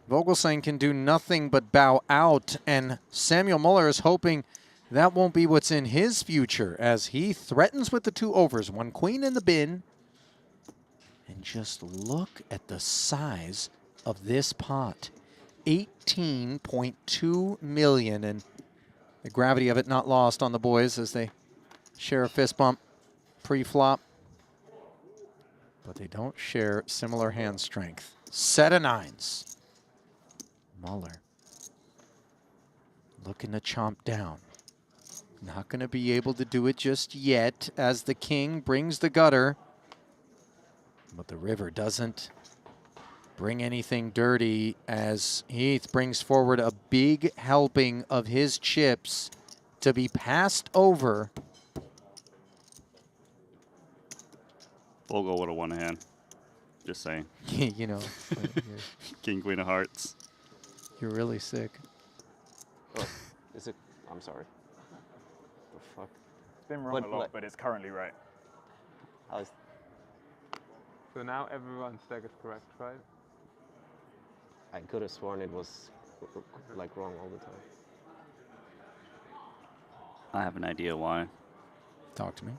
Vogelsang can do nothing but bow out, and Samuel Muller is hoping that won't be what's in his future as he threatens with the 2 overs, 1 queen in the bin. And just look at the size of this pot, 18.2 million, and the gravity of it not lost on the boys as they share a fist bump pre-flop. But they don't share similar hand strength. Set of 9s. Muller looking to chomp down. Not going to be able to do it just yet as the king brings the gutter. But the river doesn't bring anything dirty as Heath brings forward a big helping of his chips. to be passed over. Vogel would have won a hand. Just saying. You know. King, Queen of Hearts. You're really sick. Oh, is it? I'm sorry. The fuck? It's been wrong a lot, but it's currently right. So now everyone's stack is correct, right? I could have sworn it was like wrong all the time. I have an idea why. Talk to me.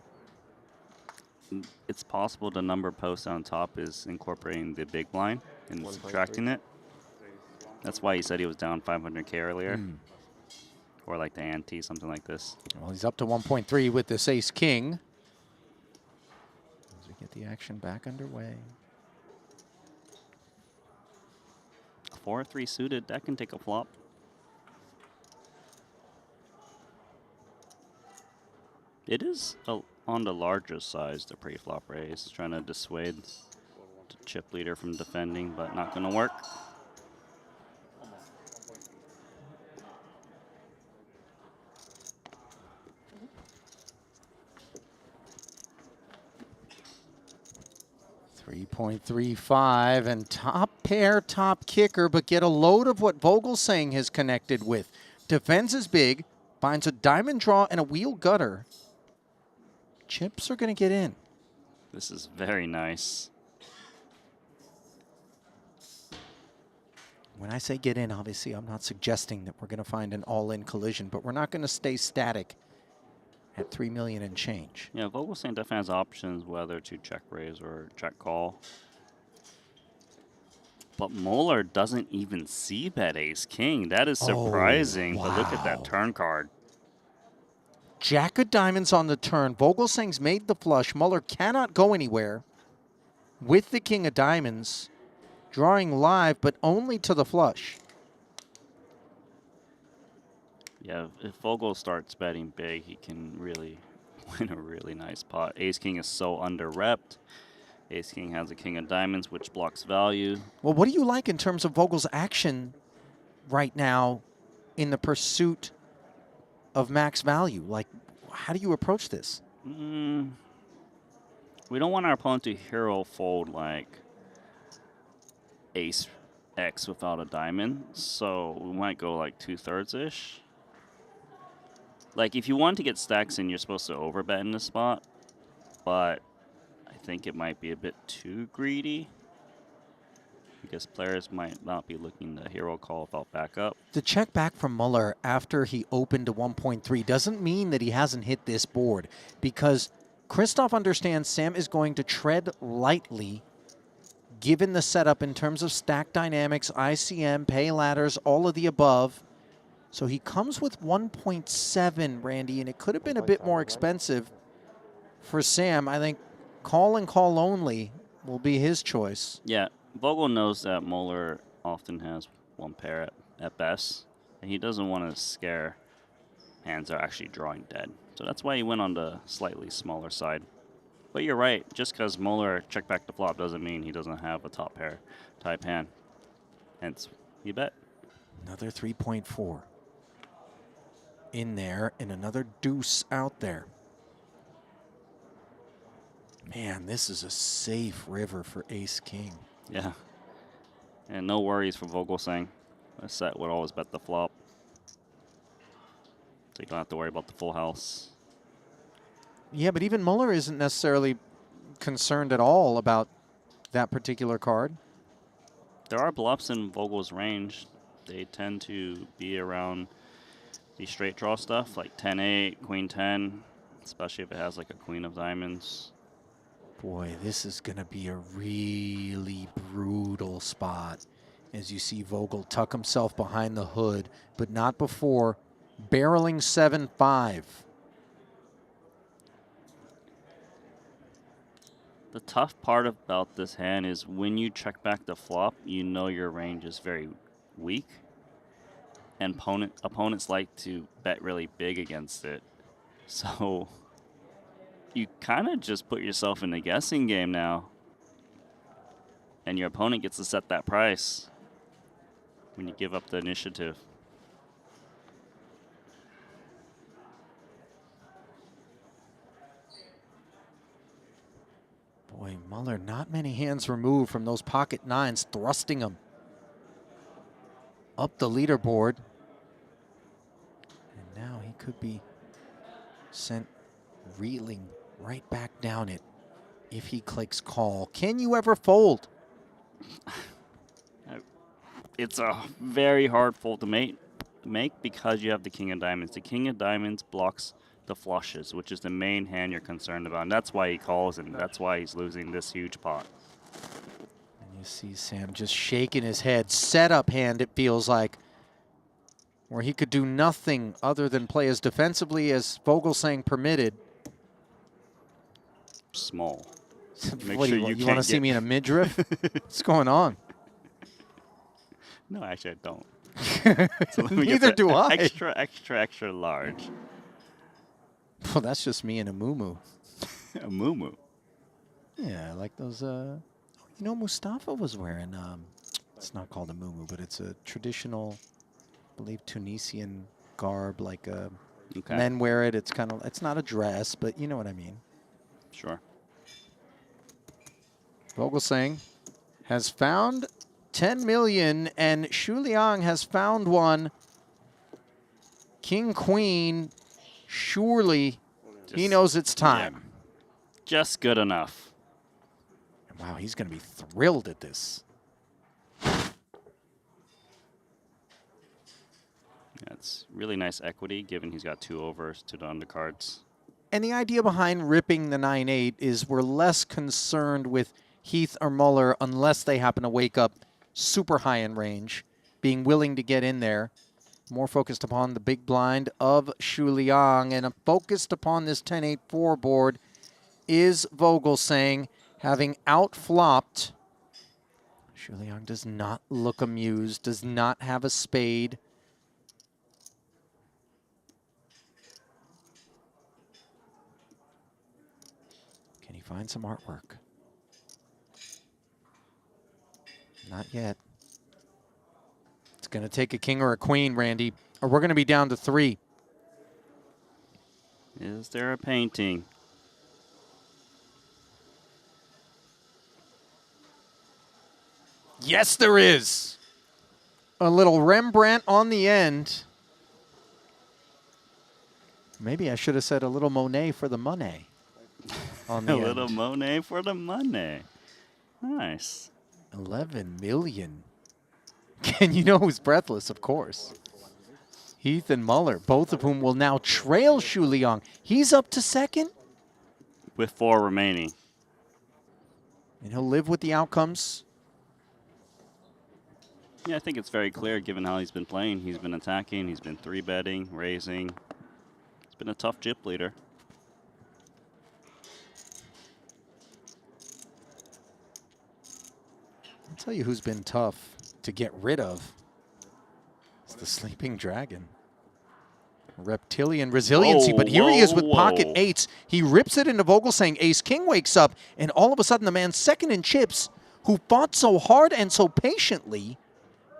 It's possible the number posted on top is incorporating the big blind and subtracting it. That's why he said he was down 500K earlier. Or like the ante, something like this. Well, he's up to 1.3 with this ace-king. As we get the action back underway. 4-3 suited, that can take a flop. It is on the larger size, the pre-flop raise, trying to dissuade the chip leader from defending, but not going to work. .35 and top pair, top kicker, but get a load of what Vogelsang has connected with. Defends is big, finds a diamond draw and a wheel gutter. Chips are going to get in. This is very nice. When I say get in, obviously I'm not suggesting that we're going to find an all-in collision, but we're not going to stay static at 3 million and change. Yeah, Vogelsang definitely has options whether to check raise or check call. But Muller doesn't even see bet ace king. That is surprising, but look at that turn card. Jack of diamonds on the turn. Vogelsang's made the flush. Muller cannot go anywhere with the king of diamonds, drawing live, but only to the flush. Yeah, if Vogel starts betting big, he can really win a really nice pot. Ace-king is so under-repped. Ace-king has a king of diamonds, which blocks value. Well, what do you like in terms of Vogel's action right now in the pursuit of max value? Like, how do you approach this? We don't want our opponent to hero fold like ace X without a diamond, so we might go like 2/3-ish. Like, if you want to get stacks in, you're supposed to overbet in this spot, but I think it might be a bit too greedy because players might not be looking to hero call without backup. The check back from Muller after he opened to 1.3 doesn't mean that he hasn't hit this board, because Christoph understands Sam is going to tread lightly given the setup in terms of stack dynamics, ICM, pay ladders, all of the above. So he comes with 1.7, Randy, and it could have been a bit more expensive for Sam. I think call and call only will be his choice. Yeah, Vogel knows that Muller often has one pair at best, and he doesn't want to scare hands that are actually drawing dead. So that's why he went on the slightly smaller side. But you're right, just because Muller checked back the flop doesn't mean he doesn't have a top pair type hand. Hence, you bet. Another 3.4 in there and another deuce out there. Man, this is a safe river for ace-king. Yeah. And no worries for Vogelsang. A set would always bet the flop. So you don't have to worry about the full house. Yeah, but even Muller isn't necessarily concerned at all about that particular card. There are bluffs in Vogel's range. They tend to be around the straight draw stuff, like 10-8, queen 10, especially if it has like a queen of diamonds. Boy, this is going to be a really brutal spot as you see Vogel tuck himself behind the hood, but not before barreling 7-5. The tough part about this hand is when you check back the flop, you know your range is very weak. And opponents like to bet really big against it. So you kind of just put yourself in a guessing game now. And your opponent gets to set that price when you give up the initiative. Muller, not many hands removed from those pocket nines, thrusting him up the leaderboard. And now he could be sent reeling right back down it if he clicks call. Can you ever fold? It's a very hard fold to make because you have the king of diamonds. The king of diamonds blocks the flushes, which is the main hand you're concerned about. And that's why he calls, and that's why he's losing this huge pot. And you see Sam just shaking his head. Setup hand, it feels like, where he could do nothing other than play as defensively as Vogelsang permitted. Small. What do you want to see me in a midriff? What's going on? No, actually, I don't. Neither do I. Extra large. Well, that's just me in a muumuu. A muumuu? Yeah, like those, you know, Mustafa was wearing, it's not called a muumuu, but it's a traditional, I believe, Tunisian garb, like men wear it. It's kind of, it's not a dress, but you know what I mean. Sure. Vogelsang has found 10 million, and Xu Liang has found one. King, queen, surely he knows it's time. Yeah. Just good enough. Wow, he's going to be thrilled at this. That's really nice equity, given he's got 2 overs to the undercards. And the idea behind ripping the 9-8 is we're less concerned with Heath or Muller unless they happen to wake up super high in range, being willing to get in there. More focused upon the big blind of Xu Liang, and focused upon this 10-8-4 board is Vogelsang, having outflopped. Xu Liang does not look amused, does not have a spade. Can he find some artwork? Not yet. It's going to take a king or a queen, Randy, or we're going to be down to 3. Is there a painting? Yes, there is. A little Rembrandt on the end. Maybe I should have said a little Monet for the money. On the A little Monet for the money. Nice. 11 million. And you know who's breathless, of course. Heath and Muller, both of whom will now trail Xu Liang. He's up to second. With 4 remaining. And he'll live with the outcomes. Yeah, I think it's very clear given how he's been playing. He's been attacking, he's been 3-betting, raising. It's been a tough chip leader. I'll tell you who's been tough to get rid of. It's the Sleeping Dragon. Reptilian resiliency, but here he is with pocket 8s. He rips it into Vogelsang. Ace-King wakes up, and all of a sudden the man second in chips, who fought so hard and so patiently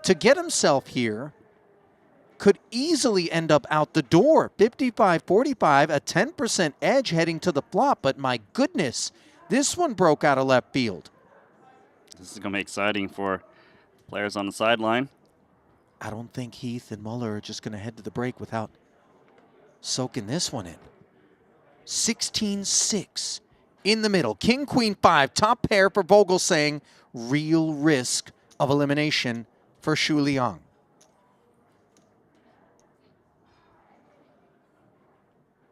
to get himself here, could easily end up out the door. 55-45, a 10% edge heading to the flop, but my goodness, this one broke out of left field. This is going to be exciting for players on the sideline. I don't think Heath and Muller are just going to head to the break without soaking this one in. 16-6 in the middle. King, queen, 5, top pair for Vogelsang. Real risk of elimination for Xu Liang.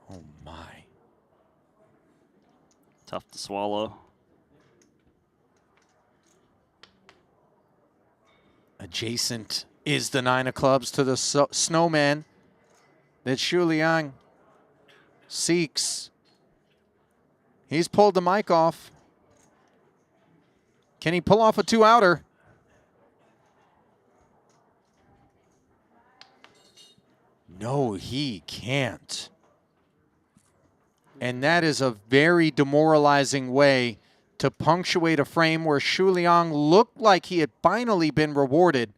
Oh my. Tough to swallow. Adjacent is the 9 of clubs to the snowman that Xu Liang seeks. He's pulled the mic off. Can he pull off a 2-outer? No, he can't. And that is a very demoralizing way to punctuate a frame where Xu Liang looked like he had finally been rewarded.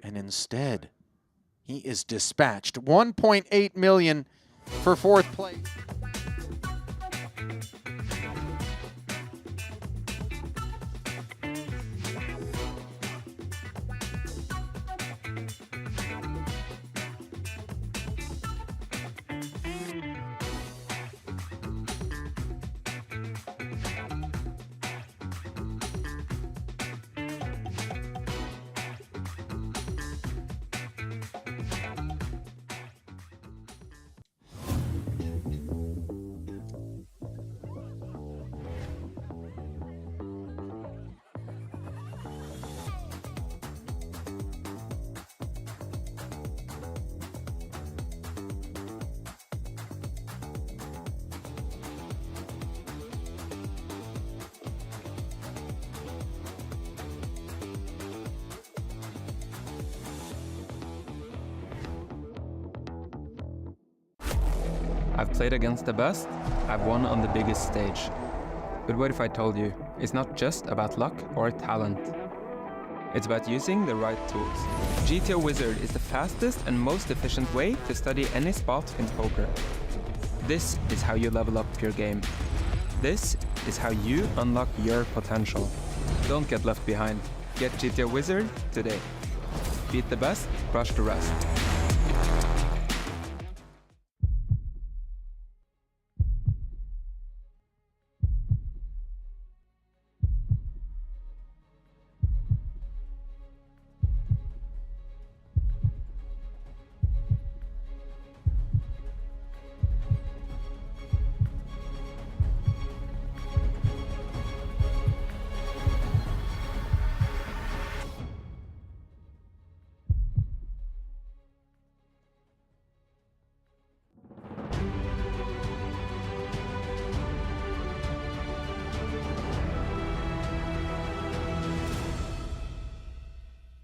And instead, he is dispatched. 1.8 million for 4th place. I've played against the best, I've won on the biggest stage. But what if I told you, it's not just about luck or talent. It's about using the right tools. GTO Wizard is the fastest and most efficient way to study any spot in poker. This is how you level up your game. This is how you unlock your potential. Don't get left behind. Get GTO Wizard today. Beat the best, crush the rest.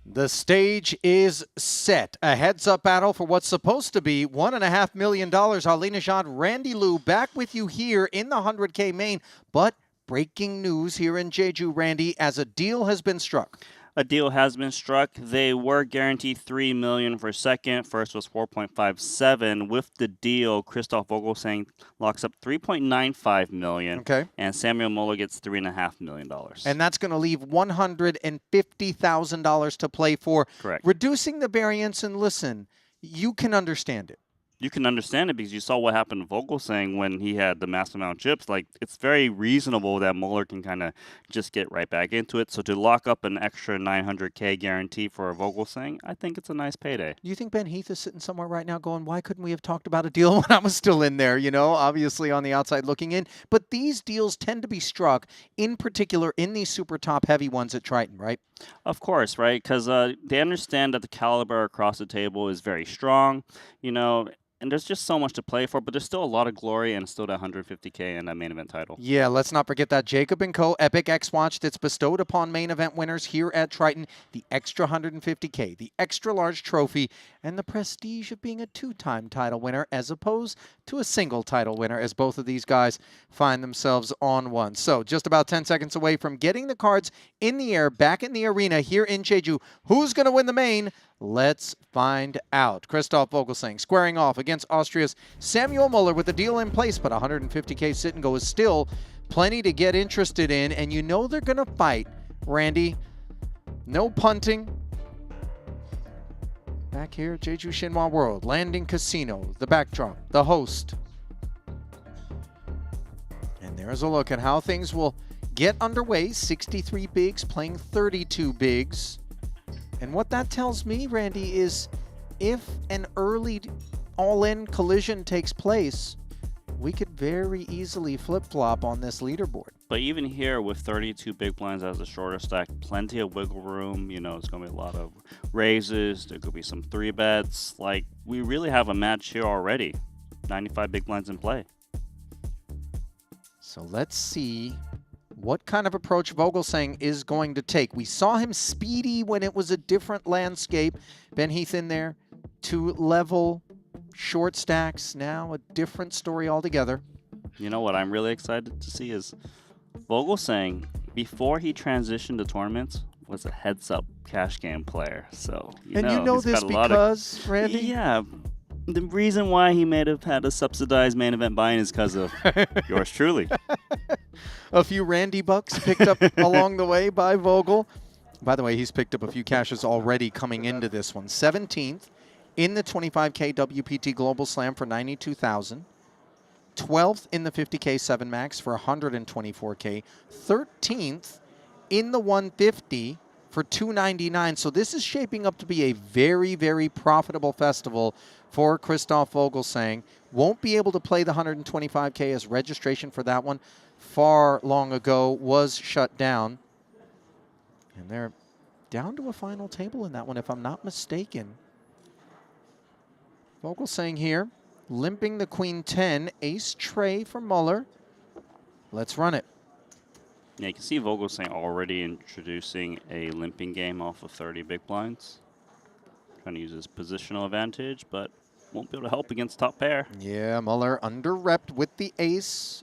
The stage is set. A heads-up battle for what's supposed to be $1.5 million. Ahlinejad, Randy Liu back with you here in the 100K main. But breaking news here in Jeju, Randy, as a deal has been struck. A deal has been struck. They were guaranteed $3 million for second. First was 4.57. With the deal, Christoph Vogelsang locks up $3.95 million. Okay. And Samuel Muller gets $3.5 million. And that's going to leave $150,000 to play for. Correct. Reducing the variance, and listen, you can understand it. You can understand it because you saw what happened to Vogelsang when he had the massive amount of chips. Like, it's very reasonable that Muller can kind of just get right back into it. So to lock up an extra 900K guarantee for Vogelsang, I think it's a nice payday. Do you think Ben Heath is sitting somewhere right now going, why couldn't we have talked about a deal when I was still in there, you know, obviously on the outside looking in? But these deals tend to be struck, in particular, in these super top heavy ones at Triton, right? Of course, right? Because they understand that the caliber across the table is very strong, you know, and there's just so much to play for, but there's still a lot of glory and still that 150K and that main event title. Yeah, let's not forget that Jacob & Co. Epic X Watch that's bestowed upon main event winners here at Triton. The extra 150K, the extra large trophy, and the prestige of being a two-time title winner as opposed to a single title winner, as both of these guys find themselves on one. So just about 10 seconds away from getting the cards in the air, back in the arena here in Jeju. Who's going to win the main? Let's find out. Christoph Vogelsang squaring off against Austria's Samuel Muller with the deal in place, but 150K sit and go is still plenty to get interested in, and you know they're going to fight, Randy. No punting. Back here at Jeju Shinhwa World, Landing Casino, the backdrop, the host. And there's a look at how things will get underway. 63 bigs playing 32 bigs. And what that tells me, Randy, is if an early all-in collision takes place, we could very easily flip-flop on this leaderboard. But even here with 32 big blinds as a shorter stack, plenty of wiggle room. You know, it's going to be a lot of raises. There could be some 3-bets. Like, we really have a match here already. 95 big blinds in play. So let's see what kind of approach Vogelsang is going to take. We saw him speedy when it was a different landscape. Ben Heath in there, 2-level short stacks. Now a different story altogether. You know what I'm really excited to see is Vogelsang, before he transitioned to tournaments, was a heads-up cash game player. So, you know this because, Randy? Yeah. The reason why he may have had a subsidized main event buy-in is because of yours truly. A few Randy bucks picked up along the way by Vogel. By the way, he's picked up a few cashes already coming into this one. 17th in the 25K WPT Global Slam for $92,000. 12th in the 50K 7 Max for $124K. 13th in the 150 for $299. So this is shaping up to be a very, very profitable festival for Christoph Vogelsang. Won't be able to play the 125K as registration for that one far long ago was shut down. And they're down to a final table in that one, if I'm not mistaken. Vogelsang here, limping the Queen 10, ace tray for Muller. Let's run it. Yeah, you can see Vogelsang already introducing a limping game off of 30 big blinds. Trying to use his positional advantage, but won't be able to help against top pair. Yeah, Muller under-repped with the ace.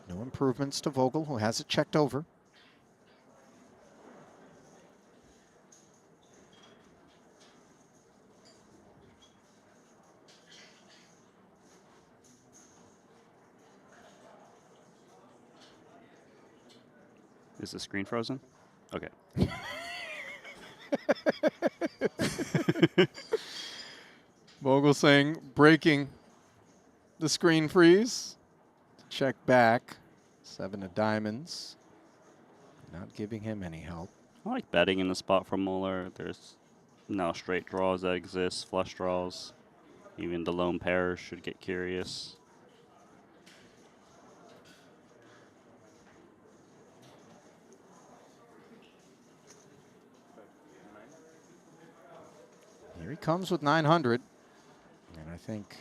No improvements to Vogel, who has it checked over. Is the screen frozen? Okay. Vogelsang breaking the screen freeze. Check back. 7 of diamonds. Not giving him any help. I like betting in the spot for Muller. There's now straight draws that exist, flush draws. Even the lone pairs should get curious. Here he comes with 900. And I think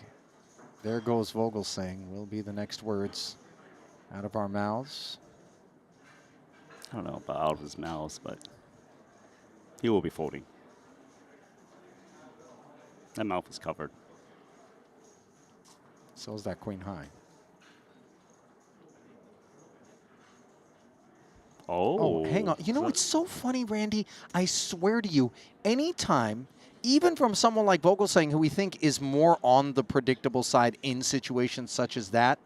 there goes Vogelsang will be the next words out of our mouths. I don't know about out of his mouth, but he will be folding. That mouth is covered. So is that queen high. Oh, hang on. You know, it's so funny, Randy. I swear to you, anytime, even from someone like Vogelsang, who we think is more on the predictable side in situations such as that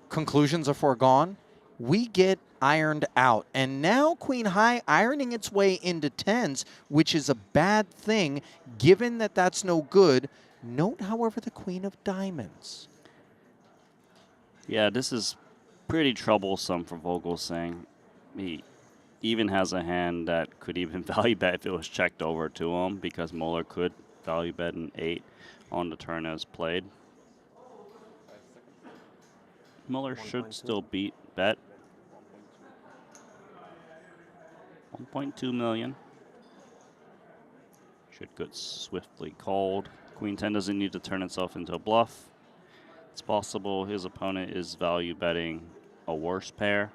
conclusions are foregone, we get ironed out. And now queen high ironing its way into tens, which is a bad thing, given that that's no good. Note, however, the queen of diamonds. Yeah, this is pretty troublesome for Vogelsang. He even has a hand that could even value bet if it was checked over to him, because Muller could value bet an 8 on the turn as played. Muller should still beat bet. 1.2 million. Should get swiftly called. Queen 10 doesn't need to turn itself into a bluff. It's possible his opponent is value betting a worse pair.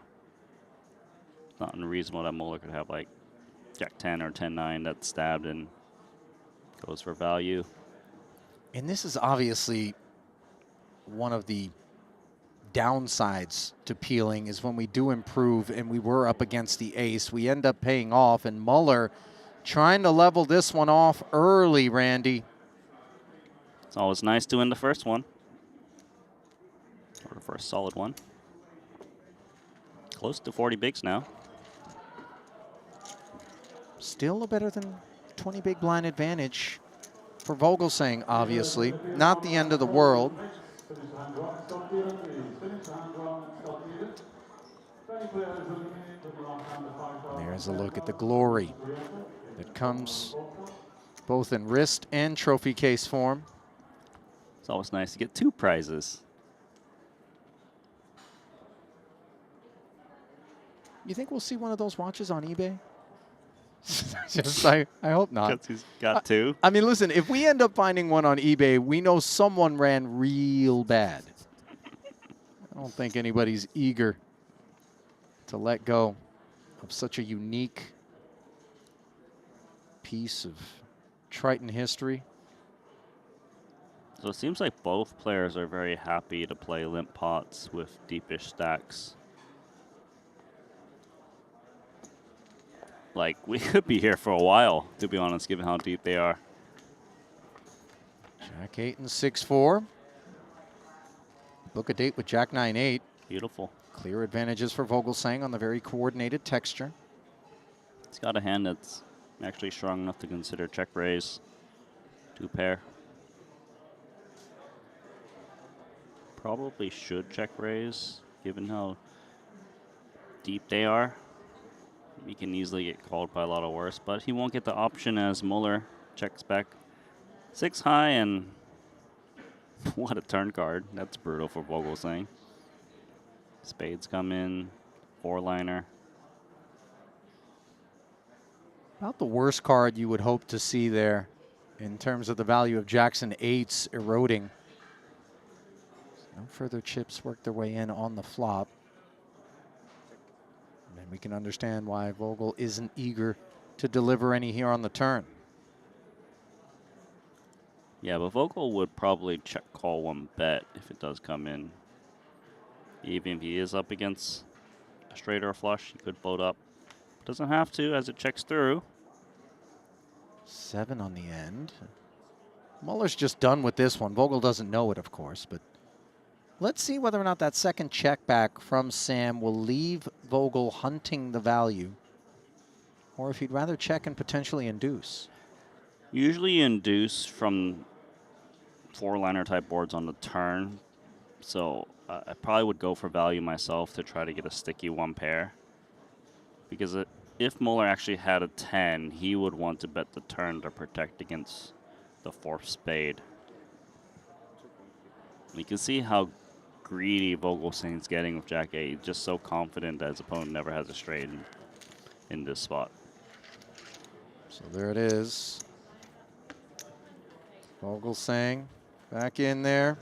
It's not unreasonable that Muller could have like Jack 10 or 10-9 that's stabbed and goes for value. And this is obviously one of the downsides to peeling, is when we do improve and we were up against the ace, we end up paying off, and Muller trying to level this one off early, Randy. It's always nice to win the first one. Or the first solid one. Close to 40 bigs now. Still a better than 20 big blind advantage for Vogelsang, obviously. Not the end of the world. There's a look at the glory that comes both in wrist and trophy case form. It's always nice to get 2 prizes. You think we'll see one of those watches on eBay? I hope not. He's got 2. I mean, listen, if we end up finding one on eBay, we know someone ran real bad. I don't think anybody's eager to let go of such a unique piece of Triton history. So it seems like both players are very happy to play limp pots with deepish stacks. Like, we could be here for a while, to be honest, given how deep they are. Jack 8 and 6-4. Book a date with Jack 9-8. Beautiful. Clear advantages for Vogelsang on the very coordinated texture. He's got a hand that's actually strong enough to consider check raise. 2 pair. Probably should check raise, given how deep they are. He can easily get called by a lot of worse, but he won't get the option as Muller checks back 6 high, and what a turn card. That's brutal for Vogelsang. Spades come in, 4-liner. About the worst card you would hope to see there in terms of the value of Jackson 8s eroding. No further chips work their way in on the flop. And we can understand why Vogel isn't eager to deliver any here on the turn. Yeah, but Vogel would probably check call 1 bet if it does come in. Even if he is up against a straight or a flush, he could fold up. Doesn't have to as it checks through. 7 on the end. Muller's just done with this one. Vogel doesn't know it, of course, but let's see whether or not that second check back from Sam will leave Vogel hunting the value, or if he'd rather check and potentially induce. Usually you induce from 4-liner type boards on the turn, so I probably would go for value myself to try to get a sticky 1 pair. Because if Muller actually had a 10, he would want to bet the turn to protect against the 4th spade. You can see how greedy Vogelsang's getting with Jack 8. He's just so confident that his opponent never has a straight in this spot. So there it is. Vogelsang back in there.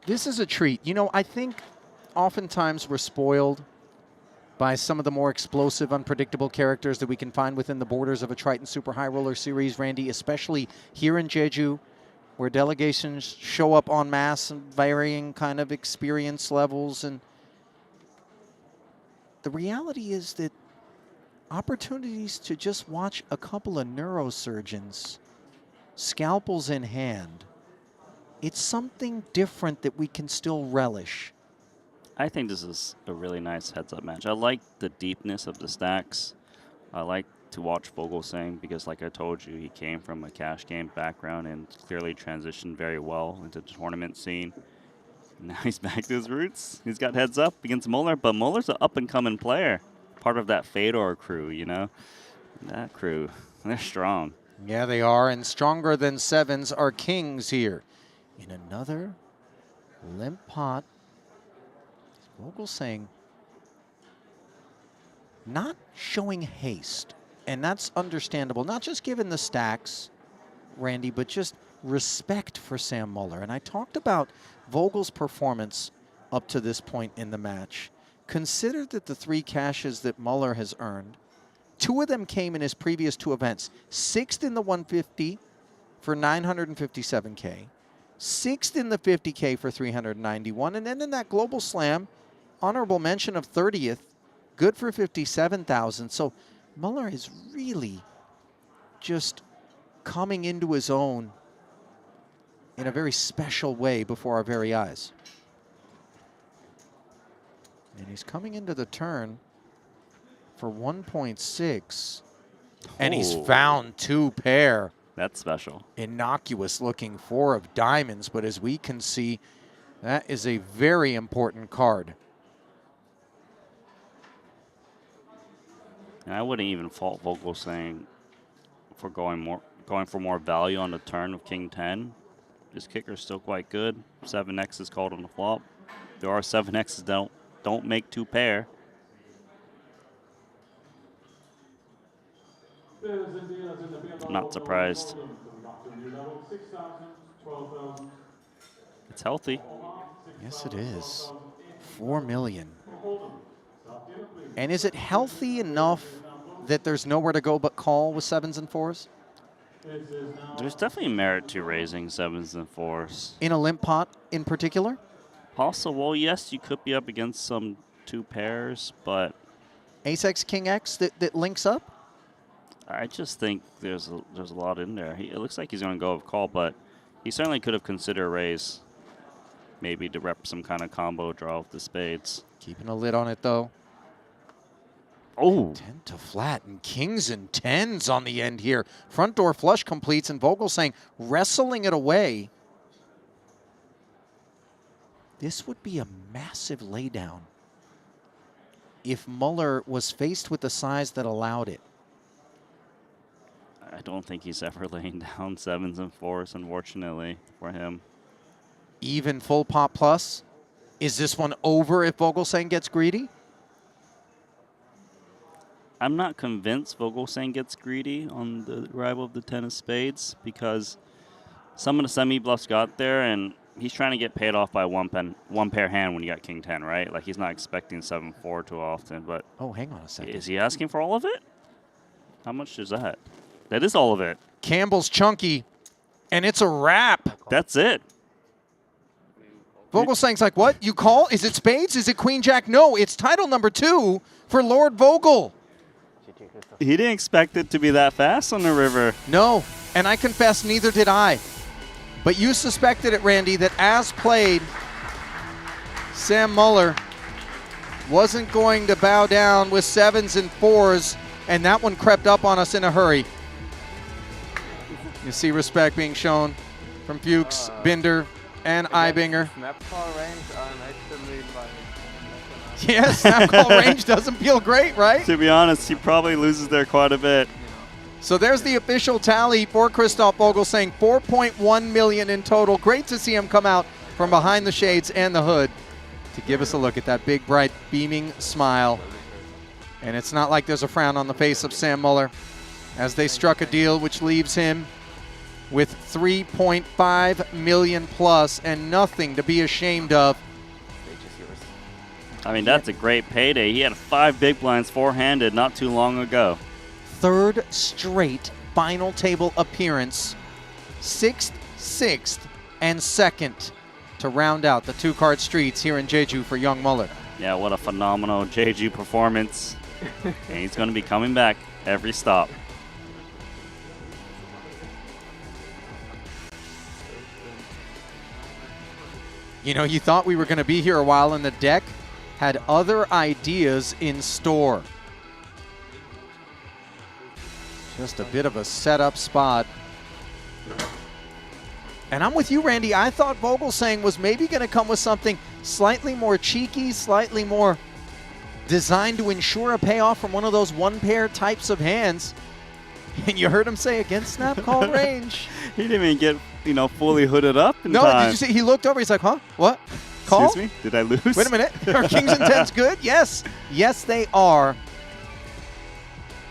This is a treat. You know, I think oftentimes we're spoiled by some of the more explosive, unpredictable characters that we can find within the borders of a Triton Super High Roller Series, Randy, especially here in Jeju, where delegations show up en masse and varying kind of experience levels. And the reality is that opportunities to just watch a couple of neurosurgeons, scalpels in hand, it's something different that we can still relish. I think this is a really nice heads-up match. I like the deepness of the stacks. I like to watch Vogelsang because, like I told you, he came from a cash game background and clearly transitioned very well into the tournament scene. Now he's back to his roots. He's got heads up against Muller, but Muller's an up-and-coming player. Part of that Fedor crew, you know? That crew, they're strong. Yeah, they are, and stronger than 7s are kings here. In another limp pot, Vogelsang not showing haste, and that's understandable, not just given the stacks, Randy, but just respect for Sam Muller. And I talked about Vogel's performance up to this point in the match. Consider that the 3 cashes that Muller has earned, 2 of them came in his previous 2 events. 6th in the 150 for 957K. 6th in the 50K for 391, and then in that Global Slam, honorable mention of 30th, good for 57,000. So Muller is really just coming into his own in a very special way before our very eyes. And he's coming into the turn for 1.6, and he's found 2 pair. That's special. Innocuous looking 4 of diamonds, but as we can see, that is a very important card. And I wouldn't even fault Vogelsang for going for more value on the turn of King 10. This kicker is still quite good. 7X is called on the flop. There are 7Xs that don't make 2 pair. I'm not surprised. It's healthy. Yes, it is. 4 million. And is it healthy enough that there's nowhere to go but call with 7s and 4s? There's definitely merit to raising 7s and 4s. In a limp pot in particular? Possible, yes, you could be up against some 2 pairs, but... Ace-X, King-X that links up? I just think there's a lot in there. It looks like he's going to go with call, but he certainly could have considered raise, maybe to rep some kind of combo draw with the spades. Keeping a lid on it, though. Oh. 10 to flat, and kings and 10s on the end here. Front door flush completes, and Vogelsang wrestling it away. This would be a massive laydown if Muller was faced with the size that allowed it. I don't think he's ever laying down 7s and 4s, unfortunately, for him. Even full pot plus? Is this one over if Vogelsang gets greedy? I'm not convinced Vogelsang gets greedy on the arrival of the 10 of spades because some of the semi-bluffs got there, and he's trying to get paid off by one pair hand when you got King 10, right? Like he's not expecting 7-4 too often. But oh, hang on a second. Is he asking for all of it? How much is that? That is all of it. Campbell's chunky, and it's a wrap. That's it. Vogelsang's like, what? You call? Is it spades? Is it queen jack? No, it's title number 2 for Lord Vogel. He didn't expect it to be that fast on the river. No, and I confess neither did I. But you suspected it, Randy, that as played, Sam Muller wasn't going to bow down with 7s and 4s, and that one crept up on us in a hurry. You see respect being shown from Fuchs, Binder, and Ibinger. Snap call range, I'm actually like... Yes, snap call range doesn't feel great, right? To be honest, he probably loses there quite a bit. So there's the official tally for Christoph Vogelsang, $4.1 million in total. Great to see him come out from behind the shades and the hood to give us a look at that big, bright, beaming smile. And it's not like there's a frown on the face of Sam Muller as they struck a deal which leaves him with $3.5 million plus and nothing to be ashamed of. I mean, that's a great payday. He had 5 big blinds four-handed not too long ago. 3rd straight final table appearance, 6th, 6th, and 2nd to round out the 2-card streets here in Jeju for young Muller. Yeah, what a phenomenal Jeju performance. And he's going to be coming back every stop. You know, you thought we were going to be here a while, and the deck had other ideas in store. Just a bit of a setup spot. And I'm with you, Randy. I thought Vogelsang was maybe going to come with something slightly more cheeky, slightly more designed to ensure a payoff from one of those one-pair types of hands. And you heard him say against snap call range. He didn't even get, you know, fully hooded up in no, time. Did you see? He looked over. He's like, huh? What? Call? Excuse me? Did I lose? Wait a minute. Are kings and tens good? Yes. Yes, they are.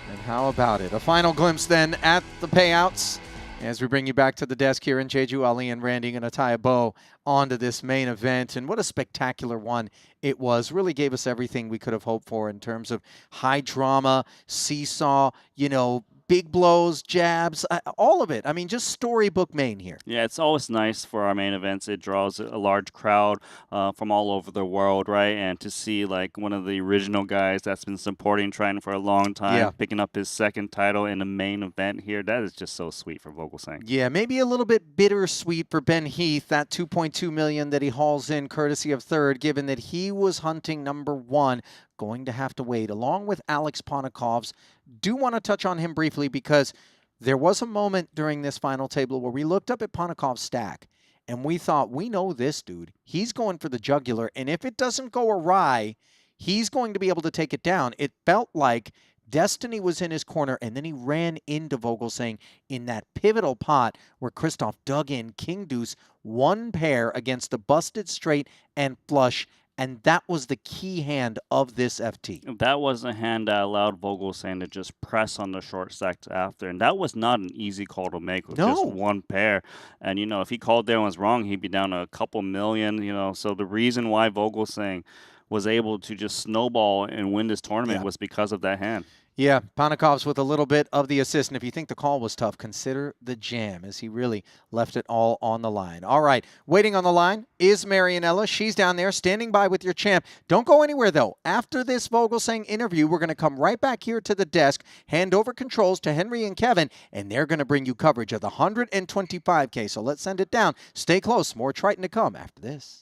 And how about it? A final glimpse then at the payouts as we bring you back to the desk here in Jeju. Ali and Randy going to tie a bow onto this main event. And what a spectacular one it was. Really gave us everything we could have hoped for in terms of high drama, seesaw, you know, big blows, jabs, all of it. I mean, just storybook main here. Yeah, it's always nice for our main events. It draws a large crowd from all over the world, right? And to see like one of the original guys that's been supporting Triton for a long time, picking up his 2nd title in the main event here, that is just so sweet for Vogelsang. Yeah, maybe a little bit bittersweet for Ben Heath, that $2.2 million that he hauls in courtesy of 3rd, given that he was hunting number 1. Going to have to wait, along with Alex Ponikov's. Do want to touch on him briefly because there was a moment during this final table where we looked up at Ponikov's stack and we thought, we know this dude. He's going for the jugular, and if it doesn't go awry, he's going to be able to take it down. It felt like destiny was in his corner, and then he ran into Vogelsang in that pivotal pot where Christoph dug in king deuce, 1 pair against a busted straight and flush. And that was the key hand of this FT. That was a hand that allowed Vogelsang to just press on the short stacks after. And that was not an easy call to make with just 1 pair. And, you know, if he called there and was wrong, he'd be down a couple million, you know. So the reason why Vogelsang was able to just snowball and win this tournament was because of that hand. Yeah, Ponikov's with a little bit of the assist. And if you think the call was tough, consider the jam as he really left it all on the line. All right, waiting on the line is Marianella. She's down there standing by with your champ. Don't go anywhere, though. After this Vogelsang interview, we're going to come right back here to the desk, hand over controls to Henry and Kevin, and they're going to bring you coverage of the 125K. So let's send it down. Stay close. More Triton to come after this.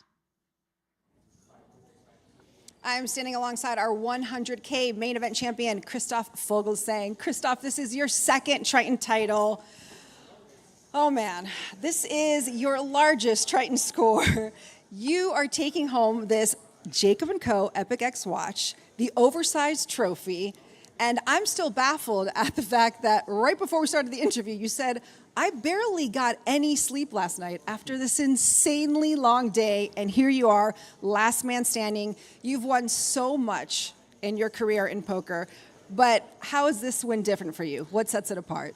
I'm standing alongside our 100K main event champion, Christoph Vogelsang. Christoph, this is your 2nd Triton title. Oh man, this is your largest Triton score. You are taking home this Jacob & Co. Epic X watch, the oversized trophy, and I'm still baffled at the fact that right before we started the interview, you said, I barely got any sleep last night after this insanely long day, and here you are, last man standing. You've won so much in your career in poker, but how is this win different for you? What sets it apart?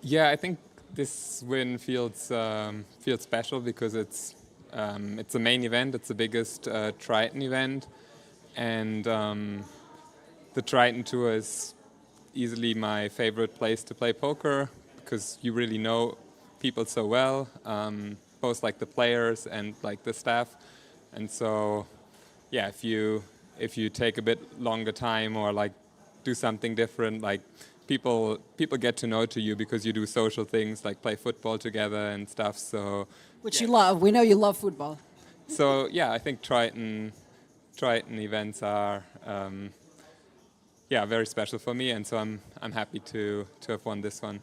Yeah, I think this win feels special because it's a main event. It's the biggest Triton event, and the Triton Tour is easily my favorite place to play poker because you really know people so well, both like the players and like the staff, and so yeah, if you take a bit longer time or like do something different, like people get to know to you because you do social things like play football together and stuff. So Which you love. We know you love football. So yeah, I think Triton events are very special for me, and so I'm happy to have won this one.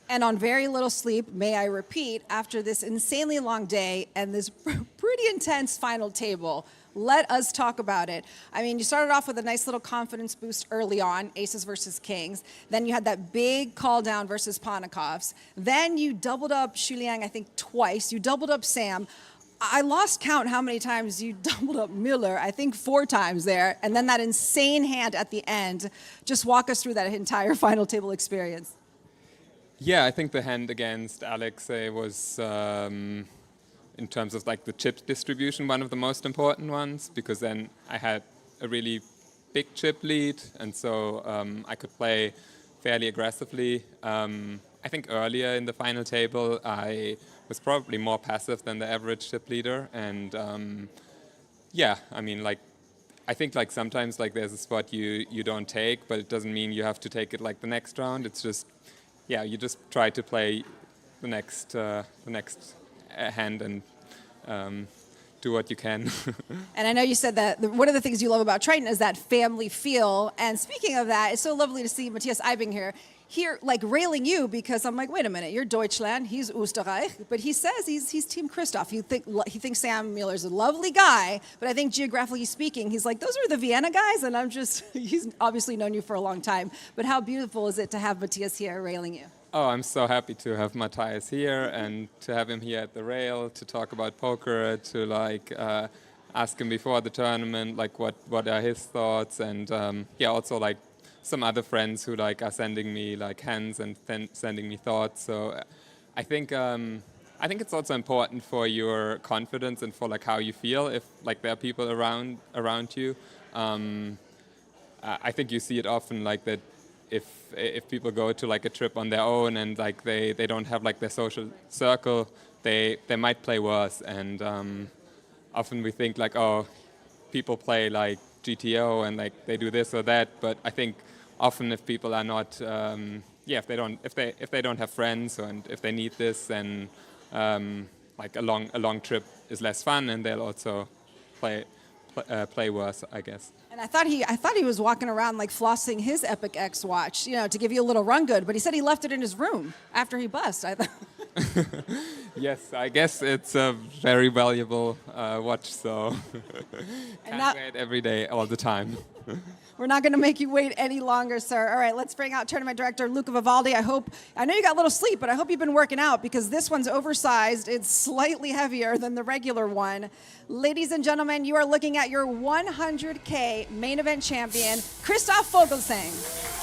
And on very little sleep, may I repeat, after this insanely long day and this pretty intense final table, let us talk about it. I mean, you started off with a nice little confidence boost early on, aces versus kings. Then you had that big call down versus Ponikovs. Then you doubled up Xu Liang, I think, twice. You doubled up Sam. I lost count how many times you doubled up Mueller, I think 4 times there. And then that insane hand at the end. Just walk us through that entire final table experience. Yeah, I think the hand against Alexei was, in terms of like the chip distribution, one of the most important ones, because then I had a really big chip lead, and so I could play fairly aggressively. I think earlier in the final table, I was probably more passive than the average chip leader, and yeah, I mean, like, I think like sometimes like there's a spot you don't take, but it doesn't mean you have to take it like the next round. It's just, yeah, you just try to play the next hand and do what you can. And I know you said that one of the things you love about Triton is that family feel. And speaking of that, it's so lovely to see Matthias Eibing here like railing you, because I'm like, wait a minute, you're Deutschland, he's Österreich, but he says he's Team Christoph. He thinks Sam Mueller's a lovely guy, but I think geographically speaking, he's like, those are the Vienna guys, and he's obviously known you for a long time. But how beautiful is it to have Matthias here railing you? Oh, I'm so happy to have Matthias here and to have him here at the rail to talk about poker, to like ask him before the tournament, like what are his thoughts, and yeah, also like some other friends who like are sending me like hands and then sending me thoughts. So I think it's also important for your confidence and for like how you feel if like there are people around you. I think you see it often like that. If people go to like a trip on their own and like they don't have like their social circle, they might play worse. And often we think like, oh, people play like GTO and like they do this or that. But I think often if people are not, if they don't have friends and if they need this, then like a long trip is less fun, and they'll also play worse, I guess. And I thought he was walking around like flossing his Epic X watch, you know, to give you a little run good. But he said he left it in his room after he bust. I thought. Yes, I guess it's a very valuable watch, so can't wear it every day, all the time. We're not going to make you wait any longer, sir. All right, let's bring out tournament director Luca Vivaldi. I know you got a little sleep, but I hope you've been working out, because this one's oversized. It's slightly heavier than the regular one. Ladies and gentlemen, you are looking at your 100K main event champion, Christoph Vogelsang.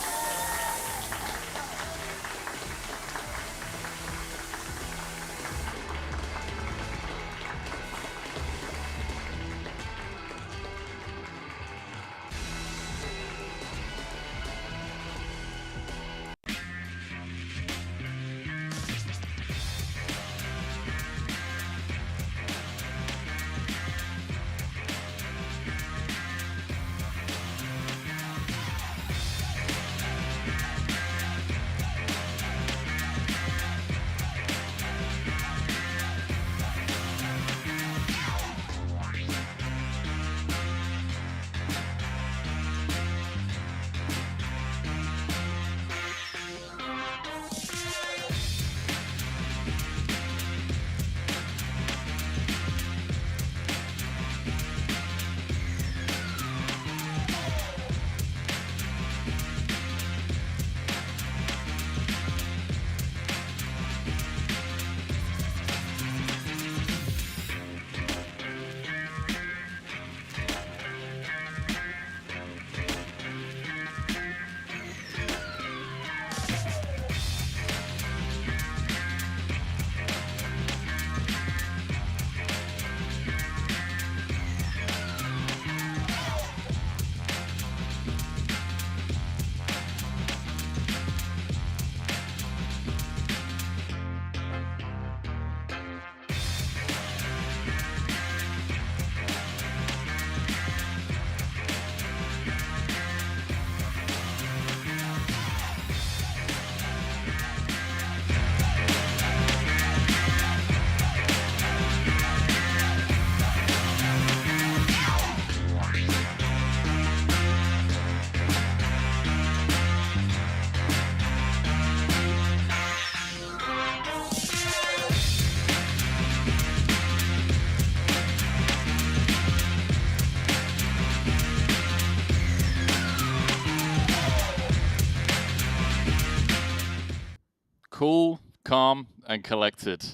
Cool, calm, and collected.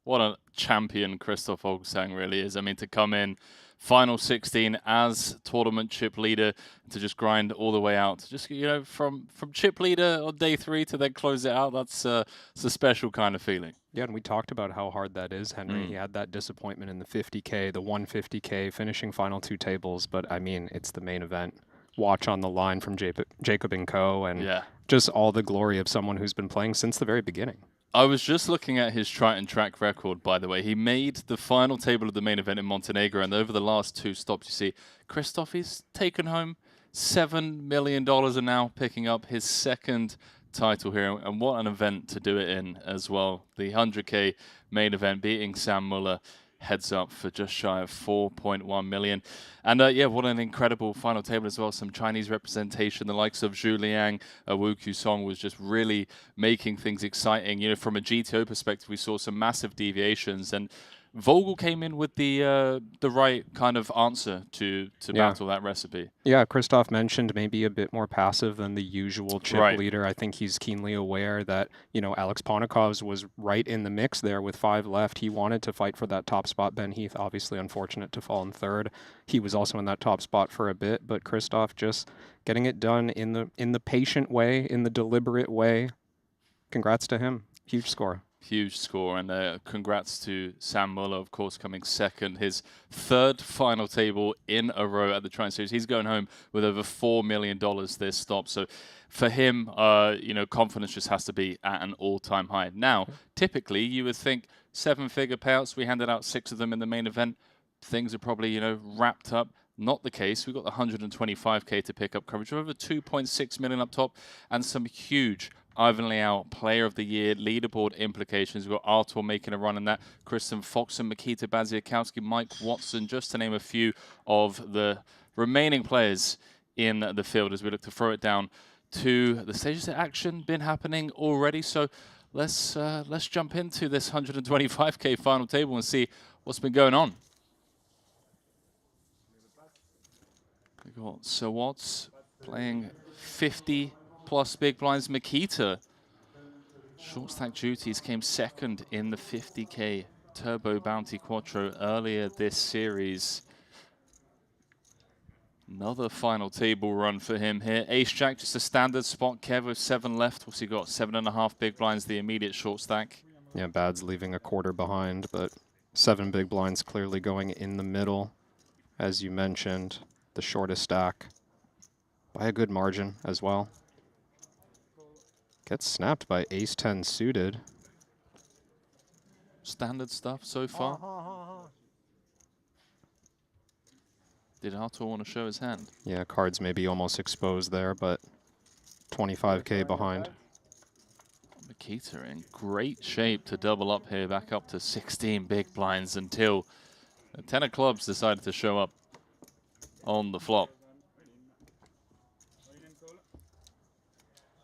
What a champion Christoph Vogelsang really is. I mean, to come in final 16 as tournament chip leader, to just grind all the way out, just, you know, from chip leader on day 3 to then close it out, it's a special kind of feeling. Yeah, and we talked about how hard that is, Henry. He had that disappointment in the 50K, the 150K, finishing final 2 tables, but I mean, it's the main event. Watch on the line from Jacob and Co. and just all the glory of someone who's been playing since the very beginning. I was just looking at his Triton track record, by the way. He made the final table of the main event in Montenegro, and over the last 2 stops, you see, Christoph is taken home $7 million and now picking up his 2nd title here. And what an event to do it in as well. The 100K main event, beating Sam Muller heads up for just shy of 4.1 million. And yeah, what an incredible final table as well. Some Chinese representation, the likes of Zhu Liang, Wukong was just really making things exciting. You know, from a GTO perspective, we saw some massive deviations, and Vogel came in with the right kind of answer to battle that recipe. Yeah, Christoph mentioned maybe a bit more passive than the usual chip leader. I think he's keenly aware that, you know, Alex Ponikovs was right in the mix there with 5 left. He wanted to fight for that top spot. Ben Heath, obviously unfortunate to fall in 3rd. He was also in that top spot for a bit, but Christoph just getting it done in the patient way, in the deliberate way. Congrats to him. Huge score. Huge score, and congrats to Sam Muller, of course, coming 2nd, his 3rd final table in a row at the Triton Series. He's going home with over $4 million this stop. So for him, you know, confidence just has to be at an all-time high. Now, typically, you would think 7-figure payouts. We handed out 6 of them in the main event. Things are probably, you know, wrapped up. Not the case. We've got the 125K to pick up coverage, over 2.6 million up top, and some huge Ivan Liao Player of the Year leaderboard implications. We've got Artur making a run in that, Kristen Foxen, Mikita Baziakowski, Mike Watson, just to name a few of the remaining players in the field as we look to throw it down to the stages of action been happening already. So let's jump into this 125K final table and see what's been going on. We've got Sawatz playing 50+ big blinds. Mikita, short stack duties, came 2nd in the 50K Turbo Bounty Quattro earlier this series. Another final table run for him here. Ace Jack, just a standard spot. Kev with 7 left. Also got 7.5 big blinds, the immediate short stack. Yeah, Bad's leaving a quarter behind, but 7 big blinds clearly going in the middle. As you mentioned, the shortest stack by a good margin as well. Gets snapped by Ace-10 suited. Standard stuff so far. Did Artur want to show his hand? Yeah, cards may be almost exposed there, but 25K behind. Mikita in great shape to double up here, back up to 16 big blinds until the 10 of clubs decided to show up on the flop.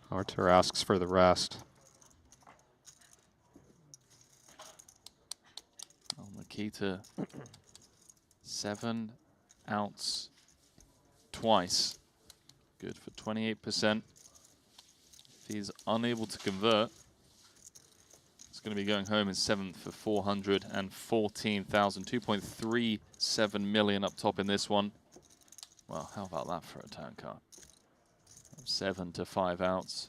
Artur asks for the rest. Oh, Mikita, 7 outs twice. Good for 28%. If he's unable to convert, it's going to be going home in 7th for 414,000. 2.37 million up top in this one. Well, how about that for a turn card? 7 to 5 outs.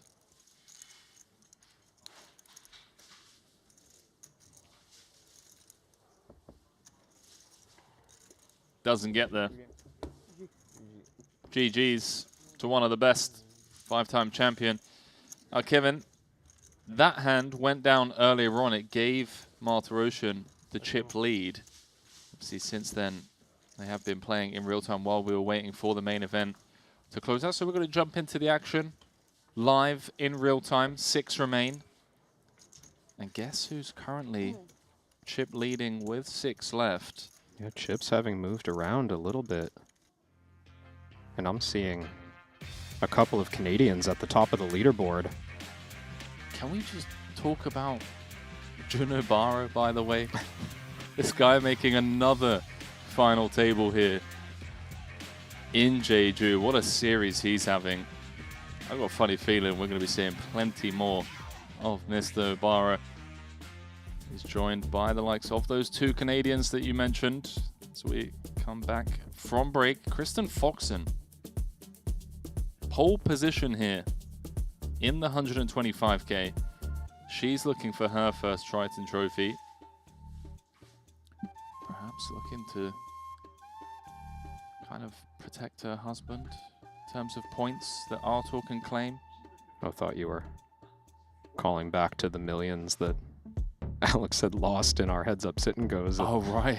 Doesn't get there. GG's to one of the best, 5-time champion. Now, Kevin, that hand went down earlier on. It gave Martirosyan the chip lead. Obviously, since then, they have been playing in real time while we were waiting for the main event to close out. So we're going to jump into the action live in real time. 6 remain. And guess who's currently chip leading with 6 left? Yeah, chips having moved around a little bit. And I'm seeing a couple of Canadians at the top of the leaderboard. Can we just talk about Juno Barara, by the way? This guy making another final table here in Jeju. What a series he's having. I've got a funny feeling we're going to be seeing plenty more of Mr. Barara. He's joined by the likes of those two Canadians that you mentioned. As we come back from break, Kristen Foxen. Pole position here in the 125K. She's looking for her first Triton trophy. Perhaps looking to kind of protect her husband in terms of points that Artur can claim. I thought you were calling back to the millions that Alex had lost in our heads up sit and goes. Oh, right.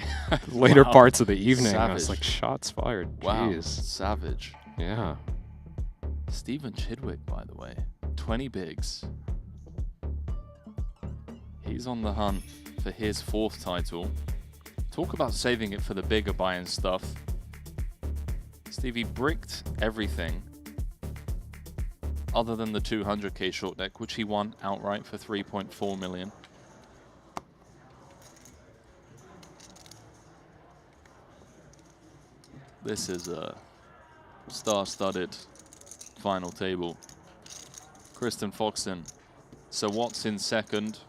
Later Wow. parts of the evening. Savage. I was like, shots fired. Wow. Jeez. Savage. Yeah. Stephen Chidwick, by the way, 20 bigs. He's on the hunt for his 4th title. Talk about saving it for the bigger buy-in stuff. Stevie bricked everything other than the 200K short deck, which he won outright for 3.4 million. This is a star-studded final table. Kristen Foxen. So what's in second?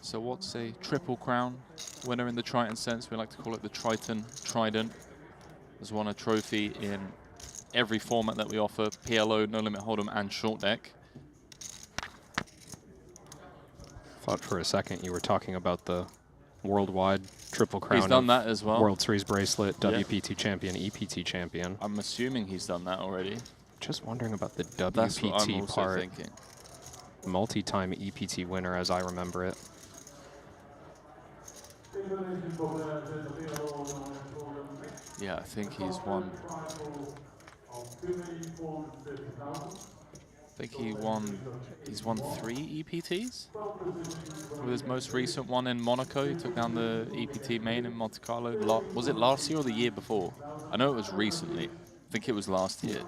So what's a triple crown winner in the Triton sense? We like to call it the Triton Trident. Has won a trophy in every format that we offer: PLO, No Limit Hold'em, and short deck. Thought for a second you were talking about the worldwide triple crown. He's done of that as well. World Series bracelet, Yeah. WPT champion, EPT champion. I'm assuming he's done that already. Just wondering about the That's what I'm WPT also part. thinking. Multi-time EPT winner, as I remember it. Yeah, I think he's won. I think he's won 3 EPTs. With his most recent one in Monaco, he took down the EPT main in Monte Carlo. Was it last year or the year before? I know it was recently. I think it was last year.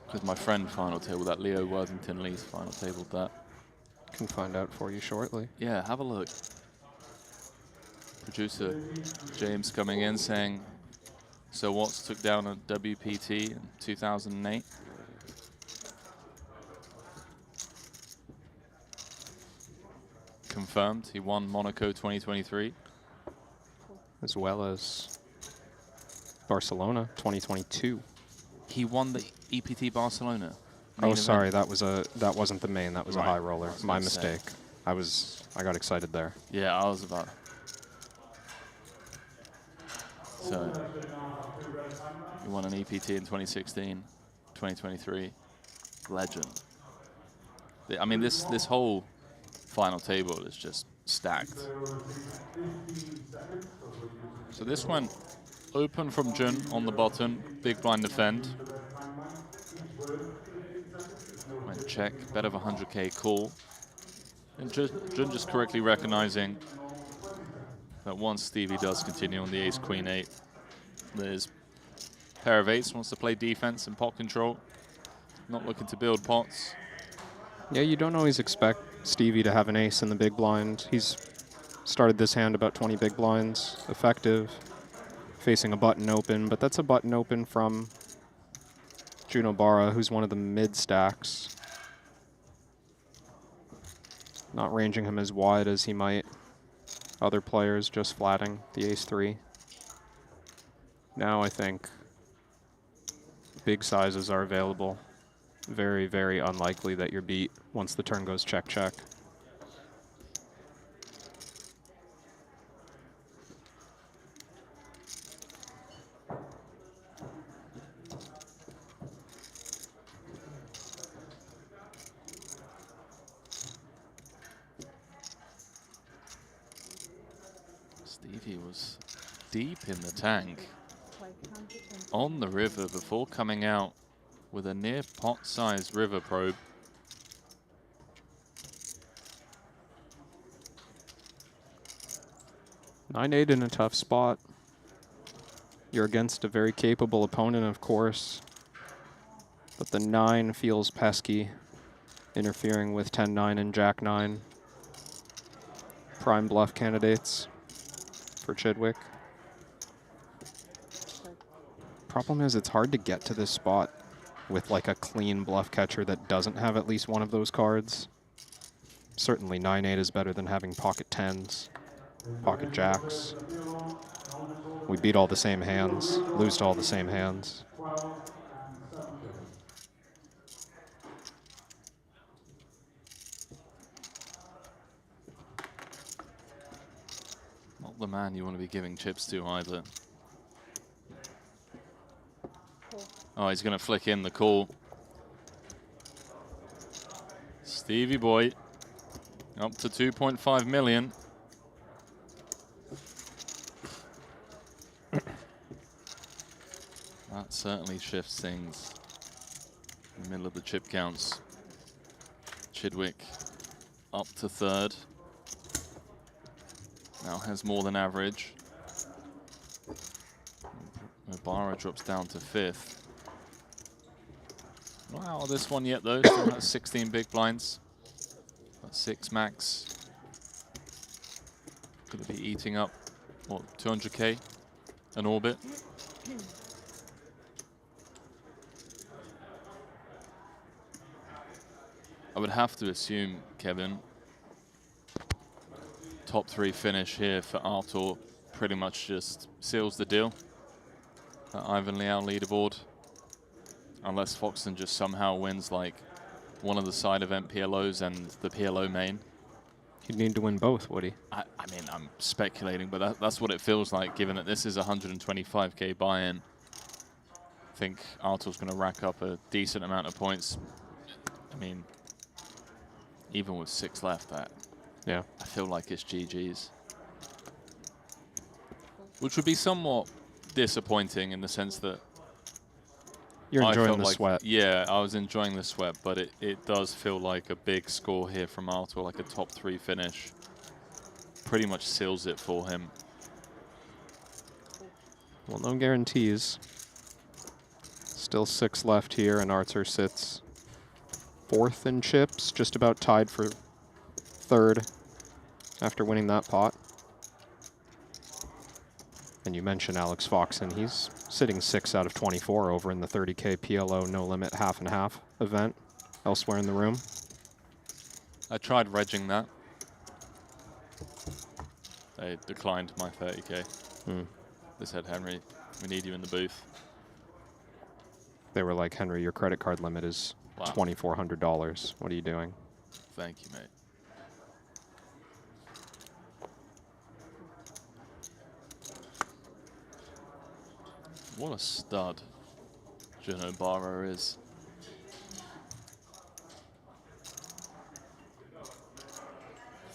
Because my friend final tabled that, Leo Worthington Lee's final tabled that. Can find out for you shortly. Yeah, have a look. Producer James coming in saying, so Watts took down a WPT in 2008. Confirmed, he won Monaco 2023. As well as Barcelona 2022. He won the EPT Barcelona. Oh, sorry, that wasn't the main. That was a high roller. My gonna say. mistake. I got excited there. Yeah, I was about. So he won an EPT in 2016, 2023. Legend. I mean, this whole final table is just stacked. So this one open from Jun on the bottom, big blind defend. Went check, bet of 100K call. And Jun just correctly recognizing that once Stevie does continue on the ace, queen, 8, there's pair of 8s, wants to play defense and pot control. Not looking to build pots. Yeah, you don't always expect Stevie to have an ace in the big blind. He's started this hand about 20 big blinds, effective, facing a button open, but that's a button open from Juno Barara, who's one of the mid stacks. Not ranging him as wide as he might. Other players just flatting the ace-3. Now I think big sizes are available. Very, very unlikely that you're beat once the turn goes check, check. Stevie was deep in the tank on the river before coming out with a near pot-sized river probe. Nine-8 in a tough spot. You're against a very capable opponent, of course, but the 9 feels pesky, interfering with 10-9 and Jack-9. Prime bluff candidates for Chidwick. Problem is, it's hard to get to this spot with like a clean bluff catcher that doesn't have at least one of those cards. Certainly 9-8 is better than having pocket 10s, pocket jacks. We beat all the same hands, lose to all the same hands. Not the man you want to be giving chips to either. Oh, he's going to flick in the call. Stevie boy, up to 2.5 million. That certainly shifts things in the middle of the chip counts. Chidwick up to third. Now has more than average. Barara drops down to fifth. Not out of this one yet though, still has 16 big blinds. That's 6 max. Gonna be eating up, what, 200K an orbit. I would have to assume, Kevin, top 3 finish here for Artur pretty much just seals the deal. Ivan Liao leaderboard. Unless Foxen just somehow wins like one of the side event PLOs and the PLO main. He'd need to win both, would he? I mean, I'm speculating, but that's what it feels like, given that this is a 125K buy-in. I think Artur's going to rack up a decent amount of points. I mean, even with 6 left, yeah, I feel like it's GG's. Which would be somewhat disappointing in the sense that you're enjoying the like, sweat. Yeah, I was enjoying the sweat, but it does feel like a big score here from Artur, like a top 3 finish. Pretty much seals it for him. Well, no guarantees. Still 6 left here, and Artur sits 4th in chips, just about tied for 3rd after winning that pot. And you mentioned Alex Foxen. He's sitting 6 out of 24 over in the 30K PLO No Limit half and half event elsewhere in the room. I tried regging that. They declined my 30K. They said, Henry, we need you in the booth. They were like, Henry, your credit card limit is $2,400. What are you doing? Thank you, mate. What a stud Juno Barara is.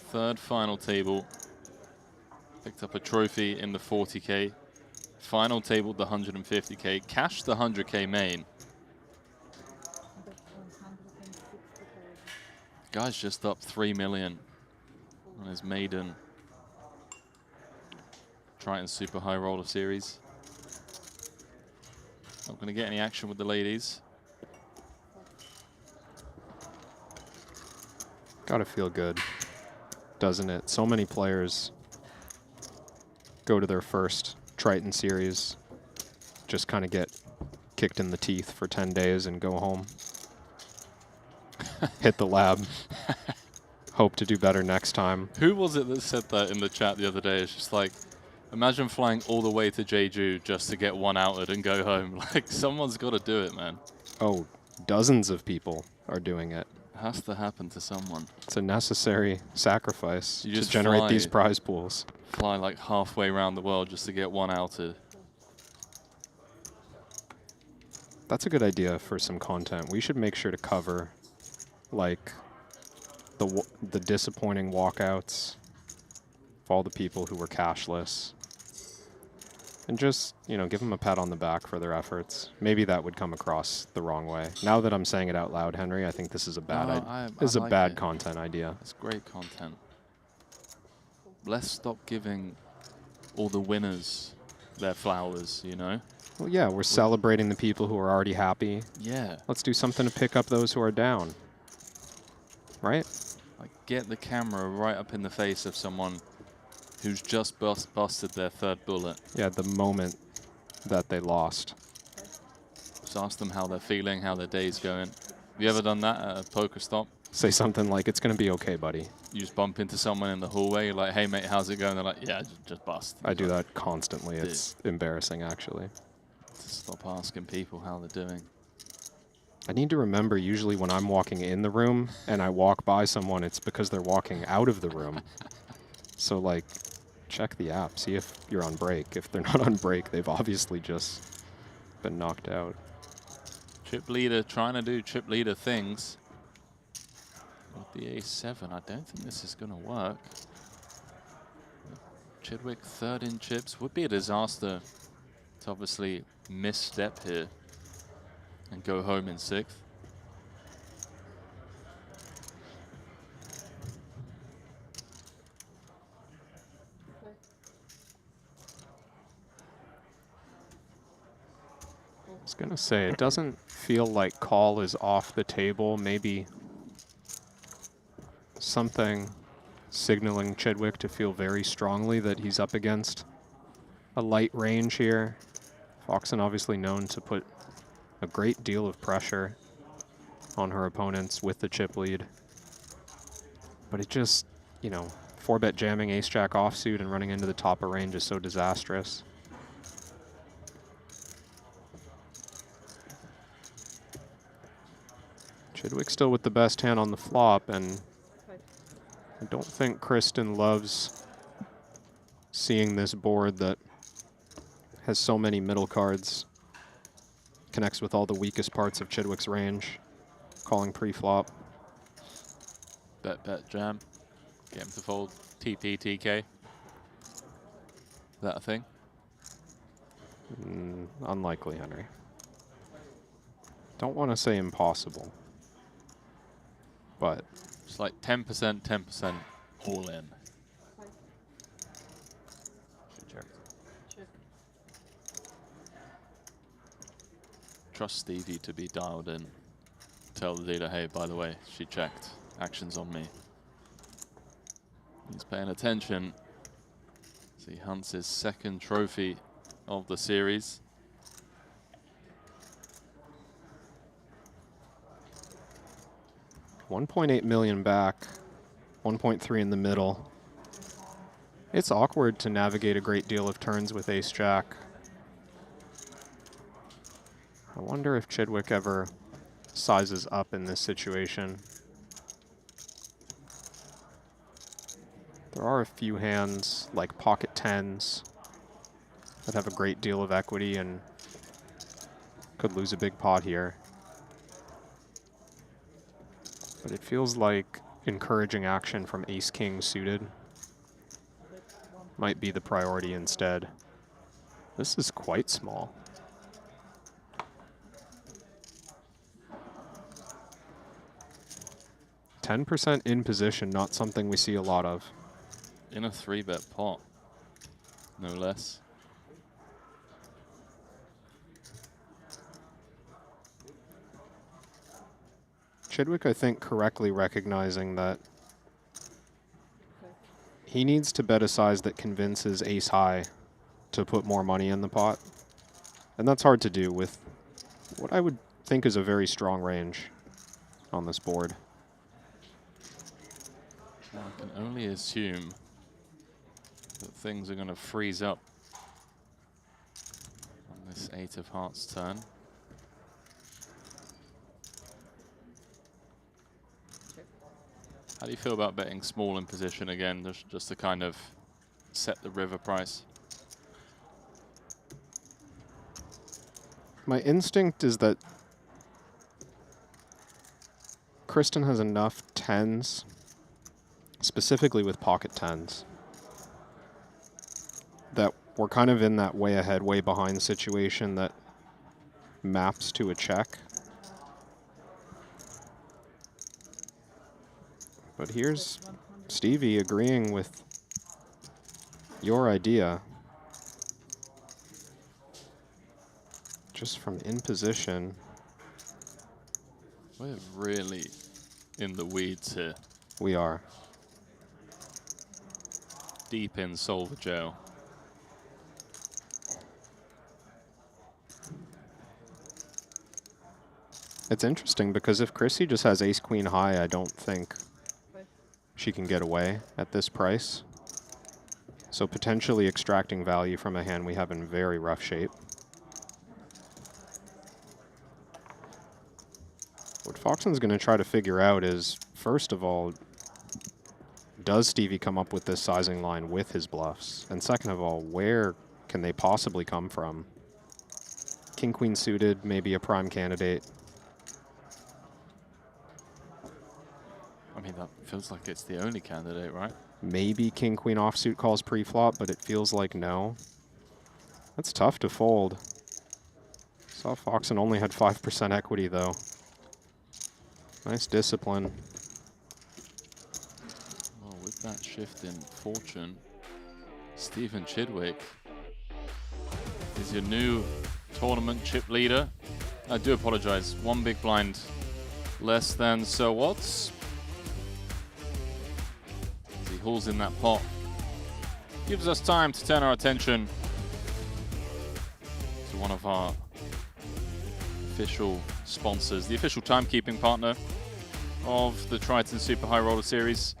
Third final table. Picked up a trophy in the 40K. Final table the 150K. Cashed the 100K main. Guy's just up 3 million on his maiden Triton Super High Roller Series. Not going to get any action with the ladies. Gotta feel good, doesn't it? So many players go to their first Triton series, just kind of get kicked in the teeth for 10 days and go home. Hit the lab. Hope to do better next time. Who was it that said that in the chat the other day? It's just like, imagine flying all the way to Jeju just to get one outed and go home. Like, someone's got to do it, man. Oh, dozens of people are doing it. It has to happen to someone. It's a necessary sacrifice You to just generate these prize pools. Fly like halfway around the world just to get one outed. That's a good idea for some content. We should make sure to cover, like, the disappointing walkouts of all the people who were cashless. And just, you know, give them a pat on the back for their efforts. Maybe that would come across the wrong way. Now that I'm saying it out loud, Henry, I think this is a bad content idea. It's great content. Let's stop giving all the winners their flowers, you know? Well, yeah, we're celebrating the people who are already happy. Yeah. Let's do something to pick up those who are down. Right? Like, get the camera right up in the face of someone who's just busted their 3rd bullet. Yeah, the moment that they lost. Just ask them how they're feeling, how their day's going. Have you ever done that at a poker stop? Say something like, it's going to be okay, buddy. You just bump into someone in the hallway, you're like, hey, mate, how's it going? They're like, yeah, just bust. I do that constantly. It's embarrassing, actually. Just stop asking people how they're doing. I need to remember, usually when I'm walking in the room and I walk by someone, it's because they're walking out of the room. So, like, check the app, see if you're on break. If they're not on break, they've obviously just been knocked out. Chip leader trying to do chip leader things. With the A7, I don't think this is going to work. Chidwick third in chips. Would be a disaster to obviously misstep here and go home in sixth. I was going to say, it doesn't feel like call is off the table. Maybe something signaling Chidwick to feel very strongly that he's up against a light range here. Foxen obviously known to put a great deal of pressure on her opponents with the chip lead. But it just, you know, 4-bet jamming ace-jack offsuit and running into the top of range is so disastrous. Chidwick still with the best hand on the flop, and I don't think Kristen loves seeing this board that has so many middle cards, connects with all the weakest parts of Chidwick's range, calling pre-flop. Bet jam, get him to fold TP, TK. Is that a thing? Unlikely, Henry. Don't want to say impossible, but it's like 10%, all in. Trust Stevie to be dialed in. Tell the dealer, hey, by the way, she checked. Action's on me. He's paying attention as he hunts his second trophy of the series. $1.8 million back, 1.3 in the middle. It's awkward to navigate a great deal of turns with ace-jack. I wonder if Chidwick ever sizes up in this situation. There are a few hands, like pocket tens, that have a great deal of equity and could lose a big pot here. But it feels like encouraging action from ace-king suited might be the priority instead. This is quite small. 10% in position, not something we see a lot of. In a 3-bet pot, no less. Chidwick, I think, correctly recognizing that he needs to bet a size that convinces ace high to put more money in the pot. And that's hard to do with what I would think is a very strong range on this board. I can only assume that things are going to freeze up on this 8 of hearts turn. How do you feel about betting small in position again, just to kind of set the river price? My instinct is that Kristen has enough tens, specifically with pocket tens, that we're kind of in that way ahead, way behind situation that maps to a check. But here's Stevie agreeing with your idea. Just from in position. We're really in the weeds here. We are. Deep in solver jail. It's interesting because if Chrissy just has ace-queen high, I don't think she can get away at this price. So potentially extracting value from a hand we have in very rough shape. What Foxen's going to try to figure out is, first of all, does Stevie come up with this sizing line with his bluffs? And second of all, where can they possibly come from? King-queen suited, maybe a prime candidate. I mean, that feels like it's the only candidate, right? Maybe king-queen offsuit calls pre-flop, but it feels like no. That's tough to fold. Saw Foxen only had 5% equity, though. Nice discipline. Well, with that shift in fortune, Stephen Chidwick is your new tournament chip leader. I do apologize. One big blind less than Sir Watts. As he hauls in that pot. Gives us time to turn our attention to one of our official sponsors, the official timekeeping partner of the Triton Super High Roller Series.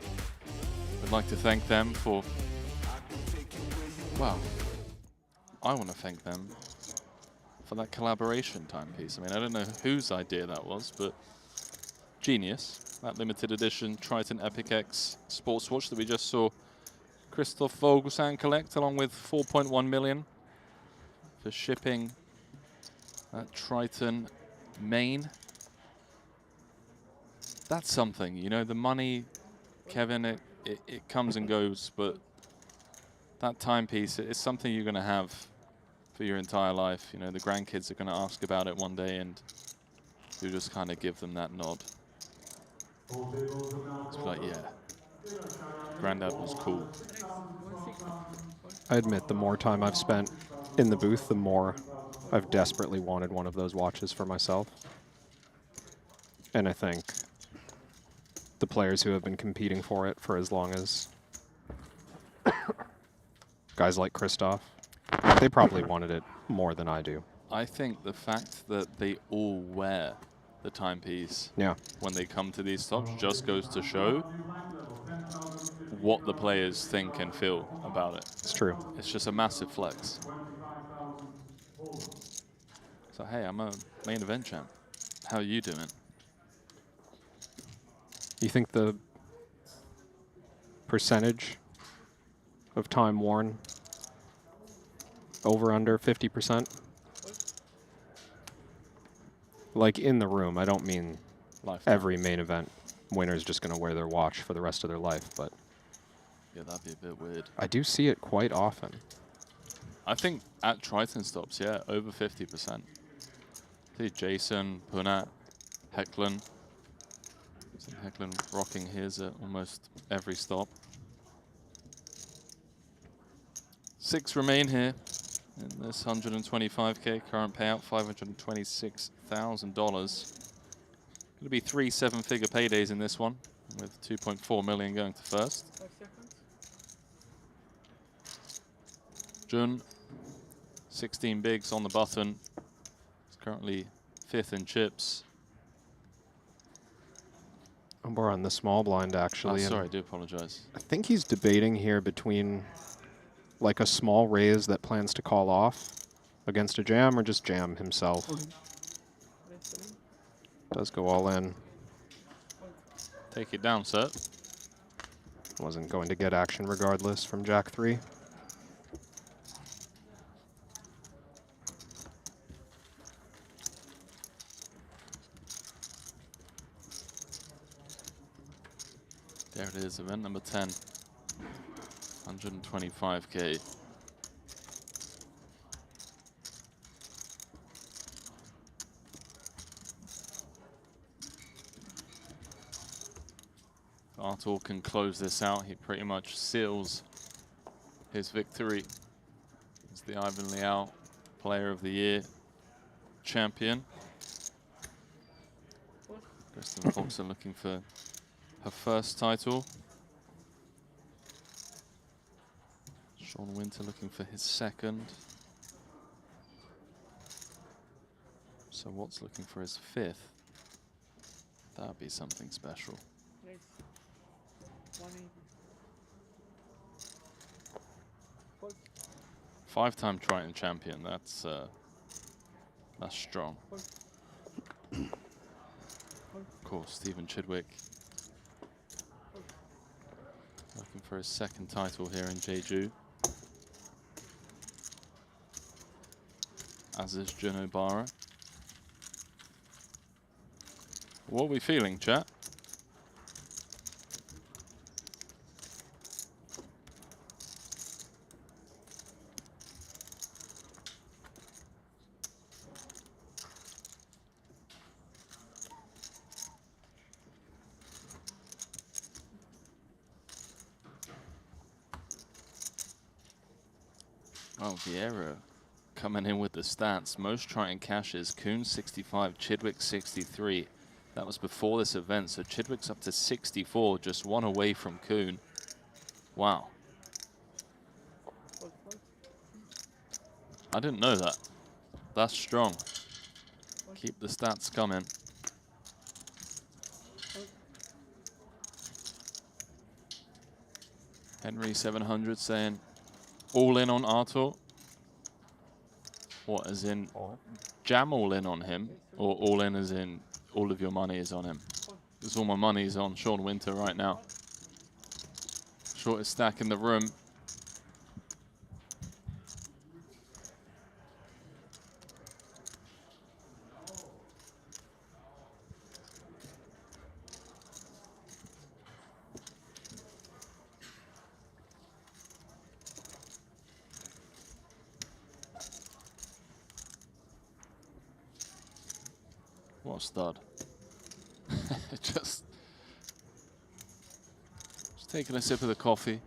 We'd like to thank them for, well, I want to thank them for that collaboration timepiece. I mean, I don't know whose idea that was, but genius. That limited edition Triton Epic X sports watch that we just saw Christoph Vogelsang collect, along with 4.1 million for shipping that Triton main. That's something, you know, the money, Kevin, it comes and goes, but that timepiece is something you're going to have for your entire life. You know, the grandkids are going to ask about it one day, and you just kind of give them that nod. It's like, yeah, Granddad was cool. I admit, the more time I've spent in the booth, the more I've desperately wanted one of those watches for myself. And I think the players who have been competing for it for as long as guys like Christoph, they probably wanted it more than I do. I think the fact that they all wear the timepiece when they come to these stops just goes to show what the players think and feel about it. It's true. It's just a massive flex. So, hey, I'm a main event champ. How are you doing? You think the percentage of time worn over under 50%? Like in the room, I don't mean Lifetime. Every main event winner's just going to wear their watch for the rest of their life, but yeah, that'd be a bit weird. I do see it quite often. I think at Triton stops, yeah, over 50%. See Jason, Punat, Hecklen. Hecklen rocking his at almost every stop. 6 remain here in this 125K current payout, $526,000. Going to be 3 7-figure paydays in this one, with 2.4 million going to first. Jun, 16 bigs on the button. He's currently 5th in chips. We're on the small blind, actually. Oh, sorry, I do apologize. I think he's debating here between like a small raise that plans to call off against a jam or just jam himself. Does go all in. Take it down, sir. Wasn't going to get action regardless from Jack 3. There it is, event number 10. 125K. Artur can close this out. He pretty much seals his victory as the Ivan Liao Player of the Year champion. Kristen Foxen looking for her first title. Sean Winter looking for his second. So Watts looking for his 5th. That'd be something special. 5-time Triton champion. That's strong. Of course, Stephen Chidwick looking for his second title here in Jeju. As is Juno Barara. What are we feeling, chat? Oh, Vieira coming in with the stats. Most Triton cashes, Kuhn 65, Chidwick 63. That was before this event, so Chidwick's up to 64, just one away from Kuhn. Wow. I didn't know that. That's strong. Keep the stats coming. Henry 700 saying, all in on Artur? What, as in jam all in on him? Or all in as in all of your money is on him? Because all my money is on Sean Winter right now. Shortest stack in the room. What a stud. just taking a sip of the coffee.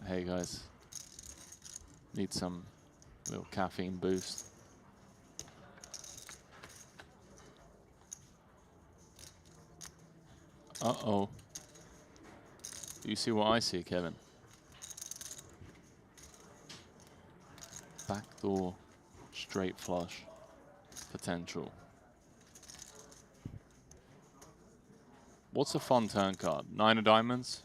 Hey guys, need some little caffeine boost. Uh-oh. You see what I see, Kevin? Backdoor straight flush potential. What's a fun turn card? 9 of diamonds?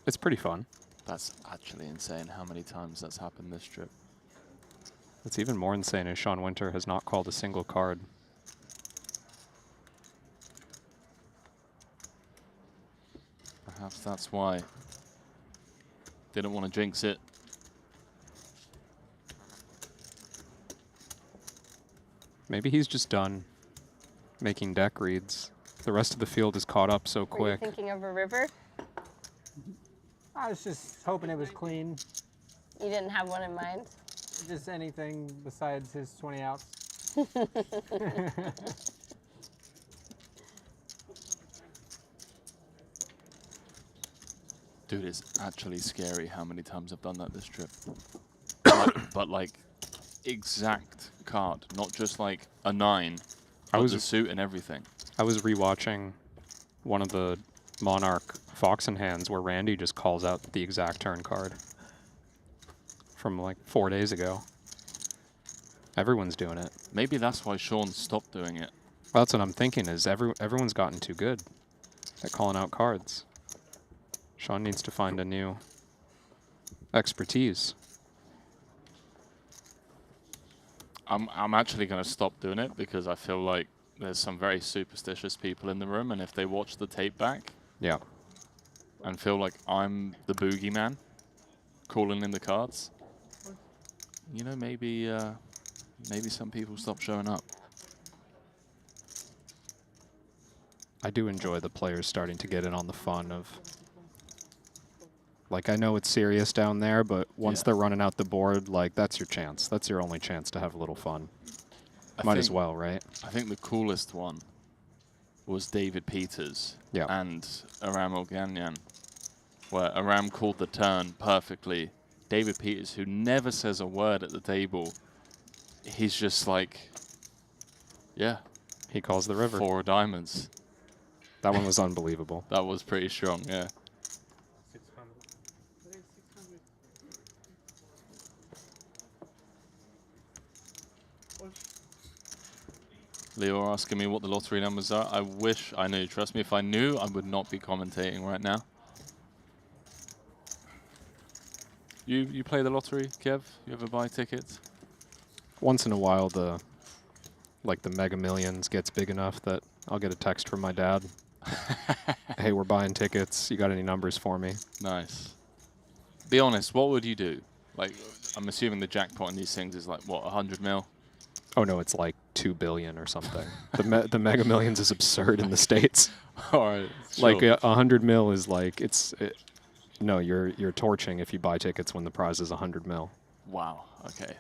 It's pretty fun. That's actually insane how many times that's happened this trip. What's even more insane is Sean Winter has not called a single card. Perhaps that's why. Didn't want to jinx it. Maybe he's just done making deck reads. The rest of the field is caught up so Were you quick. thinking of a river? I was just hoping it was clean. You didn't have one in mind? Just anything besides his 20 outs. Dude, it's actually scary how many times I've done that this trip. but like exact card, not just like a 9, but the suit and everything. I was rewatching one of the Monarch Foxen hands where Randy just calls out the exact turn card from like 4 days ago. Everyone's doing it. Maybe that's why Sean stopped doing it. Well, that's what I'm thinking is everyone's gotten too good at calling out cards. Sean needs to find a new expertise. I'm actually going to stop doing it because I feel like there's some very superstitious people in the room, and if they watch the tape back, yeah, and feel like I'm the boogeyman calling in the cards, you know, maybe some people stop showing up. I do enjoy the players starting to get in on the fun of, like, I know it's serious down there, but once they're running out the board, like, that's your chance. That's your only chance to have a little fun. Might as well, right? I think the coolest one was David Peters and Aram Oganyan, where Aram called the turn perfectly. David Peters, who never says a word at the table, he's just like, yeah. He calls the river. 4 diamonds. That one was unbelievable. That was pretty strong, yeah. Leo asking me what the lottery numbers are. I wish I knew. Trust me, if I knew, I would not be commentating right now. You play the lottery, Kev? You ever buy tickets? Once in a while, the Mega Millions gets big enough that I'll get a text from my dad. Hey, we're buying tickets. You got any numbers for me? Nice. Be honest, what would you do? Like, I'm assuming the jackpot in these things is like, what, 100 mil? Oh, no, it's like 2 billion or something. The Mega Millions is absurd in the States. All right. Like, Sure. 100 mil is like, no, you're torching if you buy tickets when the prize is 100 mil. Wow. Okay.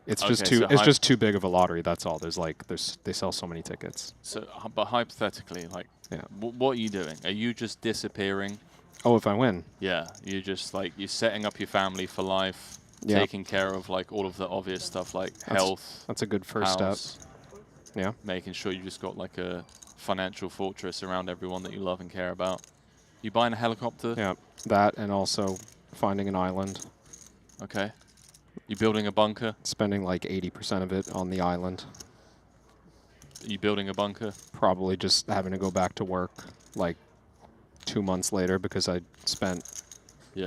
It's Okay, just too. so It's just too big of a lottery. That's all. They sell so many tickets. So, but hypothetically, like, Yeah. what are you doing? Are you just disappearing? Oh, if I win. Yeah. You're just like, you're setting up your family for life, Yeah. taking care of like all of the obvious stuff like health. That's a good first house, step. Yeah. Making sure you just got like a financial fortress around everyone that you love and care about. You buying a helicopter? Yeah. That and also finding an island. Okay. You building a bunker? Spending like 80% of it on the island. You building a bunker? Probably just having to go back to work like 2 months later because I spent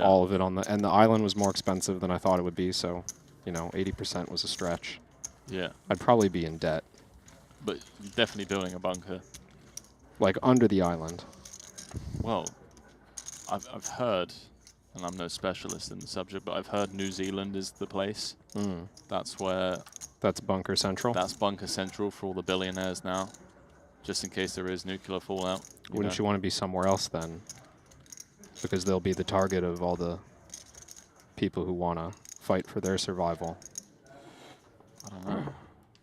all of it on and the island was more expensive than I thought it would be. So, 80% was a stretch. Yeah. I'd probably be in debt. But you're definitely building a bunker. Like under the island. Well, I've heard, and I'm no specialist in the subject, but I've heard New Zealand is the place. Mm. That's where... That's bunker central? That's bunker central for all the billionaires now, just in case there is nuclear fallout. Wouldn't you want to be somewhere else then? Because they'll be the target of all the people who want to fight for their survival. I don't know.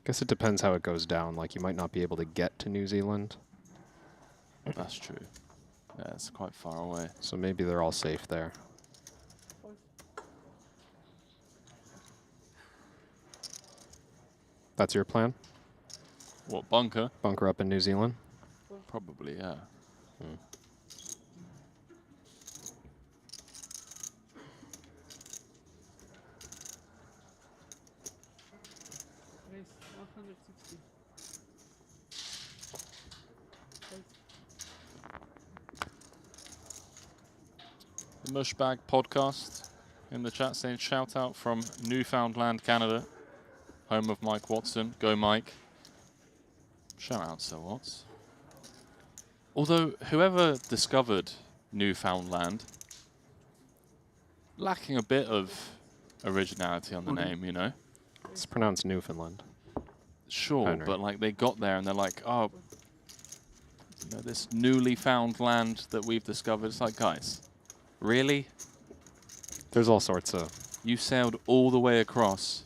Guess it depends how it goes down. Like, you might not be able to get to New Zealand. That's true. Yeah, it's quite far away. So maybe they're all safe there. That's your plan? What, bunker? Bunker up in New Zealand? Probably, yeah. Hmm. The Mushbag podcast in the chat saying shout out from Newfoundland, Canada, home of Mike Watson. Go Mike. Shout out, Sir Watts. Although whoever discovered Newfoundland, lacking a bit of originality on the name, It's pronounced Newfoundland. Sure, Henry. but like they got there and they're like, oh, this newly found land that we've discovered. It's like, guys, really? There's all sorts of... You sailed all the way across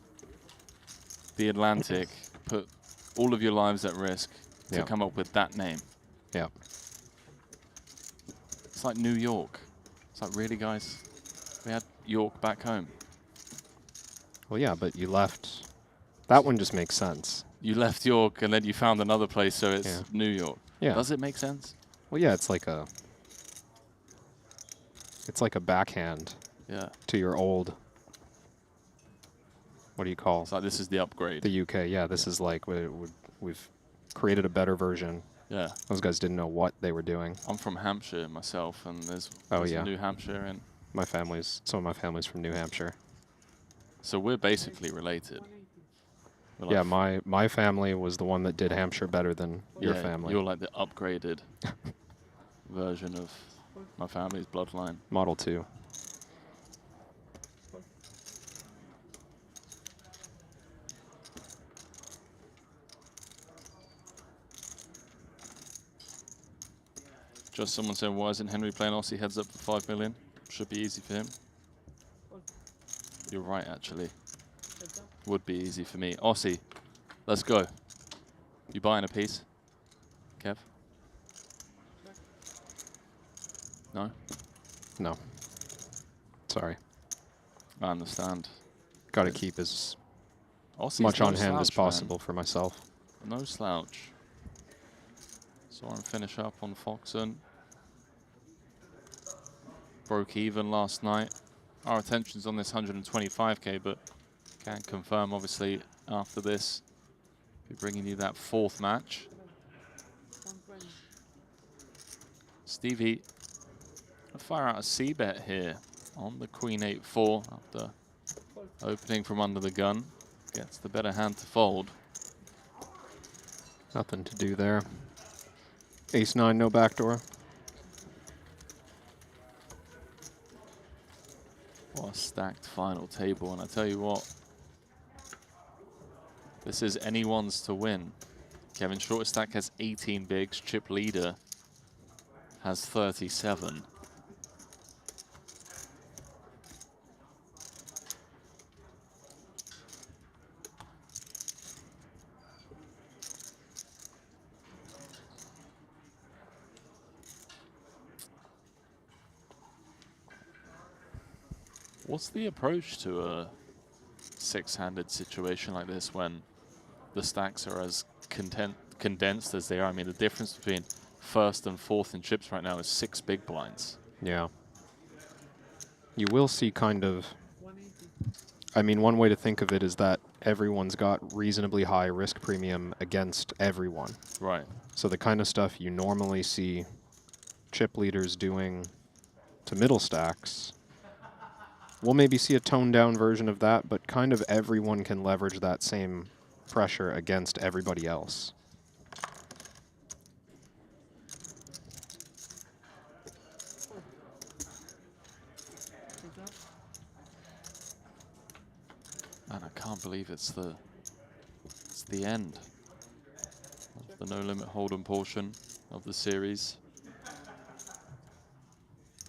the Atlantic, put all of your lives at risk to come up with that name. Yeah. It's like New York. It's like, really, guys? We had York back home. Well, yeah, but you left... That one just makes sense. You left York and then you found another place, so it's New York. Yeah. Does it make sense? Well, yeah, it's like a backhand to your old, what do you call? It's like this is the upgrade. The UK, yeah, this is like, we've created a better version. Yeah. Those guys didn't know what they were doing. I'm from Hampshire myself, and there's New Hampshire in. Some of my family's from New Hampshire. So we're basically related. We're Yeah, like my family was the one that did Hampshire better than your family. You're like the upgraded version of my family's bloodline. Model 2. Just someone saying, why isn't Henry playing Aussie heads up for 5 million? Should be easy for him. You're right, actually. Would be easy for me. Aussie, let's go. You buying a piece? Kev? No? No. Sorry. I understand. Got to keep as Aussie's much no on hand as slouch, man. possible for myself. No slouch. Saw him finish up on Foxen. Broke even last night. Our attention's on this 125k, but can't confirm, obviously, after this. Be bringing you that 4th match. Stevie, fire out a c-bet here on the Queen 8-4 after opening from under the gun. Gets the better hand to fold. Nothing to do there. Ace-9, no backdoor. What a stacked final table, and I tell you what, this is anyone's to win. Kevin Shortest Stack has 18 bigs, chip leader has 37. What's the approach to a 6-handed situation like this when the stacks are as condensed as they are? I mean, the difference between 1st and 4th in chips right now is 6 big blinds. Yeah. You will see kind of, I mean, one way to think of it is that everyone's got reasonably high risk premium against everyone. Right. So the kind of stuff you normally see chip leaders doing to middle stacks, we'll maybe see a toned down version of that, but kind of everyone can leverage that same pressure against everybody else. And I can't believe it's the end of the No Limit Hold'em portion of the series.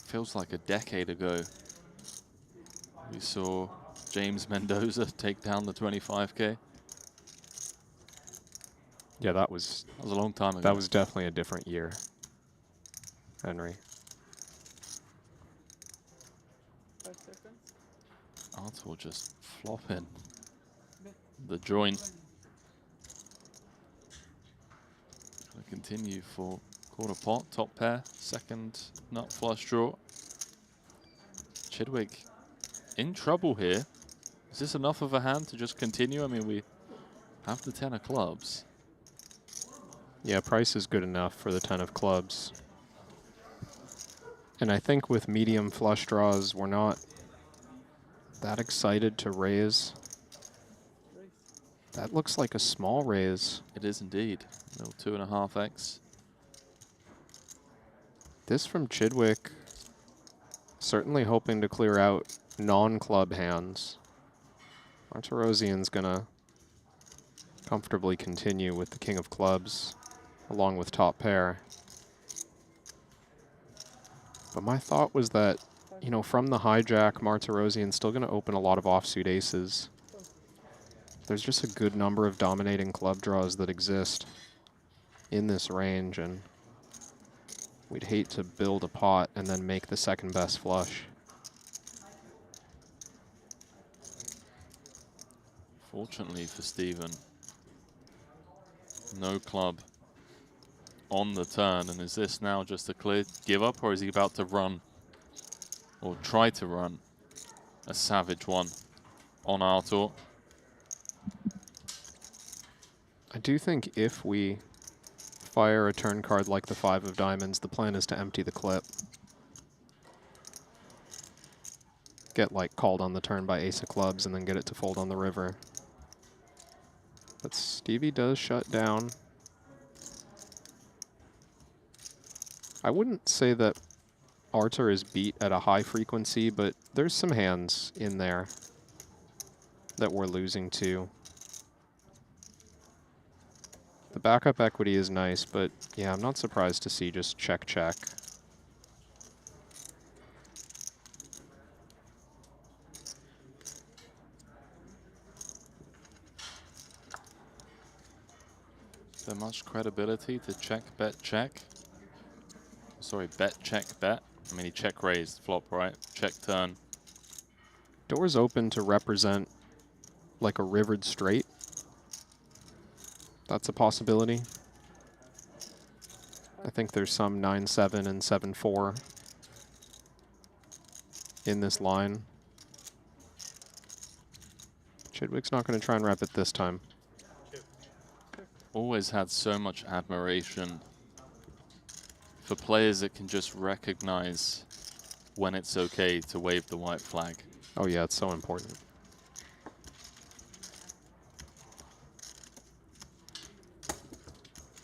Feels like a decade ago we saw James Mendoza take down the 25K. Yeah, that was a long time ago. That was definitely a different year, Henry. Arthur just flopping the joint. Gonna continue for quarter pot, top pair, 2nd nut flush draw. Chidwick in trouble here. Is this enough of a hand to just continue? I mean, we have the 10 of clubs. Yeah, price is good enough for the 10 of clubs. And I think with medium flush draws, we're not that excited to raise. That looks like a small raise. It is indeed. Little 2.5x. This from Chidwick, certainly hoping to clear out non-club hands. Martirosian's gonna comfortably continue with the king of clubs, along with top pair. But my thought was that, you know, from the hijack, Martirosian's still gonna open a lot of offsuit aces. There's just a good number of dominating club draws that exist in this range, and we'd hate to build a pot and then make the 2nd best flush. Fortunately for Steven, no club on the turn. And is this now just a clear give up, or is he about to run or try to run a savage one on Arthur? I do think if we fire a turn card like the 5 of diamonds, the plan is to empty the clip. Get like called on the turn by ace of clubs and then get it to fold on the river. But Stevie does shut down. I wouldn't say that Arthur is beat at a high frequency, but there's some hands in there that we're losing to. The backup equity is nice, but yeah, I'm not surprised to see just check, check. Is there much credibility to check, bet, check? Sorry, bet, check, bet. I mean, he check raised flop, right? Check turn. Doors open to represent like a rivered straight. That's a possibility. I think there's some 9-7 and 7-4 in this line. Chidwick's not going to try and rep it this time. always had so much admiration for players that can just recognize when it's okay to wave the white flag. Oh yeah, it's so important.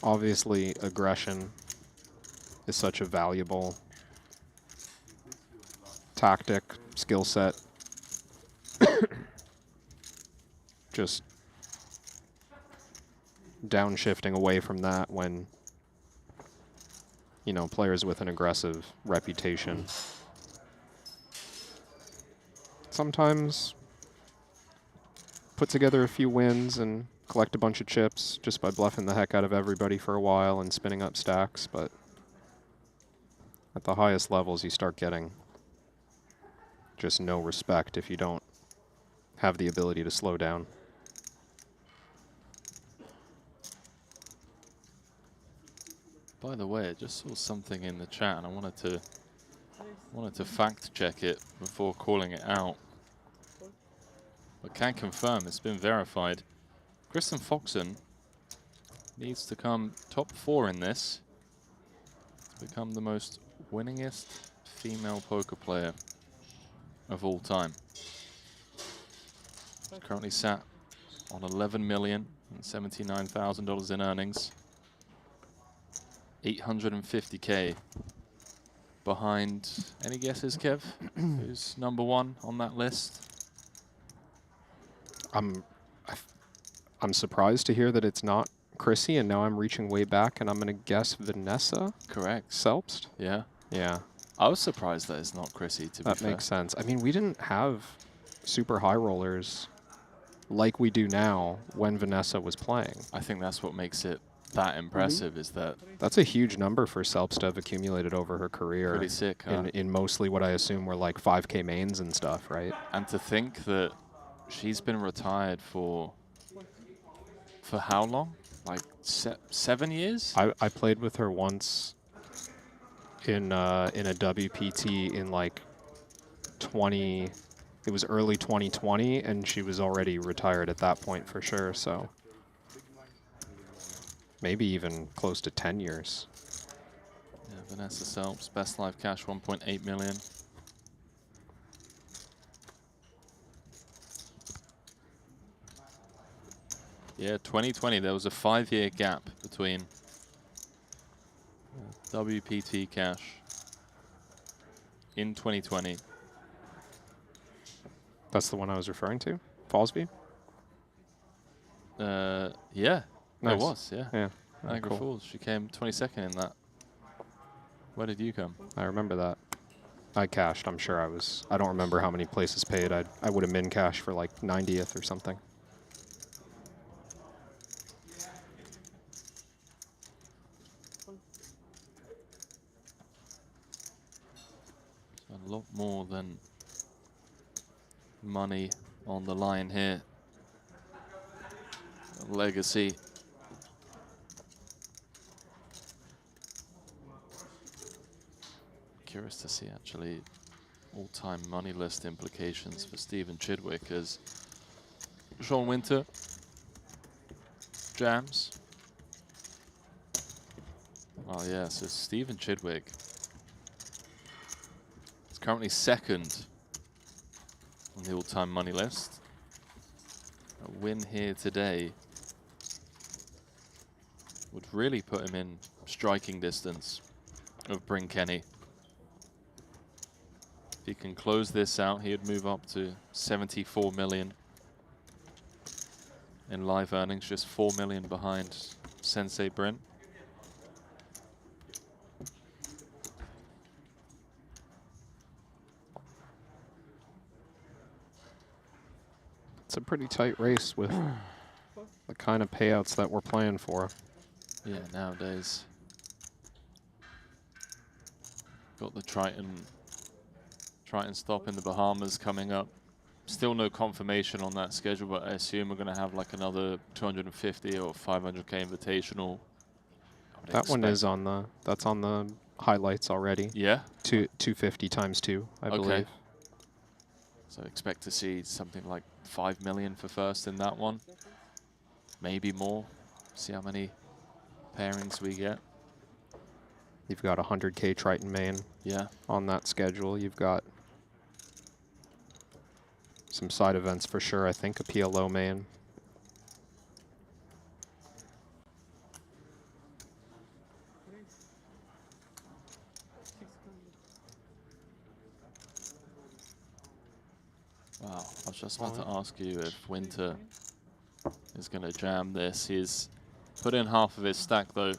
Obviously, aggression is such a valuable tactic, skill set. Just downshifting away from that when, you know, players with an aggressive reputation sometimes put together a few wins and collect a bunch of chips just by bluffing the heck out of everybody for a while and spinning up stacks, but at the highest levels you start getting just no respect if you don't have the ability to slow down. By the way, I just saw something in the chat and I wanted to fact check it before calling it out. But can confirm it's been verified. Kristen Foxen needs to come top 4 in this to become the most winningest female poker player of all time. She's currently sat on $11,079,000 in earnings. 850K behind, any guesses, Kev? Who's number 1 on that list? I'm surprised to hear that it's not Chrissy, and now I'm reaching way back, and I'm going to guess Vanessa? Correct. Selbst? Yeah. Yeah. I was surprised that it's not Chrissy, to be fair. That makes sense. I mean, we didn't have super high rollers like we do now when Vanessa was playing. I think that's what makes it that impressive, is that... That's a huge number for Selbst to have accumulated over her career. Pretty sick, huh? In mostly what I assume were like 5K mains and stuff, right? And to think that she's been retired for how long? Like 7 years? I played with her once in a WPT in like it was early 2020, and she was already retired at that point for sure, so maybe even close to 10 years. Yeah, Vanessa Selbst, best live cash 1.8 million. Yeah, 2020, there was a 5-year gap between WPT cash in 2020. That's the one I was referring to? Fallsby? Yeah, Nice. it was, yeah. Yeah. Niagara Cool. Falls, she came 22nd in that. Where did you come? I remember that. I cashed, I'm sure I don't remember how many places paid. I would have min cashed for like 90th or something. A lot more than money on the line here. Legacy. Curious to see actually all-time money list implications for Stephen Chidwick as Sean Winter jams. Oh yeah, so Stephen Chidwick is currently 2nd on the all-time money list. A win here today would really put him in striking distance of Bryn Kenny. If he can close this out, he'd move up to 74 million in live earnings, just 4 million behind Sensei Bryn. It's a pretty tight race with the kind of payouts that we're playing for. Yeah, nowadays. Got the Triton stop in the Bahamas coming up. Still no confirmation on that schedule, but I assume we're going to have like another 250 or 500K invitational. That one is on that's on the highlights already. Yeah? 250 times 2, I believe. So expect to see something like 5 million for first in that one. Maybe more. See how many pairings we get. You've got 100K Triton main. Yeah. On that schedule, you've got some side events for sure. I think a PLO main. Wow, I was just about to ask you if Winter is going to jam this. He's put in half of his stack, though.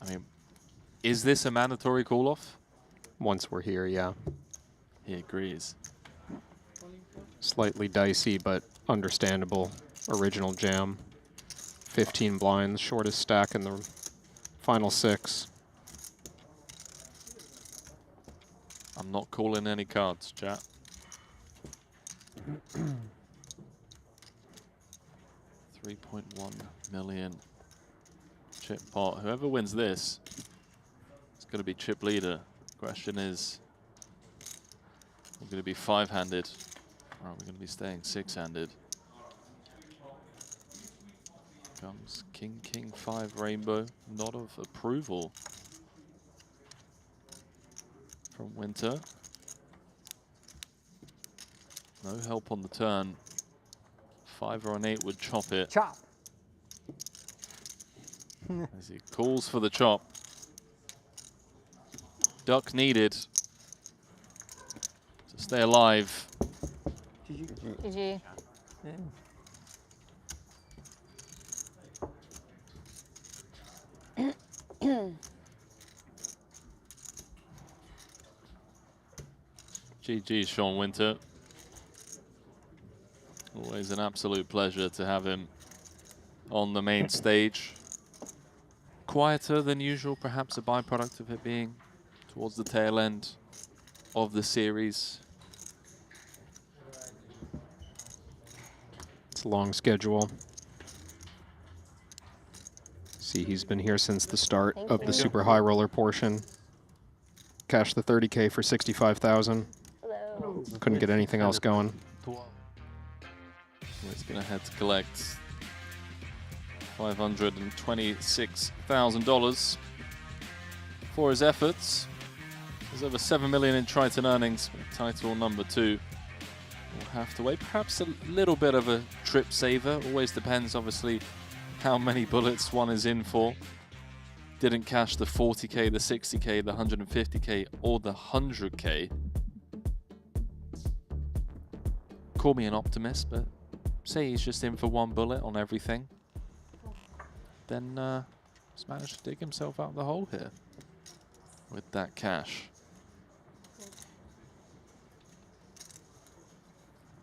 I mean, is this a mandatory call-off? Once we're here, yeah. He agrees. Slightly dicey, but understandable. Original jam. 15 blinds, shortest stack in the final 6. I'm not calling any cards, chat. $3.1 million chip pot. Whoever wins this is going to be chip leader. Question is, we're going to be 5-handed, or are we going to be staying 6-handed? Comes King, King, 5 rainbow. Nod of approval from Winter. No help on the turn. 5 or an 8 would chop it. Chop. As he calls for the chop. Duck needed to stay alive. GG. GG, Sean Winter. Always an absolute pleasure to have him on the main stage. Quieter than usual, perhaps a byproduct of it being towards the tail end of the series. It's a long schedule. See, he's been here since the start of the super high roller portion. Cashed the 30K for 65,000. Couldn't get anything else going. He's going to head to collect $526,000 for his efforts. There's over 7 million in Triton earnings. Title number 2. We'll have to wait. Perhaps a little bit of a trip saver. Always depends, obviously, how many bullets one is in for. Didn't cash the 40K, the 60K, the 150K, or the 100K. Call me an optimist, but say he's just in for 1 bullet on everything. Then he's managed to dig himself out of the hole here with that cash.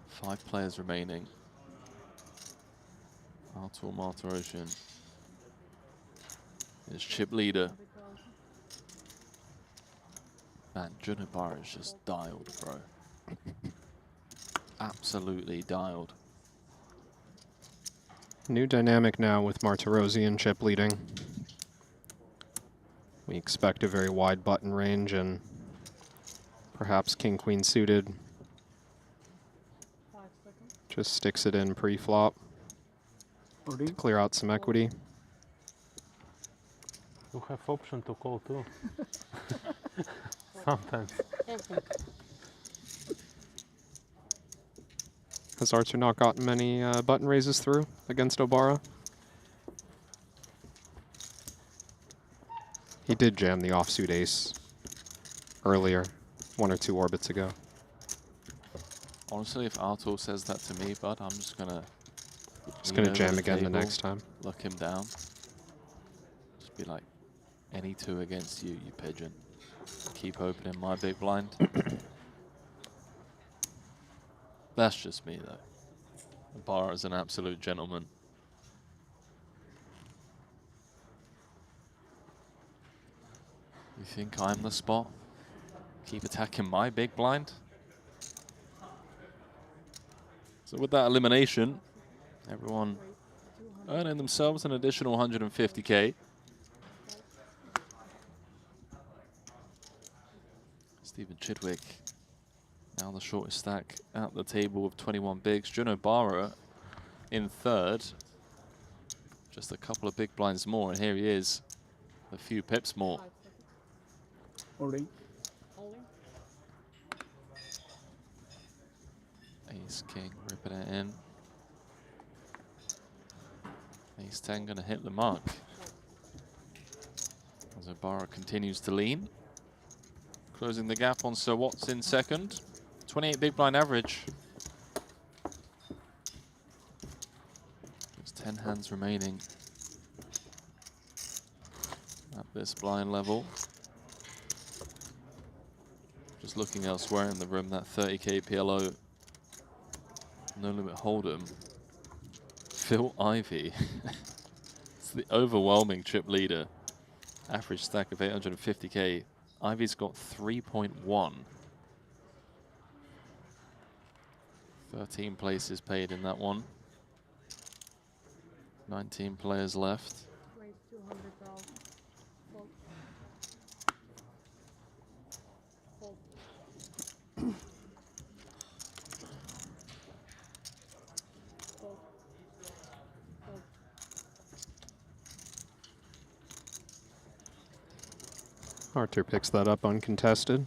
5 players remaining. Artur Martirosyan is chip leader. Man, Juno Barara is just dialed, bro. Absolutely dialed. New dynamic now with Martirosyan chip leading. We expect a very wide button range and perhaps king-queen suited. Just sticks it in pre-flop to clear out some equity. You have option to call too. Sometimes. Has Artur not gotten many button raises through against Obara? He did jam the offsuit ace earlier, 1 or 2 orbits ago. Honestly, if Artur says that to me, bud, I'm just gonna jam again the next time. Lock him down. Just be like, any 2 against you, you pigeon. Keep opening my big blind. That's just me, though. Barra is an absolute gentleman. You think I'm the spot? Keep attacking my big blind? So with that elimination, everyone earning themselves an additional 150K. Stephen Chidwick, now the shortest stack at the table with 21 bigs. Juno Barara in third. Just a couple of big blinds more, and here he is, a few pips more. Ace King ripping it in. Ace 10 going to hit the mark. As Barara continues to lean. Closing the gap on Sir Watts in second. 28 big blind average. There's 10 hands remaining at this blind level. Just looking elsewhere in the room, that 30k PLO No Limit Hold'em. Phil Ivey. It's the overwhelming chip leader. Average stack of 850k. Ivey's got 3.1. 13 places paid in that one. 19 players left. Arthur picks that up uncontested.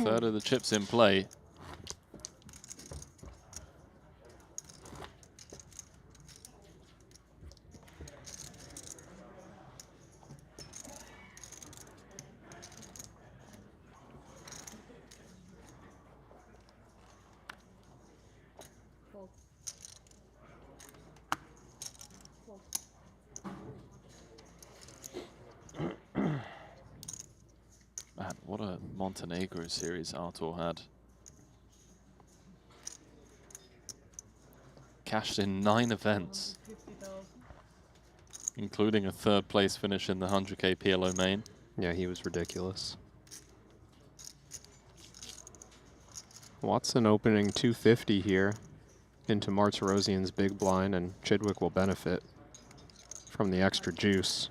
Third of the chips in play. Man, what a Montenegro series Artur had. Cashed in 9 events, including a 3rd place finish in the 100k PLO main. Yeah, he was ridiculous. Watson opening 250 here into Martirosian's big blind, and Chidwick will benefit from the extra juice.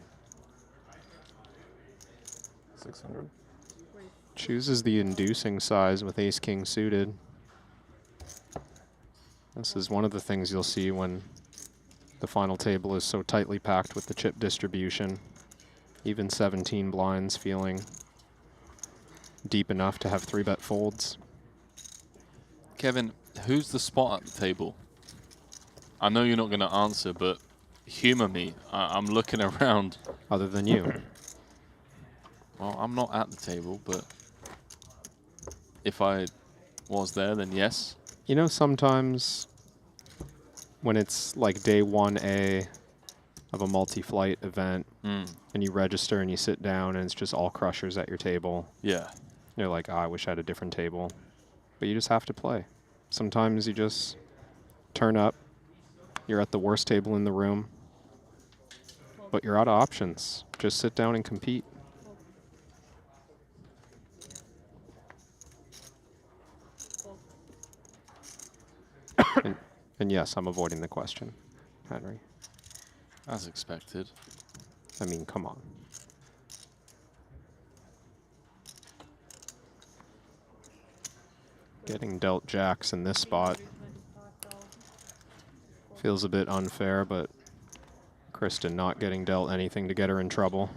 600. Chooses the inducing size with ace-king suited. This is one of the things you'll see when the final table is so tightly packed with the chip distribution. Even 17 blinds feeling deep enough to have 3-bet folds. Kevin, who's the spot at the table? I know you're not going to answer, but humor me. I'm looking around. Other than you. Well, I'm not at the table, but if I was there, then yes. You know, sometimes when it's like day 1A of a multi-flight event, and you register and you sit down and it's just all crushers at your table. Yeah. You're like, oh, I wish I had a different table. But you just have to play. Sometimes you just turn up. You're at the worst table in the room. But you're out of options. Just sit down and compete. And yes, I'm avoiding the question, Henry. As expected. I mean, come on. Getting dealt jacks in this spot feels a bit unfair, but Kristen not getting dealt anything to get her in trouble.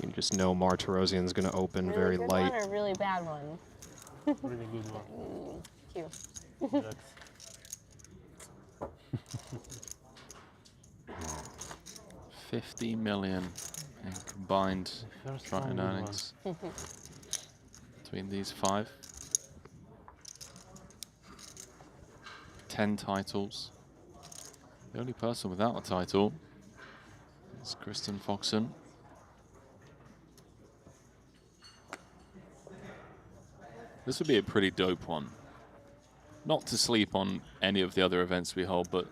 You just know Martirosian's going to open Really very good light. one or really bad one? Really good one. Cute. That's $50 million in combined Triton earnings between these 5. 10 titles. The only person without a title is Kristen Foxen. This would be a pretty dope one. Not to sleep on any of the other events we hold, but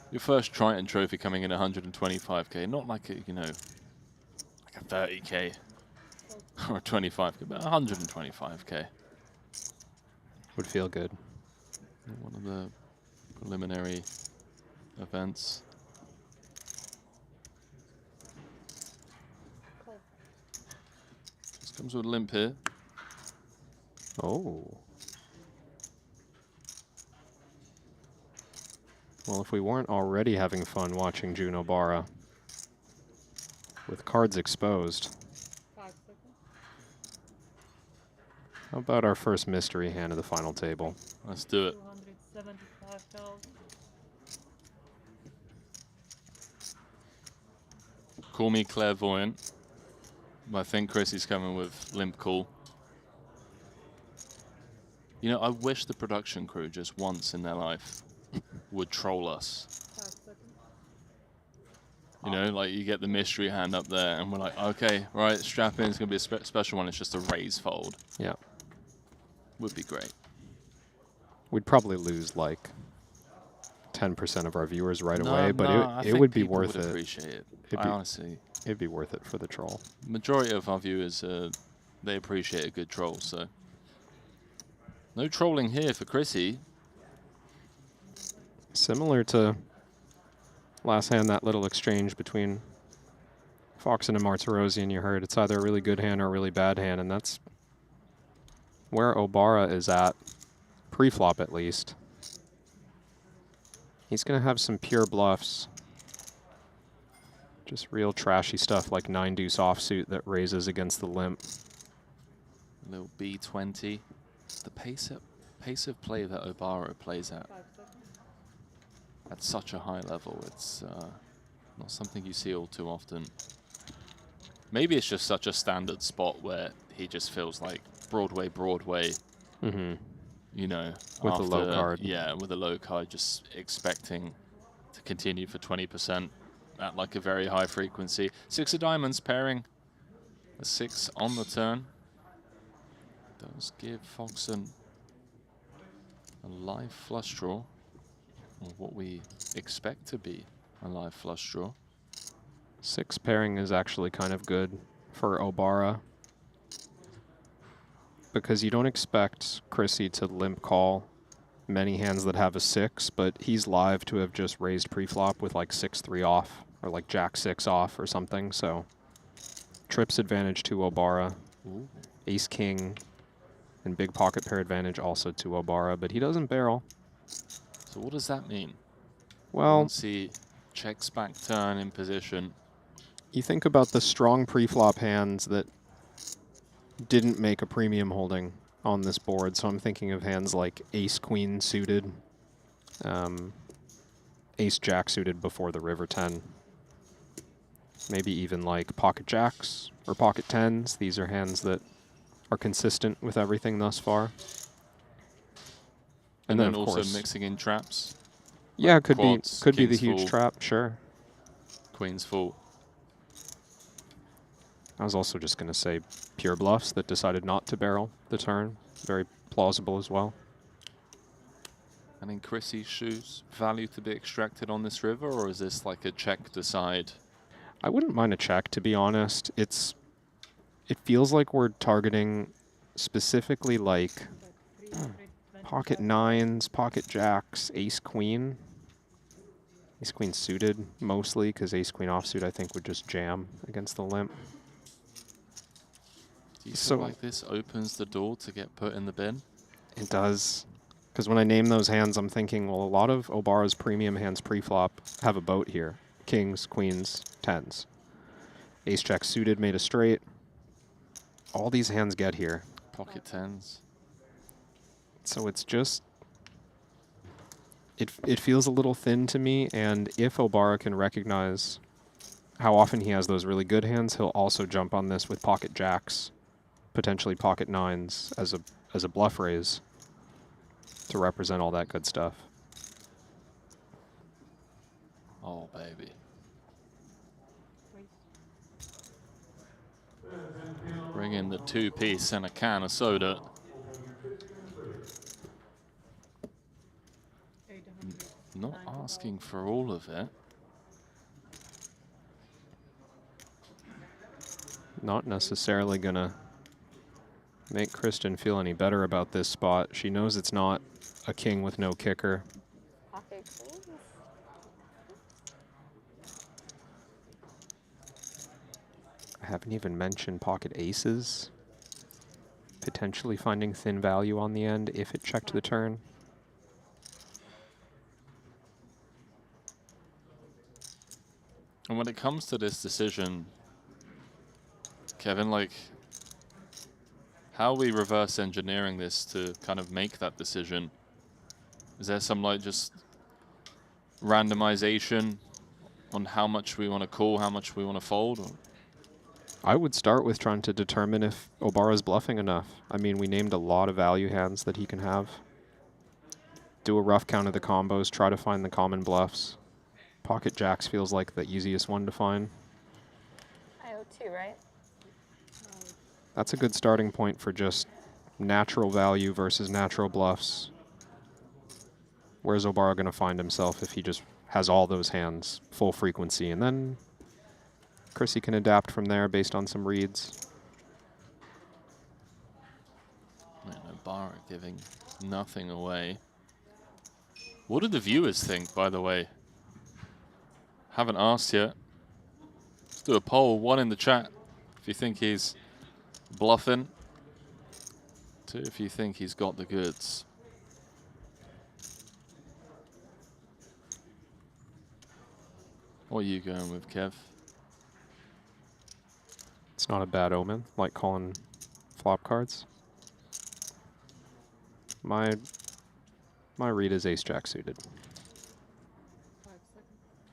your first Triton trophy coming in 125k, not like a, you know, like a 30k or a 25k, but 125k. Would feel good. One of the preliminary events. Comes with limp here. Oh. Well, if we weren't already having fun watching Juno Barara with cards exposed, how about our first mystery hand of the final table? Let's do it. 275 health. Call me clairvoyant, but I think Chrissy's coming with limp cool. You know, I wish the production crew just once in their life would troll us. You know, like you get the mystery hand up there and we're like, okay, right, strap in, it's going to be a special one. It's just a raise fold. Yeah. Would be great. We'd probably lose like 10% of our viewers right No, away, but no, it would be people worth would it. Appreciate it. Honestly, it'd be worth it for the troll. Majority of our viewers, they appreciate a good troll, so no trolling here for Chrissy. Similar to last hand, that little exchange between Foxen and Martirosian you heard. It's either a really good hand or a really bad hand, and that's where Obara is at, pre-flop at least. He's going to have some pure bluffs. Just real trashy stuff like 9-deuce offsuit that raises against the limp. A little B20. The pace of play that Obara plays at such a high level, it's not something you see all too often. Maybe it's just such a standard spot where he just feels like Broadway, Mm-hmm. you know. With a low card. Yeah, with a low card, just expecting to continue for 20% at like a very high frequency. 6 of diamonds pairing a 6 on the turn. Does give Foxen a live flush draw, or what we expect to be a live flush draw. 6 pairing is actually kind of good for Obara, because you don't expect Chrissy to limp call many hands that have a 6, but he's live to have just raised pre-flop with like 6-3 off, or like Jack-6 off or something, so trips advantage to Obara. Ooh. Ace-King and big pocket pair advantage also to Obara, but he doesn't barrel. So what does that mean? Well, once he checks back turn in position. You think about the strong pre-flop hands that didn't make a premium holding on this board, so I'm thinking of hands like Ace-Queen suited, Ace-Jack suited before the River 10. Maybe even like Pocket Jacks or Pocket 10s. These are hands that are consistent with everything thus far. And then of also course, mixing in traps. Yeah, like could quads, be the kings huge full, trap, sure. Queens full. I was also just going to say pure bluffs that decided not to barrel the turn. Very plausible as well. And in Chrissy's shoes, value to be extracted on this river, or is this like a check decide? I wouldn't mind a check, to be honest. It feels like we're targeting specifically like pocket 9s, pocket jacks, ace-queen. Ace-queen suited mostly, because ace-queen offsuit I think would just jam against the limp. Do you feel like this opens the door to get put in the bin? It does. Because when I name those hands, I'm thinking, well, a lot of Obara's premium hands pre-flop have a boat here. Kings, queens, 10s. Ace-jack suited made a straight. All these hands get here. Pocket 10s. So it's just... It feels a little thin to me, and if Obara can recognize how often he has those really good hands, he'll also jump on this with pocket jacks, potentially pocket 9s as a bluff raise to represent all that good stuff. Oh, baby. Bring in the 2-piece and a can of soda. Not asking for all of it. Not necessarily gonna make Kristen feel any better about this spot. She knows it's not a king with no kicker. Pocket queens. I haven't even mentioned pocket aces. potentially finding thin value on the end if it checked the turn. And when it comes to this decision, Kevin, like, how are we reverse engineering this to kind of make that decision? Is there some like just randomization on how much we want to call, how much we want to fold? Or? I would start with trying to determine if Obara's bluffing enough. I mean, we named a lot of value hands that he can have. Do a rough count of the combos, try to find the common bluffs. Pocket jacks feels like the easiest one to find. IO2, right? That's a good starting point for just natural value versus natural bluffs. Where's Obara going to find himself if he just has all those hands full frequency? And then Chrissy can adapt from there based on some reads. Man, Obara giving nothing away. What do the viewers think, by the way? Haven't asked yet. Let's do a poll. 1 in the chat if you think he's bluffing. 2 if you think he's got the goods. What are you going with, Kev? It's not a bad omen, like calling flop cards. My read is ace-jack suited.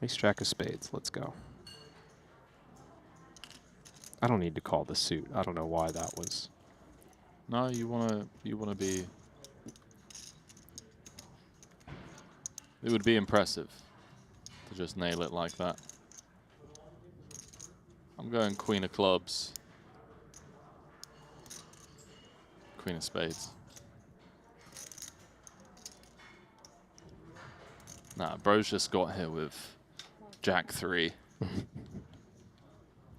Ace-jack of spades, let's go. I don't need to call the suit. I don't know why that was. No, you wanna be. It would be impressive to just nail it like that. I'm going queen of clubs. Queen of spades. Nah, bro's just got here with jack 3.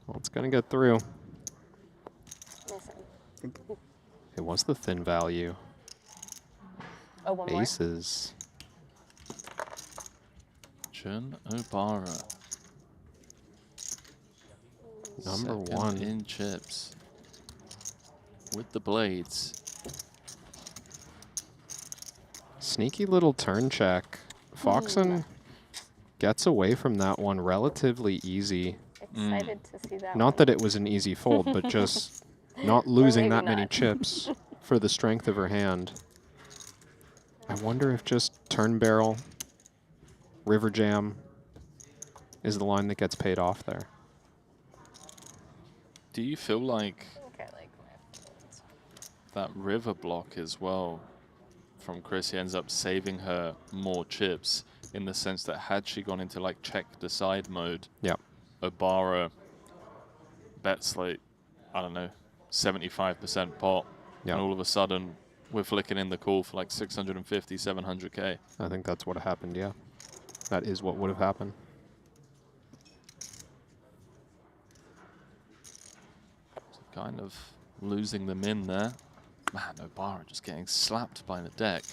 Well, it's gonna get through. It was the thin value. Oh, one more. Aces. Juno Barara. Number Second 1 in chips with the blades. Sneaky little turn check. Foxen gets away from that one relatively easy. Excited to see that. Not that it was an easy fold, but just not losing that many chips for the strength of her hand. I wonder if just turn barrel, river jam is the line that gets paid off there. Do you feel like that river block as well from Chrissy ends up saving her more chips in the sense that had she gone into like check decide mode, Obara bets like, I don't know, 75% pot, and all of a sudden we're flicking in the call for like 650, 700K. I think that's what happened, yeah. That is what would have happened. Kind of losing them in there. Man, Obara just getting slapped by the deck.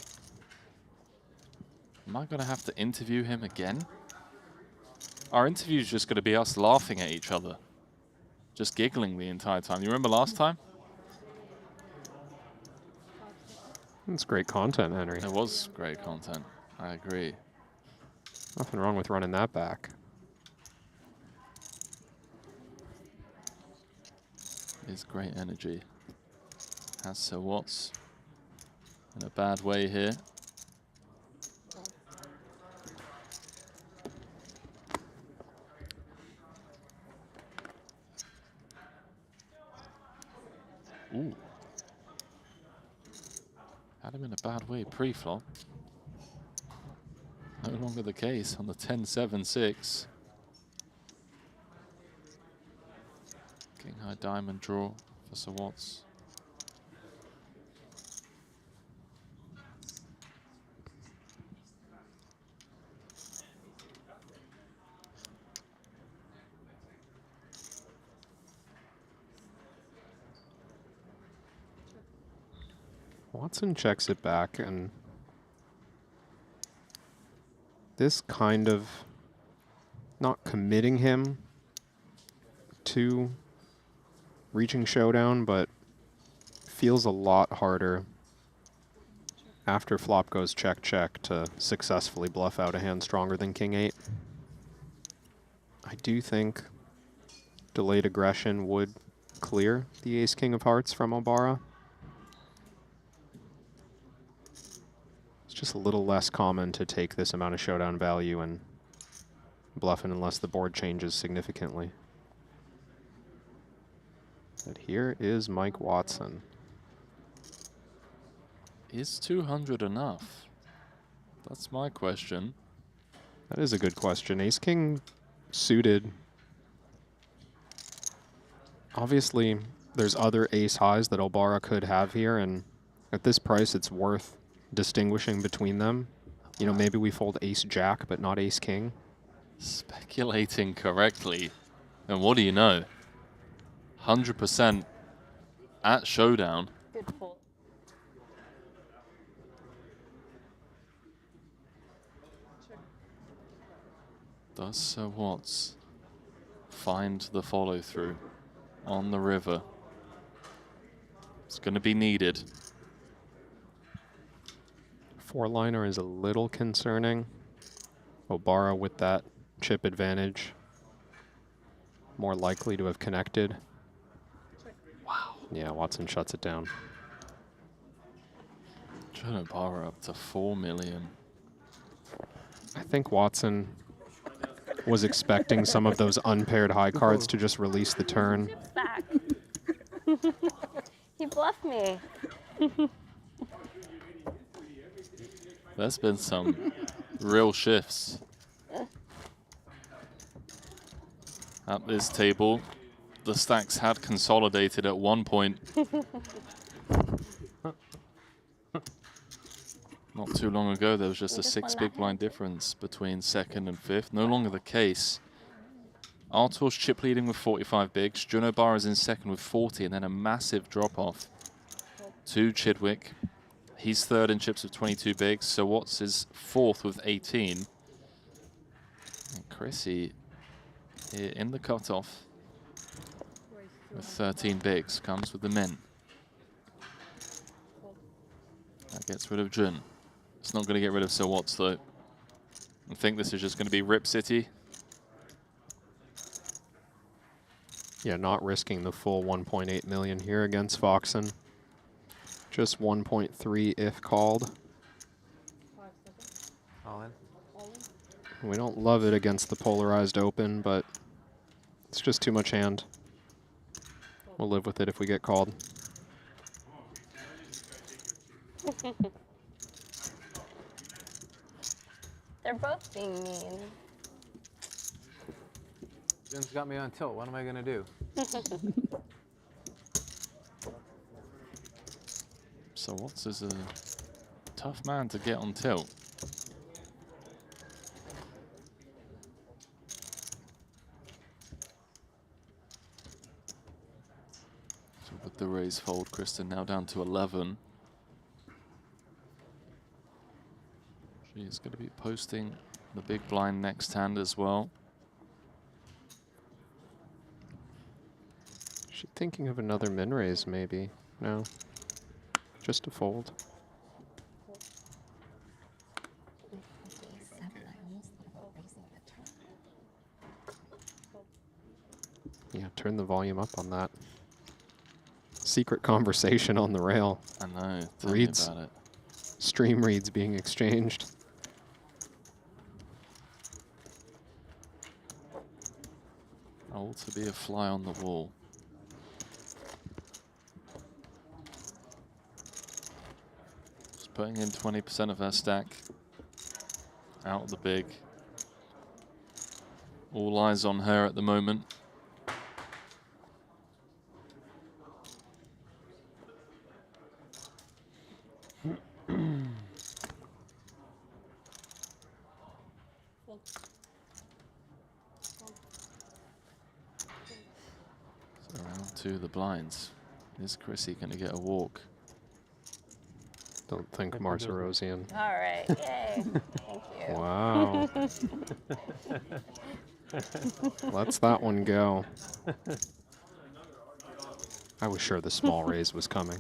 Am I going to have to interview him again? Our interview is just going to be us laughing at each other. Just giggling the entire time. You remember last time? It's great content, Henry. It was great content. I agree. Nothing wrong with running that back. Is great energy. Has Sir Watts in a bad way here. Ooh. Had him in a bad way pre-flop. No longer the case on the 10-7-6. King high diamond draw for Sir Watts. Watson checks it back, and this kind of not committing him to reaching showdown, but feels a lot harder after flop goes check-check to successfully bluff out a hand stronger than King 8. I do think delayed aggression would clear the Ace-King of Hearts from Obara. It's just a little less common to take this amount of showdown value and bluff it unless the board changes significantly. But here is Mike Watson. Is 200 enough? That's my question. That is a good question. Ace-King suited. Obviously, there's other ace highs that Obara could have here, and at this price, it's worth distinguishing between them. You know, maybe we fold ace-jack, but not ace-king. Speculating correctly. And what do you know? 100% at showdown. Good fold. Does Sir Watts find the follow-through on the river? It's going to be needed. Four-liner is a little concerning. Obara with that chip advantage, more likely to have connected. Wow. Yeah, Watson shuts it down. Juno Barara up to 4 million. I think Watson was expecting some of those unpaired high cards to just release the turn. Back. He bluffed me. There's been some real shifts at this table. The stacks had consolidated at one point. Not too long ago, there was just a 6 big blind difference between second and fifth. No longer the case. Artur's chip leading with 45 bigs. Juno Barara's in second with 40, and then a massive drop-off to Chidwick. He's third in chips with 22 bigs. So Watts is fourth with 18. And Chrissy in the cutoff with 13 bigs, comes with the min. That gets rid of Jun. It's not going to get rid of Sir Watts though. I think this is just going to be Rip City. Yeah, not risking the full 1.8 million here against Foxen. Just 1.3 if called. All in. We don't love it against the polarized open, but it's just too much hand. We'll live with it if we get called. They're both being mean. Jun's got me on tilt. What am I going to do? So Watts is a tough man to get on tilt. So with the raise fold, Kristen now down to 11. She's going to be posting the big blind next hand as well. Is she thinking of another min raise maybe? No. Just a fold. Yeah, turn the volume up on that. Secret conversation on the rail. I know. Tell Reads. me about it. Stream reads being exchanged. All to be a fly on the wall. Just putting in 20% of her stack. Out of the big. All eyes on her at the moment. So round two, the blinds. Is Chrissy going to get a walk? Don't think Marcerosian. All right, yay. Thank you. Wow. Let's that one go. I was sure the small raise was coming.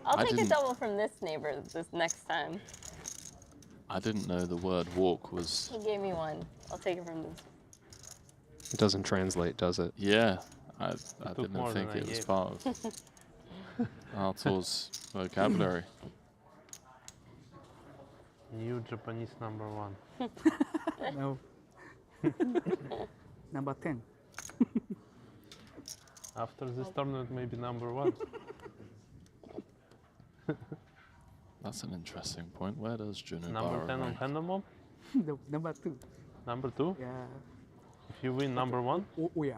I'll I take a didn't- double from this neighbor this next time. I didn't know the word walk was. He gave me one. I'll take it from this. It doesn't translate, does it? Yeah, I took didn't more think than I it was gave. part of Arthur's vocabulary. New Japanese number 1. No. Number 10. After this tournament, maybe number 1. That's an interesting point. Where does Juno Number Barara 10 on rank? Pendulum? No, number 2. Number 2? Yeah. If you win number 1? Oh yeah.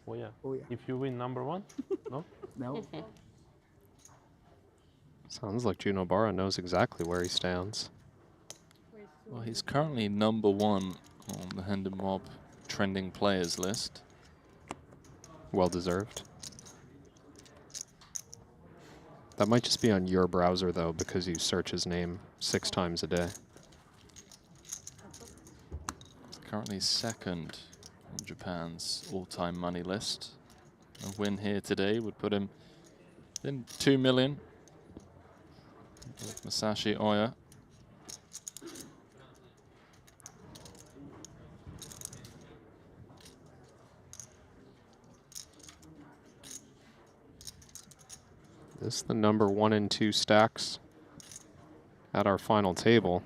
Oh yeah. Oh yeah. If you win number 1? No? No. Sounds like Juno Barara knows exactly where he stands. Well, he's currently number 1 on the Hendon Mob trending players list. Well deserved. That might just be on your browser, though, because you search his name 6 times a day. Currently second on Japan's all-time money list. A win here today would put him in 2 million. With Masashi Oya. This is the number 1 and 2 stacks at our final table.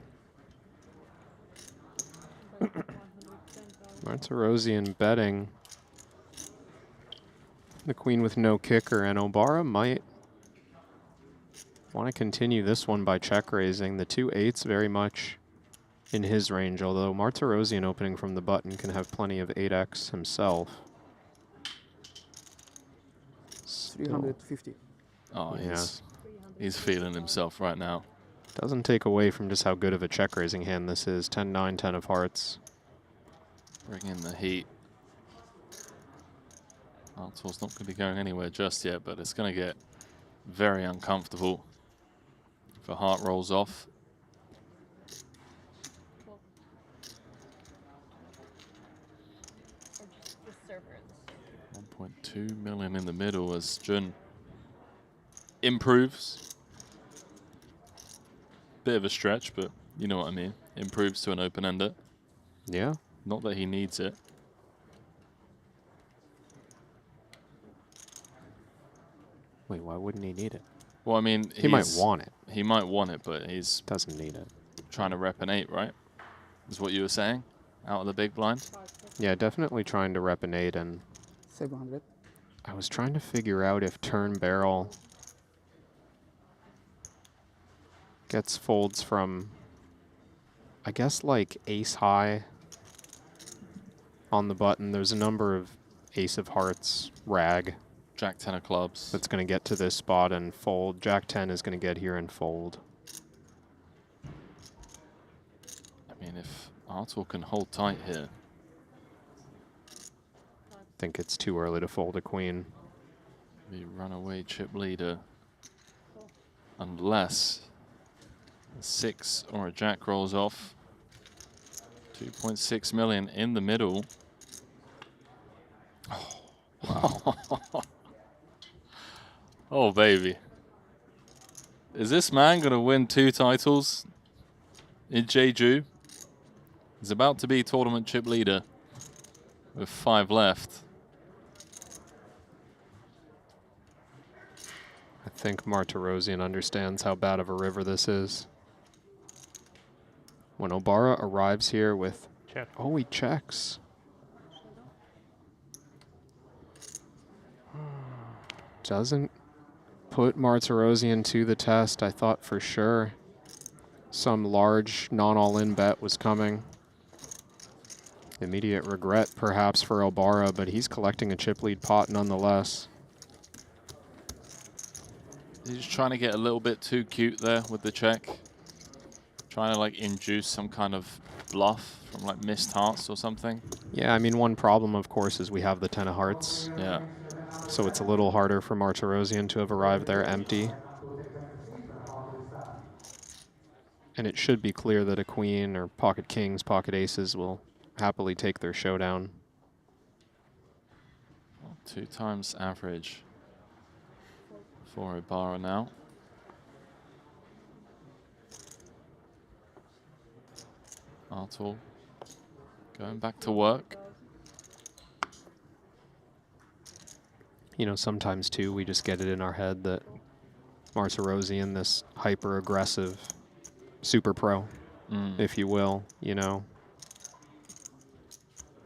Martirosian betting the queen with no kicker, and Obara might want to continue this one by check raising. The 2 8s very much in his range, although Martirosian opening from the button can have plenty of 8x himself. 350. Oh, Yeah. he's feeling himself right now. Doesn't take away from just how good of a check raising hand this is. 10-9, 10 of hearts. Bring in the heat. Arthur's not going to be going anywhere just yet, but it's going to get very uncomfortable if a heart rolls off. The servers. 1.2 million in the middle as Jun improves. Bit of a stretch, but you know what I mean. Improves to an open-ender. Yeah. Not that he needs it. Wait, why wouldn't he need it? Well, I mean, He might he's- want it. He might want it, but he's doesn't need it. Trying to rep an 8, right? Is what you were saying? Out of the big blind? Yeah, definitely trying to rep an 8, and 700. I was trying to figure out if turn barrel gets folds from, I guess, like ace high on the button. There's a number of ace of hearts, rag. Jack 10 of clubs. That's going to get to this spot and fold. Jack 10 is going to get here and fold. I mean, if Arthur can hold tight here. I think it's too early to fold a queen. The runaway chip leader. Unless a 6 or a jack rolls off. 2.6 million in the middle. Oh, wow. Oh, baby. Is this man going to win 2 titles in Jeju? He's about to be tournament chip leader with 5 left. I think Martirosian understands how bad of a river this is. When Obara arrives here with... Check. Oh, he checks. Doesn't put Martirosian to the test. I thought for sure some large non-all-in bet was coming. Immediate regret perhaps for Obara, but he's collecting a chip lead pot nonetheless. He's trying to get a little bit too cute there with the check. Trying to like induce some kind of bluff from like missed hearts or something. Yeah, I mean, one problem, of course, is we have the 10 of hearts. Yeah. So it's a little harder for Martirosian to have arrived there empty. And it should be clear that a queen or pocket kings, pocket aces will happily take their showdown. 2 times average. for Barara now. Artur going back to work. You know, sometimes too, we just get it in our head that Martirosian, this hyper-aggressive super pro, if you will, you know,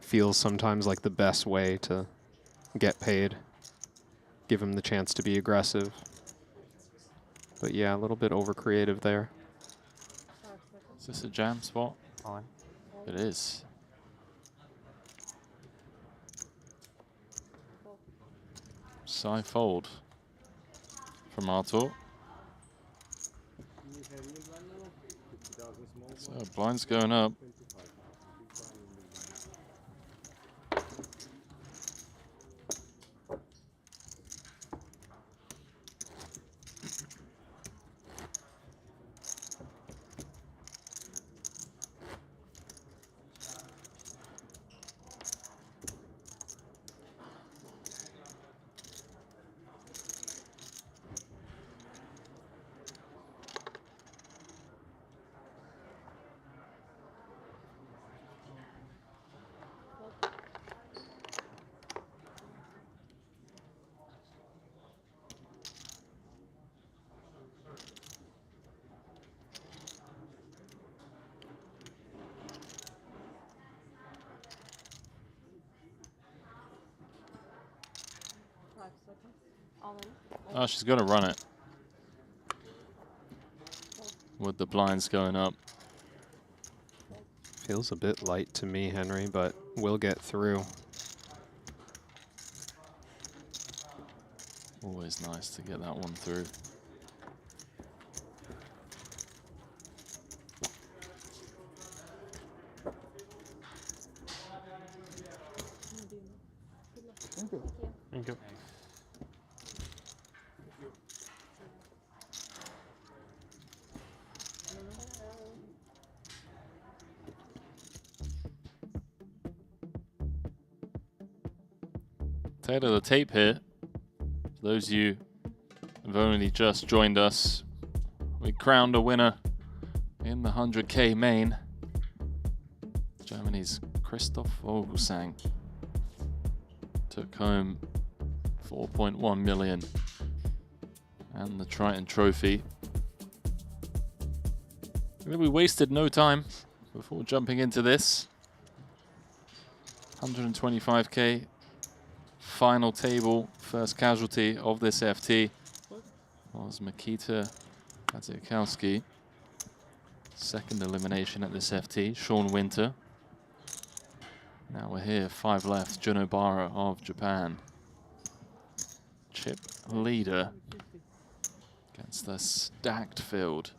feels sometimes like the best way to get paid. Give him the chance to be aggressive. But yeah, a little bit over-creative there. Is this a jam spot? It is. Side fold from Artur. So blind's going up. Oh, she's going to run it. With the blinds going up. Feels a bit light to me, Henry, but we'll get through. Always nice to get that one through. Thank you. Thank you. Tail of the tape here. For those of you who have only just joined us, we crowned a winner in the 100K main. Germany's Christoph Vogelsang took home 4.1 million and the Triton trophy. We wasted no time before jumping into this. 125K final table, first casualty of this FT was Mikita Katsiakowski. Second elimination at this FT, Sean Winter. Now we're here, 5 left, Juno Barara of Japan. Chip leader against the stacked field.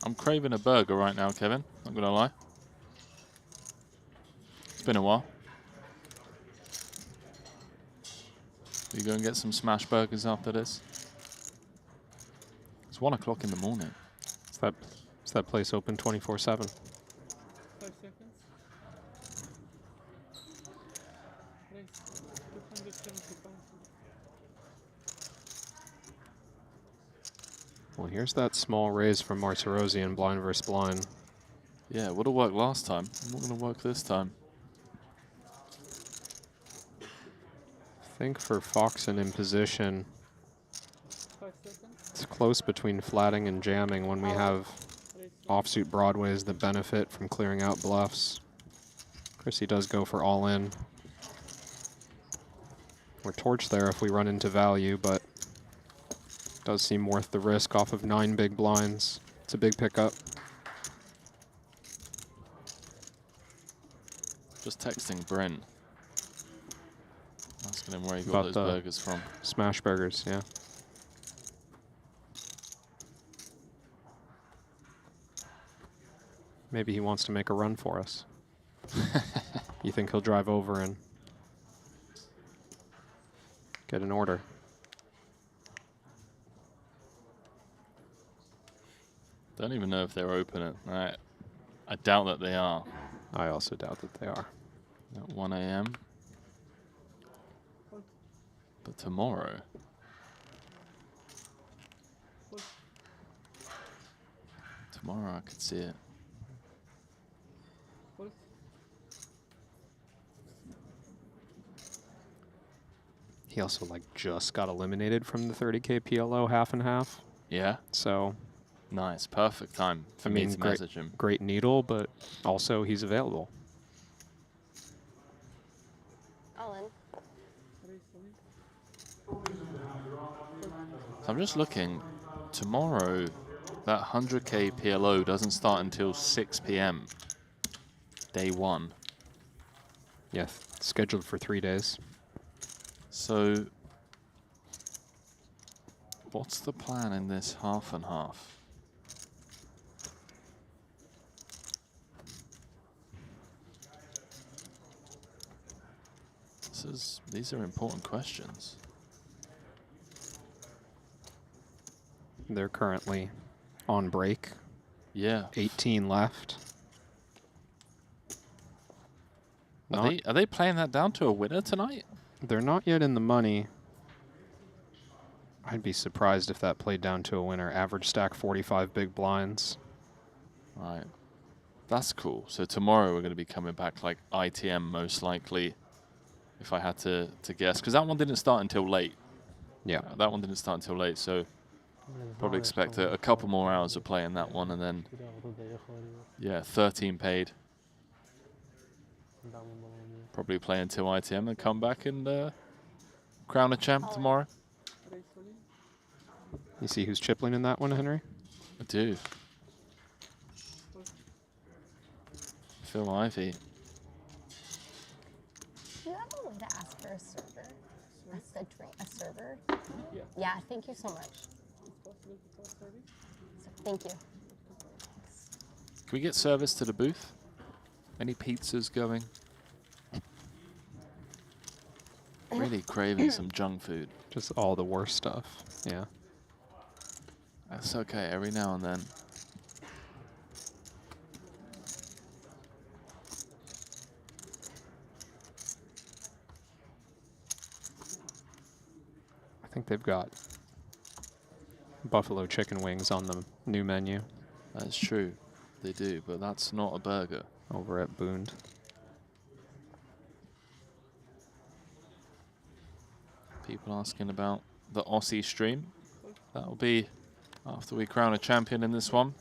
I'm craving a burger right now, Kevin. Not gonna lie. It's been a while. We go and get some smash burgers after this. It's 1 o'clock in the morning. Is that place open 24/7? 5 seconds. Raise 270 pounds. Well, here's that small raise from Martirosian, blind versus blind. Yeah, would have worked last time. Not going to work this time. I think for Foxen in position, 5 seconds. it's close between flatting and jamming when we have offsuit broadways that benefit from clearing out bluffs. Chrissy does go for all in. We're torched there if we run into value, but does seem worth the risk off of 9 big blinds. It's a big pickup. Just texting Brent. Asking him where he got About those the burgers from. Smash burgers, yeah. Maybe he wants to make a run for us. You think he'll drive over and get an order? Don't even know if they're open at. I doubt that they are. I also doubt that they are. At 1 a.m. But tomorrow. Tomorrow I could see it. He also like just got eliminated from the 30K PLO half and half. Yeah. So nice, perfect time for me to message him. Great needle, but also he's available. So I'm just looking. Tomorrow, that 100K PLO doesn't start until 6 p.m. Day 1. Yeah, scheduled for 3 days. So, what's the plan in this half and half? These are important questions. They're currently on break. Yeah. 18 left. Are they playing that down to a winner tonight? They're not yet in the money. I'd be surprised if that played down to a winner. Average stack 45 big blinds. Right. That's cool. So tomorrow we're going to be coming back like ITM most likely, if I had to guess. Because that one didn't start until late. Yeah. That one didn't start until late, so probably expect a couple more hours of playing that one, and then, yeah, 13 paid. Probably play until ITM and come back and crown a champ tomorrow. You see who's chippling in that one, Henry? I do. Phil Ivey. Do you have a way to ask for a server? A server? Yeah, thank you so much. Thank you. Can we get service to the booth? Any pizzas going? Really craving some junk food. Just all the worst stuff, yeah. That's okay, every now and then. I think they've got buffalo chicken wings on the new menu. That's true. They do, but that's not a burger. Over at Boond. People asking about the Aussie stream. That'll be after we crown a champion in this one.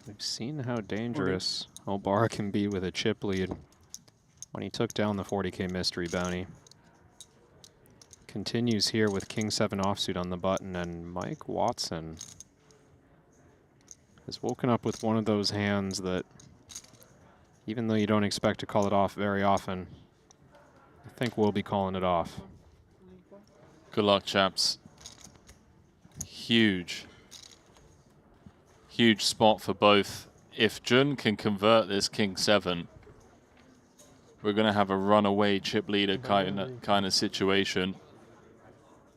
We've seen how dangerous Barara can be with a chip lead when he took down the 40K mystery bounty. Continues here with King 7 offsuit on the button, and Mike Watson has woken up with one of those hands that, even though you don't expect to call it off very often, I think we'll be calling it off. Good luck, chaps. Huge spot for both. If Jun can convert this King 7, we're going to have a runaway chip leader kind of situation.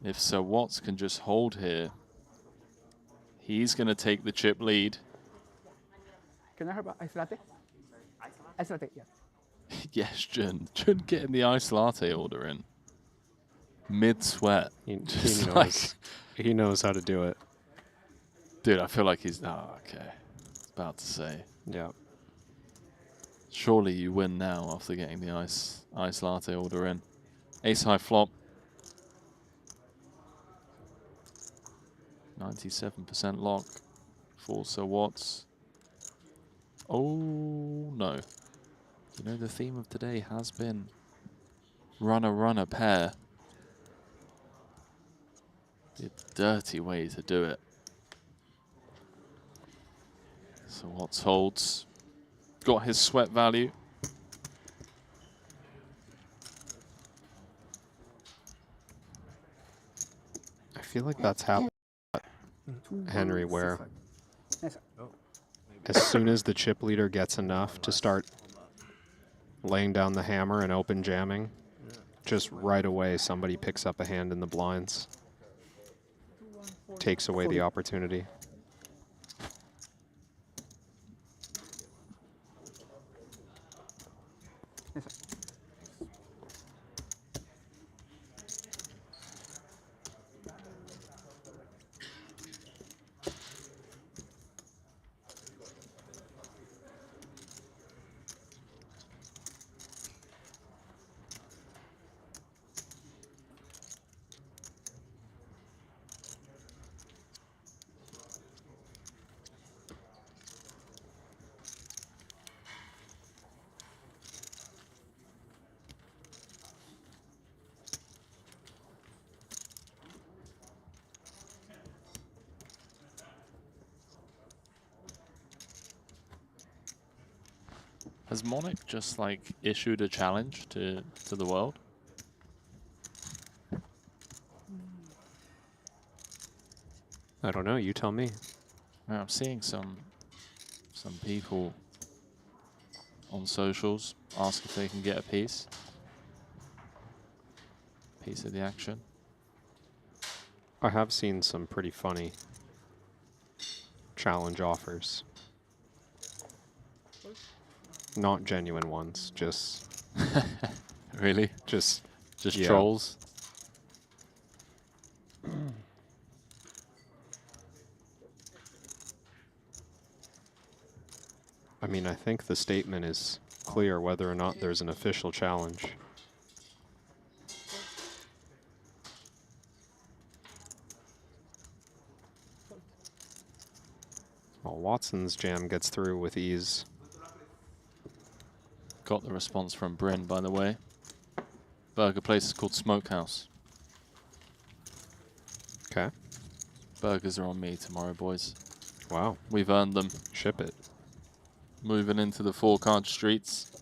If Sir Watts can just hold here, he's going to take the chip lead. Can I have ice latte? Ice latte, yeah. Yes, Jun getting the iced latte order in. Mid-sweat. He knows how to do it. Dude, I feel like he's... Oh, okay. About to say. Yeah. Surely you win now after getting the ice latte order in. Ace high flop. 97% lock. For Sir Watts. Oh no. You know, the theme of today has been runner pair. The dirty way to do it. So Watts holds. Got his sweat value. I feel like that's happened, Henry, where as soon as the chip leader gets enough to start laying down the hammer and open jamming, just right away somebody picks up a hand in the blinds, takes away the opportunity. Has Monarch just like issued a challenge to the world? I don't know, you tell me. I'm seeing some people on socials ask if they can get a piece of the action. I have seen some pretty funny challenge offers. Not genuine ones, just... Really? Just yeah. Trolls? I mean, I think the statement is clear whether or not there's an official challenge. Well, Watson's jam gets through with ease. Got the response from Bryn, by the way. Burger place is called Smokehouse. Okay. Burgers are on me tomorrow, boys. Wow. We've earned them. Ship it. Moving into the 4-card streets.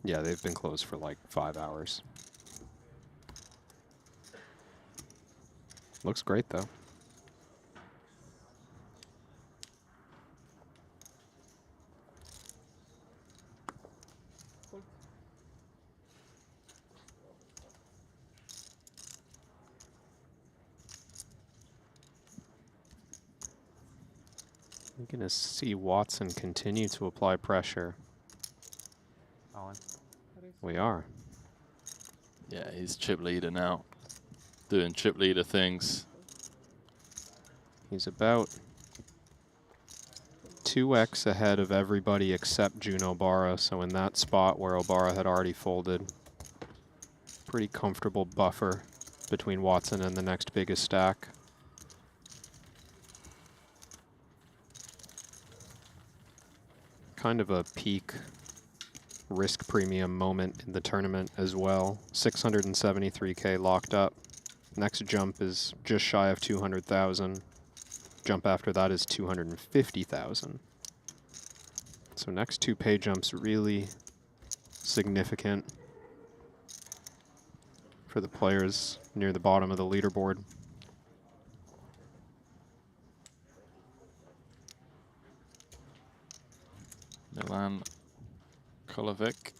Yeah, they've been closed for like 5 hours. Looks great, though. We're going to see Watson continue to apply pressure. We are. Yeah, he's chip leader now. Doing chip leader things. He's about 2x ahead of everybody except Juno Barara, so in that spot where Barara had already folded. Pretty comfortable buffer between Watson and the next biggest stack. Kind of a peak risk premium moment in the tournament as well. 673K locked up. Next jump is just shy of 200,000. Jump after that is 250,000. So next 2 pay jumps really significant for the players near the bottom of the leaderboard. Milan Kolovic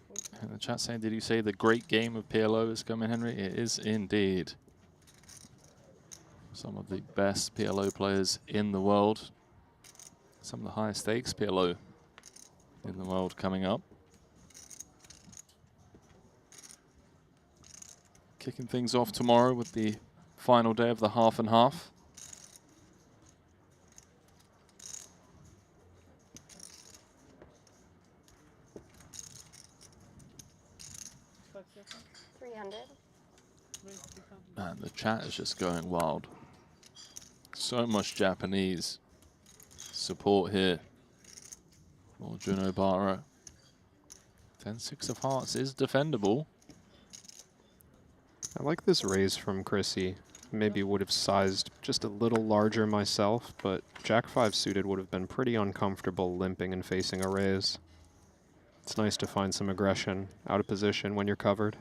in the chat saying, did you say the great game of PLO is coming, Henry? It is indeed. Some of the best PLO players in the world. Some of the highest stakes PLO in the world coming up. kicking things off tomorrow with the final day of the half and half. Man, the chat is just going wild. So much Japanese support here for Juno Barara. 10-6 of hearts is defendable. I like this raise from Chrissy. Maybe would have sized just a little larger myself, but Jack-5 suited would have been pretty uncomfortable limping and facing a raise. It's nice to find some aggression out of position when you're covered.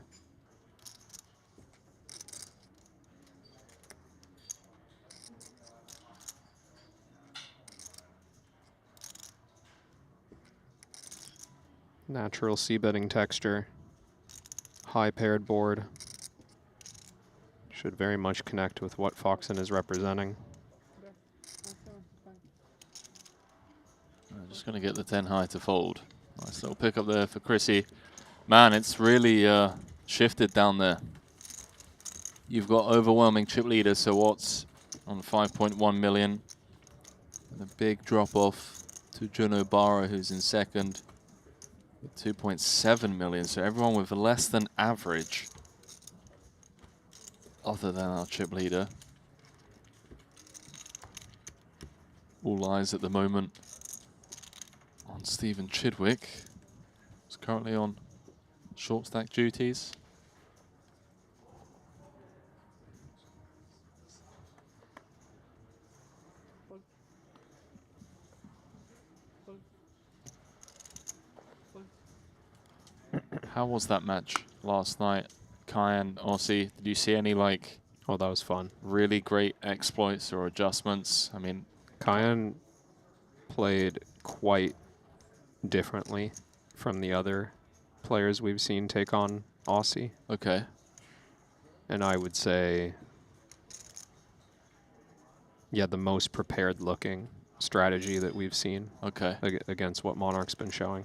Natural c-betting texture. High paired board. Should very much connect with what Foxen is representing. I'm just going to get the 10 high to fold. Nice little pick up there for Chrissy. Man, it's really shifted down there. You've got overwhelming chip leader, so Watts on 5.1 million. And a big drop off to Juno Barara, who's in second with 2.7 million. So everyone with less than average, other than our chip leader. All eyes at the moment on Stephen Chidwick, who's currently on short stack duties. How was that match last night? Kyan, Aussie, did you see any like... Oh, that was fun. Really great exploits or adjustments? I mean... Kyan played quite differently from the other players we've seen take on Aussie. Okay. And I would say, yeah, the most prepared looking strategy that we've seen. Okay. Against what Monarch's been showing.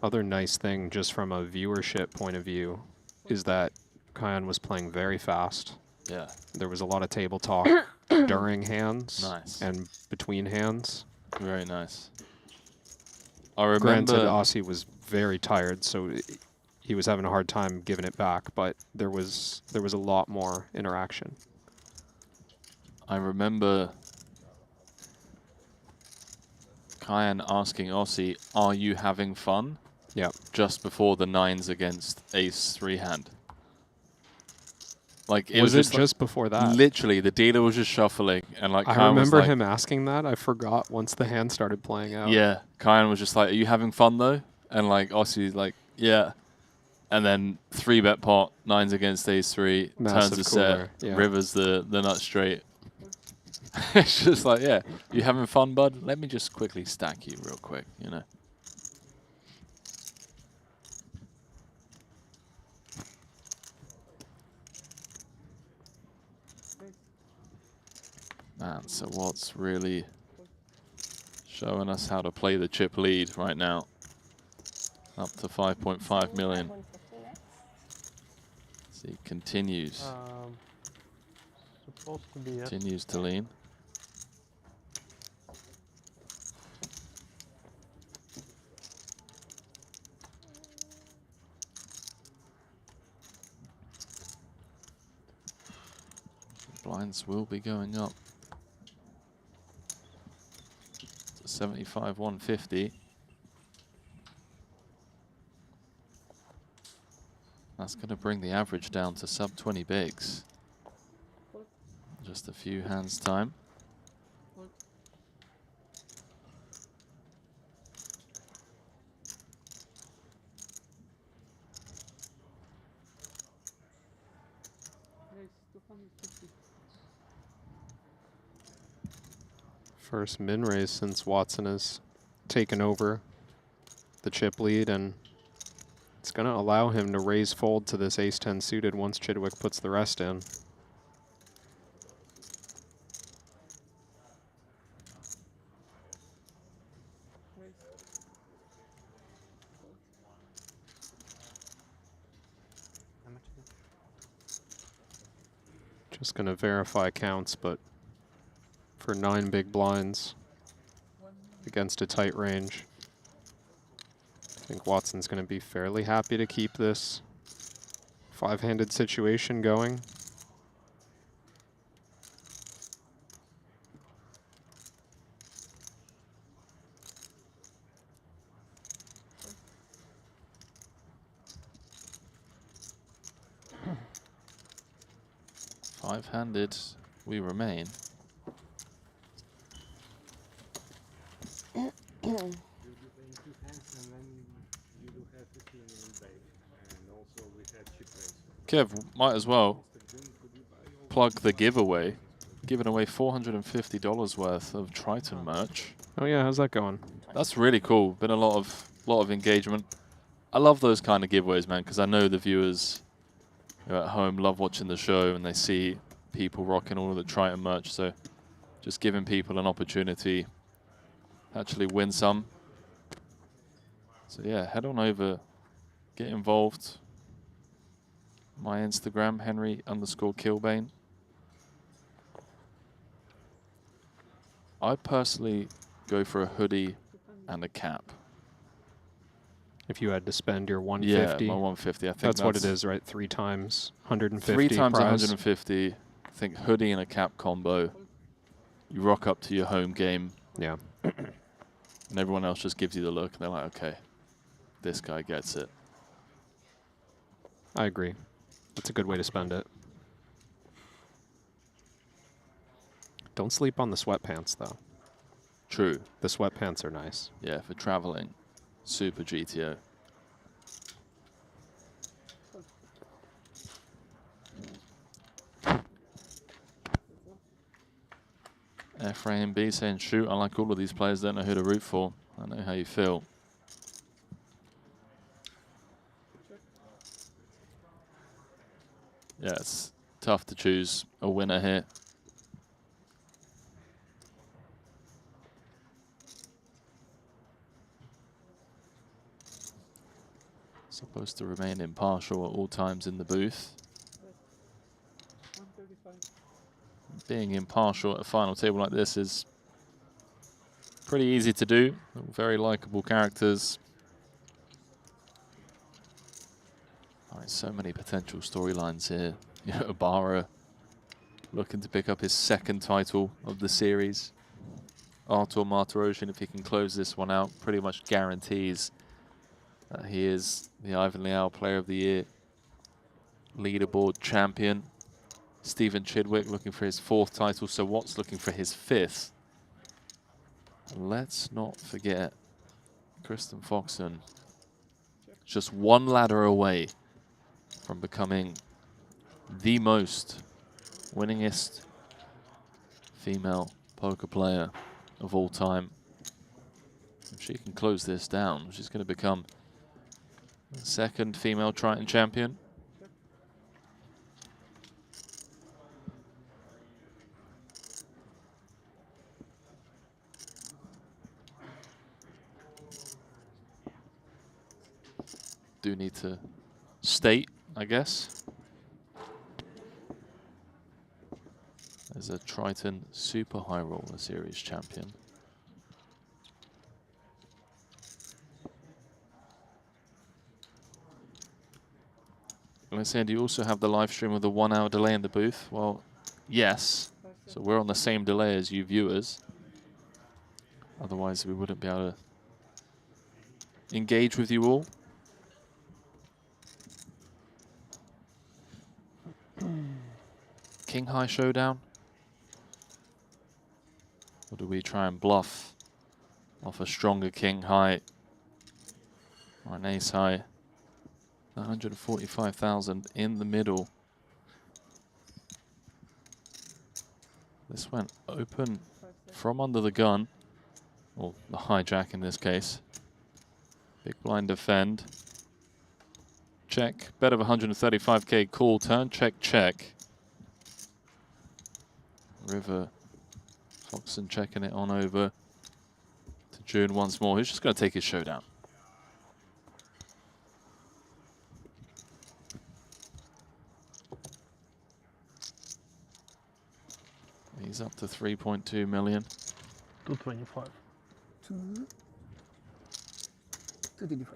Other nice thing, just from a viewership point of view, is that Kyan was playing very fast. Yeah. There was a lot of table talk during hands and between hands. Very nice. I remember... Granted, Aussie was very tired, so he was having a hard time giving it back, but there was a lot more interaction. I remember Kyan asking Aussie, "Are you having fun?" Yeah. Just before the 9s against Ace 3 hand. Like it was was just before that? Literally, the dealer was just shuffling, and like I Kyan was remember like, him asking that. I forgot once the hand started playing out. Yeah, Kyan was just like, "Are you having fun though?" And like Aussie's like, "Yeah." And then 3-bet pot, 9s against Ace 3, Massive turns the cooler, set, yeah. rivers the nut straight. It's just like, yeah, you having fun, bud? Let me just quickly stack you real quick, you know. Man, so Watts really showing us how to play the chip lead right now. Up to 5.5 million. So he continues. Supposed to be Continues to lean. Blinds will be going up to 75, 150. That's going to bring the average down to sub 20 bigs. Just a few hands time. First min raise since Watson has taken over the chip lead, and it's going to allow him to raise fold to this ace-10 suited once Chidwick puts the rest in. Just going to verify counts, but for 9 big blinds against a tight range, I think Watson's going to be fairly happy to keep this 5-handed situation going. Five-handed, we remain. Kev, might as well plug the giveaway. Giving away $450 worth of Triton merch. Oh yeah, how's that going? That's really cool. Been a lot of engagement. I love those kind of giveaways, man, because I know the viewers who are at home love watching the show and they see people rocking all of the Triton merch. So just giving people an opportunity to actually win some. So yeah, head on over, get involved. My Instagram, Henry_Kilbane. I personally go for a hoodie and a cap. If you had to spend your 150. Yeah, my 150. I think that's what it is, right? 3 times 150. 3 times prize. 150. I think hoodie and a cap combo. You rock up to your home game. Yeah. And everyone else just gives you the look. And they're like, okay, this guy gets it. I agree. That's a good way to spend it. Don't sleep on the sweatpants, though. True. The sweatpants are nice. Yeah, for traveling. Super GTO. Ephraim B saying, shoot, I like all of these players, don't know who to root for. I know how you feel. Yeah, it's tough to choose a winner here. Supposed to remain impartial at all times in the booth. Being impartial at a final table like this is pretty easy to do. Very likable characters. So many potential storylines here. You know, Barara looking to pick up his 2nd title of the series. Artur Martirosyan, if he can close this one out, pretty much guarantees that he is the Ivan Liao Player of the Year leaderboard champion. Stephen Chidwick looking for his 4th title, so Watts looking for his 5th. And let's not forget Kristen Foxen, just 1 ladder away from becoming the most winningest female poker player of all time. If she can close this down, she's going to become the 2nd female Triton champion. Do need to state, I guess, as a Triton Super High Roller Series champion. Alexander, do you also have the live stream with a 1-hour delay in the booth? Well, yes. So we're on the same delay as you viewers. Otherwise, we wouldn't be able to engage with you all. King High Showdown? Or do we try and bluff off a stronger King High or an Ace High? 145,000 in the middle. This went open from under the gun, or the hijack in this case. Big blind defend. Check, bet of 135k call, turn, check, check. River, Foxen checking it on over to June once more. He's just going to take his showdown. He's up to 3.2 million. 225. 225.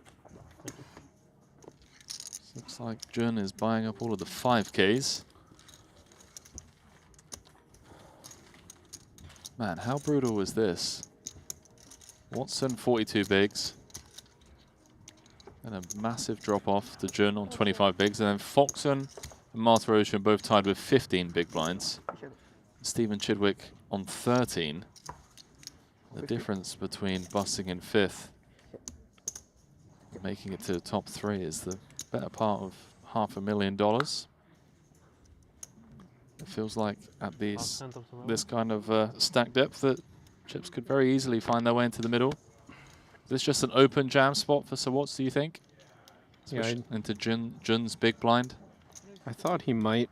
Looks like Jun is buying up all of the 5Ks. Man, how brutal was this? Watson, 42 bigs. And a massive drop off to Jun on 25 bigs. And then Foxen and Martirosyan both tied with 15 big blinds. Stephen Chidwick on 13. The difference between busting in 5th and making it to the top 3 is the better part of $500,000. It feels like at this kind of stack depth that chips could very easily find their way into the middle. Is this just an open jam spot for Sir Watts, do you think? Yeah, into Jun's big blind? I thought he might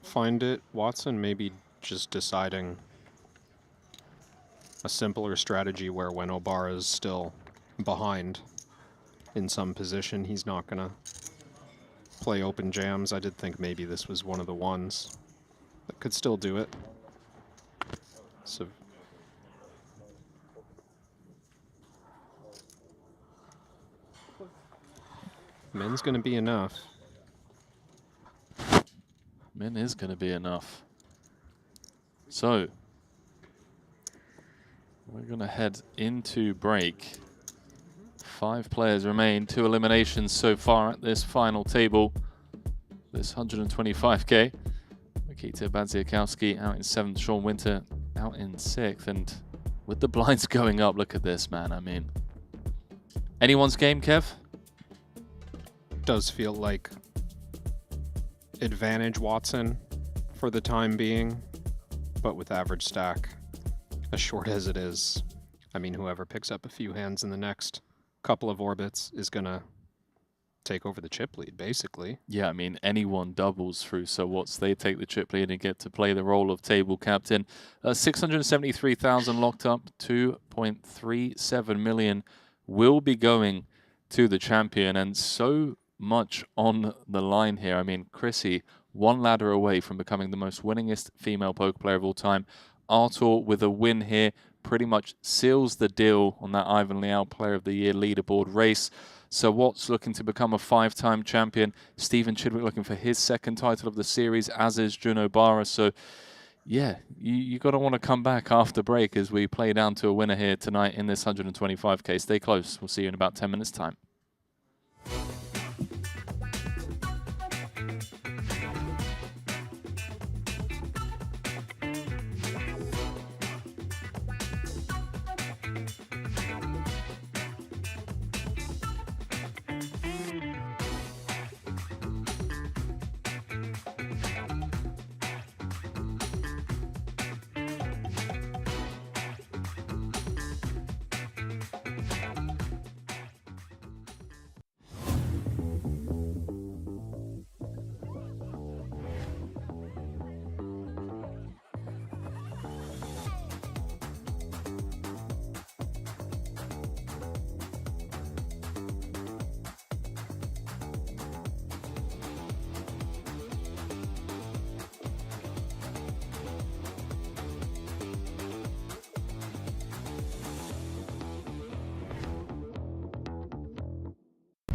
find it. Watson maybe just deciding a simpler strategy where when Obara is still behind in some position, he's not going to play open jams. I did think maybe this was one of the ones that could still do it. So Min's going to be enough. Min is going to be enough. So we're going to head into break. 5 players remain, 2 eliminations so far at this final table. This 125K. Nikita Badziakowski out in 7th, Sean Winter out in 6th. And with the blinds going up, look at this, man. I mean, anyone's game, Kev? Does feel like advantage Watson for the time being, but with average stack as short as it is, I mean, whoever picks up a few hands in the next couple of orbits is gonna take over the chip lead, basically. Yeah, I mean, anyone doubles through Sir Watts, they take the chip lead and get to play the role of table captain. 673,000 locked up, 2.37 million will be going to the champion, and so much on the line here. I mean, Chrissy, 1 ladder away from becoming the most winningest female poker player of all time. Artur with a win here pretty much seals the deal on that Ivan Liao Player of the Year leaderboard race. So Watts looking to become a 5-time champion. Stephen Chidwick looking for his 2nd title of the series, as is Juno Barara. So yeah, you got to want to come back after break as we play down to a winner here tonight in this 125K. Stay close. We'll see you in about 10 minutes time.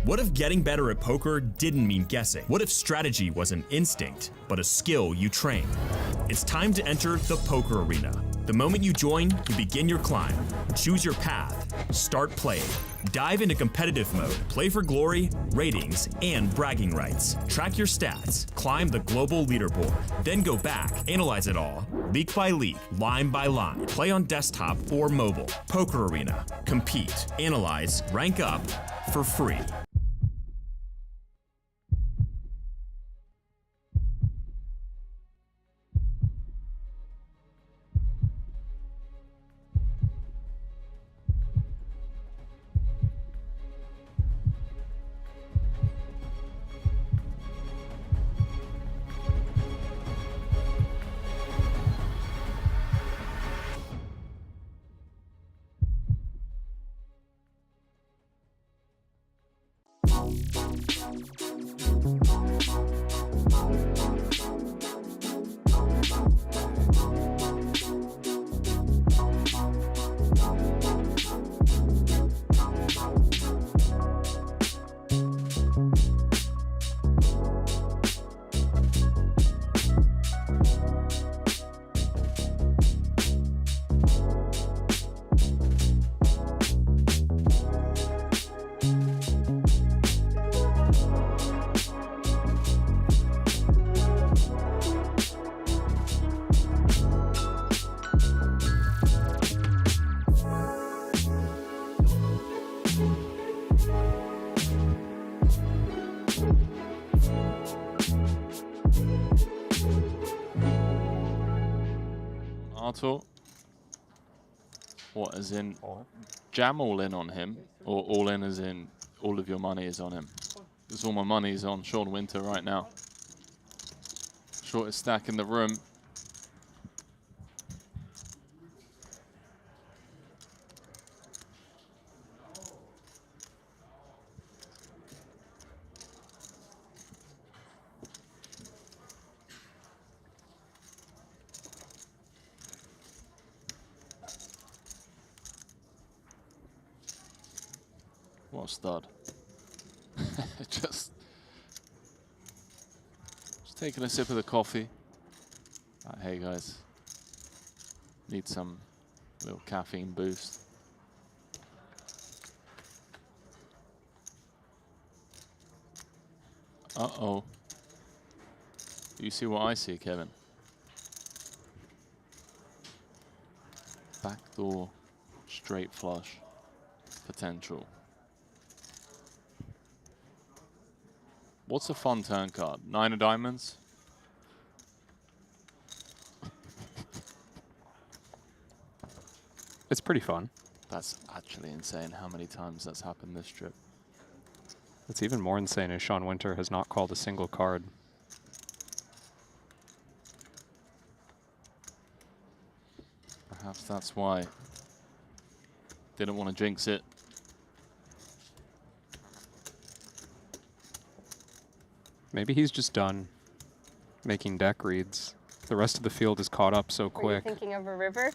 What if getting better at poker didn't mean guessing? What if strategy was an instinct, but a skill you train? It's time to enter the poker arena. The moment you join, you begin your climb. Choose your path. Start playing. Dive into competitive mode. Play for glory, ratings, and bragging rights. Track your stats. Climb the global leaderboard. Then go back, analyze it all, league by league, line by line. Play on desktop or mobile. Poker arena. Compete, analyze, rank up for free. Artur? What, as in jam all in on him, or all in as in all of your money is on him? Because all my money is on Sean Winter right now. Shortest stack in the room. What a stud. just taking a sip of the coffee. Hey guys, need some little caffeine boost. Uh-oh. Do you see what I see, Kevin? Backdoor straight flush potential. What's a fun turn card? 9 of diamonds? It's pretty fun. That's actually insane how many times that's happened this trip. What's even more insane is Sean Winter has not called a single card. Perhaps that's why. Didn't want to jinx it. Maybe he's just done making deck reads. The rest of the field is caught up so Were you quick. thinking of a river?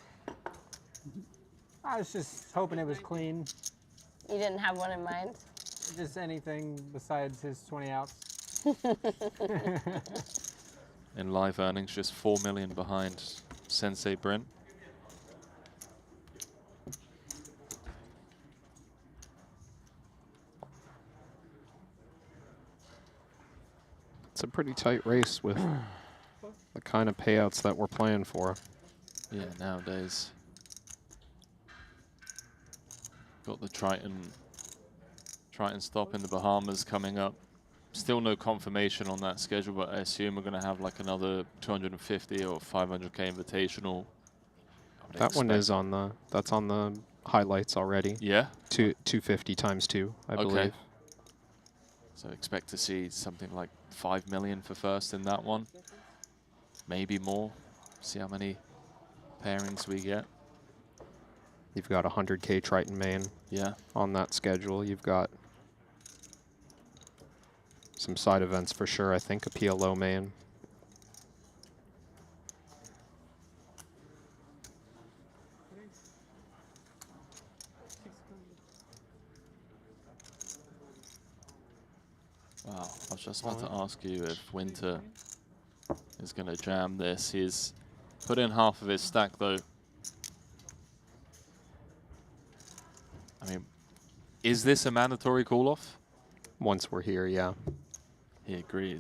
I was just hoping it was clean. You didn't have one in mind? Just anything besides his 20 outs. In live earnings, just 4 million behind Sensei Brent. It's a pretty tight race with the kind of payouts that we're playing for. Yeah, nowadays. Got the Triton stop in the Bahamas coming up. Still no confirmation on that schedule, but I assume we're going to have like another 250 or 500K invitational. That one is on the, that's on the highlights already. Yeah? 250 times 2, I believe. So expect to see something like 5 million for first in that one. Maybe more. See how many pairings we get. You've got 100K Triton main. Yeah. On that schedule, you've got some side events for sure. I think a PLO main. Wow, I was just about to ask you if Winter is going to jam this. He's put in half of his stack though. I mean, is this a mandatory call-off? Once we're here, yeah. He agrees.